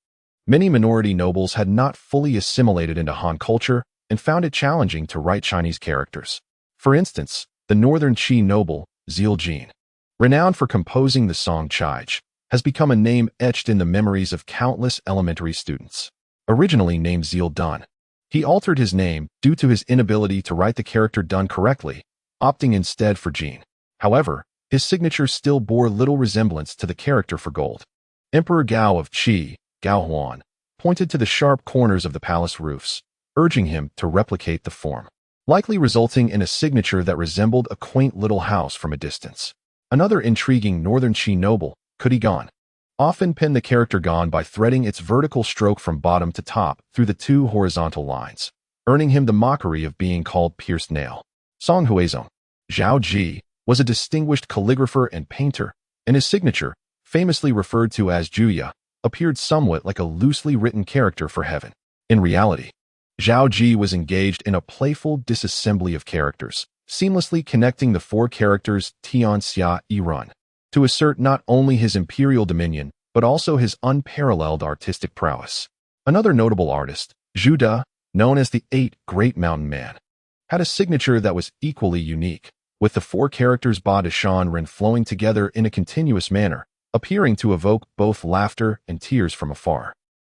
many minority nobles had not fully assimilated into Han culture and found it challenging to write Chinese characters. For instance, the Northern Qi noble, Zil Jin, renowned for composing the song Chige, has become a name etched in the memories of countless elementary students. Originally named Zil Dun, he altered his name due to his inability to write the character Dun correctly, opting instead for Jin. However, his signature still bore little resemblance to the character for gold. Emperor Gao of Qi, Gao Huan, pointed to the sharp corners of the palace roofs, urging him to replicate the form, likely resulting in a signature that resembled a quaint little house from a distance. Another intriguing Northern Qi noble, Kuti Gan, often penned the character Gan by threading its vertical stroke from bottom to top through the 2 horizontal lines, earning him the mockery of being called pierced nail. Song Huizong, Zhao Ji, was a distinguished calligrapher and painter, and his signature, famously referred to as Juya, appeared somewhat like a loosely written character for heaven. In reality, Zhao Ji was engaged in a playful disassembly of characters, seamlessly connecting the 4 characters Tian Xia Yi Run to assert not only his imperial dominion, but also his unparalleled artistic prowess. Another notable artist, Zhu De, known as the 8 Great Mountain Man, had a signature that was equally unique, with the 4 characters Ba De Shan Ren flowing together in a continuous manner, appearing to evoke both laughter and tears from afar.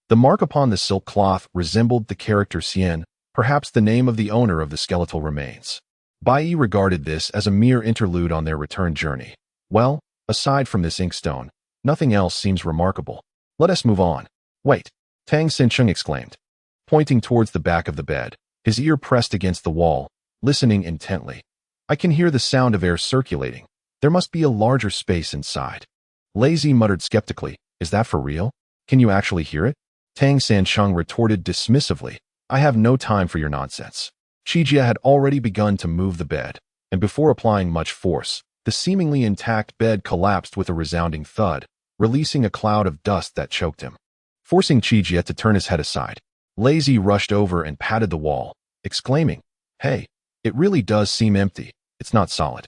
The mark upon the silk cloth resembled the character Xian, perhaps the name of the owner of the skeletal remains. Bai Yi regarded this as a mere interlude on their return journey. "Well, aside from this inkstone, nothing else seems remarkable. Let us move on." "Wait," Tang Xincheng exclaimed, pointing towards the back of the bed, his ear pressed against the wall, listening intently. "I can hear the sound of air circulating. There must be a larger space inside." Bai Yi muttered skeptically, "Is that for real?" Can you actually hear it? Tang Sancheng retorted dismissively. I have no time for your nonsense. Qijie had already begun to move the bed, and before applying much force, the seemingly intact bed collapsed with a resounding thud, releasing a cloud of dust that choked him. Forcing Qijie to turn his head aside, Lazy rushed over and patted the wall, exclaiming, Hey, it really does seem empty. It's not solid.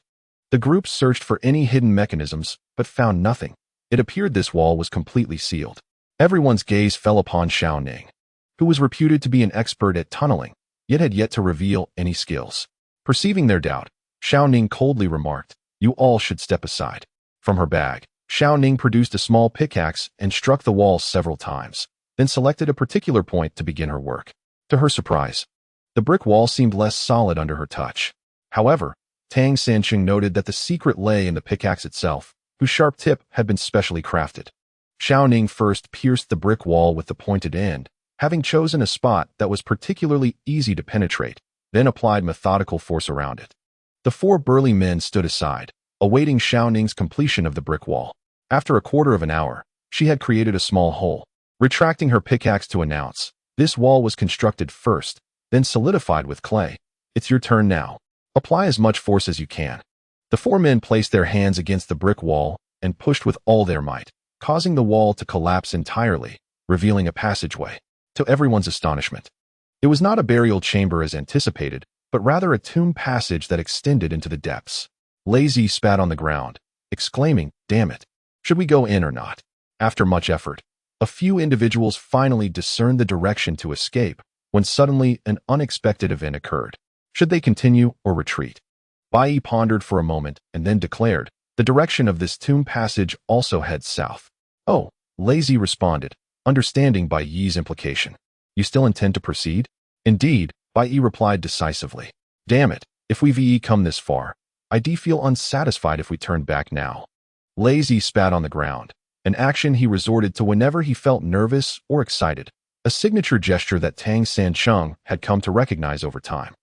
The group searched for any hidden mechanisms, but found nothing. It appeared this wall was completely sealed. Everyone's gaze fell upon Xiao Ning, who was reputed to be an expert at tunneling, yet had yet to reveal any skills. Perceiving their doubt, Xiao Ning coldly remarked, You all should step aside. From her bag, Xiao Ning produced a small pickaxe and struck the wall several times, then selected a particular point to begin her work. To her surprise, the brick wall seemed less solid under her touch. However, Tang Sancheng noted that the secret lay in the pickaxe itself, whose sharp tip had been specially crafted. Xiao Ning first pierced the brick wall with the pointed end, having chosen a spot that was particularly easy to penetrate, then applied methodical force around it. The four burly men stood aside, awaiting Xiao Ning's completion of the brick wall. After a quarter of an hour, she had created a small hole, retracting her pickaxe to announce, This wall was constructed first, then solidified with clay. It's your turn now. Apply as much force as you can. The four men placed their hands against the brick wall and pushed with all their might, causing the wall to collapse entirely, revealing a passageway. To everyone's astonishment, it was not a burial chamber as anticipated, but rather a tomb passage that extended into the depths. Lazy spat on the ground, exclaiming, Damn it! Should we go in or not? After much effort, a few individuals finally discerned the direction to escape, when suddenly an unexpected event occurred. Should they continue or retreat? Bai Yi pondered for a moment and then declared, The direction of this tomb passage also heads south. Oh, Lazy responded, understanding Bai Yi's implication. You still intend to proceed? Indeed, Bai Yi replied decisively. Damn it, if we've come this far, I do feel unsatisfied if we turn back now. Lazy spat on the ground, an action he resorted to whenever he felt nervous or excited, a signature gesture that Tang Sancheng had come to recognize over time.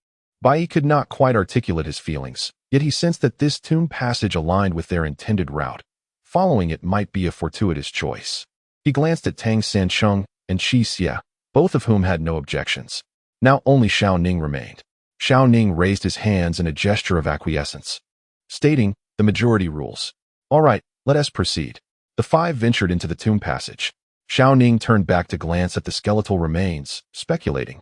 Bai Yi could not quite articulate his feelings, yet he sensed that this tomb passage aligned with their intended route. Following it might be a fortuitous choice. He glanced at Tang Sancheng and Qi Xie, both of whom had no objections. Now only Xiao Ning remained. Xiao Ning raised his hands in a gesture of acquiescence, stating, The majority rules. All right, let us proceed. The five ventured into the tomb passage. Xiao Ning turned back to glance at the skeletal remains, speculating.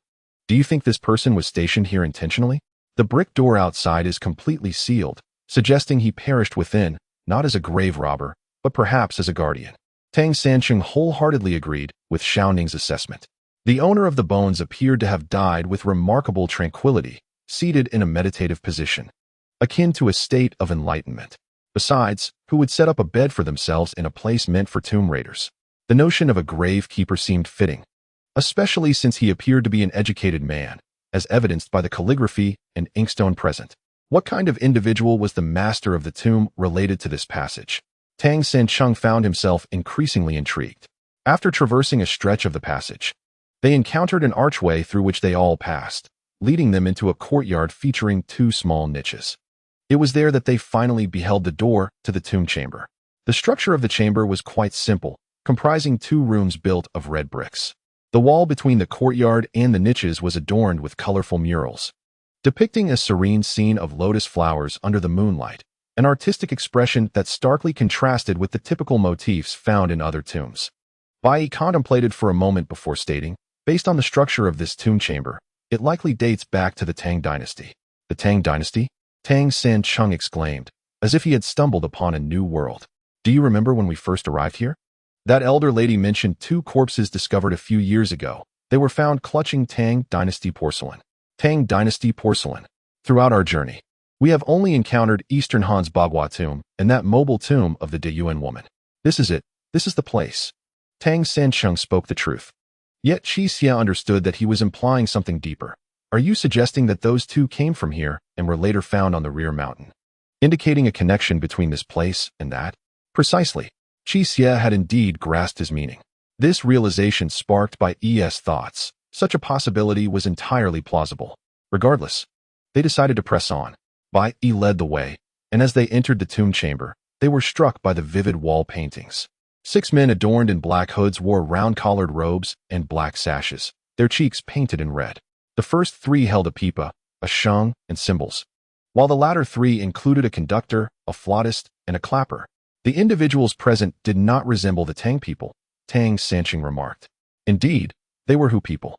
Do you think this person was stationed here intentionally? The brick door outside is completely sealed, suggesting he perished within, not as a grave robber, but perhaps as a guardian. Tang Sancheng wholeheartedly agreed with Xiao Ning's assessment. The owner of the bones appeared to have died with remarkable tranquility, seated in a meditative position, akin to a state of enlightenment. Besides, who would set up a bed for themselves in a place meant for tomb raiders? The notion of a grave keeper seemed fitting, especially since he appeared to be an educated man, as evidenced by the calligraphy and inkstone present. What kind of individual was the master of the tomb related to this passage? Tang Sancheng found himself increasingly intrigued. After traversing a stretch of the passage, they encountered an archway through which they all passed, leading them into a courtyard featuring two small niches. It was there that they finally beheld the door to the tomb chamber. The structure of the chamber was quite simple, comprising two rooms built of red bricks. The wall between the courtyard and the niches was adorned with colorful murals, depicting a serene scene of lotus flowers under the moonlight, an artistic expression that starkly contrasted with the typical motifs found in other tombs. Bai Yi contemplated for a moment before stating, based on the structure of this tomb chamber, it likely dates back to the Tang dynasty. The Tang dynasty? Tang Sancheng exclaimed, as if he had stumbled upon a new world. Do you remember when we first arrived here? That elder lady mentioned two corpses discovered a few years ago. They were found clutching Tang dynasty porcelain. Tang dynasty porcelain. Throughout our journey, we have only encountered Eastern Han's Bagua tomb and that mobile tomb of the De Yuan woman. This is it. This is the place. Tang Sancheng spoke the truth. Yet Qi Xie understood that he was implying something deeper. Are you suggesting that those two came from here and were later found on the rear mountain, indicating a connection between this place and that? Precisely. Qi Xie had indeed grasped his meaning. This realization sparked by Yi's thoughts. Such a possibility was entirely plausible. Regardless, they decided to press on. Bai Yi led the way, and as they entered the tomb chamber, they were struck by the vivid wall paintings. 6 men adorned in black hoods wore round-collared robes and black sashes, their cheeks painted in red. The first 3 held a pipa, a sheng, and cymbals, while the latter 3 included a conductor, a flautist, and a clapper. The individuals present did not resemble the Tang people, Tang Sanqing remarked. Indeed, they were Hu people.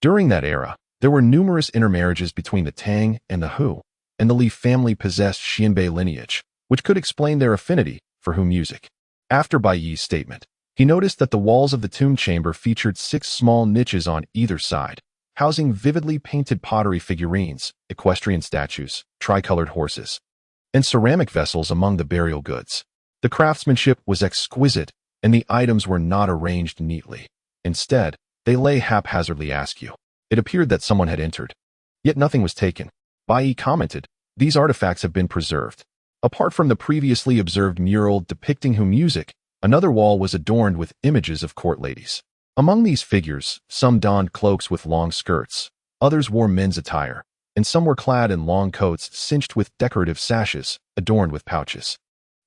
During that era, there were numerous intermarriages between the Tang and the Hu, and the Li family possessed Xianbei lineage, which could explain their affinity for Hu music. After Bai Yi's statement, he noticed that the walls of the tomb chamber featured 6 small niches on either side, housing vividly painted pottery figurines, equestrian statues, tricolored horses, and ceramic vessels among the burial goods. The craftsmanship was exquisite, and the items were not arranged neatly. Instead, they lay haphazardly askew. It appeared that someone had entered. Yet nothing was taken. Bai Yi commented, "These artifacts have been preserved." Apart from the previously observed mural depicting Hu music, another wall was adorned with images of court ladies. Among these figures, some donned cloaks with long skirts, others wore men's attire, and some were clad in long coats cinched with decorative sashes, adorned with pouches.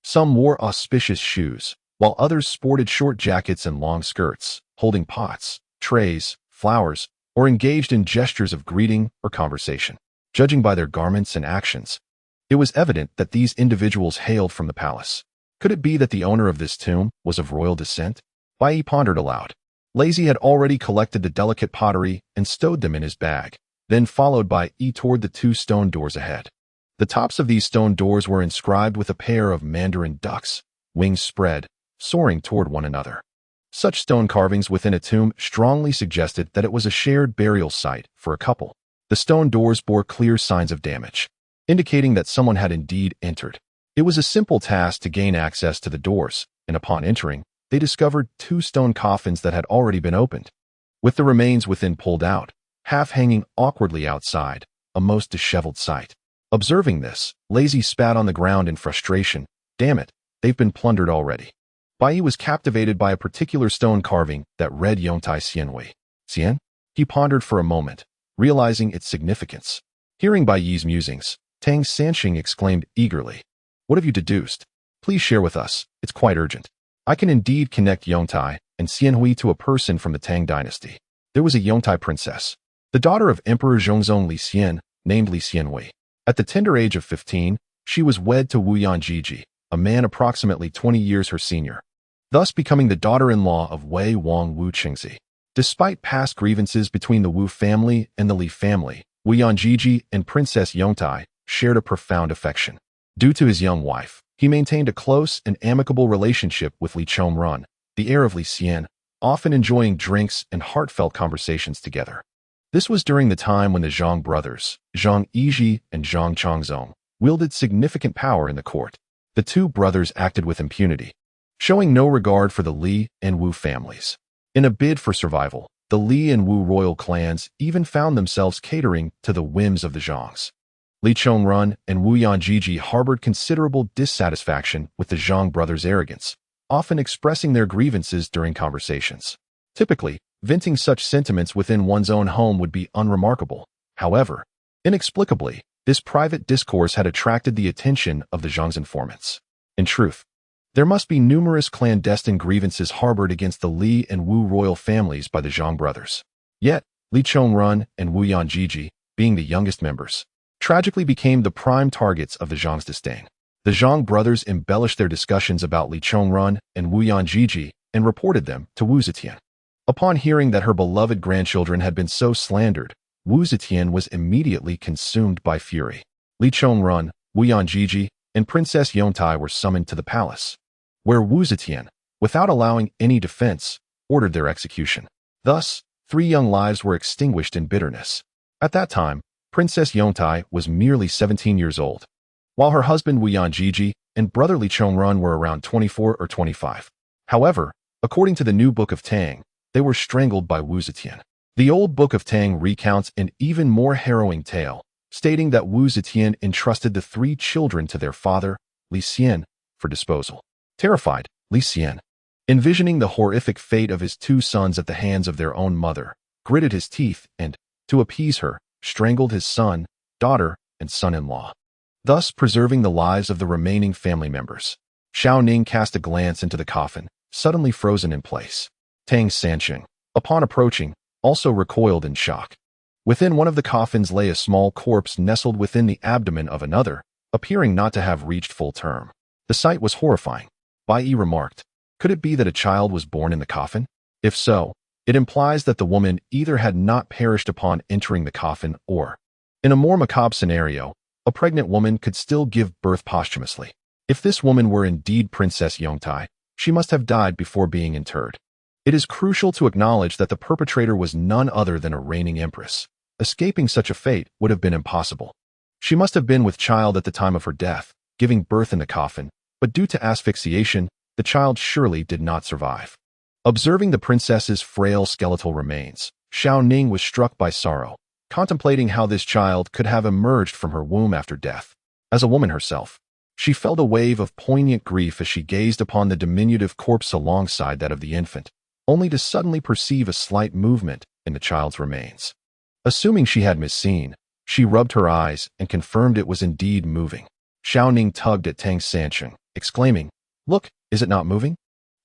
Some wore auspicious shoes, while others sported short jackets and long skirts, holding pots, trays, flowers, or engaged in gestures of greeting or conversation. Judging by their garments and actions, it was evident that these individuals hailed from the palace. Could it be that the owner of this tomb was of royal descent? Bai Yi pondered aloud. Lazy had already collected the delicate pottery and stowed them in his bag, then followed Bai Yi toward the 2 stone doors ahead. The tops of these stone doors were inscribed with a pair of mandarin ducks, wings spread, soaring toward one another. Such stone carvings within a tomb strongly suggested that it was a shared burial site for a couple. The stone doors bore clear signs of damage, indicating that someone had indeed entered. It was a simple task to gain access to the doors, and upon entering, they discovered 2 stone coffins that had already been opened, with the remains within pulled out, half hanging awkwardly outside, a most disheveled sight. Observing this, Lazy spat on the ground in frustration. Damn it, they've been plundered already. Bai Yi was captivated by a particular stone carving that read Yongtai Xianhui. Xian? He pondered for a moment, realizing its significance. Hearing Bai Yi's musings, Tang Sanqing exclaimed eagerly, "What have you deduced? Please share with us, it's quite urgent." I can indeed connect Yongtai and Xianhui to a person from the Tang dynasty. There was a Yongtai princess, the daughter of Emperor Zhongzong Li Xian, named Li Xianhui. At the tender age of 15, she was wed to Wu Yanjiji, a man approximately 20 years her senior, thus becoming the daughter-in-law of Wei Wang Wu Qingzi. Despite past grievances between the Wu family and the Li family, Wu Yanjiji and Princess Yongtai shared a profound affection. Due to his young wife, he maintained a close and amicable relationship with Li Chongrun, the heir of Li Xian, often enjoying drinks and heartfelt conversations together. This was during the time when the Zhang brothers, Zhang Yizhi and Zhang Chongzong, wielded significant power in the court. The 2 brothers acted with impunity, showing no regard for the Li and Wu families. In a bid for survival, the Li and Wu royal clans even found themselves catering to the whims of the Zhangs. Li Chongrun and Wu Yanjiji harbored considerable dissatisfaction with the Zhang brothers' arrogance, often expressing their grievances during conversations. Typically, venting such sentiments within one's own home would be unremarkable. However, inexplicably, this private discourse had attracted the attention of the Zhang's informants. In truth, there must be numerous clandestine grievances harbored against the Li and Wu royal families by the Zhang brothers. Yet, Li Chongrun and Wu Yanjiji, being the youngest members, tragically became the prime targets of the Zhang's disdain. The Zhang brothers embellished their discussions about Li Chongrun and Wu Yanjiji and reported them to Wu Zetian. Upon hearing that her beloved grandchildren had been so slandered, Wu Zetian was immediately consumed by fury. Li Chongrun, Wu Yanjiji, and Princess Yongtai were summoned to the palace, where Wu Zetian, without allowing any defense, ordered their execution. Thus, 3 young lives were extinguished in bitterness. At that time, Princess Yongtai was merely 17 years old, while her husband Wu Yanjiji and brother Li Chongrun were around 24 or 25. However, according to the new Book of Tang, they were strangled by Wu Zetian. The old Book of Tang recounts an even more harrowing tale, stating that Wu Zetian entrusted the 3 children to their father, Li Xian, for disposal. Terrified, Li Xian, envisioning the horrific fate of his 2 sons at the hands of their own mother, gritted his teeth and, to appease her, strangled his son, daughter, and son-in-law, thus preserving the lives of the remaining family members. Xiao Ning cast a glance into the coffin, suddenly frozen in place. Tang Sansheng, upon approaching, also recoiled in shock. Within one of the coffins lay a small corpse nestled within the abdomen of another, appearing not to have reached full term. The sight was horrifying. Bai Yi remarked, "Could it be that a child was born in the coffin? If so, it implies that the woman either had not perished upon entering the coffin or, in a more macabre scenario, a pregnant woman could still give birth posthumously. If this woman were indeed Princess Yongtai, she must have died before being interred. It is crucial to acknowledge that the perpetrator was none other than a reigning empress. Escaping such a fate would have been impossible. She must have been with child at the time of her death, giving birth in the coffin, but due to asphyxiation, the child surely did not survive." Observing the princess's frail skeletal remains, Xiao Ning was struck by sorrow, contemplating how this child could have emerged from her womb after death. As a woman herself, she felt a wave of poignant grief as she gazed upon the diminutive corpse alongside that of the infant, only to suddenly perceive a slight movement in the child's remains. Assuming she had misseen, she rubbed her eyes and confirmed it was indeed moving. Xiao Ning tugged at Tang Sansheng, exclaiming, "Look, is it not moving?"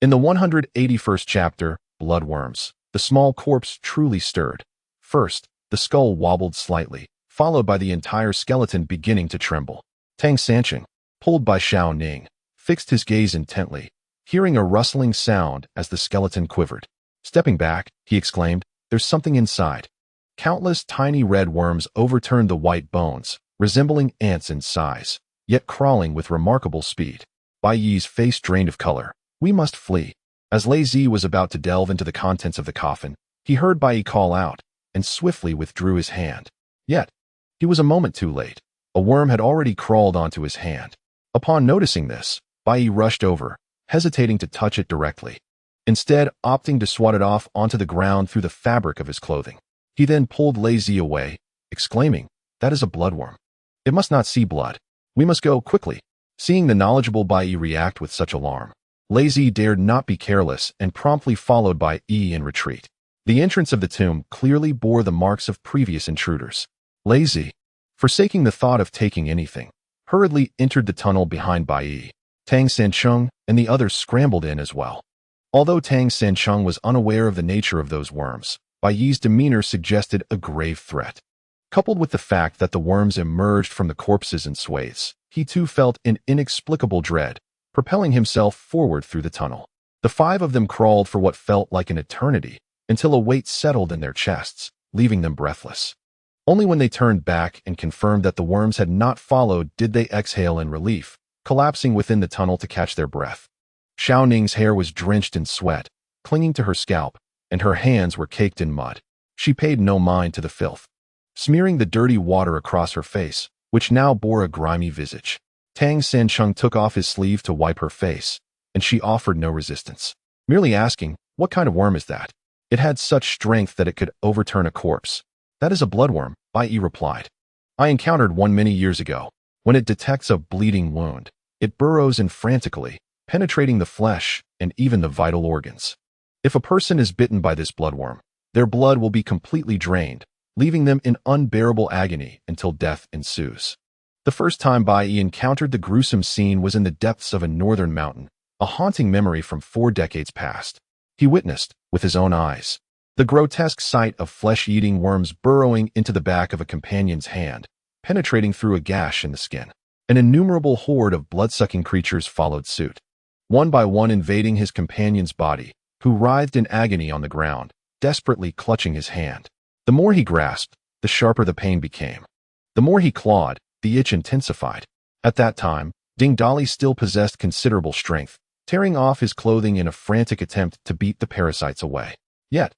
In the 181st chapter, Bloodworms, the small corpse truly stirred. First, the skull wobbled slightly, followed by the entire skeleton beginning to tremble. Tang Sansheng, pulled by Xiao Ning, fixed his gaze intently, hearing a rustling sound as the skeleton quivered. Stepping back, he exclaimed, "There's something inside." Countless tiny red worms overturned the white bones, resembling ants in size, yet crawling with remarkable speed. Bai Yi's face drained of color. "We must flee." As Lei Zi was about to delve into the contents of the coffin, he heard Bai Yi call out, and swiftly withdrew his hand. Yet, he was a moment too late. A worm had already crawled onto his hand. Upon noticing this, Bai Yi rushed over, hesitating to touch it directly, instead opting to swat it off onto the ground through the fabric of his clothing. He then pulled Lei Zi away, exclaiming, "That is a bloodworm. It must not see blood. We must go quickly." Seeing the knowledgeable Bai Yi react with such alarm, Lei Zi dared not be careless and promptly followed Bai Yi in retreat. The entrance of the tomb clearly bore the marks of previous intruders. Lei Zi, forsaking the thought of taking anything, hurriedly entered the tunnel behind Bai Yi. Tang Sansheng and the others scrambled in as well. Although Tang Sansheng was unaware of the nature of those worms, Bai Yi's demeanor suggested a grave threat. Coupled with the fact that the worms emerged from the corpses in swathes, he too felt an inexplicable dread, propelling himself forward through the tunnel. The 5 of them crawled for what felt like an eternity, until a weight settled in their chests, leaving them breathless. Only when they turned back and confirmed that the worms had not followed did they exhale in relief, collapsing within the tunnel to catch their breath. Xiao Ning's hair was drenched in sweat, clinging to her scalp, and her hands were caked in mud. She paid no mind to the filth, smearing the dirty water across her face, which now bore a grimy visage. Tang Sansheng took off his sleeve to wipe her face, and she offered no resistance, merely asking, "What kind of worm is that? It had such strength that it could overturn a corpse." "That is a bloodworm," Bai Yi replied. "I encountered one many years ago. When it detects a bleeding wound, it burrows in frantically, penetrating the flesh and even the vital organs. If a person is bitten by this bloodworm, their blood will be completely drained, leaving them in unbearable agony until death ensues." The first time Bai Yi encountered the gruesome scene was in the depths of a northern mountain, a haunting memory from 4 decades past. He witnessed, with his own eyes, the grotesque sight of flesh-eating worms burrowing into the back of a companion's hand, penetrating through a gash in the skin. An innumerable horde of blood-sucking creatures followed suit, one by one invading his companion's body, who writhed in agony on the ground, desperately clutching his hand. The more he grasped, the sharper the pain became. The more he clawed, the itch intensified. At that time, Ding Dali still possessed considerable strength, tearing off his clothing in a frantic attempt to beat the parasites away. Yet,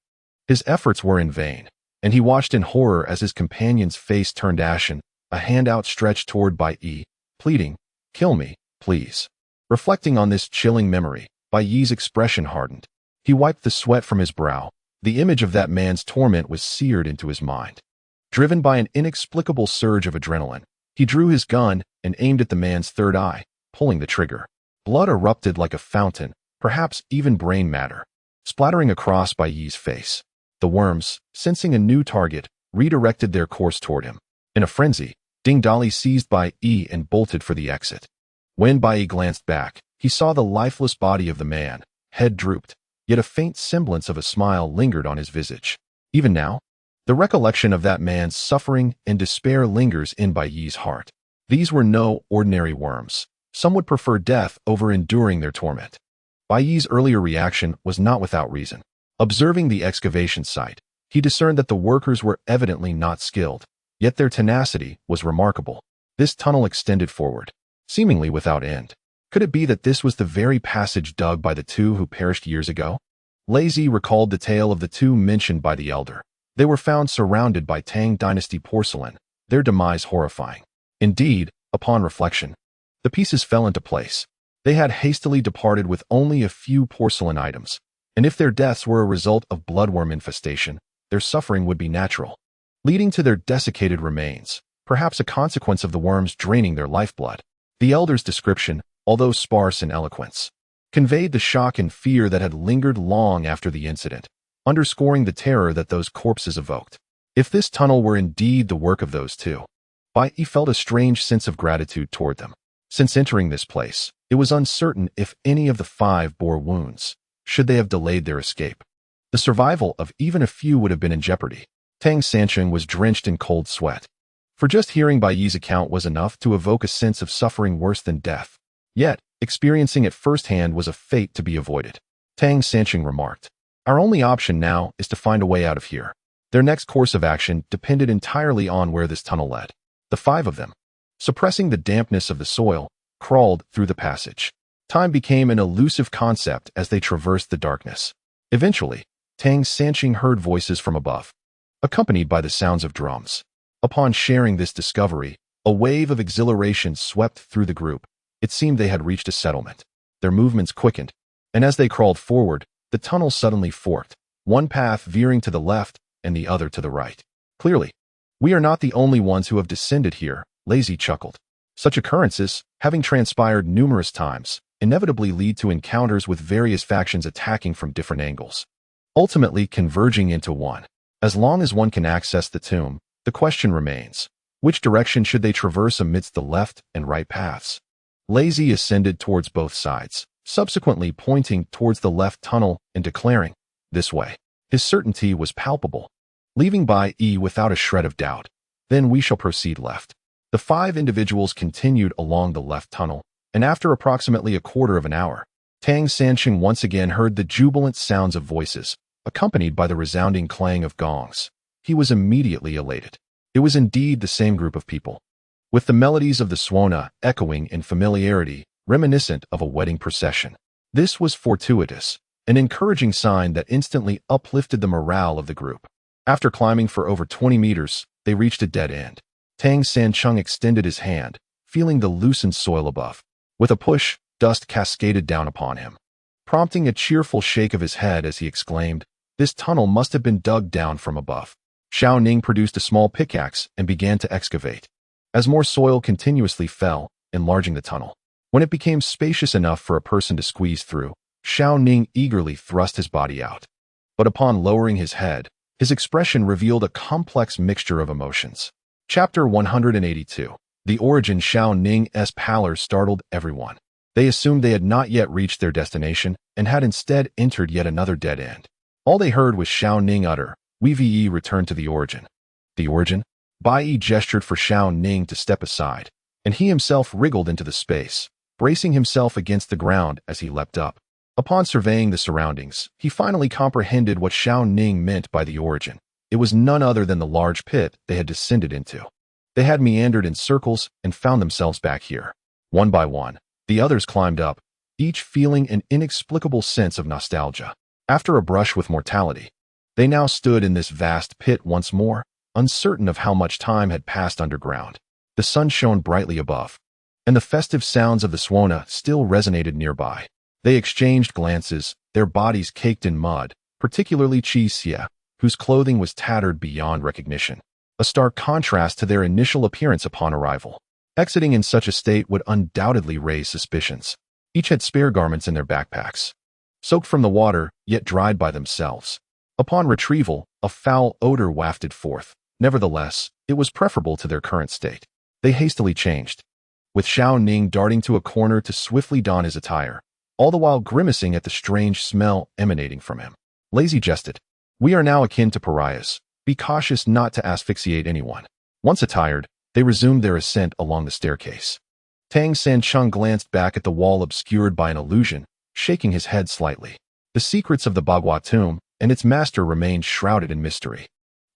his efforts were in vain, and he watched in horror as his companion's face turned ashen, a hand outstretched toward Bai Yi, pleading, "Kill me, please." Reflecting on this chilling memory, Bai Yi's expression hardened. He wiped the sweat from his brow. The image of that man's torment was seared into his mind. Driven by an inexplicable surge of adrenaline, he drew his gun and aimed at the man's third eye, pulling the trigger. Blood erupted like a fountain, perhaps even brain matter, splattering across Bai Yi's face. The worms, sensing a new target, redirected their course toward him. In a frenzy, Ding Dali seized Bai Yi and bolted for the exit. When Bai Yi glanced back, he saw the lifeless body of the man, head drooped, yet a faint semblance of a smile lingered on his visage. Even now, the recollection of that man's suffering and despair lingers in Bai Yi's heart. These were no ordinary worms. Some would prefer death over enduring their torment. Bai Yi's earlier reaction was not without reason. Observing the excavation site, he discerned that the workers were evidently not skilled, yet their tenacity was remarkable. This tunnel extended forward, seemingly without end. Could it be that this was the very passage dug by the two who perished years ago? Lazy recalled the tale of the two mentioned by the elder. They were found surrounded by Tang Dynasty porcelain, their demise horrifying. Indeed, upon reflection, the pieces fell into place. They had hastily departed with only a few porcelain items, and if their deaths were a result of bloodworm infestation, their suffering would be natural, leading to their desiccated remains, perhaps a consequence of the worms draining their lifeblood. The elder's description, although sparse in eloquence, conveyed the shock and fear that had lingered long after the incident, underscoring the terror that those corpses evoked. If this tunnel were indeed the work of those two, Bai Yi felt a strange sense of gratitude toward them. Since entering this place, it was uncertain if any of the five bore wounds, should they have delayed their escape. The survival of even a few would have been in jeopardy. Tang Sancheng was drenched in cold sweat, for just hearing Bai Yi's account was enough to evoke a sense of suffering worse than death. Yet, experiencing it firsthand was a fate to be avoided. Tang Sancheng remarked, "Our only option now is to find a way out of here." Their next course of action depended entirely on where this tunnel led. The five of them, suppressing the dampness of the soil, crawled through the passage. Time became an elusive concept as they traversed the darkness. Eventually, Tang Sancheng heard voices from above, accompanied by the sounds of drums. Upon sharing this discovery, a wave of exhilaration swept through the group. It seemed they had reached a settlement. Their movements quickened, and as they crawled forward, the tunnel suddenly forked, one path veering to the left and the other to the right. Clearly, we are not the only ones who have descended here, Lazy chuckled. Such occurrences, having transpired numerous times, inevitably lead to encounters with various factions attacking from different angles, ultimately converging into one. As long as one can access the tomb, the question remains, which direction should they traverse amidst the left and right paths? Lazy ascended towards both sides, subsequently pointing towards the left tunnel and declaring, "This way." His certainty was palpable, leaving Bai Yi without a shred of doubt. "Then we shall proceed left." The five individuals continued along the left tunnel, and after approximately a quarter of an hour, Tang Sancheng once again heard the jubilant sounds of voices, accompanied by the resounding clang of gongs. He was immediately elated. It was indeed the same group of people, with the melodies of the Swana echoing in familiarity, reminiscent of a wedding procession. This was fortuitous, an encouraging sign that instantly uplifted the morale of the group. After climbing for over 20 meters, they reached a dead end. Tang Sancheng extended his hand, feeling the loosened soil above. With a push, dust cascaded down upon him, prompting a cheerful shake of his head as he exclaimed, "This tunnel must have been dug down from above." Xiao Ning produced a small pickaxe and began to excavate. As more soil continuously fell, enlarging the tunnel. When it became spacious enough for a person to squeeze through, Xiao Ning eagerly thrust his body out. But upon lowering his head, his expression revealed a complex mixture of emotions. Chapter 182. The origin. Xiao Ning's pallor startled everyone. They assumed they had not yet reached their destination and had instead entered yet another dead end. All they heard was Xiao Ning utter, "We return to the origin." The origin? Bai Yi gestured for Xiao Ning to step aside, and he himself wriggled into the space, bracing himself against the ground as he leapt up. Upon surveying the surroundings, he finally comprehended what Xiao Ning meant by the origin. It was none other than the large pit they had descended into. They had meandered in circles and found themselves back here. One by one, the others climbed up, each feeling an inexplicable sense of nostalgia. After a brush with mortality, they now stood in this vast pit once more, uncertain of how much time had passed underground. The sun shone brightly above, and the festive sounds of the Swana still resonated nearby. They exchanged glances, their bodies caked in mud, particularly Chi Xie, whose clothing was tattered beyond recognition, a stark contrast to their initial appearance upon arrival. Exiting in such a state would undoubtedly raise suspicions. Each had spare garments in their backpacks, soaked from the water, yet dried by themselves. Upon retrieval, a foul odor wafted forth. Nevertheless, it was preferable to their current state. They hastily changed, with Xiao Ning darting to a corner to swiftly don his attire. all the while grimacing at the strange smell emanating from him. Lazy jested. We are now akin to pariahs. Be cautious not to asphyxiate anyone. Once attired, they resumed their ascent along the staircase. Tang Sancheng glanced back at the wall obscured by an illusion, shaking his head slightly. The secrets of the Bagua tomb and its master remained shrouded in mystery.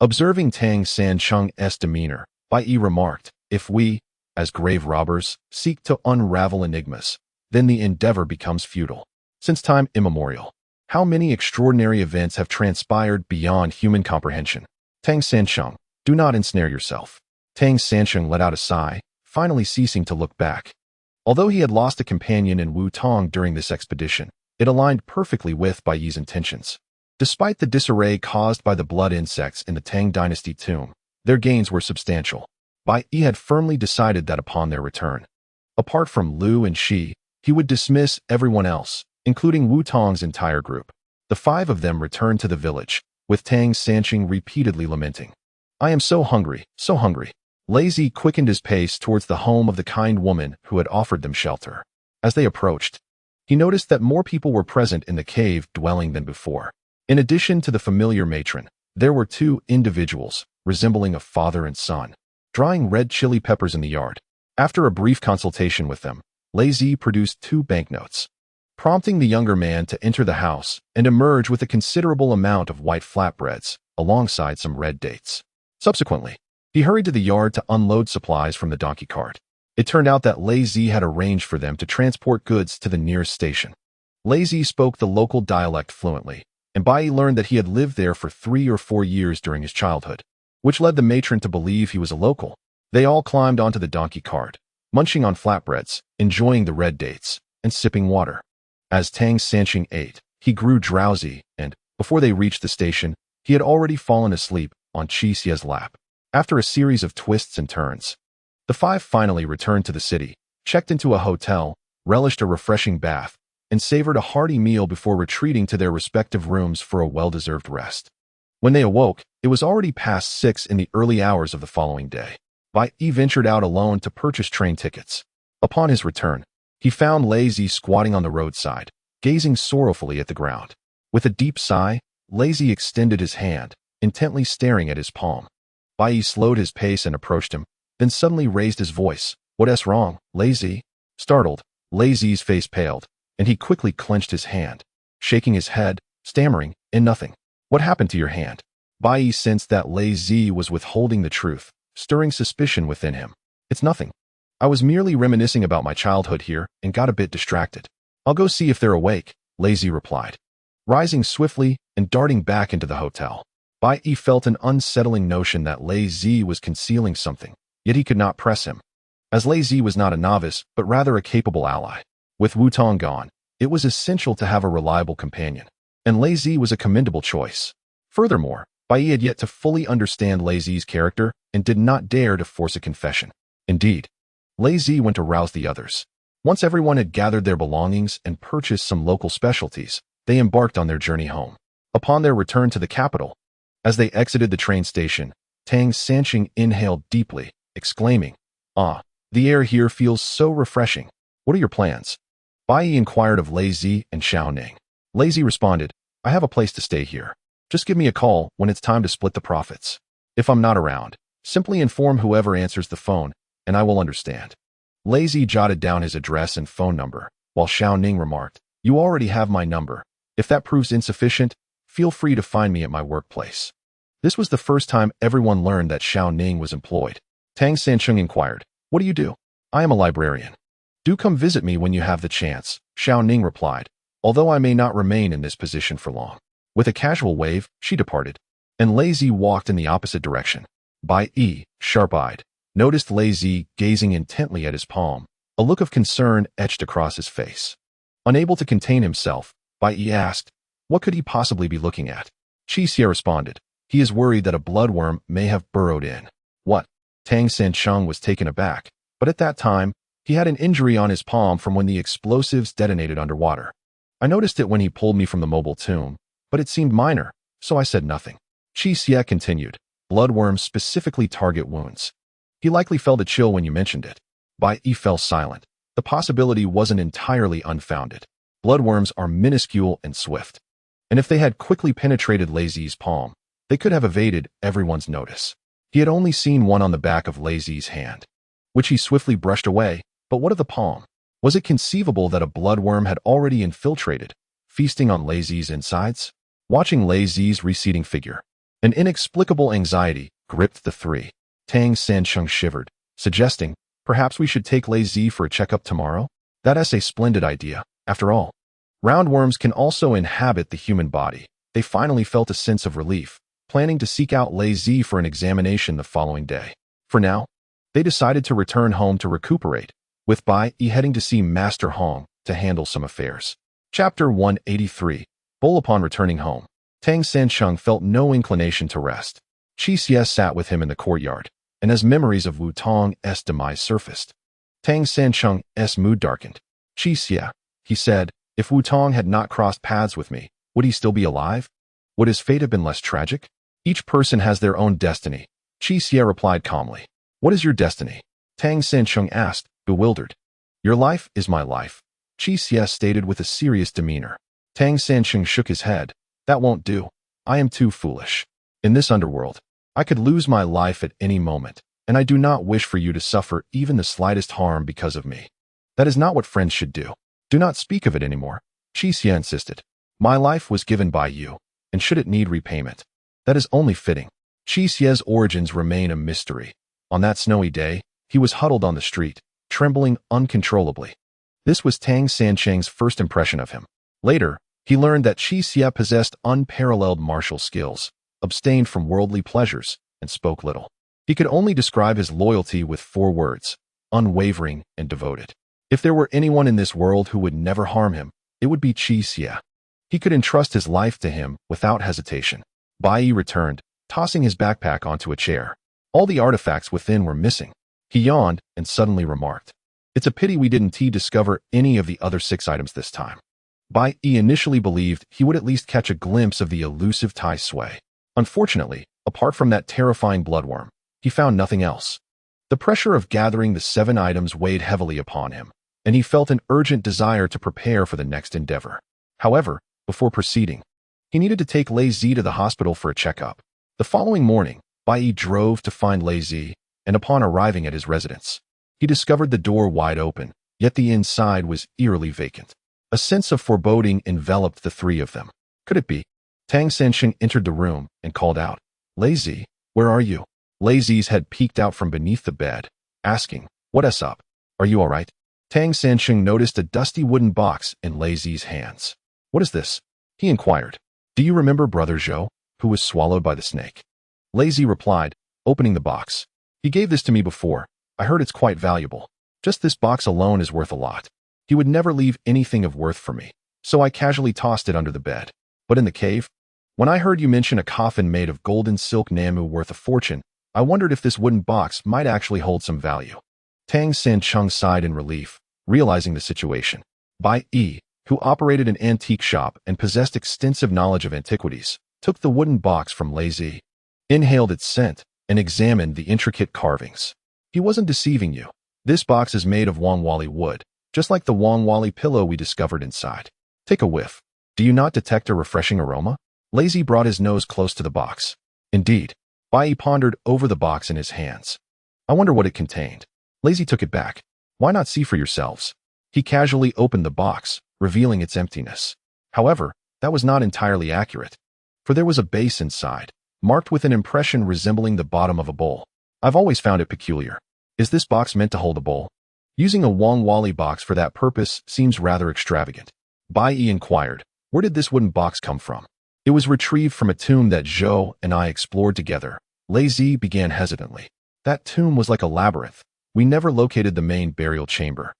Observing Tang Sancheng's demeanor, Bai Yi remarked, if we, as grave robbers, seek to unravel enigmas, then the endeavor becomes futile. Since time immemorial, how many extraordinary events have transpired beyond human comprehension? Tang Sancheng, do not ensnare yourself. Tang Sancheng let out a sigh, finally ceasing to look back. Although he had lost a companion in Wu Tong during this expedition, it aligned perfectly with Bai Yi's intentions. Despite the disarray caused by the blood insects in the Tang dynasty tomb, their gains were substantial. Bai Yi had firmly decided that upon their return, apart from Lu and Shi, he would dismiss everyone else, including Wu Tong's entire group. The five of them returned to the village, with Tang Sancheng repeatedly lamenting. I am so hungry, so hungry. Lazy quickened his pace towards the home of the kind woman who had offered them shelter. As they approached, he noticed that more people were present in the cave dwelling than before. In addition to the familiar matron, there were two individuals, resembling a father and son, drying red chili peppers in the yard. After a brief consultation with them, Lazy produced 2 banknotes, prompting the younger man to enter the house and emerge with a considerable amount of white flatbreads, alongside some red dates. Subsequently, he hurried to the yard to unload supplies from the donkey cart. It turned out that Lazy had arranged for them to transport goods to the nearest station. Lazy spoke the local dialect fluently, and Bai Yi learned that he had lived there for 3 or 4 years during his childhood, which led the matron to believe he was a local. They all climbed onto the donkey cart, munching on flatbreads, enjoying the red dates, and sipping water. As Tang Sancheng ate, he grew drowsy, and, before they reached the station, he had already fallen asleep on Qi Xie's lap. After a series of twists and turns, the five finally returned to the city, checked into a hotel, relished a refreshing bath, and savored a hearty meal before retreating to their respective rooms for a well-deserved rest. When they awoke, it was already past 6 in the early hours of the following day. Bai Yi ventured out alone to purchase train tickets. Upon his return, he found Lazy squatting on the roadside, gazing sorrowfully at the ground. With a deep sigh, Lazy extended his hand, intently staring at his palm. Bai Yi slowed his pace and approached him, then suddenly raised his voice. What's wrong, Lazy? Startled, Lazy's face paled, and he quickly clenched his hand, shaking his head, stammering, nothing. What happened to your hand? Bai Yi sensed that Lazy was withholding the truth, stirring suspicion within him. It's nothing. I was merely reminiscing about my childhood here and got a bit distracted. I'll go see if they're awake, Lazy replied. Rising swiftly and darting back into the hotel, Bai Yi felt an unsettling notion that Lazy was concealing something, yet he could not press him, as Lazy was not a novice, but rather a capable ally. With Wu Tong gone, it was essential to have a reliable companion, and Lazy was a commendable choice. Furthermore, Bai Yi had yet to fully understand Lazy's character and did not dare to force a confession. Indeed, Lazy went to rouse the others. Once everyone had gathered their belongings and purchased some local specialties, they embarked on their journey home. Upon their return to the capital, as they exited the train station, Tang Sancheng inhaled deeply, exclaiming, "Ah, the air here feels so refreshing. What are your plans?" Bai Yi inquired of Lazy and Xiaoning. Lazy responded, I have a place to stay here. Just give me a call when it's time to split the profits. If I'm not around, simply inform whoever answers the phone, and I will understand. Lazy jotted down his address and phone number, while Xiaoning remarked, You already have my number. If that proves insufficient, feel free to find me at my workplace. This was the first time everyone learned that Xiaoning was employed. Tang Sancheng inquired, What do you do? I am a librarian. Do come visit me when you have the chance, Xiaoning replied, although I may not remain in this position for long. With a casual wave, she departed, and Lazy walked in the opposite direction. Bai Yi, sharp-eyed, noticed Lazy gazing intently at his palm, a look of concern etched across his face. Unable to contain himself, Bai Yi asked, What could he possibly be looking at? Qi Xie responded, He is worried that a bloodworm may have burrowed in. What? Tang Sancheng was taken aback, but at that time, he had an injury on his palm from when the explosives detonated underwater. I noticed it when he pulled me from the mobile tomb, but it seemed minor, so I said nothing. Qi Xie continued, Bloodworms specifically target wounds. He likely felt a chill when you mentioned it. Bai Yi fell silent. The possibility wasn't entirely unfounded. Bloodworms are minuscule and swift, and if they had quickly penetrated Lazy's palm, they could have evaded everyone's notice. He had only seen one on the back of Lazy's hand, which he swiftly brushed away, but what of the palm? Was it conceivable that a bloodworm had already infiltrated, feasting on Lazy's insides? Watching Lazy's receding figure, an inexplicable anxiety gripped the three. Tang Sancheng shivered, suggesting, perhaps we should take Lazy for a checkup tomorrow? That's a splendid idea, after all. Roundworms can also inhabit the human body. They finally felt a sense of relief, planning to seek out Lazy for an examination the following day. For now, they decided to return home to recuperate, with Bai Yi heading to see Master Hong to handle some affairs. Chapter 183. Bull. Upon returning home, Tang Sancheng felt no inclination to rest. Qi Xie sat with him in the courtyard, and as memories of Wu Tong's demise surfaced, Tang Sancheng's mood darkened. Qi Xie, he said, if Wu Tong had not crossed paths with me, would he still be alive? Would his fate have been less tragic? Each person has their own destiny, Qi Xie replied calmly. What is your destiny? Tang Sancheng asked, bewildered. Your life is my life, Qi Xie stated with a serious demeanor. Tang Sancheng shook his head. That won't do. I am too foolish. In this underworld, I could lose my life at any moment, and I do not wish for you to suffer even the slightest harm because of me. That is not what friends should do. Do not speak of it anymore, Qi Xie insisted. My life was given by you, and should it need repayment, that is only fitting. Qi Xie's origins remain a mystery. On that snowy day, he was huddled on the street, trembling uncontrollably. This was Tang Sancheng's first impression of him. Later, he learned that Qi Xie possessed unparalleled martial skills, abstained from worldly pleasures, and spoke little. He could only describe his loyalty with 4 words: unwavering and devoted. If there were anyone in this world who would never harm him, it would be Qi Xie. He could entrust his life to him without hesitation. Bai Yi returned, tossing his backpack onto a chair. All the artifacts within were missing. He yawned and suddenly remarked, it's a pity we didn't discover any of the other 6 items this time. Bai Yi initially believed he would at least catch a glimpse of the elusive Tai Sui. Unfortunately, apart from that terrifying bloodworm, he found nothing else. The pressure of gathering the 7 items weighed heavily upon him, and he felt an urgent desire to prepare for the next endeavor. However, before proceeding, he needed to take Lazy to the hospital for a checkup. The following morning, Bai Yi drove to find Lazy, and upon arriving at his residence, he discovered the door wide open, yet the inside was eerily vacant. A sense of foreboding enveloped the 3 of them. Could it be? Tang Sancheng entered the room and called out, Lazy, where are you? Lazy's head peeked out from beneath the bed, asking, what's up? Are you all right? Tang Sancheng noticed a dusty wooden box in Lazy's hands. What is this? He inquired. Do you remember Brother Zhou, who was swallowed by the snake? Lazy replied, opening the box. He gave this to me before. I heard it's quite valuable. Just this box alone is worth a lot. He would never leave anything of worth for me, so I casually tossed it under the bed. But in the cave, when I heard you mention a coffin made of golden silk namu worth a fortune, I wondered if this wooden box might actually hold some value. Tang Sancheng sighed in relief, realizing the situation. Bai Yi, who operated an antique shop and possessed extensive knowledge of antiquities, took the wooden box from Lazy, inhaled its scent, and examined the intricate carvings. He wasn't deceiving you. This box is made of Wangwali wood, just like the Wangwali pillow we discovered inside. Take a whiff. Do you not detect a refreshing aroma? Lazy brought his nose close to the box. Indeed. Bai Yi pondered over the box in his hands. I wonder what it contained. Lazy took it back. Why not see for yourselves? He casually opened the box, revealing its emptiness. However, that was not entirely accurate, for there was a base inside, marked with an impression resembling the bottom of a bowl. I've always found it peculiar. Is this box meant to hold a bowl? Using a Wangwali box for that purpose seems rather extravagant. Bai Yi inquired, where did this wooden box come from? It was retrieved from a tomb that Zhou and I explored together. Lazy began hesitantly. That tomb was like a labyrinth. We never located the main burial chamber.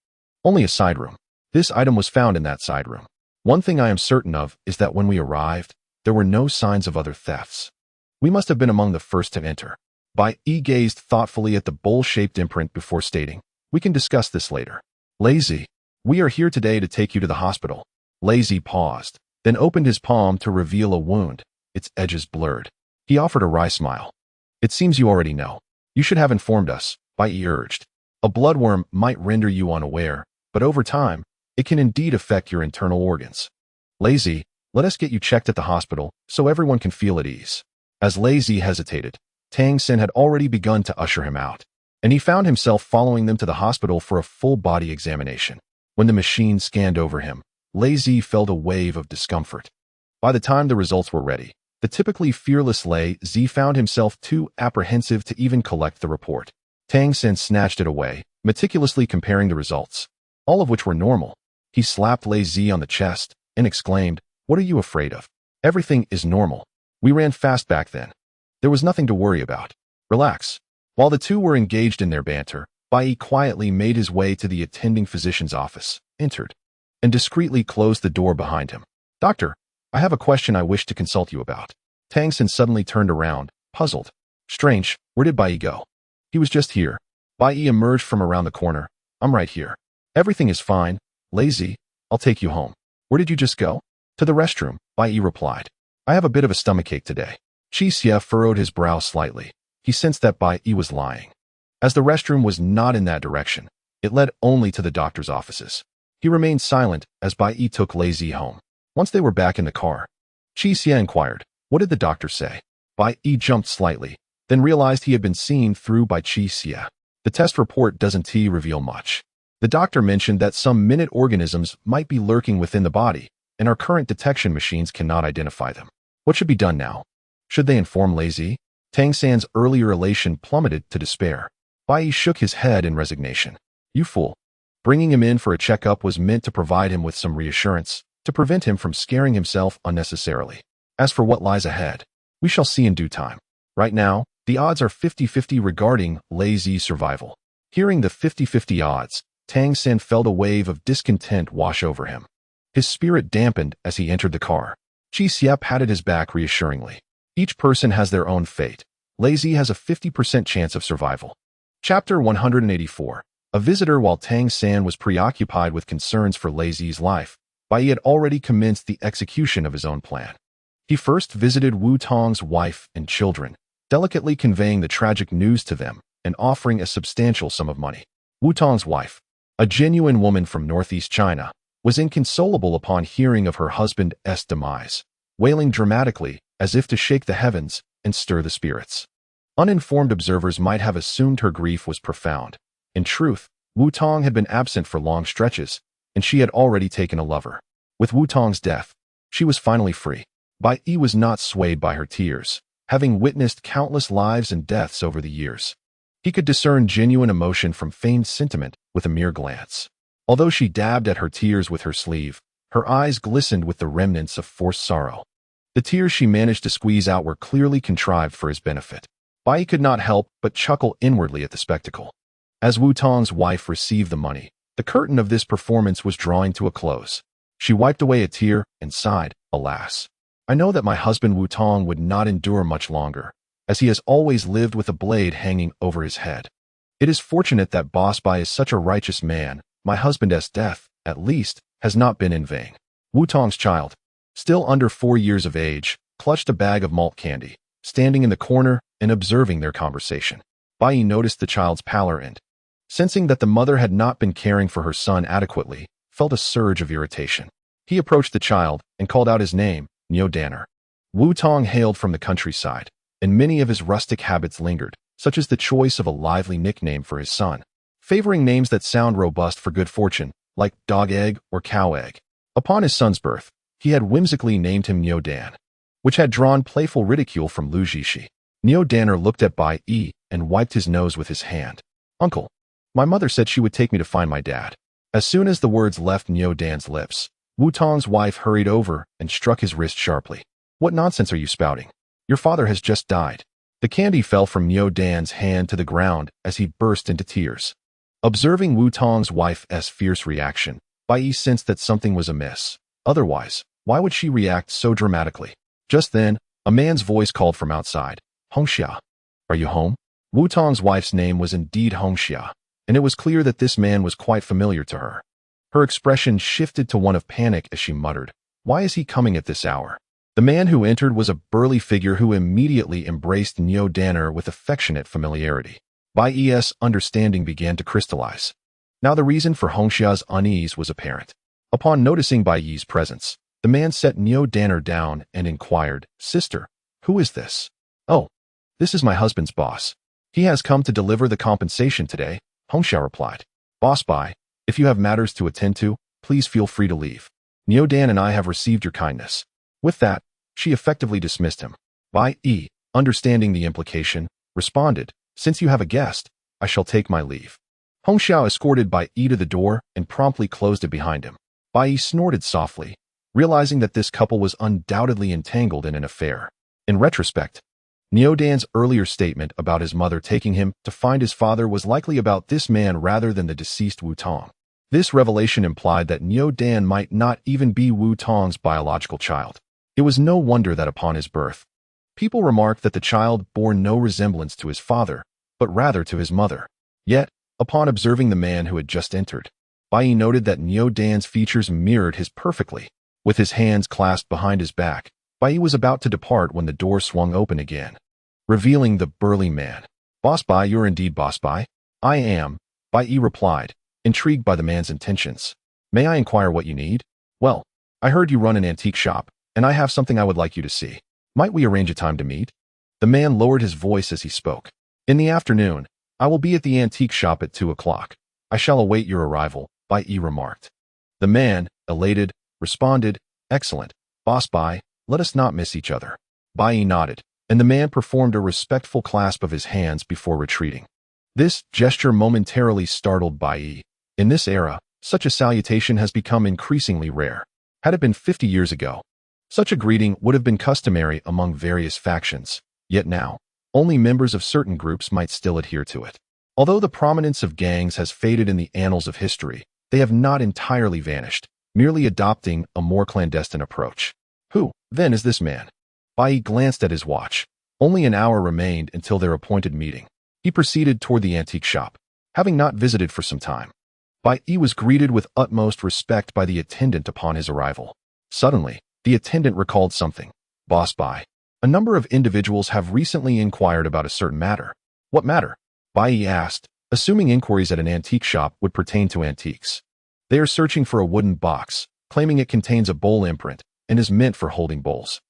Only a side room. This item was found in that side room. One thing I am certain of is that when we arrived, there were no signs of other thefts. We must have been among the first to enter. Bai Yi gazed thoughtfully at the bowl-shaped imprint before stating, we can discuss this later. Lazy, we are here today to take you to the hospital. Lazy paused, then opened his palm to reveal a wound, its edges blurred. He offered a wry smile. It seems you already know. You should have informed us, Bai Yi urged. A bloodworm might render you unaware, but over time, It can indeed affect your internal organs. Lazy, let us get you checked at the hospital so everyone can feel at ease. As Lazy hesitated, Tang Xin had already begun to usher him out, and he found himself following them to the hospital for a full-body examination. When the machine scanned over him, Lazy felt a wave of discomfort. By the time the results were ready, the typically fearless Lazy found himself too apprehensive to even collect the report. Tang Xin snatched it away, meticulously comparing the results, all of which were normal. He slapped Lazy on the chest and exclaimed, "What are you afraid of? Everything is normal. We ran fast back then. There was nothing to worry about. Relax." While the two were engaged in their banter, Bai Yi quietly made his way to the attending physician's office, entered, and discreetly closed the door behind him. "Doctor, I have a question I wish to consult you about." Tang Xin suddenly turned around, puzzled. "Strange, where did Bai Yi go?" "He was just here." Bai Yi emerged from around the corner. "I'm right here. Everything is fine. Lazy, I'll take you home." "Where did you just go?" "To the restroom," Bai Yi replied. "I have a bit of a stomachache today." Qi Xie furrowed his brow slightly. He sensed that Bai Yi was lying. As the restroom was not in that direction, it led only to the doctor's offices. He remained silent as Bai Yi took Lazy home. Once they were back in the car, Qi Xie inquired, "What did the doctor say?" Bai Yi jumped slightly, then realized he had been seen through by Qi Xie. "The test report doesn't reveal much. The doctor mentioned that some minute organisms might be lurking within the body, and our current detection machines cannot identify them. What should be done now? Should they inform Lazy?" Tang San's earlier elation plummeted to despair. Bai Yi shook his head in resignation. "You fool. Bringing him in for a checkup was meant to provide him with some reassurance, to prevent him from scaring himself unnecessarily. As for what lies ahead, we shall see in due time. Right now, the odds are 50-50 regarding Lazy's survival." Hearing the 50-50 odds, Tang Xin felt a wave of discontent wash over him. His spirit dampened as he entered the car. Qi Xie patted his back reassuringly. "Each person has their own fate. Lazy has a 50% chance of survival." Chapter 184. A visitor. While Tang San was preoccupied with concerns for Lazy's life, Bai Yi had already commenced the execution of his own plan. He first visited Wu Tong's wife and children, delicately conveying the tragic news to them and offering a substantial sum of money. Wu Tong's wife, a genuine woman from northeast China, was inconsolable upon hearing of her husband's demise, wailing dramatically as if to shake the heavens and stir the spirits. Uninformed observers might have assumed her grief was profound. In truth, Wu Tong had been absent for long stretches, and she had already taken a lover. With Wu Tong's death, she was finally free. Bai Yi was not swayed by her tears, having witnessed countless lives and deaths over the years. He could discern genuine emotion from feigned sentiment with a mere glance. Although she dabbed at her tears with her sleeve, her eyes glistened with the remnants of forced sorrow. The tears she managed to squeeze out were clearly contrived for his benefit. Bai Yi could not help but chuckle inwardly at the spectacle. As Wu Tong's wife received the money, the curtain of this performance was drawing to a close. She wiped away a tear and sighed, "Alas, I know that my husband Wu Tong would not endure much longer, as he has always lived with a blade hanging over his head. It is fortunate that Boss Bai is such a righteous man. My husband's death, at least, has not been in vain." Wu Tong's child, still under 4 years of age, clutched a bag of malt candy, standing in the corner and observing their conversation. Bai Yi noticed the child's pallor and, sensing that the mother had not been caring for her son adequately, felt a surge of irritation. He approached the child and called out his name, Niu Danner. Wu Tong hailed from the countryside, and many of his rustic habits lingered, such as the choice of a lively nickname for his son, favoring names that sound robust for good fortune, like dog egg or cow egg. Upon his son's birth, he had whimsically named him Niu Dan, which had drawn playful ridicule from Lu Jishi. Niu Danner looked at Bai Yi and wiped his nose with his hand. "Uncle, my mother said she would take me to find my dad." As soon as the words left Niu Dan's lips, Wu Tong's wife hurried over and struck his wrist sharply. "What nonsense are you spouting? Your father has just died." The candy fell from Niu Dan's hand to the ground as he burst into tears. Observing Wu Tong's wife's fierce reaction, Bai Yi sensed that something was amiss. Otherwise, why would she react so dramatically? Just then, a man's voice called from outside, "Hongxia, are you home?" Wu Tong's wife's name was indeed Hongxia, and it was clear that this man was quite familiar to her. Her expression shifted to one of panic as she muttered, "Why is he coming at this hour?" The man who entered was a burly figure who immediately embraced Niu Danner with affectionate familiarity. Bai Yi's understanding began to crystallize. Now the reason for Hongxia's unease was apparent. Upon noticing Bai Yi's presence, the man set Neo Danner down and inquired, "Sister, who is this?" "Oh, this is my husband's boss. He has come to deliver the compensation today," Hongxia replied. "Boss Bai, if you have matters to attend to, please feel free to leave. Neo Dan and I have received your kindness." With that, she effectively dismissed him. Bai Yi, understanding the implication, responded, "Since you have a guest, I shall take my leave." Hongxiao escorted Bai Yi to the door and promptly closed it behind him. Bai Yi snorted softly, realizing that this couple was undoubtedly entangled in an affair. In retrospect, Neo Dan's earlier statement about his mother taking him to find his father was likely about this man rather than the deceased Wu Tong. This revelation implied that Neo Dan might not even be Wu Tong's biological child. It was no wonder that upon his birth, people remarked that the child bore no resemblance to his father, but rather to his mother. Yet, upon observing the man who had just entered, Bai Yi noted that Neo Dan's features mirrored his perfectly. With his hands clasped behind his back, Bai Yi was about to depart when the door swung open again, revealing the burly man. "Boss Bai, you're indeed Boss Bai?" "I am," Bai Yi replied, intrigued by the man's intentions. "May I inquire what you need?" "Well, I heard you run an antique shop, and I have something I would like you to see. Might we arrange a time to meet?" The man lowered his voice as he spoke. "In the afternoon, I will be at the antique shop at 2 o'clock. I shall await your arrival," Bai Yi remarked. The man, elated, responded, "Excellent, Boss Bai, let us not miss each other." Bai Yi nodded, and the man performed a respectful clasp of his hands before retreating. This gesture momentarily startled Bai Yi. In this era, such a salutation has become increasingly rare. Had it been 50 years ago, such a greeting would have been customary among various factions, yet now, only members of certain groups might still adhere to it. Although the prominence of gangs has faded in the annals of history, they have not entirely vanished, merely adopting a more clandestine approach. Who, then, is this man? Bai Yi glanced at his watch. Only an hour remained until their appointed meeting. He proceeded toward the antique shop, having not visited for some time. Bai Yi was greeted with utmost respect by the attendant upon his arrival. Suddenly, the attendant recalled something. "Boss Bai, a number of individuals have recently inquired about a certain matter." "What matter?" Bai Yi asked, assuming inquiries at an antique shop would pertain to antiques. "They are searching for a wooden box, claiming it contains a bowl imprint and is meant for holding bowls."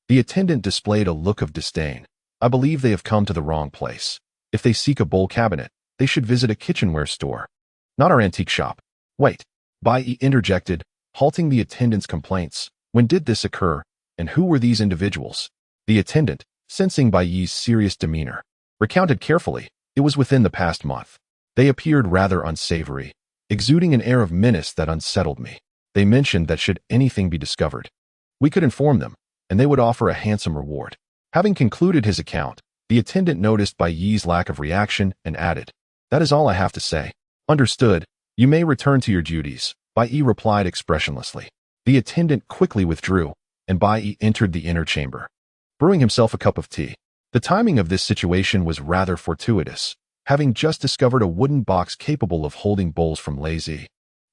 The attendant displayed a look of disdain. "I believe they have come to the wrong place. If they seek a bowl cabinet, they should visit a kitchenware store, not our antique shop." "Wait," Bai Yi interjected, halting the attendant's complaints. "When did this occur, and who were these individuals?" The attendant, sensing Bai Yi's serious demeanor, recounted carefully. "It was within the past month. They appeared rather unsavory, exuding an air of menace that unsettled me. They mentioned that should anything be discovered, we could inform them, and they would offer a handsome reward." Having concluded his account, the attendant noticed Bai Yi's lack of reaction and added, "That is all I have to say." "Understood. You may return to your duties," Bai Yi replied expressionlessly. The attendant quickly withdrew, and Bai Yi entered the inner chamber, brewing himself a cup of tea. The timing of this situation was rather fortuitous, having just discovered a wooden box capable of holding bowls from Lazy.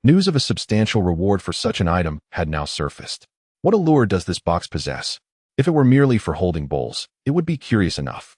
News of a substantial reward for such an item had now surfaced. What allure does this box possess? If it were merely for holding bowls, it would be curious enough.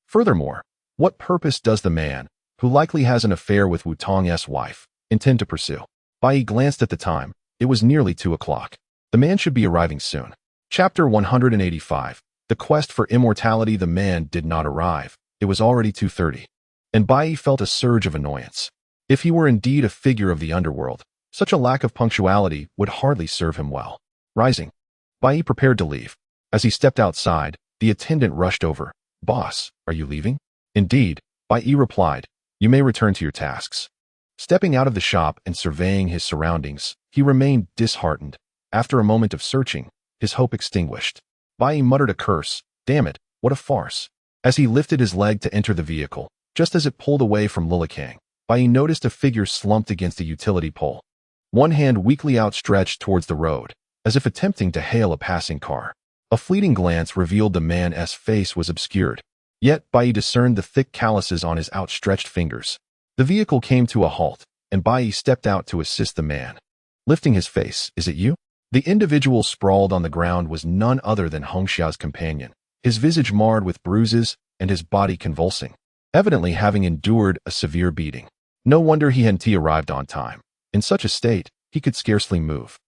Furthermore, what purpose does the man, who likely has an affair with Wu Tong's wife, intend to pursue? Bai Yi glanced at the time. It was nearly 2 o'clock. The man should be arriving soon. Chapter 185. The quest for immortality. The man did not arrive. It was already 2:30. And Bai Yi felt a surge of annoyance. If he were indeed a figure of the underworld, such a lack of punctuality would hardly serve him well. Rising, Bai Yi prepared to leave. As he stepped outside, the attendant rushed over. "Boss, are you leaving?" "Indeed," Bai Yi replied. "You may return to your tasks." Stepping out of the shop and surveying his surroundings, he remained disheartened. After a moment of searching, his hope extinguished. Bai Yi muttered a curse. "Damn it, what a farce." As he lifted his leg to enter the vehicle, just as it pulled away from Lilikang, Bai Yi noticed a figure slumped against a utility pole, one hand weakly outstretched towards the road, as if attempting to hail a passing car. A fleeting glance revealed the man's face was obscured, yet Bai Yi discerned the thick calluses on his outstretched fingers. The vehicle came to a halt, and Bai Yi stepped out to assist the man. Lifting his face, "Is it you?" The individual sprawled on the ground was none other than Hongxiao's companion, his visage marred with bruises and his body convulsing, evidently having endured a severe beating. No wonder he hadn't arrived on time. In such a state, he could scarcely move.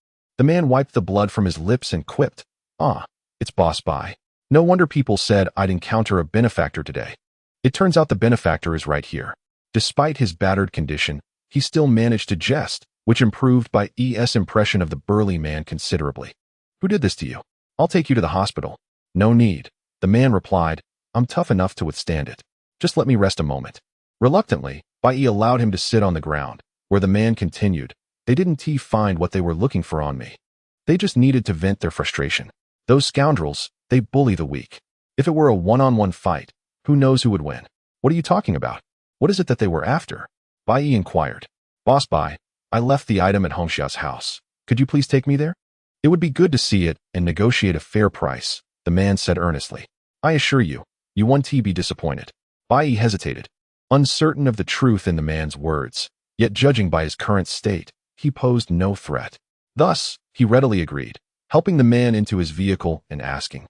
The man wiped the blood from his lips and quipped, "Ah, it's Boss Bai. No wonder people said I'd encounter a benefactor today. It turns out the benefactor is right here." Despite his battered condition, he still managed to jest, which improved Bai Yi's impression of the burly man considerably. "Who did this to you? I'll take you to the hospital." "No need," the man replied. "I'm tough enough to withstand it. Just let me rest a moment." Reluctantly, Bai Yi allowed him to sit on the ground, where the man continued, "They didn't find what they were looking for on me. They just needed to vent their frustration. Those scoundrels, they bully the weak. If it were a one-on-one fight, who knows who would win?" "What are you talking about? What is it that they were after?" Bai Yi inquired. "Boss Bai, I left the item at Hongxia's house. Could you please take me there?" "It would be good to see it and negotiate a fair price," the man said earnestly. "I assure you, you won't be disappointed." Bai Yi hesitated, uncertain of the truth in the man's words, yet judging by his current state, he posed no threat. Thus, he readily agreed, helping the man into his vehicle and asking,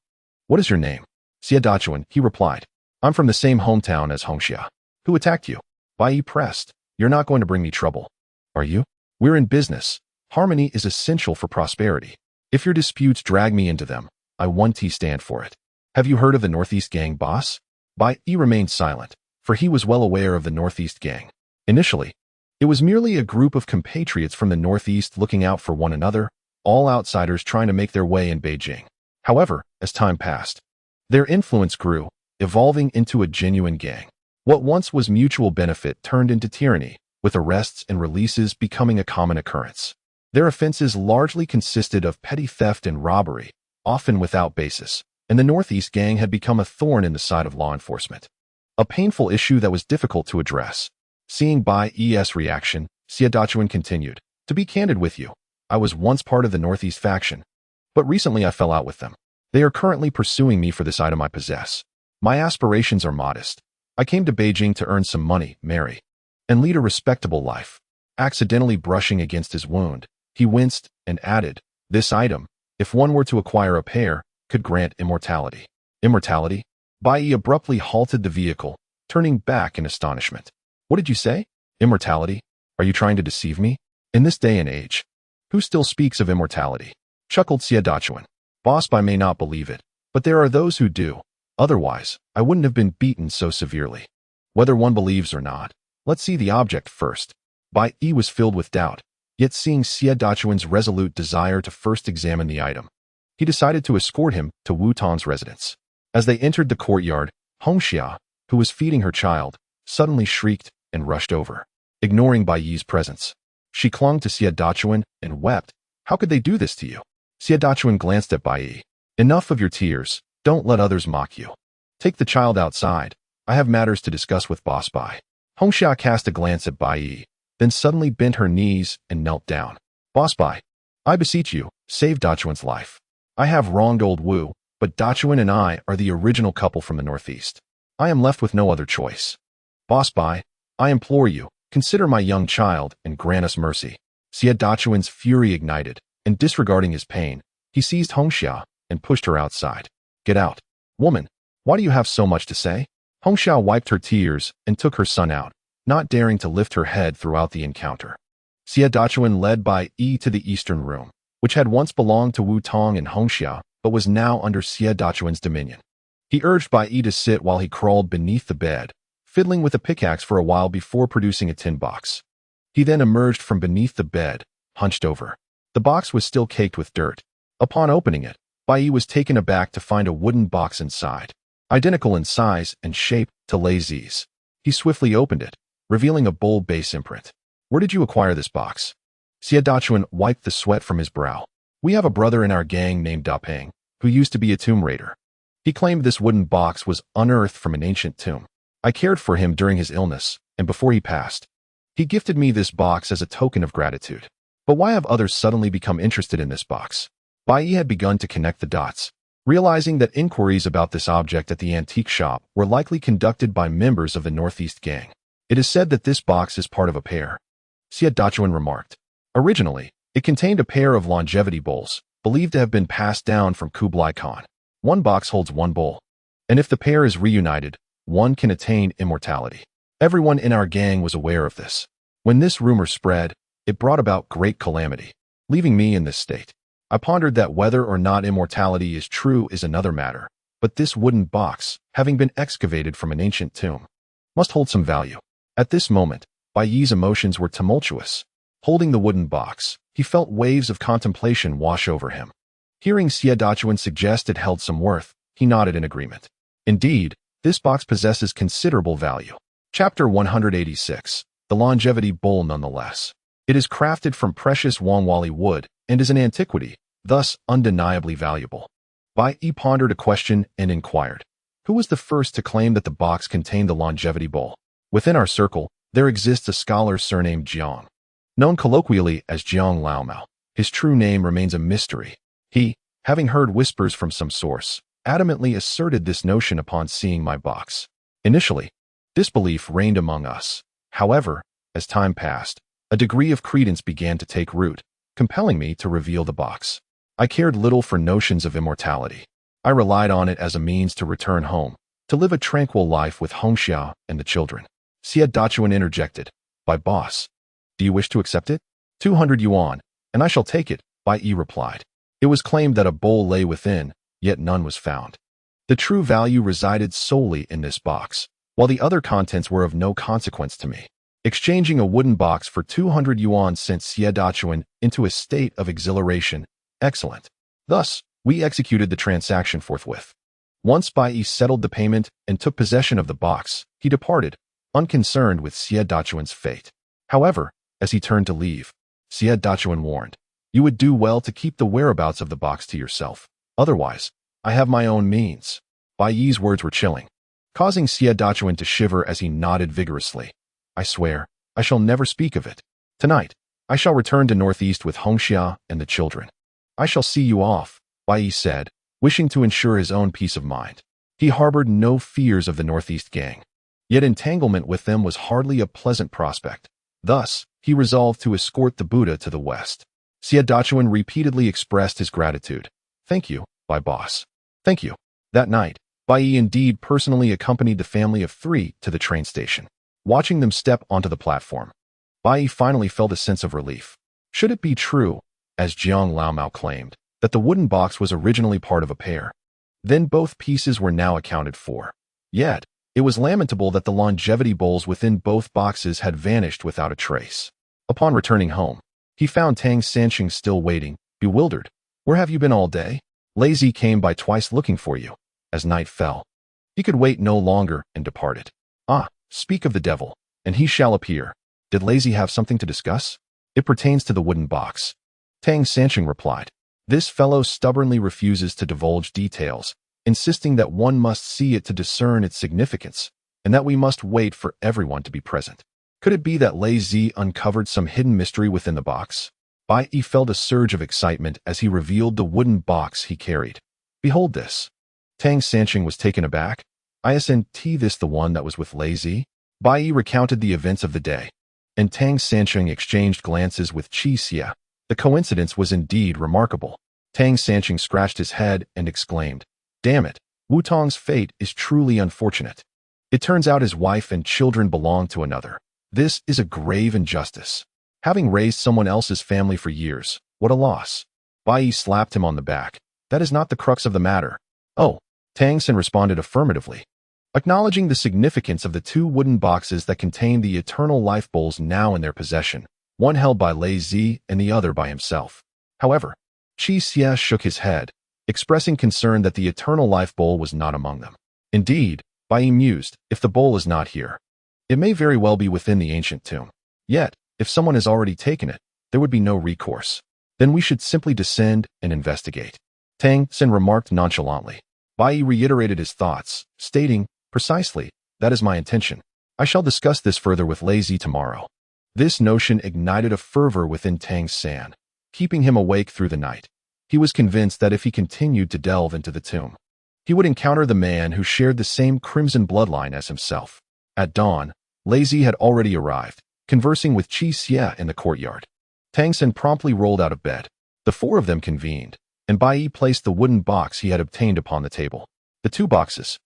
"What is your name?" "Xie," he replied. "I'm from the same hometown as Hongxia." "Who attacked you?" Bai Yi pressed. "You're not going to bring me trouble, are you? We're in business. Harmony is essential for prosperity. If your disputes drag me into them, I won't stand for it. Have you heard of the Northeast Gang, boss?" Bai Yi remained silent, for he was well aware of the Northeast Gang. Initially, it was merely a group of compatriots from the Northeast looking out for one another, all outsiders trying to make their way in Beijing. However, as time passed, their influence grew, evolving into a genuine gang. What once was mutual benefit turned into tyranny, with arrests and releases becoming a common occurrence. Their offenses largely consisted of petty theft and robbery, often without basis, and the Northeast Gang had become a thorn in the side of law enforcement. A painful issue that was difficult to address. Seeing Bai Yi's reaction, Xie continued, "To be candid with you, I was once part of the Northeast faction, but recently I fell out with them. They are currently pursuing me for this item I possess. My aspirations are modest. I came to Beijing to earn some money, marry, and lead a respectable life." Accidentally brushing against his wound, he winced and added, "This item, if one were to acquire a pair, could grant immortality." "Immortality?" Bai Yi abruptly halted the vehicle, turning back in astonishment. "What did you say? Immortality? Are you trying to deceive me? In this day and age, who still speaks of immortality?" Chuckled Xie. "Boss Bai may not believe it, but there are those who do. Otherwise, I wouldn't have been beaten so severely. Whether one believes or not, let's see the object first." Bai Yi was filled with doubt, yet seeing Xie resolute desire to first examine the item, he decided to escort him to Wu Tong's residence. As they entered the courtyard, Hongxia, who was feeding her child, suddenly shrieked and rushed over, ignoring Bai Yi's presence. She clung to Xie and wept. "How could they do this to you?" Xie glanced at Bai Yi. "Enough of your tears. Don't let others mock you. Take the child outside. I have matters to discuss with Boss Bai." Hongxia cast a glance at Bai Yi, then suddenly bent her knees and knelt down. "Boss Bai, I beseech you, save Dachuan's life. I have wronged old Wu, but Dachuan and I are the original couple from the Northeast. I am left with no other choice. Boss Bai, I implore you, consider my young child and grant us mercy." Dachuan's fury ignited, and disregarding his pain, he seized Hongxia and pushed her outside. "Get out. Woman, why do you have so much to say?" Hongxia wiped her tears and took her son out, not daring to lift her head throughout the encounter. Dachuan led Bai Yi to the eastern room, which had once belonged to Wu Tong and Hongxia, but was now under Dachuan's dominion. He urged Bai Yi to sit while he crawled beneath the bed, fiddling with a pickaxe for a while before producing a tin box. He then emerged from beneath the bed, hunched over. The box was still caked with dirt. Upon opening it, Bai Yi was taken aback to find a wooden box inside, identical in size and shape to Lazy's. He swiftly opened it, revealing a bold base imprint. "Where did you acquire this box?" Dachuan wiped the sweat from his brow. "We have a brother in our gang named Da Peng, who used to be a tomb raider. He claimed this wooden box was unearthed from an ancient tomb. I cared for him during his illness, and before he passed, he gifted me this box as a token of gratitude. But why have others suddenly become interested in this box?" Bai Yi had begun to connect the dots, realizing that inquiries about this object at the antique shop were likely conducted by members of the Northeast Gang. "It is said that this box is part of a pair," Dachuan remarked. "Originally, it contained a pair of longevity bowls, believed to have been passed down from Kublai Khan. One box holds one bowl, and if the pair is reunited, one can attain immortality. Everyone in our gang was aware of this. When this rumor spread, it brought about great calamity, leaving me in this state. I pondered that whether or not immortality is true is another matter, but this wooden box, having been excavated from an ancient tomb, must hold some value. At this moment, Bai Yi's emotions were tumultuous. Holding the wooden box, he felt waves of contemplation wash over him. Hearing Xie Dachuan suggest it held some worth, he nodded in agreement. Indeed, this box possesses considerable value. Chapter 186. The Longevity Bowl nonetheless. It is crafted from precious Wangwali wood and is an antiquity, thus undeniably valuable. Bai Yi pondered a question and inquired, who was the first to claim that the box contained the longevity bowl? Within our circle, there exists a scholar surnamed Jiang, known colloquially as Jiang Laomao. His true name remains a mystery. He, having heard whispers from some source, adamantly asserted this notion upon seeing my box. Initially, disbelief reigned among us. However, as time passed, a degree of credence began to take root, compelling me to reveal the box. I cared little for notions of immortality. I relied on it as a means to return home, to live a tranquil life with Hongxia and the children. Xie Dachuan interjected, "By boss, do you wish to accept it? 200 yuan, and I shall take it," Bai Yi replied. It was claimed that a bowl lay within, yet none was found. The true value resided solely in this box, while the other contents were of no consequence to me. Exchanging a wooden box for 200 yuan sent Xie Dachuan into a state of exhilaration. Excellent. Thus, we executed the transaction forthwith. Once Bai Yi settled the payment and took possession of the box, he departed, unconcerned with Xie Dachuan's fate. However, as he turned to leave, Xie Dachuan warned, "You would do well to keep the whereabouts of the box to yourself. Otherwise, I have my own means." Bai Yi's words were chilling, causing Xie Dachuan to shiver as he nodded vigorously. "I swear, I shall never speak of it. Tonight, I shall return to Northeast with Hongxia and the children. I shall see you off," Bai Yi said, wishing to ensure his own peace of mind. He harbored no fears of the Northeast gang. Yet entanglement with them was hardly a pleasant prospect. Thus, he resolved to escort the Buddha to the west. Xie Dachuan repeatedly expressed his gratitude. "Thank you, Bai boss. Thank you." That night, Bai Yi indeed personally accompanied the family of 3 to the train station. Watching them step onto the platform, Bai Yi finally felt a sense of relief. Should it be true, as Jiang Laomao claimed, that the wooden box was originally part of a pair, then both pieces were now accounted for. Yet, it was lamentable that the longevity bowls within both boxes had vanished without a trace. Upon returning home, he found Tang Sanqing still waiting, bewildered. "Where have you been all day? Lazy came by twice looking for you." As night fell, he could wait no longer and departed. "Ah, speak of the devil, and he shall appear. Did Lazy have something to discuss?" "It pertains to the wooden box," Tang Sanqing replied. "This fellow stubbornly refuses to divulge details, insisting that one must see it to discern its significance, and that we must wait for everyone to be present. Could it be that Lazy uncovered some hidden mystery within the box?" Bai Yi felt a surge of excitement as he revealed the wooden box he carried. "Behold this." Tang Sanqing was taken aback. "Isn't this the one that was with Lazy?" Bai Yi recounted the events of the day, and Tang Sanqing exchanged glances with Qi Xie. The coincidence was indeed remarkable. Tang Sanqing scratched his head and exclaimed, "Damn it, Wu Tong's fate is truly unfortunate. It turns out his wife and children belong to another. This is a grave injustice. Having raised someone else's family for years, what a loss." Bai Yi slapped him on the back. "That is not the crux of the matter." "Oh," Tang San responded affirmatively, acknowledging the significance of the 2 wooden boxes that contained the eternal life bowls now in their possession, one held by Lazy and the other by himself. However, Qi Xie shook his head, expressing concern that the eternal life bowl was not among them. Indeed, Bai Yi mused, if the bowl is not here, it may very well be within the ancient tomb. Yet, if someone has already taken it, there would be no recourse. Then we should simply descend and investigate. Tang San remarked nonchalantly. Bai Yi reiterated his thoughts, stating, "Precisely, that is my intention. I shall discuss this further with Lazy tomorrow." This notion ignited a fervor within Tang San, keeping him awake through the night. He was convinced that if he continued to delve into the tomb, he would encounter the man who shared the same crimson bloodline as himself. At dawn, Lazy had already arrived, conversing with Qi Xie in the courtyard. Tang San promptly rolled out of bed. The 4 of them convened, and Bai Yi placed the wooden box he had obtained upon the table. The 2 boxes,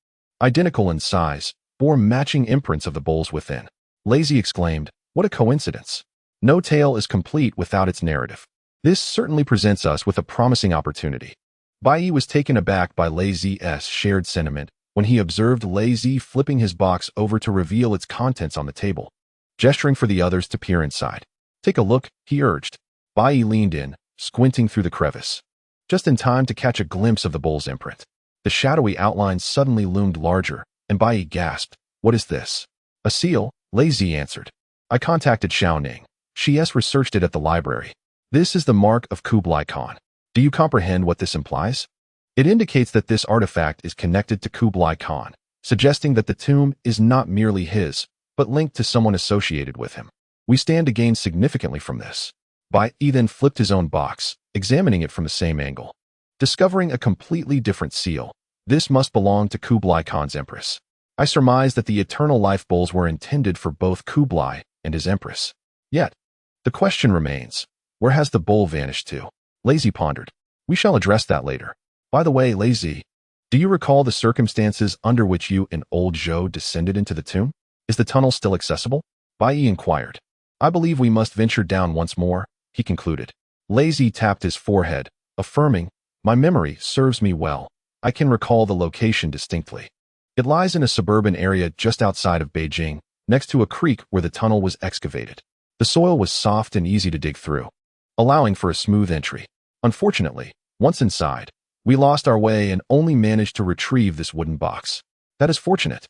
identical in size, bore matching imprints of the bowls within. Lazy exclaimed, "What a coincidence! No tale is complete without its narrative." This certainly presents us with a promising opportunity. Bai Yi was taken aback by Lei Zi's shared sentiment when he observed Lei Zi flipping his box over to reveal its contents on the table, gesturing for the others to peer inside. "Take a look," he urged. Bai Yi leaned in, squinting through the crevice, just in time to catch a glimpse of the bowl's imprint. The shadowy outline suddenly loomed larger, and Bai Yi gasped. "What is this?" "A seal," Lei Zi answered. "I contacted Xiao Ning. She has researched it at the library. This is the mark of Kublai Khan. Do you comprehend what this implies? It indicates that this artifact is connected to Kublai Khan, suggesting that the tomb is not merely his, but linked to someone associated with him. We stand to gain significantly from this." Bai Yi then flipped his own box, examining it from the same angle, discovering a completely different seal. "This must belong to Kublai Khan's empress. I surmise that the eternal life bowls were intended for both Kublai and his empress. Yet, the question remains, where has the bowl vanished to?" Lei Zi pondered. "We shall address that later. By the way, Lei Zi, do you recall the circumstances under which you and old Zhou descended into the tomb? Is the tunnel still accessible?" Bai Yi inquired. "I believe we must venture down once more," he concluded. Lei Zi tapped his forehead, affirming, "My memory serves me well. I can recall the location distinctly. It lies in a suburban area just outside of Beijing, next to a creek where the tunnel was excavated. The soil was soft and easy to dig through, allowing for a smooth entry. Unfortunately, once inside, we lost our way and only managed to retrieve this wooden box. That is fortunate.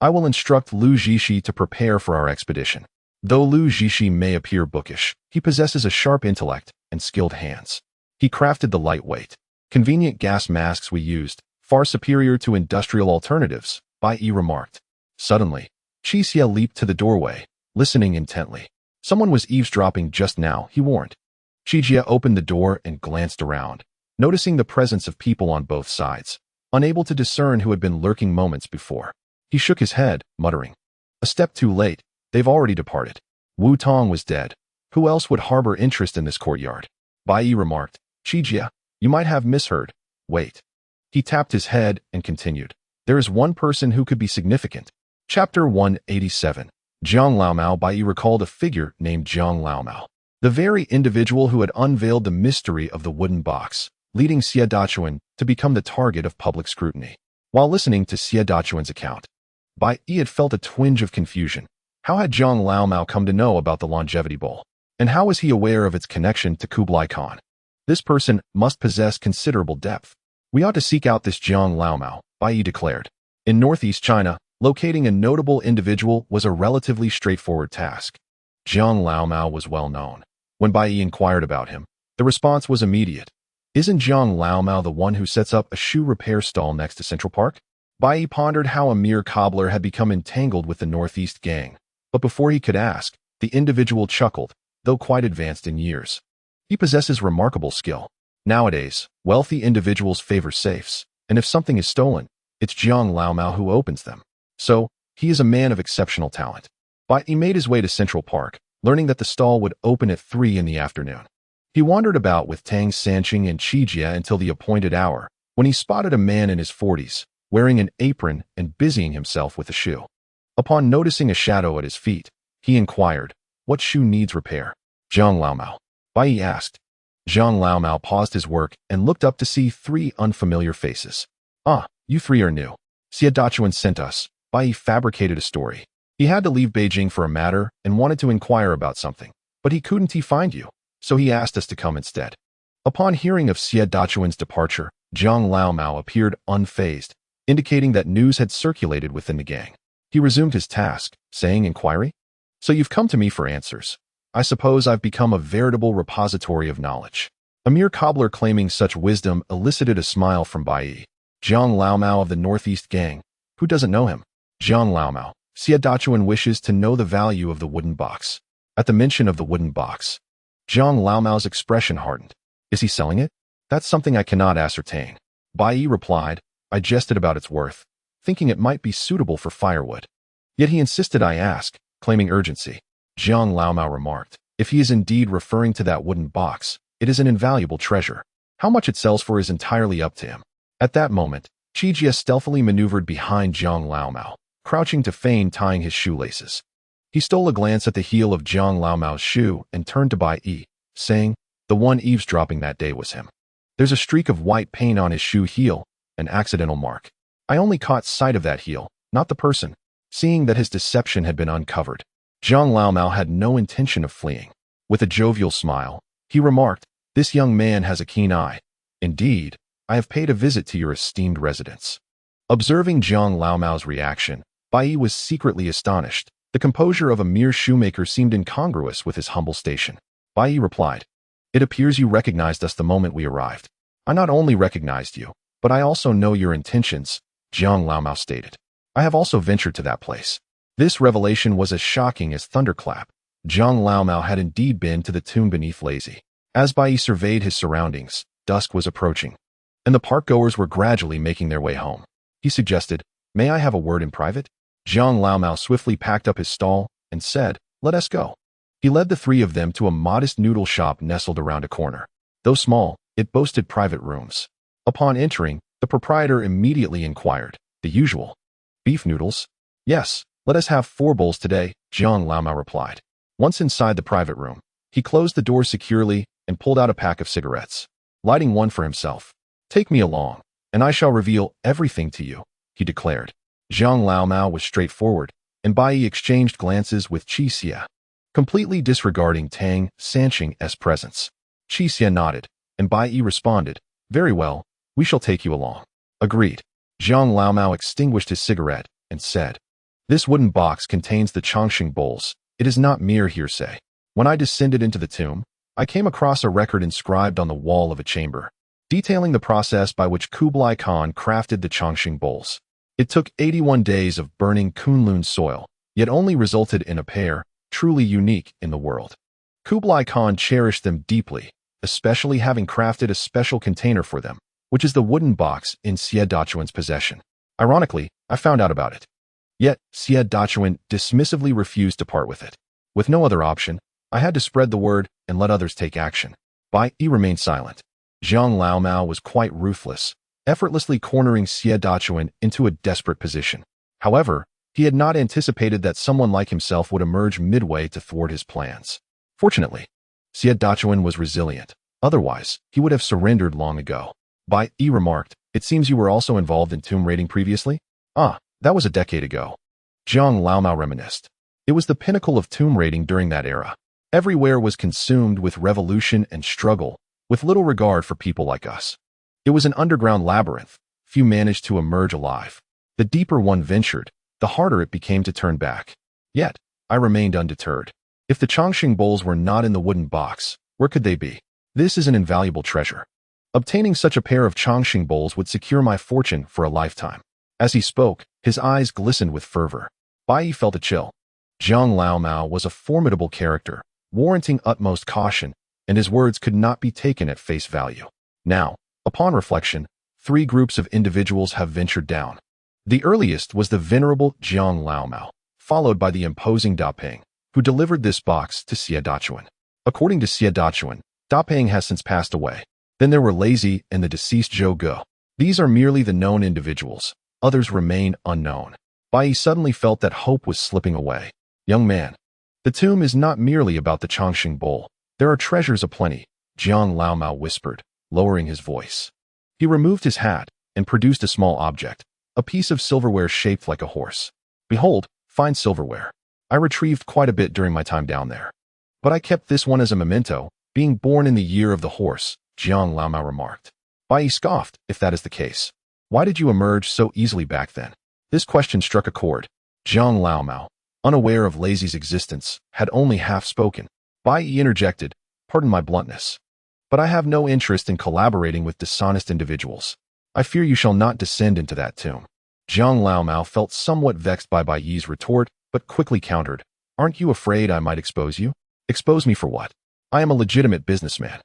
I will instruct Lu Zhishi to prepare for our expedition. Though Lu Zhishi may appear bookish, he possesses a sharp intellect and skilled hands. He crafted the lightweight, convenient gas masks we used, far superior to industrial alternatives," Bai Yi remarked. Suddenly, Qixia leaped to the doorway, listening intently. "Someone was eavesdropping just now," he warned. Qixia opened the door and glanced around, noticing the presence of people on both sides, unable to discern who had been lurking moments before. He shook his head, muttering, "A step too late. They've already departed. Wu Tong was dead. Who else would harbor interest in this courtyard?" Bai Yi remarked. "Qixia, you might have misheard. Wait." He tapped his head and continued. "There is one person who could be significant." Chapter 187. Jiang Laomao. Bai Yi recalled a figure named Jiang Laomao, the very individual who had unveiled the mystery of the wooden box, leading Xie Dachuan to become the target of public scrutiny. While listening to Xie Dachuan's account, Bai Yi had felt a twinge of confusion. How had Jiang Laomao come to know about the longevity bowl? And how was he aware of its connection to Kublai Khan? This person must possess considerable depth. "We ought to seek out this Jiang Laomao," Bai Yi declared. In northeast China, locating a notable individual was a relatively straightforward task. Jiang Laomao was well known. When Bai Yi inquired about him, the response was immediate. "Isn't Jiang Laomao the one who sets up a shoe repair stall next to Central Park?" Bai Yi pondered how a mere cobbler had become entangled with the Northeast gang. But before he could ask, the individual chuckled, though quite advanced in years. "He possesses remarkable skill. Nowadays, wealthy individuals favor safes, and if something is stolen, it's Jiang Laomao who opens them. So, he is a man of exceptional talent." But he made his way to Central Park, learning that the stall would open at 3 in the afternoon. He wandered about with Tang Sanqing and Qijia until the appointed hour, when he spotted a man in his 40s, wearing an apron and busying himself with a shoe. Upon noticing a shadow at his feet, he inquired, "What shoe needs repair?" "Jiang Laomao," Bai Yi asked. Jiang Laomao paused his work and looked up to see 3 unfamiliar faces. "Ah, you 3 are new. Xie Dachuan sent us." Bai Yi fabricated a story. "He had to leave Beijing for a matter and wanted to inquire about something, but he couldn't find you, so he asked us to come instead." Upon hearing of Xie Dachuan's departure, Jiang Laomao appeared unfazed, indicating that news had circulated within the gang. He resumed his task, saying, "Inquiry? So you've come to me for answers. I suppose I've become a veritable repository of knowledge." A mere cobbler claiming such wisdom elicited a smile from Bai Yi. "Jiang Laomao of the Northeast gang. Who doesn't know him?" "Jiang Laomao. Xie Dachuan wishes to know the value of the wooden box." At the mention of the wooden box, Jiang Laomao's expression hardened. "Is he selling it?" "That's something I cannot ascertain." Bai Yi replied. "I jested about its worth, thinking it might be suitable for firewood. Yet he insisted I ask, claiming urgency." Jiang Laomao remarked, "If he is indeed referring to that wooden box, it is an invaluable treasure. How much it sells for is entirely up to him." At that moment, Qijia stealthily maneuvered behind Jiang Laomao, crouching to feign tying his shoelaces. He stole a glance at the heel of Jiang Laomao's shoe and turned to Bai Yi, saying, The one eavesdropping that day was him. There's a streak of white paint on his shoe heel, an accidental mark. I only caught sight of that heel, not the person. Seeing that his deception had been uncovered, Zhang Laomao had no intention of fleeing. With a jovial smile, he remarked, "This young man has a keen eye. Indeed, I have paid a visit to your esteemed residence." Observing Zhang Laomao's reaction, Bai Yi was secretly astonished. The composure of a mere shoemaker seemed incongruous with his humble station. Bai Yi replied, "It appears you recognized us the moment we arrived." "I not only recognized you, but I also know your intentions," Zhang Laomao stated. "I have also ventured to that place." This revelation was as shocking as thunderclap. Zhang Laomao had indeed been to the tomb beneath Lazy. As Bai Yi surveyed his surroundings, dusk was approaching, and the park-goers were gradually making their way home. He suggested, "May I have a word in private?" Zhang Laomao swiftly packed up his stall and said, "Let us go." He led the three of them to a modest noodle shop nestled around a corner. Though small, it boasted private rooms. Upon entering, the proprietor immediately inquired, "The usual beef noodles?" "Yes, let us have 4 bowls today," Zhang Laomao replied. Once inside the private room, he closed the door securely and pulled out a pack of cigarettes, lighting one for himself. "Take me along, and I shall reveal everything to you," he declared. Zhang Laomao was straightforward, and Bai Yi exchanged glances with Qi Xie, completely disregarding Tang Sanqing's presence. Qi Xie nodded, and Bai Yi responded, "Very well, we shall take you along." "Agreed." Zhang Laomao extinguished his cigarette and said, "This wooden box contains the Chongqing bowls. It is not mere hearsay. When I descended into the tomb, I came across a record inscribed on the wall of a chamber, detailing the process by which Kublai Khan crafted the Chongqing bowls. It took 81 days of burning Kunlun soil, yet only resulted in a pair, truly unique in the world. Kublai Khan cherished them deeply, especially having crafted a special container for them, which is the wooden box in Xie Dachuan's possession. Ironically, I found out about it. Yet, Xie Dachuan dismissively refused to part with it. With no other option, I had to spread the word and let others take action." Bai Yi remained silent. Zhang Laomao was quite ruthless, effortlessly cornering Xie Dachuan into a desperate position. However, he had not anticipated that someone like himself would emerge midway to thwart his plans. Fortunately, Xie Dachuan was resilient. Otherwise, he would have surrendered long ago. Bai Yi remarked, "It seems you were also involved in tomb raiding previously?" "Ah, that was a decade ago." Zhang Laomao reminisced. "It was the pinnacle of tomb raiding during that era. Everywhere was consumed with revolution and struggle, with little regard for people like us. It was an underground labyrinth. Few managed to emerge alive. The deeper one ventured, the harder it became to turn back. Yet, I remained undeterred. If the Chongqing bowls were not in the wooden box, where could they be? This is an invaluable treasure. Obtaining such a pair of Chongqing bowls would secure my fortune for a lifetime." As he spoke, his eyes glistened with fervor. Bai Yi felt a chill. Zhang Laomao was a formidable character, warranting utmost caution, and his words could not be taken at face value. Now, upon reflection, 3 groups of individuals have ventured down. The earliest was the venerable Zhang Laomao, followed by the imposing Da Ping, who delivered this box to Xie Dachuan. According to Xie Dachuan, Da Ping has since passed away. Then there were Lazy and the deceased Zhou Ge. These are merely the known individuals. Others remain unknown. Bai Yi suddenly felt that hope was slipping away. "Young man, the tomb is not merely about the Chongqing bowl. There are treasures aplenty," Zhang Laomao whispered, lowering his voice. He removed his hat and produced a small object, a piece of silverware shaped like a horse. "Behold, fine silverware. I retrieved quite a bit during my time down there. But I kept this one as a memento, being born in the year of the horse," Zhang Laomao remarked. Bai Yi scoffed, "If that is the case, why did you emerge so easily back then?" This question struck a chord. Zhang Laomao, unaware of Lazy's existence, had only half spoken. Bai Yi interjected, "Pardon my bluntness, but I have no interest in collaborating with dishonest individuals. I fear you shall not descend into that tomb." Zhang Laomao felt somewhat vexed by Bai Yi's retort, but quickly countered, "Aren't you afraid I might expose you?" "Expose me for what? I am a legitimate businessman.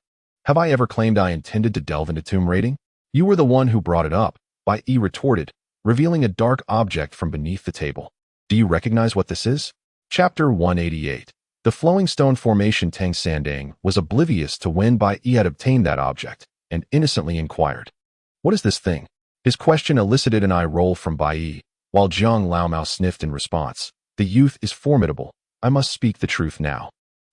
Have I ever claimed I intended to delve into tomb raiding?" "You were the one who brought it up," Bai Yi retorted, revealing a dark object from beneath the table. "Do you recognize what this is?" Chapter 188. The flowing stone formation Tang Sandang was oblivious to when Bai Yi had obtained that object, and innocently inquired, "What is this thing?" His question elicited an eye roll from Bai Yi, while Zhang Laomao sniffed in response. "The youth is formidable. I must speak the truth now.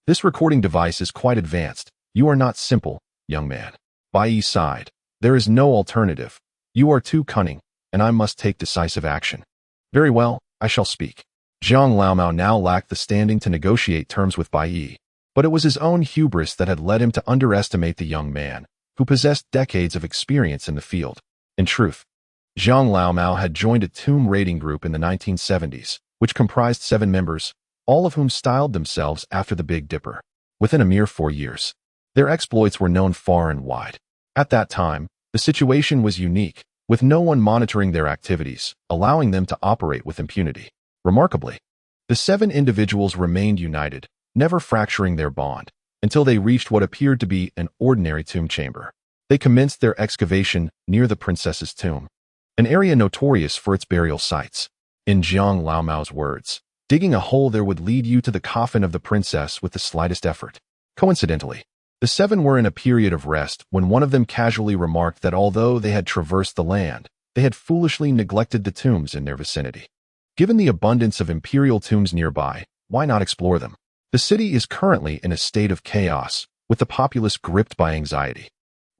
This recording device is quite advanced. You are not simple, young man. Bai Yi sighed. There is no alternative. You are too cunning, and I must take decisive action. Very well, I shall speak. Zhang Laomao now lacked the standing to negotiate terms with Bai Yi, but it was his own hubris that had led him to underestimate the young man, who possessed decades of experience in the field. In truth, Zhang Laomao had joined a tomb raiding group in the 1970s, which comprised 7 members, all of whom styled themselves after the Big Dipper. Within a mere 4 years, their exploits were known far and wide. At that time, the situation was unique, with no one monitoring their activities, allowing them to operate with impunity. Remarkably, the 7 individuals remained united, never fracturing their bond, until they reached what appeared to be an ordinary tomb chamber. They commenced their excavation near the princess's tomb, an area notorious for its burial sites. In Zhang Laomao's words, digging a hole there would lead you to the coffin of the princess with the slightest effort. Coincidentally, the 7 were in a period of rest when one of them casually remarked that although they had traversed the land, they had foolishly neglected the tombs in their vicinity. Given the abundance of imperial tombs nearby, why not explore them? The city is currently in a state of chaos, with the populace gripped by anxiety.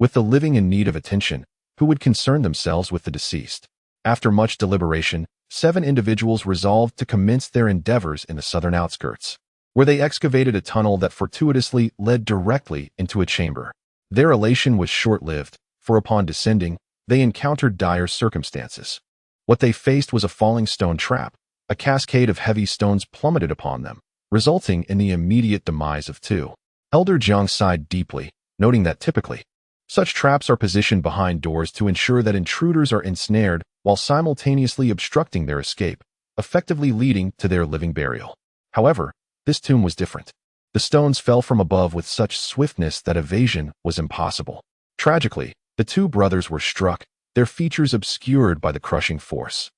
With the living in need of attention, who would concern themselves with the deceased? After much deliberation, 7 individuals resolved to commence their endeavors in the southern outskirts, where they excavated a tunnel that fortuitously led directly into a chamber. Their elation was short-lived, for upon descending, they encountered dire circumstances. What they faced was a falling stone trap. A cascade of heavy stones plummeted upon them, resulting in the immediate demise of 2. Elder Jiang sighed deeply, noting that typically, such traps are positioned behind doors to ensure that intruders are ensnared while simultaneously obstructing their escape, effectively leading to their living burial. However, this tomb was different. The stones fell from above with such swiftness that evasion was impossible. Tragically, the 2 brothers were struck, their features obscured by the crushing force.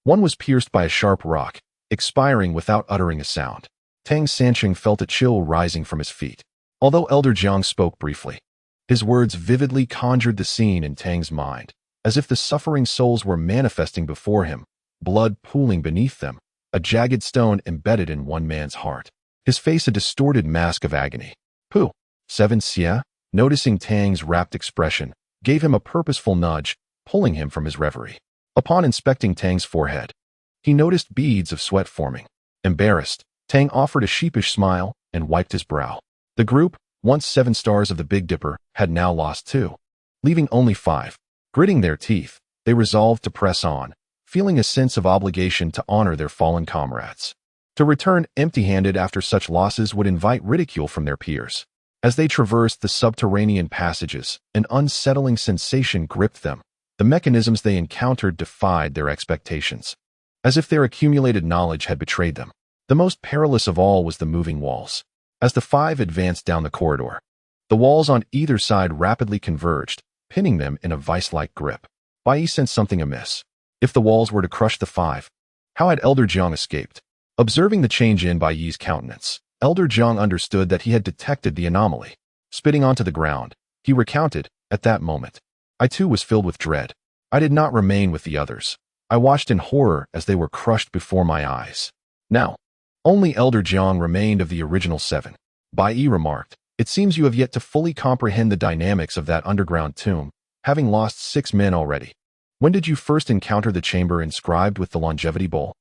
One was pierced by a sharp rock, expiring without uttering a sound. Tang Sanqing felt a chill rising from his feet. Although Elder Jiang spoke briefly, his words vividly conjured the scene in Tang's mind, as if the suffering souls were manifesting before him, blood pooling beneath them, a jagged stone embedded in one man's heart, his face a distorted mask of agony. Pooh! 7 Xia, noticing Tang's rapt expression, gave him a purposeful nudge, pulling him from his reverie. Upon inspecting Tang's forehead, he noticed beads of sweat forming. Embarrassed, Tang offered a sheepish smile and wiped his brow. The group, once 7 stars of the Big Dipper, had now lost 2, leaving only 5. Gritting their teeth, they resolved to press on, feeling a sense of obligation to honor their fallen comrades. To return empty-handed after such losses would invite ridicule from their peers. As they traversed the subterranean passages, an unsettling sensation gripped them. The mechanisms they encountered defied their expectations, as if their accumulated knowledge had betrayed them. The most perilous of all was the moving walls. As the 5 advanced down the corridor, the walls on either side rapidly converged, pinning them in a vice-like grip. Bai Yi sensed something amiss. If the walls were to crush the 5, how had Elder Jiang escaped? Observing the change in Bai Yi's countenance, Elder Jiang understood that he had detected the anomaly. Spitting onto the ground, he recounted, at that moment, I too was filled with dread. I did not remain with the others. I watched in horror as they were crushed before my eyes. Now, only Elder Jiang remained of the original 7. Bai Yi remarked, it seems you have yet to fully comprehend the dynamics of that underground tomb, having lost 6 men already. When did you first encounter the chamber inscribed with the longevity bowl?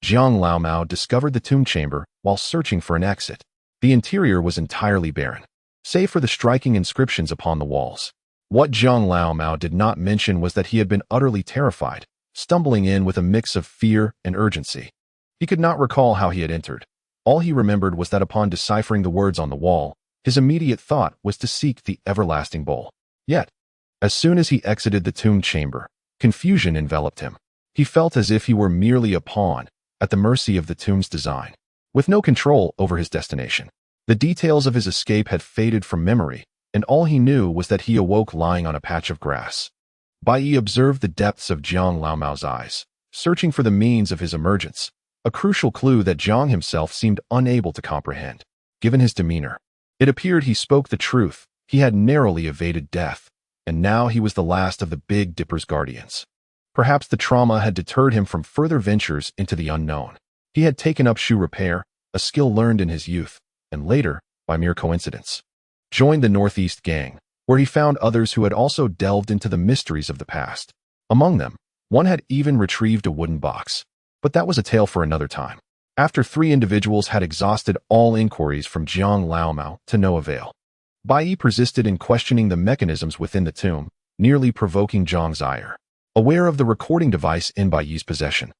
Zhang Laomao discovered the tomb chamber while searching for an exit. The interior was entirely barren, save for the striking inscriptions upon the walls. What Zhang Laomao did not mention was that he had been utterly terrified, stumbling in with a mix of fear and urgency. He could not recall how he had entered. All he remembered was that upon deciphering the words on the wall, his immediate thought was to seek the everlasting bowl. Yet, as soon as he exited the tomb chamber, confusion enveloped him. He felt as if he were merely a pawn, at the mercy of the tomb's design, with no control over his destination. The details of his escape had faded from memory, and all he knew was that he awoke lying on a patch of grass. Bai Yi observed the depths of Zhang Laomao's eyes, searching for the means of his emergence, a crucial clue that Zhang himself seemed unable to comprehend. Given his demeanor, it appeared he spoke the truth. He had narrowly evaded death, and now he was the last of the Big Dipper's guardians. Perhaps the trauma had deterred him from further ventures into the unknown. He had taken up shoe repair, a skill learned in his youth, and later, by mere coincidence, joined the Northeast Gang, where he found others who had also delved into the mysteries of the past. Among them, one had even retrieved a wooden box. But that was a tale for another time. After 3 individuals had exhausted all inquiries from Jiang Laomao to no avail, Bai Yi persisted in questioning the mechanisms within the tomb, nearly provoking Zhang's ire. Aware of the recording device in Bai Yi's possession,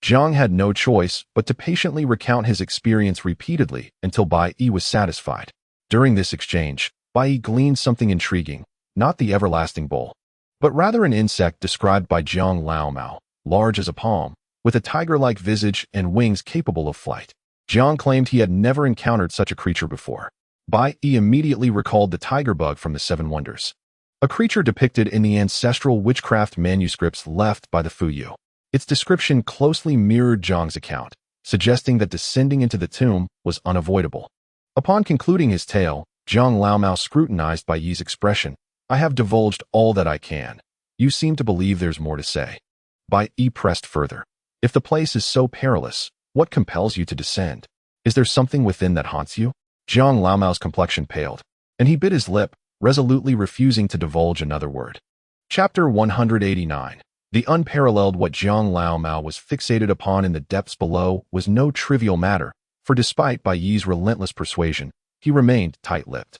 Zhang had no choice but to patiently recount his experience repeatedly until Bai Yi was satisfied. During this exchange, Bai Yi gleaned something intriguing, not the everlasting bowl, but rather an insect described by Jiang Laomao, large as a palm, with a tiger-like visage and wings capable of flight. Jiang claimed he had never encountered such a creature before. Bai Yi immediately recalled the tiger bug from the Seven Wonders, a creature depicted in the ancestral witchcraft manuscripts left by the Fuyu. Its description closely mirrored Zhang's account, suggesting that descending into the tomb was unavoidable. Upon concluding his tale, Jiang Laomao scrutinized Bai Yi's expression. "I have divulged all that I can. You seem to believe there's more to say." Bai Yi pressed further. "If the place is so perilous, what compels you to descend? Is there something within that haunts you?" Jiang Laomao's complexion paled, and he bit his lip, resolutely refusing to divulge another word. Chapter 189. The unparalleled. What Jiang Laomao was fixated upon in the depths below was no trivial matter, for despite Bai Yi's relentless persuasion, he remained tight-lipped.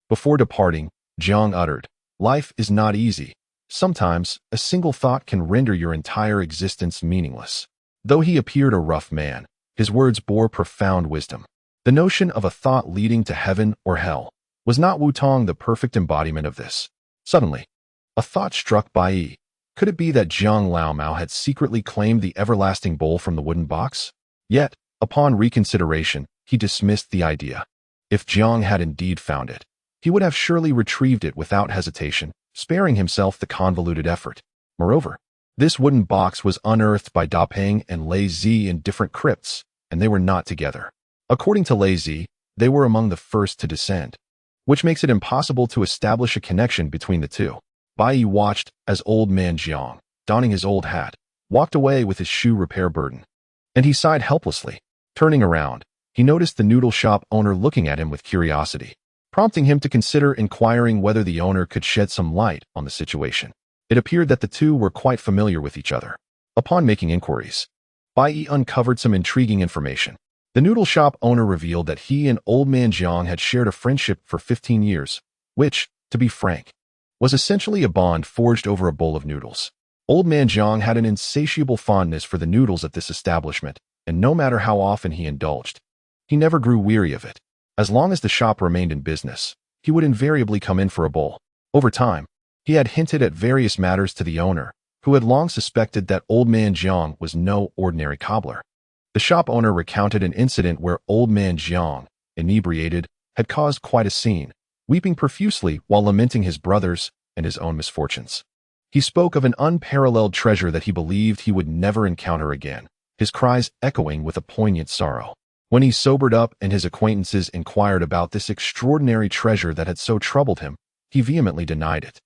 Before departing, Jiang uttered, "Life is not easy. Sometimes, a single thought can render your entire existence meaningless." Though he appeared a rough man, his words bore profound wisdom. The notion of a thought leading to heaven or hell was not Wutong the perfect embodiment of this. Suddenly, a thought struck Bai Yi. Could it be that Jiang Laomao had secretly claimed the everlasting bowl from the wooden box? Yet, upon reconsideration, he dismissed the idea. If Jiang had indeed found it, he would have surely retrieved it without hesitation, sparing himself the convoluted effort. Moreover, this wooden box was unearthed by Da Peng and Lei Zi in different crypts, and they were not together. According to Lei Zi, they were among the first to descend, which makes it impossible to establish a connection between the two. Bai Yi watched as old man Jiang, donning his old hat, walked away with his shoe repair burden. And he sighed helplessly. Turning around, he noticed the noodle shop owner looking at him with curiosity, prompting him to consider inquiring whether the owner could shed some light on the situation. It appeared that the two were quite familiar with each other. Upon making inquiries, Bai Yi uncovered some intriguing information. The noodle shop owner revealed that he and old man Jiang had shared a friendship for 15 years, which, to be frank, was essentially a bond forged over a bowl of noodles. Old man Jiang had an insatiable fondness for the noodles at this establishment, and no matter how often he indulged, he never grew weary of it. As long as the shop remained in business, he would invariably come in for a bowl. Over time, he had hinted at various matters to the owner, who had long suspected that old man Jiang was no ordinary cobbler. The shop owner recounted an incident where old man Jiang, inebriated, had caused quite a scene, weeping profusely while lamenting his brothers and his own misfortunes. He spoke of an unparalleled treasure that he believed he would never encounter again, his cries echoing with a poignant sorrow. When he sobered up and his acquaintances inquired about this extraordinary treasure that had so troubled him, he vehemently denied it,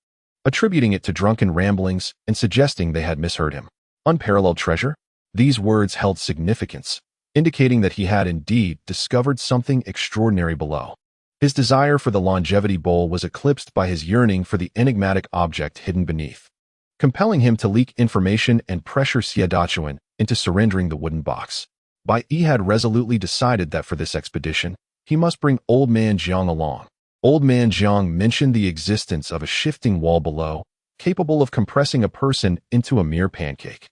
attributing it to drunken ramblings and suggesting they had misheard him. Unparalleled treasure? These words held significance, indicating that he had indeed discovered something extraordinary below. His desire for the longevity bowl was eclipsed by his yearning for the enigmatic object hidden beneath, compelling him to leak information and pressure Xie Dachuan into surrendering the wooden box. Bai Yi had resolutely decided that for this expedition, he must bring old man Jiang along. Old man Jiang mentioned the existence of a shifting wall below, capable of compressing a person into a mere pancake.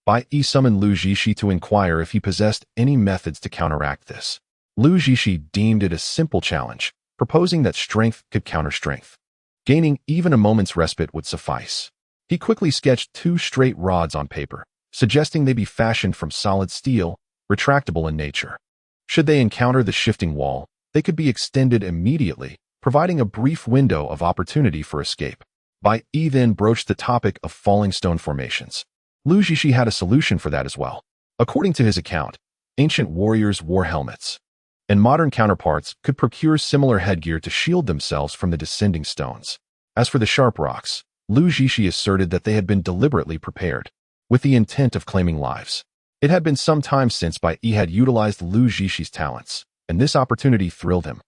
Bai Yi summoned Lu Jishi to inquire if he possessed any methods to counteract this. Lu Jishi deemed it a simple challenge, proposing that strength could counter strength. Gaining even a moment's respite would suffice. He quickly sketched 2 straight rods on paper, suggesting they be fashioned from solid steel, retractable in nature. Should they encounter the shifting wall, they could be extended immediately, providing a brief window of opportunity for escape. Bai Yi then broached the topic of falling stone formations. Lu Jishi had a solution for that as well. According to his account, ancient warriors wore helmets, and modern counterparts could procure similar headgear to shield themselves from the descending stones. As for the sharp rocks, Lu Jishi asserted that they had been deliberately prepared, with the intent of claiming lives. It had been some time since Bai Yi had utilized Lu Jishi's talents, and this opportunity thrilled him.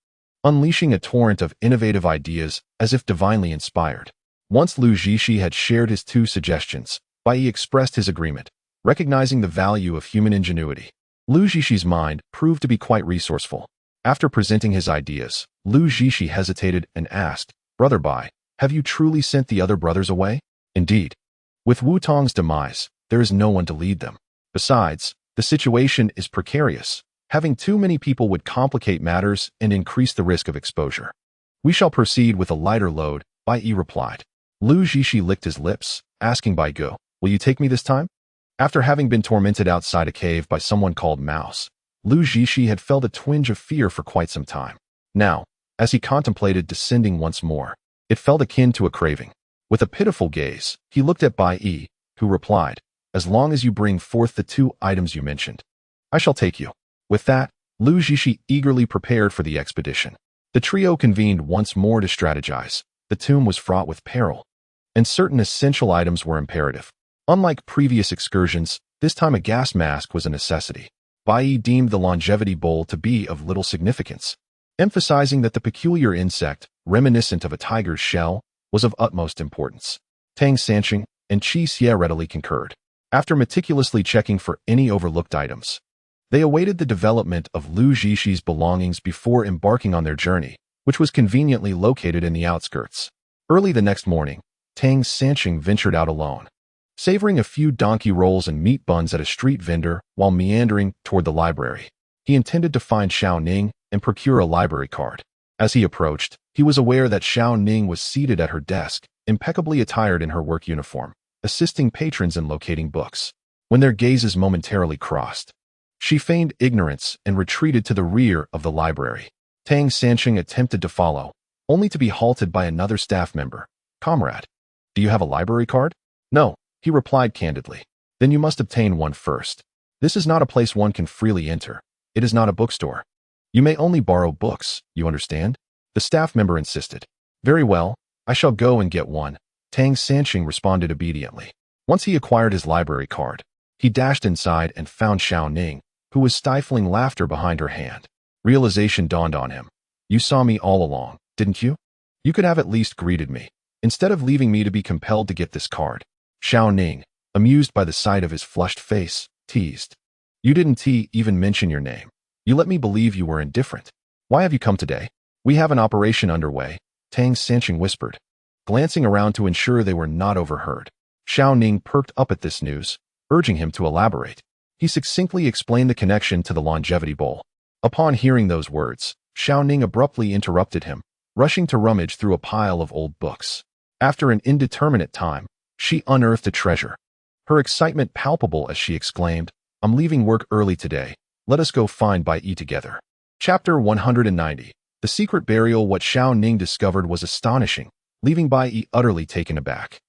unleashing a torrent of innovative ideas as if divinely inspired. Once Lu Zixi had shared his 2 suggestions, Bai Yi expressed his agreement, recognizing the value of human ingenuity. Lu Zixi's mind proved to be quite resourceful. After presenting his ideas, Lu Zixi hesitated and asked, "Brother Bai, have you truly sent the other brothers away?" "Indeed. With Wu Tong's demise, there is no one to lead them. Besides, the situation is precarious. Having too many people would complicate matters and increase the risk of exposure. We shall proceed with a lighter load," Bai Yi replied. Lu Zixi licked his lips, asking Bai Gu, "Will you take me this time?" After having been tormented outside a cave by someone called Mouse, Lu Zixi had felt a twinge of fear for quite some time. Now, as he contemplated descending once more, it felt akin to a craving. With a pitiful gaze, he looked at Bai Yi, who replied, "As long as you bring forth the 2 items you mentioned, I shall take you." With that, Lu Zixi eagerly prepared for the expedition. The trio convened once more to strategize. The tomb was fraught with peril, and certain essential items were imperative. Unlike previous excursions, this time a gas mask was a necessity. Bai Yi deemed the longevity bowl to be of little significance, emphasizing that the peculiar insect, reminiscent of a tiger's shell, was of utmost importance. Tang Sanqing and Qi Xie readily concurred. After meticulously checking for any overlooked items, they awaited the development of Lu Zixi's belongings before embarking on their journey, which was conveniently located in the outskirts. Early the next morning, Tang Sanqing ventured out alone, savoring a few donkey rolls and meat buns at a street vendor while meandering toward the library. He intended to find Xiao Ning and procure a library card. As he approached, he was aware that Xiao Ning was seated at her desk, impeccably attired in her work uniform, assisting patrons in locating books. When their gazes momentarily crossed, she feigned ignorance and retreated to the rear of the library. Tang Sanqing attempted to follow, only to be halted by another staff member. "Comrade, do you have a library card?" "No," he replied candidly. "Then you must obtain one first. This is not a place one can freely enter. It is not a bookstore. You may only borrow books, you understand?" The staff member insisted. "Very well, I shall go and get one." Tang Sanqing responded obediently. Once he acquired his library card, he dashed inside and found Xiao Ning, who was stifling laughter behind her hand. Realization dawned on him. "You saw me all along, didn't you? You could have at least greeted me, instead of leaving me to be compelled to get this card." Xiao Ning, amused by the sight of his flushed face, teased. "You didn't even mention your name. You let me believe you were indifferent. Why have you come today?" "We have an operation underway," Tang Sanqing whispered, glancing around to ensure they were not overheard. Xiao Ning perked up at this news, urging him to elaborate. He succinctly explained the connection to the longevity bowl. Upon hearing those words, Xiao Ning abruptly interrupted him, rushing to rummage through a pile of old books. After an indeterminate time, she unearthed a treasure. Her excitement palpable as she exclaimed, "I'm leaving work early today. Let us go find Bai Yi together." Chapter 190. The secret burial. What Xiao Ning discovered was astonishing, leaving Bai Yi utterly taken aback.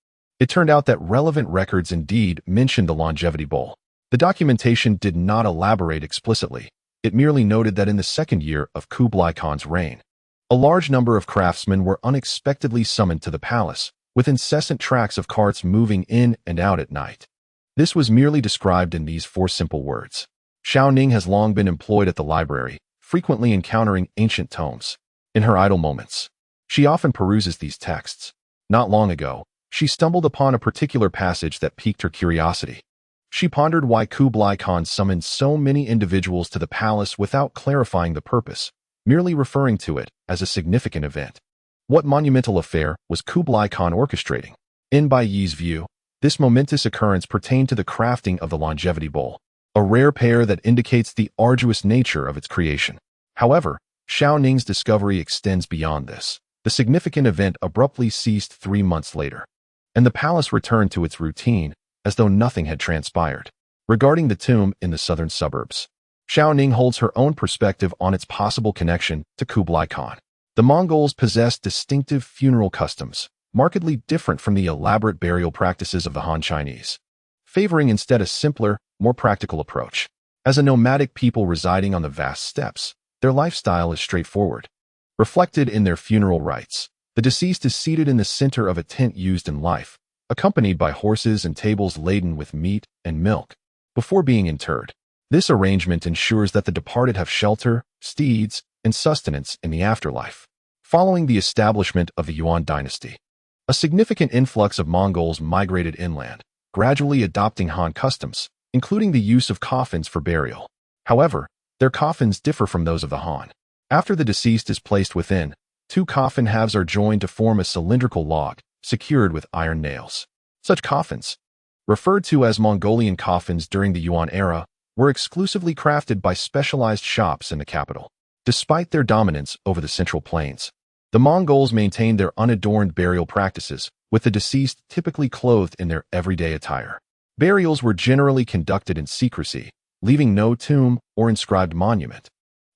It turned out that relevant records indeed mentioned the longevity bowl. The documentation did not elaborate explicitly. It merely noted that in the 2nd year of Kublai Khan's reign, a large number of craftsmen were unexpectedly summoned to the palace, with incessant tracks of carts moving in and out at night. This was merely described in these 4 simple words. Xiao Ning has long been employed at the library, frequently encountering ancient tomes. In her idle moments, she often peruses these texts. Not long ago, she stumbled upon a particular passage that piqued her curiosity. She pondered why Kublai Khan summoned so many individuals to the palace without clarifying the purpose, merely referring to it as a significant event. What monumental affair was Kublai Khan orchestrating? In Bai Yi's view, this momentous occurrence pertained to the crafting of the longevity bowl, a rare pair that indicates the arduous nature of its creation. However, Xiao Ning's discovery extends beyond this. The significant event abruptly ceased 3 months later, and the palace returned to its routine as though nothing had transpired. Regarding the tomb in the southern suburbs, Xiao Ning holds her own perspective on its possible connection to Kublai Khan. The Mongols possessed distinctive funeral customs, markedly different from the elaborate burial practices of the Han Chinese, favoring instead a simpler, more practical approach. As a nomadic people residing on the vast steppes, their lifestyle is straightforward. Reflected in their funeral rites, the deceased is seated in the center of a tent used in life, accompanied by horses and tables laden with meat and milk, before being interred. This arrangement ensures that the departed have shelter, steeds, and sustenance in the afterlife. Following the establishment of the Yuan dynasty, a significant influx of Mongols migrated inland, gradually adopting Han customs, including the use of coffins for burial. However, their coffins differ from those of the Han. After the deceased is placed within, two coffin halves are joined to form a cylindrical log, secured with iron nails. Such coffins, referred to as Mongolian coffins during the Yuan era, were exclusively crafted by specialized shops in the capital. Despite their dominance over the Central Plains, the Mongols maintained their unadorned burial practices, with the deceased typically clothed in their everyday attire. Burials were generally conducted in secrecy, leaving no tomb or inscribed monument,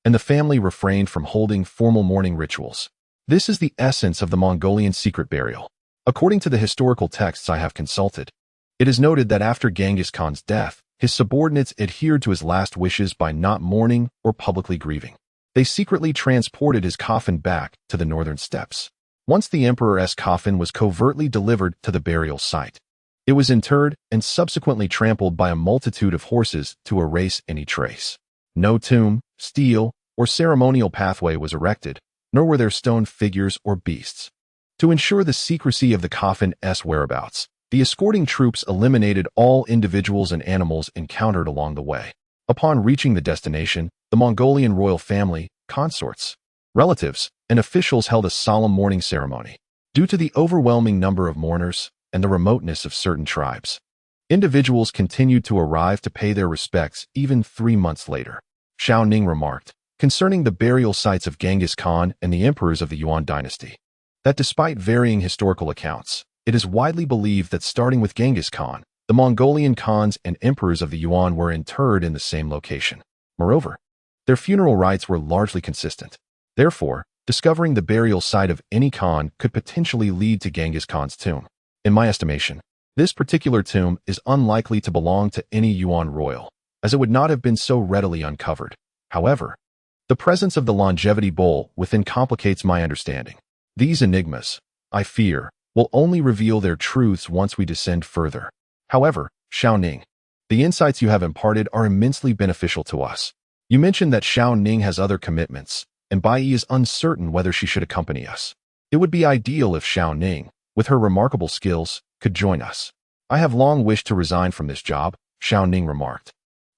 and the family refrained from holding formal mourning rituals. This is the essence of the Mongolian secret burial. According to the historical texts I have consulted, it is noted that after Genghis Khan's death, his subordinates adhered to his last wishes by not mourning or publicly grieving. They secretly transported his coffin back to the northern steppes. Once the emperor's coffin was covertly delivered to the burial site, it was interred and subsequently trampled by a multitude of horses to erase any trace. No tomb, stele, or ceremonial pathway was erected, nor were there stone figures or beasts. To ensure the secrecy of the coffin's whereabouts, the escorting troops eliminated all individuals and animals encountered along the way. Upon reaching the destination, the Mongolian royal family, consorts, relatives, and officials held a solemn mourning ceremony. Due to the overwhelming number of mourners and the remoteness of certain tribes, individuals continued to arrive to pay their respects even 3 months later. Xiao Ning remarked, concerning the burial sites of Genghis Khan and the emperors of the Yuan dynasty, that despite varying historical accounts, it is widely believed that starting with Genghis Khan, the Mongolian Khans and emperors of the Yuan were interred in the same location. Moreover, their funeral rites were largely consistent. Therefore, discovering the burial site of any Khan could potentially lead to Genghis Khan's tomb. In my estimation, this particular tomb is unlikely to belong to any Yuan royal, as it would not have been so readily uncovered. However, the presence of the longevity bowl within complicates my understanding. These enigmas, I fear, will only reveal their truths once we descend further. However, Xiao Ning, the insights you have imparted are immensely beneficial to us. You mentioned that Xiao Ning has other commitments, and Bai Yi is uncertain whether she should accompany us. It would be ideal if Xiao Ning, with her remarkable skills, could join us. I have long wished to resign from this job, Xiao Ning remarked,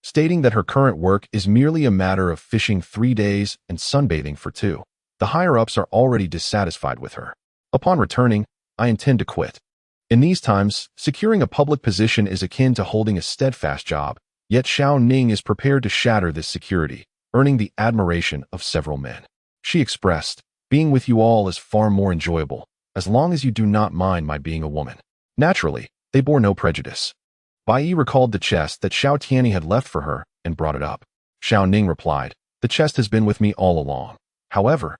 stating that her current work is merely a matter of fishing 3 days and sunbathing for 2. The higher-ups are already dissatisfied with her. Upon returning, I intend to quit. In these times, securing a public position is akin to holding a steadfast job, yet Xiao Ning is prepared to shatter this security, earning the admiration of several men. She expressed, being with you all is far more enjoyable, as long as you do not mind my being a woman. Naturally, they bore no prejudice. Bai Yi recalled the chest that Xiao Tianyi had left for her and brought it up. Xiao Ning replied, the chest has been with me all along. However,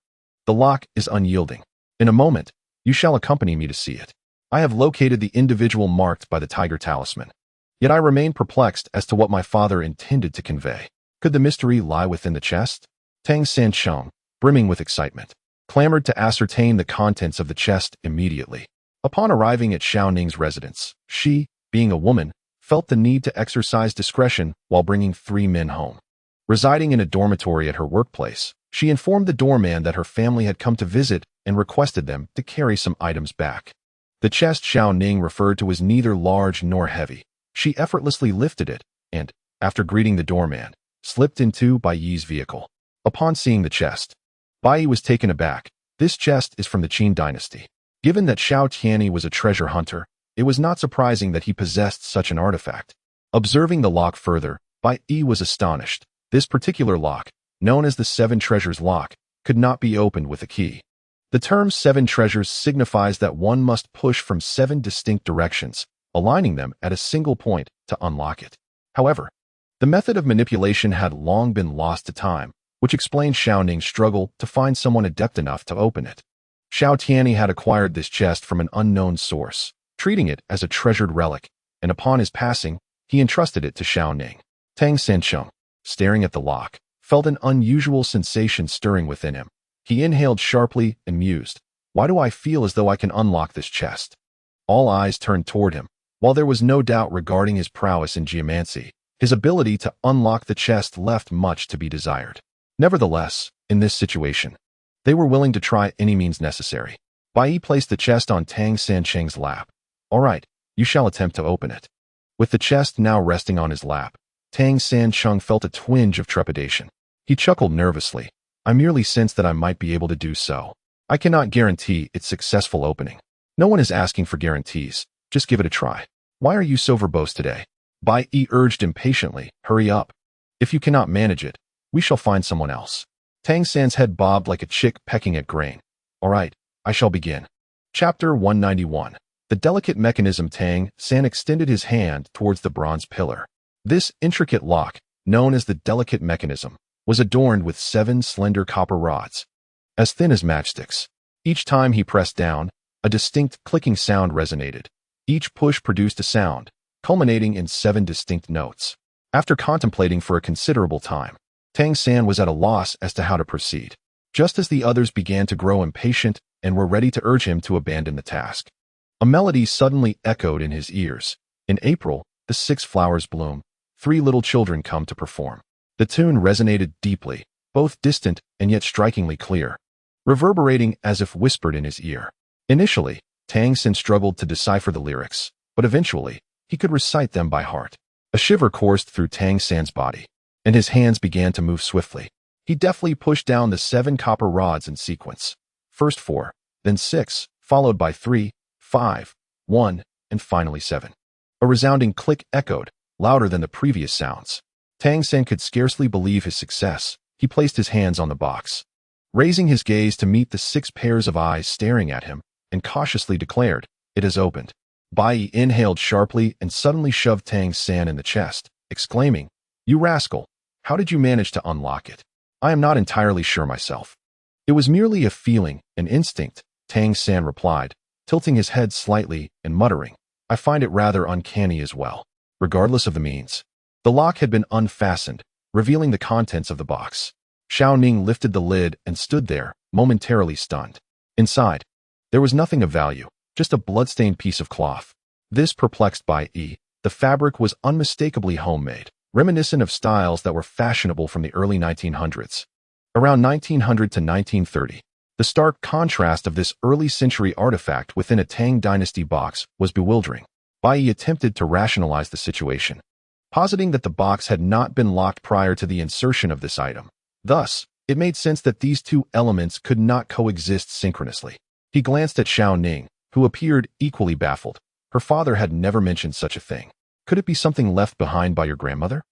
the lock is unyielding. In a moment, you shall accompany me to see it. I have located the individual marked by the tiger talisman. Yet I remain perplexed as to what my father intended to convey. Could the mystery lie within the chest? Tang Sancheng, brimming with excitement, clamored to ascertain the contents of the chest immediately. Upon arriving at Xiao Ning's residence, she, being a woman, felt the need to exercise discretion while bringing 3 men home. Residing in a dormitory at her workplace, she informed the doorman that her family had come to visit and requested them to carry some items back. The chest Xiao Ning referred to was neither large nor heavy. She effortlessly lifted it and, after greeting the doorman, slipped into Bai Yi's vehicle. Upon seeing the chest, Bai Yi was taken aback. This chest is from the Qin dynasty. Given that Xiao Tianyi was a treasure hunter, it was not surprising that he possessed such an artifact. Observing the lock further, Bai Yi was astonished. This particular lock, known as the 7 Treasures lock, could not be opened with a key. The term 7 treasures signifies that one must push from 7 distinct directions, aligning them at a single point to unlock it. However, the method of manipulation had long been lost to time, which explained Xiao Ning's struggle to find someone adept enough to open it. Xiao Tianyi had acquired this chest from an unknown source, treating it as a treasured relic, and upon his passing, he entrusted it to Xiao Ning. Tang Sancheng, staring at the lock, felt an unusual sensation stirring within him. He inhaled sharply and mused, why do I feel as though I can unlock this chest? All eyes turned toward him. While there was no doubt regarding his prowess in geomancy, his ability to unlock the chest left much to be desired. Nevertheless, In this situation, they were willing to try any means necessary. Bai Yi placed the chest on Tang Sancheng's lap. All right, you shall attempt to open it. With the chest now resting on his lap, Tang Sancheng felt a twinge of trepidation. He chuckled nervously. I merely sensed that I might be able to do so. I cannot guarantee its successful opening. No one is asking for guarantees. Just give it a try. Why are you so verbose today? Bai Yi urged impatiently. Hurry up. If you cannot manage it, we shall find someone else. Tang San's head bobbed like a chick pecking at grain. All right, I shall begin. Chapter 191. The delicate mechanism. Tang San extended his hand towards the bronze pillar. This intricate lock, known as the delicate mechanism, was adorned with 7 slender copper rods, as thin as matchsticks. Each time he pressed down, a distinct clicking sound resonated. Each push produced a sound, culminating in 7 distinct notes. After contemplating for a considerable time, Tang San was at a loss as to how to proceed. Just as the others began to grow impatient and were ready to urge him to abandon the task, a melody suddenly echoed in his ears. In April, the 6 flowers bloom. 3 little children come to perform. The tune resonated deeply, both distant and yet strikingly clear, reverberating as if whispered in his ear. Initially, Tang San struggled to decipher the lyrics, but eventually, he could recite them by heart. A shiver coursed through Tang San's body, and his hands began to move swiftly. He deftly pushed down the 7 copper rods in sequence. First 4, then 6, followed by 3, 5, 1, and finally 7. A resounding click echoed, louder than the previous sounds. Tang San could scarcely believe his success. He placed his hands on the box, raising his gaze to meet the 6 pairs of eyes staring at him, and cautiously declared, "It has opened." Bai Yi inhaled sharply and suddenly shoved Tang San in the chest, exclaiming, "You rascal, how did you manage to unlock it?" "I am not entirely sure myself. It was merely a feeling, an instinct," Tang San replied, tilting his head slightly and muttering, "I find it rather uncanny as well." Regardless of the means, the lock had been unfastened, revealing the contents of the box. Xiao Ning lifted the lid and stood there, momentarily stunned. Inside, there was nothing of value, just a bloodstained piece of cloth. This perplexed Bai Yi. The fabric was unmistakably homemade, reminiscent of styles that were fashionable from the early 1900s. Around 1900 to 1930, the stark contrast of this early-century artifact within a Tang Dynasty box was bewildering. Bai Yi attempted to rationalize the situation, positing that the box had not been locked prior to the insertion of this item. Thus, it made sense that these 2 elements could not coexist synchronously. He glanced at Xiao Ning, who appeared equally baffled. Her father had never mentioned such a thing. Could it be something left behind by your grandmother?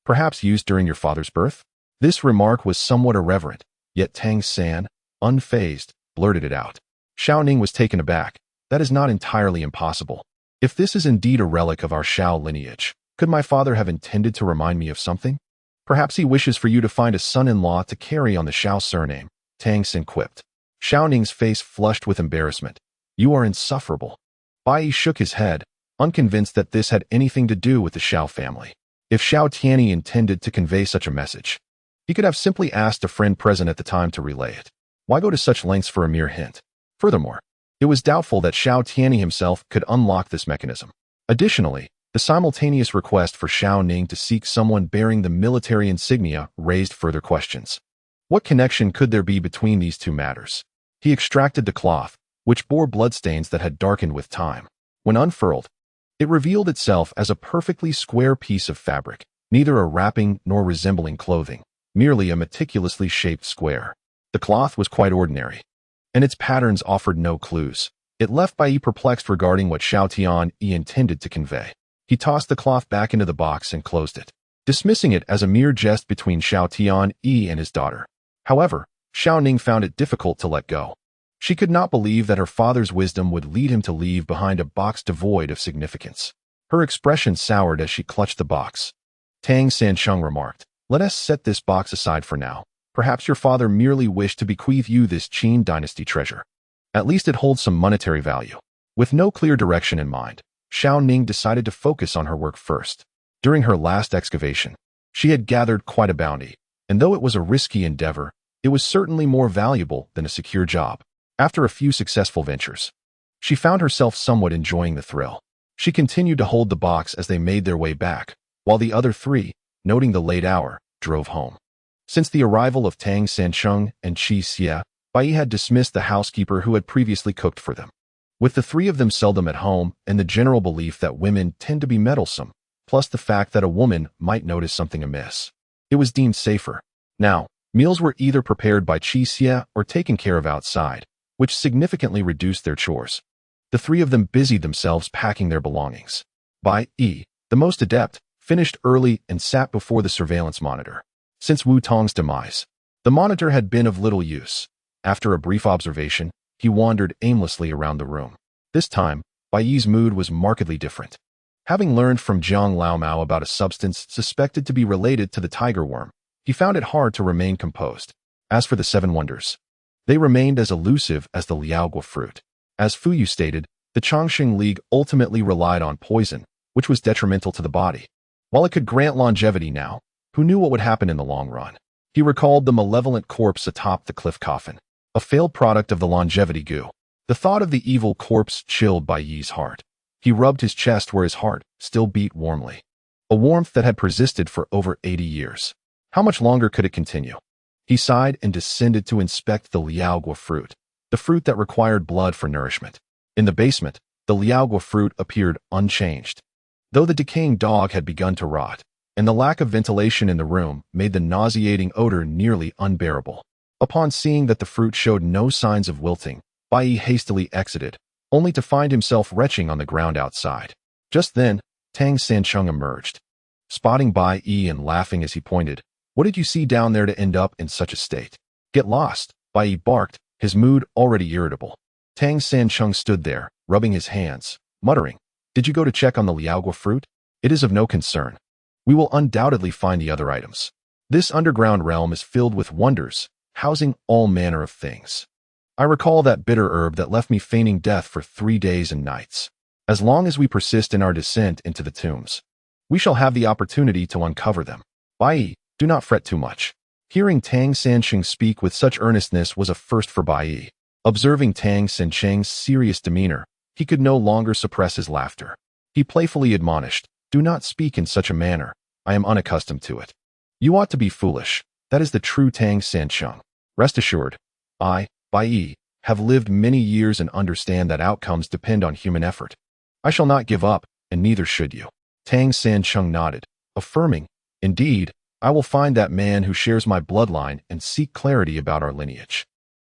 Perhaps used during your father's birth? This remark was somewhat irreverent, yet Tang San, unfazed, blurted it out. Xiao Ning was taken aback. That is not entirely impossible. If this is indeed a relic of our Xiao lineage, could my father have intended to remind me of something? Perhaps he wishes for you to find a son-in-law to carry on the Xiao surname, Tang San quipped. Xiao Ning's face flushed with embarrassment. You are insufferable. Bai Yi shook his head, unconvinced that this had anything to do with the Xiao family. If Xiao Tianyi intended to convey such a message, he could have simply asked a friend present at the time to relay it. Why go to such lengths for a mere hint? Furthermore, it was doubtful that Xiao Tianyi himself could unlock this mechanism. Additionally, the simultaneous request for Xiao Ning to seek someone bearing the military insignia raised further questions. What connection could there be between these 2 matters? He extracted the cloth, which bore bloodstains that had darkened with time. When unfurled, it revealed itself as a perfectly square piece of fabric, neither a wrapping nor resembling clothing, merely a meticulously shaped square. The cloth was quite ordinary, and its patterns offered no clues. It left Bai Yi perplexed regarding what Xiao Tianyi intended to convey. He tossed the cloth back into the box and closed it, dismissing it as a mere jest between Xiao Tianyi and his daughter. However, Xiao Ning found it difficult to let go. She could not believe that her father's wisdom would lead him to leave behind a box devoid of significance. Her expression soured as she clutched the box. Tang Sancheng remarked, "Let us set this box aside for now. Perhaps your father merely wished to bequeath you this Qin dynasty treasure. At least it holds some monetary value." With no clear direction in mind, Xiao Ning decided to focus on her work first. During her last excavation, she had gathered quite a bounty, and though it was a risky endeavor, it was certainly more valuable than a secure job. After a few successful ventures, she found herself somewhat enjoying the thrill. She continued to hold the box as they made their way back, while the other 3, noting the late hour, drove home. Since the arrival of Tang Sancheng and Qi Xie, Bai Yi had dismissed the housekeeper who had previously cooked for them. With the three of them seldom at home and the general belief that women tend to be meddlesome, plus the fact that a woman might notice something amiss, it was deemed safer. Now, meals were either prepared by Qi Xie or taken care of outside, which significantly reduced their chores. The three of them busied themselves packing their belongings. Bai Yi, the most adept, finished early and sat before the surveillance monitor. Since Wu Tong's demise, the monitor had been of little use. After a brief observation, he wandered aimlessly around the room. This time, Bai Yi's mood was markedly different. Having learned from Jiang Laomao about a substance suspected to be related to the tiger worm, he found it hard to remain composed. As for the seven wonders, they remained as elusive as the liaogua fruit. As Fu Yu stated, the Chongqing League ultimately relied on poison, which was detrimental to the body. While it could grant longevity now, who knew what would happen in the long run? He recalled the malevolent corpse atop the cliff coffin, a failed product of the longevity goo. The thought of the evil corpse chilled Bai Yi's heart. He rubbed his chest where his heart still beat warmly. A warmth that had persisted for over 80 years. How much longer could it continue? He sighed and descended to inspect the liaogua fruit, the fruit that required blood for nourishment. In the basement, the liaogua fruit appeared unchanged. Though the decaying dog had begun to rot, and the lack of ventilation in the room made the nauseating odor nearly unbearable. Upon seeing that the fruit showed no signs of wilting, Bai Yi hastily exited, only to find himself retching on the ground outside. Just then, Tang Sancheng emerged. Spotting Bai Yi and laughing as he pointed, "What did you see down there to end up in such a state?" "Get lost," Bai Yi barked, his mood already irritable. Tang Sancheng stood there, rubbing his hands, muttering, "Did you go to check on the liaogua fruit? It is of no concern. We will undoubtedly find the other items. This underground realm is filled with wonders, housing all manner of things. I recall that bitter herb that left me feigning death for 3 days and nights. As long as we persist in our descent into the tombs, we shall have the opportunity to uncover them. Bai Yi, do not fret too much." Hearing Tang Sancheng speak with such earnestness was a first for Bai Yi. Observing Tang Sancheng's serious demeanor, he could no longer suppress his laughter. He playfully admonished, "Do not speak in such a manner. I am unaccustomed to it. You ought to be foolish. That is the true Tang Sancheng. Rest assured, I, Bai Yi, have lived many years and understand that outcomes depend on human effort. I shall not give up, and neither should you." Tang Sancheng nodded, affirming, "Indeed, I will find that man who shares my bloodline and seek clarity about our lineage."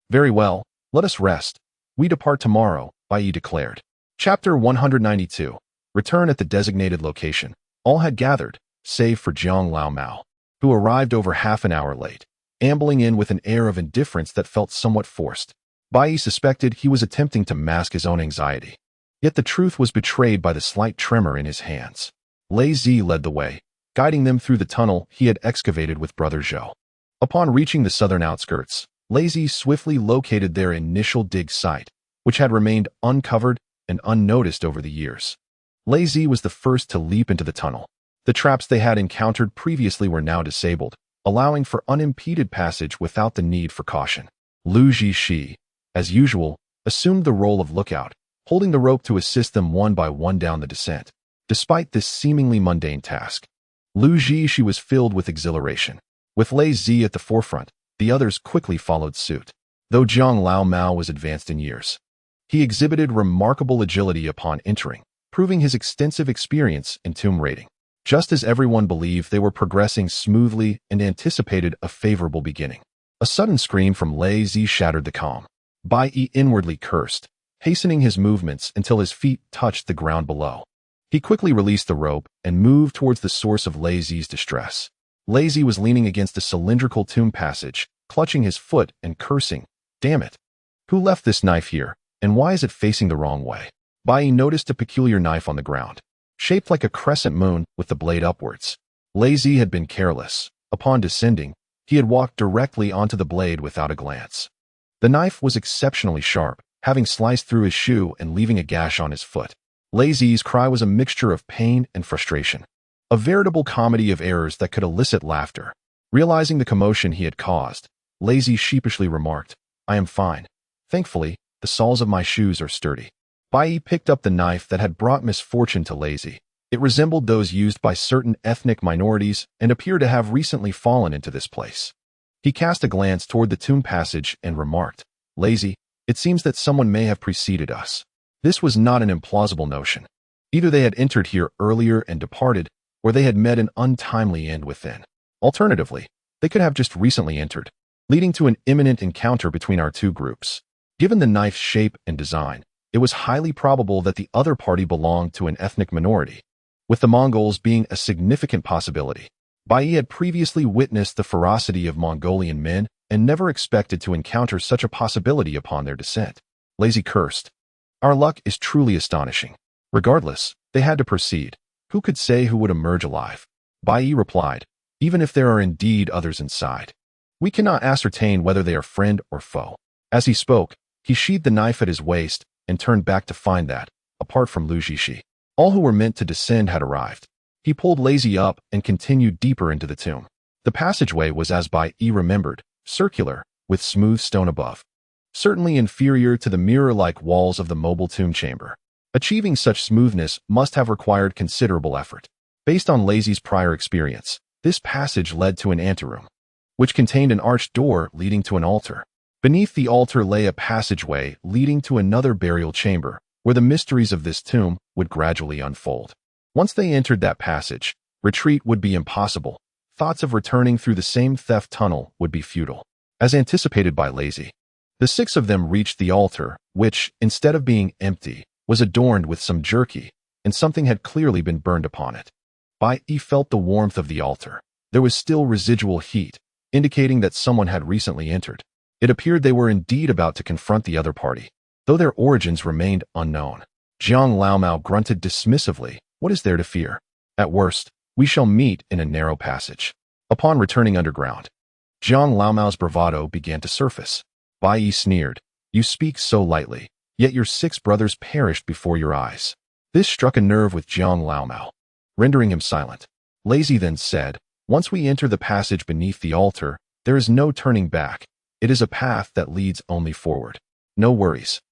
"Very well, let us rest. We depart tomorrow," Bai Yi declared. Chapter 192. Return at the designated location. All had gathered, save for Jiang Laomao, who arrived over half an hour late, ambling in with an air of indifference that felt somewhat forced. Bai Yi suspected he was attempting to mask his own anxiety. Yet the truth was betrayed by the slight tremor in his hands. Lei Zi led the way, guiding them through the tunnel he had excavated with Brother Zhou. Upon reaching the southern outskirts, Lei Zi swiftly located their initial dig site, which had remained uncovered and unnoticed over the years. Lei Zi was the first to leap into the tunnel. The traps they had encountered previously were now disabled, allowing for unimpeded passage without the need for caution. Lu Zhishi, as usual, assumed the role of lookout, holding the rope to assist them one by one down the descent. Despite this seemingly mundane task, Lu Zhishi was filled with exhilaration. With Lei Zi at the forefront, the others quickly followed suit. Though Jiang Laomao was advanced in years, he exhibited remarkable agility upon entering, proving his extensive experience in tomb raiding. Just as everyone believed they were progressing smoothly and anticipated a favorable beginning, a sudden scream from Lei Zi shattered the calm. Bai Yi inwardly cursed, hastening his movements until his feet touched the ground below. He quickly released the rope and moved towards the source of Lei Zi's distress. Lei Zi was leaning against a cylindrical tomb passage, clutching his foot and cursing, "Damn it! Who left this knife here, and why is it facing the wrong way?" Bai Yi noticed a peculiar knife on the ground, shaped like a crescent moon with the blade upwards. Lei Zi had been careless. Upon descending, he had walked directly onto the blade without a glance. The knife was exceptionally sharp, having sliced through his shoe and leaving a gash on his foot. Lei Zi's cry was a mixture of pain and frustration, a veritable comedy of errors that could elicit laughter. Realizing the commotion he had caused, Lei Zi sheepishly remarked, "I am fine. Thankfully, the soles of my shoes are sturdy." Bai Yi picked up the knife that had brought misfortune to Lei Zi. It resembled those used by certain ethnic minorities and appeared to have recently fallen into this place. He cast a glance toward the tomb passage and remarked, "Lazy, it seems that someone may have preceded us." This was not an implausible notion. Either they had entered here earlier and departed, or they had met an untimely end within. Alternatively, they could have just recently entered, leading to an imminent encounter between our two groups. Given the knife's shape and design, it was highly probable that the other party belonged to an ethnic minority, with the Mongols being a significant possibility. Bai Yi had previously witnessed the ferocity of Mongolian men and never expected to encounter such a possibility upon their descent. Lazy cursed. "Our luck is truly astonishing." Regardless, they had to proceed. Who could say who would emerge alive? Bai Yi replied, "Even if there are indeed others inside, we cannot ascertain whether they are friend or foe." As he spoke, he sheathed the knife at his waist and turned back to find that, apart from Lu Jishi, all who were meant to descend had arrived. He pulled Lazy up and continued deeper into the tomb. The passageway was, as Bai Yi remembered, circular, with smooth stone above, certainly inferior to the mirror-like walls of the mobile tomb chamber. Achieving such smoothness must have required considerable effort. Based on Lazy's prior experience, this passage led to an anteroom, which contained an arched door leading to an altar. Beneath the altar lay a passageway leading to another burial chamber, where the mysteries of this tomb would gradually unfold. Once they entered that passage, retreat would be impossible. Thoughts of returning through the same theft tunnel would be futile. As anticipated by Lazy, the six of them reached the altar, which, instead of being empty, was adorned with some jerky, and something had clearly been burned upon it. Bai Yi felt the warmth of the altar. There was still residual heat, indicating that someone had recently entered. It appeared they were indeed about to confront the other party, though their origins remained unknown. Jiang Laomao grunted dismissively, "What is there to fear? At worst, we shall meet in a narrow passage." Upon returning underground, Jiang Laomao's bravado began to surface. Bai Yi sneered, "You speak so lightly, yet your 6 brothers perished before your eyes." This struck a nerve with Jiang Laomao, rendering him silent. Lazy then said, "Once we enter the passage beneath the altar, there is no turning back. It is a path that leads only forward. No worries.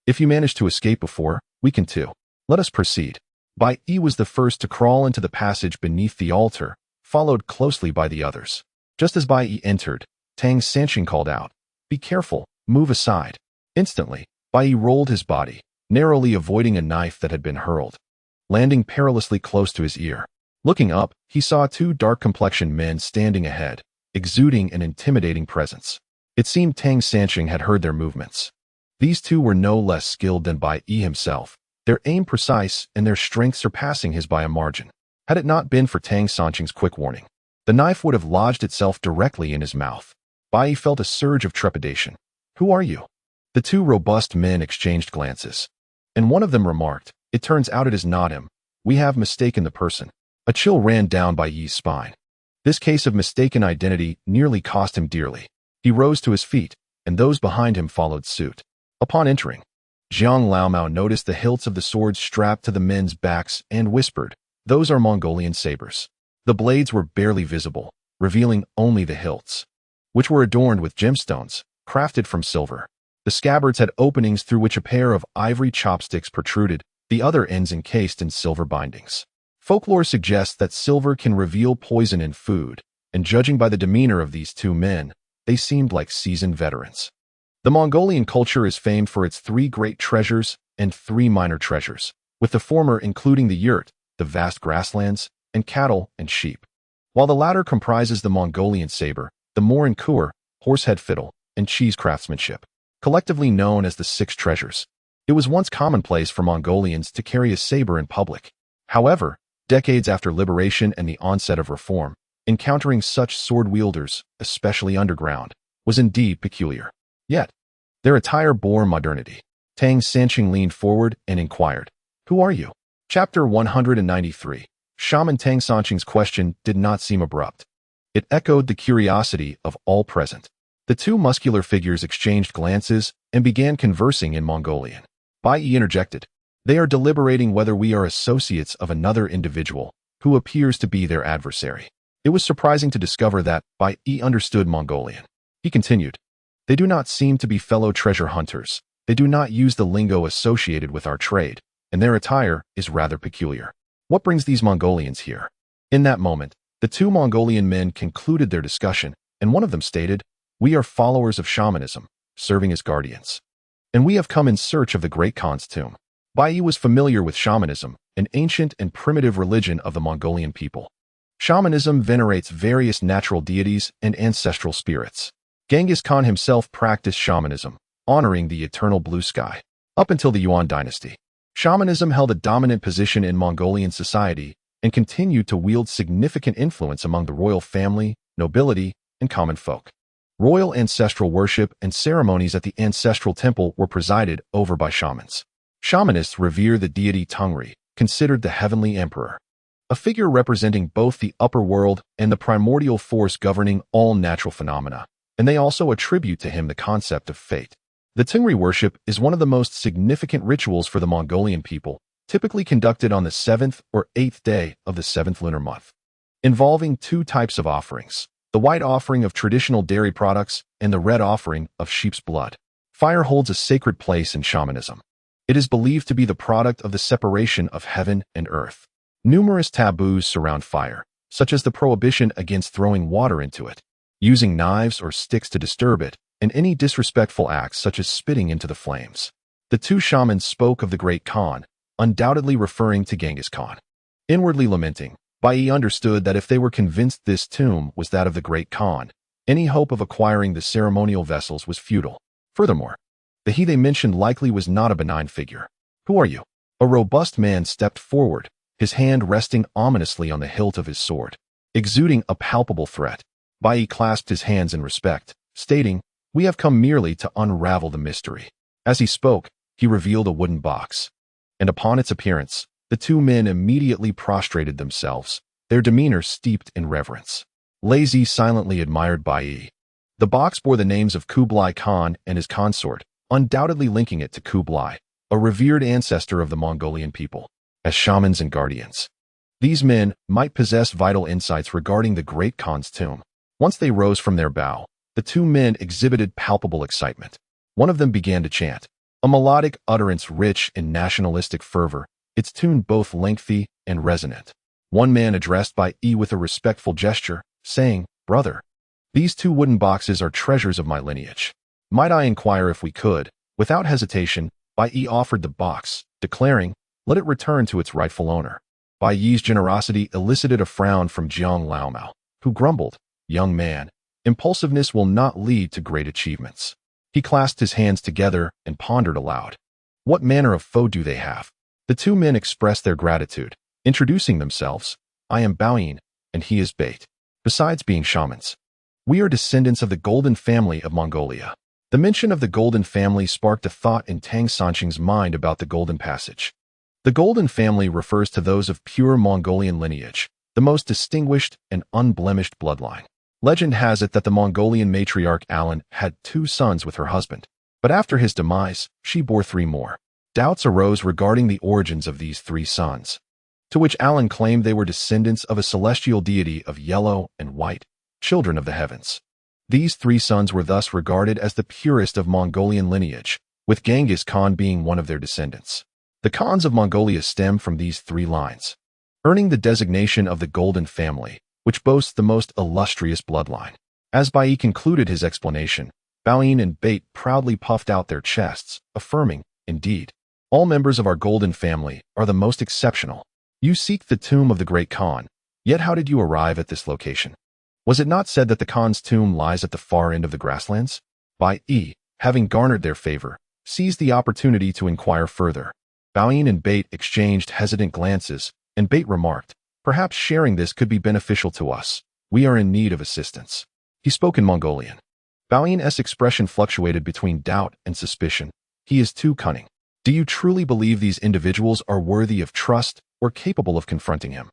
If you manage to escape before, we can too. Let us proceed." Bai Yi was the first to crawl into the passage beneath the altar, followed closely by the others. Just as Bai Yi entered, Tang Sanqing called out, "Be careful, move aside." Instantly, Bai Yi rolled his body, narrowly avoiding a knife that had been hurled, landing perilously close to his ear. Looking up, he saw 2 dark-complexioned men standing ahead, exuding an intimidating presence. It seemed Tang Sanqing had heard their movements. These 2 were no less skilled than Bai Yi himself, their aim precise and their strength surpassing his by a margin. Had it not been for Tang Sanqing's quick warning, the knife would have lodged itself directly in his mouth. Bai Yi felt a surge of trepidation. "Who are you?" The 2 robust men exchanged glances, and one of them remarked, "It turns out it is not him. We have mistaken the person." A chill ran down Bai Yi's spine. This case of mistaken identity nearly cost him dearly. He rose to his feet, and those behind him followed suit. Upon entering, Jiang Laomao noticed the hilts of the swords strapped to the men's backs and whispered, "Those are Mongolian sabers." The blades were barely visible, revealing only the hilts, which were adorned with gemstones, crafted from silver. The scabbards had openings through which a pair of ivory chopsticks protruded, the other ends encased in silver bindings. Folklore suggests that silver can reveal poison in food, and judging by the demeanor of these 2 men, they seemed like seasoned veterans. The Mongolian culture is famed for its 3 great treasures and 3 minor treasures, with the former including the yurt, the vast grasslands, and cattle and sheep, while the latter comprises the Mongolian saber, the Morin Kur, horsehead fiddle, and cheese craftsmanship, collectively known as the 6 treasures. It was once commonplace for Mongolians to carry a saber in public. However, decades after liberation and the onset of reform, encountering such sword-wielders, especially underground, was indeed peculiar. Yet, their attire bore modernity. Tang Sanqing leaned forward and inquired, "Who are you?" Chapter 193. Shaman Tang Sanqing's question did not seem abrupt. It echoed the curiosity of all present. The 2 muscular figures exchanged glances and began conversing in Mongolian. Bai Yi interjected, "They are deliberating whether we are associates of another individual, who appears to be their adversary." It was surprising to discover that Bai Yi understood Mongolian. He continued, "They do not seem to be fellow treasure hunters. They do not use the lingo associated with our trade, and their attire is rather peculiar. What brings these Mongolians here?" In that moment, the 2 Mongolian men concluded their discussion and one of them stated, "We are followers of shamanism, serving as guardians. And we have come in search of the Great Khan's tomb." Bai Yi was familiar with shamanism, an ancient and primitive religion of the Mongolian people. Shamanism venerates various natural deities and ancestral spirits. Genghis Khan himself practiced shamanism, honoring the eternal blue sky. Up until the Yuan dynasty, shamanism held a dominant position in Mongolian society and continued to wield significant influence among the royal family, nobility, and common folk. Royal ancestral worship and ceremonies at the ancestral temple were presided over by shamans. Shamanists revere the deity Tungri, considered the heavenly emperor, a figure representing both the upper world and the primordial force governing all natural phenomena, and they also attribute to him the concept of fate. The Tungri worship is one of the most significant rituals for the Mongolian people, typically conducted on the 7th or 8th day of the 7th lunar month, involving two types of offerings: the white offering of traditional dairy products and the red offering of sheep's blood. Fire holds a sacred place in shamanism. It is believed to be the product of the separation of heaven and earth. Numerous taboos surround fire, such as the prohibition against throwing water into it, using knives or sticks to disturb it, and any disrespectful acts such as spitting into the flames. The two shamans spoke of the Great Khan, undoubtedly referring to Genghis Khan. Inwardly lamenting, Bai Yi understood that if they were convinced this tomb was that of the Great Khan, any hope of acquiring the ceremonial vessels was futile. Furthermore, the he they mentioned likely was not a benign figure. "Who are you?" A robust man stepped forward, his hand resting ominously on the hilt of his sword, exuding a palpable threat. Bai Yi clasped his hands in respect, stating, "We have come merely to unravel the mystery." As he spoke, he revealed a wooden box, and upon its appearance, the two men immediately prostrated themselves, their demeanor steeped in reverence. Lazy silently admired Bai Yi. The box bore the names of Kublai Khan and his consort, undoubtedly linking it to Kublai, a revered ancestor of the Mongolian people. As shamans and guardians, these men might possess vital insights regarding the Great Khan's tomb. Once they rose from their bow, the two men exhibited palpable excitement. One of them began to chant, a melodic utterance rich in nationalistic fervor, its tune both lengthy and resonant. One man addressed Bai Yi with a respectful gesture, saying, "Brother, these two wooden boxes are treasures of my lineage. Might I inquire if we could?" Without hesitation, Bai Yi offered the box, declaring, "Let it return to its rightful owner." Bai Yi's generosity elicited a frown from Jiang Laomao, who grumbled, "Young man, impulsiveness will not lead to great achievements." He clasped his hands together and pondered aloud. What manner of foe do they have? The two men expressed their gratitude, introducing themselves. "I am Bai Yi, and he is Bait." Besides being shamans, we are descendants of the Golden Family of Mongolia. The mention of the Golden Family sparked a thought in Tang Sanqing's mind about the Golden Passage. The Golden Family refers to those of pure Mongolian lineage, the most distinguished and unblemished bloodline. Legend has it that the Mongolian matriarch Alan had 2 sons with her husband, but after his demise, she bore 3 more. Doubts arose regarding the origins of these 3 sons, to which Alan claimed they were descendants of a celestial deity of yellow and white, children of the heavens. These 3 sons were thus regarded as the purest of Mongolian lineage, with Genghis Khan being one of their descendants. The Khans of Mongolia stem from these 3 lines, earning the designation of the Golden Family, which boasts the most illustrious bloodline. As Bai Yi concluded his explanation, Bai Yi and Bait proudly puffed out their chests, affirming, "Indeed, all members of our Golden Family are the most exceptional. You seek the tomb of the Great Khan, yet how did you arrive at this location? Was it not said that the Khan's tomb lies at the far end of the grasslands?" Bai Yi, having garnered their favor, seized the opportunity to inquire further. Bai Yi and Bait exchanged hesitant glances, and Bait remarked, "Perhaps sharing this could be beneficial to us. We are in need of assistance." He spoke in Mongolian. Bai Yi's expression fluctuated between doubt and suspicion. "He is too cunning. Do you truly believe these individuals are worthy of trust or capable of confronting him?"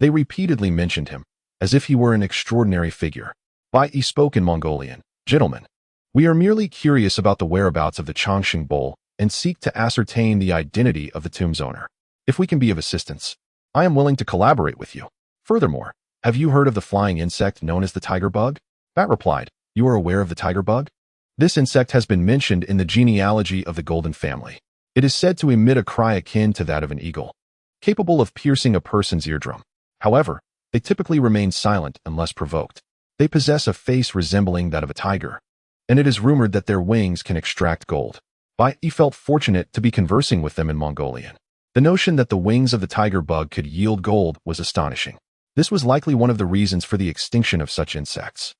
They repeatedly mentioned him, as if he were an extraordinary figure. Bai Yi spoke in Mongolian. "Gentlemen, we are merely curious about the whereabouts of the Changxing Bowl and seek to ascertain the identity of the tomb's owner. If we can be of assistance, I am willing to collaborate with you. Furthermore, have you heard of the flying insect known as the tiger bug?" Bat replied, "You are aware of the tiger bug? This insect has been mentioned in the genealogy of the Golden Family. It is said to emit a cry akin to that of an eagle, capable of piercing a person's eardrum. However, they typically remain silent unless provoked. They possess a face resembling that of a tiger, and it is rumored that their wings can extract gold. Bai Yi felt fortunate to be conversing with them in Mongolian. The notion that the wings of the tiger bug could yield gold was astonishing. This was likely one of the reasons for the extinction of such insects,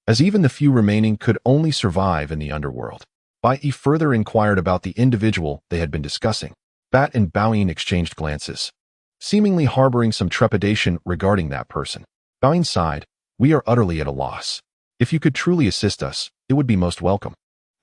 as even the few remaining could only survive in the underworld. Bai Yi further inquired about the individual they had been discussing. Bat and Bai Yi exchanged glances, seemingly harboring some trepidation regarding that person. Bai Yi sighed, "We are utterly at a loss. If you could truly assist us, it would be most welcome.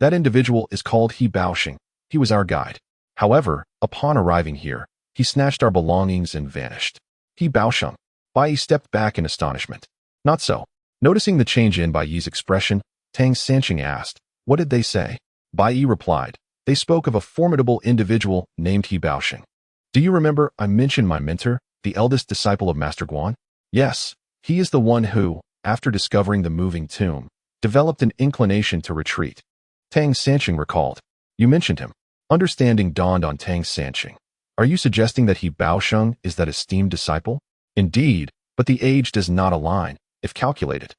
That individual is called He Baoxing. He was our guide. However, upon arriving here, he snatched our belongings and vanished." He Baoxing. Bai Yi stepped back in astonishment. Not so. Noticing the change in Bai Yi's expression, Tang Sanqing asked, "What did they say?" Bai Yi replied, "They spoke of a formidable individual named He Baoxing. Do you remember I mentioned my mentor, the eldest disciple of Master Guan? Yes, he is the one who, after discovering the moving tomb, developed an inclination to retreat." Tang Sanqing recalled. "You mentioned him." Understanding dawned on Tang Sanqing. "Are you suggesting that He Baoxing is that esteemed disciple?" "Indeed, but the age does not align, if calculated.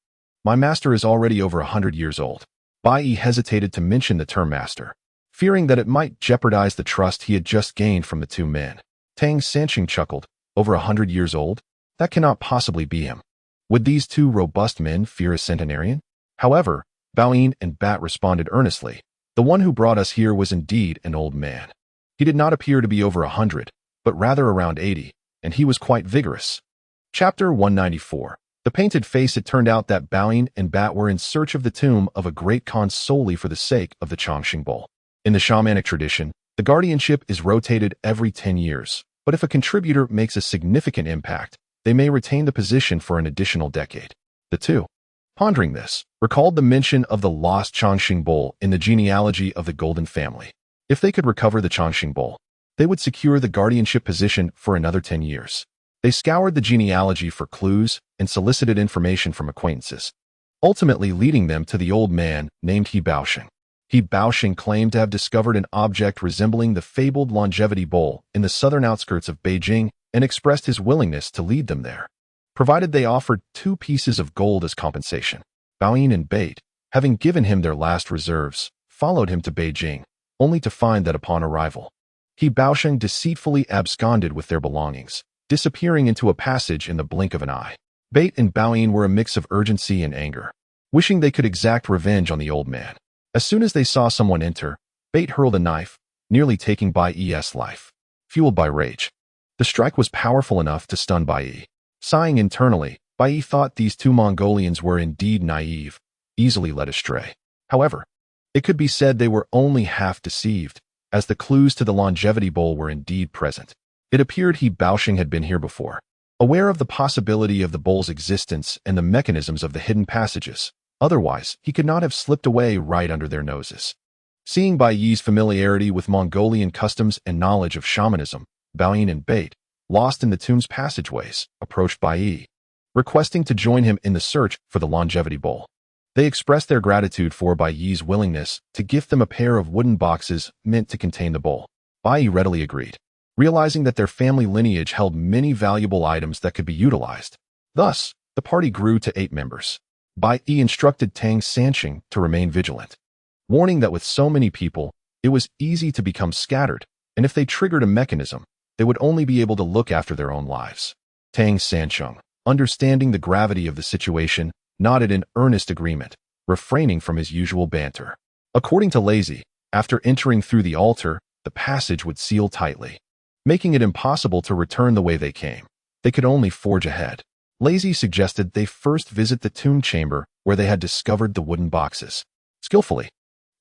My master is already over 100 years old." Bai Yi hesitated to mention the term master, fearing that it might jeopardize the trust he had just gained from the two men. Tang Sanqing chuckled. "Over 100 years old? That cannot possibly be him. Would these two robust men fear a centenarian?" However, Bai Yi and Bat responded earnestly. "The one who brought us here was indeed an old man. He did not appear to be over 100, but rather around 80, and he was quite vigorous." Chapter 194. The Painted Face. It turned out that Bai Yi and Bat were in search of the tomb of a great Khan solely for the sake of the Chongqing Bowl. In the shamanic tradition, the guardianship is rotated every 10 years, but if a contributor makes a significant impact, they may retain the position for an additional decade. The two, pondering this, recalled the mention of the lost Chongqing Bowl in the genealogy of the Golden family. If they could recover the Chongqing Bowl, they would secure the guardianship position for another 10 years. They scoured the genealogy for clues and solicited information from acquaintances, ultimately leading them to the old man named He Baoxing. He Baoxing claimed to have discovered an object resembling the fabled longevity bowl in the southern outskirts of Beijing and expressed his willingness to lead them there, provided they offered 2 pieces of gold as compensation. Bai Yi and Bate, having given him their last reserves, followed him to Beijing, only to find that upon arrival, He Baoxing deceitfully absconded with their belongings, disappearing into a passage in the blink of an eye. Bate and Bai Yi were a mix of urgency and anger, wishing they could exact revenge on the old man. As soon as they saw someone enter, Bate hurled a knife, nearly taking Bai Yi's life. Fueled by rage, the strike was powerful enough to stun Bai Yi. Sighing internally, Bai Yi thought these two Mongolians were indeed naive, easily led astray. However, it could be said they were only half deceived, as the clues to the longevity bowl were indeed present. It appeared He Baoxing had been here before, aware of the possibility of the bowl's existence and the mechanisms of the hidden passages. Otherwise, he could not have slipped away right under their noses. Seeing Bai Yi's familiarity with Mongolian customs and knowledge of shamanism, Bai Yi and Bate, lost in the tomb's passageways, approached Bai Yi, requesting to join him in the search for the longevity bowl. They expressed their gratitude for Bai Yi's willingness to gift them a pair of wooden boxes meant to contain the bowl. Bai Yi readily agreed, realizing that their family lineage held many valuable items that could be utilized. Thus, the party grew to 8 members. Bai Yi instructed Tang Sanqing to remain vigilant, warning that with so many people, it was easy to become scattered, and if they triggered a mechanism, they would only be able to look after their own lives. Tang Sanqing, understanding the gravity of the situation, nodded in earnest agreement, refraining from his usual banter. According to Lazy, after entering through the altar, the passage would seal tightly, making it impossible to return the way they came. They could only forge ahead. Lazy suggested they first visit the tomb chamber where they had discovered the wooden boxes. Skillfully,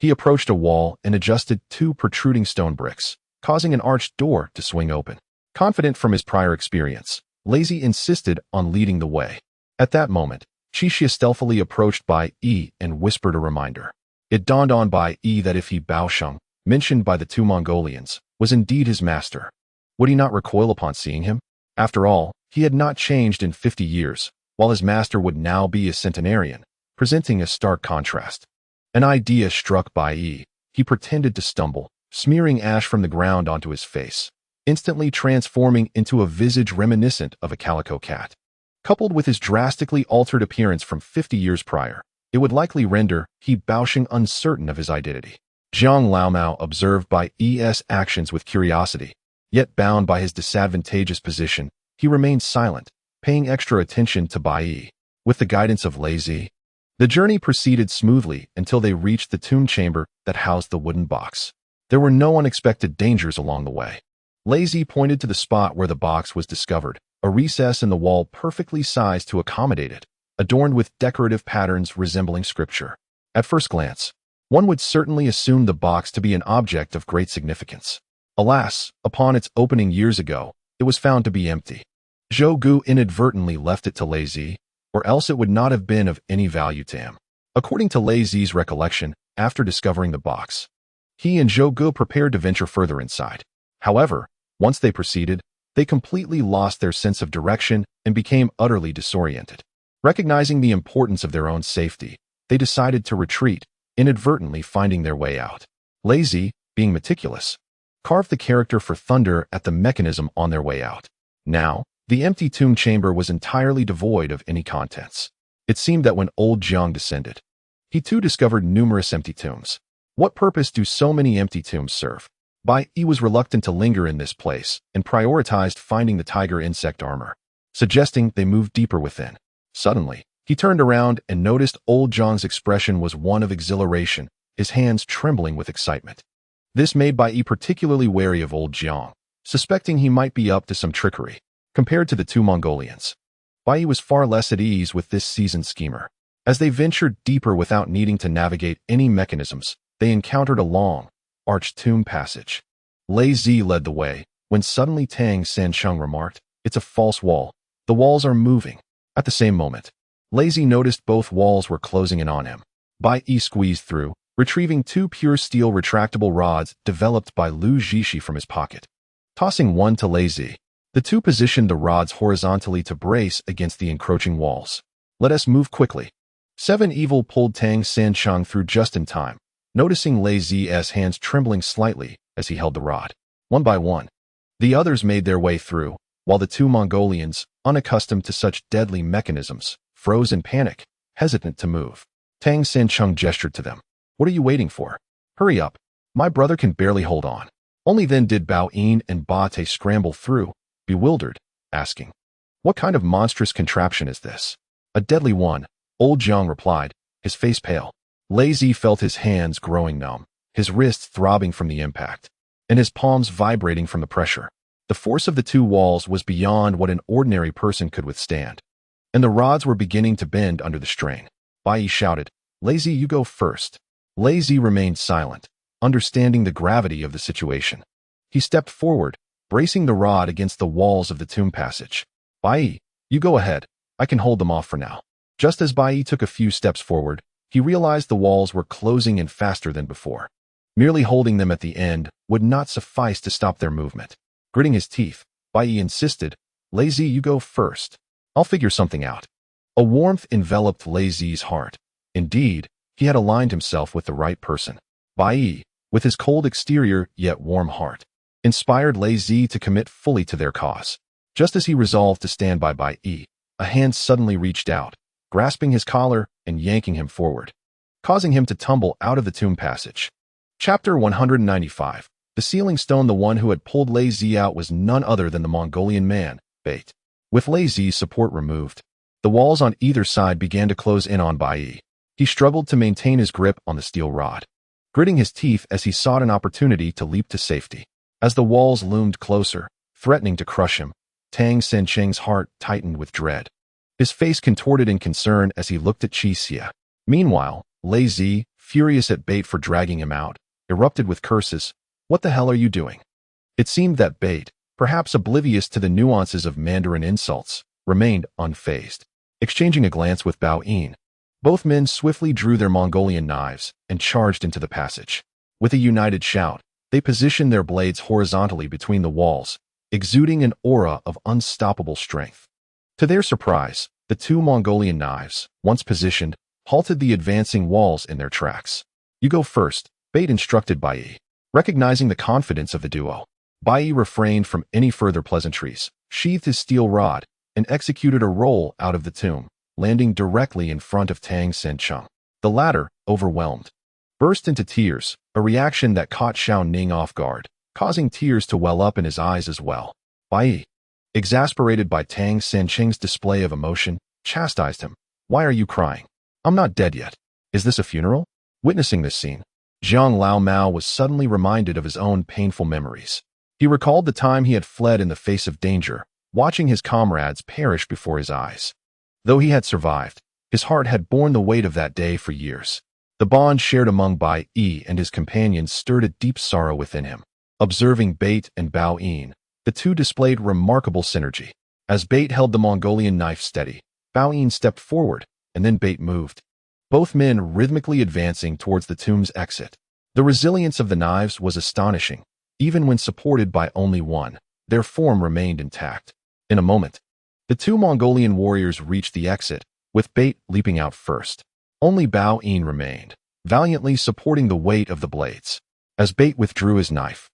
he approached a wall and adjusted 2 protruding stone bricks, causing an arched door to swing open. Confident from his prior experience, Lazy insisted on leading the way. At that moment, Qixia stealthily approached Bai Yi and whispered a reminder. It dawned on Bai Yi that if He Baoxing, mentioned by the 2 Mongolians, was indeed his master, would he not recoil upon seeing him? After all, he had not changed in 50 years, while his master would now be a centenarian, presenting a stark contrast. An idea struck Bai Yi. He pretended to stumble, smearing ash from the ground onto his face, instantly transforming into a visage reminiscent of a calico cat. Coupled with his drastically altered appearance from 50 years prior, it would likely render He Baosheng uncertain of his identity. Zhang Laomao observed Bai Yi's actions with curiosity, yet bound by his disadvantageous position, he remained silent, paying extra attention to Bai Yi. With the guidance of Lei Zi, the journey proceeded smoothly until they reached the tomb chamber that housed the wooden box. There were no unexpected dangers along the way. Lei Zi pointed to the spot where the box was discovered, a recess in the wall perfectly sized to accommodate it, adorned with decorative patterns resembling scripture. At first glance, one would certainly assume the box to be an object of great significance. Alas, upon its opening years ago, it was found to be empty. Zhou Gu inadvertently left it to Lei Zi, or else it would not have been of any value to him. According to Lei Zi's recollection, after discovering the box, he and Zhou Gu prepared to venture further inside. However, once they proceeded, they completely lost their sense of direction and became utterly disoriented. Recognizing the importance of their own safety, they decided to retreat, inadvertently finding their way out. Lei Zi, being meticulous, carved the character for thunder at the mechanism on their way out. Now, the empty tomb chamber was entirely devoid of any contents. It seemed that when old Jiang descended, he too discovered numerous empty tombs. What purpose do so many empty tombs serve? Bai Yi was reluctant to linger in this place and prioritized finding the tiger insect armor, suggesting they move deeper within. Suddenly, he turned around and noticed old Jiang's expression was one of exhilaration, his hands trembling with excitement. This made Bai Yi particularly wary of old Jiang, suspecting he might be up to some trickery. Compared to the two Mongolians, Bai Yi was far less at ease with this seasoned schemer. As they ventured deeper without needing to navigate any mechanisms, they encountered a long, arched tomb passage. Lei Zi led the way, when suddenly Tang Sancheng remarked, "It's a false wall. The walls are moving." At the same moment, Lei Zi noticed both walls were closing in on him. Bai Yi squeezed through, retrieving two pure steel retractable rods developed by Lu Zhishi from his pocket. Tossing one to Lei Zi, the two positioned the rods horizontally to brace against the encroaching walls. "Let us move quickly." Seven Evil pulled Tang Sancheng through just in time, noticing Lei Zi's hands trembling slightly as he held the rod. One by one, the others made their way through, while the two Mongolians, unaccustomed to such deadly mechanisms, froze in panic, hesitant to move. Tang Sancheng gestured to them. "What are you waiting for? Hurry up. My brother can barely hold on." Only then did Bao Yin and Ba Te scramble through, bewildered, asking, "What kind of monstrous contraption is this?" "A deadly one," old Jiang replied, his face pale. Lei Zi felt his hands growing numb, his wrists throbbing from the impact, and his palms vibrating from the pressure. The force of the two walls was beyond what an ordinary person could withstand, and the rods were beginning to bend under the strain. Bai Yi shouted, "Lei Zi, you go first." Lei Zi remained silent, understanding the gravity of the situation. He stepped forward, bracing the rod against the walls of the tomb passage. "Bai Yi, you go ahead. I can hold them off for now." Just as Bai Yi took a few steps forward, he realized the walls were closing in faster than before. Merely holding them at the end would not suffice to stop their movement. Gritting his teeth, Bai Yi insisted, "Lei Zi, you go first. I'll figure something out." A warmth enveloped Lei Zi's heart. Indeed, he had aligned himself with the right person. Bai Yi, with his cold exterior yet warm heart, inspired Lei Zi to commit fully to their cause. Just as he resolved to stand by Bai Yi, a hand suddenly reached out, grasping his collar and yanking him forward, causing him to tumble out of the tomb passage. Chapter 195. The ceiling stone. The one who had pulled Lei Zi out was none other than the Mongolian man, Bait. With Lei Zi's support removed, the walls on either side began to close in on Bai Yi. He struggled to maintain his grip on the steel rod, gritting his teeth as he sought an opportunity to leap to safety. As the walls loomed closer, threatening to crush him, Tang Sancheng's heart tightened with dread. His face contorted in concern as he looked at Qi Xia. Meanwhile, Lei Zi, furious at Bait for dragging him out, erupted with curses. "What the hell are you doing?" It seemed that Bait, perhaps oblivious to the nuances of Mandarin insults, remained unfazed. Exchanging a glance with Bao Yin, both men swiftly drew their Mongolian knives and charged into the passage. With a united shout, they positioned their blades horizontally between the walls, exuding an aura of unstoppable strength. To their surprise, the two Mongolian knives, once positioned, halted the advancing walls in their tracks. "You go first," Bait instructed Bai Yi. Recognizing the confidence of the duo, Bai Yi refrained from any further pleasantries, sheathed his steel rod, and executed a roll out of the tomb, landing directly in front of Tang Sen-chung. The latter, overwhelmed, burst into tears, a reaction that caught Xiao Ning off guard, causing tears to well up in his eyes as well. Bai Yi, exasperated by Tang Sen-chung's display of emotion, chastised him. "Why are you crying? I'm not dead yet. Is this a funeral?" Witnessing this scene, Zhang Lao Mao was suddenly reminded of his own painful memories. He recalled the time he had fled in the face of danger, watching his comrades perish before his eyes. Though he had survived, his heart had borne the weight of that day for years. The bond shared among Bai Yi and his companions stirred a deep sorrow within him. Observing Bait and Bao Yin, the two displayed remarkable synergy. As Bait held the Mongolian knife steady, Bao Yin stepped forward, and then Bait moved, both men rhythmically advancing towards the tomb's exit. The resilience of the knives was astonishing. Even when supported by only one, their form remained intact. In a moment, the two Mongolian warriors reached the exit, with Bait leaping out first. Only Bao Yin remained, valiantly supporting the weight of the blades. As Bait withdrew his knife,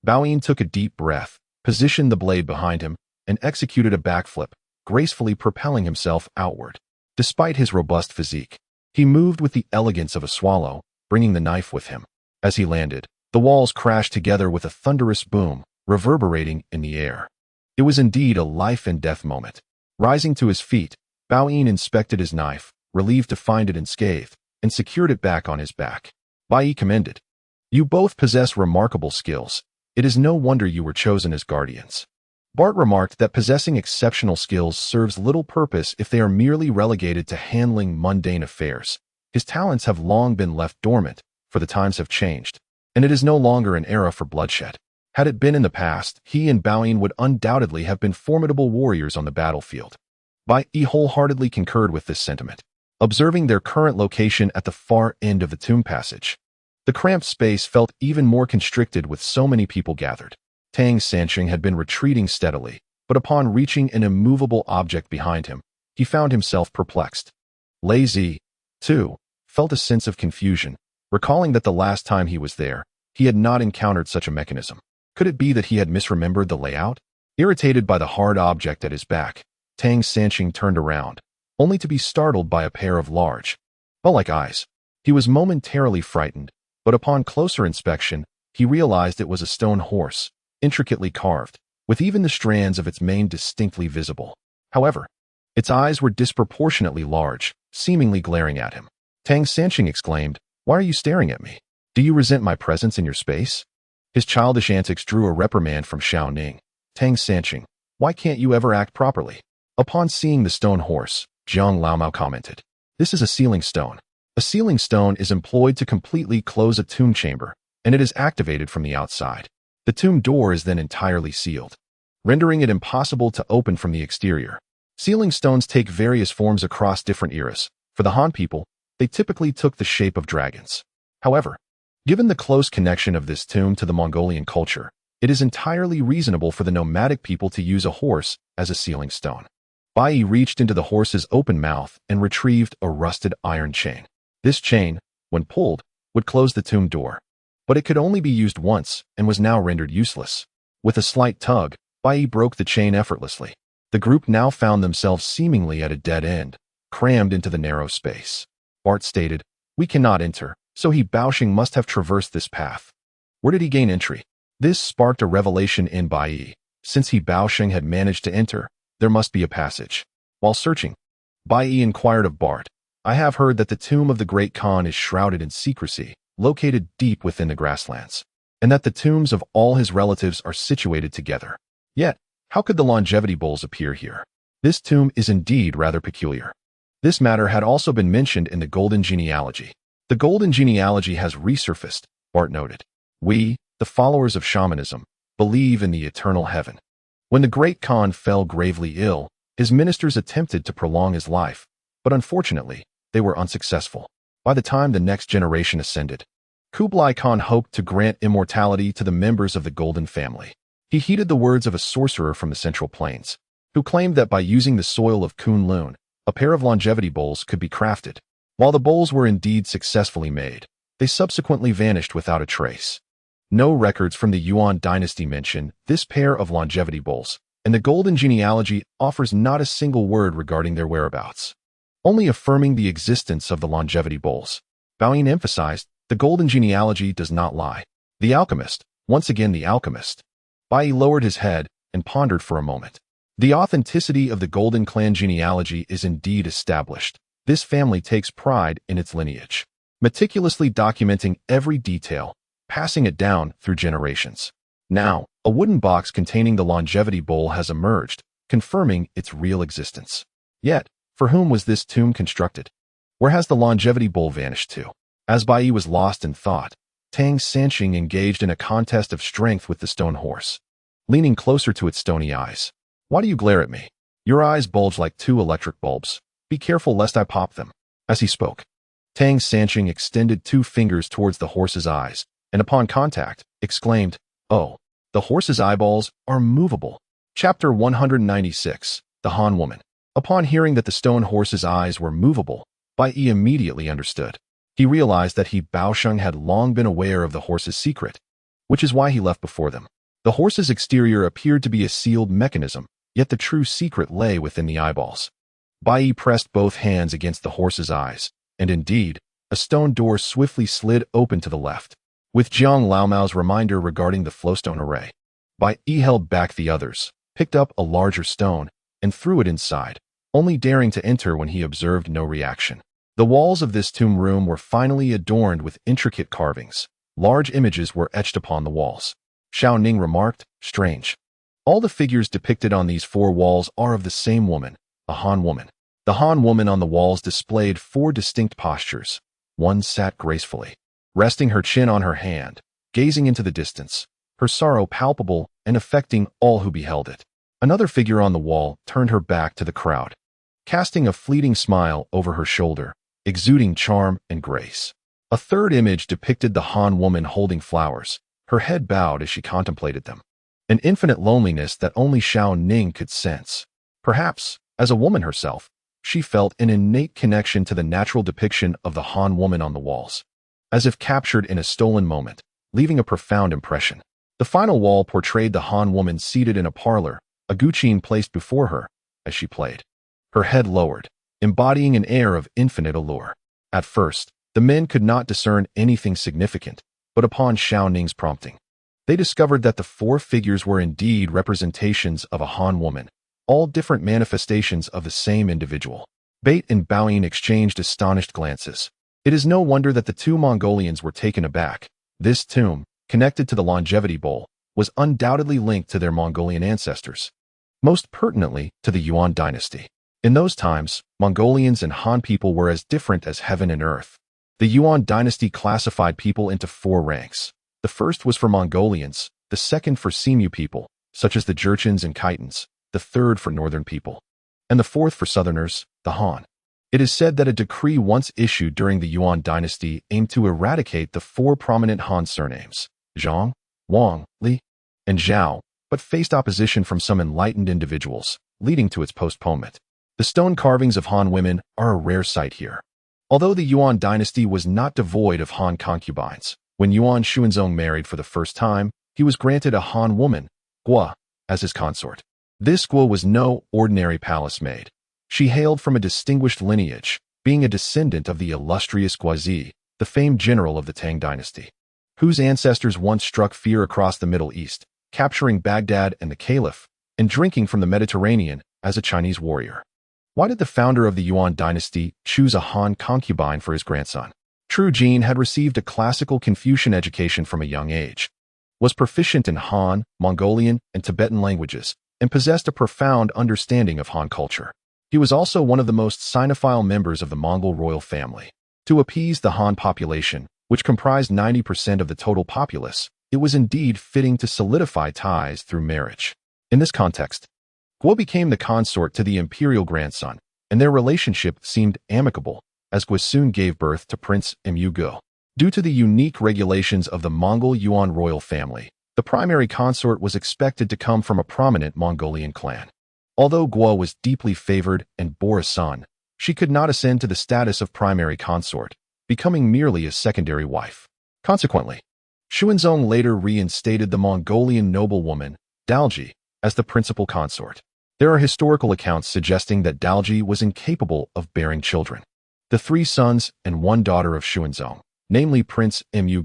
Bao Yin took a deep breath, positioned the blade behind him, and executed a backflip, gracefully propelling himself outward. Despite his robust physique, he moved with the elegance of a swallow, bringing the knife with him. As he landed, the walls crashed together with a thunderous boom, reverberating in the air. It was indeed a life and death moment. Rising to his feet, Bao Yin inspected his knife, relieved to find it unscathed, and secured it back on his back. Bai Yi commended. "You both possess remarkable skills. It is no wonder you were chosen as guardians." Bart remarked that possessing exceptional skills serves little purpose if they are merely relegated to handling mundane affairs. His talents have long been left dormant, for the times have changed, and it is no longer an era for bloodshed. Had it been in the past, he and Bao Yin would undoubtedly have been formidable warriors on the battlefield. Bai Yi wholeheartedly concurred with this sentiment. Observing their current location at the far end of the tomb passage, the cramped space felt even more constricted with so many people gathered. Tang Sancheng had been retreating steadily, but upon reaching an immovable object behind him, he found himself perplexed. Lei Zi, too, felt a sense of confusion, recalling that the last time he was there, he had not encountered such a mechanism. Could it be that he had misremembered the layout? Irritated by the hard object at his back, Tang Sancheng turned around, only to be startled by a pair of large, bell-like eyes. He was momentarily frightened, but upon closer inspection, he realized it was a stone horse, intricately carved, with even the strands of its mane distinctly visible. However, its eyes were disproportionately large, seemingly glaring at him. Tang Sancheng exclaimed, "Why are you staring at me? Do you resent my presence in your space?" His childish antics drew a reprimand from Xiao Ning. "Tang Sancheng, why can't you ever act properly?" Upon seeing the stone horse, Zhang Laomao commented, "This is a sealing stone. A sealing stone is employed to completely close a tomb chamber, and it is activated from the outside. The tomb door is then entirely sealed, rendering it impossible to open from the exterior." Sealing stones take various forms across different eras. For the Han people, they typically took the shape of dragons. However, given the close connection of this tomb to the Mongolian culture, it is entirely reasonable for the nomadic people to use a horse as a sealing stone. Bai Yi reached into the horse's open mouth and retrieved a rusted iron chain. This chain, when pulled, would close the tomb door, but it could only be used once and was now rendered useless. With a slight tug, Bai Yi broke the chain effortlessly. The group now found themselves seemingly at a dead end, crammed into the narrow space. Bart stated, "We cannot enter, so he Baosheng must have traversed this path. Where did he gain entry?" This sparked a revelation in Bai Yi. Since he Baosheng had managed to enter, there must be a passage. While searching, Bai Yi inquired of Bart, "I have heard that the tomb of the Great Khan is shrouded in secrecy, located deep within the grasslands, and that the tombs of all his relatives are situated together. Yet, how could the longevity bowls appear here? This tomb is indeed rather peculiar." This matter had also been mentioned in the Golden Genealogy. The Golden Genealogy has resurfaced, Bart noted. "We, the followers of shamanism, believe in the eternal heaven. When the Great Khan fell gravely ill, his ministers attempted to prolong his life, but unfortunately, they were unsuccessful. By the time the next generation ascended, Kublai Khan hoped to grant immortality to the members of the Golden family. He heeded the words of a sorcerer from the Central Plains, who claimed that by using the soil of Kunlun, a pair of longevity bowls could be crafted. While the bowls were indeed successfully made, they subsequently vanished without a trace. No records from the Yuan dynasty mention this pair of longevity bowls, and the golden genealogy offers not a single word regarding their whereabouts, only affirming the existence of the longevity bowls. Bai Yi emphasized, the golden genealogy does not lie. The alchemist, once again the alchemist. Bai Yi lowered his head and pondered for a moment. The authenticity of the golden clan genealogy is indeed established. This family takes pride in its lineage, meticulously documenting every detail, passing it down through generations. Now, a wooden box containing the longevity bowl has emerged, confirming its real existence. Yet, for whom was this tomb constructed? Where has the longevity bowl vanished to? As Bai Yi was lost in thought, Tang Sanqing engaged in a contest of strength with the stone horse, leaning closer to its stony eyes. Why do you glare at me? Your eyes bulge like two electric bulbs. Be careful lest I pop them. As he spoke, Tang Sanqing extended 2 fingers towards the horse's eyes, and upon contact, exclaimed, "Oh, the horse's eyeballs are movable." Chapter 196, The Han Woman. Upon hearing that the stone horse's eyes were movable, Bai Yi immediately understood. He realized that Baosheng had long been aware of the horse's secret, which is why he left before them. The horse's exterior appeared to be a sealed mechanism, yet the true secret lay within the eyeballs. Bai Yi pressed both hands against the horse's eyes, and indeed, a stone door swiftly slid open to the left. With Jiang Laomao's reminder regarding the flowstone array, Bai Yi held back the others, picked up a larger stone, and threw it inside, only daring to enter when he observed no reaction. The walls of this tomb room were finally adorned with intricate carvings. Large images were etched upon the walls. Xiao Ning remarked, "Strange. All the figures depicted on these 4 walls are of the same woman, a Han woman." The Han woman on the walls displayed 4 distinct postures. One sat gracefully, resting her chin on her hand, gazing into the distance, her sorrow palpable and affecting all who beheld it. Another figure on the wall turned her back to the crowd, casting a fleeting smile over her shoulder, exuding charm and grace. A third image depicted the Han woman holding flowers, her head bowed as she contemplated them. An infinite loneliness that only Xiao Ning could sense. Perhaps, as a woman herself, she felt an innate connection to the natural depiction of the Han woman on the walls, as if captured in a stolen moment, leaving a profound impression. The final wall portrayed the Han woman seated in a parlor, a guqin placed before her, as she played, her head lowered, embodying an air of infinite allure. At first, the men could not discern anything significant, but upon Xiao Ning's prompting, they discovered that the 4 figures were indeed representations of a Han woman, all different manifestations of the same individual. Bait and Bai Yi exchanged astonished glances. It is no wonder that the 2 Mongolians were taken aback. This tomb, connected to the longevity bowl, was undoubtedly linked to their Mongolian ancestors, most pertinently to the Yuan dynasty. In those times, Mongolians and Han people were as different as heaven and earth. The Yuan dynasty classified people into 4 ranks. The first was for Mongolians, the second for Simu people, such as the Jurchens and Khitans, the third for northern people, and the fourth for southerners, the Han. It is said that a decree once issued during the Yuan dynasty aimed to eradicate the 4 prominent Han surnames, Zhang, Wang, Li, and Zhao, but faced opposition from some enlightened individuals, leading to its postponement. The stone carvings of Han women are a rare sight here. Although the Yuan dynasty was not devoid of Han concubines, when Yuan Xuanzong married for the first time, he was granted a Han woman, Guo, as his consort. This Guo was no ordinary palace maid. She hailed from a distinguished lineage, being a descendant of the illustrious Guozi, the famed general of the Tang dynasty, whose ancestors once struck fear across the Middle East, capturing Baghdad and the Caliph, and drinking from the Mediterranean as a Chinese warrior. Why did the founder of the Yuan dynasty choose a Han concubine for his grandson? True Jin had received a classical Confucian education from a young age, was proficient in Han, Mongolian, and Tibetan languages, and possessed a profound understanding of Han culture. He was also one of the most sinophile members of the Mongol royal family. To appease the Han population, which comprised 90% of the total populace, it was indeed fitting to solidify ties through marriage. In this context, Guo became the consort to the imperial grandson, and their relationship seemed amicable, as Guo soon gave birth to Prince Go. Due to the unique regulations of the Mongol Yuan royal family, the primary consort was expected to come from a prominent Mongolian clan. Although Guo was deeply favored and bore a son, she could not ascend to the status of primary consort, becoming merely a secondary wife. Consequently, Xuanzong later reinstated the Mongolian noblewoman, Dalji, as the principal consort. There are historical accounts suggesting that Dalji was incapable of bearing children. The 3 sons and 1 daughter of Xuanzong, namely Prince Mu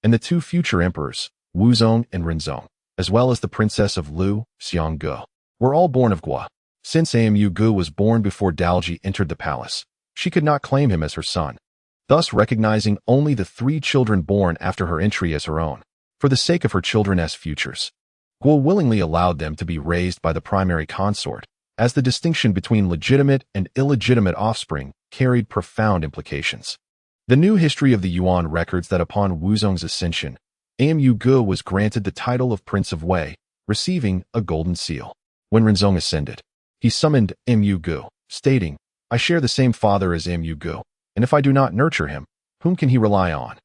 and the 2 future emperors, Wuzong and Renzong, as well as the princess of Lu, Xiangge, were all born of Gua. Since Mu was born before Dalji entered the palace, she could not claim him as her son, thus recognizing only the 3 children born after her entry as her own. For the sake of her children's futures, Gua willingly allowed them to be raised by the primary consort, as the distinction between legitimate and illegitimate offspring carried profound implications. The new history of the Yuan records that upon Wuzong's ascension, Mu was granted the title of Prince of Wei, receiving a golden seal. When Renzong ascended, he summoned Mu, stating, "I share the same father as Mu, and if I do not nurture him, whom can he rely on?"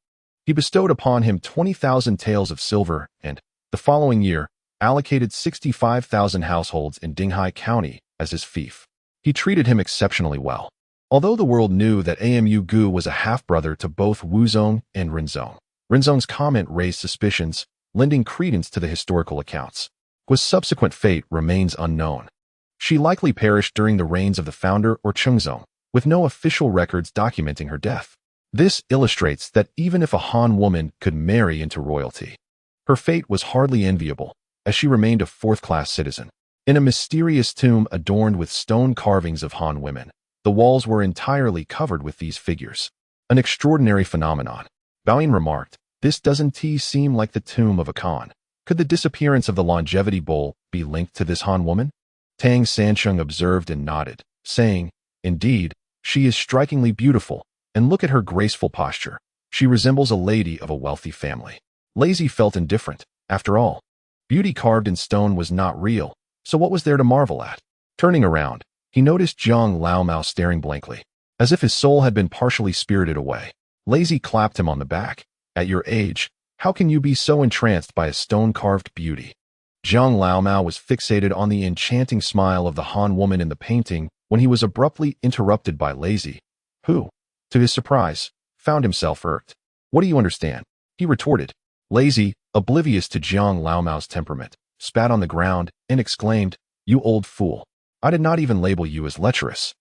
He bestowed upon him 20,000 taels of silver and, the following year, allocated 65,000 households in Dinghai County as his fief. He treated him exceptionally well. Although the world knew that Mu was a half-brother to both Wuzong and Renzong, Renzong's comment raised suspicions, lending credence to the historical accounts. Gua's subsequent fate remains unknown. She likely perished during the reigns of the founder or Chungzong, with no official records documenting her death. This illustrates that even if a Han woman could marry into royalty, her fate was hardly enviable, as she remained a 4th-class citizen. In a mysterious tomb adorned with stone carvings of Han women, the walls were entirely covered with these figures. An extraordinary phenomenon. Bai Yi remarked, "This doesn't seem like the tomb of a Khan. Could the disappearance of the longevity bowl be linked to this Han woman?" Tang Sancheng observed and nodded, saying, "Indeed, she is strikingly beautiful, and look at her graceful posture. She resembles a lady of a wealthy family." Lazy felt indifferent. After all, beauty carved in stone was not real, so what was there to marvel at? Turning around, he noticed Zhang Laomao staring blankly, as if his soul had been partially spirited away. Lazy clapped him on the back. "At your age, how can you be so entranced by a stone-carved beauty?" Zhang Laomao was fixated on the enchanting smile of the Han woman in the painting when he was abruptly interrupted by Lazy, who, to his surprise, found himself irked. "What do you understand?" he retorted. Lazy, oblivious to Zhang Laomao's temperament, spat on the ground and exclaimed, "You old fool. I did not even label you as lecherous.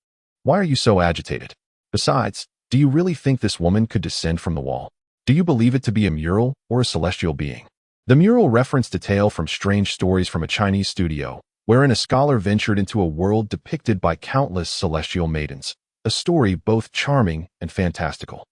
Why are you so agitated? Besides, do you really think this woman could descend from the wall? Do you believe it to be a mural or a celestial being?" The mural referenced a tale from Strange Stories from a Chinese studio, wherein a scholar ventured into a world depicted by countless celestial maidens, a story both charming and fantastical.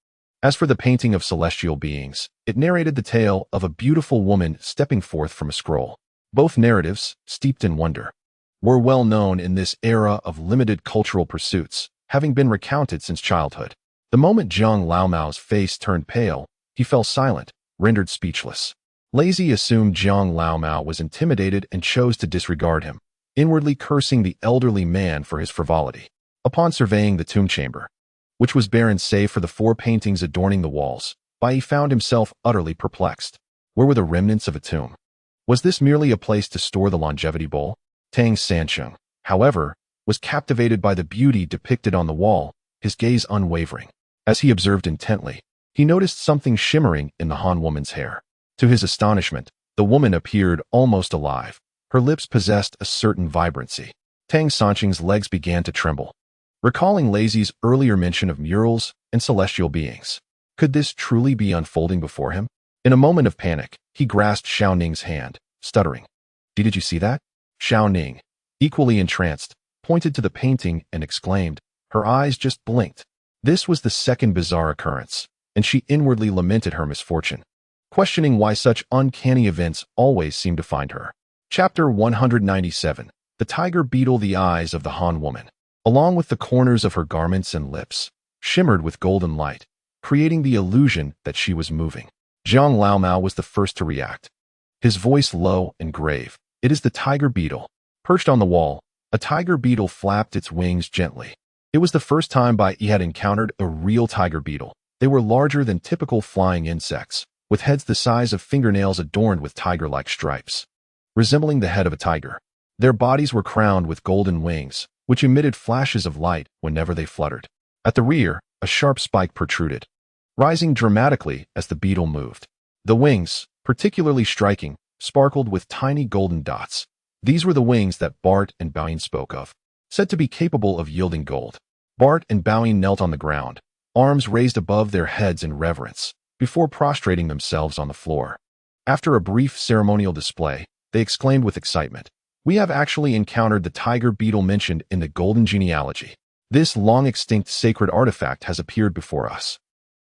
As for the painting of celestial beings, it narrated the tale of a beautiful woman stepping forth from a scroll. Both narratives, steeped in wonder, were well known in this era of limited cultural pursuits, having been recounted since childhood. The moment Zhang Laomao's face turned pale, he fell silent, rendered speechless. Lazy assumed Zhang Laomao was intimidated and chose to disregard him, inwardly cursing the elderly man for his frivolity. Upon surveying the tomb chamber, which was barren save for the 4 paintings adorning the walls, Bai Yi found himself utterly perplexed. Where were the remnants of a tomb? Was this merely a place to store the longevity bowl? Tang Sancheng, however, was captivated by the beauty depicted on the wall, his gaze unwavering. As he observed intently, he noticed something shimmering in the Han woman's hair. To his astonishment, the woman appeared almost alive. Her lips possessed a certain vibrancy. Tang Sancheng's legs began to tremble, recalling Lazy's earlier mention of murals and celestial beings. Could this truly be unfolding before him? In a moment of panic, he grasped Xiao Ning's hand, stuttering. "Did you see that?" Xiao Ning, equally entranced, pointed to the painting and exclaimed. Her eyes just blinked. This was the second bizarre occurrence, and she inwardly lamented her misfortune, questioning why such uncanny events always seemed to find her. Chapter 197. The tiger beetle. The eyes of the Han woman, along with the corners of her garments and lips, shimmered with golden light, creating the illusion that she was moving. Zhang Laomao was the first to react, his voice low and grave. "It is the tiger beetle." Perched on the wall, a tiger beetle flapped its wings gently. It was the first time Bai Yi had encountered a real tiger beetle. They were larger than typical flying insects, with heads the size of fingernails adorned with tiger-like stripes, resembling the head of a tiger. Their bodies were crowned with golden wings, which emitted flashes of light whenever they fluttered. At the rear, a sharp spike protruded, rising dramatically as the beetle moved. The wings, particularly striking, sparkled with tiny golden dots. These were the wings that Bart and Bai Yi spoke of, said to be capable of yielding gold. Bart and Bai Yi knelt on the ground, arms raised above their heads in reverence, before prostrating themselves on the floor. After a brief ceremonial display, they exclaimed with excitement, "We have actually encountered the tiger beetle mentioned in the Golden Genealogy. This long-extinct sacred artifact has appeared before us.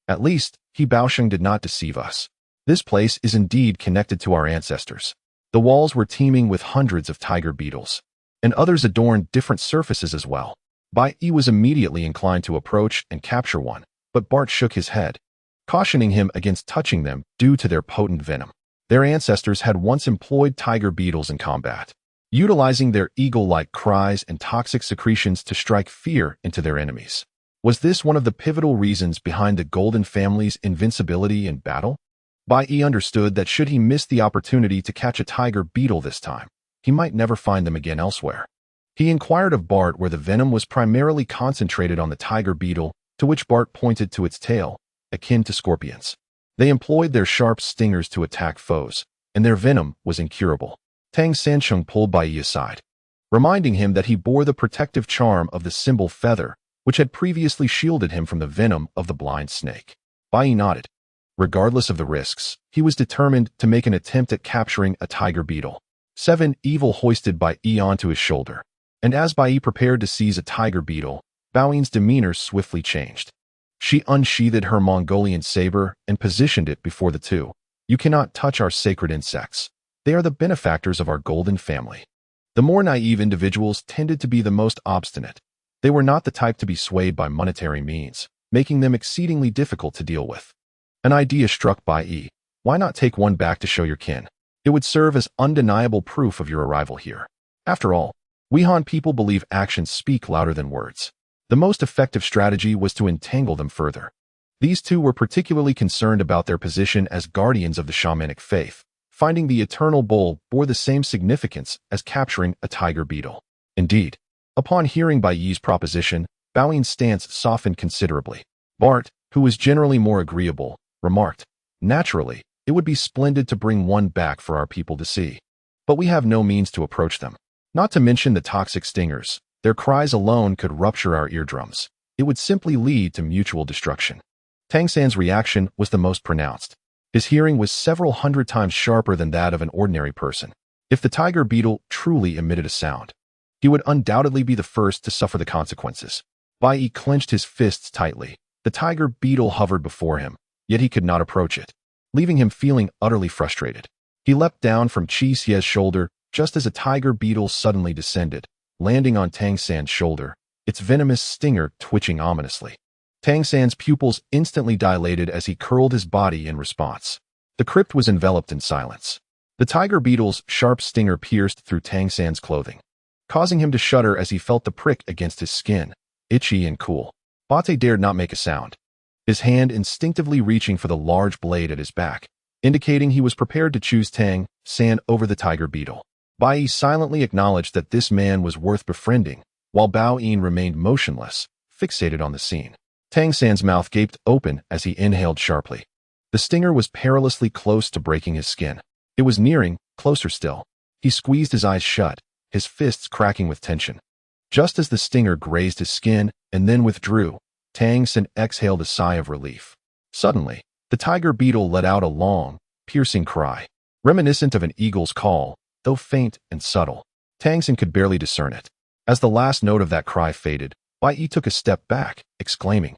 At least, He Baosheng did not deceive us. This place is indeed connected to our ancestors." The walls were teeming with hundreds of tiger beetles, and others adorned different surfaces as well. Bai Yi was immediately inclined to approach and capture one, but Bart shook his head, cautioning him against touching them due to their potent venom. Their ancestors had once employed tiger beetles in combat, utilizing their eagle-like cries and toxic secretions to strike fear into their enemies. Was this one of the pivotal reasons behind the Golden family's invincibility in battle? Bai Yi understood that should he miss the opportunity to catch a tiger beetle this time, he might never find them again elsewhere. He inquired of Bart where the venom was primarily concentrated on the tiger beetle, to which Bart pointed to its tail, akin to scorpions. They employed their sharp stingers to attack foes, and their venom was incurable. Tang Sancheng pulled Bai Yi aside, reminding him that he bore the protective charm of the symbol feather, which had previously shielded him from the venom of the blind snake. Bai Yi nodded. Regardless of the risks, he was determined to make an attempt at capturing a tiger beetle. 7 Evil hoisted Bai Yi onto his shoulder, and as Bai Yi prepared to seize a tiger beetle, Bao Yin's demeanor swiftly changed. She unsheathed her Mongolian saber and positioned it before the two. "You cannot touch our sacred insects. They are the benefactors of our Golden family." The more naive individuals tended to be the most obstinate. They were not the type to be swayed by monetary means, making them exceedingly difficult to deal with. An idea struck Bai Yi. Why not take one back to show your kin? It would serve as undeniable proof of your arrival here. After all, we Han people believe actions speak louder than words. The most effective strategy was to entangle them further. These two were particularly concerned about their position as guardians of the shamanic faith. Finding the eternal bowl bore the same significance as capturing a tiger beetle. Indeed, upon hearing Bai Yi's proposition, Bao Yin's stance softened considerably. Bart, who was generally more agreeable, remarked, "Naturally, it would be splendid to bring one back for our people to see. But we have no means to approach them. Not to mention the toxic stingers. Their cries alone could rupture our eardrums. It would simply lead to mutual destruction." Tang San's reaction was the most pronounced. His hearing was several hundred times sharper than that of an ordinary person. If the tiger beetle truly emitted a sound, he would undoubtedly be the first to suffer the consequences. Bai Yi clenched his fists tightly. The tiger beetle hovered before him, yet he could not approach it, leaving him feeling utterly frustrated. He leapt down from Qi Xie's shoulder just as a tiger beetle suddenly descended, landing on Tang San's shoulder, its venomous stinger twitching ominously. Tang San's pupils instantly dilated as he curled his body in response. The crypt was enveloped in silence. The tiger beetle's sharp stinger pierced through Tang San's clothing, causing him to shudder as he felt the prick against his skin, itchy and cool. Bate dared not make a sound, his hand instinctively reaching for the large blade at his back, indicating he was prepared to choose Tang San over the tiger beetle. Bai Yi silently acknowledged that this man was worth befriending, while Bao Yin remained motionless, fixated on the scene. Tang San's mouth gaped open as he inhaled sharply. The stinger was perilously close to breaking his skin. It was nearing, closer still. He squeezed his eyes shut, his fists cracking with tension. Just as the stinger grazed his skin and then withdrew, Tang San exhaled a sigh of relief. Suddenly, the tiger beetle let out a long, piercing cry, reminiscent of an eagle's call, though faint and subtle. Tang San could barely discern it. As the last note of that cry faded, Bai Yi took a step back, exclaiming,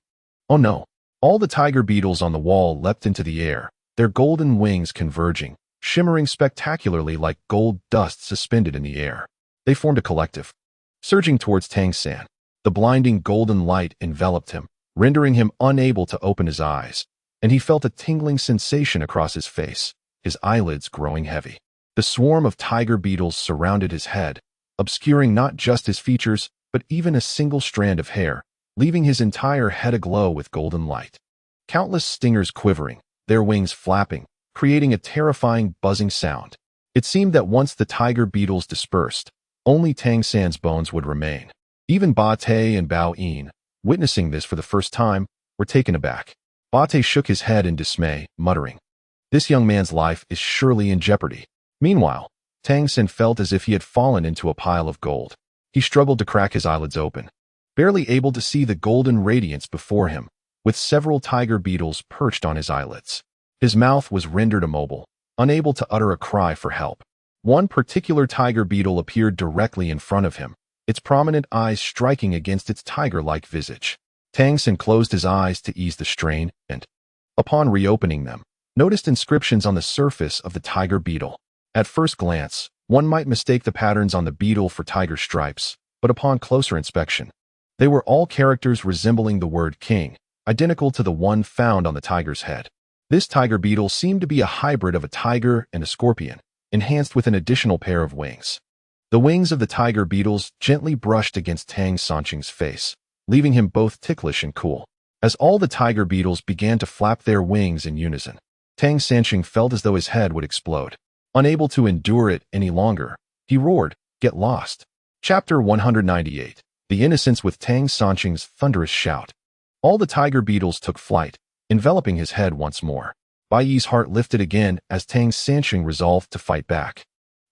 "Oh no!" All the tiger beetles on the wall leapt into the air, their golden wings converging, shimmering spectacularly like gold dust suspended in the air. They formed a collective, surging towards Tang San. The blinding golden light enveloped him, rendering him unable to open his eyes, and he felt a tingling sensation across his face, his eyelids growing heavy. The swarm of tiger beetles surrounded his head, obscuring not just his features, but even a single strand of hair, leaving his entire head aglow with golden light. Countless stingers quivering, their wings flapping, creating a terrifying buzzing sound. It seemed that once the tiger beetles dispersed, only Tang San's bones would remain. Even Bate and Bao Yin, witnessing this for the first time, were taken aback. Bate shook his head in dismay, muttering, "This young man's life is surely in jeopardy." Meanwhile, Tang Xin felt as if he had fallen into a pile of gold. He struggled to crack his eyelids open, barely able to see the golden radiance before him, with several tiger beetles perched on his eyelids. His mouth was rendered immobile, unable to utter a cry for help. One particular tiger beetle appeared directly in front of him, its prominent eyes striking against its tiger-like visage. Tang Xin closed his eyes to ease the strain and, upon reopening them, noticed inscriptions on the surface of the tiger beetle. At first glance, one might mistake the patterns on the beetle for tiger stripes, but upon closer inspection, they were all characters resembling the word king, identical to the one found on the tiger's head. This tiger beetle seemed to be a hybrid of a tiger and a scorpion, enhanced with an additional pair of wings. The wings of the tiger beetles gently brushed against Tang Sanqing's face, leaving him both ticklish and cool. As all the tiger beetles began to flap their wings in unison, Tang Sanqing felt as though his head would explode. Unable to endure it any longer, he roared, "Get lost!" Chapter 198. The Innocence with Tang Sanqing's thunderous shout. All the tiger beetles took flight, enveloping his head once more. Bai Yi's heart lifted again as Tang Sanqing resolved to fight back.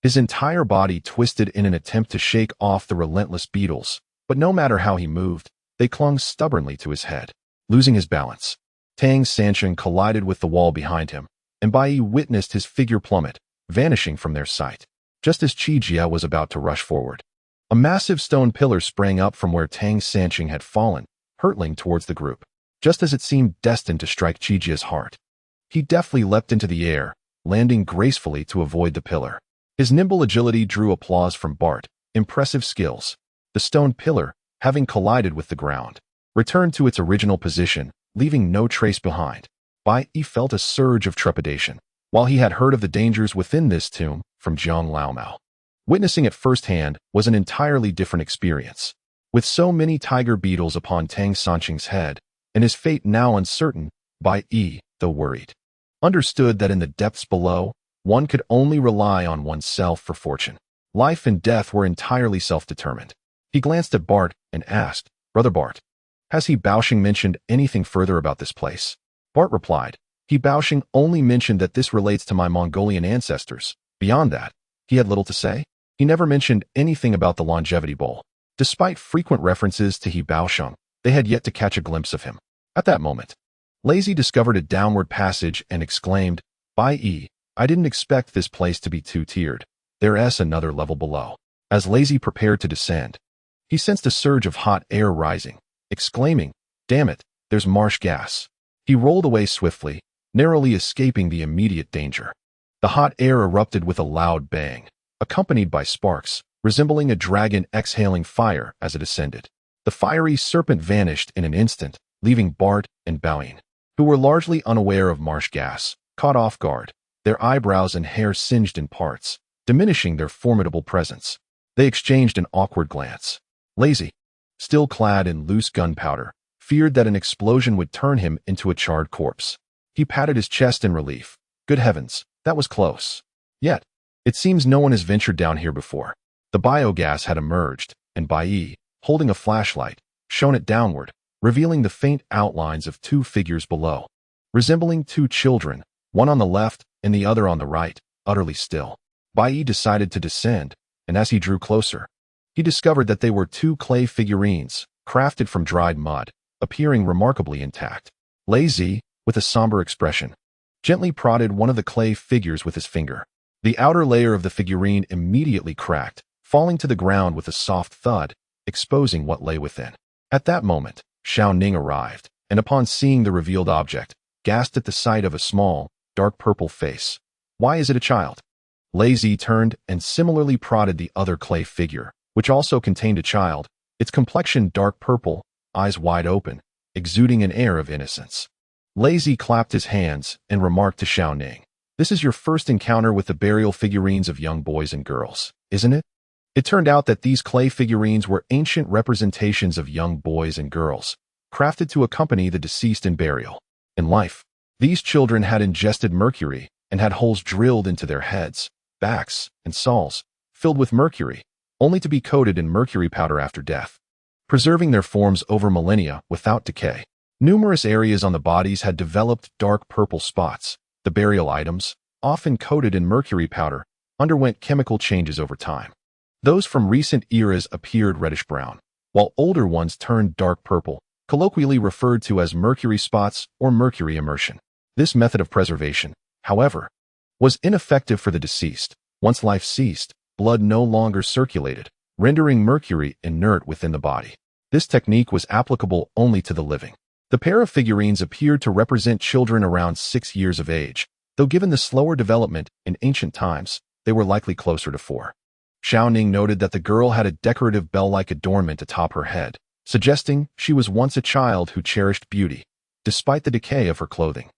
His entire body twisted in an attempt to shake off the relentless beetles, but no matter how he moved, they clung stubbornly to his head. Losing his balance, Tang Sanqing collided with the wall behind him, and Bai Yi witnessed his figure plummet, vanishing from their sight. Just as Qi Jia was about to rush forward, a massive stone pillar sprang up from where Tang Sanqing had fallen, hurtling towards the group. Just as it seemed destined to strike Qi Jia's heart, he deftly leapt into the air, landing gracefully to avoid the pillar. His nimble agility drew applause from Bart. Impressive skills. The stone pillar, having collided with the ground, returned to its original position, leaving no trace behind. Bai Yi felt a surge of trepidation. While he had heard of the dangers within this tomb from Jiang Laomao, witnessing it firsthand was an entirely different experience. With so many tiger beetles upon Tang Sanqing's head, and his fate now uncertain, Bai Yi, though worried, understood that in the depths below, one could only rely on oneself for fortune. Life and death were entirely self-determined. He glanced at Bart and asked, "Brother Bart, has he Baoxing mentioned anything further about this place?" Bart replied, "He Baoxing only mentioned that this relates to my Mongolian ancestors. Beyond that, he had little to say. He never mentioned anything about the longevity bowl." Despite frequent references to He Baoxiang, they had yet to catch a glimpse of him. At that moment, Lazy discovered a downward passage and exclaimed, "Bai Yi, I didn't expect this place to be two-tiered. There's another level below." As Lazy prepared to descend, he sensed a surge of hot air rising, exclaiming, "Damn it, there's marsh gas." He rolled away swiftly, narrowly escaping the immediate danger. The hot air erupted with a loud bang, accompanied by sparks, resembling a dragon exhaling fire as it ascended. The fiery serpent vanished in an instant, leaving Bart and Baoyin, who were largely unaware of marsh gas, caught off guard, their eyebrows and hair singed in parts, diminishing their formidable presence. They exchanged an awkward glance. Lazy, still clad in loose gunpowder, feared that an explosion would turn him into a charred corpse. He patted his chest in relief. Good heavens, that was close. Yet, it seems no one has ventured down here before. The biogas had emerged, and Bai Yi, holding a flashlight, shone it downward, revealing the faint outlines of two figures below. Resembling two children, one on the left and the other on the right, utterly still. Bai Yi decided to descend, and as he drew closer, he discovered that they were two clay figurines, crafted from dried mud, appearing remarkably intact. Lazy, with a somber expression, gently prodded one of the clay figures with his finger. The outer layer of the figurine immediately cracked, falling to the ground with a soft thud, exposing what lay within. At that moment, Xiao Ning arrived, and upon seeing the revealed object, gasped at the sight of a small, dark purple face. "Why is it a child?" Lazy turned and similarly prodded the other clay figure, which also contained a child, its complexion dark purple, eyes wide open, exuding an air of innocence. Lazy clapped his hands and remarked to Xiao Ning, "This is your first encounter with the burial figurines of young boys and girls, isn't it?" It turned out that these clay figurines were ancient representations of young boys and girls, crafted to accompany the deceased in burial. In life, these children had ingested mercury and had holes drilled into their heads, backs, and skulls, filled with mercury, only to be coated in mercury powder after death, preserving their forms over millennia without decay. Numerous areas on the bodies had developed dark purple spots. The burial items, often coated in mercury powder, underwent chemical changes over time. Those from recent eras appeared reddish-brown, while older ones turned dark purple, colloquially referred to as mercury spots or mercury immersion. This method of preservation, however, was ineffective for the deceased. Once life ceased, blood no longer circulated, rendering mercury inert within the body. This technique was applicable only to the living. The pair of figurines appeared to represent children around 6 years of age, though given the slower development in ancient times, they were likely closer to 4. Xiao Ning noted that the girl had a decorative bell-like adornment atop her head, suggesting she was once a child who cherished beauty, despite the decay of her clothing.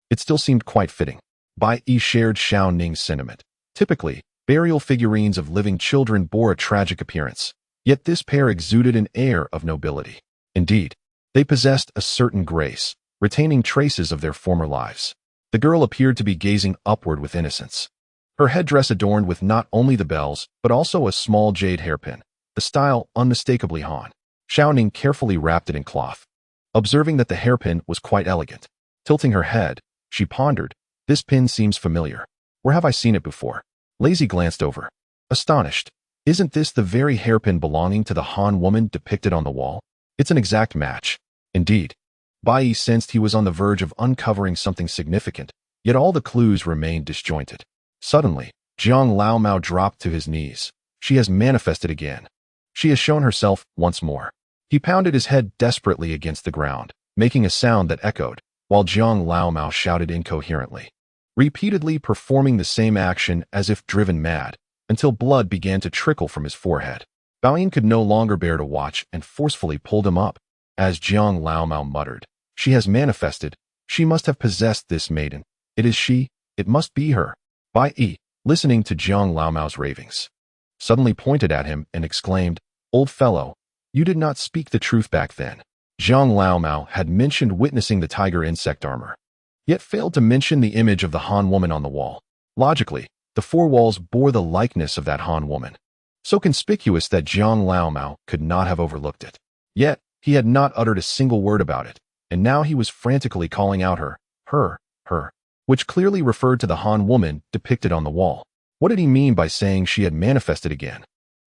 It still seemed quite fitting. Bai Yi shared Xiao Ning's sentiment. Typically, burial figurines of living children bore a tragic appearance, yet this pair exuded an air of nobility. Indeed, they possessed a certain grace, retaining traces of their former lives. The girl appeared to be gazing upward with innocence. Her headdress adorned with not only the bells, but also a small jade hairpin, the style unmistakably Han. Xiao Ning carefully wrapped it in cloth. Observing that the hairpin was quite elegant, tilting her head, she pondered, "This pin seems familiar. Where have I seen it before?" Lazy glanced over, astonished. "Isn't this the very hairpin belonging to the Han woman depicted on the wall? It's an exact match." Indeed, Bai Yi sensed he was on the verge of uncovering something significant, yet all the clues remained disjointed. Suddenly, Jiang Lao Mao dropped to his knees. "She has manifested again. She has shown herself once more." He pounded his head desperately against the ground, making a sound that echoed, while Jiang Lao Mao shouted incoherently, repeatedly performing the same action as if driven mad, until blood began to trickle from his forehead. Bai Yi could no longer bear to watch and forcefully pulled him up. As Jiang Lao Mao muttered, "She has manifested. She must have possessed this maiden. It is she. It must be her." Bai Yi, listening to Jiang Lao Mao's ravings, suddenly pointed at him and exclaimed, "Old fellow, you did not speak the truth back then." Jiang Lao Mao had mentioned witnessing the tiger insect armor, yet failed to mention the image of the Han woman on the wall. Logically, the 4 walls bore the likeness of that Han woman, so conspicuous that Jiang Lao Mao could not have overlooked it. Yet, he had not uttered a single word about it, and now he was frantically calling out her, which clearly referred to the Han woman depicted on the wall. What did he mean by saying she had manifested again?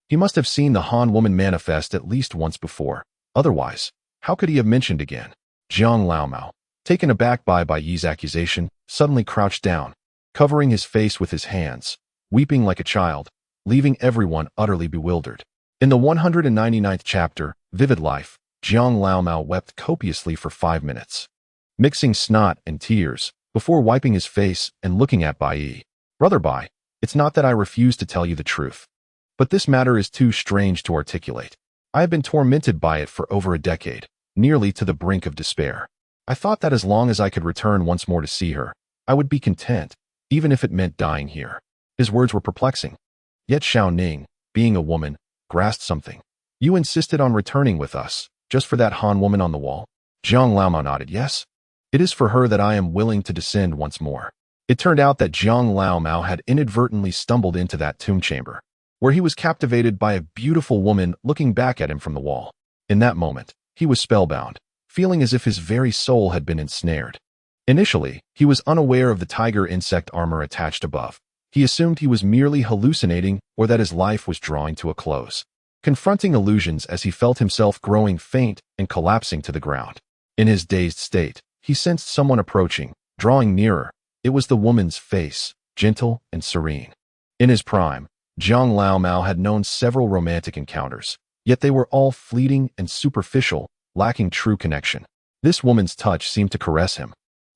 He must have seen the Han woman manifest at least once before. Otherwise, how could he have mentioned again? Jiang Lao Mao, taken aback by Bai Yi's accusation, suddenly crouched down, covering his face with his hands, weeping like a child, leaving everyone utterly bewildered. In the 199th chapter, Vivid Life, Jiang Lao Mao wept copiously for 5 minutes, mixing snot and tears, before wiping his face and looking at Bai Yi. "Brother Bai, it's not that I refuse to tell you the truth, but this matter is too strange to articulate. I have been tormented by it for over a decade, nearly to the brink of despair. I thought that as long as I could return once more to see her, I would be content, even if it meant dying here." His words were perplexing. Yet Xiao Ning, being a woman, grasped something. "You insisted on returning with us, just for that Han woman on the wall?" Jiang Lao Mao nodded. "Yes. It is for her that I am willing to descend once more." It turned out that Jiang Lao Mao had inadvertently stumbled into that tomb chamber, where he was captivated by a beautiful woman looking back at him from the wall. In that moment, he was spellbound, feeling as if his very soul had been ensnared. Initially, he was unaware of the tiger insect armor attached above. He assumed he was merely hallucinating or that his life was drawing to a close, confronting illusions as he felt himself growing faint and collapsing to the ground. In his dazed state, he sensed someone approaching, drawing nearer. It was the woman's face, gentle and serene. In his prime, Jiang Lao Mao had known several romantic encounters, yet they were all fleeting and superficial, lacking true connection. This woman's touch seemed to caress him,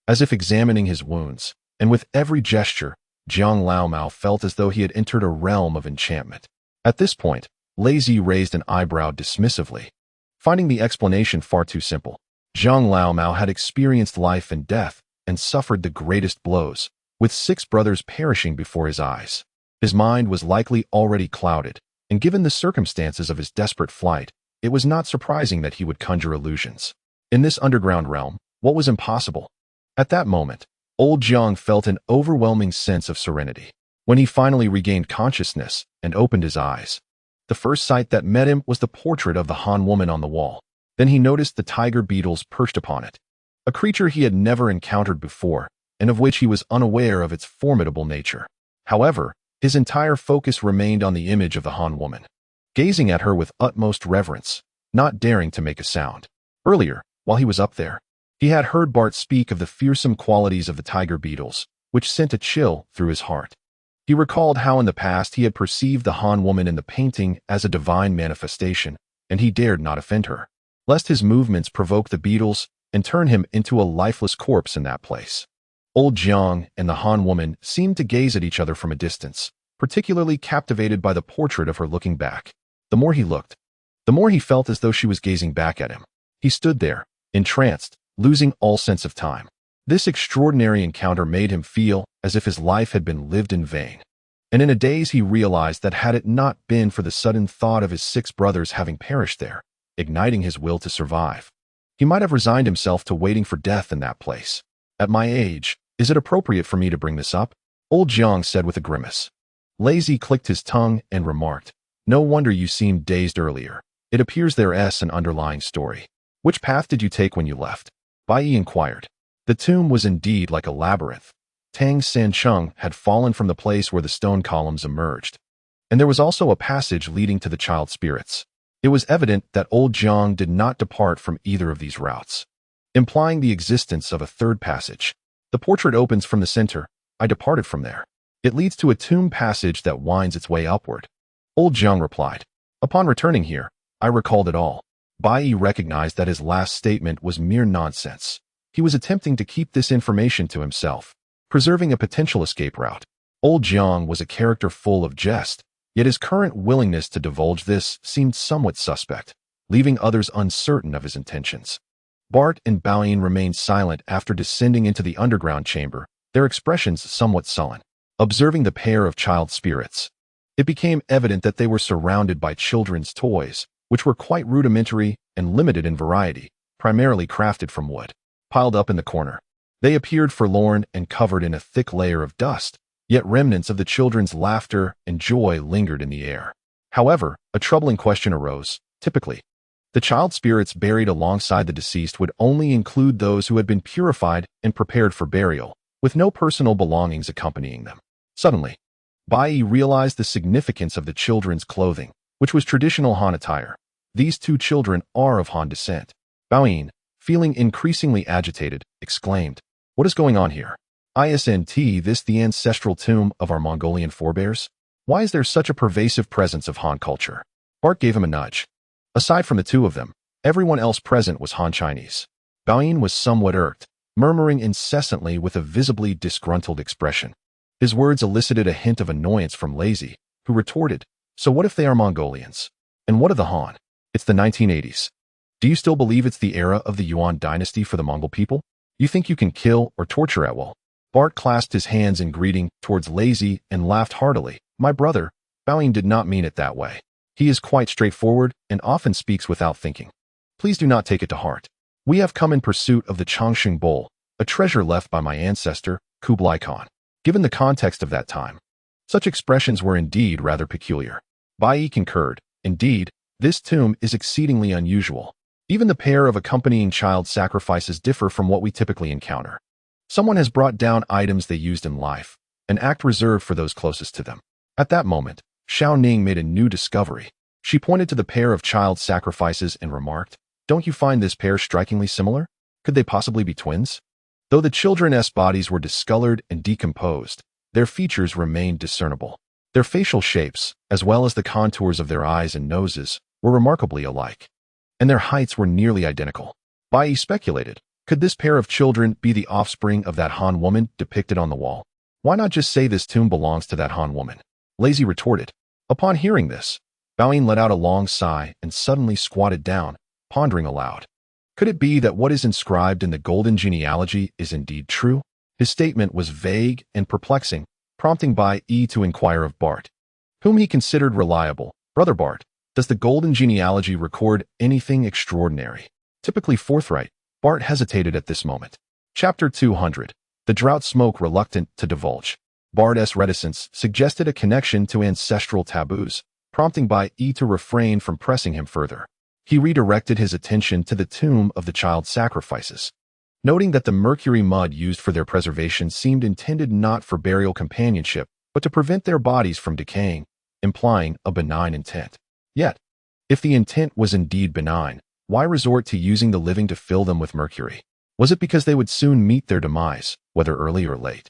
as if examining his wounds, and with every gesture, Jiang Lao Mao felt as though he had entered a realm of enchantment. At this point, Lazy raised an eyebrow dismissively, finding the explanation far too simple. Jiang Lao Mao had experienced life and death and suffered the greatest blows, with 6 brothers perishing before his eyes. His mind was likely already clouded, and given the circumstances of his desperate flight, it was not surprising that he would conjure illusions. In this underground realm, what was impossible? At that moment, old Jiang felt an overwhelming sense of serenity. When he finally regained consciousness and opened his eyes, the first sight that met him was the portrait of the Han woman on the wall. Then he noticed the tiger beetles perched upon it, a creature he had never encountered before, and of which he was unaware of its formidable nature. However, His entire focus remained on the image of the Han woman, gazing at her with utmost reverence, not daring to make a sound. Earlier, while he was up there, he had heard Bart speak of the fearsome qualities of the tiger beetles, which sent a chill through his heart. He recalled how in the past he had perceived the Han woman in the painting as a divine manifestation, and he dared not offend her, lest his movements provoke the beetles and turn him into a lifeless corpse in that place. Old Jiang and the Han woman seemed to gaze at each other from a distance, particularly captivated by the portrait of her looking back. The more he looked, the more he felt as though she was gazing back at him. He stood there, entranced, losing all sense of time. This extraordinary encounter made him feel as if his life had been lived in vain. And in a daze he realized that had it not been for the sudden thought of his 6 brothers having perished there, igniting his will to survive, he might have resigned himself to waiting for death in that place. At my age, is it appropriate for me to bring this up? Old Jiang said with a grimace. Lazy clicked his tongue and remarked, no wonder you seemed dazed earlier. It appears there's an underlying story. Which path did you take when you left? Bai Yi inquired. The tomb was indeed like a labyrinth. Tang Sancheng had fallen from the place where the stone columns emerged, and there was also a passage leading to the child spirits. It was evident that old Jiang did not depart from either of these routes, implying the existence of a third passage. The portrait opens from the center. I departed from there. It leads to a tomb passage that winds its way upward. Old Jiang replied. Upon returning here, I recalled it all. Bai Yi recognized that his last statement was mere nonsense. He was attempting to keep this information to himself, preserving a potential escape route. Old Jiang was a character full of jest, yet his current willingness to divulge this seemed somewhat suspect, leaving others uncertain of his intentions. Bart and Bai Yi remained silent after descending into the underground chamber, their expressions somewhat sullen. Observing the pair of child spirits, it became evident that they were surrounded by children's toys, which were quite rudimentary and limited in variety, primarily crafted from wood. Piled up in the corner, they appeared forlorn and covered in a thick layer of dust, yet remnants of the children's laughter and joy lingered in the air. However, a troubling question arose. Typically, the child spirits buried alongside the deceased would only include those who had been purified and prepared for burial, with no personal belongings accompanying them. Suddenly, Bai Yi realized the significance of the children's clothing, which was traditional Han attire. These 2 children are of Han descent. Bai Yi, feeling increasingly agitated, exclaimed, what is going on here? Isn't this the ancestral tomb of our Mongolian forebears? Why is there such a pervasive presence of Han culture? Bart gave him a nudge. Aside from the 2 of them, everyone else present was Han Chinese. Bai Yi was somewhat irked, murmuring incessantly with a visibly disgruntled expression. His words elicited a hint of annoyance from Lazy, who retorted, so what if they are Mongolians? And what of the Han? It's the 1980s. Do you still believe it's the era of the Yuan dynasty for the Mongol people? You think you can kill or torture at will? Bart clasped his hands in greeting towards Lazy and laughed heartily. My brother, Bai Yi did not mean it that way. He is quite straightforward and often speaks without thinking. Please do not take it to heart. We have come in pursuit of the Chongqing Bowl, a treasure left by my ancestor, Kublai Khan. Given the context of that time, such expressions were indeed rather peculiar. Bai Yi concurred. Indeed, this tomb is exceedingly unusual. Even the pair of accompanying child sacrifices differ from what we typically encounter. Someone has brought down items they used in life, an act reserved for those closest to them. At that moment, Xiao Ning made a new discovery. She pointed to the pair of child sacrifices and remarked, don't you find this pair strikingly similar? Could they possibly be twins? Though the children's bodies were discolored and decomposed, their features remained discernible. Their facial shapes, as well as the contours of their eyes and noses, were remarkably alike, and their heights were nearly identical. Bai Yi speculated, could this pair of children be the offspring of that Han woman depicted on the wall? Why not just say this tomb belongs to that Han woman? Lazy retorted. Upon hearing this, Bai Yi let out a long sigh and suddenly squatted down, pondering aloud. Could it be that what is inscribed in the golden genealogy is indeed true? His statement was vague and perplexing, prompting Bai Yi to inquire of Bart, whom he considered reliable. Brother Bart, does the golden genealogy record anything extraordinary? Typically forthright, Bart hesitated at this moment. Chapter 200. The drought smoke reluctant to divulge. Bart's reticence suggested a connection to ancestral taboos, prompting Bai Yi to refrain from pressing him further. He redirected his attention to the tomb of the child sacrifices, noting that the mercury mud used for their preservation seemed intended not for burial companionship, but to prevent their bodies from decaying, implying a benign intent. Yet, if the intent was indeed benign, why resort to using the living to fill them with mercury? Was it because they would soon meet their demise, whether early or late?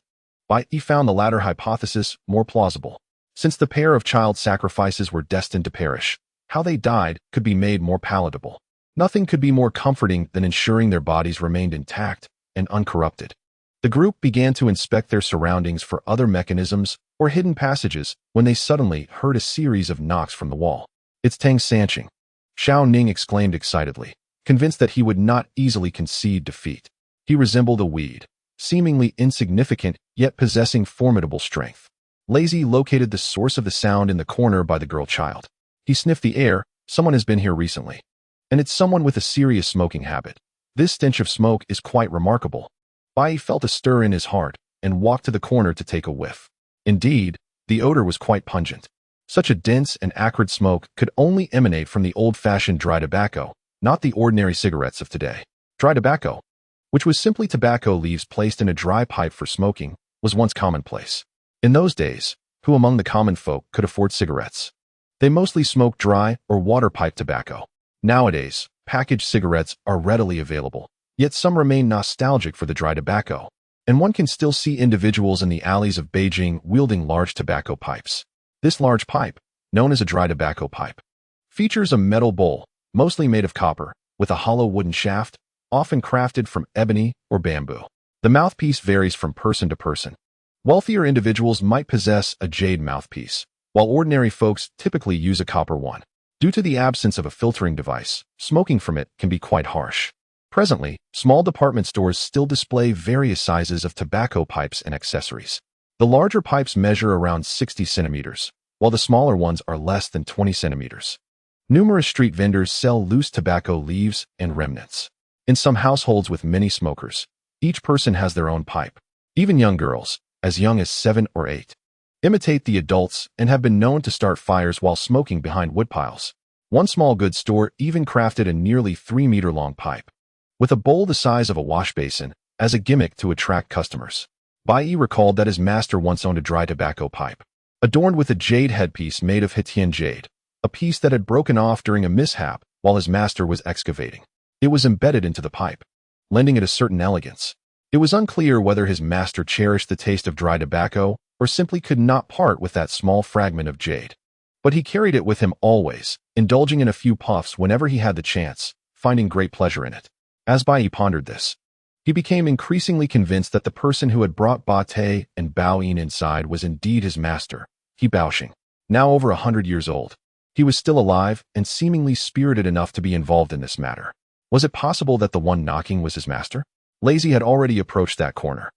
Bai Yi found the latter hypothesis more plausible. Since the pair of child sacrifices were destined to perish, how they died could be made more palatable. Nothing could be more comforting than ensuring their bodies remained intact and uncorrupted. The group began to inspect their surroundings for other mechanisms or hidden passages when they suddenly heard a series of knocks from the wall. "It's Tang Sanqing," Xiao Ning exclaimed excitedly, convinced that he would not easily concede defeat. He resembled a weed, seemingly insignificant yet possessing formidable strength. Lazy located the source of the sound in the corner by the girl child. He sniffed the air. Someone has been here recently. And it's someone with a serious smoking habit. This stench of smoke is quite remarkable. Bai Yi felt a stir in his heart and walked to the corner to take a whiff. Indeed, the odor was quite pungent. Such a dense and acrid smoke could only emanate from the old-fashioned dry tobacco, not the ordinary cigarettes of today. Dry tobacco, which was simply tobacco leaves placed in a dry pipe for smoking, was once commonplace. In those days, who among the common folk could afford cigarettes? They mostly smoked dry or water-pipe tobacco. Nowadays, packaged cigarettes are readily available, yet some remain nostalgic for the dry tobacco, and one can still see individuals in the alleys of Beijing wielding large tobacco pipes. This large pipe, known as a dry tobacco pipe, features a metal bowl, mostly made of copper, with a hollow wooden shaft, often crafted from ebony or bamboo. The mouthpiece varies from person to person. Wealthier individuals might possess a jade mouthpiece, while ordinary folks typically use a copper one. Due to the absence of a filtering device, smoking from it can be quite harsh. Presently, small department stores still display various sizes of tobacco pipes and accessories. The larger pipes measure around 60 centimeters, while the smaller ones are less than 20 centimeters. Numerous street vendors sell loose tobacco leaves and remnants. In some households with many smokers, each person has their own pipe. Even young girls, as young as 7 or 8, imitate the adults and have been known to start fires while smoking behind woodpiles. One small goods store even crafted a nearly 3-meter-long pipe, with a bowl the size of a wash basin, as a gimmick to attract customers. Bai Yi recalled that his master once owned a dry tobacco pipe, adorned with a jade headpiece made of Hetian jade, a piece that had broken off during a mishap while his master was excavating. It was embedded into the pipe, lending it a certain elegance. It was unclear whether his master cherished the taste of dry tobacco or simply could not part with that small fragment of jade. But he carried it with him always, indulging in a few puffs whenever he had the chance, finding great pleasure in it. As Bai Yi pondered this, he became increasingly convinced that the person who had brought Ba Te and Bao Yin inside was indeed his master, He Baoxing. Now over 100 years old, he was still alive and seemingly spirited enough to be involved in this matter. Was it possible that the one knocking was his master? Lazy had already approached that corner.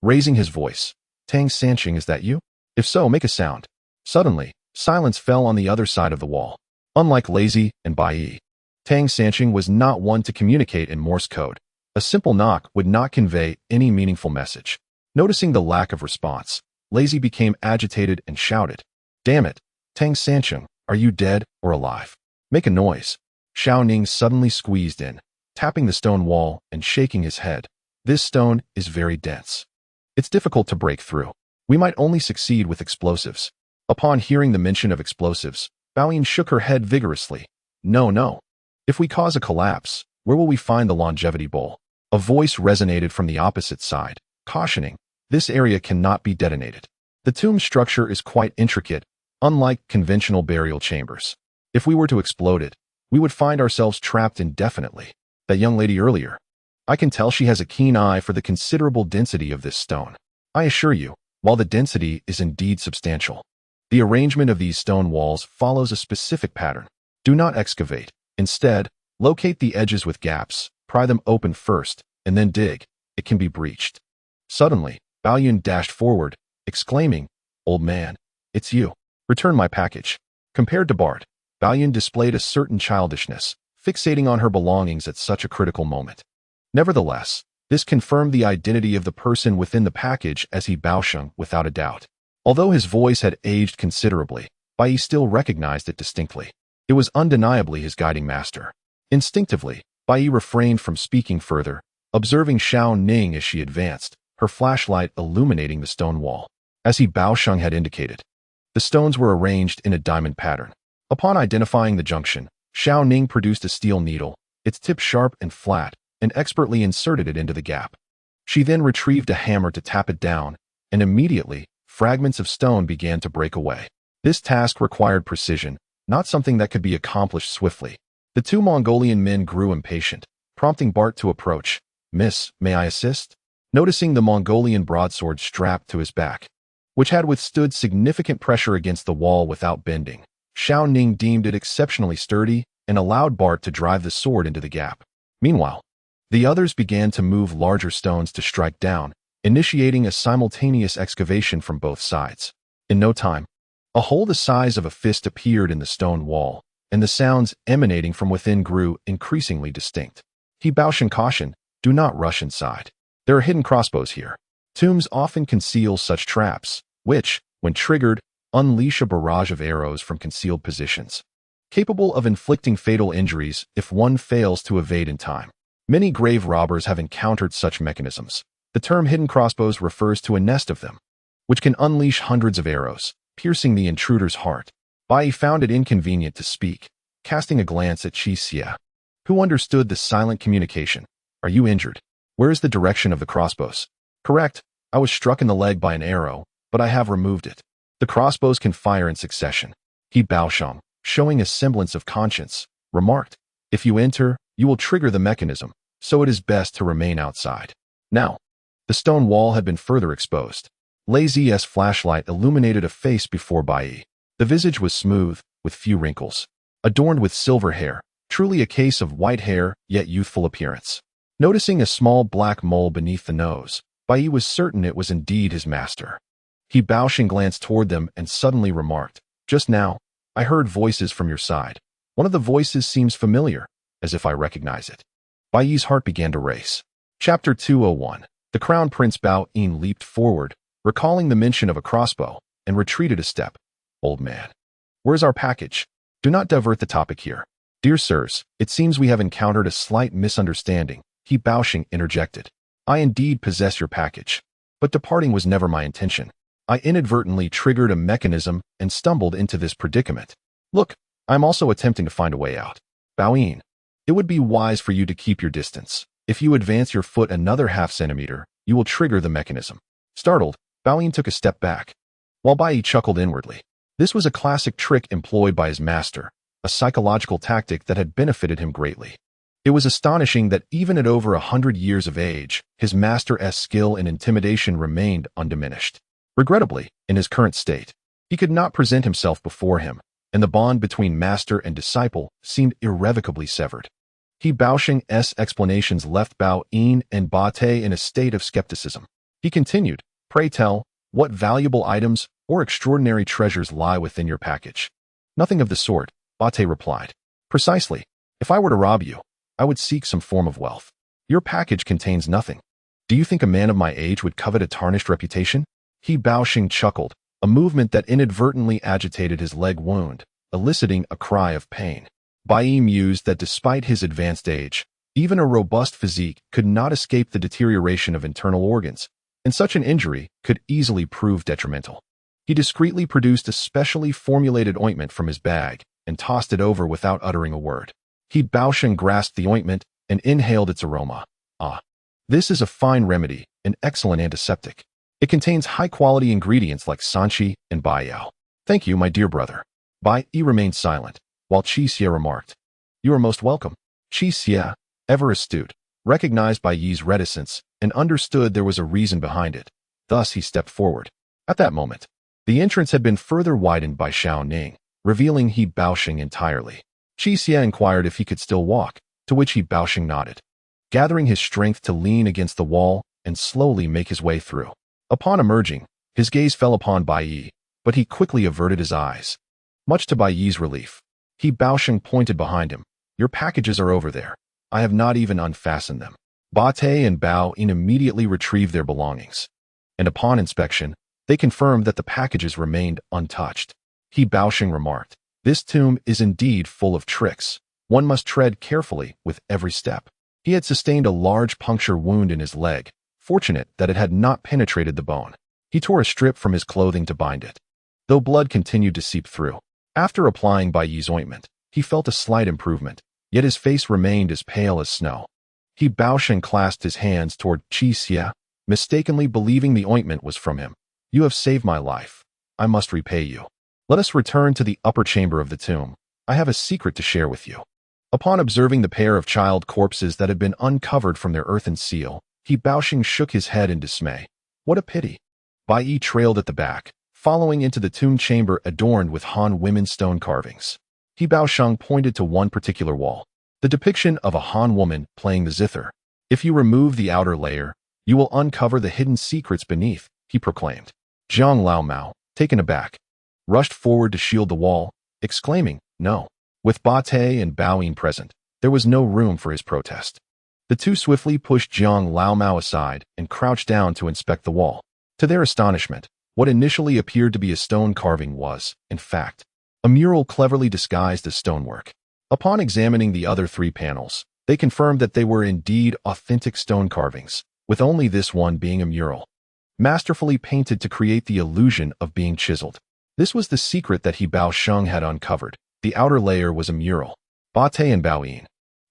Raising his voice, "Tang Sanqing, is that you? If so, make a sound." Suddenly, silence fell on the other side of the wall. Unlike Lazy and Bai Yi, Tang Sanqing was not one to communicate in Morse code. A simple knock would not convey any meaningful message. Noticing the lack of response, Lazy became agitated and shouted, "Damn it, Tang Sanqing, are you dead or alive? Make a noise." Xiao Ning suddenly squeezed in, tapping the stone wall and shaking his head. "This stone is very dense. It's difficult to break through. We might only succeed with explosives." Upon hearing the mention of explosives, Baoyin shook her head vigorously. No. If we cause a collapse, where will we find the longevity bowl?" A voice resonated from the opposite side, cautioning, "This area cannot be detonated. The tomb structure is quite intricate, unlike conventional burial chambers. If we were to explode it, we would find ourselves trapped indefinitely. That young lady earlier, I can tell she has a keen eye for the considerable density of this stone. I assure you, while the density is indeed substantial, the arrangement of these stone walls follows a specific pattern. Do not excavate. Instead, locate the edges with gaps, pry them open first, and then dig. It can be breached." Suddenly, Baoyin dashed forward, exclaiming, "Old man, it's you. Return my package." Compared to Bart, Baoyin displayed a certain childishness, fixating on her belongings at such a critical moment. Nevertheless, this confirmed the identity of the person within the package as He Baoxing without a doubt. Although his voice had aged considerably, Bai Yi still recognized it distinctly. It was undeniably his guiding master. Instinctively, Bai Yi refrained from speaking further, observing Xiao Ning as she advanced, her flashlight illuminating the stone wall. as He Baosheng had indicated. The stones were arranged in a diamond pattern. Upon identifying the junction, Xiao Ning produced a steel needle, its tip sharp and flat, and expertly inserted it into the gap. She then retrieved a hammer to tap it down, and immediately, fragments of stone began to break away. This task required precision, not something that could be accomplished swiftly. The two Mongolian men grew impatient, prompting Bart to approach. "Miss, may I assist?" Noticing the Mongolian broadsword strapped to his back, which had withstood significant pressure against the wall without bending, Xiao Ning deemed it exceptionally sturdy and allowed Bart to drive the sword into the gap. Meanwhile, the others began to move larger stones to strike down, initiating a simultaneous excavation from both sides. In no time, a hole the size of a fist appeared in the stone wall, and the sounds emanating from within grew increasingly distinct. He Baosheng cautioned, "Do not rush inside. There are hidden crossbows here." Tombs often conceal such traps, which, when triggered, unleash a barrage of arrows from concealed positions, capable of inflicting fatal injuries if one fails to evade in time. Many grave robbers have encountered such mechanisms. The term hidden crossbows refers to a nest of them, which can unleash hundreds of arrows, piercing the intruder's heart. Bai Yi found it inconvenient to speak, casting a glance at Qi Xie, who understood the silent communication. "Are you injured? Where is the direction of the crossbows?" "Correct. I was struck in the leg by an arrow, but I have removed it. The crossbows can fire in succession." He Baosheng, showing a semblance of conscience, remarked, "If you enter, you will trigger the mechanism, so it is best to remain outside." Now, the stone wall had been further exposed. Lei Zi's flashlight illuminated a face before Bai Yi. The visage was smooth, with few wrinkles, adorned with silver hair, truly a case of white hair yet youthful appearance. Noticing a small black mole beneath the nose, Bai Yi was certain it was indeed his master. He Baosheng glanced toward them and suddenly remarked, "Just now, I heard voices from your side. One of the voices seems familiar, as if I recognize it." Bai Yi's heart began to race. Chapter 201. The Crown Prince Bao Yi leaped forward, recalling the mention of a crossbow, and retreated a step. "Old man, where's our package? Do not divert the topic here." "Dear sirs, it seems we have encountered a slight misunderstanding," He Baosheng interjected. "I indeed possess your package, but departing was never my intention. I inadvertently triggered a mechanism and stumbled into this predicament. Look, I am also attempting to find a way out. Bao Yi, it would be wise for you to keep your distance. If you advance your foot another half centimeter, you will trigger the mechanism." Startled, Bao Yi took a step back, while Bai Yi chuckled inwardly. This was a classic trick employed by his master, a psychological tactic that had benefited him greatly. It was astonishing that even at over 100 years of age, his master's skill in intimidation remained undiminished. Regrettably, in his current state, he could not present himself before him, and the bond between master and disciple seemed irrevocably severed. He Baosheng's explanations left Bao Yi and Ba Te in a state of skepticism. He continued, "Pray tell, what valuable items or extraordinary treasures lie within your package?" "Nothing of the sort," Ba Te replied. "Precisely. If I were to rob you, I would seek some form of wealth. Your package contains nothing. Do you think a man of my age would covet a tarnished reputation?" He Baosheng chuckled, a movement that inadvertently agitated his leg wound, eliciting a cry of pain. Bai Yi mused that despite his advanced age, even a robust physique could not escape the deterioration of internal organs, and such an injury could easily prove detrimental. He discreetly produced a specially formulated ointment from his bag and tossed it over without uttering a word. He Baosheng grasped the ointment and inhaled its aroma. "Ah, this is a fine remedy, an excellent antiseptic. It contains high-quality ingredients like sanqi and baiyao. Thank you, my dear brother." Bai Yi remained silent, while Qi Xie remarked, "You are most welcome." Qi Xie, ever astute, recognized Bai Yi's reticence and understood there was a reason behind it. Thus he stepped forward. At that moment, the entrance had been further widened by Xiao Ning, revealing He Baosheng entirely. Qi Xie inquired if he could still walk, to which He Baosheng nodded, gathering his strength to lean against the wall and slowly make his way through. Upon emerging, his gaze fell upon Bai Yi, but he quickly averted his eyes. Much to Bai Yi's relief, He Baosheng pointed behind him. "Your packages are over there. I have not even unfastened them." Ba Te and Bao Yi immediately retrieved their belongings, and upon inspection, they confirmed that the packages remained untouched. He Baosheng remarked, "This tomb is indeed full of tricks. One must tread carefully with every step." He had sustained a large puncture wound in his leg, fortunate that it had not penetrated the bone. He tore a strip from his clothing to bind it, though blood continued to seep through. After applying Bai Yi's ointment, he felt a slight improvement, yet his face remained as pale as snow. He bowed and clasped his hands toward Qi Xia, mistakenly believing the ointment was from him. You have saved my life. I must repay you. Let us return to the upper chamber of the tomb. I have a secret to share with you. Upon observing the pair of child corpses that had been uncovered from their earthen seal, he Baoxing shook his head in dismay. What a pity. Bai Yi trailed at the back, following into the tomb chamber adorned with Han women's stone carvings. He Baoxing pointed to one particular wall, the depiction of a Han woman playing the zither. If you remove the outer layer, you will uncover the hidden secrets beneath, he proclaimed. Zhang Lao Mao, taken aback, rushed forward to shield the wall, exclaiming, No. With Ba Te and Bao Yi present, there was no room for his protest. The two swiftly pushed Zhang Lao Mao aside and crouched down to inspect the wall. To their astonishment, what initially appeared to be a stone carving was, in fact, a mural cleverly disguised as stonework. Upon examining the other three panels, they confirmed that they were indeed authentic stone carvings, with only this one being a mural, masterfully painted to create the illusion of being chiseled. This was the secret that he Baoxing had uncovered. The outer layer was a mural. Ba Te and Bao Yi,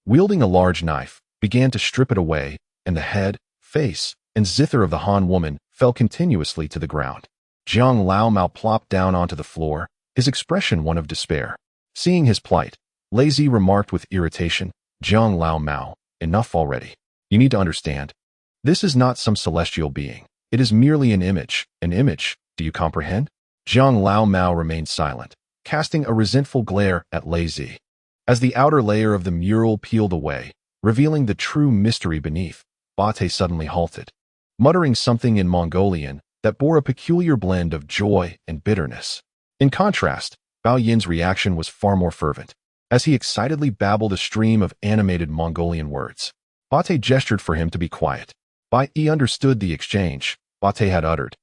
wielding a large knife, began to strip it away, and the head, face, and zither of the Han woman fell continuously to the ground. Zhang Lao Mao plopped down onto the floor, his expression one of despair. Seeing his plight, Lazy remarked with irritation, Zhang Lao Mao, enough already. You need to understand. This is not some celestial being. It is merely an image. An image, do you comprehend? Zhang Lao Mao remained silent, casting a resentful glare at Lazy. As the outer layer of the mural peeled away, revealing the true mystery beneath, Ba Te suddenly halted, muttering something in Mongolian that bore a peculiar blend of joy and bitterness. In contrast, Bao Yin's reaction was far more fervent, as he excitedly babbled a stream of animated Mongolian words. Ba Te gestured for him to be quiet. Bai Yi understood the exchange. Ba Te had uttered,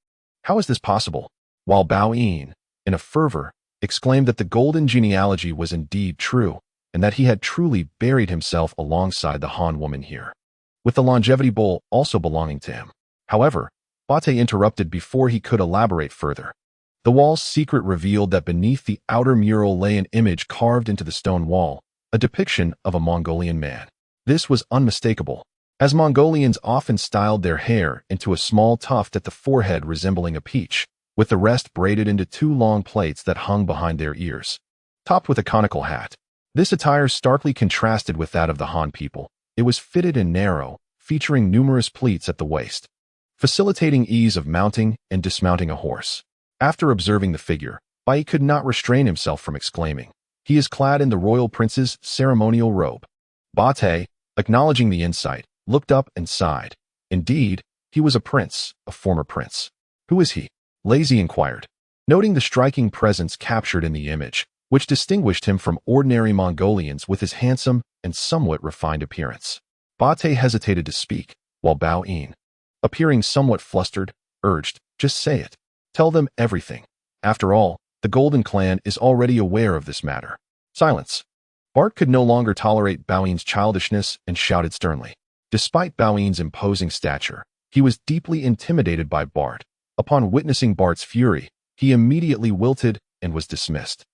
How is this possible? While Bao Yi, in a fervor, exclaimed that the golden genealogy was indeed true, and that he had truly buried himself alongside the Han woman here, with the longevity bowl also belonging to him. However, Ba Te interrupted before he could elaborate further. The wall's secret revealed that beneath the outer mural lay an image carved into the stone wall, a depiction of a Mongolian man. This was unmistakable, as Mongolians often styled their hair into a small tuft at the forehead resembling a peach, with the rest braided into two long plaits that hung behind their ears, topped with a conical hat. This attire starkly contrasted with that of the Han people. It was fitted and narrow, featuring numerous pleats at the waist, facilitating ease of mounting and dismounting a horse. After observing the figure, Bai Yi could not restrain himself from exclaiming, He is clad in the royal prince's ceremonial robe. Ba Te, acknowledging the insight, looked up and sighed. Indeed, he was a prince, a former prince. Who is he? Lazy inquired, noting the striking presence captured in the image, which distinguished him from ordinary Mongolians with his handsome and somewhat refined appearance. Ba Te hesitated to speak, while Bao Yi, appearing somewhat flustered, urged, Just say it. Tell them everything. After all, the Golden Clan is already aware of this matter. Silence. Bart could no longer tolerate Bao Yi's childishness and shouted sternly. Despite Bao Yi's imposing stature, he was deeply intimidated by Bart. Upon witnessing Bart's fury, he immediately wilted and was dismissed.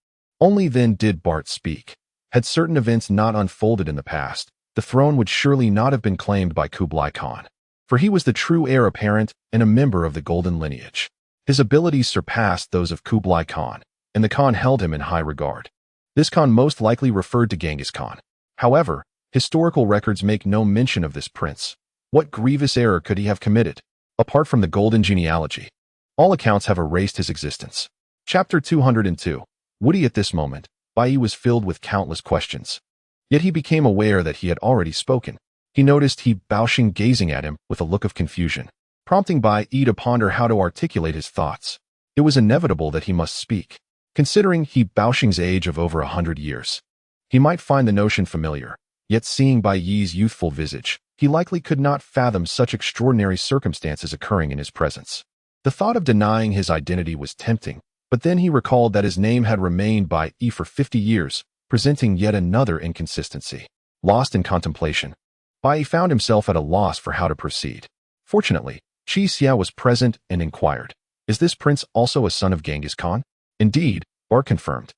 Only then did Bart speak. Had certain events not unfolded in the past, the throne would surely not have been claimed by Kublai Khan, for he was the true heir apparent and a member of the golden lineage. His abilities surpassed those of Kublai Khan, and the Khan held him in high regard. This Khan most likely referred to Genghis Khan. However, historical records make no mention of this prince. What grievous error could he have committed? Apart from the golden genealogy, all accounts have erased his existence. Chapter 202. Woody. At this moment, Bai Yi was filled with countless questions. Yet he became aware that he had already spoken. He noticed he Baoxing gazing at him with a look of confusion, prompting Bai Yi to ponder how to articulate his thoughts. It was inevitable that he must speak. Considering he Baoxing's age of over 100 years, he might find the notion familiar, yet seeing Bai Yi's youthful visage, he likely could not fathom such extraordinary circumstances occurring in his presence. The thought of denying his identity was tempting, but then he recalled that his name had remained Bai Yi for 50 years, presenting yet another inconsistency. Lost in contemplation, Bai Yi found himself at a loss for how to proceed. Fortunately, Qi Xia was present and inquired, Is this prince also a son of Genghis Khan? Indeed, Bart confirmed.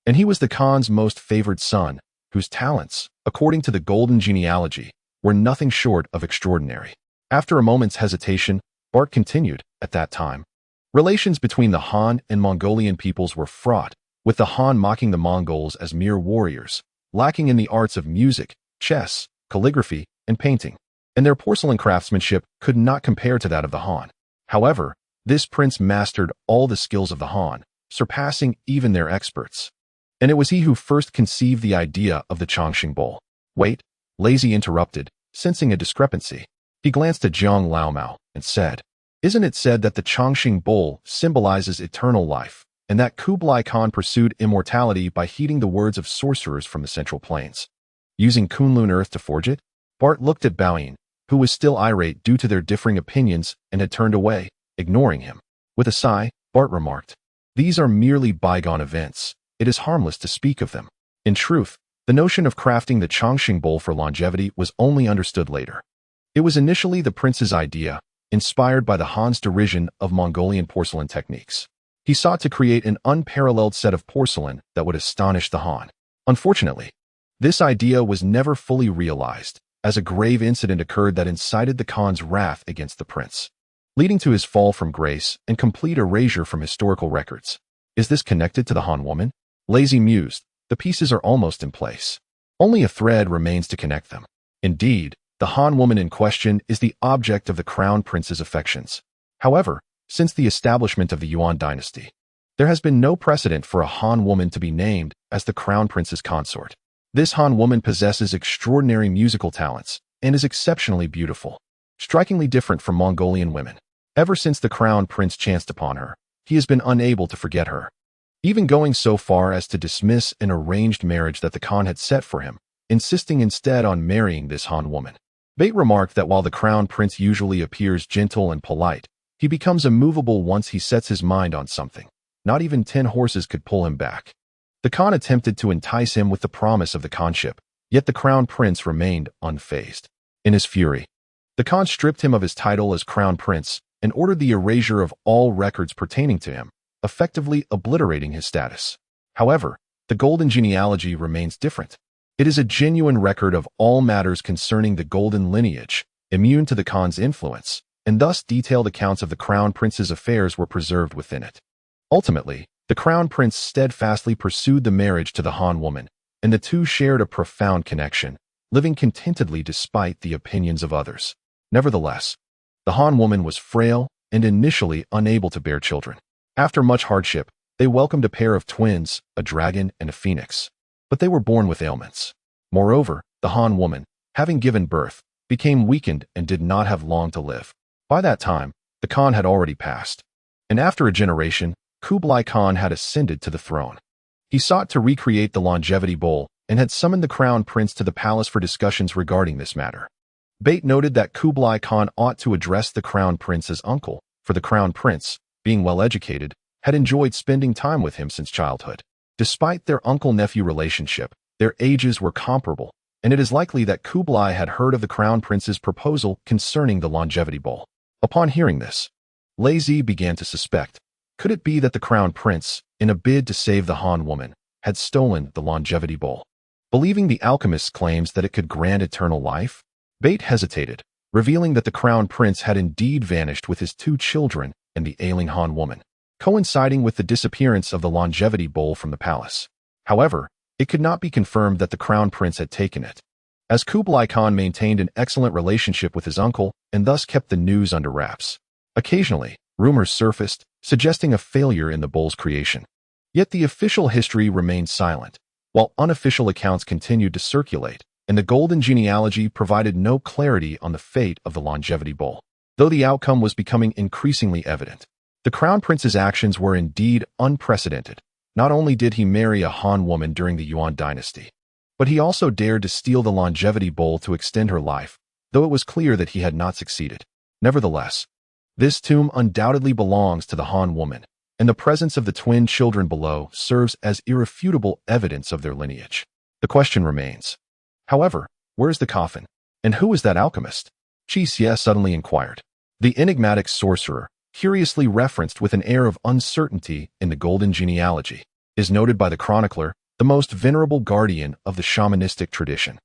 And he was the Khan's most favored son, whose talents, according to the golden genealogy, were nothing short of extraordinary. After a moment's hesitation, Bart continued, at that time, relations between the Han and Mongolian peoples were fraught, with the Han mocking the Mongols as mere warriors, lacking in the arts of music, chess, calligraphy, and painting, and their porcelain craftsmanship could not compare to that of the Han. However, this prince mastered all the skills of the Han, surpassing even their experts. And it was he who first conceived the idea of the Chongqing bowl. Wait, Lazy interrupted, sensing a discrepancy. He glanced at Jiang Laomao and said, "Isn't it said that the Chongqing bowl symbolizes eternal life, and that Kublai Khan pursued immortality by heeding the words of sorcerers from the Central Plains, using Kunlun earth to forge it?" Bart looked at Bai Yi, who was still irate due to their differing opinions and had turned away, ignoring him. With a sigh, Bart remarked, "These are merely bygone events. It is harmless to speak of them." In truth, the notion of crafting the Chongqing bowl for longevity was only understood later. It was initially the prince's idea, inspired by the Han's derision of Mongolian porcelain techniques. He sought to create an unparalleled set of porcelain that would astonish the Han. Unfortunately, this idea was never fully realized, as a grave incident occurred that incited the Khan's wrath against the prince, leading to his fall from grace and complete erasure from historical records. Is this connected to the Han woman? Lazy mused. The pieces are almost in place. Only a thread remains to connect them. Indeed, the Han woman in question is the object of the crown prince's affections. However, since the establishment of the Yuan dynasty, there has been no precedent for a Han woman to be named as the crown prince's consort. This Han woman possesses extraordinary musical talents and is exceptionally beautiful, strikingly different from Mongolian women. Ever since the crown prince chanced upon her, he has been unable to forget her, even going so far as to dismiss an arranged marriage that the Khan had set for him, insisting instead on marrying this Han woman. Bate remarked that while the crown prince usually appears gentle and polite, he becomes immovable once he sets his mind on something. Not even 10 horses could pull him back. The Khan attempted to entice him with the promise of the Khanship, yet the crown prince remained unfazed. In his fury, the Khan stripped him of his title as crown prince and ordered the erasure of all records pertaining to him, effectively obliterating his status. However, the golden genealogy remains different. It is a genuine record of all matters concerning the golden lineage, immune to the Khan's influence, and thus detailed accounts of the crown prince's affairs were preserved within it. Ultimately, the crown prince steadfastly pursued the marriage to the Han woman, and the two shared a profound connection, living contentedly despite the opinions of others. Nevertheless, the Han woman was frail and initially unable to bear children. After much hardship, they welcomed a pair of twins, a dragon and a phoenix. But they were born with ailments. Moreover, the Han woman, having given birth, became weakened and did not have long to live. By that time, the Khan had already passed, and after a generation, Kublai Khan had ascended to the throne. He sought to recreate the longevity bowl and had summoned the crown prince to the palace for discussions regarding this matter. Bate noted that Kublai Khan ought to address the crown prince as uncle, for the crown prince, being well-educated, had enjoyed spending time with him since childhood. Despite their uncle-nephew relationship, their ages were comparable, and it is likely that Kublai had heard of the crown prince's proposal concerning the longevity bowl. Upon hearing this, Lazy began to suspect, could it be that the crown prince, in a bid to save the Han woman, had stolen the longevity bowl? Believing the alchemist's claims that it could grant eternal life, Bate hesitated, revealing that the crown prince had indeed vanished with his 2 children and the ailing Han woman, coinciding with the disappearance of the longevity bowl from the palace. However, it could not be confirmed that the crown prince had taken it, as Kublai Khan maintained an excellent relationship with his uncle and thus kept the news under wraps. Occasionally, rumors surfaced, suggesting a failure in the bowl's creation. Yet the official history remained silent, while unofficial accounts continued to circulate, and the golden genealogy provided no clarity on the fate of the longevity bowl. Though the outcome was becoming increasingly evident, the crown prince's actions were indeed unprecedented. Not only did he marry a Han woman during the Yuan dynasty, but he also dared to steal the longevity bowl to extend her life, though it was clear that he had not succeeded. Nevertheless, this tomb undoubtedly belongs to the Han woman, and the presence of the twin children below serves as irrefutable evidence of their lineage. The question remains, however, where is the coffin? And who is that alchemist? Chi Xie suddenly inquired. The enigmatic sorcerer, curiously referenced with an air of uncertainty in the Golden Genealogy, is noted by the chronicler, the most venerable guardian of the shamanistic tradition.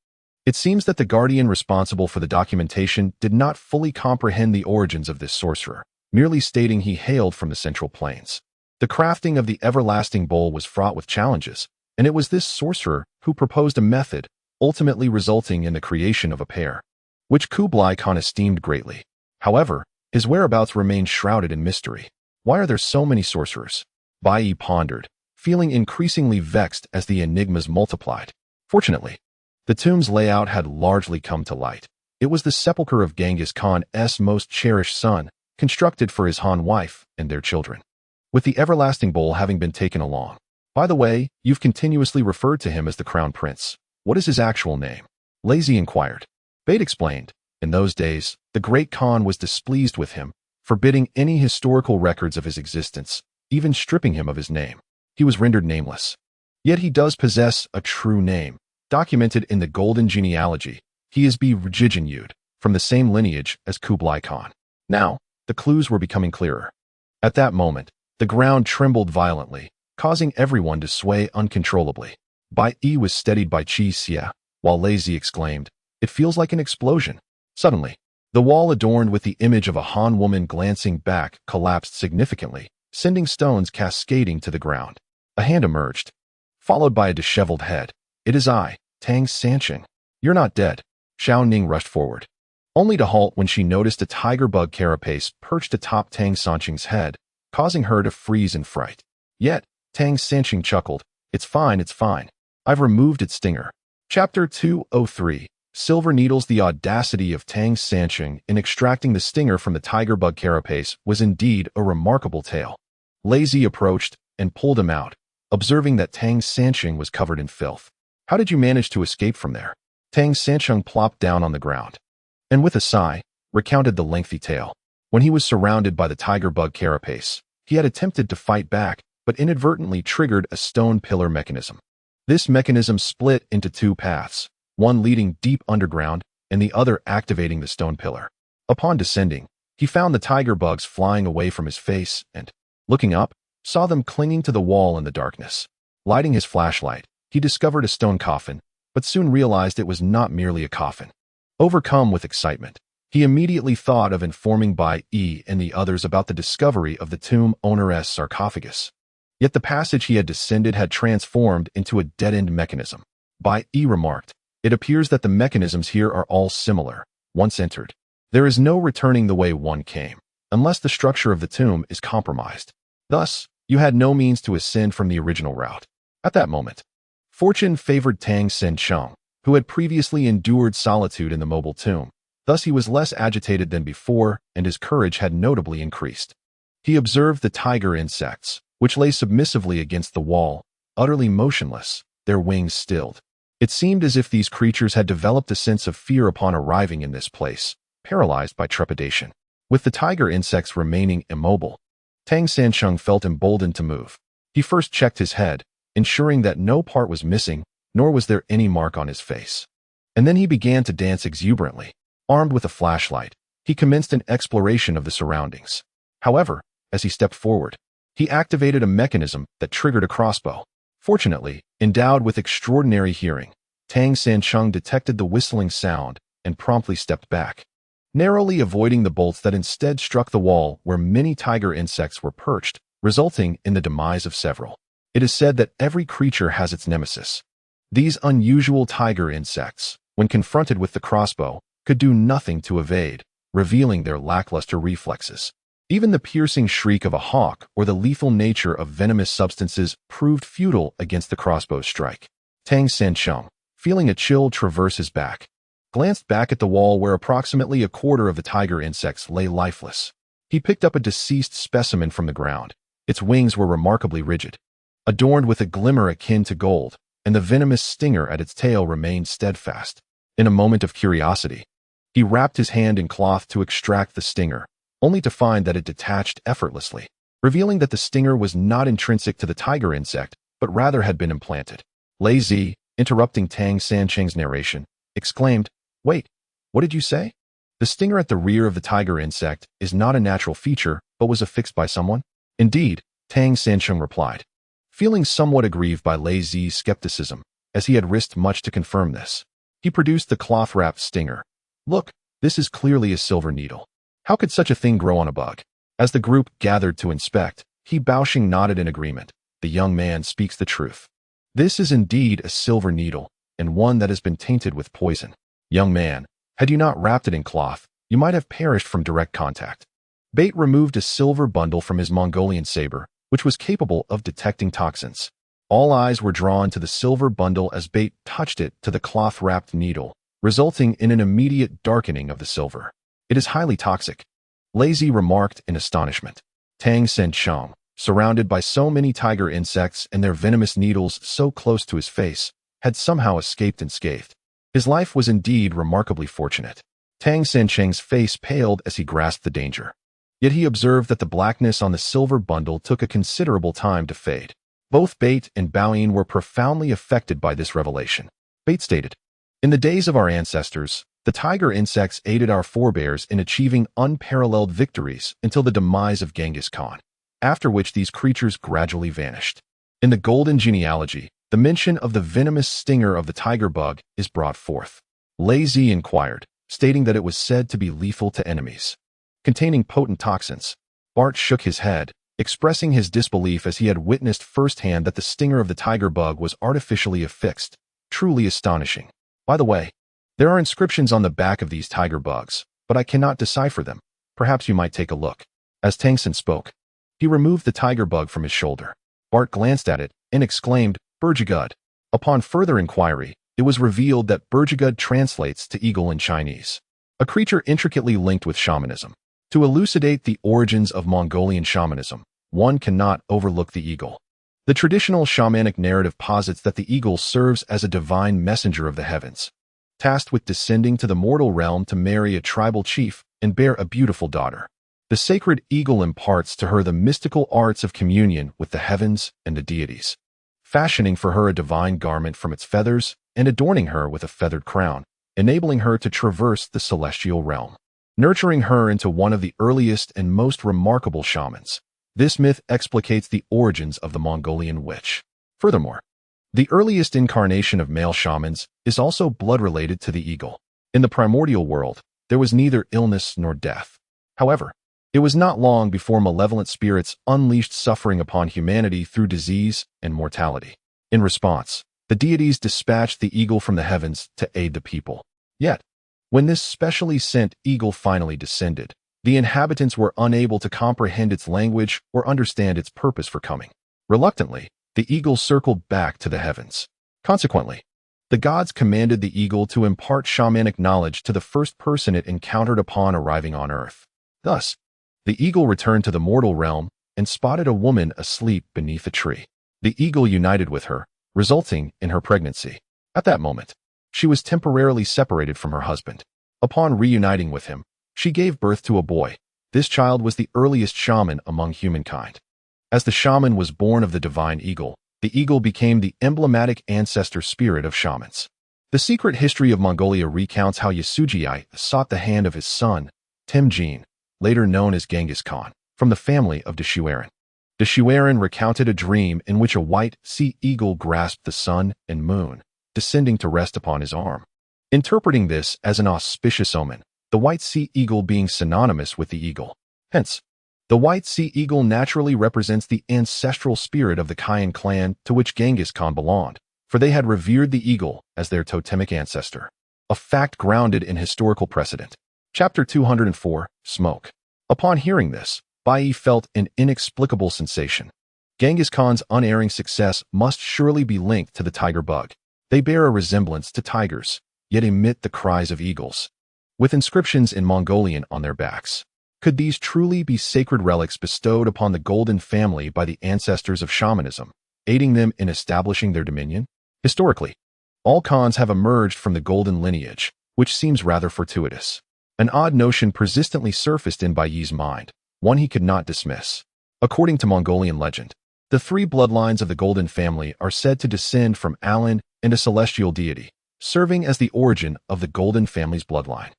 It seems that the guardian responsible for the documentation did not fully comprehend the origins of this sorcerer, merely stating he hailed from the Central Plains. The crafting of the everlasting bowl was fraught with challenges, and it was this sorcerer who proposed a method, ultimately resulting in the creation of a pair, which Kublai Khan esteemed greatly. However, his whereabouts remained shrouded in mystery. Why are there so many sorcerers? Bai Yi pondered, feeling increasingly vexed as the enigmas multiplied. Fortunately, the tomb's layout had largely come to light. It was the sepulchre of Genghis Khan's most cherished son, constructed for his Han wife and their children, with the everlasting bowl having been taken along. By the way, you've continuously referred to him as the Crown Prince. What is his actual name? Lazy inquired. Bate explained. In those days, the great Khan was displeased with him, forbidding any historical records of his existence, even stripping him of his name. He was rendered nameless. Yet he does possess a true name, documented in the Golden Genealogy. He is Jijinyud, from the same lineage as Kublai Khan. Now, the clues were becoming clearer. At that moment, the ground trembled violently, causing everyone to sway uncontrollably. Bai Yi was steadied by Qi Xia, while Lazy exclaimed, "It feels like an explosion." Suddenly, the wall adorned with the image of a Han woman glancing back collapsed significantly, sending stones cascading to the ground. A hand emerged, followed by a disheveled head. "It is I, Tang Sanqing." "You're not dead." Xiao Ning rushed forward, only to halt when she noticed a tiger bug carapace perched atop Tang Sanqing's head, causing her to freeze in fright. Yet, Tang Sanqing chuckled, it's fine. I've removed its stinger." Chapter 203. Silver Needles. The audacity of Tang Sanqing in extracting the stinger from the tiger bug carapace was indeed a remarkable tale. Lazy approached and pulled him out, observing that Tang Sanqing was covered in filth. "How did you manage to escape from there?" Tang Sanqing plopped down on the ground, and with a sigh, recounted the lengthy tale. When he was surrounded by the tiger bug carapace, he had attempted to fight back, but inadvertently triggered a stone pillar mechanism. This mechanism split into two paths, one leading deep underground and the other activating the stone pillar. Upon descending, he found the tiger bugs flying away from his face and, looking up, saw them clinging to the wall in the darkness. Lighting his flashlight, he discovered a stone coffin, but soon realized it was not merely a coffin. Overcome with excitement, he immediately thought of informing Bai Yi and the others about the discovery of the tomb owner's sarcophagus. Yet the passage he had descended had transformed into a dead-end mechanism. Bai Yi remarked, "It appears that the mechanisms here are all similar. Once entered, there is no returning the way one came, unless the structure of the tomb is compromised. Thus, you had no means to ascend from the original route." At that moment, fortune favored Tang Sanqing, who had previously endured solitude in the mobile tomb. Thus he was less agitated than before, and his courage had notably increased. He observed the tiger insects, which lay submissively against the wall, utterly motionless, their wings stilled. It seemed as if these creatures had developed a sense of fear upon arriving in this place, paralyzed by trepidation. With the tiger insects remaining immobile, Tang Sanqing felt emboldened to move. He first checked his head, ensuring that no part was missing, nor was there any mark on his face. And then he began to dance exuberantly. Armed with a flashlight, he commenced an exploration of the surroundings. However, as he stepped forward, he activated a mechanism that triggered a crossbow. Fortunately, endowed with extraordinary hearing, Tang Sanqing detected the whistling sound and promptly stepped back, narrowly avoiding the bolts that instead struck the wall where many tiger insects were perched, resulting in the demise of several. It is said that every creature has its nemesis. These unusual tiger insects, when confronted with the crossbow, could do nothing to evade, revealing their lackluster reflexes. Even the piercing shriek of a hawk or the lethal nature of venomous substances proved futile against the crossbow's strike. Tang Sanqing, feeling a chill traverse his back, glanced back at the wall where approximately a quarter of the tiger insects lay lifeless. He picked up a deceased specimen from the ground. Its wings were remarkably rigid, adorned with a glimmer akin to gold, and the venomous stinger at its tail remained steadfast. In a moment of curiosity, he wrapped his hand in cloth to extract the stinger, only to find that it detached effortlessly, revealing that the stinger was not intrinsic to the tiger insect, but rather had been implanted. Lazy, interrupting Tang Sanqing's narration, exclaimed, "Wait, what did you say?" The stinger at the rear of the tiger insect is not a natural feature, but was affixed by someone? Indeed, Tang Sansheng replied, feeling somewhat aggrieved by Lei Zi's skepticism, as he had risked much to confirm this. He produced the cloth-wrapped stinger. Look, this is clearly a silver needle. How could such a thing grow on a bug? As the group gathered to inspect, He Baoxing nodded in agreement. The young man speaks the truth. This is indeed a silver needle, and one that has been tainted with poison. Young man, had you not wrapped it in cloth, you might have perished from direct contact. Bait removed a silver bundle from his Mongolian saber, which was capable of detecting toxins. All eyes were drawn to the silver bundle as Bait touched it to the cloth-wrapped needle, resulting in an immediate darkening of the silver. It is highly toxic, Lei Zi remarked in astonishment. Tang Sansheng, surrounded by so many tiger insects and their venomous needles so close to his face, had somehow escaped unscathed. His life was indeed remarkably fortunate. Tang Sansheng's face paled as he grasped the danger. Yet he observed that the blackness on the silver bundle took a considerable time to fade. Both Bait and Bai Yi were profoundly affected by this revelation. Bait stated, "In the days of our ancestors, the tiger insects aided our forebears in achieving unparalleled victories until the demise of Genghis Khan, after which these creatures gradually vanished. In the golden genealogy, the mention of the venomous stinger of the tiger bug is brought forth." Lei Zi inquired, stating that it was said to be lethal to enemies, containing potent toxins. Bart shook his head, expressing his disbelief as he had witnessed firsthand that the stinger of the tiger bug was artificially affixed. Truly astonishing. By the way, there are inscriptions on the back of these tiger bugs, but I cannot decipher them. Perhaps you might take a look. As Tangsen spoke, he removed the tiger bug from his shoulder. Bart glanced at it and exclaimed, "Burjigud." Upon further inquiry, it was revealed that Burjigud translates to eagle in Chinese, a creature intricately linked with shamanism. To elucidate the origins of Mongolian shamanism, one cannot overlook the eagle. The traditional shamanic narrative posits that the eagle serves as a divine messenger of the heavens, tasked with descending to the mortal realm to marry a tribal chief and bear a beautiful daughter. The sacred eagle imparts to her the mystical arts of communion with the heavens and the deities, fashioning for her a divine garment from its feathers and adorning her with a feathered crown, enabling her to traverse the celestial realm, nurturing her into one of the earliest and most remarkable shamans. This myth explicates the origins of the Mongolian witch. Furthermore, the earliest incarnation of male shamans is also blood-related to the eagle. In the primordial world, there was neither illness nor death. However, it was not long before malevolent spirits unleashed suffering upon humanity through disease and mortality. In response, the deities dispatched the eagle from the heavens to aid the people. Yet, when this specially sent eagle finally descended, the inhabitants were unable to comprehend its language or understand its purpose for coming. Reluctantly, the eagle circled back to the heavens. Consequently, the gods commanded the eagle to impart shamanic knowledge to the first person it encountered upon arriving on earth. Thus, the eagle returned to the mortal realm and spotted a woman asleep beneath a tree. The eagle united with her, resulting in her pregnancy. At that moment, she was temporarily separated from her husband. Upon reuniting with him, she gave birth to a boy. This child was the earliest shaman among humankind. As the shaman was born of the divine eagle, the eagle became the emblematic ancestor spirit of shamans. The secret history of Mongolia recounts how Yasujii sought the hand of his son, Temujin, later known as Genghis Khan, from the family of Dashuerin. Dashuerin recounted a dream in which a white sea eagle grasped the sun and moon, descending to rest upon his arm. Interpreting this as an auspicious omen, the white sea eagle being synonymous with the eagle. Hence, the white sea eagle naturally represents the ancestral spirit of the Kayan clan to which Genghis Khan belonged, for they had revered the eagle as their totemic ancestor, a fact grounded in historical precedent. Chapter 204, Smoke. Upon hearing this, Bai Yi felt an inexplicable sensation. Genghis Khan's unerring success must surely be linked to the tiger bug. They bear a resemblance to tigers, yet emit the cries of eagles, with inscriptions in Mongolian on their backs. Could these truly be sacred relics bestowed upon the Golden Family by the ancestors of shamanism, aiding them in establishing their dominion? Historically, all Khans have emerged from the golden lineage, which seems rather fortuitous. An odd notion persistently surfaced in Bai Yi's mind, one he could not dismiss. According to Mongolian legend, the three bloodlines of the Golden Family are said to descend from Alan and a celestial deity, serving as the origin of the Golden Family's bloodline.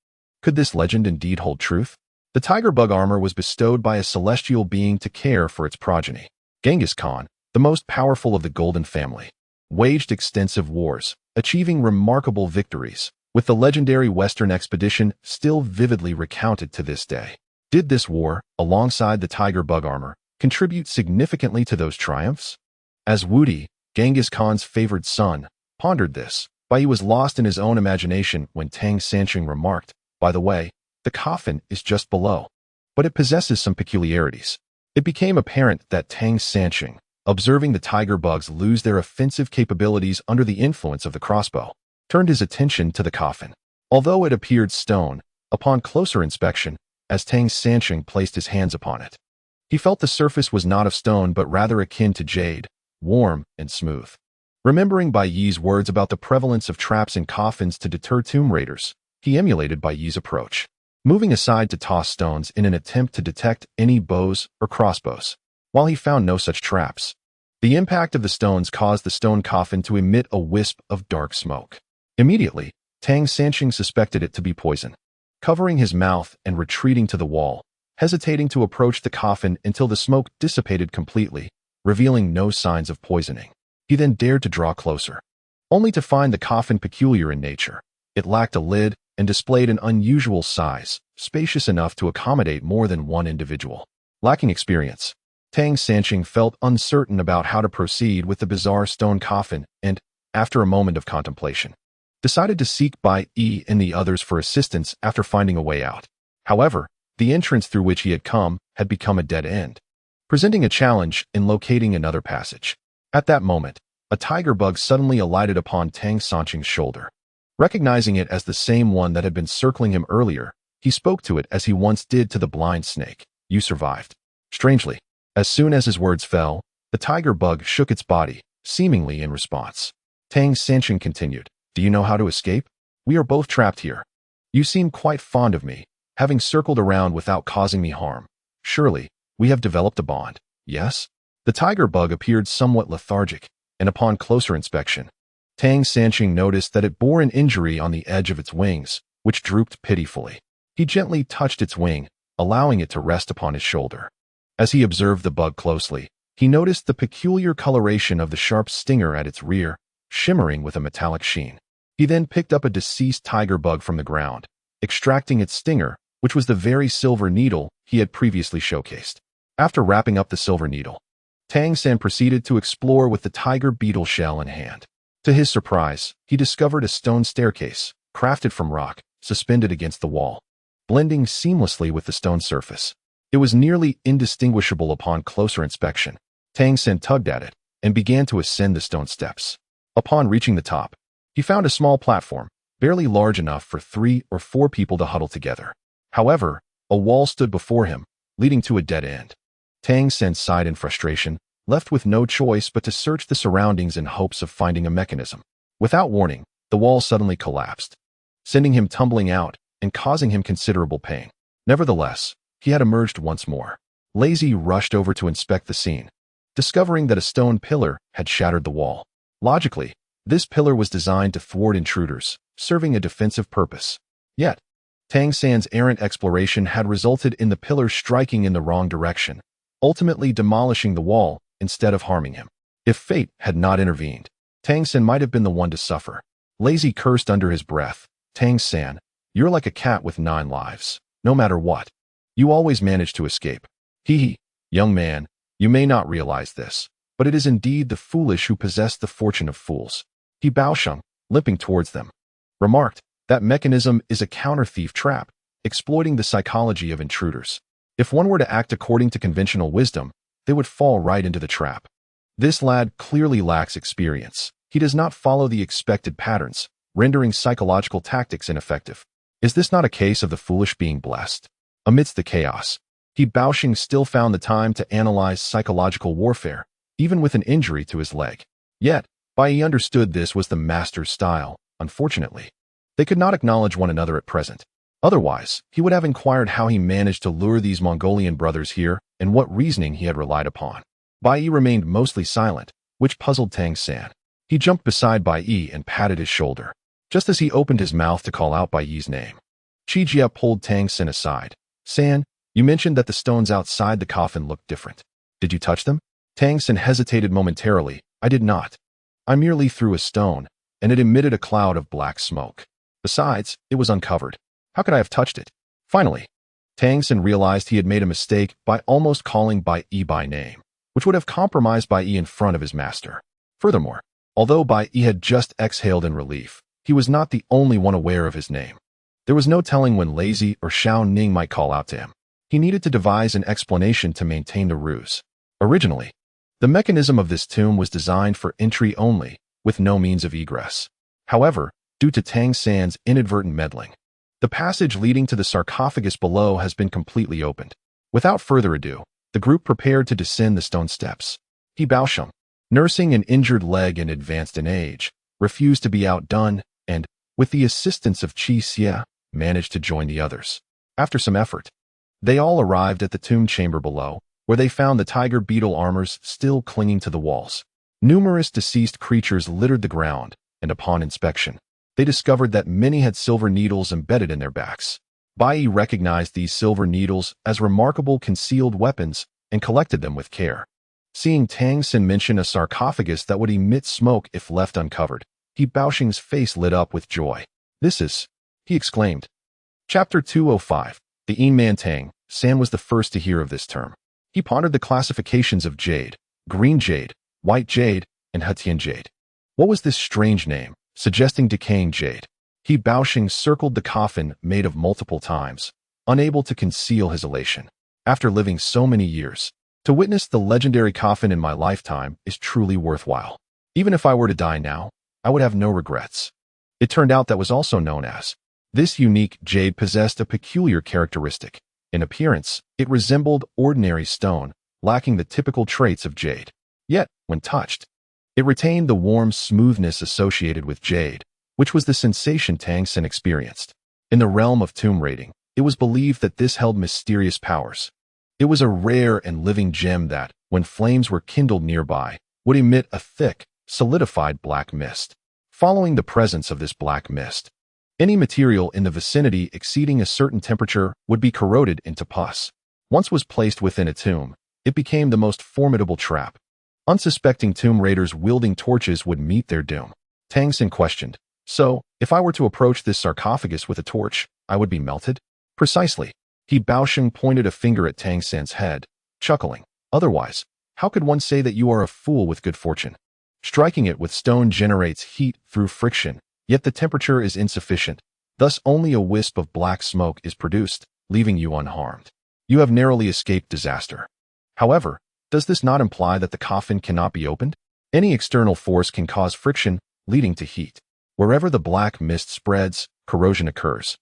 Could this legend indeed hold truth? The tiger bug armor was bestowed by a celestial being to care for its progeny. Genghis Khan, the most powerful of the Golden family, waged extensive wars, achieving remarkable victories, with the legendary Western expedition still vividly recounted to this day. Did this war, alongside the tiger bug armor, contribute significantly to those triumphs? As Wudi, Genghis Khan's favored son, pondered this, Bai Yi was lost in his own imagination when Tang Sanqing remarked, "By the way, the coffin is just below, but it possesses some peculiarities." It became apparent that Tang Sanqing, observing the tiger bugs lose their offensive capabilities under the influence of the crossbow, turned his attention to the coffin. Although it appeared stone, upon closer inspection, as Tang Sanqing placed his hands upon it, he felt the surface was not of stone but rather akin to jade, warm and smooth. Remembering Bai Yi's words about the prevalence of traps in coffins to deter tomb raiders, he emulated Bai Yi's approach, moving aside to toss stones in an attempt to detect any bows or crossbows. While he found no such traps, the impact of the stones caused the stone coffin to emit a wisp of dark smoke. Immediately, Tang Sanqing suspected it to be poison. Covering his mouth and retreating to the wall, hesitating to approach the coffin until the smoke dissipated completely, revealing no signs of poisoning. He then dared to draw closer, only to find the coffin peculiar in nature. It lacked a lid and displayed an unusual size, spacious enough to accommodate more than one individual. Lacking experience, Tang Sanqing felt uncertain about how to proceed with the bizarre stone coffin and, after a moment of contemplation, decided to seek Bai Yi and the others for assistance after finding a way out. However, the entrance through which he had come had become a dead end, presenting a challenge in locating another passage. At that moment, a tiger bug suddenly alighted upon Tang Sanqing's shoulder. Recognizing it as the same one that had been circling him earlier, he spoke to it as he once did to the blind snake. "You survived." Strangely, as soon as his words fell, the tiger bug shook its body, seemingly in response. Tang Sanqing continued, "Do you know how to escape? We are both trapped here. You seem quite fond of me, having circled around without causing me harm. Surely, we have developed a bond, yes?" The tiger bug appeared somewhat lethargic, and upon closer inspection, Tang Sanqing noticed that it bore an injury on the edge of its wings, which drooped pitifully. He gently touched its wing, allowing it to rest upon his shoulder. As he observed the bug closely, he noticed the peculiar coloration of the sharp stinger at its rear, shimmering with a metallic sheen. He then picked up a deceased tiger bug from the ground, extracting its stinger, which was the very silver needle he had previously showcased. After wrapping up the silver needle, Tang San proceeded to explore with the tiger beetle shell in hand. To his surprise, he discovered a stone staircase, crafted from rock, suspended against the wall, blending seamlessly with the stone surface. It was nearly indistinguishable upon closer inspection. Tang San tugged at it and began to ascend the stone steps. Upon reaching the top, he found a small platform, barely large enough for 3 or 4 people to huddle together. However, a wall stood before him, leading to a dead end. Tang San sighed in frustration, left with no choice but to search the surroundings in hopes of finding a mechanism. Without warning, the wall suddenly collapsed, sending him tumbling out and causing him considerable pain. Nevertheless, he had emerged once more. Lazy rushed over to inspect the scene, discovering that a stone pillar had shattered the wall. Logically, this pillar was designed to thwart intruders, serving a defensive purpose. Yet, Tang San's errant exploration had resulted in the pillar striking in the wrong direction, ultimately demolishing the wall instead of harming him. If fate had not intervened, Tang San might have been the one to suffer. Lazy cursed under his breath, "Tang San, you're like a cat with 9 lives. No matter what, you always manage to escape. Hee, young man, you may not realize this, but it is indeed the foolish who possess the fortune of fools." He Baosheng, limping towards them, remarked, "That mechanism is a counter-thief trap, exploiting the psychology of intruders. If one were to act according to conventional wisdom, they would fall right into the trap. This lad clearly lacks experience. He does not follow the expected patterns, rendering psychological tactics ineffective. Is this not a case of the foolish being blessed?" Amidst the chaos, He Baosheng still found the time to analyze psychological warfare, even with an injury to his leg. Yet, Bai Yi understood this was the master's style. Unfortunately, they could not acknowledge one another at present. Otherwise, he would have inquired how he managed to lure these Mongolian brothers here and what reasoning he had relied upon. Bai Yi remained mostly silent, which puzzled Tang San. He jumped beside Bai Yi and patted his shoulder, just as he opened his mouth to call out Bai Yi's name. Jia pulled Tang Xin aside. San, you mentioned that the stones outside the coffin looked different. Did you touch them? Tang Xin hesitated momentarily. I did not. I merely threw a stone, and it emitted a cloud of black smoke. Besides, it was uncovered. How could I have touched it? Finally, Tang Xin realized he had made a mistake by almost calling Bai Yi by name, which would have compromised Bai Yi in front of his master. Furthermore, although Bai Yi had just exhaled in relief, he was not the only one aware of his name. There was no telling when Lazy or Xiao Ning might call out to him. He needed to devise an explanation to maintain the ruse. Originally, the mechanism of this tomb was designed for entry only, with no means of egress. However, due to Tang San's inadvertent meddling, the passage leading to the sarcophagus below has been completely opened. Without further ado, the group prepared to descend the stone steps. He Baosheng, nursing an injured leg and advanced in age, refused to be outdone and, with the assistance of Qi Xie, managed to join the others. After some effort, they all arrived at the tomb chamber below, where they found the tiger beetle armors still clinging to the walls. Numerous deceased creatures littered the ground, and upon inspection, they discovered that many had silver needles embedded in their backs. Bai Yi recognized these silver needles as remarkable concealed weapons and collected them with care. Seeing Tang Xin mention a sarcophagus that would emit smoke if left uncovered, He Baosheng's face lit up with joy. This is, he exclaimed. Chapter 205. The enigmatic. San was the first to hear of this term. He pondered the classifications of jade, green jade, white jade, and Hetian jade. What was this strange name, suggesting decaying jade? He Baosheng circled the coffin made of multiple times, unable to conceal his elation. After living so many years, to witness the legendary coffin in my lifetime is truly worthwhile. Even if I were to die now, I would have no regrets. It turned out that was also known as. This unique jade possessed a peculiar characteristic. In appearance, it resembled ordinary stone, lacking the typical traits of jade. Yet, when touched, it retained the warm smoothness associated with jade, which was the sensation Tang Xin experienced. In the realm of tomb raiding, it was believed that this held mysterious powers. It was a rare and living gem that, when flames were kindled nearby, would emit a thick, solidified black mist. Following the presence of this black mist, any material in the vicinity exceeding a certain temperature would be corroded into pus. Once was placed within a tomb, it became the most formidable trap. Unsuspecting tomb raiders wielding torches would meet their doom. Tang Xin questioned, so, if I were to approach this sarcophagus with a torch, I would be melted? Precisely. He Baosheng pointed a finger at Tang Xin's head, chuckling. Otherwise, how could one say that you are a fool with good fortune? Striking it with stone generates heat through friction, yet the temperature is insufficient. Thus only a wisp of black smoke is produced, leaving you unharmed. You have narrowly escaped disaster. However, does this not imply that the coffin cannot be opened? Any external force can cause friction, leading to heat. Wherever the black mist spreads, corrosion occurs,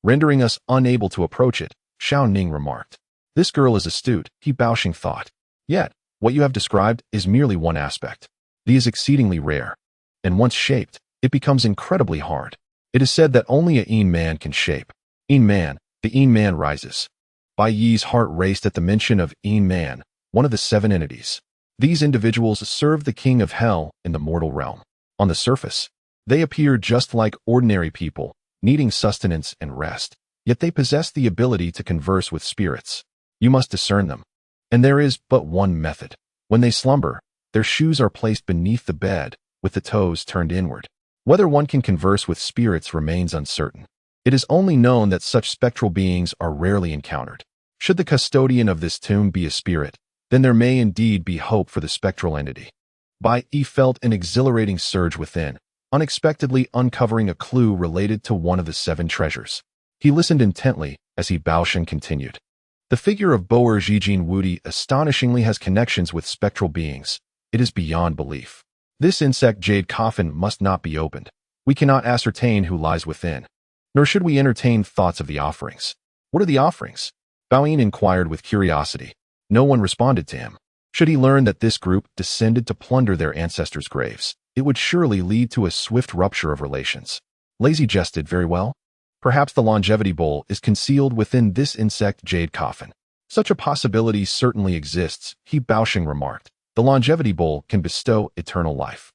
rendering us unable to approach it, Xiao Ning remarked. This girl is astute, He Baosheng thought. Yet, what you have described is merely one aspect. The is exceedingly rare, and once shaped, it becomes incredibly hard. It is said that only a Yin man can shape. Yin man, the Yin man rises. Bai Yi's heart raced at the mention of Yin man, one of the 7 entities. These individuals serve the king of hell in the mortal realm. On the surface, they appear just like ordinary people, needing sustenance and rest, yet they possess the ability to converse with spirits. You must discern them. And there is but one method. When they slumber, their shoes are placed beneath the bed, with the toes turned inward. Whether one can converse with spirits remains uncertain. It is only known that such spectral beings are rarely encountered. Should the custodian of this tomb be a spirit, then there may indeed be hope for the spectral entity. Bai Yi felt an exhilarating surge within, unexpectedly uncovering a clue related to one of the 7 treasures. He listened intently as He Baosheng continued. The figure of Boer Zhijin Wudi astonishingly has connections with spectral beings. It is beyond belief. This insect jade coffin must not be opened. We cannot ascertain who lies within. Nor should we entertain thoughts of the offerings. What are the offerings? Bao Yin inquired with curiosity. No one responded to him. Should he learn that this group descended to plunder their ancestors' graves, it would surely lead to a swift rupture of relations. Lazy jested. Very well. Perhaps the longevity bowl is concealed within this insect jade coffin. Such a possibility certainly exists, He Baosheng remarked. The longevity bowl can bestow eternal life.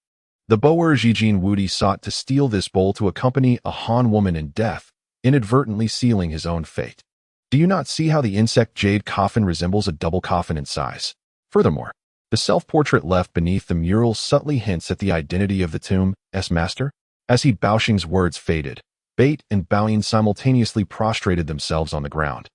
The Boer Zhijin Wudi sought to steal this bowl to accompany a Han woman in death, inadvertently sealing his own fate. Do you not see how the insect jade coffin resembles a double coffin in size? Furthermore, the self-portrait left beneath the mural subtly hints at the identity of the tomb's master. As Baoxing's words faded, Bait and Bai Yi simultaneously prostrated themselves on the ground,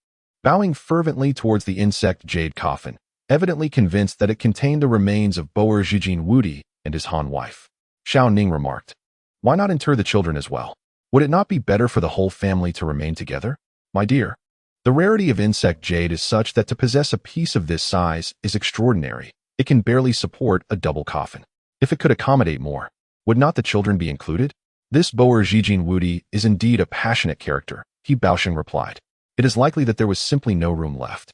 bowing fervently towards the insect jade coffin, evidently convinced that it contained the remains of Boer Zhijin Wudi and his Han wife. Xiao Ning remarked, "Why not inter the children as well? Would it not be better for the whole family to remain together? My dear, the rarity of insect jade is such that to possess a piece of this size is extraordinary. It can barely support a double coffin. If it could accommodate more, would not the children be included?" "This Boer Zhijin Wudi is indeed a passionate character," Baoxing replied. "It is likely that there was simply no room left,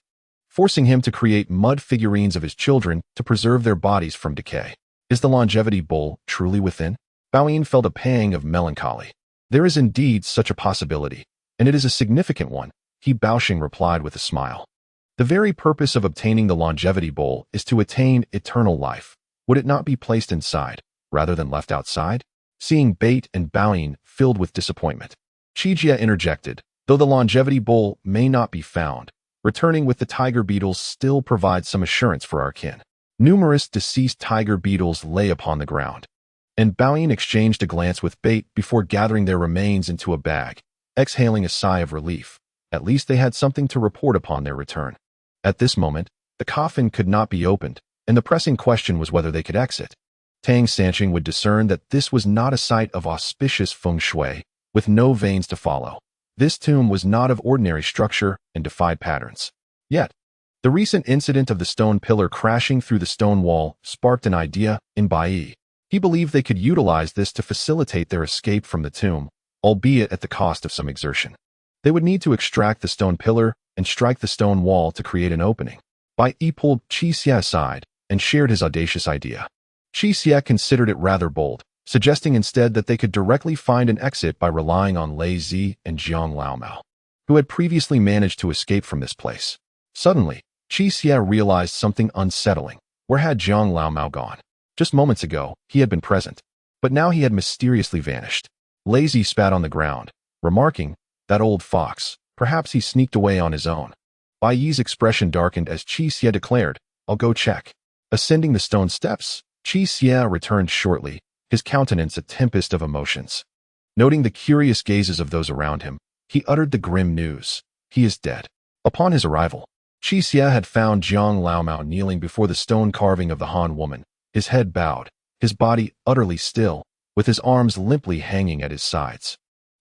forcing him to create mud figurines of his children to preserve their bodies from decay. Is the longevity bowl truly within?" Bai Yi felt a pang of melancholy. "There is indeed such a possibility, and it is a significant one," Baoxing replied with a smile. "The very purpose of obtaining the longevity bowl is to attain eternal life. Would it not be placed inside, rather than left outside?" Seeing Bait and Bai Yi filled with disappointment, Qijie interjected, "Though the longevity bowl may not be found, returning with the tiger beetles still provides some assurance for our kin." Numerous deceased tiger beetles lay upon the ground, and Bai Yi exchanged a glance with Bait before gathering their remains into a bag, exhaling a sigh of relief. At least they had something to report upon their return. At this moment, the coffin could not be opened, and the pressing question was whether they could exit. Tang Sanqing would discern that this was not a site of auspicious feng shui, with no veins to follow. This tomb was not of ordinary structure and defied patterns. Yet, the recent incident of the stone pillar crashing through the stone wall sparked an idea in Bai Yi. He believed they could utilize this to facilitate their escape from the tomb, albeit at the cost of some exertion. They would need to extract the stone pillar and strike the stone wall to create an opening. Bai Yi pulled Qixie aside and shared his audacious idea. Qixie considered it rather bold, suggesting instead that they could directly find an exit by relying on Lei Zi and Jiang Laomao, who had previously managed to escape from this place. Suddenly, Qixie realized something unsettling. Where had Jiang Laomao gone? Just moments ago, he had been present, but now he had mysteriously vanished. Lei Zi spat on the ground, remarking, "That old fox, perhaps he sneaked away on his own." Bai Yi's expression darkened as Qixie declared, "I'll go check." Ascending the stone steps, Qixie returned shortly, his countenance a tempest of emotions. Noting the curious gazes of those around him, he uttered the grim news: "He is dead." Upon his arrival, Qixie had found Jiang Laomao kneeling before the stone carving of the Han woman, his head bowed, his body utterly still, with his arms limply hanging at his sides.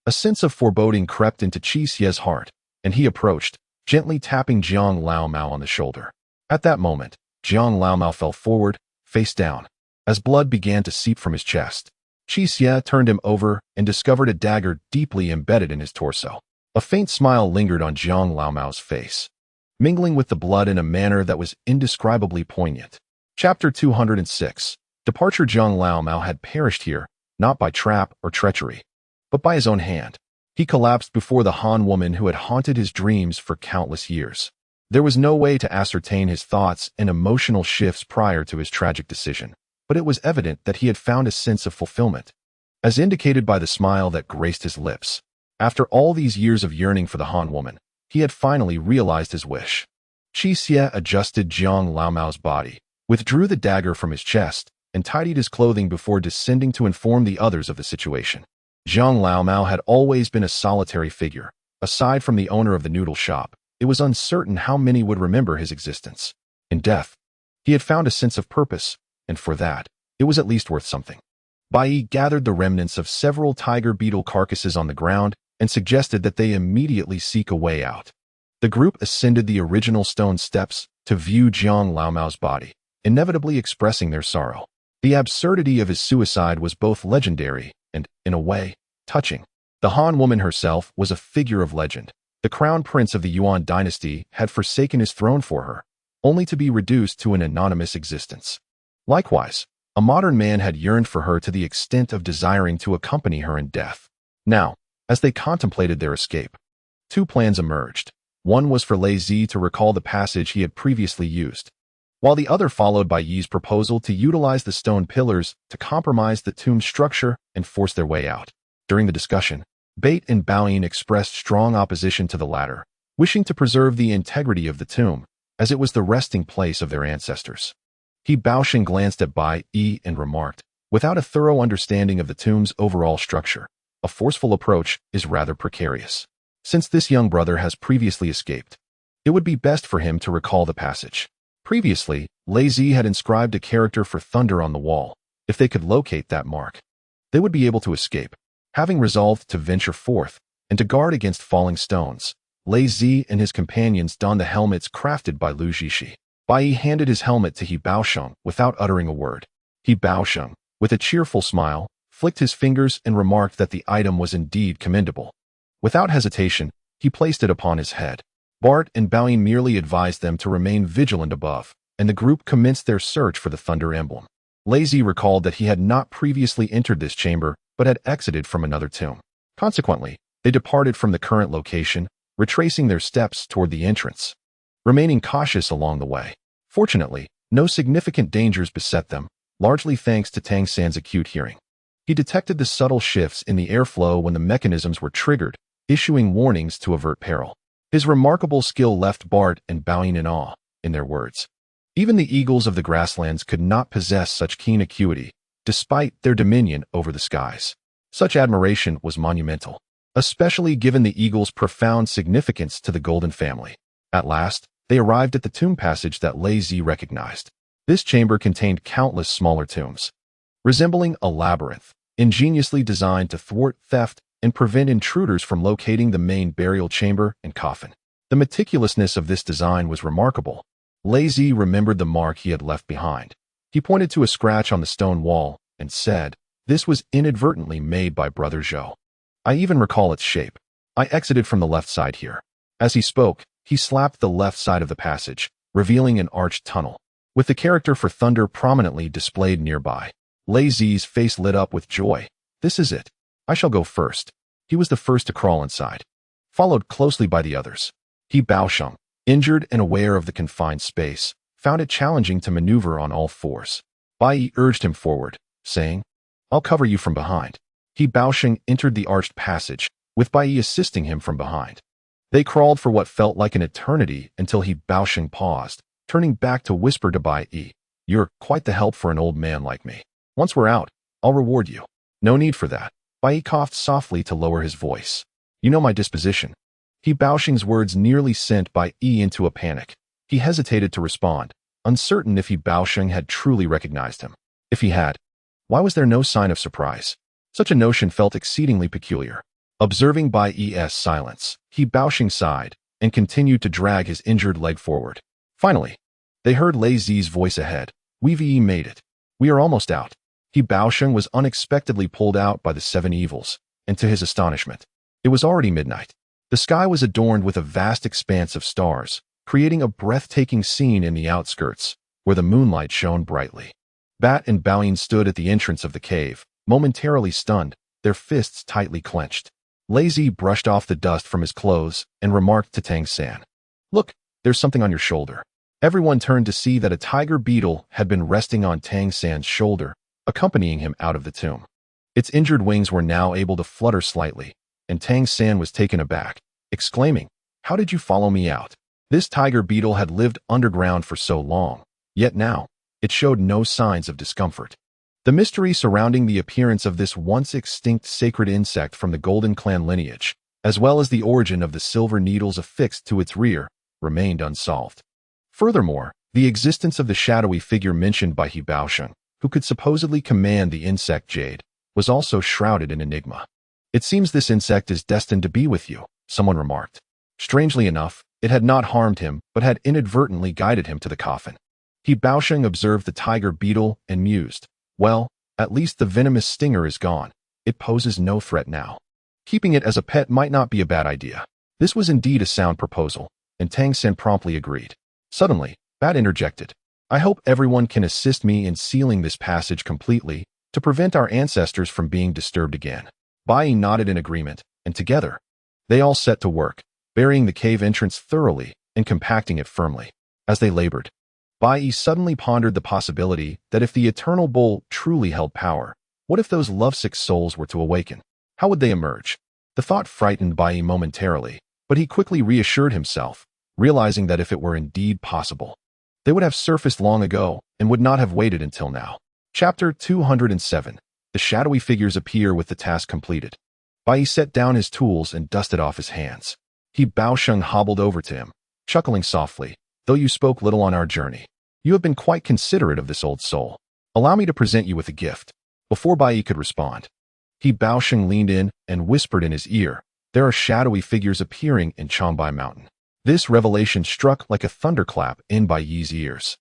A sense of foreboding crept into Qixie's heart, and he approached, gently tapping Jiang Laomao on the shoulder. At that moment, Jiang Laomao fell forward, face down, as blood began to seep from his chest. Qixie turned him over and discovered a dagger deeply embedded in his torso. A faint smile lingered on Jiang Laomao's face, mingling with the blood in a manner that was indescribably poignant. Chapter 206. Departure. Jiang Laomao had perished here, not by trap or treachery, but by his own hand. He collapsed before the Han woman who had haunted his dreams for countless years. There was no way to ascertain his thoughts and emotional shifts prior to his tragic decision, but it was evident that he had found a sense of fulfillment, as indicated by the smile that graced his lips. After all these years of yearning for the Han woman, he had finally realized his wish. Qixie adjusted Jiang Laomao's body, withdrew the dagger from his chest, and tidied his clothing before descending to inform the others of the situation. Jiang Laomao had always been a solitary figure. Aside from the owner of the noodle shop, it was uncertain how many would remember his existence. In death, he had found a sense of purpose, and for that, it was at least worth something. Bai Yi gathered the remnants of several tiger beetle carcasses on the ground and suggested that they immediately seek a way out. The group ascended the original stone steps to view Jiang Laomao's body, inevitably expressing their sorrow. The absurdity of his suicide was both legendary and, in a way, touching. The Han woman herself was a figure of legend. The crown prince of the Yuan dynasty had forsaken his throne for her, only to be reduced to an anonymous existence. Likewise, a modern man had yearned for her to the extent of desiring to accompany her in death. Now, as they contemplated their escape, two plans emerged. One was for Lei Zi to recall the passage he had previously used, while the other followed Bai Yi's proposal to utilize the stone pillars to compromise the tomb structure and force their way out. During the discussion, Bai and Bai Yi expressed strong opposition to the latter, wishing to preserve the integrity of the tomb, as it was the resting place of their ancestors. He Baosheng glanced at Bai Yi and remarked, without a thorough understanding of the tomb's overall structure, a forceful approach is rather precarious. Since this young brother has previously escaped, it would be best for him to recall the passage. Previously, Lei Zi had inscribed a character for thunder on the wall. If they could locate that mark, they would be able to escape. Having resolved to venture forth and to guard against falling stones, Lei Zi and his companions donned the helmets crafted by Lu Jishi. Bai Yi handed his helmet to He Baosheng without uttering a word. He Baosheng, with a cheerful smile, flicked his fingers and remarked that the item was indeed commendable. Without hesitation, he placed it upon his head. Bart and Bai Yi merely advised them to remain vigilant above, and the group commenced their search for the thunder emblem. Lei Zi recalled that he had not previously entered this chamber, but had exited from another tomb. Consequently, they departed from the current location, retracing their steps toward the entrance, remaining cautious along the way. Fortunately, no significant dangers beset them, largely thanks to Tang San's acute hearing. He detected the subtle shifts in the airflow when the mechanisms were triggered, issuing warnings to avert peril. His remarkable skill left Bart and Bai Yi in awe, in their words. Even the eagles of the grasslands could not possess such keen acuity, despite their dominion over the skies. Such admiration was monumental, especially given the eagle's profound significance to the Golden family. At last, they arrived at the tomb passage that Lei Zi recognized. This chamber contained countless smaller tombs, resembling a labyrinth, ingeniously designed to thwart theft and prevent intruders from locating the main burial chamber and coffin. The meticulousness of this design was remarkable. Lei Zi remembered the mark he had left behind. He pointed to a scratch on the stone wall and said, "This was inadvertently made by Brother Zhou. I even recall its shape. I exited from the left side here." As he spoke, he slapped the left side of the passage, revealing an arched tunnel, with the character for thunder prominently displayed nearby. Lei Zi's face lit up with joy. "This is it. I shall go first." He was the first to crawl inside, followed closely by the others. He Baosheng, injured and aware of the confined space, found it challenging to maneuver on all fours. Bai Yi urged him forward, saying, "I'll cover you from behind." He Baosheng entered the arched passage, with Bai Yi assisting him from behind. They crawled for what felt like an eternity until He Baosheng paused, turning back to whisper to Bai Yi, "You're quite the help for an old man like me. Once we're out, I'll reward you." "No need for that." Bai Yi coughed softly to lower his voice. "You know my disposition." He Baosheng's words nearly sent Bai Yi into a panic. He hesitated to respond, uncertain if He Baosheng had truly recognized him. If he had, why was there no sign of surprise? Such a notion felt exceedingly peculiar. Observing Bai Yi's silence, He Baosheng sighed and continued to drag his injured leg forward. Finally, they heard Lei Zi's voice ahead. "We've made it. We are almost out." He Baosheng was unexpectedly pulled out by the seven evils, and to his astonishment, it was already midnight. The sky was adorned with a vast expanse of stars, creating a breathtaking scene in the outskirts, where the moonlight shone brightly. Bat and Bai Yi stood at the entrance of the cave, momentarily stunned, their fists tightly clenched. Lei Zi brushed off the dust from his clothes and remarked to Tang San, "Look, there's something on your shoulder." Everyone turned to see that a tiger beetle had been resting on Tang San's shoulder, accompanying him out of the tomb. Its injured wings were now able to flutter slightly, and Tang San was taken aback, exclaiming, "How did you follow me out?" This tiger beetle had lived underground for so long, yet now, it showed no signs of discomfort. The mystery surrounding the appearance of this once extinct sacred insect from the Golden Clan lineage, as well as the origin of the silver needles affixed to its rear, remained unsolved. Furthermore, the existence of the shadowy figure mentioned by He Baosheng, who could supposedly command the insect jade, was also shrouded in enigma. "It seems this insect is destined to be with you," someone remarked. Strangely enough, it had not harmed him, but had inadvertently guided him to the coffin. He Baosheng observed the tiger beetle and mused, "Well, at least the venomous stinger is gone. It poses no threat now. Keeping it as a pet might not be a bad idea." This was indeed a sound proposal, and Tang San promptly agreed. Suddenly, Bat interjected, "I hope everyone can assist me in sealing this passage completely to prevent our ancestors from being disturbed again." Bai Yi nodded in agreement, and together, they all set to work, burying the cave entrance thoroughly and compacting it firmly. As they labored, Bai Yi suddenly pondered the possibility that if the eternal bull truly held power, what if those lovesick souls were to awaken? How would they emerge? The thought frightened Bai Yi momentarily, but he quickly reassured himself, realizing that if it were indeed possible, they would have surfaced long ago and would not have waited until now. Chapter 207. The shadowy figures appear with the task completed. Bai Yi set down his tools and dusted off his hands. Baosheng hobbled over to him, chuckling softly. Though you spoke little on our journey, you have been quite considerate of this old soul. Allow me to present you with a gift. Before Bai Yi could respond, Baosheng leaned in and whispered in his ear, there are shadowy figures appearing in Changbai Mountain. This revelation struck like a thunderclap in Bai Yi's ears.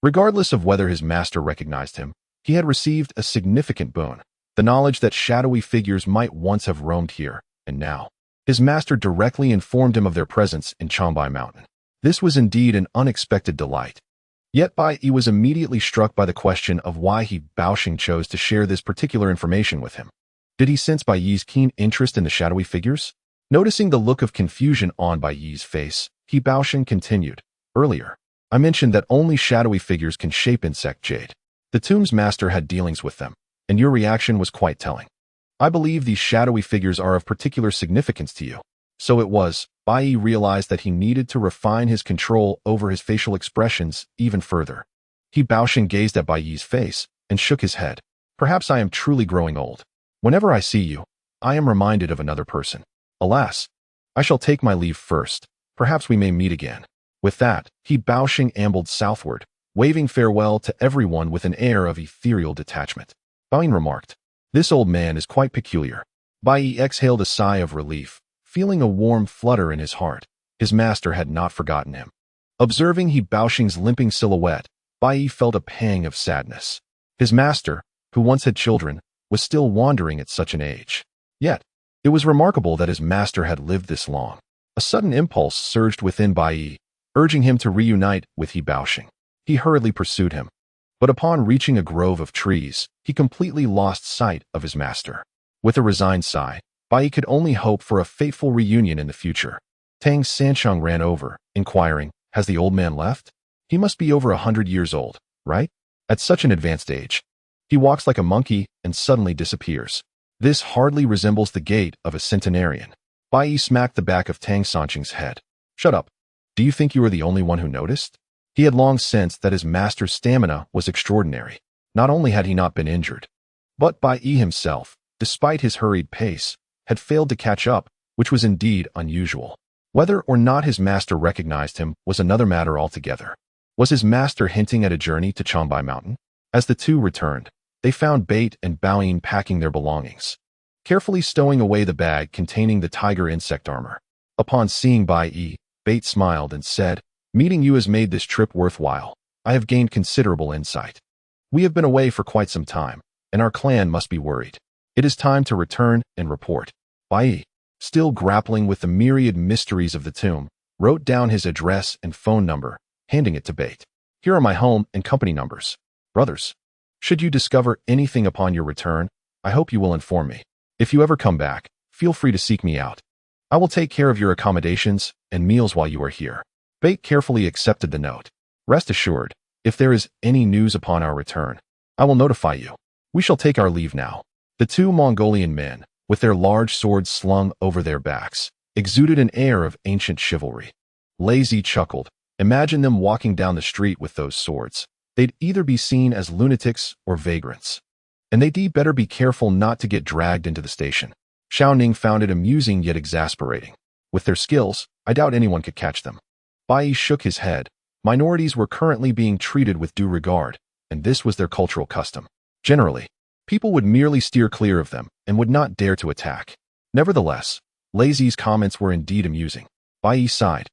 Regardless of whether his master recognized him, he had received a significant boon, the knowledge that shadowy figures might once have roamed here, and now his master directly informed him of their presence in Changbai Mountain. This was indeed an unexpected delight. Yet Bai Yi was immediately struck by the question of why Baosheng chose to share this particular information with him. Did he sense Bai Yi's keen interest in the shadowy figures? Noticing the look of confusion on Bai Yi's face, Baosheng continued, earlier, I mentioned that only shadowy figures can shape insect jade. The tomb's master had dealings with them, and your reaction was quite telling. I believe these shadowy figures are of particular significance to you. So it was, Bai Yi realized that he needed to refine his control over his facial expressions even further. Baosheng gazed at Bai Yi's face and shook his head. Perhaps I am truly growing old. Whenever I see you, I am reminded of another person. Alas, I shall take my leave first. Perhaps we may meet again. With that, Baosheng ambled southward, waving farewell to everyone with an air of ethereal detachment. Bai Yi remarked, this old man is quite peculiar. Bai Yi exhaled a sigh of relief, feeling a warm flutter in his heart. His master had not forgotten him. Observing Baosheng's limping silhouette, Bai Yi felt a pang of sadness. His master, who once had children, was still wandering at such an age. Yet, it was remarkable that his master had lived this long. A sudden impulse surged within Bai Yi, urging him to reunite with Baosheng. He hurriedly pursued him. But upon reaching a grove of trees, he completely lost sight of his master. With a resigned sigh, Bai Yi could only hope for a fateful reunion in the future. Tang Sansheng ran over, inquiring, has the old man left? He must be over 100 years old, right? At such an advanced age. He walks like a monkey and suddenly disappears. This hardly resembles the gait of a centenarian. Bai Yi smacked the back of Tang Sansheng's head. Shut up. Do you think you are the only one who noticed? He had long sensed that his master's stamina was extraordinary. Not only had he not been injured, but Bai Yi himself, despite his hurried pace, had failed to catch up, which was indeed unusual. Whether or not his master recognized him was another matter altogether. Was his master hinting at a journey to Changbai Mountain? As the two returned, they found Bait and Bai Yi packing their belongings, carefully stowing away the bag containing the tiger insect armor. Upon seeing Bai Yi, Bait smiled and said, meeting you has made this trip worthwhile. I have gained considerable insight. We have been away for quite some time, and our clan must be worried. It is time to return and report. Bai Yi, still grappling with the myriad mysteries of the tomb, wrote down his address and phone number, handing it to Bait. Here are my home and company numbers. Brothers, should you discover anything upon your return, I hope you will inform me. If you ever come back, feel free to seek me out. I will take care of your accommodations and meals while you are here. Bait carefully accepted the note. Rest assured, if there is any news upon our return, I will notify you. We shall take our leave now. The two Mongolian men, with their large swords slung over their backs, exuded an air of ancient chivalry. Lazy chuckled. Imagine them walking down the street with those swords. They'd either be seen as lunatics or vagrants. And they'd better be careful not to get dragged into the station. Xiao Ning found it amusing yet exasperating. With their skills, I doubt anyone could catch them. Bai Yi shook his head. Minorities were currently being treated with due regard, and this was their cultural custom. Generally, people would merely steer clear of them and would not dare to attack. Nevertheless, Lazy's comments were indeed amusing. Bai Yi sighed.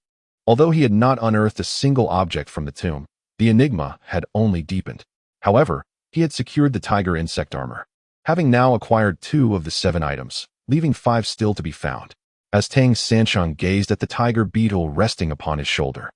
Although he had not unearthed a single object from the tomb, the enigma had only deepened. However, he had secured the tiger insect armor, having now acquired 2 of the 7 items, leaving 5 still to be found. As Tang Sansheng gazed at the tiger beetle resting upon his shoulder,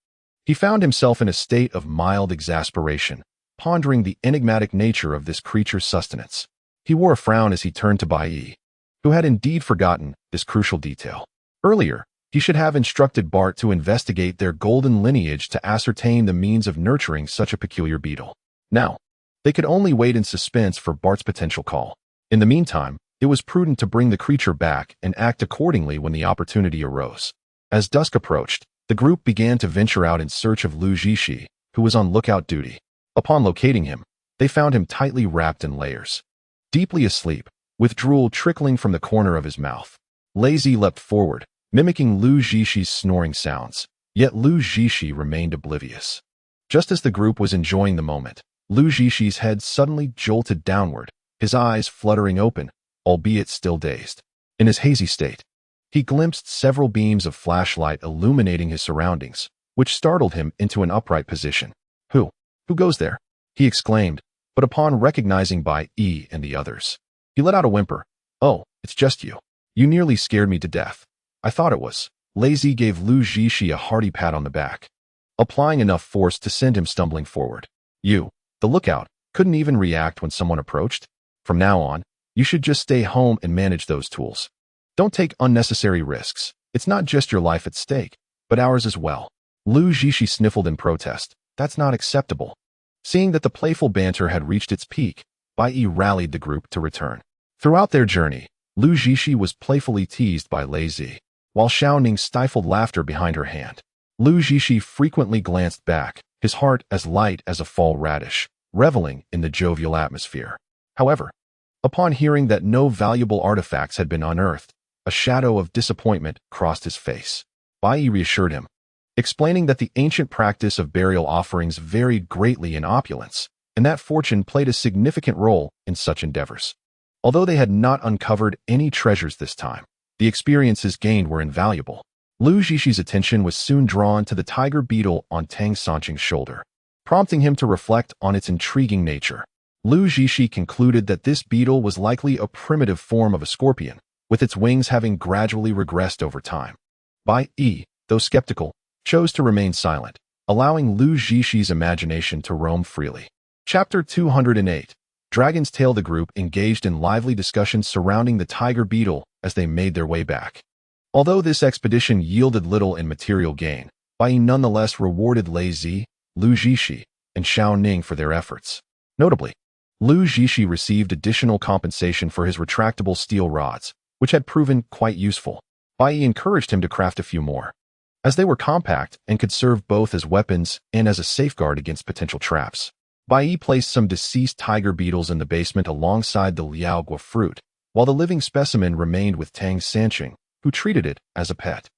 he found himself in a state of mild exasperation, pondering the enigmatic nature of this creature's sustenance. He wore a frown as he turned to Bai Yi, who had indeed forgotten this crucial detail. Earlier, he should have instructed Bart to investigate their golden lineage to ascertain the means of nurturing such a peculiar beetle. Now, they could only wait in suspense for Bart's potential call. In the meantime, it was prudent to bring the creature back and act accordingly when the opportunity arose. As dusk approached, the group began to venture out in search of Lu Zhishi, who was on lookout duty. Upon locating him, they found him tightly wrapped in layers. Deeply asleep, with drool trickling from the corner of his mouth. Lazy leapt forward, mimicking Lu Zhishi's snoring sounds, yet Lu Zhishi remained oblivious. Just as the group was enjoying the moment, Lu Zhishi's head suddenly jolted downward, his eyes fluttering open, albeit still dazed. In his hazy state, he glimpsed several beams of flashlight illuminating his surroundings, which startled him into an upright position. Who goes there?" he exclaimed, but upon recognizing Bai Yi and the others, he let out a whimper. "Oh, it's just you. You nearly scared me to death. I thought it was." Lazy gave Lu Zhishi a hearty pat on the back, applying enough force to send him stumbling forward. "You, the lookout, couldn't even react when someone approached? From now on, you should just stay home and manage those tools. Don't take unnecessary risks. It's not just your life at stake, but ours as well." Lu Zhishi sniffled in protest. "That's not acceptable." Seeing that the playful banter had reached its peak, Bai Yi rallied the group to return. Throughout their journey, Lu Zhishi was playfully teased by Lazy, while Xiao Ning stifled laughter behind her hand. Lu Zhishi frequently glanced back, his heart as light as a fall radish, reveling in the jovial atmosphere. However, upon hearing that no valuable artifacts had been unearthed, a shadow of disappointment crossed his face. Bai Yi reassured him, explaining that the ancient practice of burial offerings varied greatly in opulence, and that fortune played a significant role in such endeavors. Although they had not uncovered any treasures this time, the experiences gained were invaluable. Lu Zhishi's attention was soon drawn to the tiger beetle on Tang Sanqing's shoulder, prompting him to reflect on its intriguing nature. Lu Zhishi concluded that this beetle was likely a primitive form of a scorpion, with its wings having gradually regressed over time. Bai Yi, though skeptical, chose to remain silent, allowing Lu Zhishi's imagination to roam freely. Chapter 208. Dragon's Tail. The group engaged in lively discussions surrounding the tiger beetle as they made their way back. Although this expedition yielded little in material gain, Bai Yi nonetheless rewarded Lazy, Lu Zhishi, and Xiao Ning for their efforts. Notably, Lu Zhishi received additional compensation for his retractable steel rods, which had proven quite useful. Bai Yi encouraged him to craft a few more, as they were compact and could serve both as weapons and as a safeguard against potential traps. Bai Yi placed some deceased tiger beetles in the basement alongside the liaogua fruit, while the living specimen remained with Tang Sanqing, who treated it as a pet.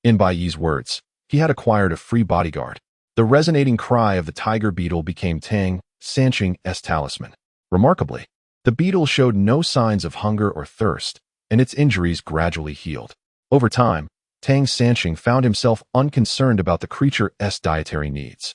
In Bai Yi's words, he had acquired a free bodyguard. The resonating cry of the tiger beetle became Tang Sanqing's talisman. Remarkably, the beetle showed no signs of hunger or thirst, and its injuries gradually healed. Over time, Tang Sanqing found himself unconcerned about the creature's dietary needs.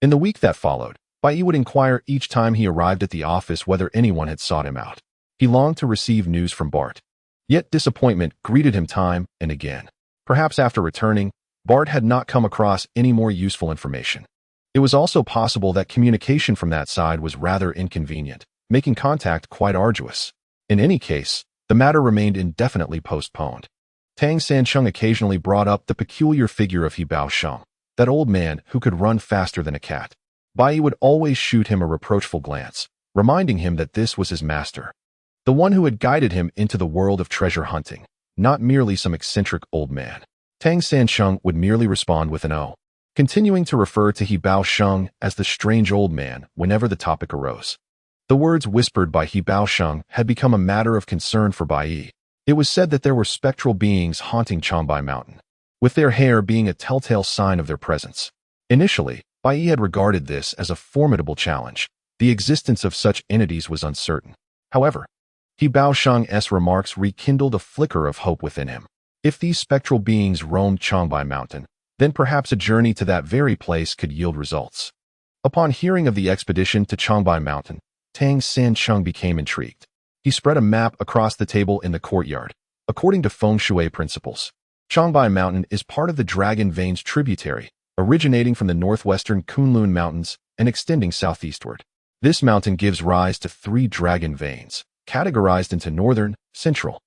In the week that followed, Bai Yi would inquire each time he arrived at the office whether anyone had sought him out. He longed to receive news from Bart. Yet disappointment greeted him time and again. Perhaps after returning, Bart had not come across any more useful information. It was also possible that communication from that side was rather inconvenient, making contact quite arduous. In any case, the matter remained indefinitely postponed. Tang Sanqing occasionally brought up the peculiar figure of He Baosheng, that old man who could run faster than a cat. Bai Yi would always shoot him a reproachful glance, reminding him that this was his master, the one who had guided him into the world of treasure hunting, not merely some eccentric old man. Tang Sanqing would merely respond with an "oh," continuing to refer to He Baosheng as the strange old man whenever the topic arose. The words whispered by He Baosheng had become a matter of concern for Bai Yi. It was said that there were spectral beings haunting Changbai Mountain, with their hair being a telltale sign of their presence. Initially, Bai Yi had regarded this as a formidable challenge. The existence of such entities was uncertain. However, He Baosheng's remarks rekindled a flicker of hope within him. If these spectral beings roamed Changbai Mountain, then perhaps a journey to that very place could yield results. Upon hearing of the expedition to Changbai Mountain, Tang Sanqing became intrigued. He spread a map across the table in the courtyard. According to feng shui principles, Changbai Mountain is part of the Dragon Veins tributary, originating from the northwestern Kunlun Mountains and extending southeastward. This mountain gives rise to 3 dragon veins, categorized into northern, central,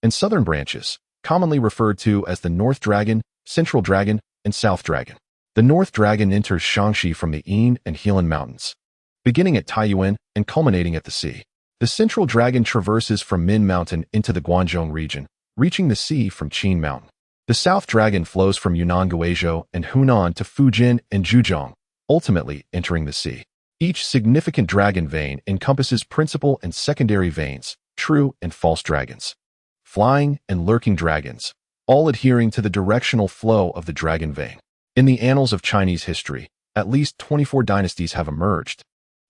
and southern branches, commonly referred to as the North Dragon, Central Dragon, and South Dragon. The North Dragon enters Shaanxi from the Yin and Helan Mountains, beginning at Taiyuan and culminating at the sea. The The central dragon traverses from Min Mountain into the Guangzhou region, reaching the sea from Qin Mountain. The south dragon flows from Yunnan Guizhou and Hunan to Fujian and Zhejiang, ultimately entering the sea. Each significant dragon vein encompasses principal and secondary veins, true and false dragons, flying and lurking dragons, all adhering to the directional flow of the dragon vein. In the annals of Chinese history, at least 24 dynasties have emerged,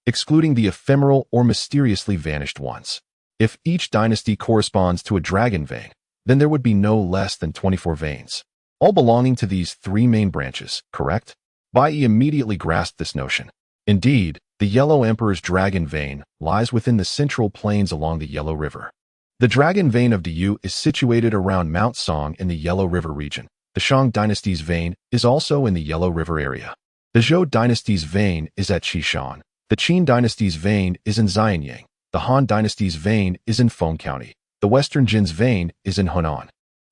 excluding the ephemeral or mysteriously vanished ones. If each dynasty corresponds to a dragon vein, then there would be no less than 24 veins, all belonging to these three main branches, correct? Bai Yi immediately grasped this notion. Indeed, the Yellow Emperor's dragon vein lies within the central plains along the Yellow River. The dragon vein of Diyu is situated around Mount Song in the Yellow River region. The Shang dynasty's vein is also in the Yellow River area. The Zhou dynasty's vein is at Qishan. The Qin dynasty's vein is in Xianyang. The Han dynasty's vein is in Feng County. The Western Jin's vein is in Hunan.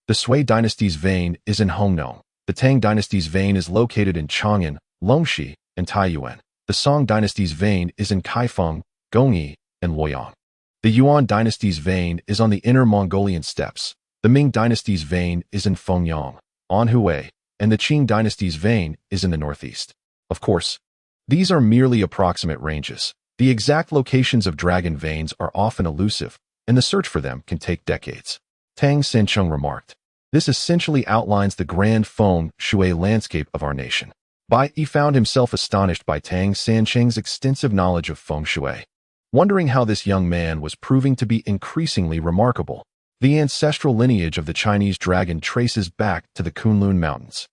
The Sui dynasty's vein is in Hongnong. The Tang dynasty's vein is located in Chang'an, Longxi, and Taiyuan. The Song dynasty's vein is in Kaifeng, Gongyi, and Luoyang. The Yuan dynasty's vein is on the Inner Mongolian steppes. The Ming dynasty's vein is in Fengyang, Anhui, and the Qing dynasty's vein is in the northeast. Of course, these are merely approximate ranges. The exact locations of dragon veins are often elusive, and the search for them can take decades. Tang Sancheng remarked. This essentially outlines the grand feng shui landscape of our nation. Bai Yi found himself astonished by Tang Sancheng's extensive knowledge of feng shui, wondering how this young man was proving to be increasingly remarkable. The ancestral lineage of the Chinese dragon traces back to the Kunlun Mountains,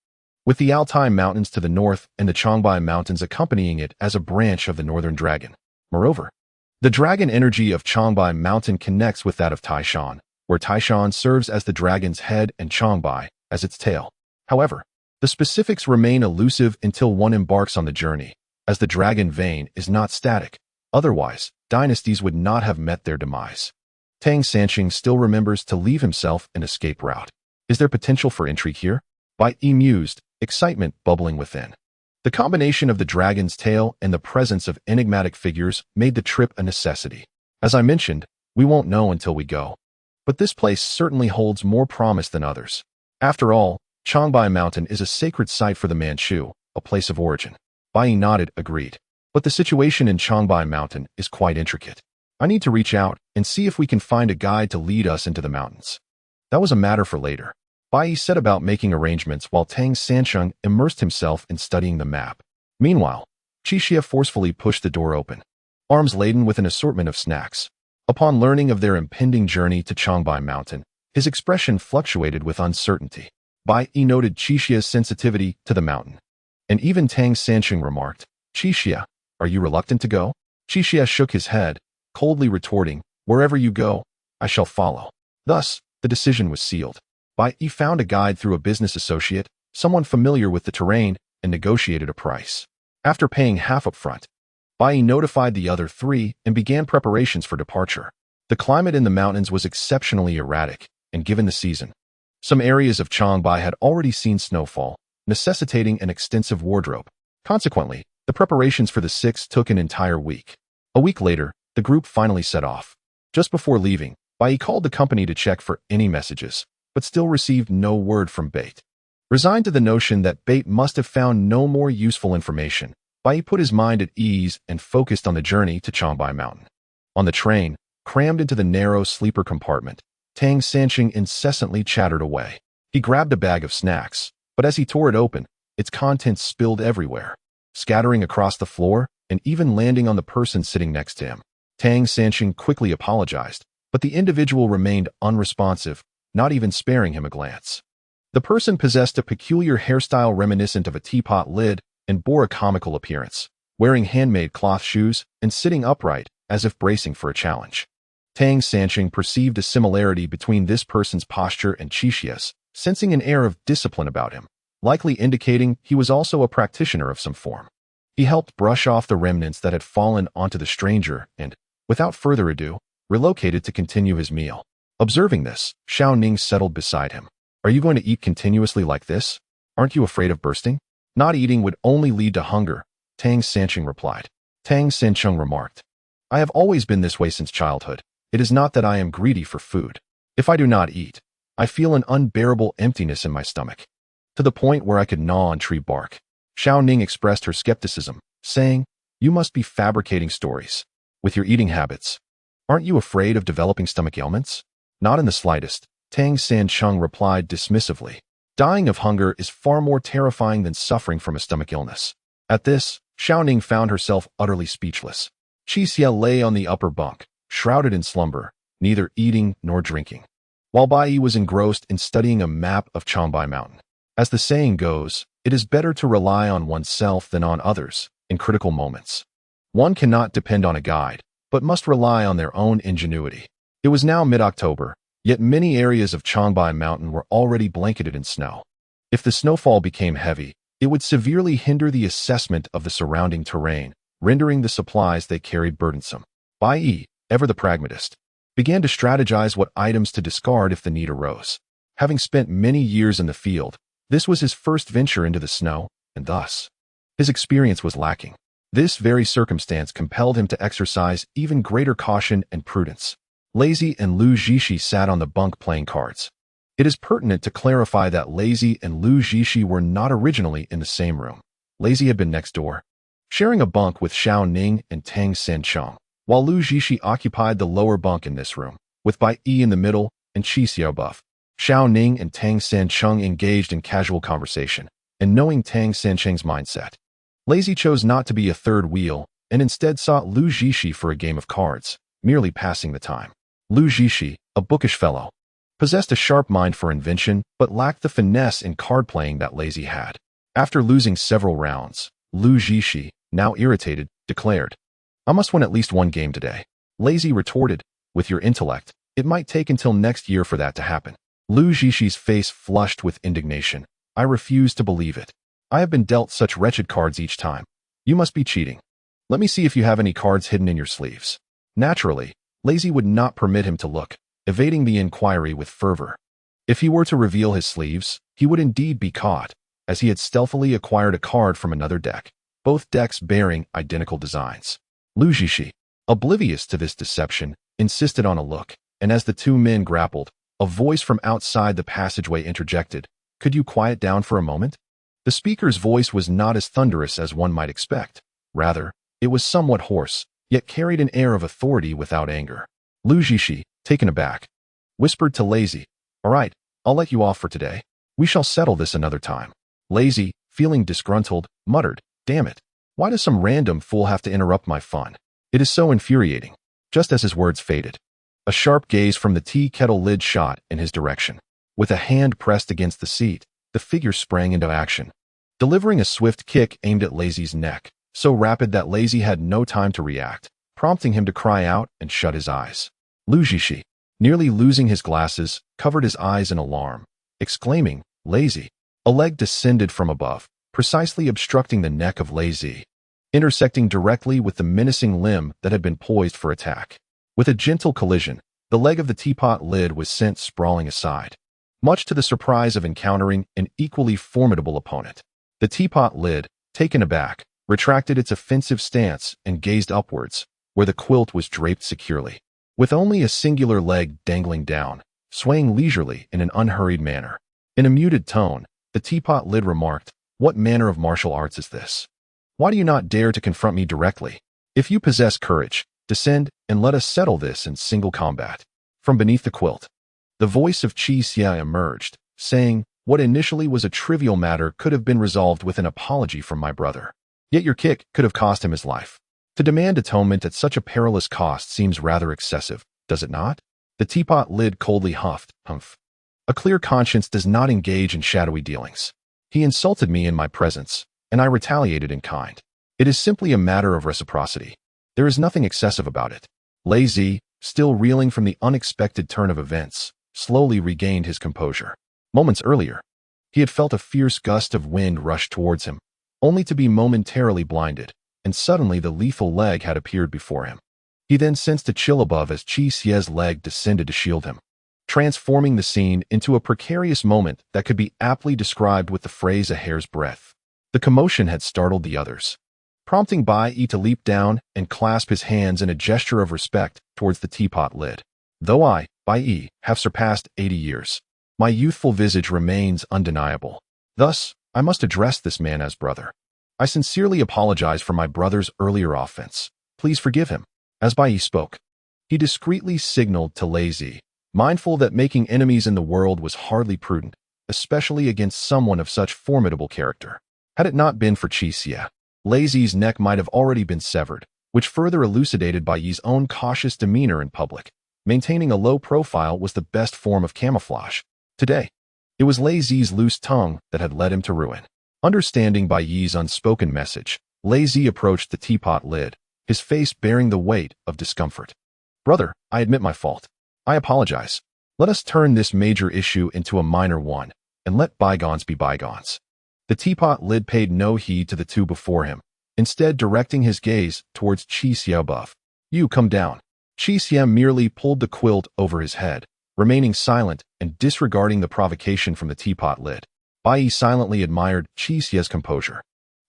with the Altai Mountains to the north and the Changbai Mountains accompanying it as a branch of the northern dragon. Moreover, the dragon energy of Changbai Mountain connects with that of Taishan, where Taishan serves as the dragon's head and Changbai as its tail. However, the specifics remain elusive until one embarks on the journey, as the dragon vein is not static. Otherwise, dynasties would not have met their demise. Tang Sancheng still remembers to leave himself an escape route. Is there potential for intrigue here? Bai Yi mused, excitement bubbling within. The combination of the dragon's tail and the presence of enigmatic figures made the trip a necessity. As I mentioned, we won't know until we go. But this place certainly holds more promise than others. After all, Changbai Mountain is a sacred site for the Manchu, a place of origin. Bai Yi nodded, agreed. But the situation in Changbai Mountain is quite intricate. I need to reach out and see if we can find a guide to lead us into the mountains. That was a matter for later. Bai Yi set about making arrangements while Tang Sancheng immersed himself in studying the map. Meanwhile, Qixia forcefully pushed the door open, arms laden with an assortment of snacks. Upon learning of their impending journey to Changbai Mountain, his expression fluctuated with uncertainty. Bai Yi noted Qixia's sensitivity to the mountain. And even Tang Sancheng remarked, "Qixia, are you reluctant to go?" Qixia shook his head, coldly retorting, "Wherever you go, I shall follow." Thus, the decision was sealed. Bai Yi found a guide through a business associate, someone familiar with the terrain, and negotiated a price. After paying half up front, Bai Yi notified the other three and began preparations for departure. The climate in the mountains was exceptionally erratic, and given the season, some areas of Changbai had already seen snowfall, necessitating an extensive wardrobe. Consequently, the preparations for the six took an entire week. A week later, the group finally set off. Just before leaving, Bai Yi called the company to check for any messages, but still received no word from Bait. Resigned to the notion that Bait must have found no more useful information, Bai Yi put his mind at ease and focused on the journey to Changbai Mountain. On the train, crammed into the narrow sleeper compartment, Tang Sancheng incessantly chattered away. He grabbed a bag of snacks, but as he tore it open, its contents spilled everywhere, scattering across the floor and even landing on the person sitting next to him. Tang Sancheng quickly apologized, but the individual remained unresponsive, not even sparing him a glance. The person possessed a peculiar hairstyle reminiscent of a teapot lid and bore a comical appearance, wearing handmade cloth shoes and sitting upright as if bracing for a challenge. Tang Sancheng perceived a similarity between this person's posture and Qixia's, sensing an air of discipline about him, likely indicating he was also a practitioner of some form. He helped brush off the remnants that had fallen onto the stranger and, without further ado, relocated to continue his meal. Observing this, Xiao Ning settled beside him. "Are you going to eat continuously like this? Aren't you afraid of bursting?" "Not eating would only lead to hunger," Tang Sancheng replied. Tang Sancheng remarked, I have always been this way since childhood. It is not that I am greedy for food. If I do not eat, I feel an unbearable emptiness in my stomach, to the point where I could gnaw on tree bark. Xiao Ning expressed her skepticism, saying, "You must be fabricating stories. With your eating habits, aren't you afraid of developing stomach ailments?" "Not in the slightest," Tang Sancheng replied dismissively. "Dying of hunger is far more terrifying than suffering from a stomach illness." At this, Xiao Ning found herself utterly speechless. Qi Xie lay on the upper bunk, shrouded in slumber, neither eating nor drinking, while Bai Yi was engrossed in studying a map of Changbai Mountain. As the saying goes, it is better to rely on oneself than on others in critical moments. One cannot depend on a guide, but must rely on their own ingenuity. It was now mid-October, yet many areas of Changbai Mountain were already blanketed in snow. If the snowfall became heavy, it would severely hinder the assessment of the surrounding terrain, rendering the supplies they carried burdensome. Bai Yi, ever the pragmatist, began to strategize what items to discard if the need arose. Having spent many years in the field, this was his first venture into the snow, and thus, his experience was lacking. This very circumstance compelled him to exercise even greater caution and prudence. Lazy and Lu Jishi sat on the bunk playing cards. It is pertinent to clarify that Lazy and Lu Jishi were not originally in the same room. Lazy had been next door, sharing a bunk with Xiao Ning and Tang Sancheng, while Lu Jishi occupied the lower bunk in this room, with Bai Yi in the middle and Qi Xie above. Xiao Ning and Tang Sancheng engaged in casual conversation, and knowing Tang Sancheng's mindset, Lazy chose not to be a third wheel and instead sought Lu Jishi for a game of cards, merely passing the time. Lu Jishi, a bookish fellow, possessed a sharp mind for invention but lacked the finesse in card playing that Lazy had. After losing several rounds, Lu Jishi, now irritated, declared, "I must win at least one game today." Lazy retorted, "With your intellect, it might take until next year for that to happen." Lu Jishi's face flushed with indignation. "I refuse to believe it. I have been dealt such wretched cards each time. You must be cheating. Let me see if you have any cards hidden in your sleeves." Naturally, Lazy would not permit him to look, evading the inquiry with fervor. If he were to reveal his sleeves, he would indeed be caught, as he had stealthily acquired a card from another deck, both decks bearing identical designs. Lu Jishi, oblivious to this deception, insisted on a look, and as the two men grappled, a voice from outside the passageway interjected, "Could you quiet down for a moment?" The speaker's voice was not as thunderous as one might expect. Rather, it was somewhat hoarse, yet carried an air of authority without anger. Lu Jishi, taken aback, whispered to Lazy, "All right, I'll let you off for today. We shall settle this another time." Lazy, feeling disgruntled, muttered, "Damn it. Why does some random fool have to interrupt my fun? It is so infuriating." Just as his words faded, a sharp gaze from the tea kettle lid shot in his direction. With a hand pressed against the seat, the figure sprang into action, delivering a swift kick aimed at Lazy's neck, so rapid that Lazy had no time to react, prompting him to cry out and shut his eyes. Lu Jishi, nearly losing his glasses, covered his eyes in alarm, exclaiming, "Lazy!" A leg descended from above, precisely obstructing the neck of Lazy, intersecting directly with the menacing limb that had been poised for attack. With a gentle collision, the leg of the teapot lid was sent sprawling aside, much to the surprise of encountering an equally formidable opponent. The teapot lid, taken aback, retracted its offensive stance and gazed upwards, where the quilt was draped securely, with only a singular leg dangling down, swaying leisurely in an unhurried manner. In a muted tone, the teapot lid remarked, "What manner of martial arts is this? Why do you not dare to confront me directly? If you possess courage, descend and let us settle this in single combat." From beneath the quilt, the voice of Qi Xie emerged, saying, "What initially was a trivial matter could have been resolved with an apology from my brother. Yet your kick could have cost him his life. To demand atonement at such a perilous cost seems rather excessive, does it not?" The teapot lid coldly huffed, "Humph. A clear conscience does not engage in shadowy dealings. He insulted me in my presence, and I retaliated in kind. It is simply a matter of reciprocity. There is nothing excessive about it." Lazy, still reeling from the unexpected turn of events, slowly regained his composure. Moments earlier, he had felt a fierce gust of wind rush towards him, only to be momentarily blinded, and suddenly the lethal leg had appeared before him. He then sensed a chill above as Qi Xie's leg descended to shield him, transforming the scene into a precarious moment that could be aptly described with the phrase "a hair's breadth." The commotion had startled the others, prompting Bai Yi to leap down and clasp his hands in a gesture of respect towards the teapot lid. Though I, Bai Yi, have surpassed 80 years, my youthful visage remains undeniable. Thus, I must address this man as brother. I sincerely apologize for my brother's earlier offense. Please forgive him. As Bai Yi spoke, he discreetly signaled to Lei Zi, mindful that making enemies in the world was hardly prudent, especially against someone of such formidable character. Had it not been for Qi Xie, Lei Zi's neck might have already been severed, which further elucidated Bai Yi's own cautious demeanor in public. Maintaining a low profile was the best form of camouflage. Today, it was Lei Zi's loose tongue that had led him to ruin. Understanding Bai Yi's unspoken message, Lei Zi approached the teapot lid, his face bearing the weight of discomfort. Brother, I admit my fault. I apologize. Let us turn this major issue into a minor one, and let bygones be bygones. The teapot lid paid no heed to the two before him, instead directing his gaze towards Qi Xie above. You come down. Qi Xie merely pulled the quilt over his head, remaining silent and disregarding the provocation from the teapot lid. Bai Yi silently admired Qi Xie's composure,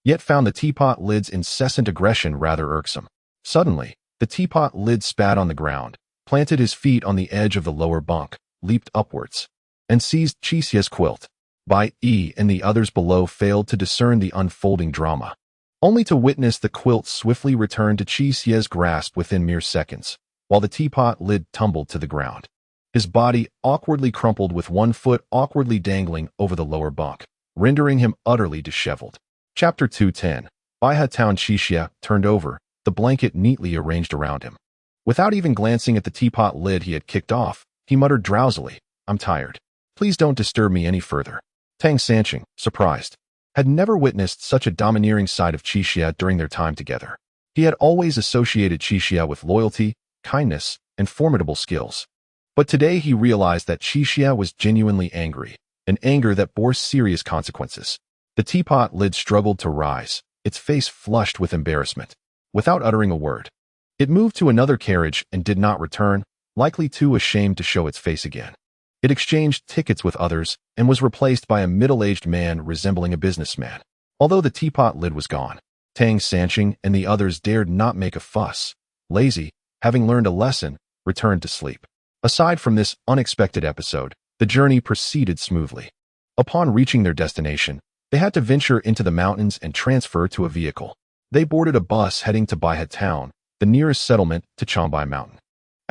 yet found the teapot lid's incessant aggression rather irksome. Suddenly, the teapot lid spat on the ground, planted his feet on the edge of the lower bunk, leaped upwards, and seized Qi Xie's quilt. Bai Yi and the others below failed to discern the unfolding drama, only to witness the quilt swiftly return to Qi Xie's grasp within mere seconds, while the teapot lid tumbled to the ground. His body awkwardly crumpled with one foot awkwardly dangling over the lower bunk, rendering him utterly disheveled. Chapter 210. Bai Yi Town. Qi Xie turned over, the blanket neatly arranged around him. Without even glancing at the teapot lid he had kicked off, he muttered drowsily, I'm tired. Please don't disturb me any further. Tang Sanqing, surprised, had never witnessed such a domineering side of Qi Xie during their time together. He had always associated Qi Xie with loyalty, kindness, and formidable skills. But today he realized that Qi Xie was genuinely angry, an anger that bore serious consequences. The teapot lid struggled to rise, its face flushed with embarrassment. Without uttering a word, it moved to another carriage and did not return, likely too ashamed to show its face again. It exchanged tickets with others and was replaced by a middle-aged man resembling a businessman. Although the teapot lid was gone, Tang Sanqing and the others dared not make a fuss. Lei Zi, having learned a lesson, returned to sleep. Aside from this unexpected episode, the journey proceeded smoothly. Upon reaching their destination, they had to venture into the mountains and transfer to a vehicle. They boarded a bus heading to Bai Yi Town, the nearest settlement to Changbai Mountain.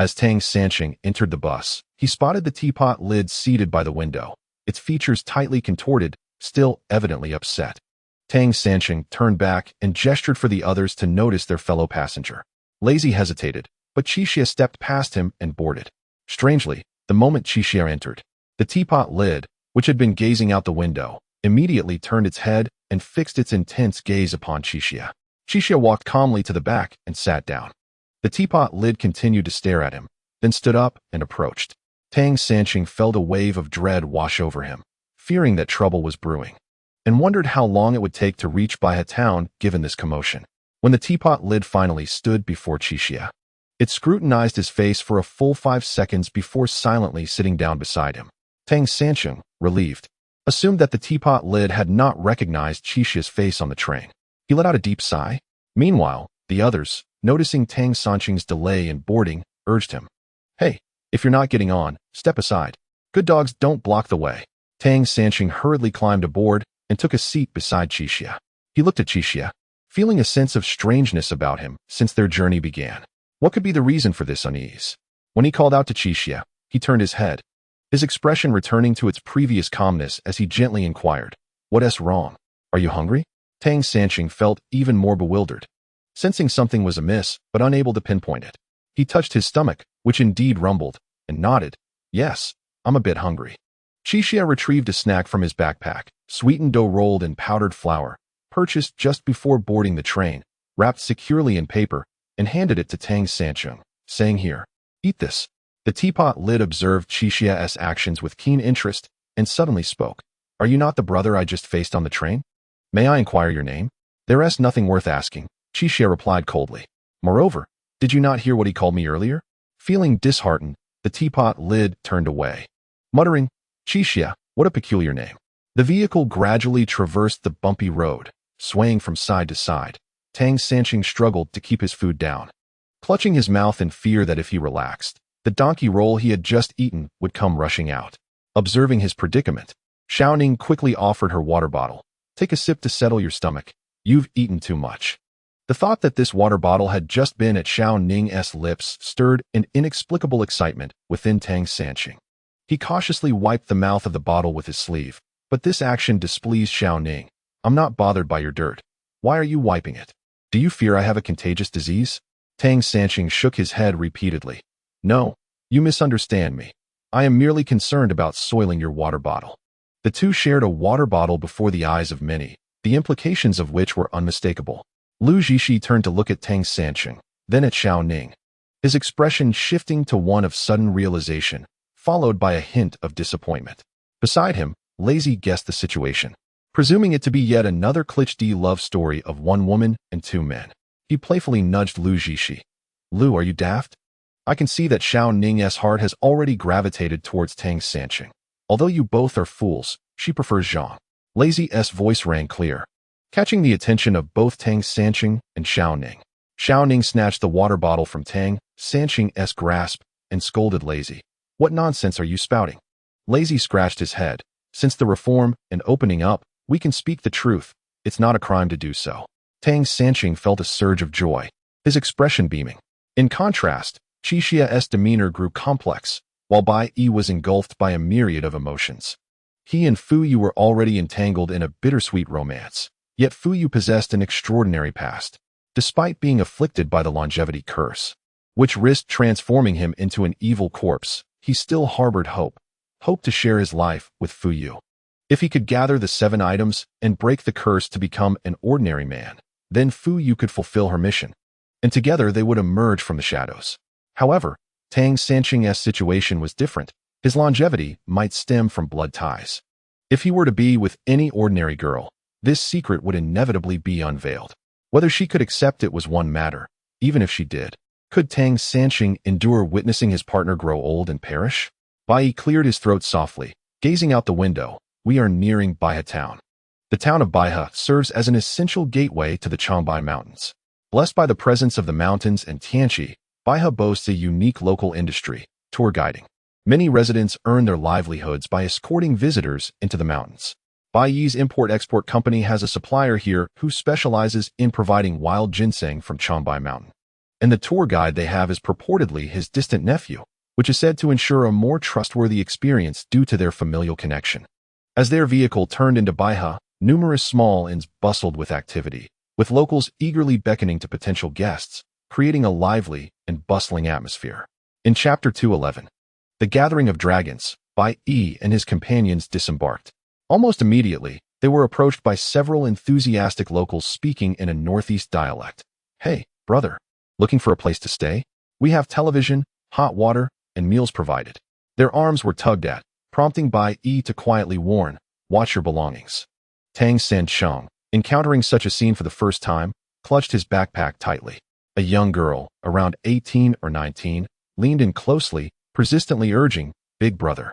As Tang Sanqing entered the bus, he spotted the teapot lid seated by the window, its features tightly contorted, still evidently upset. Tang Sanqing turned back and gestured for the others to notice their fellow passenger. Lei Zi hesitated, but Qi Xie stepped past him and boarded. Strangely, the moment Qi Xie entered, the teapot lid, which had been gazing out the window, immediately turned its head and fixed its intense gaze upon Qi Xie. Qi Xie walked calmly to the back and sat down. The teapot lid continued to stare at him, then stood up and approached. Tang Sanqing felt a wave of dread wash over him, fearing that trouble was brewing, and wondered how long it would take to reach Bai Yi Town given this commotion. When the teapot lid finally stood before Qi Xie, it scrutinized his face for a full 5 seconds before silently sitting down beside him. Tang Sanqing, relieved, assumed that the teapot lid had not recognized Qi Xie's face on the train. He let out a deep sigh. Meanwhile, the others, noticing Tang Sanqing's delay in boarding, urged him. Hey, if you're not getting on, step aside. Good dogs don't block the way. Tang Sanqing hurriedly climbed aboard and took a seat beside Qi Xie. He looked at Qi Xie, feeling a sense of strangeness about him since their journey began. What could be the reason for this unease? When he called out to Qi Xie, he turned his head, his expression returning to its previous calmness as he gently inquired, What's wrong? Are you hungry? Tang Sanqing felt even more bewildered, sensing something was amiss but unable to pinpoint it. He touched his stomach, which indeed rumbled, and nodded. Yes, I'm a bit hungry. Qi Xie retrieved a snack from his backpack, sweetened dough rolled in powdered flour, purchased just before boarding the train, wrapped securely in paper, and handed it to Tang Sanqing, saying, Here, eat this. The teapot lid observed Qi Xie's actions with keen interest and suddenly spoke. Are you not the brother I just faced on the train? May I inquire your name? There's nothing worth asking, Qi Xie replied coldly. Moreover, did you not hear what he called me earlier? Feeling disheartened, the teapot lid turned away, muttering, Qi Xie, what a peculiar name. The vehicle gradually traversed the bumpy road, swaying from side to side, Tang Sanqing struggled to keep his food down, clutching his mouth in fear that if he relaxed, the donkey roll he had just eaten would come rushing out. Observing his predicament, Xiaoning quickly offered her water bottle. Take a sip to settle your stomach. You've eaten too much. The thought that this water bottle had just been at Xiaoning's lips stirred an inexplicable excitement within Tang Sanqing. He cautiously wiped the mouth of the bottle with his sleeve, but this action displeased Xiaoning. I'm not bothered by your dirt. Why are you wiping it? Do you fear I have a contagious disease? Tang Sanqing shook his head repeatedly. No, you misunderstand me. I am merely concerned about soiling your water bottle. The two shared a water bottle before the eyes of many, the implications of which were unmistakable. Lu Zixi turned to look at Tang Sanqing, then at Xiaoning, his expression shifting to one of sudden realization, followed by a hint of disappointment. Beside him, Lazy guessed the situation, presuming it to be yet another cliché love story of one woman and two men. He playfully nudged Lu Zixi. Lu, are you daft? I can see that Xiaoning's heart has already gravitated towards Tang Sanqing. Although you both are fools, she prefers Zhang. Lazy's voice rang clear, catching the attention of both Tang Sanqing and Xiaoning. Xiaoning snatched the water bottle from Tang Sanqing's grasp and scolded Lazy. What nonsense are you spouting? Lazy scratched his head. Since the reform and opening up, we can speak the truth. It's not a crime to do so. Tang Sanqing felt a surge of joy, his expression beaming. In contrast, Qixia's demeanor grew complex, while Bai Yi was engulfed by a myriad of emotions. He and Fu Yu were already entangled in a bittersweet romance. Yet Fu Yu possessed an extraordinary past, despite being afflicted by the longevity curse, which risked transforming him into an evil corpse. He still harbored hope to share his life with Fu Yu. If he could gather the 7 items and break the curse to become an ordinary man, then Fu Yu could fulfill her mission, and together they would emerge from the shadows. However, Tang Sanqing's situation was different. His longevity might stem from blood ties. If he were to be with any ordinary girl, this secret would inevitably be unveiled. Whether she could accept it was one matter. Even if she did, could Tang Sanqing endure witnessing his partner grow old and perish? Bai Yi cleared his throat softly, gazing out the window. We are nearing Baihe town. The town of Baihe serves as an essential gateway to the Changbai Mountains. Blessed by the presence of the mountains and Tianqi, Baihe boasts a unique local industry, tour guiding. Many residents earn their livelihoods by escorting visitors into the mountains. Bai Yi's import-export company has a supplier here who specializes in providing wild ginseng from Changbai Mountain. And the tour guide they have is purportedly his distant nephew, which is said to ensure a more trustworthy experience due to their familial connection. As their vehicle turned into Baihe, numerous small inns bustled with activity, with locals eagerly beckoning to potential guests, creating a lively and bustling atmosphere. In Chapter 211, The Gathering of Dragons, Bai Yi and his companions disembarked. Almost immediately, they were approached by several enthusiastic locals speaking in a northeast dialect. Hey, brother, looking for a place to stay? We have television, hot water, and meals provided. Their arms were tugged at, prompting Bai Yi to quietly warn, watch your belongings. Tang Sanqing, encountering such a scene for the first time, clutched his backpack tightly. A young girl, around 18 or 19, leaned in closely, persistently urging, Big brother,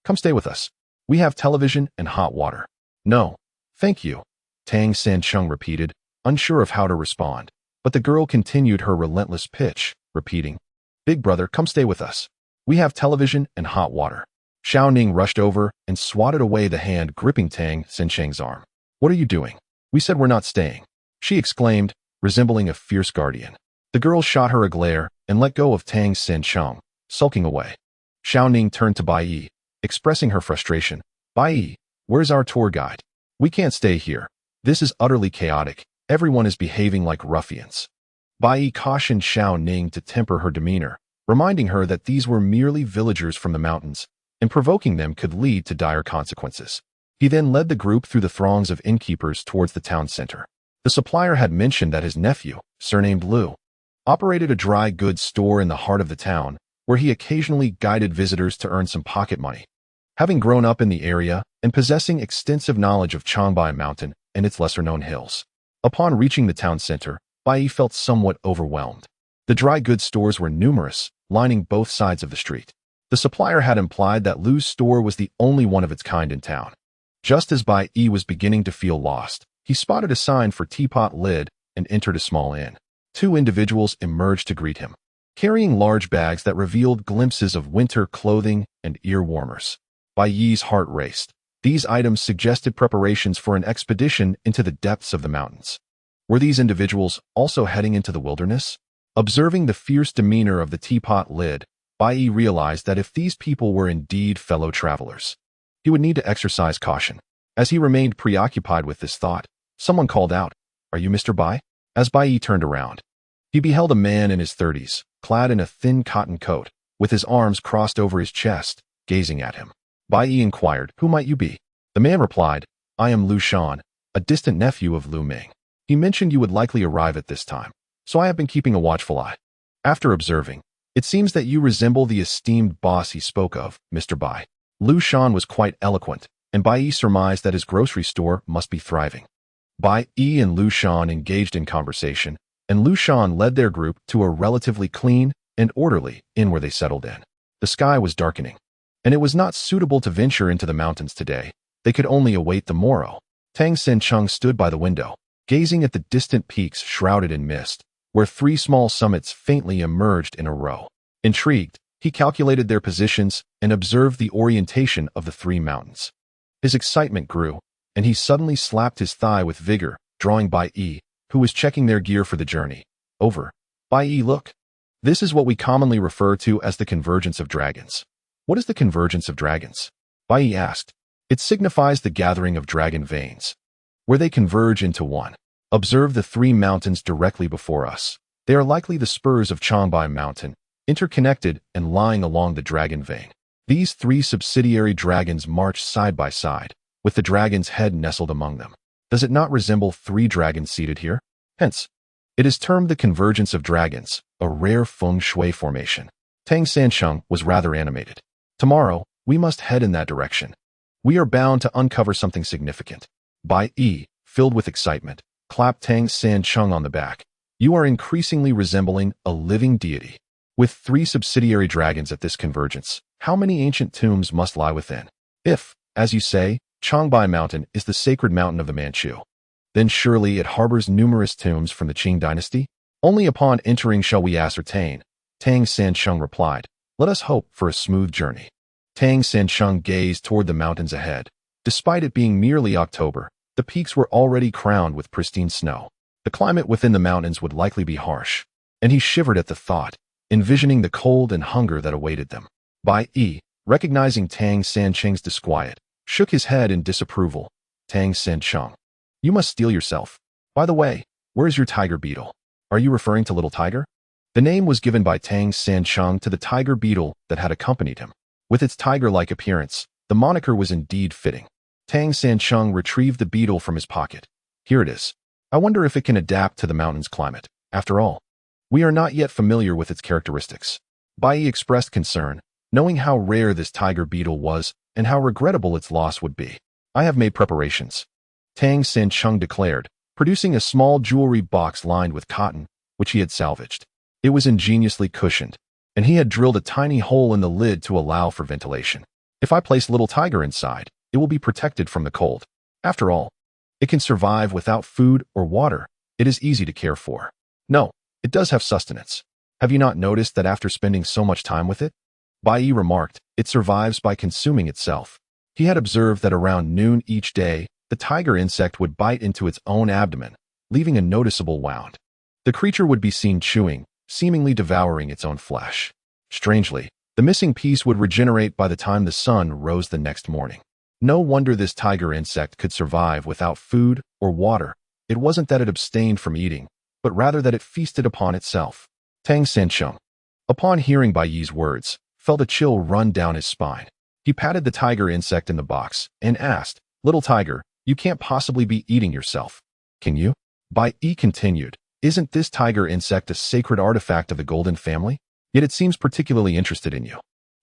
come stay with us. We have television and hot water. No, thank you, Tang Sanqing repeated, unsure of how to respond. But the girl continued her relentless pitch, repeating, Big brother, come stay with us. We have television and hot water. Xiaoning rushed over and swatted away the hand gripping Tang Sanqing's arm. What are you doing? We said we're not staying, she exclaimed, resembling a fierce guardian. The girl shot her a glare and let go of Tang Sanqing, sulking away. Xiaoning turned to Bai Yi, expressing her frustration. Bai Yi, where's our tour guide? We can't stay here. This is utterly chaotic. Everyone is behaving like ruffians. Bai Yi cautioned Xiaoning to temper her demeanor, reminding her that these were merely villagers from the mountains, and provoking them could lead to dire consequences. He then led the group through the throngs of innkeepers towards the town center. The supplier had mentioned that his nephew, surnamed Lu, operated a dry goods store in the heart of the town, where he occasionally guided visitors to earn some pocket money. Having grown up in the area and possessing extensive knowledge of Changbai Mountain and its lesser-known hills, upon reaching the town center, Bai Yi felt somewhat overwhelmed. The dry goods stores were numerous, lining both sides of the street. The supplier had implied that Lu's store was the only one of its kind in town. Just as Bai Yi was beginning to feel lost, he spotted a sign for Teapot Lid and entered a small inn. Two individuals emerged to greet him, carrying large bags that revealed glimpses of winter clothing and ear warmers. Bai Yi's heart raced. These items suggested preparations for an expedition into the depths of the mountains. Were these individuals also heading into the wilderness? Observing the fierce demeanor of the teapot lid, Bai Yi realized that if these people were indeed fellow travelers, he would need to exercise caution. As he remained preoccupied with this thought, someone called out, "Are you Mr. Bai?" As Bai Yi turned around, he beheld a man in his 30s, clad in a thin cotton coat, with his arms crossed over his chest, gazing at him. Bai Yi inquired, "Who might you be?" The man replied, "I am Lu Shan, a distant nephew of Lu Ming. He mentioned you would likely arrive at this time, so I have been keeping a watchful eye." After observing, "It seems that you resemble the esteemed boss he spoke of, Mr. Bai." Lu Shan was quite eloquent, and Bai Yi surmised that his grocery store must be thriving. Bai Yi and Lu Shan engaged in conversation, and Lu Shan led their group to a relatively clean and orderly inn where they settled in. The sky was darkening, and it was not suitable to venture into the mountains today. They could only await the morrow. Tang Sen-chung stood by the window, gazing at the distant peaks shrouded in mist, where three small summits faintly emerged in a row. Intrigued, he calculated their positions and observed the orientation of the three mountains. His excitement grew, and he suddenly slapped his thigh with vigor, drawing Bai Yi, who was checking their gear for the journey, over. "Bai Yi, look. This is what we commonly refer to as the convergence of dragons." "What is the convergence of dragons?" Bai Yi asked. "It signifies the gathering of dragon veins, where they converge into one. Observe the three mountains directly before us. They are likely the spurs of Changbai Mountain, interconnected and lying along the dragon vein. These three subsidiary dragons march side by side, with the dragon's head nestled among them. Does it not resemble three dragons seated here? Hence, it is termed the convergence of dragons, a rare feng shui formation." Tang Sansheng was rather animated. "Tomorrow, we must head in that direction. We are bound to uncover something significant." Bai Yi, filled with excitement, clapped Tang Sansheng on the back. "You are increasingly resembling a living deity. With three subsidiary dragons at this convergence, how many ancient tombs must lie within? If, as you say, Changbai Mountain is the sacred mountain of the Manchu, then surely it harbors numerous tombs from the Qing dynasty? Only upon entering shall we ascertain," Tang Sansheng replied. "Let us hope for a smooth journey." Tang Sansheng gazed toward the mountains ahead. Despite it being merely October, the peaks were already crowned with pristine snow. The climate within the mountains would likely be harsh, and he shivered at the thought, envisioning the cold and hunger that awaited them. Bai Yi, recognizing Tang Sansheng's disquiet, shook his head in disapproval. "Tang Sansheng, you must steel yourself. By the way, where is your tiger beetle? Are you referring to Little Tiger?" The name was given by Tang Sansheng to the tiger beetle that had accompanied him. With its tiger-like appearance, the moniker was indeed fitting. Tang Sansheng retrieved the beetle from his pocket. "Here it is. I wonder if it can adapt to the mountain's climate. After all, we are not yet familiar with its characteristics." Bai Yi expressed concern, knowing how rare this tiger beetle was and how regrettable its loss would be. "I have made preparations," Tang Sansheng declared, producing a small jewelry box lined with cotton, which he had salvaged. It was ingeniously cushioned, and he had drilled a tiny hole in the lid to allow for ventilation. "If I place Little Tiger inside, it will be protected from the cold. After all, it can survive without food or water. It is easy to care for. No, it does have sustenance. Have you not noticed that after spending so much time with it?" Bai Yi remarked, "It survives by consuming itself." He had observed that around noon each day, the tiger insect would bite into its own abdomen, leaving a noticeable wound. The creature would be seen chewing, seemingly devouring its own flesh. Strangely, the missing piece would regenerate by the time the sun rose the next morning. No wonder this tiger insect could survive without food or water. It wasn't that it abstained from eating, but rather that it feasted upon itself. Tang Sansheng, upon hearing Bai Yi's words, felt a chill run down his spine. He patted the tiger insect in the box and asked, "Little Tiger, you can't possibly be eating yourself, can you?" Bai Yi continued, "Isn't this tiger insect a sacred artifact of the Golden family? Yet it seems particularly interested in you.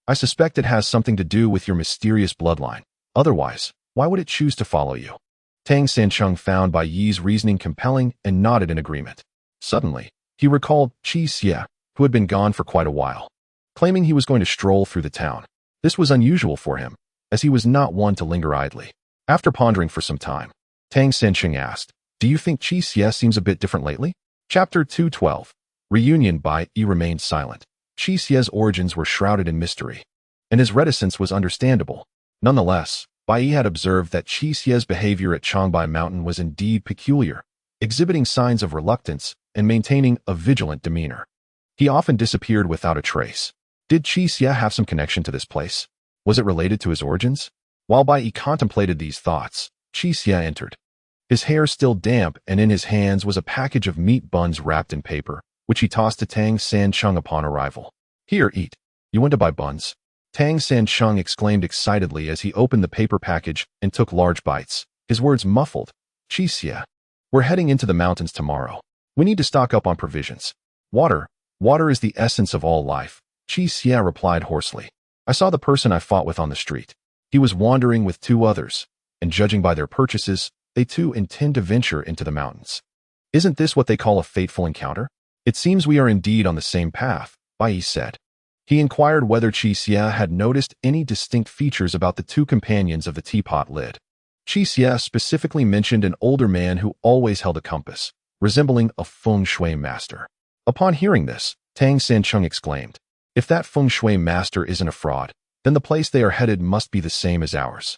I suspect it has something to do with your mysterious bloodline. Otherwise, why would it choose to follow you?" Tang Sansheng found Bai Yi's reasoning compelling and nodded in agreement. Suddenly, he recalled Qi Xie, who had been gone for quite a while, claiming he was going to stroll through the town. This was unusual for him, as he was not one to linger idly. After pondering for some time, Tang Sansheng asked, Do you think Qi Xie seems a bit different lately? Chapter 212. Reunion. Bai Yi remained silent. Qi Xie's origins were shrouded in mystery, and his reticence was understandable. Nonetheless, Bai Yi had observed that Qi Xie's behavior at Changbai Mountain was indeed peculiar, exhibiting signs of reluctance and maintaining a vigilant demeanor. He often disappeared without a trace. Did Qi Xie have some connection to this place? Was it related to his origins? While Bai Yi contemplated these thoughts, Qi Xie entered. His hair still damp, and in his hands was a package of meat buns wrapped in paper, which he tossed to Tang Sancheng upon arrival. Here, eat. You went to buy buns? Tang Sancheng exclaimed excitedly as he opened the paper package and took large bites, his words muffled. Qi Xie, we're heading into the mountains tomorrow. We need to stock up on provisions. Water is the essence of all life, Qi Xie replied hoarsely. I saw the person I fought with on the street. He was wandering with 2 others, and judging by their purchases, they too intend to venture into the mountains. Isn't this what they call a fateful encounter? It seems we are indeed on the same path, Bai Yi said. He inquired whether Qi Xie had noticed any distinct features about the 2 companions of the teapot lid. Qi Xie specifically mentioned an older man who always held a compass, resembling a feng shui master. Upon hearing this, Tang Sancheng exclaimed, if that feng shui master isn't a fraud, then the place they are headed must be the same as ours.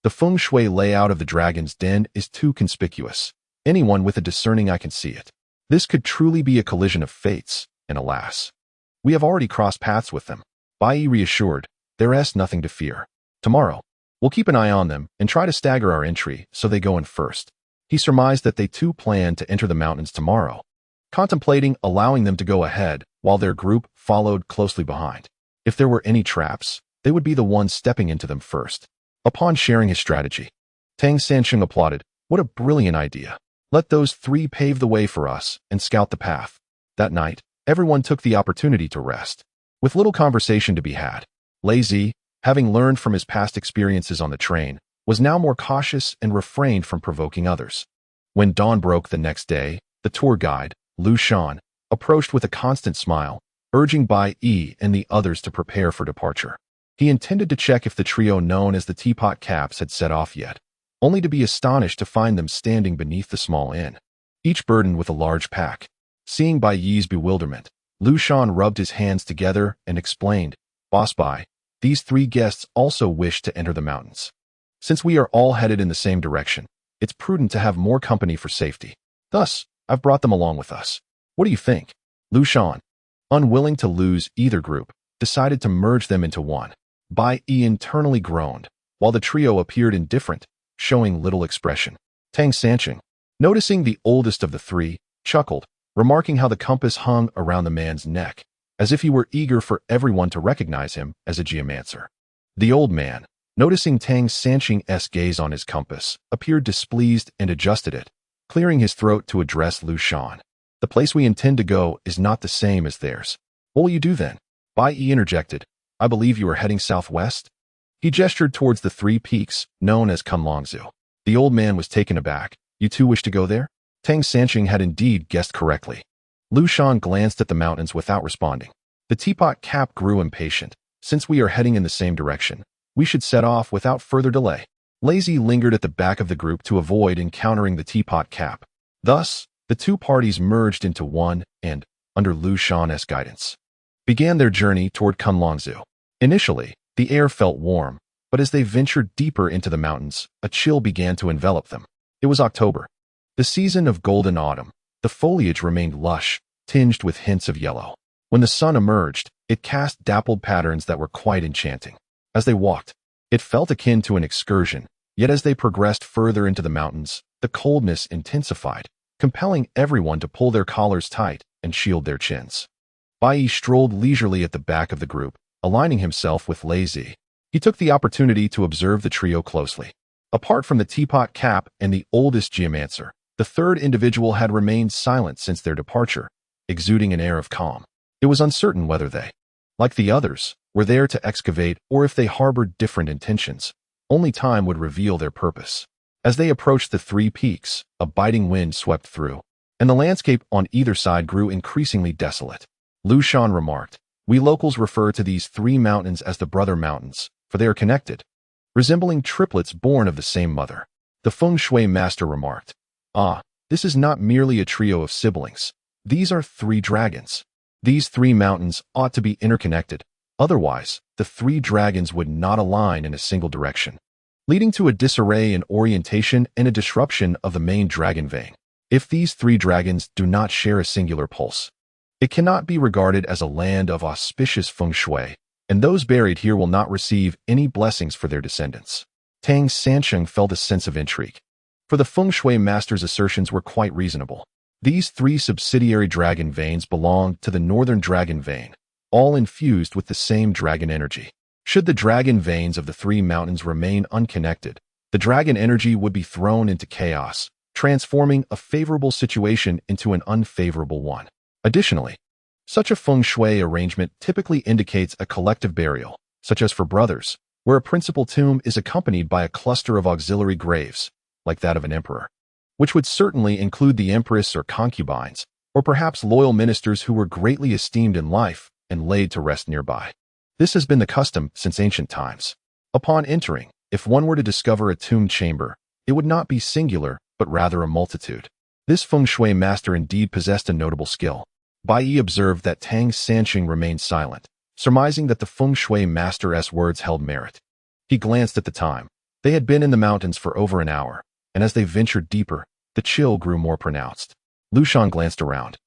The feng shui layout of the dragon's den is too conspicuous. Anyone with a discerning eye can see it. This could truly be a collision of fates, and alas, we have already crossed paths with them. Bai Yi reassured, there is nothing to fear. Tomorrow, we'll keep an eye on them and try to stagger our entry so they go in first. He surmised that they too planned to enter the mountains tomorrow, contemplating allowing them to go ahead while their group followed closely behind. If there were any traps, they would be the ones stepping into them first. Upon sharing his strategy, Tang Sancheng applauded, what a brilliant idea. Let those 3 pave the way for us and scout the path. That night, everyone took the opportunity to rest, with little conversation to be had. Lazy, having learned from his past experiences on the train, was now more cautious and refrained from provoking others. When dawn broke the next day, the tour guide, Lu Shan, approached with a constant smile, urging Bai Yi and the others to prepare for departure. He intended to check if the trio known as the Teapot Caps had set off yet, only to be astonished to find them standing beneath the small inn, each burdened with a large pack. Seeing Bai Yi's bewilderment, Lu Shan rubbed his hands together and explained, Boss Bai, these 3 guests also wish to enter the mountains. Since we are all headed in the same direction, it's prudent to have more company for safety. Thus, I've brought them along with us. What do you think? Lu Shan, unwilling to lose either group, decided to merge them into one. Bai Yi internally groaned, while the trio appeared indifferent, showing little expression. Tang Sancheng, noticing the oldest of the 3, chuckled, remarking how the compass hung around the man's neck, as if he were eager for everyone to recognize him as a geomancer. The old man, noticing Tang Sancheng's gaze on his compass, appeared displeased and adjusted it, clearing his throat to address Lu Shan. The place we intend to go is not the same as theirs. What will you do then? Bai Yi interjected, I believe you are heading southwest? He gestured towards the 3 peaks, known as Kunlongzu. The old man was taken aback. You too wish to go there? Tang Sancheng had indeed guessed correctly. Lu Shan glanced at the mountains without responding. The teapot cap grew impatient. Since we are heading in the same direction, we should set off without further delay. Lazy lingered at the back of the group to avoid encountering the teapot cap. Thus, the 2 parties merged into one and, under Lu Shan's guidance, began their journey toward Kunlongzu. Initially, the air felt warm, but as they ventured deeper into the mountains, a chill began to envelop them. It was October, the season of golden autumn. The foliage remained lush, tinged with hints of yellow. When the sun emerged, it cast dappled patterns that were quite enchanting. As they walked, it felt akin to an excursion, yet as they progressed further into the mountains, the coldness intensified, compelling everyone to pull their collars tight and shield their chins. Bai Yi strolled leisurely at the back of the group, aligning himself with Lazy. He took the opportunity to observe the trio closely. Apart from the teapot cap and the oldest geomancer, the 3rd individual had remained silent since their departure, exuding an air of calm. It was uncertain whether they, like the others, were there to excavate or if they harbored different intentions. Only time would reveal their purpose. As they approached the 3 peaks, a biting wind swept through, and the landscape on either side grew increasingly desolate. Lu Shan remarked, we locals refer to these 3 mountains as the brother mountains, for they are connected, resembling triplets born of the same mother. The feng shui master remarked, This is not merely a trio of siblings. These are 3 dragons. These 3 mountains ought to be interconnected. Otherwise, the 3 dragons would not align in a single direction, leading to a disarray in orientation and a disruption of the main dragon vein. If these 3 dragons do not share a singular pulse, it cannot be regarded as a land of auspicious feng shui, and those buried here will not receive any blessings for their descendants. Tang Sansheng felt a sense of intrigue, for the feng shui master's assertions were quite reasonable. These 3 subsidiary dragon veins belonged to the northern dragon vein, all infused with the same dragon energy. Should the dragon veins of the 3 mountains remain unconnected, the dragon energy would be thrown into chaos, transforming a favorable situation into an unfavorable one. Additionally, such a feng shui arrangement typically indicates a collective burial, such as for brothers, where a principal tomb is accompanied by a cluster of auxiliary graves, like that of an emperor, which would certainly include the empress or concubines, or perhaps loyal ministers who were greatly esteemed in life and laid to rest nearby. This has been the custom since ancient times. Upon entering, if one were to discover a tomb chamber, it would not be singular, but rather a multitude. This feng shui master indeed possessed a notable skill. Bai Yi observed that Tang Sansheng remained silent, surmising that the feng shui master's words held merit. He glanced at the time. They had been in the mountains for over an hour, and as they ventured deeper, the chill grew more pronounced. Lu Shan glanced around,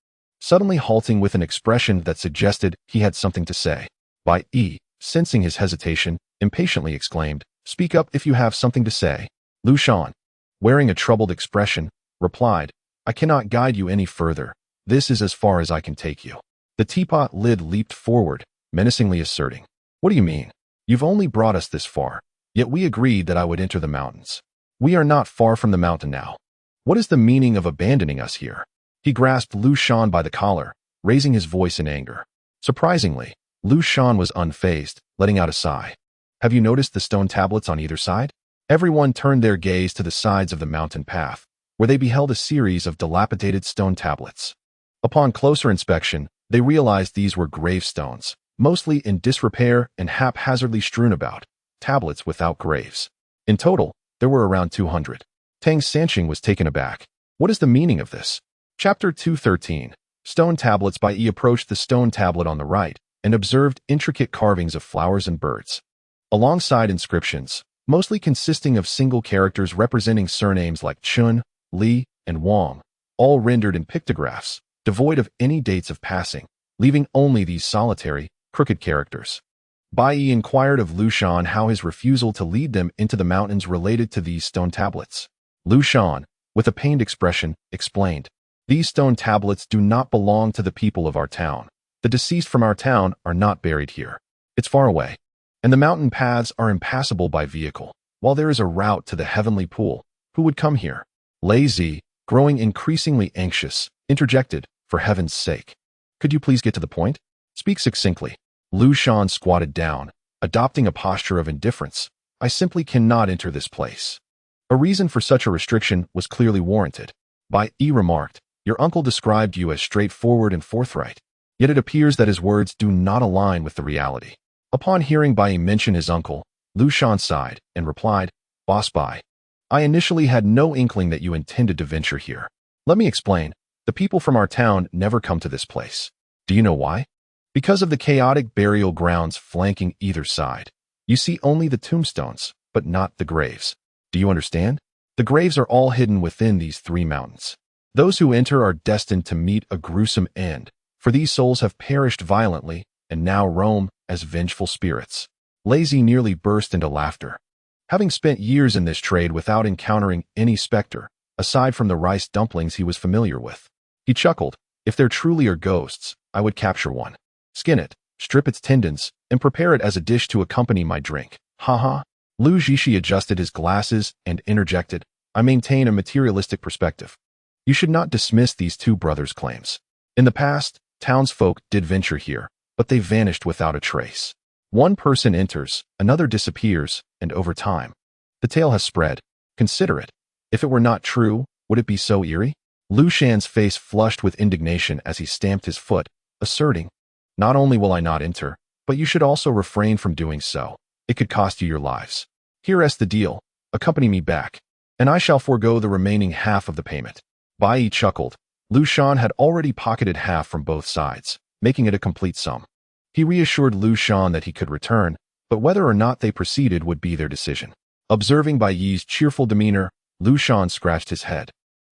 suddenly halting with an expression that suggested he had something to say. Bai Yi, sensing his hesitation, impatiently exclaimed, "Speak up if you have something to say." Lu Shan, wearing a troubled expression, replied, "I cannot guide you any further. This is as far as I can take you." The teapot lid leaped forward, menacingly asserting, "What do you mean? You've only brought us this far, yet we agreed that I would enter the mountains. We are not far from the mountain now. What is the meaning of abandoning us here?" He grasped Lu Shan by the collar, raising his voice in anger. Surprisingly, Lu Shan was unfazed, letting out a sigh. "Have you noticed the stone tablets on either side?" Everyone turned their gaze to the sides of the mountain path, where they beheld a series of dilapidated stone tablets. Upon closer inspection, they realized these were gravestones, mostly in disrepair and haphazardly strewn about, tablets without graves. In total, there were around 200. Tang Sansheng was taken aback. What is the meaning of this? Chapter 213. Stone tablets. Bai Yi approached the stone tablet on the right and observed intricate carvings of flowers and birds, alongside inscriptions, mostly consisting of single characters representing surnames like Chun, Li, and Wang, all rendered in pictographs, devoid of any dates of passing, leaving only these solitary, crooked characters. Bai Yi inquired of Lu Shan how his refusal to lead them into the mountains related to these stone tablets. Lu Shan, with a pained expression, explained, "These stone tablets do not belong to the people of our town. The deceased from our town are not buried here. It's far away, and the mountain paths are impassable by vehicle. While there is a route to the heavenly pool, who would come here?" Lei Zi, growing increasingly anxious, interjected, "For heaven's sake, could you please get to the point? Speak succinctly." Lu Shan squatted down, adopting a posture of indifference. "I simply cannot enter this place." A reason for such a restriction was clearly warranted. Bai Yi remarked, "Your uncle described you as straightforward and forthright, yet it appears that his words do not align with the reality." Upon hearing Bai Yi mention his uncle, Lu Shan sighed and replied, "Boss Bai, I initially had no inkling that you intended to venture here. Let me explain. The people from our town never come to this place. Do you know why? Because of the chaotic burial grounds flanking either side. You see only the tombstones, but not the graves. Do you understand? The graves are all hidden within these 3 mountains. Those who enter are destined to meet a gruesome end, for these souls have perished violently and now roam as vengeful spirits." Lei Zi nearly burst into laughter. Having spent years in this trade without encountering any specter, aside from the rice dumplings he was familiar with, he chuckled, "If there truly are ghosts, I would capture one, skin it, strip its tendons, and prepare it as a dish to accompany my drink. Ha ha." Lu Jishi adjusted his glasses and interjected, "I maintain a materialistic perspective. You should not dismiss these 2 brothers' claims. In the past, townsfolk did venture here, but they vanished without a trace. One person enters, another disappears, and over time, the tale has spread. Consider it. If it were not true, would it be so eerie?" Lu Shan's face flushed with indignation as he stamped his foot, asserting, "Not only will I not enter, but you should also refrain from doing so. It could cost you your lives. Here's the deal. Accompany me back, and I shall forego the remaining half of the payment." Bai Yi chuckled. Lu Shan had already pocketed half from both sides, making it a complete sum. He reassured Lu Shan that he could return, but whether or not they proceeded would be their decision. Observing Bai Yi's cheerful demeanor, Lu Shan scratched his head,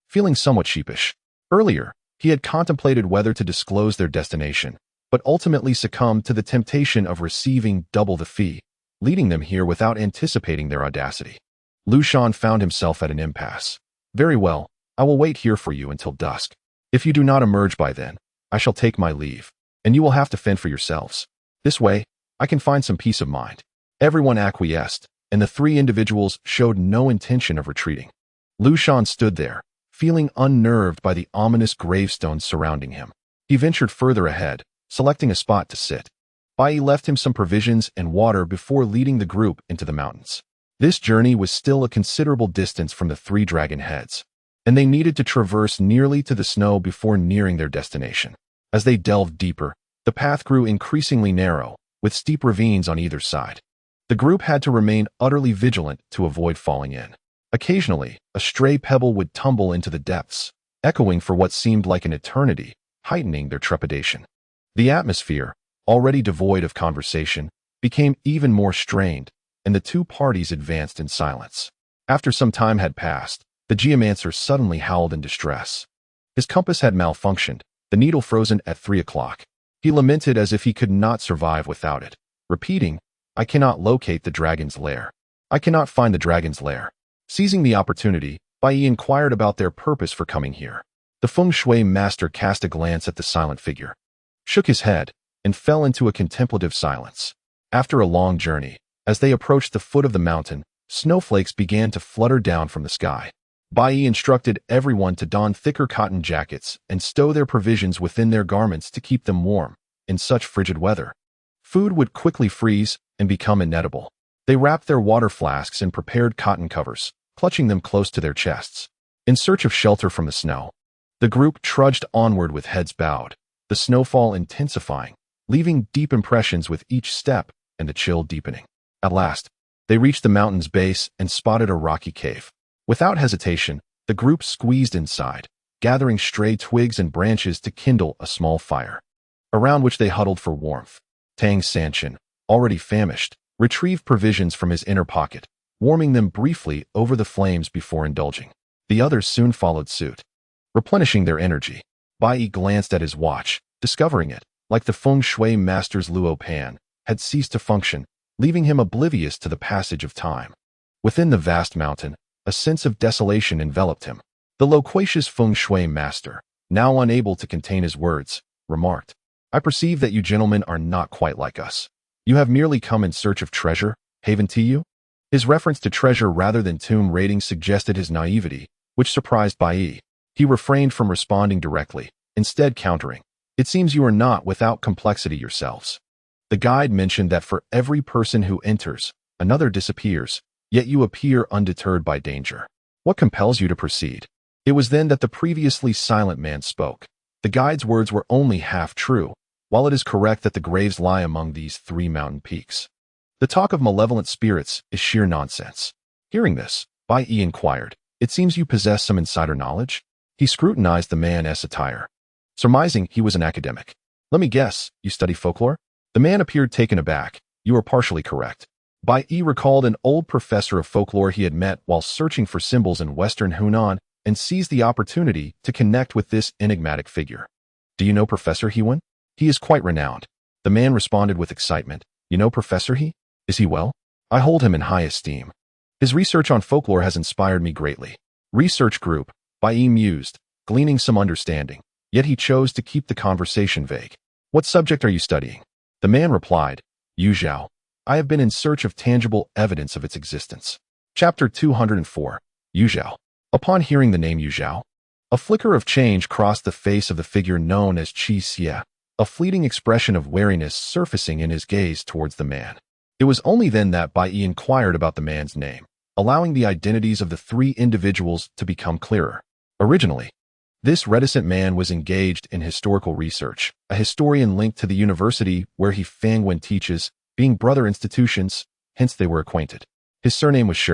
feeling somewhat sheepish. Earlier, he had contemplated whether to disclose their destination, but ultimately succumbed to the temptation of receiving double the fee, leading them here without anticipating their audacity. Lu Shan found himself at an impasse. Very well, I will wait here for you until dusk. If you do not emerge by then, I shall take my leave, and you will have to fend for yourselves. This way, I can find some peace of mind. Everyone acquiesced, and the three individuals showed no intention of retreating. Lu Shan stood there, feeling unnerved by the ominous gravestones surrounding him. He ventured further ahead, selecting a spot to sit. Bai Yi left him some provisions and water before leading the group into the mountains. This journey was still a considerable distance from the three dragon heads, and they needed to traverse nearly to the snow before nearing their destination. As they delved deeper, the path grew increasingly narrow, with steep ravines on either side. The group had to remain utterly vigilant to avoid falling in. Occasionally, a stray pebble would tumble into the depths, echoing for what seemed like an eternity, heightening their trepidation. The atmosphere, already devoid of conversation, became even more strained, and the two parties advanced in silence. After some time had passed, the geomancer suddenly howled in distress. His compass had malfunctioned, the needle frozen at 3 o'clock. He lamented as if he could not survive without it, repeating, I cannot locate the dragon's lair. I cannot find the dragon's lair. Seizing the opportunity, Bai Yi inquired about their purpose for coming here. The feng shui master cast a glance at the silent figure, shook his head, and fell into a contemplative silence. After a long journey, as they approached the foot of the mountain, snowflakes began to flutter down from the sky. Bai Yi instructed everyone to don thicker cotton jackets and stow their provisions within their garments to keep them warm. In such frigid weather, food would quickly freeze and become inedible. They wrapped their water flasks in prepared cotton covers, clutching them close to their chests. In search of shelter from the snow, the group trudged onward with heads bowed, the snowfall intensifying, leaving deep impressions with each step and the chill deepening. At last, they reached the mountain's base and spotted a rocky cave. Without hesitation, the group squeezed inside, gathering stray twigs and branches to kindle a small fire, around which they huddled for warmth. Tang Sanshin, already famished, retrieved provisions from his inner pocket, warming them briefly over the flames before indulging. The others soon followed suit, replenishing their energy. Bai Yi glanced at his watch, discovering it, like the feng shui master's Luo Pan, had ceased to function, leaving him oblivious to the passage of time. Within the vast mountain, a sense of desolation enveloped him. The loquacious feng shui master, now unable to contain his words, remarked, I perceive that you gentlemen are not quite like us. You have merely come in search of treasure, haven to you? His reference to treasure rather than tomb raiding suggested his naivety, which surprised Bai Yi. He refrained from responding directly, instead countering, it seems you are not without complexity yourselves. The guide mentioned that for every person who enters, another disappears, yet you appear undeterred by danger. What compels you to proceed? It was then that the previously silent man spoke. The guide's words were only half true, while it is correct that the graves lie among these three mountain peaks. The talk of malevolent spirits is sheer nonsense. Hearing this, Bai Yi inquired, it seems you possess some insider knowledge? He scrutinized the man's attire, surmising he was an academic. Let me guess, you study folklore? The man appeared taken aback. You are partially correct. Bai Yi recalled an old professor of folklore he had met while searching for symbols in western Hunan and seized the opportunity to connect with this enigmatic figure. Do you know Professor Hewen? He is quite renowned. The man responded with excitement. You know Professor He? Is he well? I hold him in high esteem. His research on folklore has inspired me greatly. Research group, Bai Yi mused, gleaning some understanding, yet he chose to keep the conversation vague. What subject are you studying? The man replied, Yu Zhao. I have been in search of tangible evidence of its existence. Chapter 204, Yu Zhao. Upon hearing the name Yu Zhao, a flicker of change crossed the face of the figure known as Qi Xie, a fleeting expression of wariness surfacing in his gaze towards the man. It was only then that Bai Yi inquired about the man's name, allowing the identities of the three individuals to become clearer. Originally, this reticent man was engaged in historical research, a historian linked to the university where he Fangwen teaches, being brother institutions, hence they were acquainted. His surname was Shi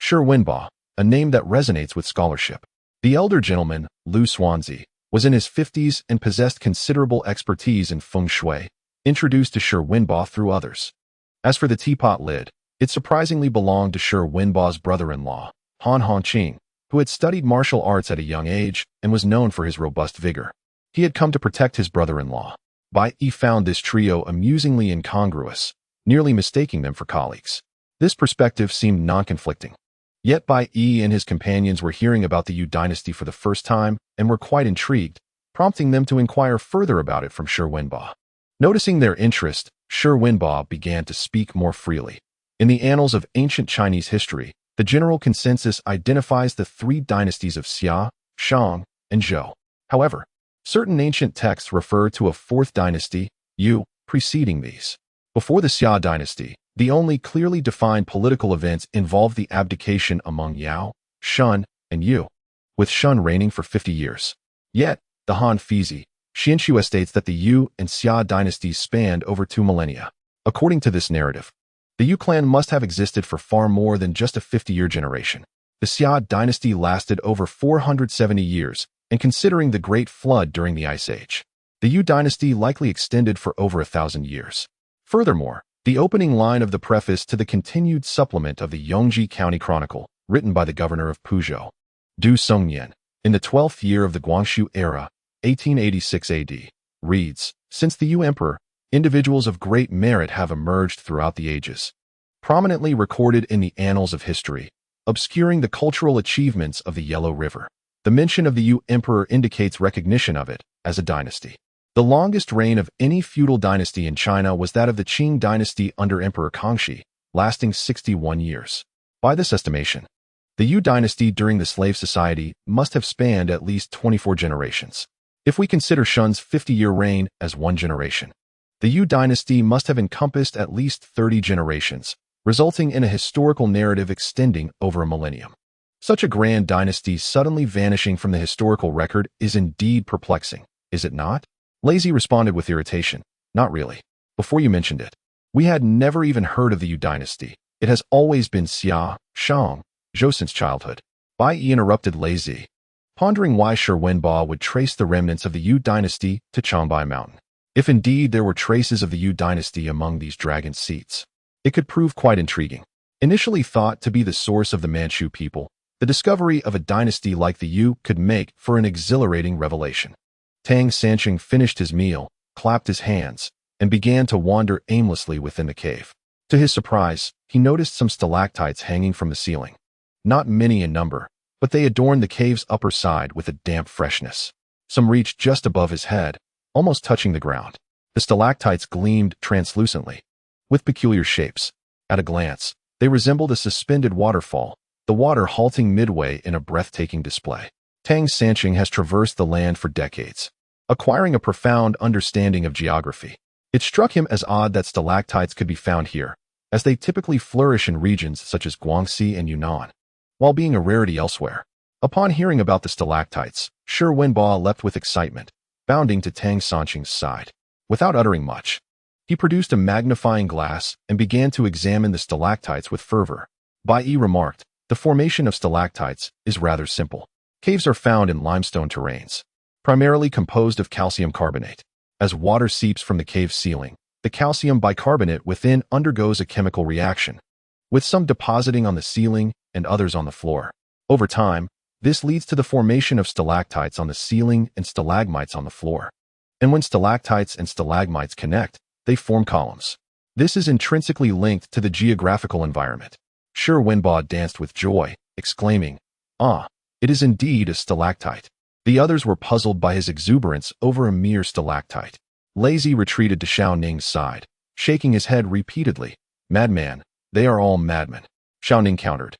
Wenba, a name that resonates with scholarship. The elder gentleman, Lu Xuanzi, was in his 50s and possessed considerable expertise in feng shui, introduced to Shi Wenbo through others. As for the teapot lid, it surprisingly belonged to Shi Wenbo's brother-in-law, Han Hongqing, who had studied martial arts at a young age and was known for his robust vigor. He had come to protect his brother-in-law. Bai Yi found this trio amusingly incongruous, nearly mistaking them for colleagues. This perspective seemed non-conflicting. Yet Bai Yi and his companions were hearing about the Yu dynasty for the first time and were quite intrigued, prompting them to inquire further about it from Shi Wenbo. Noticing their interest, Shi Wenbo began to speak more freely. In the annals of ancient Chinese history, the general consensus identifies the three dynasties of Xia, Shang, and Zhou. However, certain ancient texts refer to a fourth dynasty, Yu, preceding these. Before the Xia dynasty, the only clearly defined political events involved the abdication among Yao, Shun, and Yu, with Shun reigning for 50 years. Yet, the Han Fizi, Xianxue states that the Yu and Xia dynasties spanned over 2 millennia. According to this narrative, the Yu clan must have existed for far more than just a 50-year generation. The Xia dynasty lasted over 470 years, and considering the Great Flood during the Ice Age, the Yu dynasty likely extended for over 1,000 years. Furthermore, the opening line of the preface to the continued supplement of the Yongji County Chronicle, written by the governor of Puzhou, Du Songnian, in the 12th year of the Guangxu era, 1886 AD, reads, "Since the Yu emperor, individuals of great merit have emerged throughout the ages, prominently recorded in the annals of history, obscuring the cultural achievements of the Yellow River. The mention of the Yu emperor indicates recognition of it as a dynasty. The longest reign of any feudal dynasty in China was that of the Qing dynasty under Emperor Kangxi, lasting 61 years. By this estimation, the Yu dynasty during the slave society must have spanned at least 24 generations. If we consider Shun's 50-year reign as one generation, the Yu dynasty must have encompassed at least 30 generations, resulting in a historical narrative extending over a millennium. Such a grand dynasty suddenly vanishing from the historical record is indeed perplexing, is it not?" Lazy responded with irritation. "Not really. Before you mentioned it, we had never even heard of the Yu dynasty. It has always been Xia, Shang, Zhou since childhood." Bai Yi interrupted Lazy, pondering why Shi Wenbo would trace the remnants of the Yu dynasty to Changbai Mountain. If indeed there were traces of the Yu dynasty among these dragon seats, it could prove quite intriguing. Initially thought to be the source of the Manchu people, the discovery of a dynasty like the Yu could make for an exhilarating revelation. Tang Sanqing finished his meal, clapped his hands, and began to wander aimlessly within the cave. To his surprise, he noticed some stalactites hanging from the ceiling. Not many in number, but they adorned the cave's upper side with a damp freshness. Some reached just above his head, almost touching the ground. The stalactites gleamed translucently, with peculiar shapes. At a glance, they resembled a suspended waterfall, the water halting midway in a breathtaking display. Tang Sanqing has traversed the land for decades, acquiring a profound understanding of geography. It struck him as odd that stalactites could be found here, as they typically flourish in regions such as Guangxi and Yunnan, while being a rarity elsewhere. Upon hearing about the stalactites, Shi Wenbo leapt with excitement, bounding to Tang Sanqing's side. Without uttering much, he produced a magnifying glass and began to examine the stalactites with fervor. Bai Yi remarked, "The formation of stalactites is rather simple. Caves are found in limestone terrains, primarily composed of calcium carbonate. As water seeps from the cave ceiling, the calcium bicarbonate within undergoes a chemical reaction, with some depositing on the ceiling and others on the floor. Over time, this leads to the formation of stalactites on the ceiling and stalagmites on the floor. And when stalactites and stalagmites connect, they form columns. This is intrinsically linked to the geographical environment." Shi Wenbo danced with joy, exclaiming, "Ah, it is indeed a stalactite." The others were puzzled by his exuberance over a mere stalactite. Lazy retreated to Xiao Ning's side, shaking his head repeatedly. "Madman, they are all madmen." Xiao Ning countered,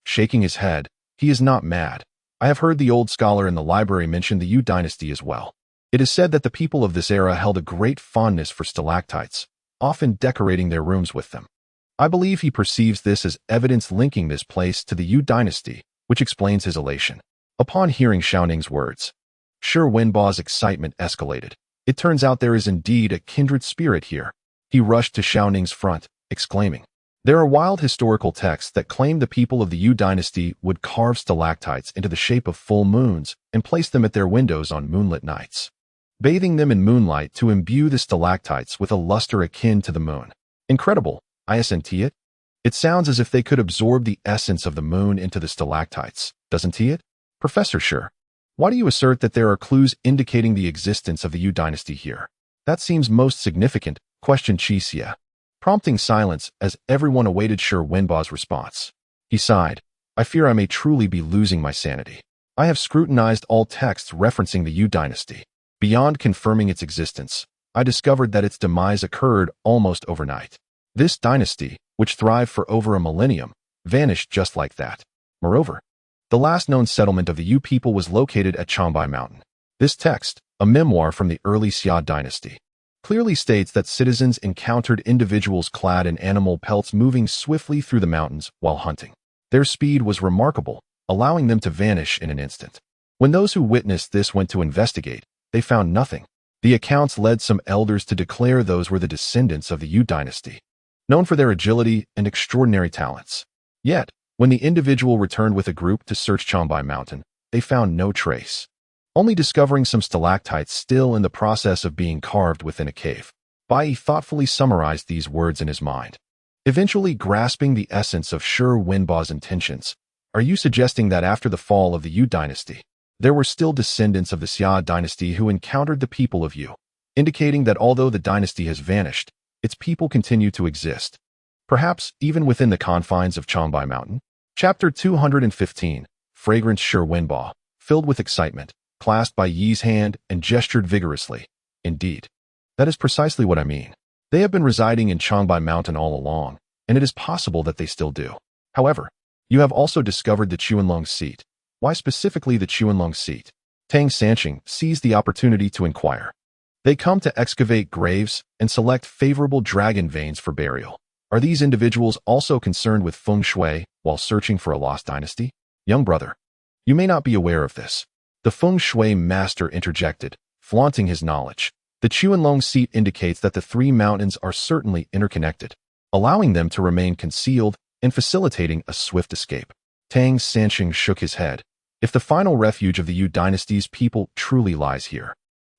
shaking his head, "He is not mad. I have heard the old scholar in the library mention the Yu dynasty as well. It is said that the people of this era held a great fondness for stalactites, often decorating their rooms with them. I believe he perceives this as evidence linking this place to the Yu dynasty, which explains his elation." Upon hearing Xiao Ning's words, Shi Wenbo's excitement escalated. It turns out there is indeed a kindred spirit here. He rushed to Xiao Ning's front, exclaiming, There are wild historical texts that claim the people of the Yu dynasty would carve stalactites into the shape of full moons and place them at their windows on moonlit nights, bathing them in moonlight to imbue the stalactites with a luster akin to the moon. Incredible, isn't it? It sounds as if they could absorb the essence of the moon into the stalactites, doesn't it? Professor Sure, why do you assert that there are clues indicating the existence of the Yu dynasty here? That seems most significant, questioned Qixia, prompting silence as everyone awaited Sure Wenba's response. He sighed. I fear I may truly be losing my sanity. I have scrutinized all texts referencing the Yu dynasty. Beyond confirming its existence, I discovered that its demise occurred almost overnight. This dynasty, which thrived for over a millennium, vanished just like that. Moreover, the last known settlement of the Yu people was located at Changbai Mountain. This text, a memoir from the early Xia dynasty, clearly states that citizens encountered individuals clad in animal pelts moving swiftly through the mountains while hunting. Their speed was remarkable, allowing them to vanish in an instant. When those who witnessed this went to investigate, they found nothing. The accounts led some elders to declare those were the descendants of the Yu dynasty, known for their agility and extraordinary talents. Yet, when the individual returned with a group to search Changbai Mountain, they found no trace, only discovering some stalactites still in the process of being carved within a cave. Bai Yi thoughtfully summarized these words in his mind, eventually grasping the essence of Sure Wenba's intentions. Are you suggesting that after the fall of the Yu dynasty, there were still descendants of the Xia dynasty who encountered the people of Yu, indicating that although the dynasty has vanished, its people continue to exist, perhaps even within the confines of Changbai Mountain? Chapter 215, Fragrance Sure Wenba, filled with excitement, clasped Bai Yi's hand and gestured vigorously. Indeed, that is precisely what I mean. They have been residing in Changbai Mountain all along, and it is possible that they still do. However, you have also discovered the Qianlong seat. Why specifically the Qianlong seat? Tang Sanqing seized the opportunity to inquire. They come to excavate graves and select favorable dragon veins for burial. Are these individuals also concerned with feng shui while searching for a lost dynasty? Young brother, you may not be aware of this. The feng shui master interjected, flaunting his knowledge. The Qianlong seat indicates that the three mountains are certainly interconnected, allowing them to remain concealed and facilitating a swift escape. Tang Sanqing shook his head. If the final refuge of the Yu dynasty's people truly lies here,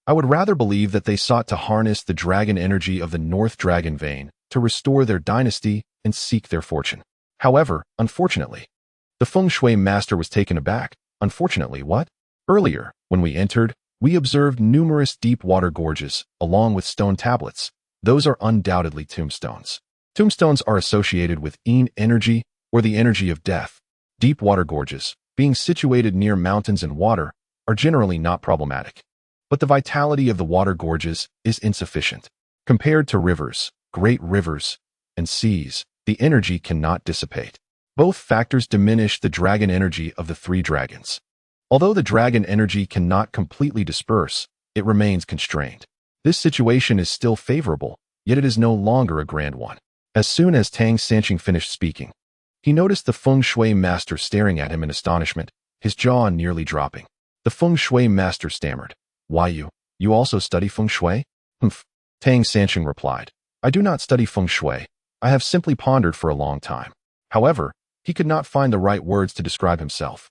I would rather believe that they sought to harness the dragon energy of the North Dragon Vein to restore their dynasty and seek their fortune. However, unfortunately, the feng shui master was taken aback. Unfortunately, what? Earlier, when we entered, we observed numerous deep water gorges, along with stone tablets. Those are undoubtedly tombstones. Tombstones are associated with En energy, or the energy of death. Deep water gorges, being situated near mountains and water, are generally not problematic. But the vitality of the water gorges is insufficient. Compared to rivers, great rivers, and seas, the energy cannot dissipate. Both factors diminish the dragon energy of the three dragons. Although the dragon energy cannot completely disperse, it remains constrained. This situation is still favorable, yet it is no longer a grand one. As soon as Tang Sanqing finished speaking, he noticed the feng shui master staring at him in astonishment, his jaw nearly dropping. The feng shui master stammered. Why you also study feng shui? Humph. Tang Sanqing replied. I do not study feng shui. I have simply pondered for a long time. However, he could not find the right words to describe himself.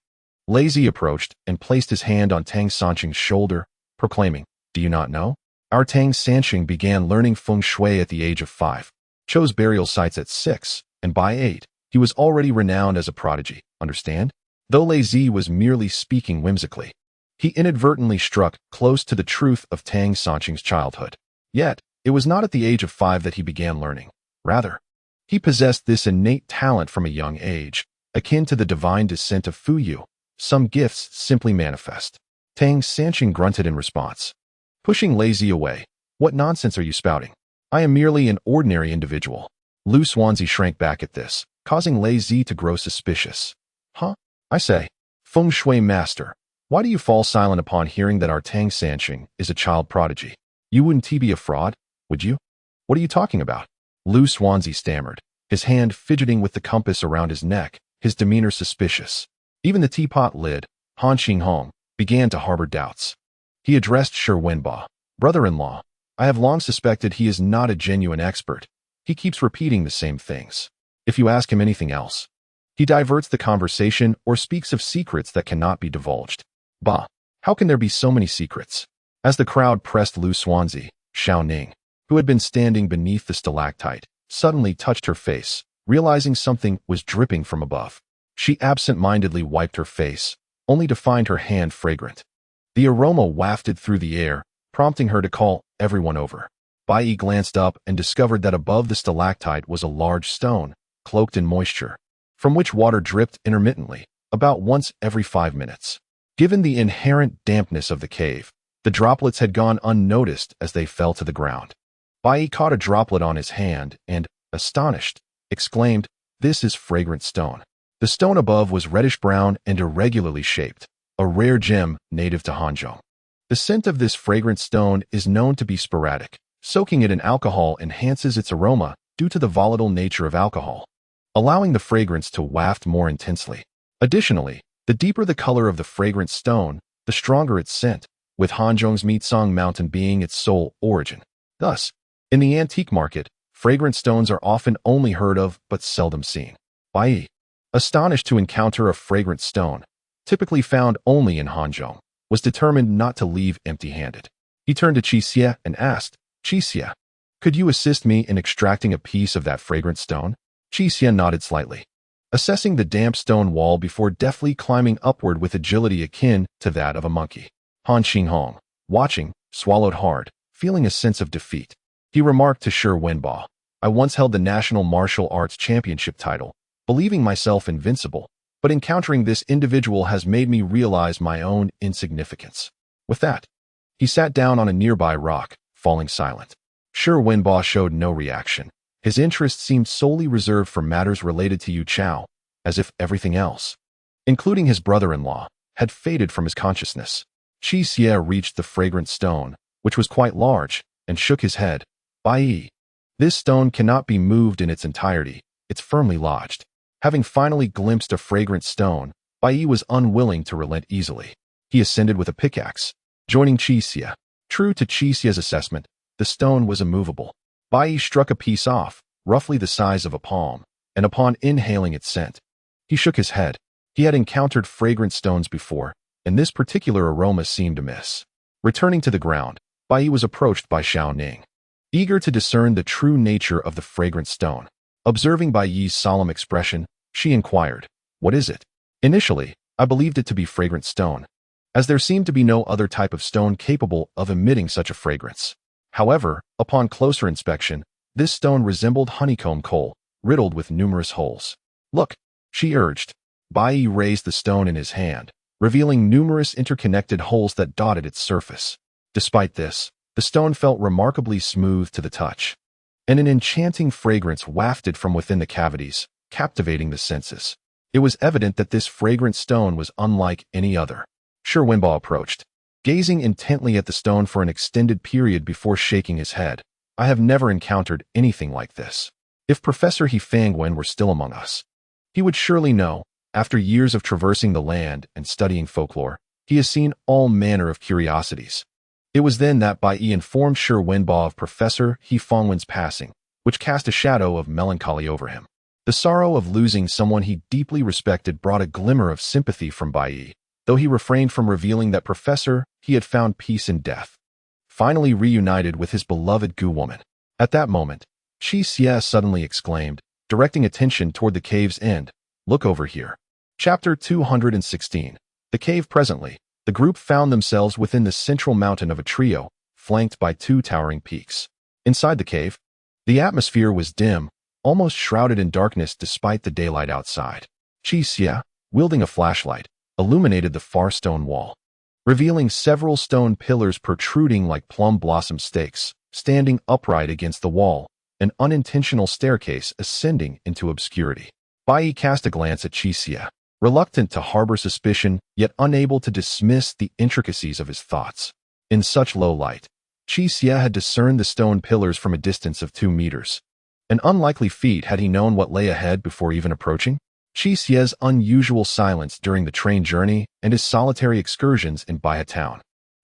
Lazy approached and placed his hand on Tang Sanqing's shoulder, proclaiming, Do you not know? Our Tang Sanqing began learning feng shui at the age of 5, chose burial sites at 6, and by 8, he was already renowned as a prodigy, understand? Though Lazy was merely speaking whimsically, he inadvertently struck close to the truth of Tang Sanqing's childhood. Yet, it was not at the age of 5 that he began learning. Rather, he possessed this innate talent from a young age, akin to the divine descent of Fu Yu. Some gifts simply manifest. Tang Sanqing grunted in response, pushing Lazy away. What nonsense are you spouting? I am merely an ordinary individual. Lu Xuanzi shrank back at this, causing Lazy to grow suspicious. Huh? I say, feng shui master, why do you fall silent upon hearing that our Tang Sanqing is a child prodigy? You wouldn't be a fraud, would you? What are you talking about? Lu Xuanzi stammered, his hand fidgeting with the compass around his neck, his demeanor suspicious. Even the teapot lid, Han Xinghong, began to harbor doubts. He addressed Sure Wenba. Brother-in-law, I have long suspected he is not a genuine expert. He keeps repeating the same things. If you ask him anything else, he diverts the conversation or speaks of secrets that cannot be divulged. Bah, how can there be so many secrets? As the crowd pressed Lu Xuanzi, Xiao Ning, who had been standing beneath the stalactite, suddenly touched her face, realizing something was dripping from above. She absent-mindedly wiped her face, only to find her hand fragrant. The aroma wafted through the air, prompting her to call everyone over. Bai Yi glanced up and discovered that above the stalactite was a large stone, cloaked in moisture, from which water dripped intermittently, about once every 5 minutes. Given the inherent dampness of the cave, the droplets had gone unnoticed as they fell to the ground. Bai Yi caught a droplet on his hand and, astonished, exclaimed, "This is fragrant stone." The stone above was reddish-brown and irregularly shaped, a rare gem native to Hanzhong. The scent of this fragrant stone is known to be sporadic. Soaking it in alcohol enhances its aroma due to the volatile nature of alcohol, allowing the fragrance to waft more intensely. Additionally, the deeper the color of the fragrant stone, the stronger its scent, with Hanzhong's Mitsong Mountain being its sole origin. Thus, in the antique market, fragrant stones are often only heard of but seldom seen. Bai Yi, astonished to encounter a fragrant stone, typically found only in Hanzhong, was determined not to leave empty-handed. He turned to Qi Xie and asked, "Qi Xie, could you assist me in extracting a piece of that fragrant stone?" Qi Xie nodded slightly, assessing the damp stone wall before deftly climbing upward with agility akin to that of a monkey. Han Xinghong, watching, swallowed hard, feeling a sense of defeat. He remarked to Shi Wenbo, "I once held the National Martial Arts Championship title, believing myself invincible, but encountering this individual has made me realize my own insignificance." With that, he sat down on a nearby rock, falling silent. Shi Wenbo showed no reaction. His interest seemed solely reserved for matters related to Yu Chao, as if everything else, including his brother-in-law, had faded from his consciousness. Qi Xie reached the fragrant stone, which was quite large, and shook his head. "Bai Yi, this stone cannot be moved in its entirety, it's firmly lodged." Having finally glimpsed a fragrant stone, Bai Yi was unwilling to relent easily. He ascended with a pickaxe, joining Qi Xie. True to Qi Xie's assessment, the stone was immovable. Bai Yi struck a piece off, roughly the size of a palm, and upon inhaling its scent, he shook his head. He had encountered fragrant stones before, and this particular aroma seemed amiss. Returning to the ground, Bai Yi was approached by Xiao Ning, eager to discern the true nature of the fragrant stone. Observing Bai Yi's solemn expression, she inquired, "What is it?" "Initially, I believed it to be fragrant stone, as there seemed to be no other type of stone capable of emitting such a fragrance. However, upon closer inspection, this stone resembled honeycomb coal, riddled with numerous holes." "Look," she urged. Bai Yi raised the stone in his hand, revealing numerous interconnected holes that dotted its surface. Despite this, the stone felt remarkably smooth to the touch, and an enchanting fragrance wafted from within the cavities, captivating the senses. It was evident that this fragrant stone was unlike any other. Shi Wenbo approached, gazing intently at the stone for an extended period before shaking his head. "I have never encountered anything like this. If Professor He Fangwen were still among us, he would surely know. After years of traversing the land and studying folklore, he has seen all manner of curiosities." It was then that Bai Yi informed Shi Wenbo of Professor He Fangwen's passing, which cast a shadow of melancholy over him. The sorrow of losing someone he deeply respected brought a glimmer of sympathy from Bai Yi, though he refrained from revealing that Professor He had found peace in death, finally reunited with his beloved Gu woman. At that moment, Qi Xie suddenly exclaimed, directing attention toward the cave's end, "Look over here." Chapter 216. The cave. Presently, the group found themselves within the central mountain of a trio, flanked by 2 towering peaks. Inside the cave, the atmosphere was dim, almost shrouded in darkness despite the daylight outside. Qi Xie, wielding a flashlight, illuminated the far stone wall, revealing several stone pillars protruding like plum blossom stakes, standing upright against the wall, an unintentional staircase ascending into obscurity. Bai Yi cast a glance at Qi Xie, reluctant to harbor suspicion, yet unable to dismiss the intricacies of his thoughts. In such low light, Qi Xie had discerned the stone pillars from a distance of 2 meters. An unlikely feat had he known what lay ahead before even approaching. Qi Xie's unusual silence during the train journey and his solitary excursions in Bai Yi town,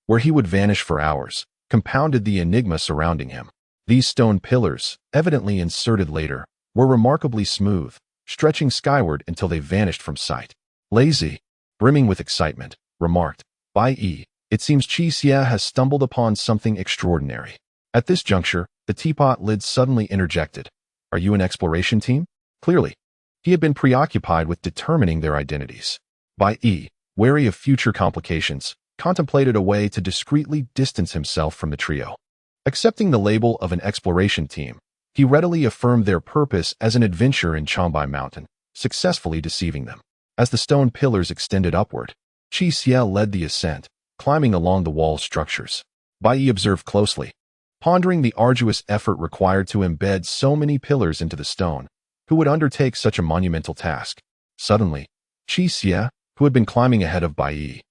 where he would vanish for hours, compounded the enigma surrounding him. These stone pillars, evidently inserted later, were remarkably smooth, stretching skyward until they vanished from sight. Lazy, brimming with excitement, remarked, Bai Yi, it seems Qi Xie has stumbled upon something extraordinary. At this juncture, the teapot lid suddenly interjected. Are you an exploration team? Clearly. He had been preoccupied with determining their identities. Bai Yi, wary of future complications, contemplated a way to discreetly distance himself from the trio. Accepting the label of an exploration team, he readily affirmed their purpose as an adventure in Changbai Mountain, successfully deceiving them. As the stone pillars extended upward, Qi Xie led the ascent, climbing along the wall structures. Bai Yi observed closely, pondering the arduous effort required to embed so many pillars into the stone. Who would undertake such a monumental task? Suddenly, Qi Xie, who had been climbing ahead of Bai Yi,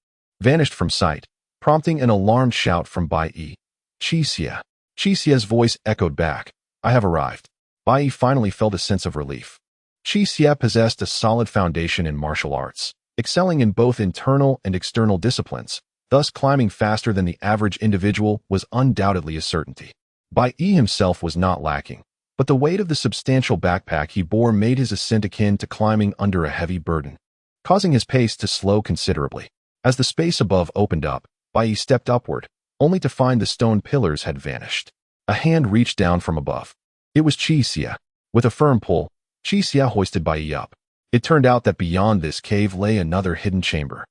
vanished from sight, prompting an alarmed shout from Bai Yi. Qi Xie. Qi Xie's voice echoed back. I have arrived. Bai Yi finally felt a sense of relief. Qi Xie possessed a solid foundation in martial arts, excelling in both internal and external disciplines, thus climbing faster than the average individual was undoubtedly a certainty. Bai Yi himself was not lacking, but the weight of the substantial backpack he bore made his ascent akin to climbing under a heavy burden, causing his pace to slow considerably. As the space above opened up, Bai Yi stepped upward, only to find the stone pillars had vanished. A hand reached down from above. It was Qi Xie. With a firm pull, Qi Xie hoisted Bai Yi up. It turned out that beyond this cave lay another hidden chamber,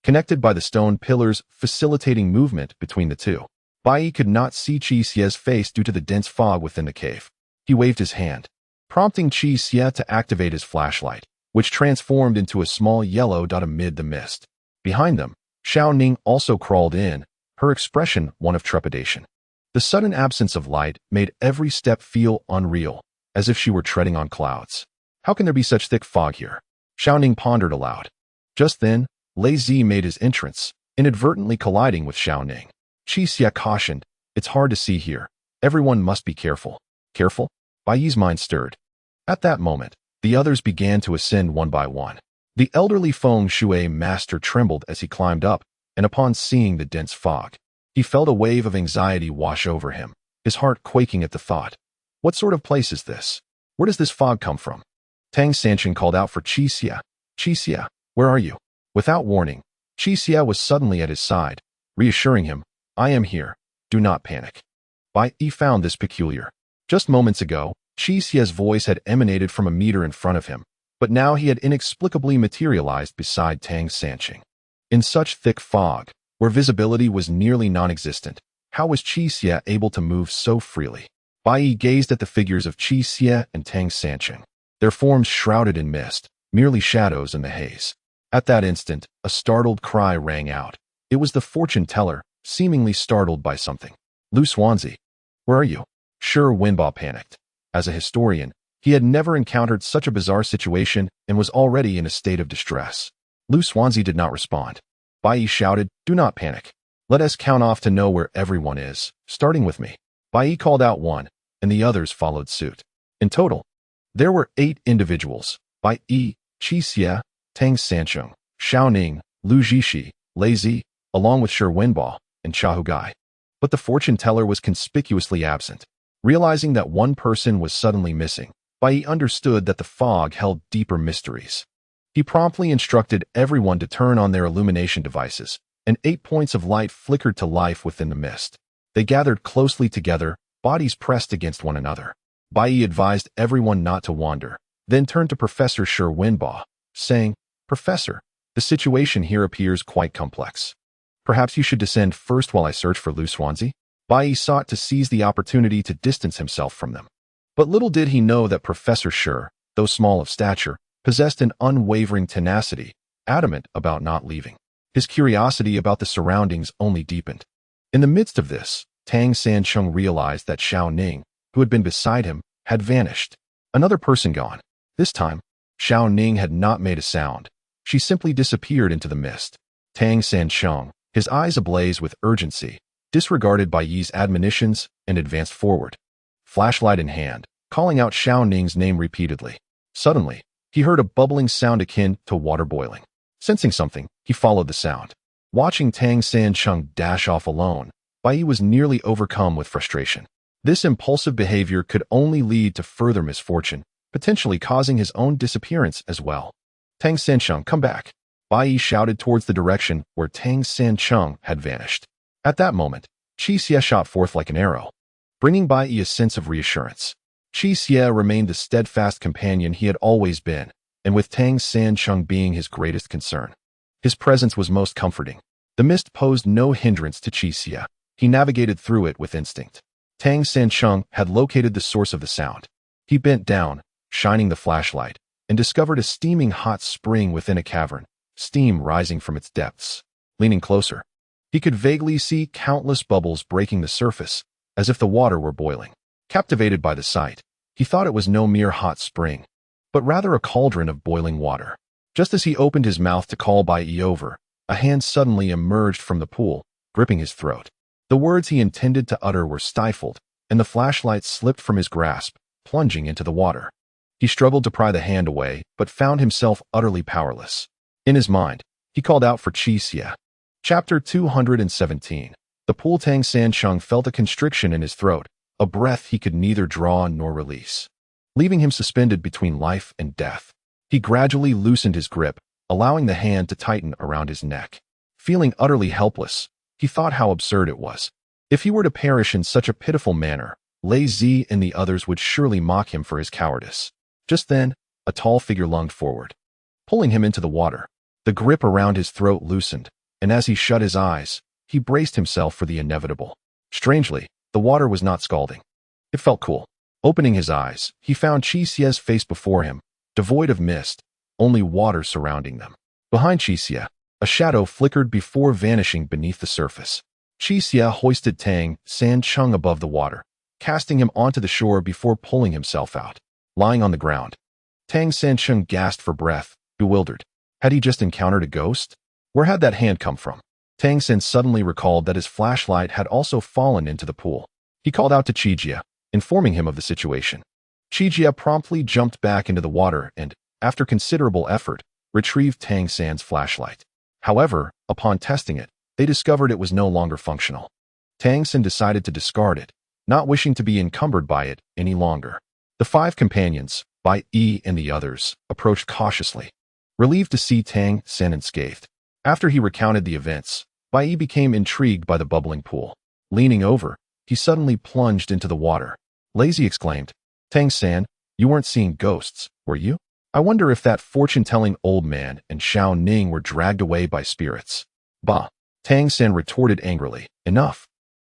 connected by the stone pillars, facilitating movement between the two. Bai Yi could not see Qi Xie's face due to the dense fog within the cave. He waved his hand, prompting Qi Xie to activate his flashlight, which transformed into a small yellow dot amid the mist. Behind them, Xiao Ning also crawled in, her expression one of trepidation. The sudden absence of light made every step feel unreal, as if she were treading on clouds. How can there be such thick fog here? Xiao Ning pondered aloud. Just then, Lei Zi made his entrance, inadvertently colliding with Xiao Ning. Qi Xie cautioned, it's hard to see here. Everyone must be careful. Careful? Bai Yi's mind stirred. At that moment, the others began to ascend one by one. The elderly Feng Shui master trembled as he climbed up, and upon seeing the dense fog, he felt a wave of anxiety wash over him, his heart quaking at the thought. What sort of place is this? Where does this fog come from? Tang Sanchen called out for Qi Xie. Qi Xie, where are you? Without warning, Qi Xie was suddenly at his side, reassuring him, I am here. Do not panic. Bai Yi found this peculiar. Just moments ago, Qi Xie's voice had emanated from a meter in front of him, but now he had inexplicably materialized beside Tang Sanchen. In such thick fog, where visibility was nearly non-existent, how was Qi Xie able to move so freely? Bai Yi gazed at the figures of Qi Xie and Tang Sanchen, their forms shrouded in mist, merely shadows in the haze. At that instant, a startled cry rang out. It was the fortune teller, seemingly startled by something. Lu Xuanzi, where are you? Shi Wenbo panicked. As a historian, he had never encountered such a bizarre situation and was already in a state of distress. Lu Xuanzi did not respond. Bai Yi shouted, do not panic. Let us count off to know where everyone is, starting with me. Bai Yi called out one, and the others followed suit. In total, there were 8 individuals: Bai Yi, Qi Xie, Tang Sanchen, Xiao Ning, Lu Zhishi, Lei Zi, along with Shi Wenbo and Hu Gai. But the fortune teller was conspicuously absent. Realizing that one person was suddenly missing, Bai Yi understood that the fog held deeper mysteries. He promptly instructed everyone to turn on their illumination devices, and 8 points of light flickered to life within the mist. They gathered closely together, bodies pressed against one another. Bai Yi advised everyone not to wander, then turned to Professor Shi Wenbo, saying, Professor, the situation here appears quite complex. Perhaps you should descend first while I search for Lu Xuanzi? Bai Yi sought to seize the opportunity to distance himself from them. But little did he know that Professor Shi, though small of stature, possessed an unwavering tenacity, adamant about not leaving. His curiosity about the surroundings only deepened. In the midst of this, Tang Sanchen realized that Xiao Ning, who had been beside him, had vanished. Another person gone. This time, Xiao Ning had not made a sound. She simply disappeared into the mist. Tang Sanchen, his eyes ablaze with urgency, disregarded Bai Yi's admonitions and advanced forward, flashlight in hand, calling out Xiao Ning's name repeatedly. Suddenly, he heard a bubbling sound akin to water boiling. Sensing something, he followed the sound. Watching Tang Sanchen dash off alone, Bai Yi was nearly overcome with frustration. This impulsive behavior could only lead to further misfortune, potentially causing his own disappearance as well. Tang Sancheng, come back! Bai Yi shouted towards the direction where Tang Sancheng had vanished. At that moment, Qi Xie shot forth like an arrow, bringing Bai Yi a sense of reassurance. Qi Xie remained the steadfast companion he had always been, and with Tang Sancheng being his greatest concern, his presence was most comforting. The mist posed no hindrance to Qi Xie. He navigated through it with instinct. Tang Sancheng had located the source of the sound. He bent down, shining the flashlight, and discovered a steaming hot spring within a cavern, steam rising from its depths. Leaning closer, he could vaguely see countless bubbles breaking the surface, as if the water were boiling. Captivated by the sight, he thought it was no mere hot spring, but rather a cauldron of boiling water. Just as he opened his mouth to call Bai Yi over, a hand suddenly emerged from the pool, gripping his throat. The words he intended to utter were stifled, and the flashlight slipped from his grasp, plunging into the water. He struggled to pry the hand away, but found himself utterly powerless. In his mind, he called out for Qi Xie. Chapter 217. The pool. Tang Sancheng felt a constriction in his throat, a breath he could neither draw nor release, leaving him suspended between life and death. He gradually loosened his grip, allowing the hand to tighten around his neck. Feeling utterly helpless, he thought how absurd it was. If he were to perish in such a pitiful manner, Lei Zi and the others would surely mock him for his cowardice. Just then, a tall figure lunged forward, pulling him into the water. The grip around his throat loosened, and as he shut his eyes, he braced himself for the inevitable. Strangely, the water was not scalding. It felt cool. Opening his eyes, he found Qi Xie's face before him, devoid of mist, only water surrounding them. Behind Qi Xie, a shadow flickered before vanishing beneath the surface. Qi Xie hoisted Tang Sancheng above the water, casting him onto the shore before pulling himself out. Lying on the ground, Tang Sancheng gasped for breath, bewildered. Had he just encountered a ghost? Where had that hand come from? Tang San suddenly recalled that his flashlight had also fallen into the pool. He called out to Qi Jie, informing him of the situation. Qi Jie promptly jumped back into the water and, after considerable effort, retrieved Tang San's flashlight. However, upon testing it, they discovered it was no longer functional. Tang San decided to discard it, not wishing to be encumbered by it any longer. The five companions, Bai Yi and the others, approached cautiously, relieved to see Tang San unscathed. After he recounted the events, Bai Yi became intrigued by the bubbling pool. Leaning over, he suddenly plunged into the water. Lazy exclaimed, Tang San, you weren't seeing ghosts, were you? I wonder if that fortune-telling old man and Xiao Ning were dragged away by spirits. Bah! Tang San retorted angrily. Enough.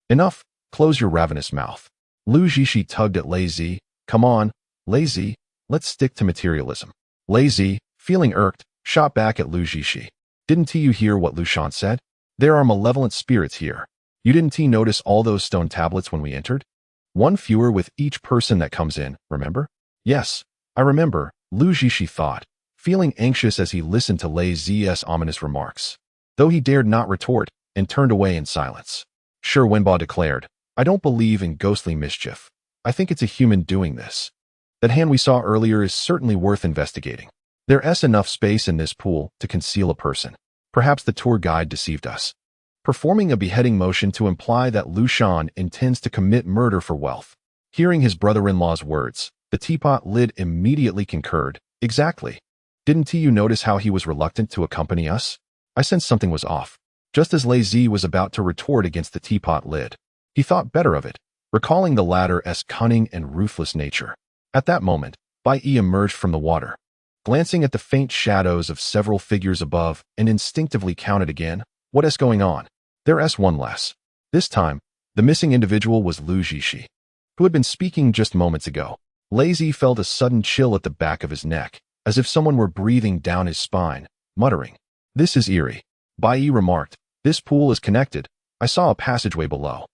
Enough. Close your ravenous mouth. Lu Zhishi tugged at Lazy. Come on, Lazy, let's stick to materialism. Lazy, feeling irked, shot back at Lu Zhishi. Didn't you hear what Lu Shan said? There are malevolent spirits here. You didn't notice all those stone tablets when we entered? One fewer with each person that comes in, remember? Yes, I remember, Lu Zhishi thought, feeling anxious as he listened to Lei Zi's ominous remarks. Though he dared not retort, and turned away in silence. Shi Wenbo declared, I don't believe in ghostly mischief. I think it's a human doing this. That hand we saw earlier is certainly worth investigating. There's enough space in this pool to conceal a person. Perhaps the tour guide deceived us, performing a beheading motion to imply that Lu Shan intends to commit murder for wealth. Hearing his brother-in-law's words, the teapot lid immediately concurred. Exactly. Didn't you notice how he was reluctant to accompany us? I sensed something was off. Just as Lei Zi was about to retort against the teapot lid, he thought better of it, recalling the latter's cunning and ruthless nature. At that moment, Bai Yi emerged from the water, glancing at the faint shadows of several figures above and instinctively counted again. What's going on? There's one less. This time, the missing individual was Lu Zhishi, who had been speaking just moments ago. Lei Zi felt a sudden chill at the back of his neck, as if someone were breathing down his spine, muttering. This is eerie. Bai Yi remarked, this pool is connected. I saw a passageway below.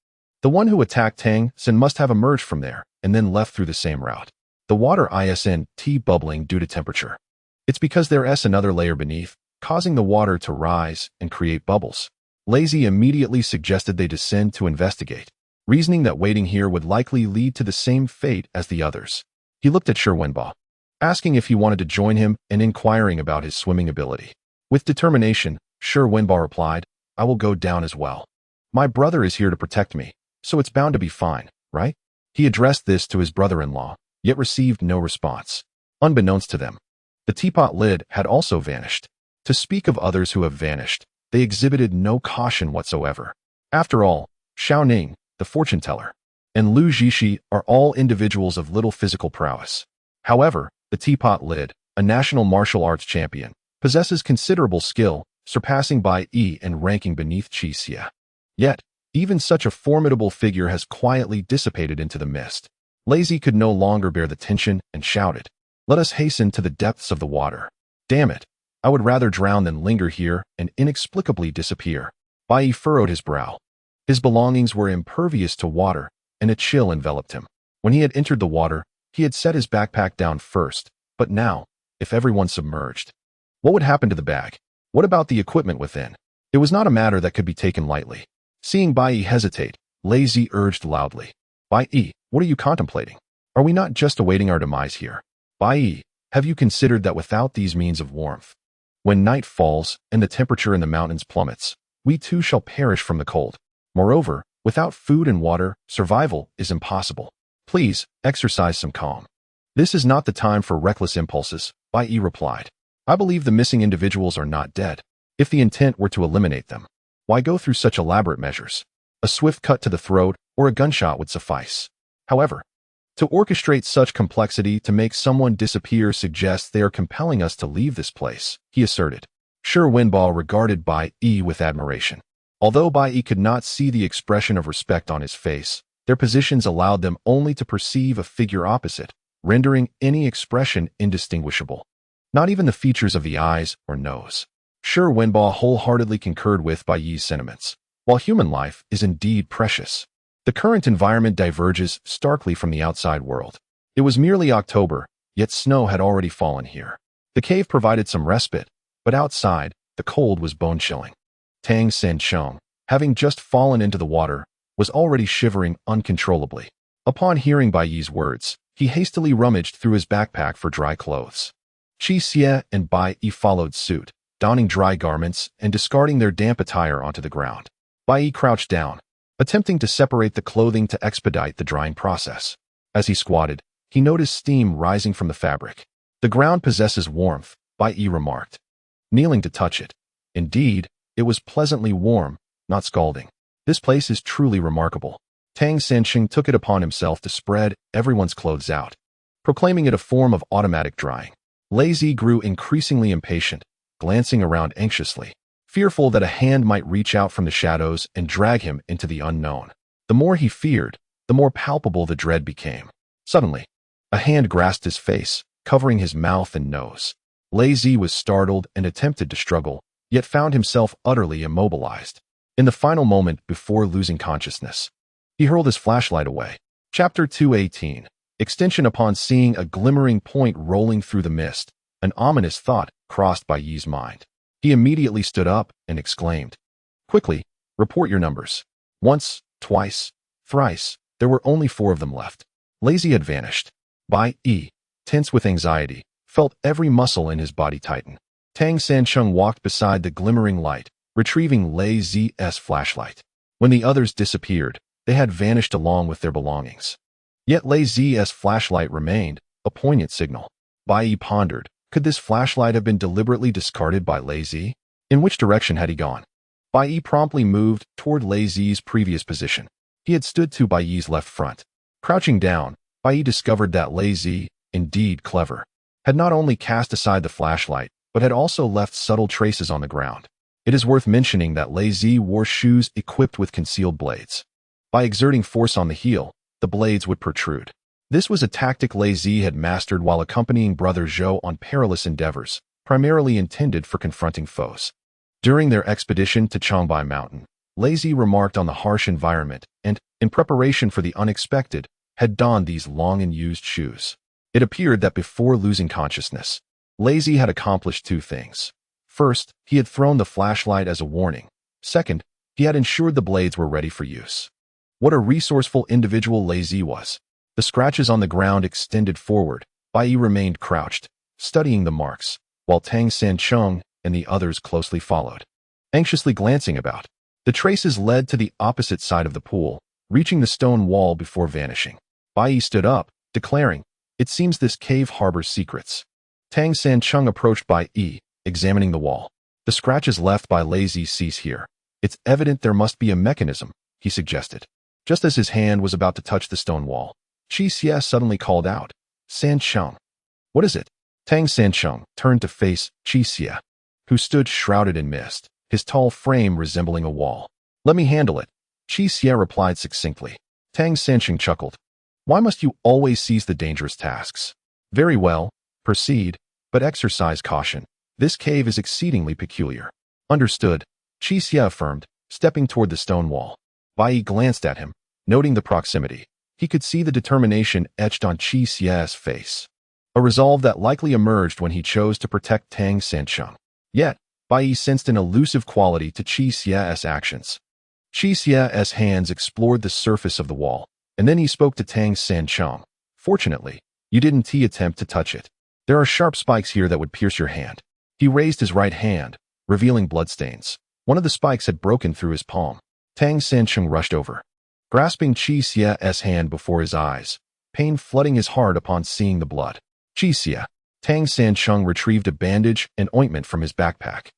The one who attacked Tang San must have emerged from there and then left through the same route. The water isn't bubbling due to temperature. It's because there's another layer beneath, causing the water to rise and create bubbles. Lei Zi immediately suggested they descend to investigate, reasoning that waiting here would likely lead to the same fate as the others. He looked at Shi Wenbo, asking if he wanted to join him and inquiring about his swimming ability. With determination, Shi Wenbo replied, I will go down as well. My brother is here to protect me, so it's bound to be fine, right? He addressed this to his brother-in-law, yet received no response. Unbeknownst to them, the teapot lid had also vanished. To speak of others who have vanished, they exhibited no caution whatsoever. After all, Xiao Ning, the fortune-teller, and Lu Jishi are all individuals of little physical prowess. However, the teapot lid, a national martial arts champion, possesses considerable skill, surpassing Bai Yi and ranking beneath Qi Xie. Yet, even such a formidable figure has quietly dissipated into the mist. Lazy could no longer bear the tension and shouted, "Let us hasten to the depths of the water. Damn it, I would rather drown than linger here and inexplicably disappear." Bai Yi furrowed his brow. His belongings were impervious to water, and a chill enveloped him. When he had entered the water, he had set his backpack down first, but now, if everyone submerged, what would happen to the bag? What about the equipment within? It was not a matter that could be taken lightly. Seeing Bai Yi hesitate, Lazy urged loudly, "Bai Yi, what are you contemplating? Are we not just awaiting our demise here? Bai Yi, have you considered that without these means of warmth, when night falls and the temperature in the mountains plummets, we too shall perish from the cold? Moreover, without food and water, survival is impossible. Please, exercise some calm." "This is not the time for reckless impulses," Bai Yi replied. "I believe the missing individuals are not dead. If the intent were to eliminate them, why go through such elaborate measures? A swift cut to the throat or a gunshot would suffice. However, to orchestrate such complexity to make someone disappear suggests they are compelling us to leave this place," he asserted. Shi Wenbo regarded Bai Yi with admiration. Although Bai Yi could not see the expression of respect on his face, their positions allowed them only to perceive a figure opposite, rendering any expression indistinguishable. Not even the features of the eyes or nose. Shi Wenbo wholeheartedly concurred with Bai Yi's sentiments. While human life is indeed precious, the current environment diverges starkly from the outside world. It was merely October, yet snow had already fallen here. The cave provided some respite, but outside, the cold was bone-chilling. Tang Sancheng, having just fallen into the water, was already shivering uncontrollably. Upon hearing Bai Yi's words, he hastily rummaged through his backpack for dry clothes. Qi Xie and Bai Yi followed suit, donning dry garments and discarding their damp attire onto the ground. Bai Yi crouched down, attempting to separate the clothing to expedite the drying process. As he squatted, he noticed steam rising from the fabric. "The ground possesses warmth," Bai Yi remarked, kneeling to touch it. Indeed, it was pleasantly warm, not scalding. "This place is truly remarkable." Tang Sancheng took it upon himself to spread everyone's clothes out, proclaiming it a form of automatic drying. Lazy grew increasingly impatient, glancing around anxiously, fearful that a hand might reach out from the shadows and drag him into the unknown. The more he feared, the more palpable the dread became. Suddenly, a hand grasped his face, covering his mouth and nose. Lazy was startled and attempted to struggle, yet found himself utterly immobilized. In the final moment before losing consciousness, he hurled his flashlight away. Chapter 218. Extension. Upon seeing a glimmering point rolling through the mist, an ominous thought crossed Bai Yi's mind. He immediately stood up and exclaimed, "Quickly, report your numbers." Once, twice, thrice, there were only 4 of them left. Lazy had vanished. Bai Yi, tense with anxiety, felt every muscle in his body tighten. Tang Sancheng walked beside the glimmering light, retrieving Lazy's flashlight. When the others disappeared, they had vanished along with their belongings. Yet Lazy's flashlight remained, a poignant signal. Bai Yi pondered, could this flashlight have been deliberately discarded by Lazy? In which direction had he gone? Bai Yi promptly moved toward Lazy's previous position. He had stood to Bai Yi's left front. Crouching down, Bai Yi discovered that Lazy, indeed clever, had not only cast aside the flashlight, but had also left subtle traces on the ground. It is worth mentioning that Lazy wore shoes equipped with concealed blades. By exerting force on the heel, the blades would protrude. This was a tactic Lazy had mastered while accompanying Brother Zhou on perilous endeavors, primarily intended for confronting foes. During their expedition to Changbai Mountain, Lazy remarked on the harsh environment and, in preparation for the unexpected, had donned these long and used shoes. It appeared that before losing consciousness, Lazy had accomplished 2 things. First, he had thrown the flashlight as a warning. Second, he had ensured the blades were ready for use. What a resourceful individual Lazy was. The scratches on the ground extended forward. Bai Yi remained crouched, studying the marks, while Tang Sancheng and the others closely followed, anxiously glancing about. The traces led to the opposite side of the pool, reaching the stone wall before vanishing. Bai Yi stood up, declaring, It seems this cave harbors secrets. Tang Sancheng approached Bai Yi, examining the wall. The scratches left by lazy cease here. It's evident there must be a mechanism, he suggested. Just as his hand was about to touch the stone wall, Qi Xie suddenly called out, Sancheng. What is it? Tang Sancheng turned to face Qi Xie, who stood shrouded in mist, his tall frame resembling a wall. Let me handle it, Qi Xie replied succinctly. Tang Sancheng chuckled. Why must you always seize the dangerous tasks? Very well, proceed, but exercise caution. This cave is exceedingly peculiar. Understood, Qi Xie affirmed, stepping toward the stone wall. Bai Yi glanced at him, noting the proximity. He could see the determination etched on Qi Xie's face. A resolve that likely emerged when he chose to protect Tang Sancheng. Yet, Bai Yi sensed an elusive quality to Qi Xie's actions. Qi Xie's hands explored the surface of the wall, and then he spoke to Tang Sancheng. Fortunately, you didn't attempt to touch it. There are sharp spikes here that would pierce your hand. He raised his right hand, revealing bloodstains. One of the spikes had broken through his palm. Tang Sancheng rushed over, grasping Qi Xie's hand before his eyes, pain flooding his heart upon seeing the blood. Qi Xie. Tang Sancheng retrieved a bandage and ointment from his backpack,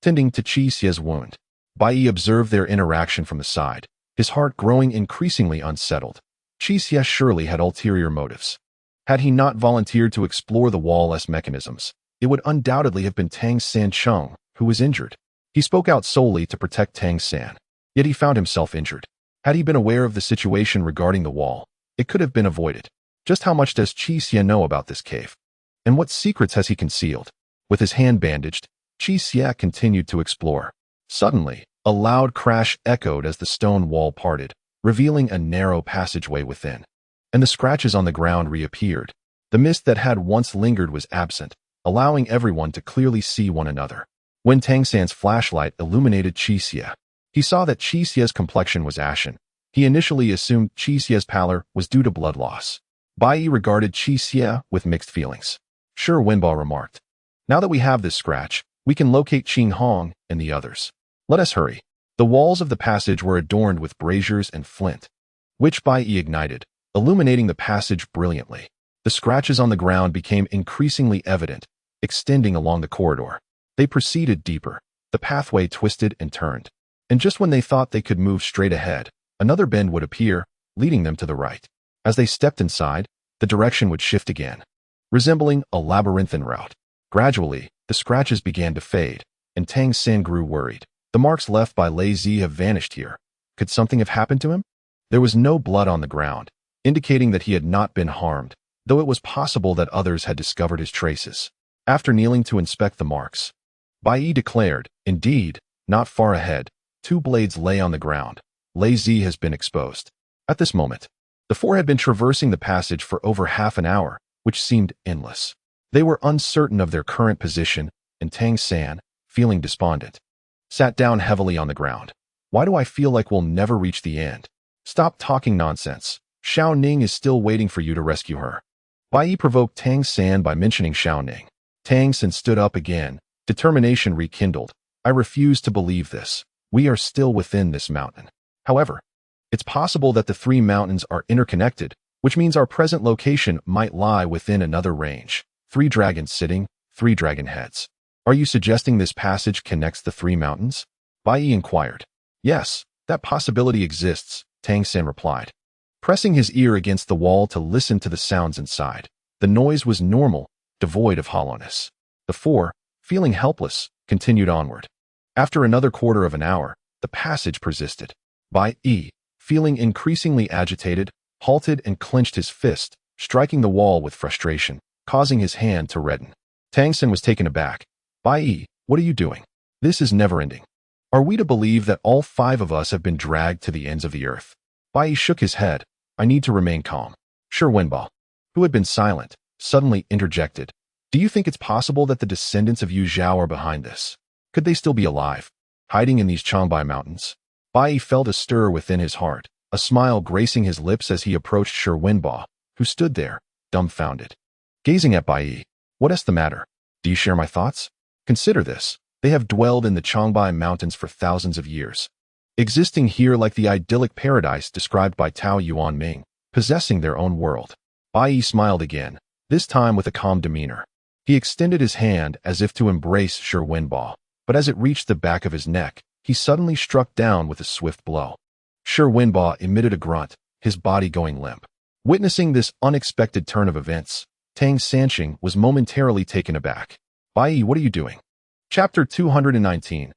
tending to Qi Xie's wound. Bai Yi observed their interaction from the side, his heart growing increasingly unsettled. Qi Xie surely had ulterior motives. Had he not volunteered to explore the wall-less mechanisms, it would undoubtedly have been Tang Sancheng who was injured. He spoke out solely to protect Tang San, yet he found himself injured. Had he been aware of the situation regarding the wall, it could have been avoided. Just how much does Qi Xie know about this cave? And what secrets has he concealed? With his hand bandaged, Qi Xie continued to explore. Suddenly, a loud crash echoed as the stone wall parted, revealing a narrow passageway within. And the scratches on the ground reappeared. The mist that had once lingered was absent, allowing everyone to clearly see one another. When Tang San's flashlight illuminated Qi Xie, he saw that Qi Xie's complexion was ashen. He initially assumed Qi Xie's pallor was due to blood loss. Bai Yi regarded Qi Xie with mixed feelings. Sure, Wenbo remarked. Now that we have this scratch, we can locate Qing Hong and the others. Let us hurry. The walls of the passage were adorned with braziers and flint, which Bai Yi ignited, illuminating the passage brilliantly. The scratches on the ground became increasingly evident, extending along the corridor. They proceeded deeper. The pathway twisted and turned. And just when they thought they could move straight ahead, another bend would appear, leading them to the right. As they stepped inside, the direction would shift again, resembling a labyrinthine route. Gradually, the scratches began to fade, and Tang San grew worried. The marks left by Lei Zi have vanished here. Could something have happened to him? There was no blood on the ground, indicating that he had not been harmed, though it was possible that others had discovered his traces. After kneeling to inspect the marks, Bai Yi declared, indeed, not far ahead, 2 blades lay on the ground. Lei Zi has been exposed. At this moment, the 4 had been traversing the passage for over half an hour, which seemed endless. They were uncertain of their current position, and Tang San, feeling despondent, sat down heavily on the ground. Why do I feel like we'll never reach the end? Stop talking nonsense. Xiao Ning is still waiting for you to rescue her. Bai Yi provoked Tang San by mentioning Xiao Ning. Tang San stood up again, determination rekindled. I refuse to believe this. We are still within this mountain. However, it's possible that the 3 mountains are interconnected, which means our present location might lie within another range. 3 dragons sitting, 3 dragon heads. Are you suggesting this passage connects the 3 mountains? Bai Yi inquired. Yes, that possibility exists, Tang San replied, pressing his ear against the wall to listen to the sounds inside. The noise was normal, devoid of hollowness. The 4, feeling helpless, continued onward. After another quarter of an hour, the passage persisted. Bai Yi, feeling increasingly agitated, halted and clenched his fist, striking the wall with frustration, causing his hand to redden. Tang San was taken aback. Bai Yi, what are you doing? This is never-ending. Are we to believe that all 5 of us have been dragged to the ends of the earth? Bai Yi shook his head. I need to remain calm. Sure, Wenbo, who had been silent, suddenly interjected. Do you think it's possible that the descendants of Yu Zhao are behind this? Could they still be alive, hiding in these Changbai mountains? Bai Yi felt a stir within his heart, a smile gracing his lips as he approached Shi Wenbo, who stood there, dumbfounded, gazing at Bai Yi. What is the matter? Do you share my thoughts? Consider this. They have dwelled in the Changbai mountains for thousands of years, existing here like the idyllic paradise described by Tao Yuan Ming, possessing their own world. Bai Yi smiled again, this time with a calm demeanor. He extended his hand as if to embrace Shi Wenbo, but as it reached the back of his neck, he suddenly struck down with a swift blow. Shi Wenbo emitted a grunt, his body going limp. Witnessing this unexpected turn of events, Tang Sanqing was momentarily taken aback. Bai Yi, what are you doing? Chapter 219.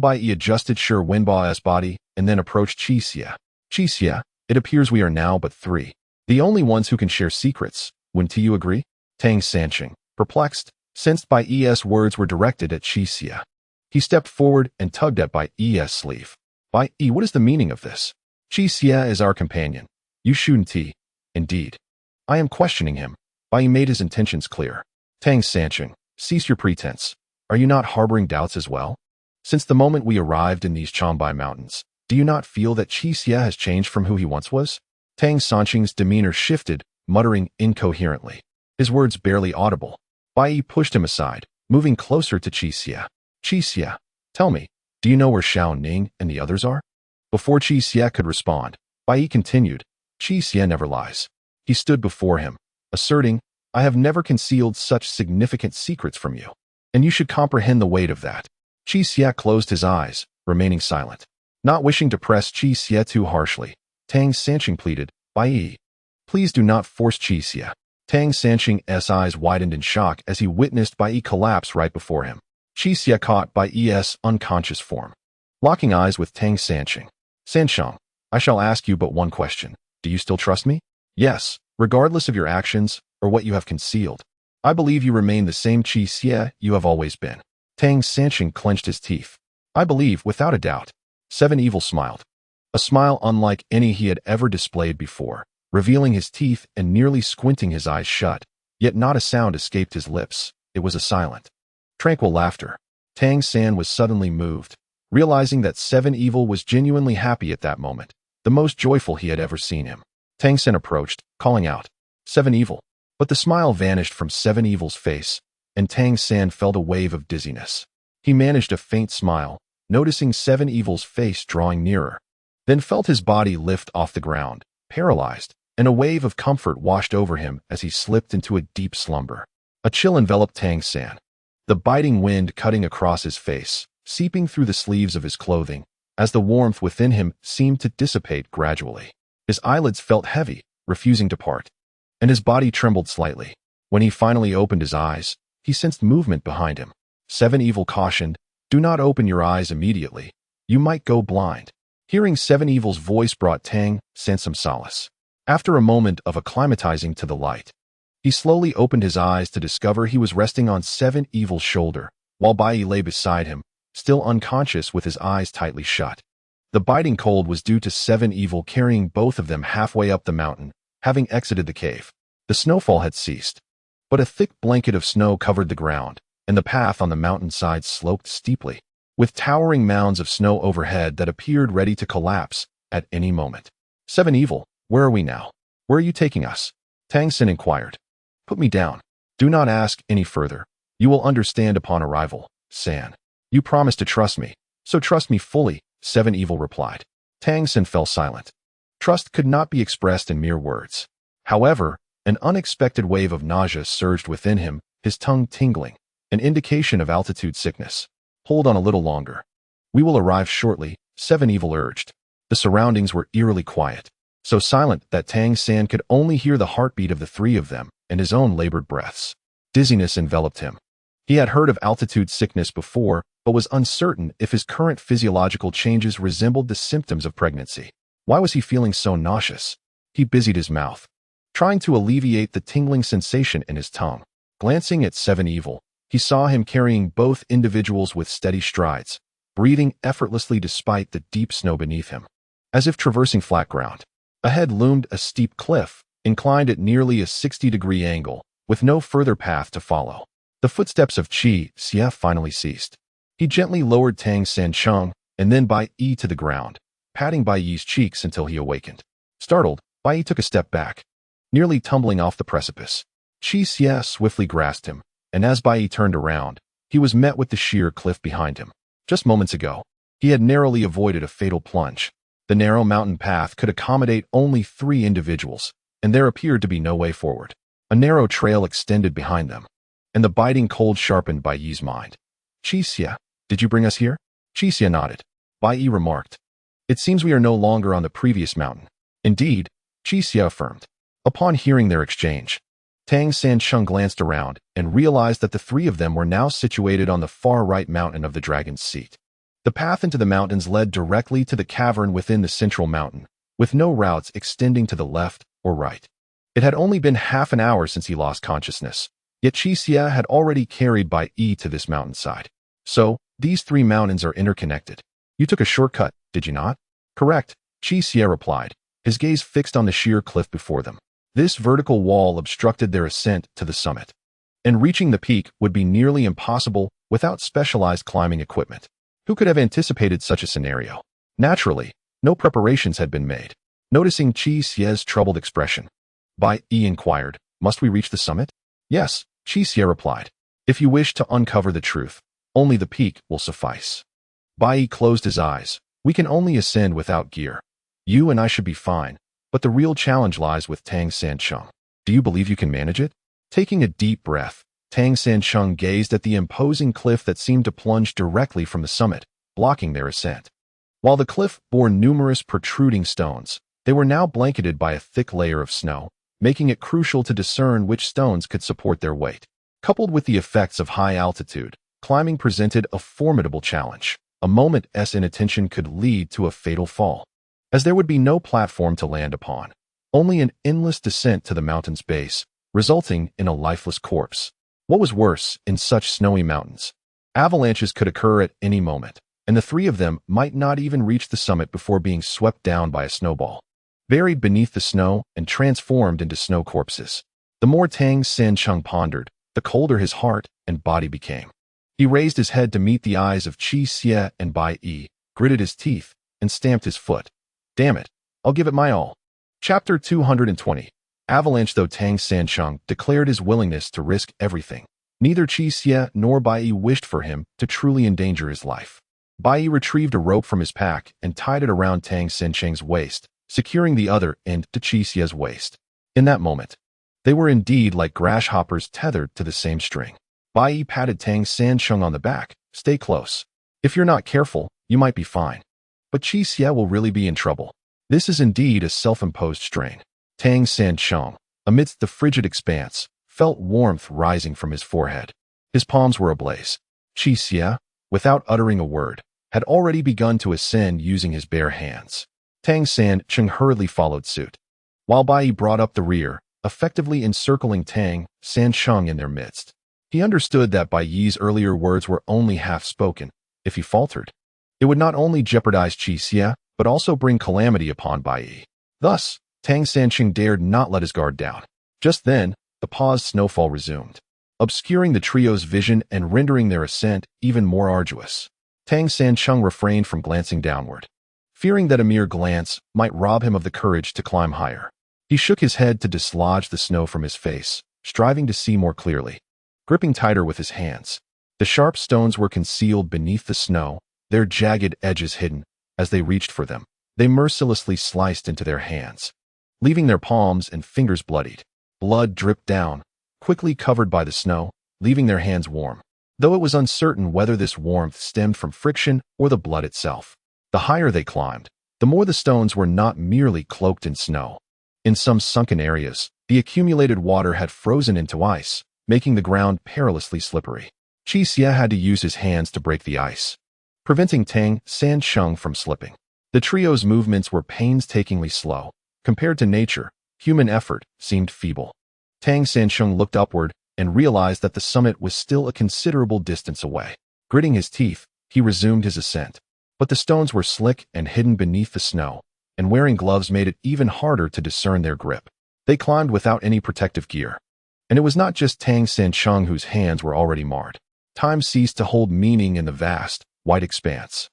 Bai Yi adjusted Shi Wenbo's body and then approached Qixia. Qixia, it appears we are now but three, the only ones who can share secrets. Wouldn't you agree? Tang Sanqing, perplexed, sensed Bai Yi's words were directed at Qixia. He stepped forward and tugged at Bai Yi's sleeve. Bai Yi, what is the meaning of this? Qixia is our companion. You shouldn't. Indeed. I am questioning him. Bai Yi made his intentions clear. Tang Sanqing, cease your pretense. Are you not harboring doubts as well? Since the moment we arrived in these Changbai Mountains, do you not feel that Qixia has changed from who he once was? Tang Sanqing's demeanor shifted, muttering incoherently, his words barely audible. Bai Yi pushed him aside, moving closer to Qixia. Qixia, tell me, do you know where Xiao Ning and the others are? Before Qixia could respond, Bai Yi continued, Qixia never lies. He stood before him, asserting, I have never concealed such significant secrets from you, and you should comprehend the weight of that. Qixia closed his eyes, remaining silent. Not wishing to press Qixia too harshly, Tang Sanqing pleaded, Bai Yi, please do not force Qixia. Tang Sanqing's eyes widened in shock as he witnessed Bai Yi collapse right before him. Qixia caught Bai Yi's unconscious form. Locking eyes with Tang Sanqing. Sansheng, I shall ask you but one question. Do you still trust me? Yes, regardless of your actions or what you have concealed. I believe you remain the same Qixia you have always been. Tang Sanqing clenched his teeth. I believe, without a doubt. Seven Evil smiled. A smile unlike any he had ever displayed before, revealing his teeth and nearly squinting his eyes shut. Yet not a sound escaped his lips. It was a silent, tranquil laughter. Tang San was suddenly moved, realizing that Seven Evil was genuinely happy at that moment, the most joyful he had ever seen him. Tang San approached, calling out, Seven Evil. But the smile vanished from Seven Evil's face, and Tang San felt a wave of dizziness. He managed a faint smile, noticing Seven Evil's face drawing nearer, then felt his body lift off the ground, paralyzed, and a wave of comfort washed over him as he slipped into a deep slumber. A chill enveloped Tang San, the biting wind cutting across his face, seeping through the sleeves of his clothing, as the warmth within him seemed to dissipate gradually. His eyelids felt heavy, refusing to part, and his body trembled slightly. When he finally opened his eyes, he sensed movement behind him. Seven Evil cautioned, do not open your eyes immediately. You might go blind. Hearing Seven Evil's voice brought Tang San some solace. After a moment of acclimatizing to the light, he slowly opened his eyes to discover he was resting on Seven Evil's shoulder, while Bai Yi lay beside him, still unconscious with his eyes tightly shut. The biting cold was due to Seven Evil carrying both of them halfway up the mountain, having exited the cave. The snowfall had ceased, but a thick blanket of snow covered the ground, and the path on the mountainside sloped steeply, with towering mounds of snow overhead that appeared ready to collapse at any moment. Seven Evil, where are we now? Where are you taking us? Tang San inquired. Put me down. Do not ask any further. You will understand upon arrival, San. You promised to trust me, so trust me fully, Seven Evil replied. Tang San fell silent. Trust could not be expressed in mere words. However, an unexpected wave of nausea surged within him, his tongue tingling, an indication of altitude sickness. Hold on a little longer. We will arrive shortly, Seven Evil urged. The surroundings were eerily quiet, so silent that Tang San could only hear the heartbeat of the three of them and his own labored breaths. Dizziness enveloped him. He had heard of altitude sickness before, but was uncertain if his current physiological changes resembled the symptoms of pregnancy. Why was he feeling so nauseous? He busied his mouth, trying to alleviate the tingling sensation in his tongue. Glancing at Seven Evil, he saw him carrying both individuals with steady strides, breathing effortlessly despite the deep snow beneath him. As if traversing flat ground, ahead loomed a steep cliff, inclined at nearly a 60-degree angle, with no further path to follow. The footsteps of Qixia finally ceased. He gently lowered Tang Sanqing and then Bai Yi to the ground, patting Bai Yi's cheeks until he awakened. Startled, Bai Yi took a step back, nearly tumbling off the precipice. Qixia swiftly grasped him, and as Bai Yi turned around, he was met with the sheer cliff behind him. Just moments ago, he had narrowly avoided a fatal plunge. The narrow mountain path could accommodate only 3 individuals, and there appeared to be no way forward. A narrow trail extended behind them, and the biting cold sharpened Bai Yi's mind. "Qixia, did you bring us here?" Qixia nodded. Bai Yi remarked, "It seems we are no longer on the previous mountain." "Indeed," Qixia affirmed. Upon hearing their exchange, Tang Sansheng glanced around and realized that the three of them were now situated on the far right mountain of the dragon's seat. The path into the mountains led directly to the cavern within the central mountain, with no routes extending to the left or right. It had only been half an hour since he lost consciousness, yet Qixia had already carried Bai Yi to this mountainside. "So, these three mountains are interconnected. You took a shortcut, did you not?" "Correct," Qixia replied, his gaze fixed on the sheer cliff before them. This vertical wall obstructed their ascent to the summit, and reaching the peak would be nearly impossible without specialized climbing equipment. Who could have anticipated such a scenario? Naturally, no preparations had been made. Noticing Qixia's troubled expression, Bai Yi inquired, "Must we reach the summit?" "Yes," Qixia replied. "If you wish to uncover the truth, only the peak will suffice." Bai Yi closed his eyes. "We can only ascend without gear. You and I should be fine, but the real challenge lies with Tang Sansheng. Do you believe you can manage it?" Taking a deep breath, Tang Sansheng gazed at the imposing cliff that seemed to plunge directly from the summit, blocking their ascent. While the cliff bore numerous protruding stones, they were now blanketed by a thick layer of snow, making it crucial to discern which stones could support their weight. Coupled with the effects of high altitude, climbing presented a formidable challenge. A moment's inattention could lead to a fatal fall, as there would be no platform to land upon, only an endless descent to the mountain's base, resulting in a lifeless corpse. What was worse, in such snowy mountains, avalanches could occur at any moment, and the three of them might not even reach the summit before being swept down by a snowball, buried beneath the snow and transformed into snow corpses. The more Tang Sansheng pondered, the colder his heart and body became. He raised his head to meet the eyes of Qixia and Bai Yi, gritted his teeth, and stamped his foot. "Damn it, I'll give it my all." Chapter 220. Avalanche. Though Tang Sansheng declared his willingness to risk everything, neither Qixia nor Bai Yi wished for him to truly endanger his life. Bai Yi retrieved a rope from his pack and tied it around Tang Sansheng's waist, securing the other end to Qixia's waist. In that moment, they were indeed like grasshoppers tethered to the same string. Bai Yi patted Tang Sansheng on the back. "Stay close. If you're not careful, you might be fine. But Qixia will really be in trouble." This is indeed a self-imposed strain. Tang Sansheng, amidst the frigid expanse, felt warmth rising from his forehead. His palms were ablaze. Qixia, without uttering a word, had already begun to ascend using his bare hands. Tang Sansheng hurriedly followed suit, while Bai Yi brought up the rear, effectively encircling Tang Sansheng in their midst. He understood that Bai Yi's earlier words were only half-spoken. If he faltered, it would not only jeopardize Qixia, but also bring calamity upon Bai Yi. Thus, Tang Sansheng dared not let his guard down. Just then, the paused snowfall resumed, obscuring the trio's vision and rendering their ascent even more arduous. Tang Sansheng refrained from glancing downward, fearing that a mere glance might rob him of the courage to climb higher. He shook his head to dislodge the snow from his face, striving to see more clearly. Gripping tighter with his hands, the sharp stones were concealed beneath the snow, their jagged edges hidden. As they reached for them, they mercilessly sliced into their hands, leaving their palms and fingers bloodied. Blood dripped down, quickly covered by the snow, leaving their hands warm, though it was uncertain whether this warmth stemmed from friction or the blood itself. The higher they climbed, the more the stones were not merely cloaked in snow. In some sunken areas, the accumulated water had frozen into ice, making the ground perilously slippery. Qixia had to use his hands to break the ice, preventing Tang Sansheng from slipping. The trio's movements were painstakingly slow. Compared to nature, human effort seemed feeble. Tang Sansheng looked upward and realized that the summit was still a considerable distance away. Gritting his teeth, he resumed his ascent. But the stones were slick and hidden beneath the snow, and wearing gloves made it even harder to discern their grip. They climbed without any protective gear. And it was not just Tang Sansheng whose hands were already marred. Time ceased to hold meaning in the vast, white expanse.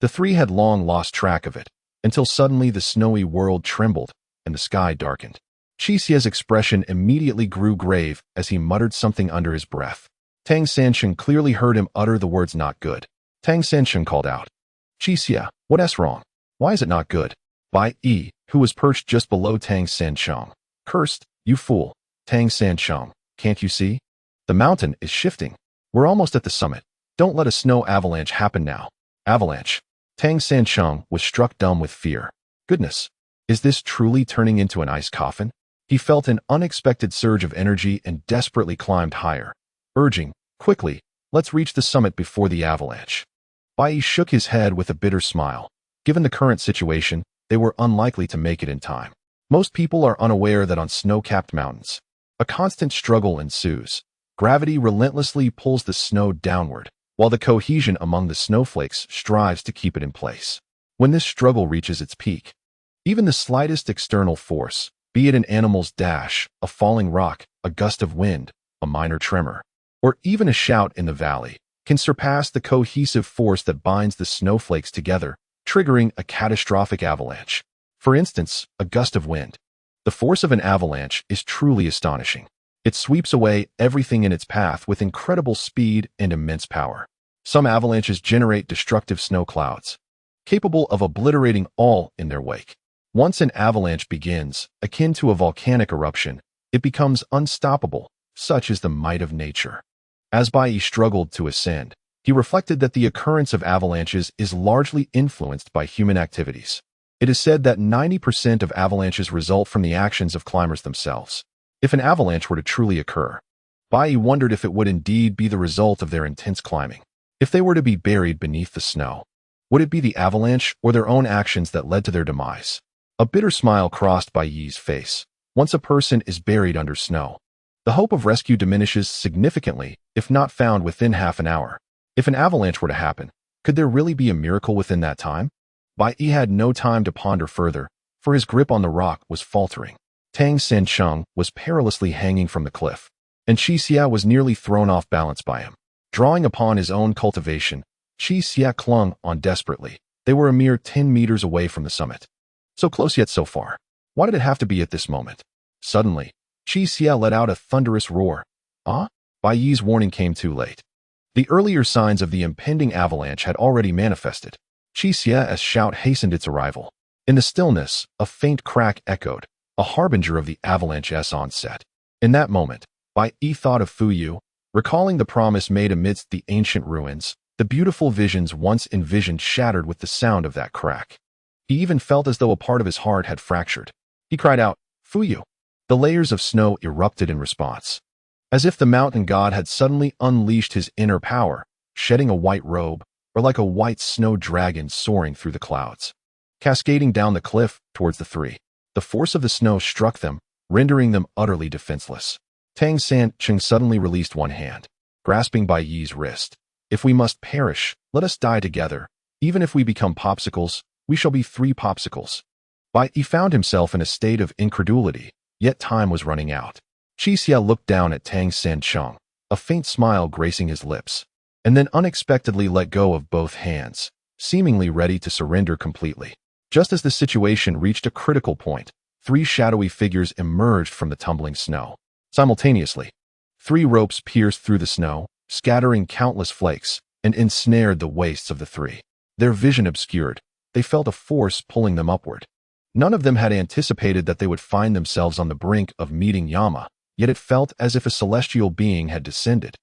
The three had long lost track of it, until suddenly the snowy world trembled and the sky darkened. Qixia's expression immediately grew grave as he muttered something under his breath. Tang Sansheng clearly heard him utter the words "not good." Tang Sansheng called out, "Qixia, what's wrong? Why is it not good?" Bai Yi, who was perched just below Tang Sansheng, cursed, "You fool. Tang San Chung, can't you see? The mountain is shifting. We're almost at the summit. Don't let a snow avalanche happen now. Avalanche. Tang San Chung was struck dumb with fear. Goodness, is this truly turning into an ice coffin? He felt an unexpected surge of energy and desperately climbed higher, urging, quickly, let's reach the summit before the avalanche. Bai Yi shook his head with a bitter smile. Given the current situation, they were unlikely to make it in time. Most people are unaware that on snow-capped mountains, a constant struggle ensues. Gravity relentlessly pulls the snow downward, while the cohesion among the snowflakes strives to keep it in place. When this struggle reaches its peak, even the slightest external force, be it an animal's dash, a falling rock, a gust of wind, a minor tremor, or even a shout in the valley, can surpass the cohesive force that binds the snowflakes together, triggering a catastrophic avalanche. For instance, a gust of wind. The force of an avalanche is truly astonishing. It sweeps away everything in its path with incredible speed and immense power. Some avalanches generate destructive snow clouds, capable of obliterating all in their wake. Once an avalanche begins, akin to a volcanic eruption, it becomes unstoppable, such is the might of nature. As Bai Yi struggled to ascend, he reflected that the occurrence of avalanches is largely influenced by human activities. It is said that 90% of avalanches result from the actions of climbers themselves. If an avalanche were to truly occur, Bai Yi wondered if it would indeed be the result of their intense climbing. If they were to be buried beneath the snow, would it be the avalanche or their own actions that led to their demise? A bitter smile crossed Bai Yi's face. Once a person is buried under snow, the hope of rescue diminishes significantly if not found within half an hour. If an avalanche were to happen, could there really be a miracle within that time? Bai Yi had no time to ponder further, for his grip on the rock was faltering. Tang San Chung was perilously hanging from the cliff, and Qi Xia was nearly thrown off balance by him. Drawing upon his own cultivation, Qi Xia clung on desperately. They were a mere 10 meters away from the summit. So close yet so far. Why did it have to be at this moment? Suddenly, Qi Xia let out a thunderous roar. Ah? Bai Yi's warning came too late. The earlier signs of the impending avalanche had already manifested. Qi Xia's shout hastened its arrival. In the stillness, a faint crack echoed, a harbinger of the avalanche's onset. In that moment, Bai Yi thought of Fu Yu, recalling the promise made amidst the ancient ruins. The beautiful visions once envisioned shattered with the sound of that crack. He even felt as though a part of his heart had fractured. He cried out, Fu Yu! The layers of snow erupted in response, as if the mountain god had suddenly unleashed his inner power, shedding a white robe, or like a white snow dragon soaring through the clouds, cascading down the cliff towards the three. The force of the snow struck them, rendering them utterly defenseless. Tang San Chung suddenly released one hand, grasping Bai Yi's wrist. If we must perish, let us die together. Even if we become popsicles, we shall be 3 popsicles. Bai Yi found himself in a state of incredulity, yet time was running out. Qi Xia looked down at Tang San Chung, a faint smile gracing his lips, and then unexpectedly let go of both hands, seemingly ready to surrender completely. Just as the situation reached a critical point, 3 shadowy figures emerged from the tumbling snow. Simultaneously, 3 ropes pierced through the snow, scattering countless flakes, and ensnared the waists of the 3. Their vision obscured, they felt a force pulling them upward. None of them had anticipated that they would find themselves on the brink of meeting Yama, yet it felt as if a celestial being had descended,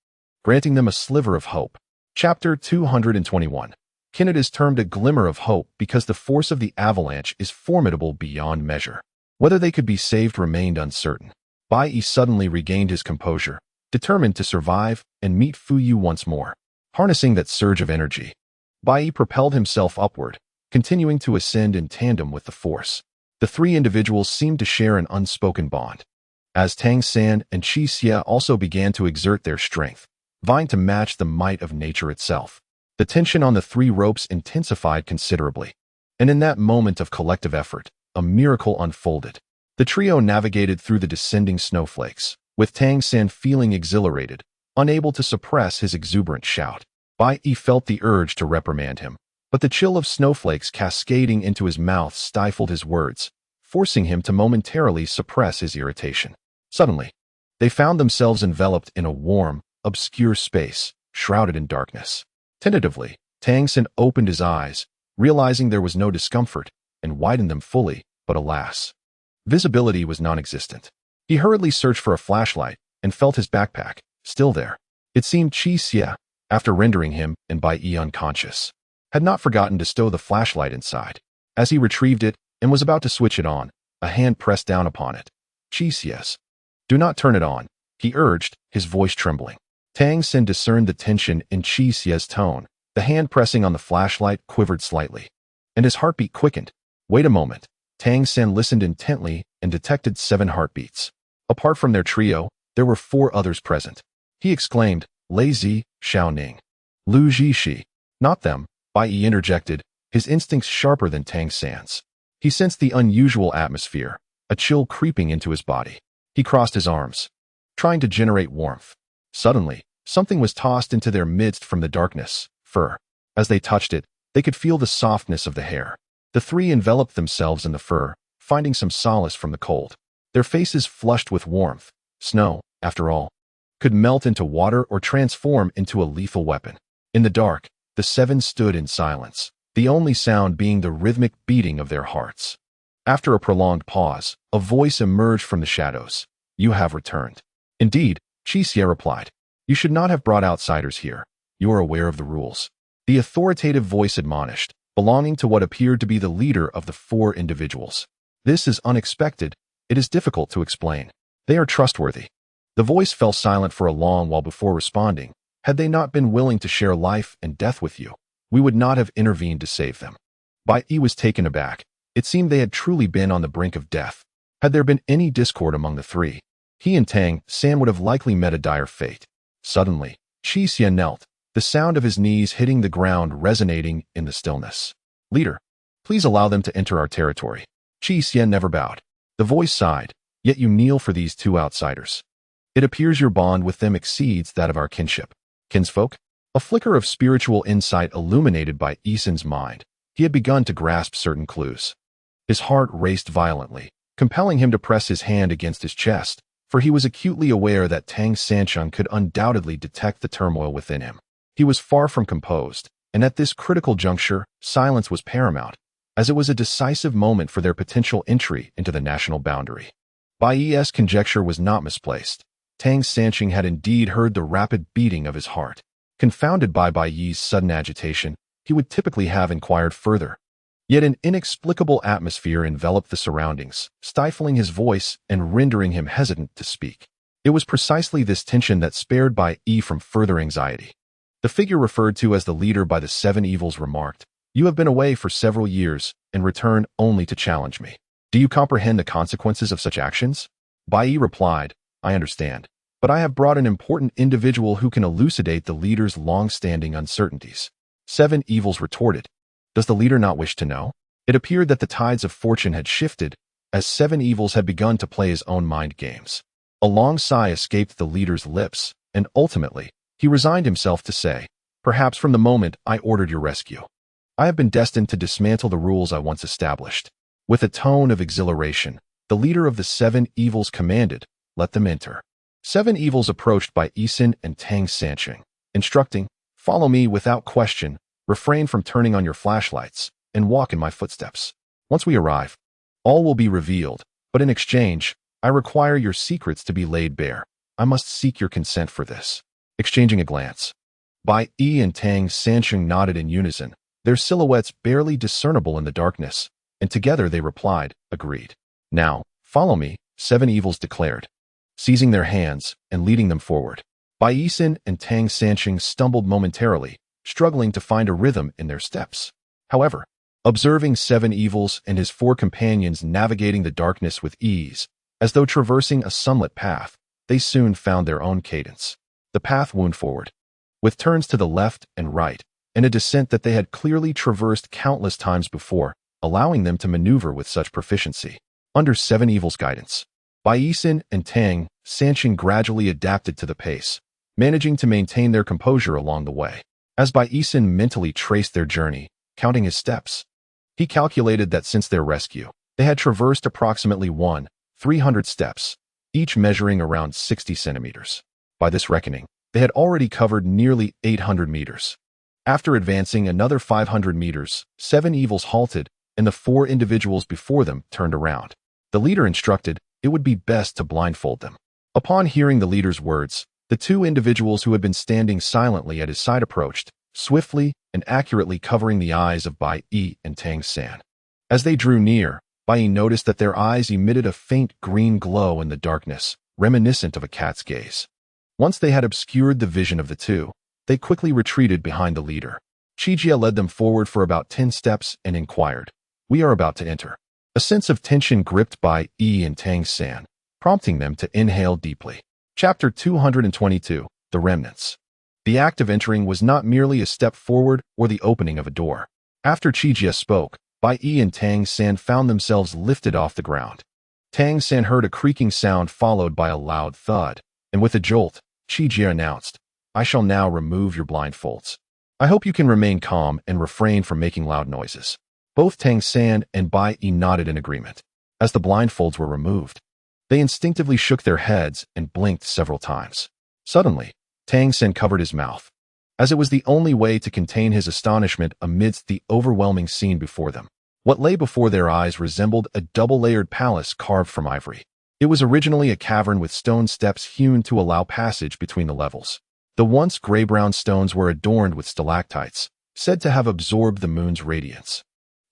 granting them a sliver of hope. Chapter 221. Kinnet is termed a glimmer of hope because the force of the avalanche is formidable beyond measure. Whether they could be saved remained uncertain. Bai Yi suddenly regained his composure, determined to survive and meet Fu Yu once more. Harnessing that surge of energy, Bai Yi propelled himself upward, continuing to ascend in tandem with the force. The 3 individuals seemed to share an unspoken bond, as Tang San and Qi Xia also began to exert their strength, vying to match the might of nature itself. The tension on the 3 ropes intensified considerably, and in that moment of collective effort, a miracle unfolded. The trio navigated through the descending snowflakes, with Tang San feeling exhilarated, unable to suppress his exuberant shout. Bai Yi felt the urge to reprimand him, but the chill of snowflakes cascading into his mouth stifled his words, forcing him to momentarily suppress his irritation. Suddenly, they found themselves enveloped in a warm, obscure space, shrouded in darkness. Tentatively, Tang San opened his eyes, realizing there was no discomfort, and widened them fully, but alas, visibility was non-existent. He hurriedly searched for a flashlight and felt his backpack, still there. It seemed Qi Xie, after rendering him and Bai Yi unconscious, had not forgotten to stow the flashlight inside. As he retrieved it and was about to switch it on, a hand pressed down upon it. Qi Xie's. "Do not turn it on," he urged, his voice trembling. Tang Xin discerned the tension in Qi Xie's tone. The hand pressing on the flashlight quivered slightly, and his heartbeat quickened. Wait a moment. Tang Xin listened intently and detected 7 heartbeats. Apart from their trio, there were 4 others present. He exclaimed, Lei Zi, Xiao Ning. Lu Zhishi. Not them, Bai Yi interjected, his instincts sharper than Tang Xin's. He sensed the unusual atmosphere, a chill creeping into his body. He crossed his arms, trying to generate warmth. Suddenly, something was tossed into their midst from the darkness, fur. As they touched it, they could feel the softness of the hair. The 3 enveloped themselves in the fur, finding some solace from the cold. Their faces flushed with warmth. Snow, after all, could melt into water or transform into a lethal weapon. In the dark, the 7 stood in silence, the only sound being the rhythmic beating of their hearts. After a prolonged pause, a voice emerged from the shadows. "You have returned." "Indeed," Qi Xie replied. "You should not have brought outsiders here. You are aware of the rules." The authoritative voice admonished, belonging to what appeared to be the leader of the 4 individuals. "This is unexpected. It is difficult to explain. They are trustworthy." The voice fell silent for a long while before responding. "Had they not been willing to share life and death with you, we would not have intervened to save them." Bai Yi was taken aback. It seemed they had truly been on the brink of death. Had there been any discord among the 3, he and Tang San would have likely met a dire fate. Suddenly, Qi Xie knelt, the sound of his knees hitting the ground resonating in the stillness. "Leader, please allow them to enter our territory." Qi Xie never bowed. The voice sighed, "Yet you kneel for these 2 outsiders. It appears your bond with them exceeds that of our kinship." "Kinsfolk?" A flicker of spiritual insight illuminated Bai Yi's mind. He had begun to grasp certain clues. His heart raced violently, compelling him to press his hand against his chest, for he was acutely aware that Tang Sancheng could undoubtedly detect the turmoil within him. He was far from composed, and at this critical juncture, silence was paramount, as it was a decisive moment for their potential entry into the national boundary. Bai Yi's conjecture was not misplaced. Tang Sancheng had indeed heard the rapid beating of his heart. Confounded by Bai Yi's sudden agitation, he would typically have inquired further. Yet an inexplicable atmosphere enveloped the surroundings, stifling his voice and rendering him hesitant to speak. It was precisely this tension that spared Bai Yi from further anxiety. The figure referred to as the leader by the 7 evils remarked, "You have been away for several years and return only to challenge me. Do you comprehend the consequences of such actions?" Bai Yi replied, "I understand, but I have brought an important individual who can elucidate the leader's long-standing uncertainties." 7 evils retorted, "Does the leader not wish to know?" It appeared that the tides of fortune had shifted, as 7 evils had begun to play his own mind games. A long sigh escaped the leader's lips, and ultimately, he resigned himself to say, "Perhaps from the moment I ordered your rescue, I have been destined to dismantle the rules I once established." With a tone of exhilaration, the leader of the 7 evils commanded, "Let them enter." 7 evils approached Bai Yi and Tang Sancheng, instructing, "Follow me without question, refrain from turning on your flashlights, and walk in my footsteps. Once we arrive, all will be revealed, but in exchange, I require your secrets to be laid bare. I must seek your consent for this." Exchanging a glance, Bai Yi and Tang Sancheng nodded in unison, their silhouettes barely discernible in the darkness, and together they replied, "Agreed." "Now, follow me," 7 evils declared, seizing their hands and leading them forward. Bai Yi and Tang Sancheng stumbled momentarily, struggling to find a rhythm in their steps. However, observing 7 evils and his 4 companions navigating the darkness with ease, as though traversing a sunlit path, they soon found their own cadence. The path wound forward, with turns to the left and right, and a descent that they had clearly traversed countless times before, allowing them to maneuver with such proficiency. Under 7 evils' guidance, Bai Yi and Tang Sancheng gradually adapted to the pace, managing to maintain their composure along the way. As Bai Yi mentally traced their journey, counting his steps, he calculated that since their rescue, they had traversed approximately 300 steps, each measuring around 60 centimeters. By this reckoning, they had already covered nearly 800 meters. After advancing another 500 meters, 7 evils halted, and the 4 individuals before them turned around. The leader instructed, it would be best to blindfold them. Upon hearing the leader's words, the two individuals who had been standing silently at his side approached, swiftly and accurately covering the eyes of Bai Yi and Tang San. As they drew near, Bai Yi noticed that their eyes emitted a faint green glow in the darkness, reminiscent of a cat's gaze. Once they had obscured the vision of the two, they quickly retreated behind the leader. Chijia led them forward for about 10 steps and inquired, "We are about to enter." A sense of tension gripped Bai Yi and Tang San, prompting them to inhale deeply. Chapter 222, The Remnants. The act of entering was not merely a step forward or the opening of a door. After Chijia spoke, Bai Yi and Tang San found themselves lifted off the ground. Tang San heard a creaking sound followed by a loud thud, and with a jolt, Chijia announced, "I shall now remove your blindfolds. I hope you can remain calm and refrain from making loud noises." Both Tang San and Bai Yi nodded in agreement. As the blindfolds were removed, they instinctively shook their heads and blinked several times. Suddenly, Tang San covered his mouth, as it was the only way to contain his astonishment amidst the overwhelming scene before them. What lay before their eyes resembled a double-layered palace carved from ivory. It was originally a cavern with stone steps hewn to allow passage between the levels. The once gray-brown stones were adorned with stalactites, said to have absorbed the moon's radiance,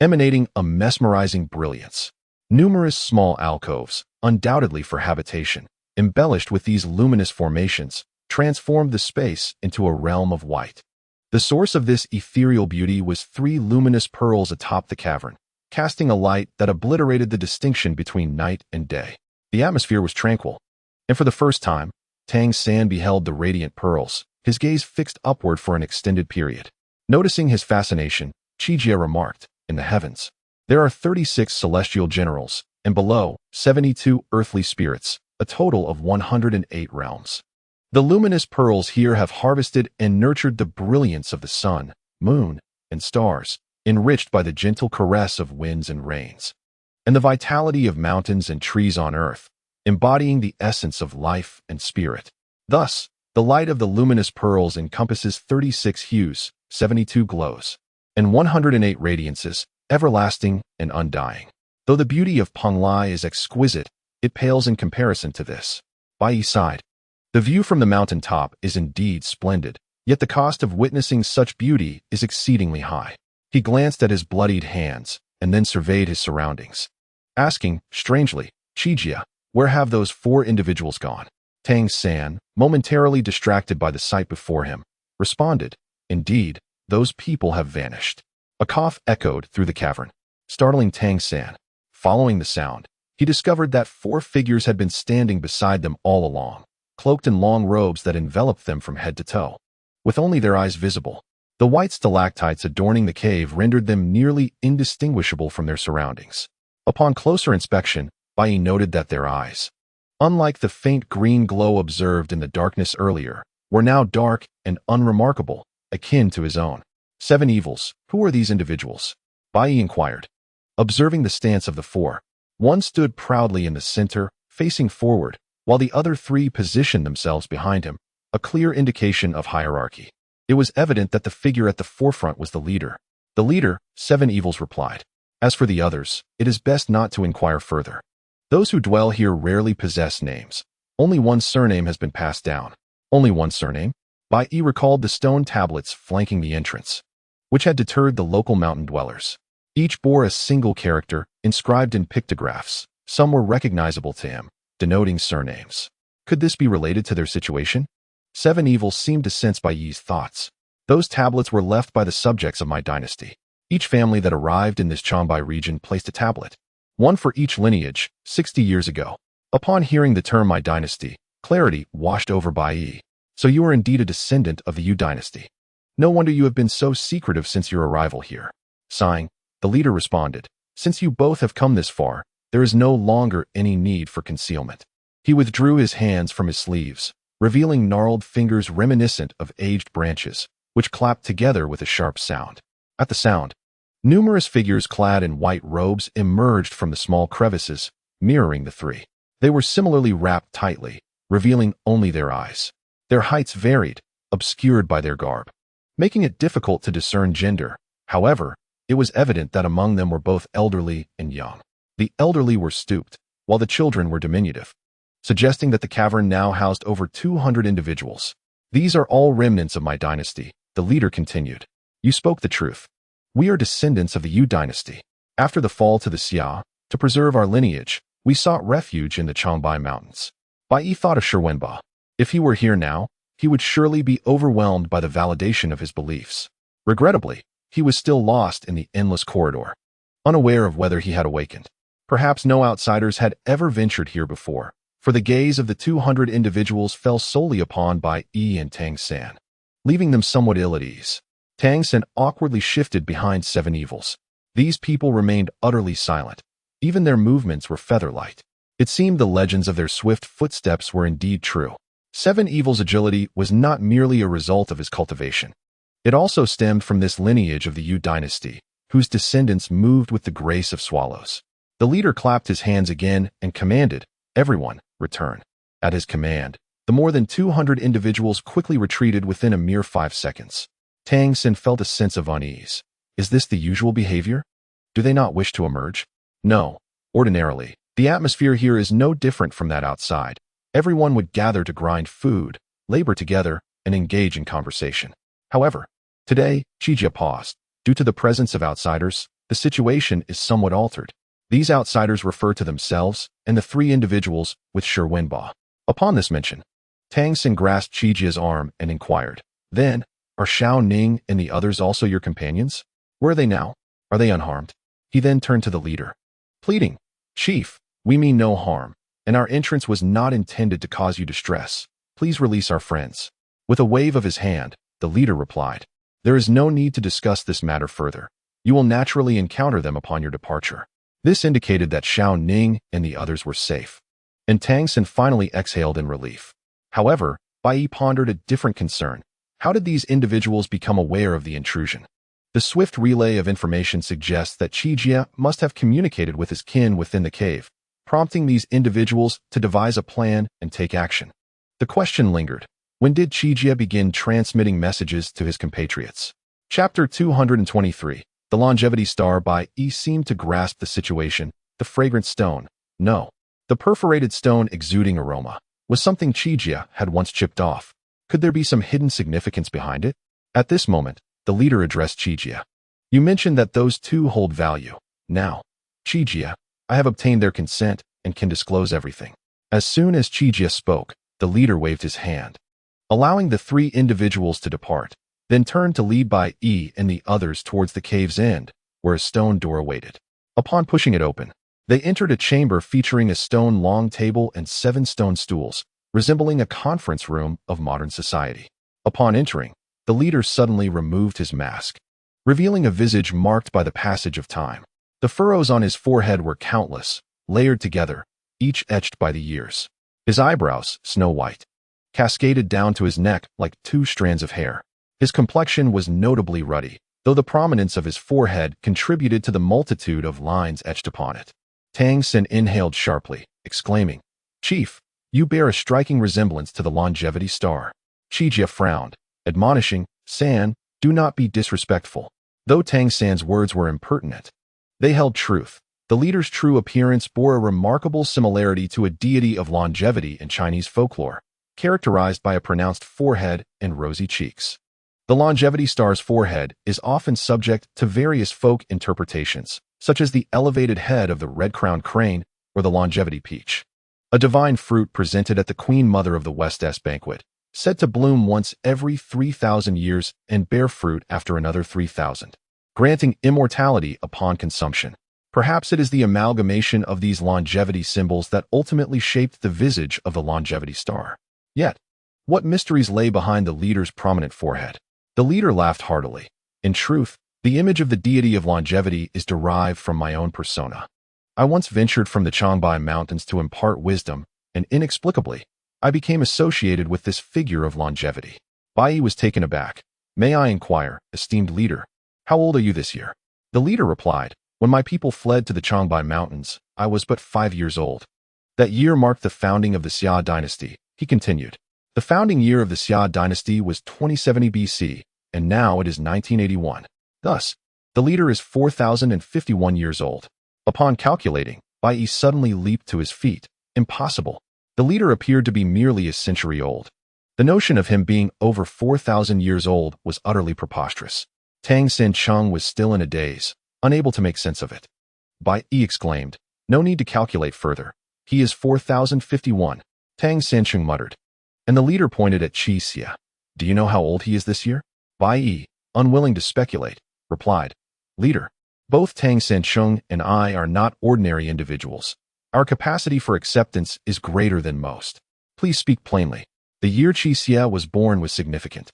emanating a mesmerizing brilliance. Numerous small alcoves, undoubtedly for habitation, embellished with these luminous formations, transformed the space into a realm of white. The source of this ethereal beauty was 3 luminous pearls atop the cavern, casting a light that obliterated the distinction between night and day. The atmosphere was tranquil, and for the first time, Tang San beheld the radiant pearls, his gaze fixed upward for an extended period. Noticing his fascination, Chijia remarked, "In the heavens, there are 36 celestial generals, and below, 72 earthly spirits, a total of 108 realms. The luminous pearls here have harvested and nurtured the brilliance of the sun, moon, and stars, enriched by the gentle caress of winds and rains, and the vitality of mountains and trees on earth, embodying the essence of life and spirit. Thus, the light of the luminous pearls encompasses 36 hues, 72 glows, and 108 radiances, everlasting and undying. Though the beauty of Penglai is exquisite, it pales in comparison to this." Bai Yi sighed. The view from the mountain top is indeed splendid, yet the cost of witnessing such beauty is exceedingly high. He glanced at his bloodied hands and then surveyed his surroundings, asking, strangely, "Chijia, where have those 4 individuals gone?" Tang San, momentarily distracted by the sight before him, responded, "Indeed, those people have vanished." A cough echoed through the cavern, startling Tang San. Following the sound, he discovered that 4 figures had been standing beside them all along, cloaked in long robes that enveloped them from head to toe, with only their eyes visible. The white stalactites adorning the cave rendered them nearly indistinguishable from their surroundings. Upon closer inspection, Bai Yi noted that their eyes, unlike the faint green glow observed in the darkness earlier, were now dark and unremarkable, akin to his own. 7 evils, who are these individuals? Bai Yi inquired. Observing the stance of the 4, one stood proudly in the center, facing forward, while the other 3 positioned themselves behind him, a clear indication of hierarchy. It was evident that the figure at the forefront was the leader. "The leader," 7 evils replied. "As for the others, it is best not to inquire further. Those who dwell here rarely possess names. Only one surname has been passed down." "Only one surname?" Bai Yi recalled the stone tablets flanking the entrance, which had deterred the local mountain dwellers. Each bore a single character, inscribed in pictographs. Some were recognizable to him, denoting surnames. Could this be related to their situation? 7 evils seemed to sense Bai Yi's thoughts. "Those tablets were left by the subjects of my dynasty. Each family that arrived in this Changbai region placed a tablet, one for each lineage, 60 years ago." Upon hearing the term "my dynasty," clarity washed over Bai Yi. "So you are indeed a descendant of the Yu dynasty. No wonder you have been so secretive since your arrival here." Sighing, the leader responded, "Since you both have come this far, there is no longer any need for concealment." He withdrew his hands from his sleeves, revealing gnarled fingers reminiscent of aged branches, which clapped together with a sharp sound. At the sound, numerous figures clad in white robes emerged from the small crevices, mirroring the 3. They were similarly wrapped tightly, revealing only their eyes. Their heights varied, obscured by their garb, making it difficult to discern gender. However, it was evident that among them were both elderly and young. The elderly were stooped, while the children were diminutive, suggesting that the cavern now housed over 200 individuals. These are all remnants of my dynasty, the leader continued. You spoke the truth. We are descendants of the Yu dynasty. After the fall to the Xia, to preserve our lineage, we sought refuge in the Changbai Mountains. Bai Yi thought of Wenba. If he were here now, he would surely be overwhelmed by the validation of his beliefs. Regrettably, he was still lost in the endless corridor, unaware of whether he had awakened. Perhaps no outsiders had ever ventured here before, for the gaze of the 200 individuals fell solely upon Bai Yi and Tang San, leaving them somewhat ill at ease. Tang San awkwardly shifted behind 7 evils. These people remained utterly silent. Even their movements were feather-light. It seemed the legends of their swift footsteps were indeed true. 7 evils' agility was not merely a result of his cultivation. It also stemmed from this lineage of the Yu dynasty, whose descendants moved with the grace of swallows. The leader clapped his hands again and commanded, "Everyone, return." At his command, the more than 200 individuals quickly retreated within a mere 5 seconds. Tang San felt a sense of unease. Is this the usual behavior? Do they not wish to emerge? No. Ordinarily, the atmosphere here is no different from that outside. Everyone would gather to grind food, labor together, and engage in conversation. However, today, Qijia paused. Due to the presence of outsiders, the situation is somewhat altered. These outsiders refer to themselves and the 3 individuals with Wenba. Upon this mention, Tang San grasped Qijia's arm and inquired, "Then, are Xiao Ning and the others also your companions? Where are they now? Are they unharmed?" He then turned to the leader, pleading, "Chief, we mean no harm, and our entrance was not intended to cause you distress. Please release our friends." With a wave of his hand, the leader replied, "There is no need to discuss this matter further. You will naturally encounter them upon your departure." This indicated that Xiao Ning and the others were safe, and Tang San finally exhaled in relief. However, Bai Yi pondered a different concern. How did these individuals become aware of the intrusion? The swift relay of information suggests that Qijia must have communicated with his kin within the cave, prompting these individuals to devise a plan and take action. The question lingered. When did Qijia begin transmitting messages to his compatriots? Chapter 223. The longevity star. Bai Yi seemed to grasp the situation. The fragrant stone. No. The perforated stone exuding aroma was something Qijia had once chipped off. Could there be some hidden significance behind it? At this moment, the leader addressed Qijia. "You mentioned that those 2 hold value. Now, Qijia, I have obtained their consent and can disclose everything." As soon as Qijia spoke, the leader waved his hand, allowing the 3 individuals to depart, then turned to lead Bai Yi and the others towards the cave's end, where a stone door awaited. Upon pushing it open, they entered a chamber featuring a stone long table and 7 stone stools, resembling a conference room of modern society. Upon entering, the leader suddenly removed his mask, revealing a visage marked by the passage of time. The furrows on his forehead were countless, layered together, each etched by the years. His eyebrows, snow white, cascaded down to his neck like 2 strands of hair. His complexion was notably ruddy, though the prominence of his forehead contributed to the multitude of lines etched upon it. Tang San inhaled sharply, exclaiming, "Chief, you bear a striking resemblance to the longevity star." Qijia frowned, admonishing, "San, do not be disrespectful." Though Tang San's words were impertinent, they held truth. The leader's true appearance bore a remarkable similarity to a deity of longevity in Chinese folklore, characterized by a pronounced forehead and rosy cheeks. The longevity star's forehead is often subject to various folk interpretations, such as the elevated head of the red-crowned crane or the longevity peach, a divine fruit presented at the Queen Mother of the West's banquet, said to bloom once every 3,000 years and bear fruit after another 3,000, granting immortality upon consumption. Perhaps it is the amalgamation of these longevity symbols that ultimately shaped the visage of the longevity star. Yet, what mysteries lay behind the leader's prominent forehead? The leader laughed heartily. "In truth, the image of the deity of longevity is derived from my own persona. I once ventured from the Changbai Mountains to impart wisdom, and inexplicably, I became associated with this figure of longevity." Bai Yi was taken aback. "May I inquire, esteemed leader, how old are you this year?" The leader replied, "When my people fled to the Changbai Mountains, I was but 5 years old. That year marked the founding of the Xia dynasty," he continued. "The founding year of the Xia dynasty was 2070 BC, and now it is 1981. Thus, the leader is 4,051 years old." Upon calculating, Bai Yi suddenly leaped to his feet. Impossible. The leader appeared to be merely a century old. The notion of him being over 4,000 years old was utterly preposterous. Tang Sancheng was still in a daze, unable to make sense of it. Bai Yi exclaimed, "No need to calculate further. He is 4,051. Tang Sancheng muttered. And the leader pointed at Qi Xia. "Do you know how old he is this year?" Bai Yi, unwilling to speculate, replied, "Leader, both Tang Sancheng and I are not ordinary individuals. Our capacity for acceptance is greater than most. Please speak plainly." The year Qi Xia was born was significant.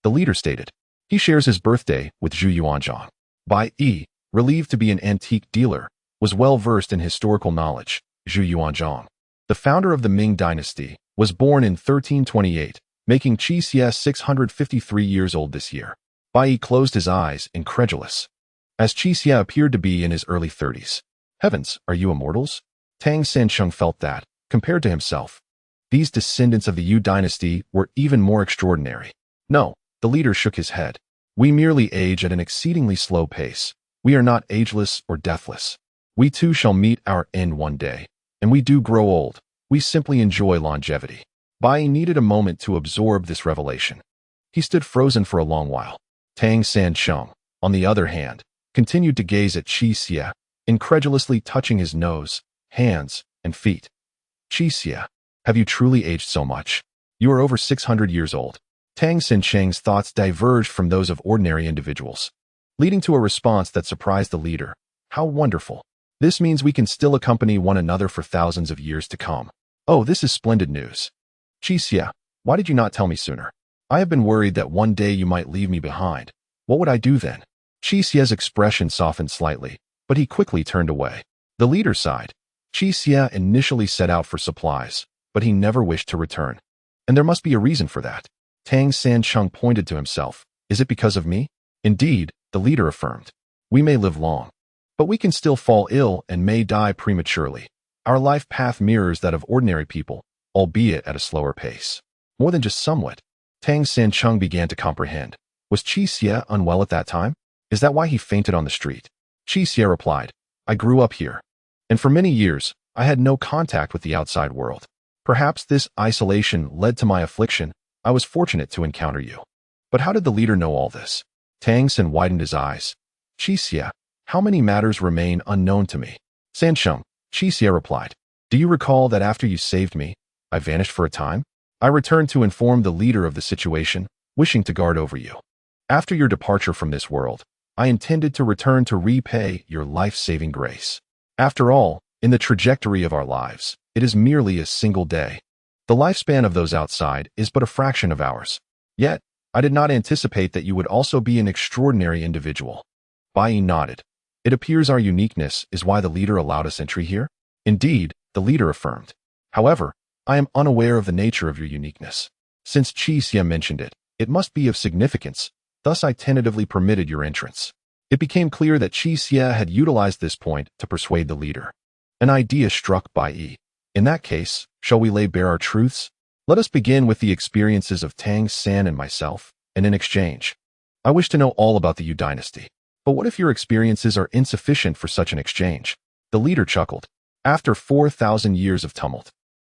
The leader stated, "He shares his birthday with Zhu Yuanzhang." Bai Yi, relieved to be an antique dealer, was well versed in historical knowledge. Zhu Yuanzhang, the founder of the Ming dynasty, was born in 1328, making Qi Xia 653 years old this year. Bai Yi closed his eyes, incredulous, as Qi Xia appeared to be in his early 30s. Heavens, are you immortals? Tang Sancheng felt that, compared to himself, these descendants of the Yu dynasty were even more extraordinary. No, the leader shook his head. We merely age at an exceedingly slow pace. We are not ageless or deathless. We too shall meet our end one day. And we do grow old. We simply enjoy longevity. Bai Yi needed a moment to absorb this revelation. He stood frozen for a long while. Tang Sancheng, on the other hand, continued to gaze at Qi Xia, incredulously touching his nose, hands, and feet. "Qi Xia, have you truly aged so much? You are over 600 years old." Tang Sancheng's thoughts diverged from those of ordinary individuals, leading to a response that surprised the leader. "How wonderful. This means we can still accompany one another for thousands of years to come. Oh, this is splendid news. Qi Xia, why did you not tell me sooner? I have been worried that one day you might leave me behind. What would I do then?" Qi Xia's expression softened slightly, but he quickly turned away. The leader sighed. Qi Xia initially set out for supplies, but he never wished to return. And there must be a reason for that. Tang Sancheng pointed to himself. "Is it because of me?" "Indeed," the leader affirmed. "We may live long, but we can still fall ill and may die prematurely. Our life path mirrors that of ordinary people, albeit at a slower pace." More than just somewhat. Tang Sancheng began to comprehend. Was Qi Xia unwell at that time? Is that why he fainted on the street? Qi Xia replied, "I grew up here, and for many years, I had no contact with the outside world. Perhaps this isolation led to my affliction. I was fortunate to encounter you." But how did the leader know all this? Tang San widened his eyes. "Qi Xia, how many matters remain unknown to me?" "Sancheng," Qi Xia replied, "do you recall that after you saved me, I vanished for a time? I returned to inform the leader of the situation, wishing to guard over you. After your departure from this world, I intended to return to repay your life-saving grace. After all, in the trajectory of our lives, it is merely a single day. The lifespan of those outside is but a fraction of ours. Yet, I did not anticipate that you would also be an extraordinary individual." Bai Yi nodded. "It appears our uniqueness is why the leader allowed us entry here?" "Indeed," the leader affirmed. "However, I am unaware of the nature of your uniqueness. Since Qi Xia mentioned it, it must be of significance, thus I tentatively permitted your entrance." It became clear that Qi Xia had utilized this point to persuade the leader. An idea struck Bai Yi. "In that case, shall we lay bare our truths? Let us begin with the experiences of Tang San and myself, and in exchange, I wish to know all about the Yu dynasty. But what if your experiences are insufficient for such an exchange?" The leader chuckled. After 4,000 years of tumult,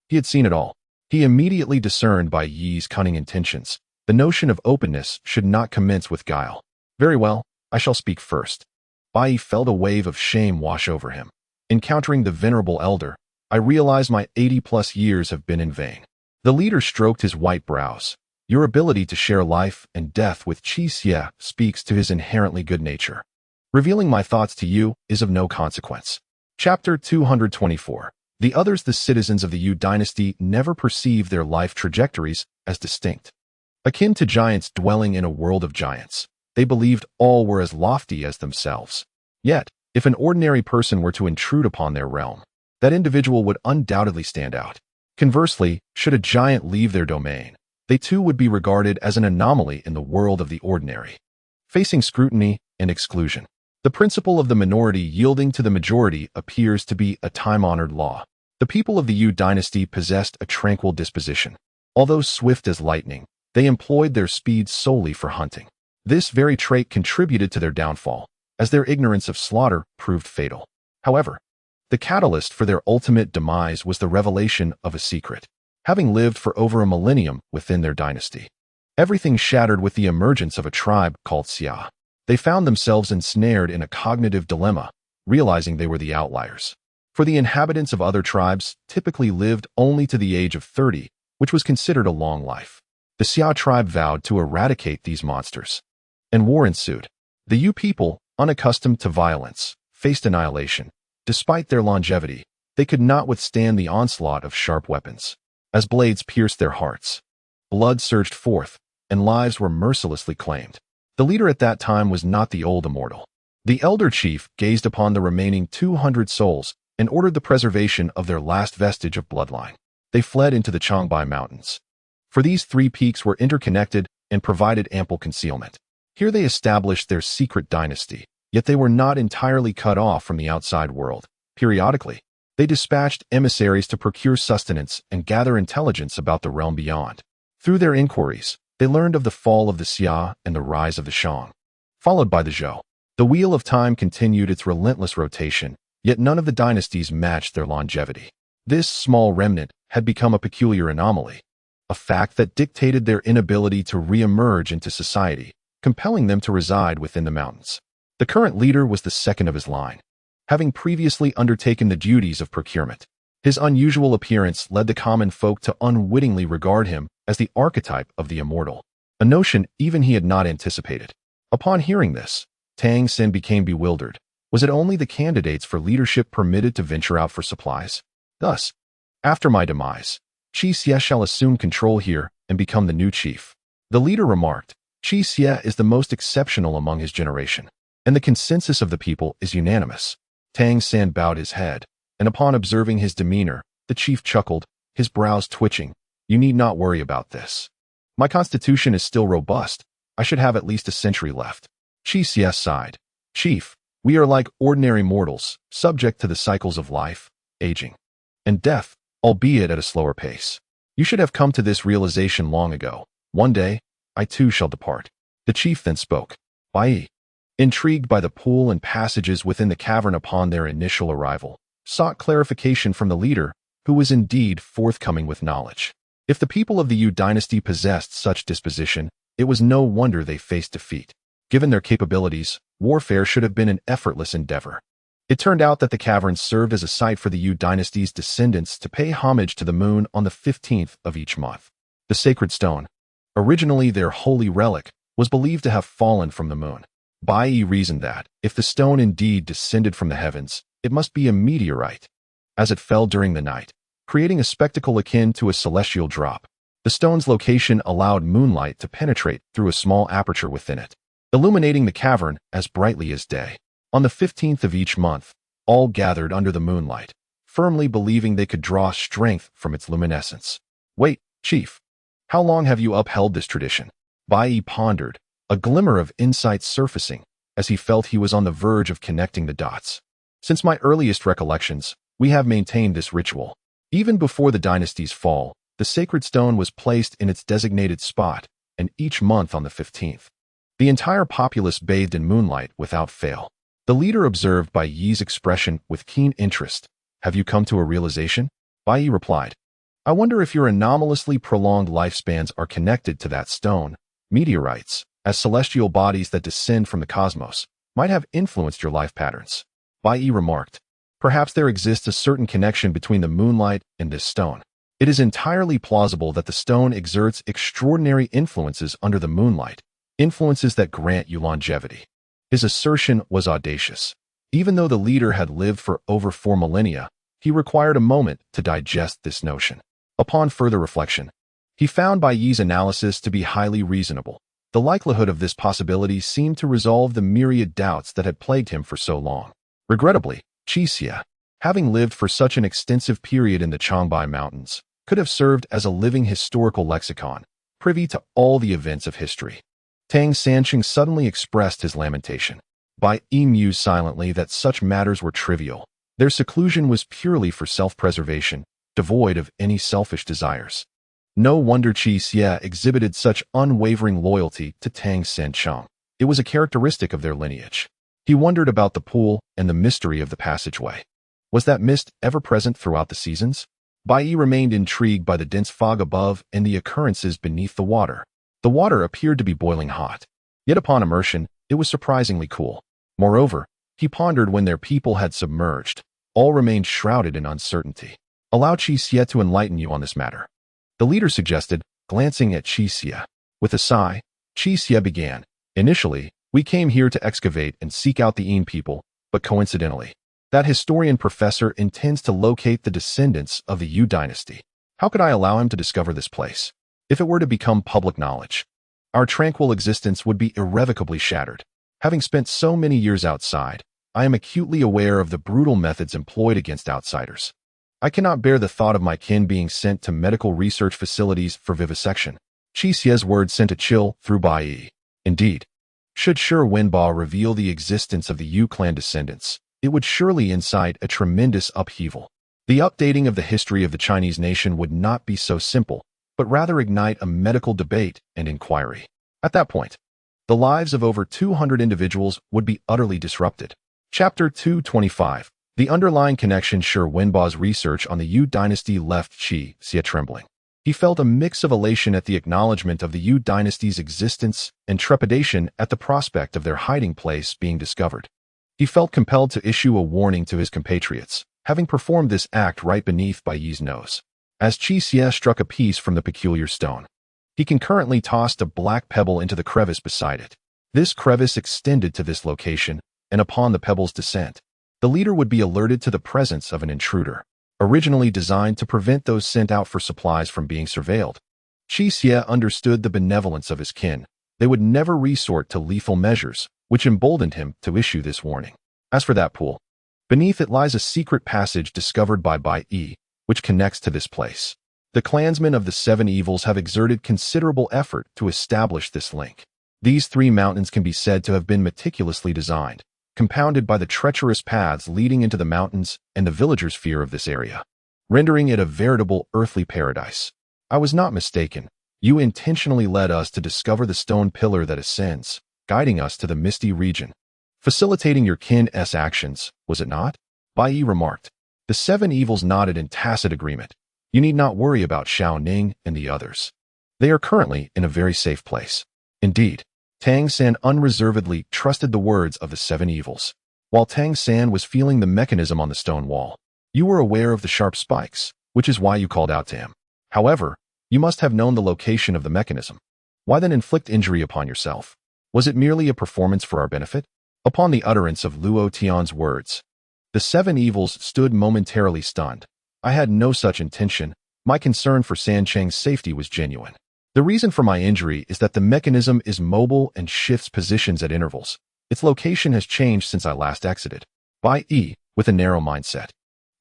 he had seen it all. He immediately discerned Bai Yi's cunning intentions. The notion of openness should not commence with guile. "Very well, I shall speak first." Bai Yi felt a wave of shame wash over him. Encountering the venerable elder, I realize my 80-plus years have been in vain. The leader stroked his white brows. "Your ability to share life and death with Qi Xia speaks to his inherently good nature. Revealing my thoughts to you is of no consequence." Chapter 224. The others, the citizens of the Yu dynasty, never perceived their life trajectories as distinct. Akin to giants dwelling in a world of giants, they believed all were as lofty as themselves. Yet, if an ordinary person were to intrude upon their realm, that individual would undoubtedly stand out. Conversely, should a giant leave their domain, they too would be regarded as an anomaly in the world of the ordinary, facing scrutiny and exclusion. The principle of the minority yielding to the majority appears to be a time-honored law. The people of the Yu dynasty possessed a tranquil disposition. Although swift as lightning, they employed their speed solely for hunting. This very trait contributed to their downfall, as their ignorance of slaughter proved fatal. However, The catalyst for their ultimate demise was the revelation of a secret. Having lived for over a millennium within their dynasty, everything shattered with the emergence of a tribe called Xia. They found themselves ensnared in a cognitive dilemma, realizing they were the outliers. For the inhabitants of other tribes typically lived only to the age of 30, which was considered a long life. The Xia tribe vowed to eradicate these monsters, and war ensued. The Yu people, unaccustomed to violence, faced annihilation. Despite their longevity, they could not withstand the onslaught of sharp weapons. As blades pierced their hearts, blood surged forth, and lives were mercilessly claimed. The leader at that time was not the old immortal. The elder chief gazed upon the remaining 200 souls and ordered the preservation of their last vestige of bloodline. They fled into the Changbai Mountains. For these 3 peaks were interconnected and provided ample concealment. Here they established their secret dynasty, yet they were not entirely cut off from the outside world. Periodically, they dispatched emissaries to procure sustenance and gather intelligence about the realm beyond. Through their inquiries, they learned of the fall of the Xia and the rise of the Shang, followed by the Zhou. The wheel of time continued its relentless rotation, yet none of the dynasties matched their longevity. This small remnant had become a peculiar anomaly, a fact that dictated their inability to re-emerge into society, compelling them to reside within the mountains. The current leader was the second of his line, having previously undertaken the duties of procurement. His unusual appearance led the common folk to unwittingly regard him as the archetype of the immortal, a notion even he had not anticipated. Upon hearing this, Tang Xin became bewildered. Was it only the candidates for leadership permitted to venture out for supplies? Thus, after my demise, Qi Xie shall assume control here and become the new chief. The leader remarked, Qi Xie is the most exceptional among his generation, and the consensus of the people is unanimous. Tang Xin bowed his head, and upon observing his demeanor, the chief chuckled, his brows twitching. You need not worry about this. My constitution is still robust. I should have at least a century left. Qi Xie sighed. Chief, we are like ordinary mortals, subject to the cycles of life, aging, and death, albeit at a slower pace. You should have come to this realization long ago. One day, I too shall depart. The chief then spoke. Bai Yi, intrigued by the pool and passages within the cavern upon their initial arrival, sought clarification from the leader, who was indeed forthcoming with knowledge. If the people of the Yu dynasty possessed such disposition, it was no wonder they faced defeat. Given their capabilities, warfare should have been an effortless endeavor. It turned out that the caverns served as a site for the Yu dynasty's descendants to pay homage to the moon on the 15th of each month. The sacred stone, originally their holy relic, was believed to have fallen from the moon. Bai Yi reasoned that, if the stone indeed descended from the heavens, it must be a meteorite, as it fell during the night, creating a spectacle akin to a celestial drop. The stone's location allowed moonlight to penetrate through a small aperture within it, illuminating the cavern as brightly as day. On the 15th of each month, all gathered under the moonlight, firmly believing they could draw strength from its luminescence. Wait, Chief, how long have you upheld this tradition? Bai Yi pondered, a glimmer of insight surfacing as he felt he was on the verge of connecting the dots. Since my earliest recollections, we have maintained this ritual. Even before the dynasty's fall, the sacred stone was placed in its designated spot, and each month on the 15th, the entire populace bathed in moonlight without fail. The leader observed Bai Yi's expression with keen interest. Have you come to a realization? Bai Yi replied, I wonder if your anomalously prolonged lifespans are connected to that stone. Meteorites, as celestial bodies that descend from the cosmos, might have influenced your life patterns. Bai Yi remarked, perhaps there exists a certain connection between the moonlight and this stone. It is entirely plausible that the stone exerts extraordinary influences under the moonlight, influences that grant you longevity. His assertion was audacious. Even though the leader had lived for over 4 millennia, he required a moment to digest this notion. Upon further reflection, he found Bai Yi's analysis to be highly reasonable. The likelihood of this possibility seemed to resolve the myriad doubts that had plagued him for so long. Regrettably, Qi Xie, having lived for such an extensive period in the Changbai Mountains, could have served as a living historical lexicon, privy to all the events of history. Tang Sanqing suddenly expressed his lamentation. Bai Yi mused silently that such matters were trivial. Their seclusion was purely for self-preservation, devoid of any selfish desires. No wonder Qi Xie exhibited such unwavering loyalty to Tang Sanqing. It was a characteristic of their lineage. He wondered about the pool and the mystery of the passageway. Was that mist ever present throughout the seasons? Bai Yi remained intrigued by the dense fog above and the occurrences beneath the water. The water appeared to be boiling hot, yet upon immersion, it was surprisingly cool. Moreover, he pondered when their people had submerged. All remained shrouded in uncertainty. Allow Qi Xie to enlighten you on this matter. The leader suggested, glancing at Qi Xie. With a sigh, Qi Xie began. Initially, we came here to excavate and seek out the Yin people, but coincidentally, that historian professor intends to locate the descendants of the Yu dynasty. How could I allow him to discover this place? If it were to become public knowledge, our tranquil existence would be irrevocably shattered. Having spent so many years outside, I am acutely aware of the brutal methods employed against outsiders. I cannot bear the thought of my kin being sent to medical research facilities for vivisection. Qi Xie's words sent a chill through Bai Yi. Indeed, should Shi Wenbo reveal the existence of the Yu clan descendants, it would surely incite a tremendous upheaval. The updating of the history of the Chinese nation would not be so simple, but rather ignite a medical debate and inquiry. At that point, the lives of over 200 individuals would be utterly disrupted. Chapter 225. The underlying connection. Shi Wenbo's research on the Yu dynasty left Qi Xie trembling. He felt a mix of elation at the acknowledgement of the Yu dynasty's existence and trepidation at the prospect of their hiding place being discovered. He felt compelled to issue a warning to his compatriots, having performed this act right beneath Bai Yi's nose. As Qi Xie struck a piece from the peculiar stone, he concurrently tossed a black pebble into the crevice beside it. This crevice extended to this location, and upon the pebble's descent, the leader would be alerted to the presence of an intruder. Originally designed to prevent those sent out for supplies from being surveilled, Qi Xie understood the benevolence of his kin. They would never resort to lethal measures, which emboldened him to issue this warning. As for that pool, beneath it lies a secret passage discovered by Bai Yi, which connects to this place. The clansmen of the Seven Evils have exerted considerable effort to establish this link. These 3 mountains can be said to have been meticulously designed, compounded by the treacherous paths leading into the mountains and the villagers' fear of this area, rendering it a veritable earthly paradise. I was not mistaken. You intentionally led us to discover the stone pillar that ascends, guiding us to the misty region, facilitating your kin's actions, was it not? Bai Yi remarked. The 7 Evils nodded in tacit agreement. You need not worry about Xiao Ning and the others. They are currently in a very safe place. Indeed, Tang San unreservedly trusted the words of the 7 Evils. While Tang San was feeling the mechanism on the stone wall, you were aware of the sharp spikes, which is why you called out to him. However, you must have known the location of the mechanism. Why then inflict injury upon yourself? Was it merely a performance for our benefit? Upon the utterance of Luo Tian's words, the 7 Evils stood momentarily stunned. I had no such intention. My concern for San Cheng's safety was genuine. The reason for my injury is that the mechanism is mobile and shifts positions at intervals. Its location has changed since I last exited. Bai Yi, with a narrow mindset,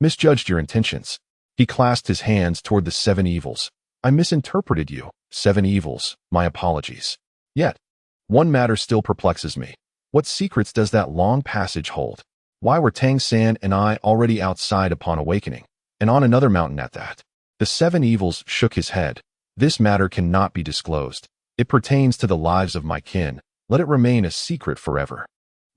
misjudged your intentions. He clasped his hands toward the 7 Evils. I misinterpreted you, 7 Evils. My apologies. Yet, one matter still perplexes me. What secrets does that long passage hold? Why were Tang San and I already outside upon awakening, and on another mountain at that? The 7 Evils shook his head. This matter cannot be disclosed. It pertains to the lives of my kin. Let it remain a secret forever.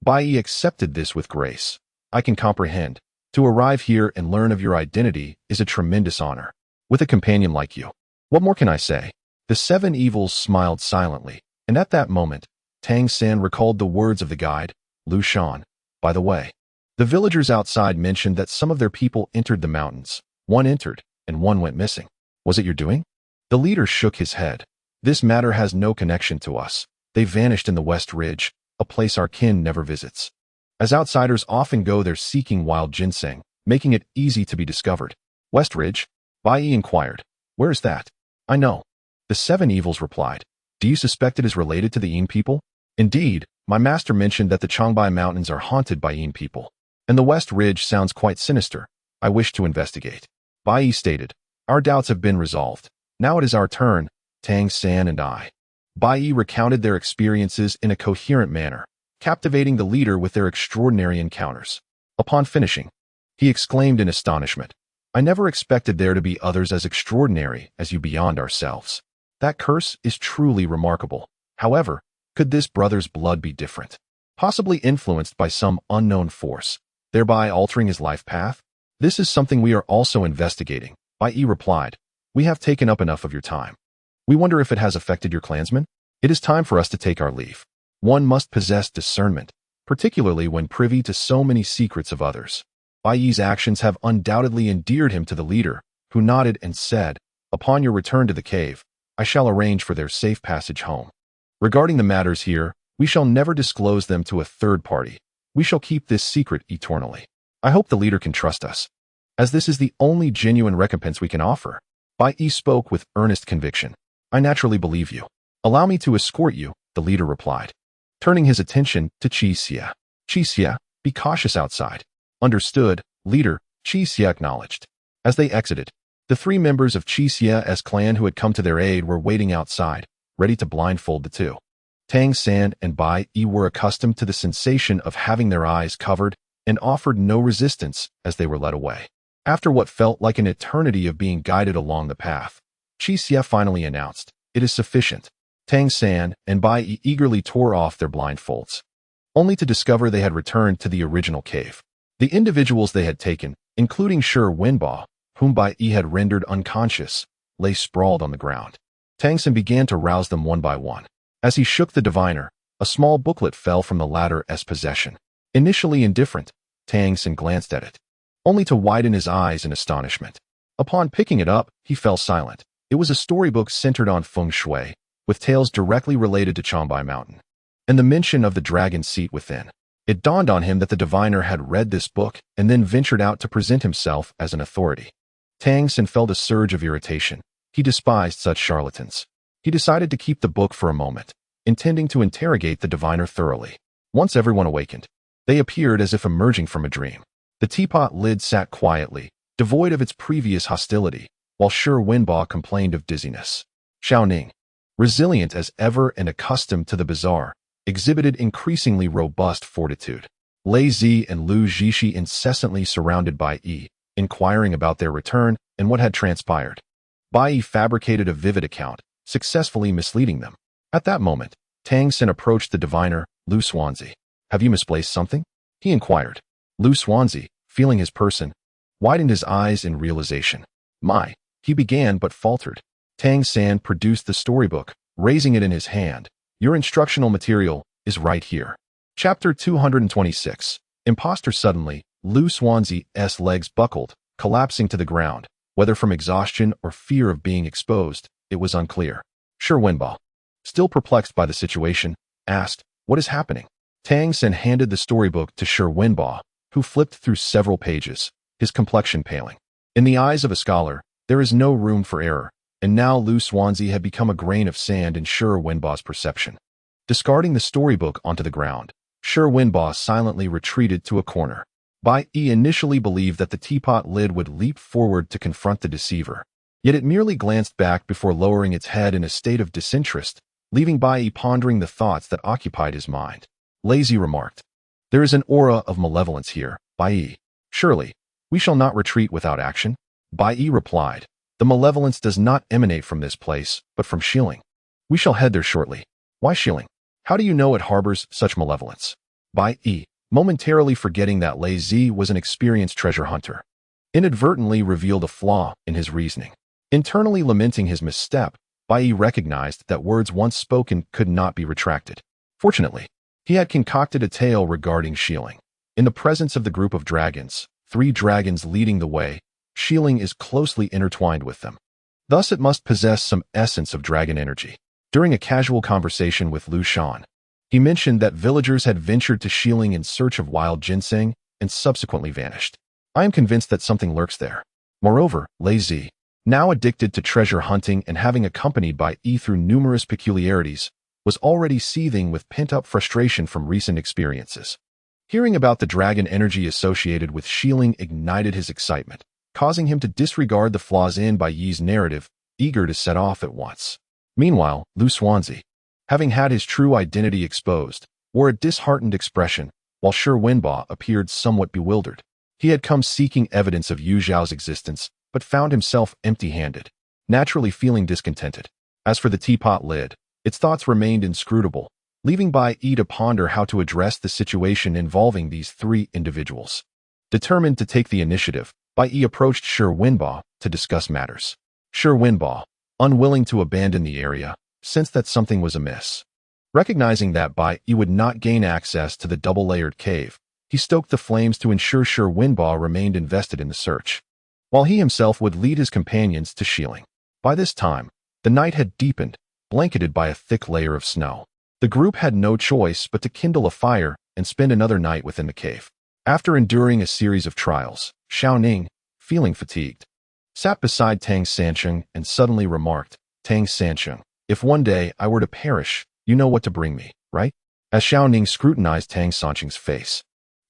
Bai Yi accepted this with grace. I can comprehend. To arrive here and learn of your identity is a tremendous honor. With a companion like you, what more can I say? The 7 Evils smiled silently, and at that moment, Tang San recalled the words of the guide, Lu Shan. By the way, the villagers outside mentioned that some of their people entered the mountains. One entered, and one went missing. Was it your doing? The leader shook his head. This matter has no connection to us. They vanished in the West Ridge, a place our kin never visits. As outsiders often go there seeking wild ginseng, making it easy to be discovered. West Ridge? Bai Yi inquired. Where is that? I know. The 7 Evils replied. Do you suspect it is related to the Yin people? Indeed, my master mentioned that the Changbai Mountains are haunted by Yin people, and the West Ridge sounds quite sinister. I wish to investigate. Bai Yi stated. Our doubts have been resolved. Now it is our turn, Tang San and I. Bai Yi recounted their experiences in a coherent manner, captivating the leader with their extraordinary encounters. Upon finishing, he exclaimed in astonishment, I never expected there to be others as extraordinary as you beyond ourselves. That curse is truly remarkable. However, could this brother's blood be different? Possibly influenced by some unknown force, thereby altering his life path? This is something we are also investigating, Bai Yi replied. We have taken up enough of your time. We wonder if it has affected your clansmen? It is time for us to take our leave. One must possess discernment, particularly when privy to so many secrets of others. Bai Yi's actions have undoubtedly endeared him to the leader, who nodded and said, Upon your return to the cave, I shall arrange for their safe passage home. Regarding the matters here, we shall never disclose them to a third party. We shall keep this secret eternally. I hope the leader can trust us, as this is the only genuine recompense we can offer. Bai Yi spoke with earnest conviction. I naturally believe you. Allow me to escort you, the leader replied, turning his attention to Qi Xie. Qi Xie, be cautious outside. Understood, leader, Qi Xie acknowledged. As they exited, the three members of Qi Xie's clan who had come to their aid were waiting outside, ready to blindfold the two. Tang San and Bai Yi were accustomed to the sensation of having their eyes covered and offered no resistance as they were led away. After what felt like an eternity of being guided along the path, Qi Xie finally announced, It is sufficient. Tang San and Bai Yi eagerly tore off their blindfolds, only to discover they had returned to the original cave. The individuals they had taken, including Shi Wenbo, whom Bai Yi had rendered unconscious, lay sprawled on the ground. Tang San began to rouse them one by one. As he shook the diviner, a small booklet fell from the latter's possession. Initially indifferent, Tang San glanced at it, only to widen his eyes in astonishment. Upon picking it up, he fell silent. It was a storybook centered on feng shui, with tales directly related to Changbai Mountain, and the mention of the dragon seat within. It dawned on him that the diviner had read this book and then ventured out to present himself as an authority. Tang San felt a surge of irritation. He despised such charlatans. He decided to keep the book for a moment, intending to interrogate the diviner thoroughly. Once everyone awakened, they appeared as if emerging from a dream. The teapot lid sat quietly, devoid of its previous hostility, while Shi Wenbo complained of dizziness. Xiao Ning, resilient as ever and accustomed to the bizarre, exhibited increasingly robust fortitude. Lei Zi and Lu Zixi incessantly surrounded Bai Yi, inquiring about their return and what had transpired. Bai Yi fabricated a vivid account, successfully misleading them. At that moment, Tang San approached the diviner, Lu Xuanzi. Have you misplaced something? He inquired. Lu Xuanzi, feeling his person, widened his eyes in realization. He began but faltered. Tang San produced the storybook, raising it in his hand. Your instructional material is right here. Chapter 226. Imposter. Suddenly, Lu Xuanzi's legs buckled, collapsing to the ground. Whether from exhaustion or fear of being exposed, it was unclear. Shi Wenbo, still perplexed by the situation, asked, What is happening? Tang San handed the storybook to Shi Wenbo, who flipped through several pages, his complexion paling. In the eyes of a scholar, there is no room for error, and now Lu Xuanzi had become a grain of sand in Shi Wenbo's perception. Discarding the storybook onto the ground, Shi Wenbo silently retreated to a corner. Bai Yi initially believed that the teapot lid would leap forward to confront the deceiver, yet it merely glanced back before lowering its head in a state of disinterest, leaving Bai Yi pondering the thoughts that occupied his mind. Lei Zi remarked, There is an aura of malevolence here, Bai Yi. Surely, we shall not retreat without action? Bai Yi replied, The malevolence does not emanate from this place, but from Shilling. We shall head there shortly. Why Shilling? How do you know it harbors such malevolence? Bai Yi, momentarily forgetting that Lei Zi was an experienced treasure hunter, inadvertently revealed a flaw in his reasoning. Internally lamenting his misstep, Bai Yi recognized that words once spoken could not be retracted. Fortunately, he had concocted a tale regarding Shilling. In the presence of the group of dragons, 3 dragons leading the way, Shilling is closely intertwined with them. Thus it must possess some essence of dragon energy. During a casual conversation with Lu Shan, he mentioned that villagers had ventured to Shilling in search of wild ginseng and subsequently vanished. I am convinced that something lurks there. Moreover, Lei Zi, now addicted to treasure hunting and having accompanied Bai Yi through numerous peculiarities, was already seething with pent-up frustration from recent experiences. Hearing about the dragon energy associated with Shilling ignited his excitement, causing him to disregard the flaws in Bai Yi's narrative, eager to set off at once. Meanwhile, Lu Xuanzi, having had his true identity exposed, wore a disheartened expression, while Shi Wenbo appeared somewhat bewildered. He had come seeking evidence of Yu Zhao's existence, but found himself empty-handed, naturally feeling discontented. As for the teapot lid, its thoughts remained inscrutable, leaving Bai Yi to ponder how to address the situation involving these 3 individuals. Determined to take the initiative, Bai Yi approached Shi Wenbo to discuss matters. Shi Wenbo, unwilling to abandon the area, sensed that something was amiss. Recognizing that Bai Yi would not gain access to the double-layered cave, he stoked the flames to ensure Shi Wenbo remained invested in the search, while he himself would lead his companions to Shieling. By this time, the night had deepened, blanketed by a thick layer of snow. The group had no choice but to kindle a fire and spend another night within the cave. After enduring a series of trials, Xiaoning, feeling fatigued, sat beside Tang Sancheng and suddenly remarked, "Tang Sancheng, if one day I were to perish, you know what to bring me, right?" As Xiaoning scrutinized Tang Sancheng's face,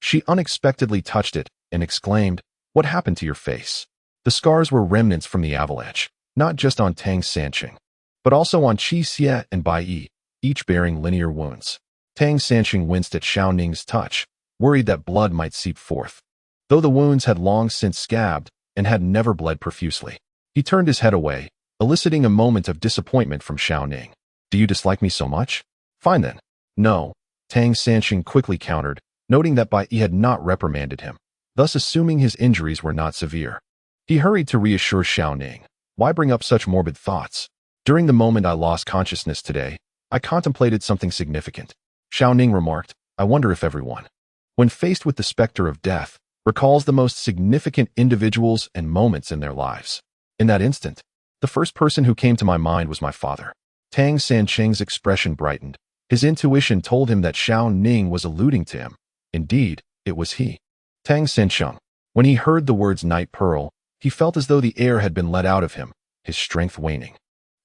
she unexpectedly touched it and exclaimed, "What happened to your face?" The scars were remnants from the avalanche, not just on Tang Sancheng, but also on Qi Xie and Bai Yi, each bearing linear wounds. Tang Sancheng winced at Xiaoning's touch, worried that blood might seep forth, though the wounds had long since scabbed and had never bled profusely. He turned his head away, eliciting a moment of disappointment from Xiaoning. "Do you dislike me so much? Fine then." "No," Tang Sancheng quickly countered, noting that Bai Yi had not reprimanded him, thus assuming his injuries were not severe. He hurried to reassure Xiaoning. "Why bring up such morbid thoughts? During the moment I lost consciousness today, I contemplated something significant." Xiaoning remarked, "I wonder if everyone, when faced with the specter of death, recalls the most significant individuals and moments in their lives. In that instant, the first person who came to my mind was my father." Tang Sancheng's expression brightened. His intuition told him that Xiaoning was alluding to him. Indeed, it was he. Tang Sancheng, when he heard the words Night Pearl, he felt as though the air had been let out of him, his strength waning.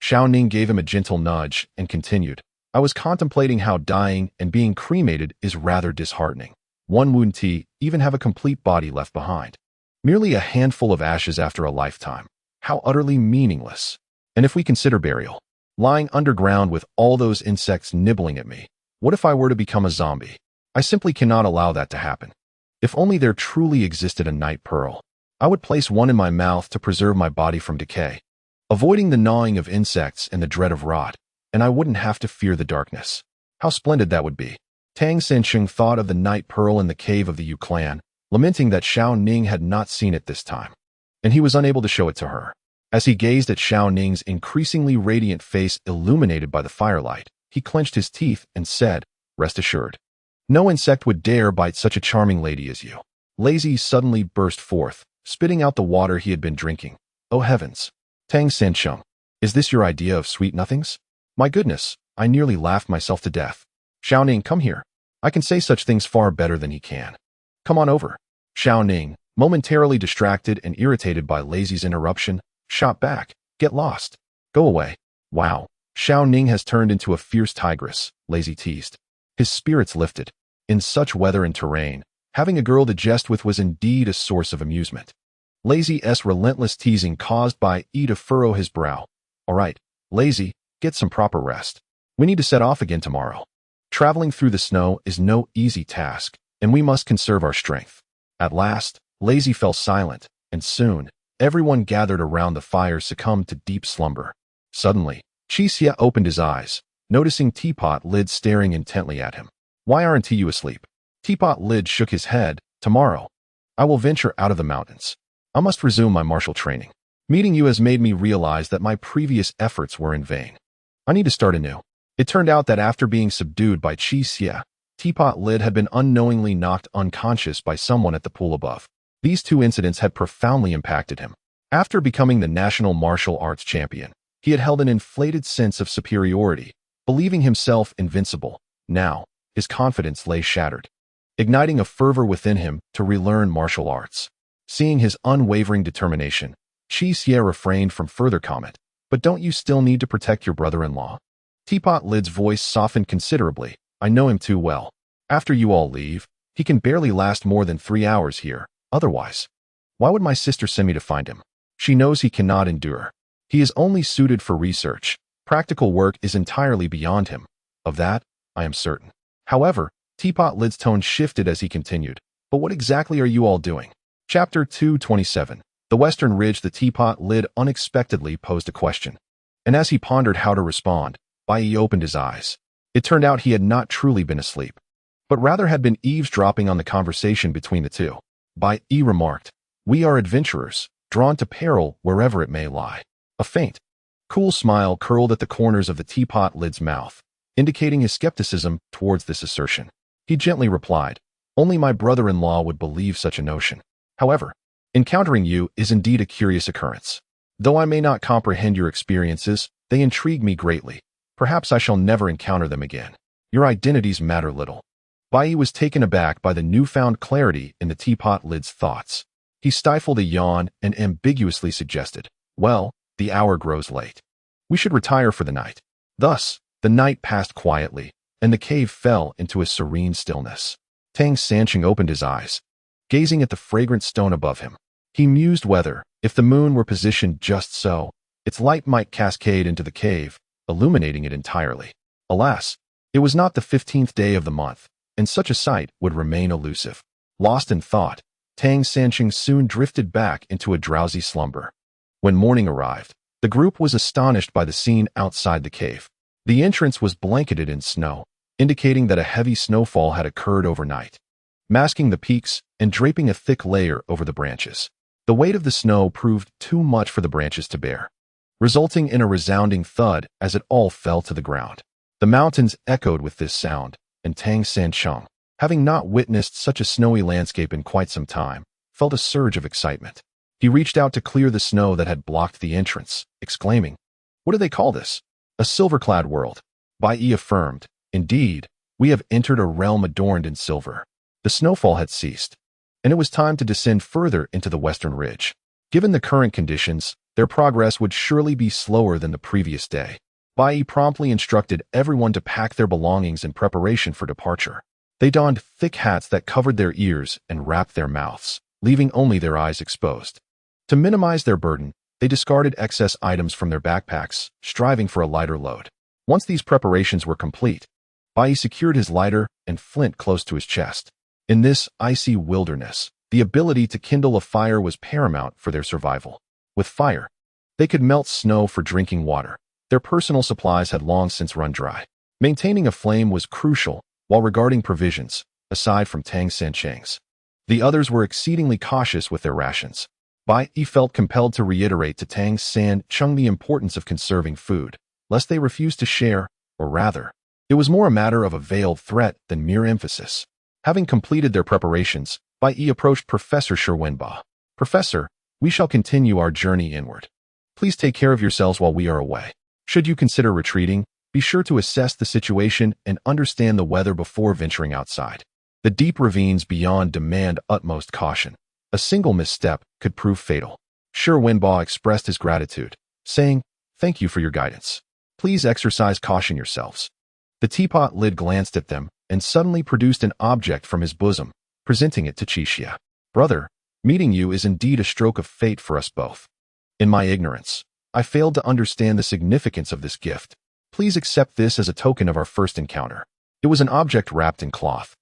Xiaoning gave him a gentle nudge and continued, "I was contemplating how dying and being cremated is rather disheartening. One wouldn't even have a complete body left behind. Merely a handful of ashes after a lifetime. How utterly meaningless. And if we consider burial, lying underground with all those insects nibbling at me, what if I were to become a zombie? I simply cannot allow that to happen. If only there truly existed a night pearl, I would place one in my mouth to preserve my body from decay, avoiding the gnawing of insects and the dread of rot, and I wouldn't have to fear the darkness. How splendid that would be." Tang Sancheng thought of the night pearl in the cave of the Yu clan, lamenting that Xiaoning had not seen it this time, and he was unable to show it to her. As he gazed at Xiaoning's increasingly radiant face illuminated by the firelight, he clenched his teeth and said, "Rest assured, no insect would dare bite such a charming lady as you." Lazy suddenly burst forth, spitting out the water he had been drinking. "Oh heavens! Tang Sancheng, is this your idea of sweet nothings? My goodness, I nearly laughed myself to death. Xiaoning, come here. I can say such things far better than he can. Come on over." Xiaoning, momentarily distracted and irritated by Lazy's interruption, shot back, "Get lost. Go away." "Wow, Xiaoning has turned into a fierce tigress," Lazy teased. His spirits lifted. In such weather and terrain, having a girl to jest with was indeed a source of amusement. Lazy's relentless teasing caused Bai Yi to furrow his brow. "All right, Lazy, get some proper rest. We need to set off again tomorrow. Traveling through the snow is no easy task, and we must conserve our strength." At last, Lazy fell silent, and soon, everyone gathered around the fire succumbed to deep slumber. Suddenly, Qi Xie opened his eyes, noticing Teapot Lid staring intently at him. "Why aren't you asleep?" Teapot Lid shook his head. "Tomorrow, I will venture out of the mountains. I must resume my martial training. Meeting you has made me realize that my previous efforts were in vain. I need to start anew." It turned out that after being subdued by Qi Xie, Teapot Lid had been unknowingly knocked unconscious by someone at the pool above. These two incidents had profoundly impacted him. After becoming the national martial arts champion, he had held an inflated sense of superiority, believing himself invincible. Now, his confidence lay shattered, igniting a fervor within him to relearn martial arts. Seeing his unwavering determination, Qi Xie refrained from further comment. "But don't you still need to protect your brother-in-law?" Teapot Lid's voice softened considerably. "I know him too well. After you all leave, he can barely last more than 3 hours here. Otherwise, why would my sister send me to find him? She knows he cannot endure. He is only suited for research. Practical work is entirely beyond him. Of that, I am certain." However, Teapot Lid's tone shifted as he continued. "But what exactly are you all doing?" Chapter 227. The Western Ridge. The Teapot Lid unexpectedly posed a question, and as he pondered how to respond, Bai Yi opened his eyes. It turned out he had not truly been asleep, but rather had been eavesdropping on the conversation between the two. Bai Yi remarked, We are adventurers, drawn to peril wherever it may lie. A faint, cool smile curled at the corners of the teapot lid's mouth, indicating his skepticism towards this assertion. He gently replied, "Only my brother-in-law would believe such a notion. However, encountering you is indeed a curious occurrence. Though I may not comprehend your experiences, they intrigue me greatly. Perhaps I shall never encounter them again. Your identities matter little." Bai Yi was taken aback by the newfound clarity in the teapot lid's thoughts. He stifled a yawn and ambiguously suggested, "Well, the hour grows late. We should retire for the night." Thus, the night passed quietly, and the cave fell into a serene stillness. Tang Sancheng opened his eyes, gazing at the fragrant stone above him. He mused whether, if the moon were positioned just so, its light might cascade into the cave, illuminating it entirely. Alas, it was not the 15th day of the month, and such a sight would remain elusive. Lost in thought, Tang Sancheng soon drifted back into a drowsy slumber. When morning arrived, the group was astonished by the scene outside the cave. The entrance was blanketed in snow, indicating that a heavy snowfall had occurred overnight, masking the peaks and draping a thick layer over the branches. The weight of the snow proved too much for the branches to bear, resulting in a resounding thud as it all fell to the ground. The mountains echoed with this sound, and Tang Sancheng, having not witnessed such a snowy landscape in quite some time, felt a surge of excitement. He reached out to clear the snow that had blocked the entrance, exclaiming, "What do they call this?" "A silver-clad world," Bai Yi affirmed. "Indeed, we have entered a realm adorned in silver." The snowfall had ceased, and it was time to descend further into the western ridge. Given the current conditions, their progress would surely be slower than the previous day. Bai Yi promptly instructed everyone to pack their belongings in preparation for departure. They donned thick hats that covered their ears and wrapped their mouths, leaving only their eyes exposed. To minimize their burden, they discarded excess items from their backpacks, striving for a lighter load. Once these preparations were complete, Bai Yi secured his lighter and flint close to his chest. In this icy wilderness, the ability to kindle a fire was paramount for their survival. With fire, they could melt snow for drinking water. Their personal supplies had long since run dry. Maintaining a flame was crucial, while regarding provisions, aside from Tang Sancheng's. The others were exceedingly cautious with their rations. Bai Yi felt compelled to reiterate to Tang Sancheng the importance of conserving food, lest they refuse to share, or rather, it was more a matter of a veiled threat than mere emphasis. Having completed their preparations, Bai Yi approached Professor Wenba. "Professor, we shall continue our journey inward. Please take care of yourselves while we are away. Should you consider retreating, be sure to assess the situation and understand the weather before venturing outside. The deep ravines beyond demand utmost caution. A single misstep could prove fatal." Wenba expressed his gratitude, saying, "Thank you for your guidance. Please exercise caution yourselves." The teapot lid glanced at them and suddenly produced an object from his bosom, presenting it to Qixia. "Brother, meeting you is indeed a stroke of fate for us both. In my ignorance, I failed to understand the significance of this gift. Please accept this as a token of our first encounter." It was an object wrapped in cloth,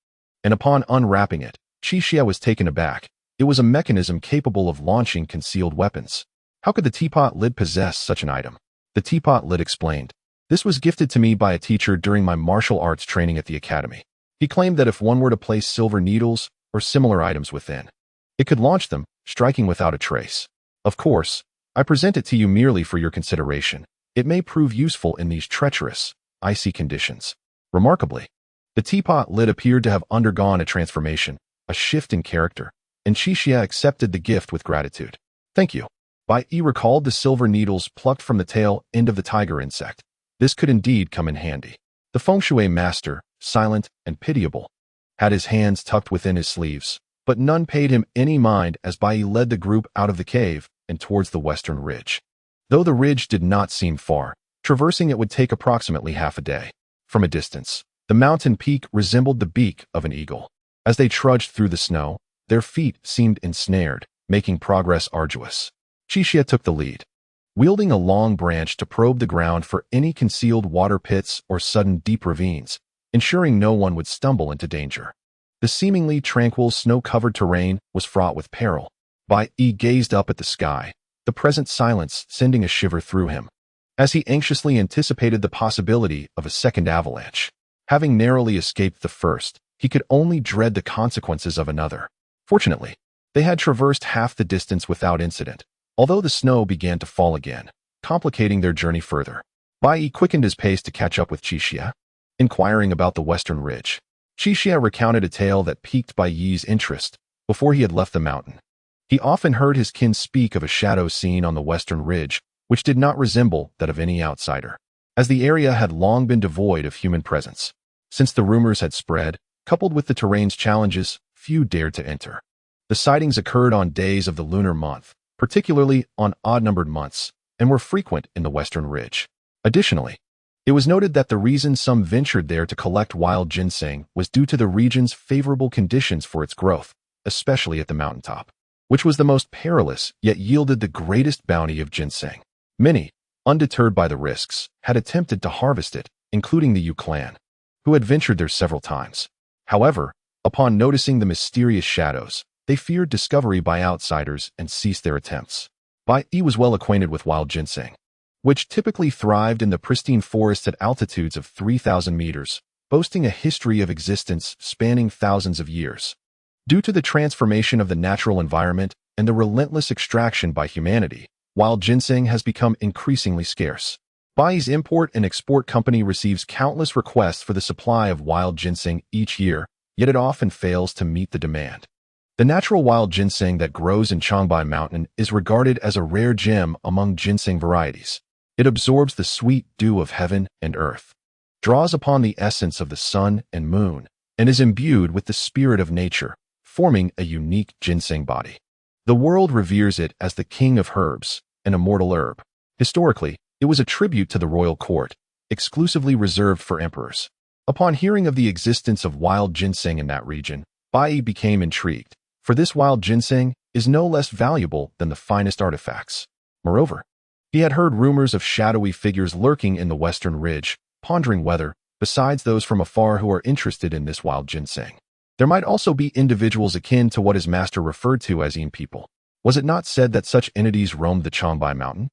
and upon unwrapping it, Qixia was taken aback. It was a mechanism capable of launching concealed weapons. How could the teapot lid possess such an item? The teapot lid explained, "This was gifted to me by a teacher during my martial arts training at the academy. He claimed that if one were to place silver needles or similar items within, it could launch them, striking without a trace. Of course, I present it to you merely for your consideration. It may prove useful in these treacherous, icy conditions." Remarkably, the teapot lid appeared to have undergone a transformation, a shift in character, and Qixia accepted the gift with gratitude. "Thank you." Bai Yi recalled the silver needles plucked from the tail end of the tiger insect. This could indeed come in handy. The feng shui master, silent and pitiable, had his hands tucked within his sleeves, but none paid him any mind as Bai Yi led the group out of the cave and towards the western ridge. Though the ridge did not seem far, traversing it would take approximately half a day. From a distance, the mountain peak resembled the beak of an eagle. As they trudged through the snow, their feet seemed ensnared, making progress arduous. Qixia took the lead, wielding a long branch to probe the ground for any concealed water pits or sudden deep ravines, ensuring no one would stumble into danger. The seemingly tranquil snow-covered terrain was fraught with peril. Bai Yi gazed up at the sky, the present silence sending a shiver through him, as he anxiously anticipated the possibility of a second avalanche. Having narrowly escaped the first, he could only dread the consequences of another. Fortunately, They had traversed half the distance without incident, although the snow began to fall again, complicating their journey further. Bai Yi quickened his pace to catch up with Qixia, inquiring about the western ridge. Qixia recounted a tale that piqued Bai Yi's interest before he had left the mountain. He often heard his kin speak of a shadow seen on the western ridge, which did not resemble that of any outsider, as the area had long been devoid of human presence. Since the rumors had spread, coupled with the terrain's challenges, few dared to enter. The sightings occurred on days of the lunar month, particularly on odd-numbered months, and were frequent in the western ridge. Additionally, it was noted that the reason some ventured there to collect wild ginseng was due to the region's favorable conditions for its growth, especially at the mountaintop, which was the most perilous yet yielded the greatest bounty of ginseng. Many, undeterred by the risks, had attempted to harvest it, including the Yu clan, who had ventured there several times. However, upon noticing the mysterious shadows, they feared discovery by outsiders and ceased their attempts. Bai Yi was well acquainted with wild ginseng, which typically thrived in the pristine forests at altitudes of 3,000 meters, boasting a history of existence spanning thousands of years. Due to the transformation of the natural environment and the relentless extraction by humanity, wild ginseng has become increasingly scarce. Bai Yi's import and export company receives countless requests for the supply of wild ginseng each year, yet it often fails to meet the demand. The natural wild ginseng that grows in Changbai Mountain is regarded as a rare gem among ginseng varieties. It absorbs the sweet dew of heaven and earth, draws upon the essence of the sun and moon, and is imbued with the spirit of nature, forming a unique ginseng body. The world reveres it as the king of herbs, an immortal herb. Historically, it was a tribute to the royal court, exclusively reserved for emperors. Upon hearing of the existence of wild ginseng in that region, Bai Yi became intrigued, for this wild ginseng is no less valuable than the finest artifacts. Moreover, he had heard rumors of shadowy figures lurking in the western ridge, pondering whether, besides those from afar who are interested in this wild ginseng, there might also be individuals akin to what his master referred to as Yin people. Was it not said that such entities roamed the Changbai Mountain?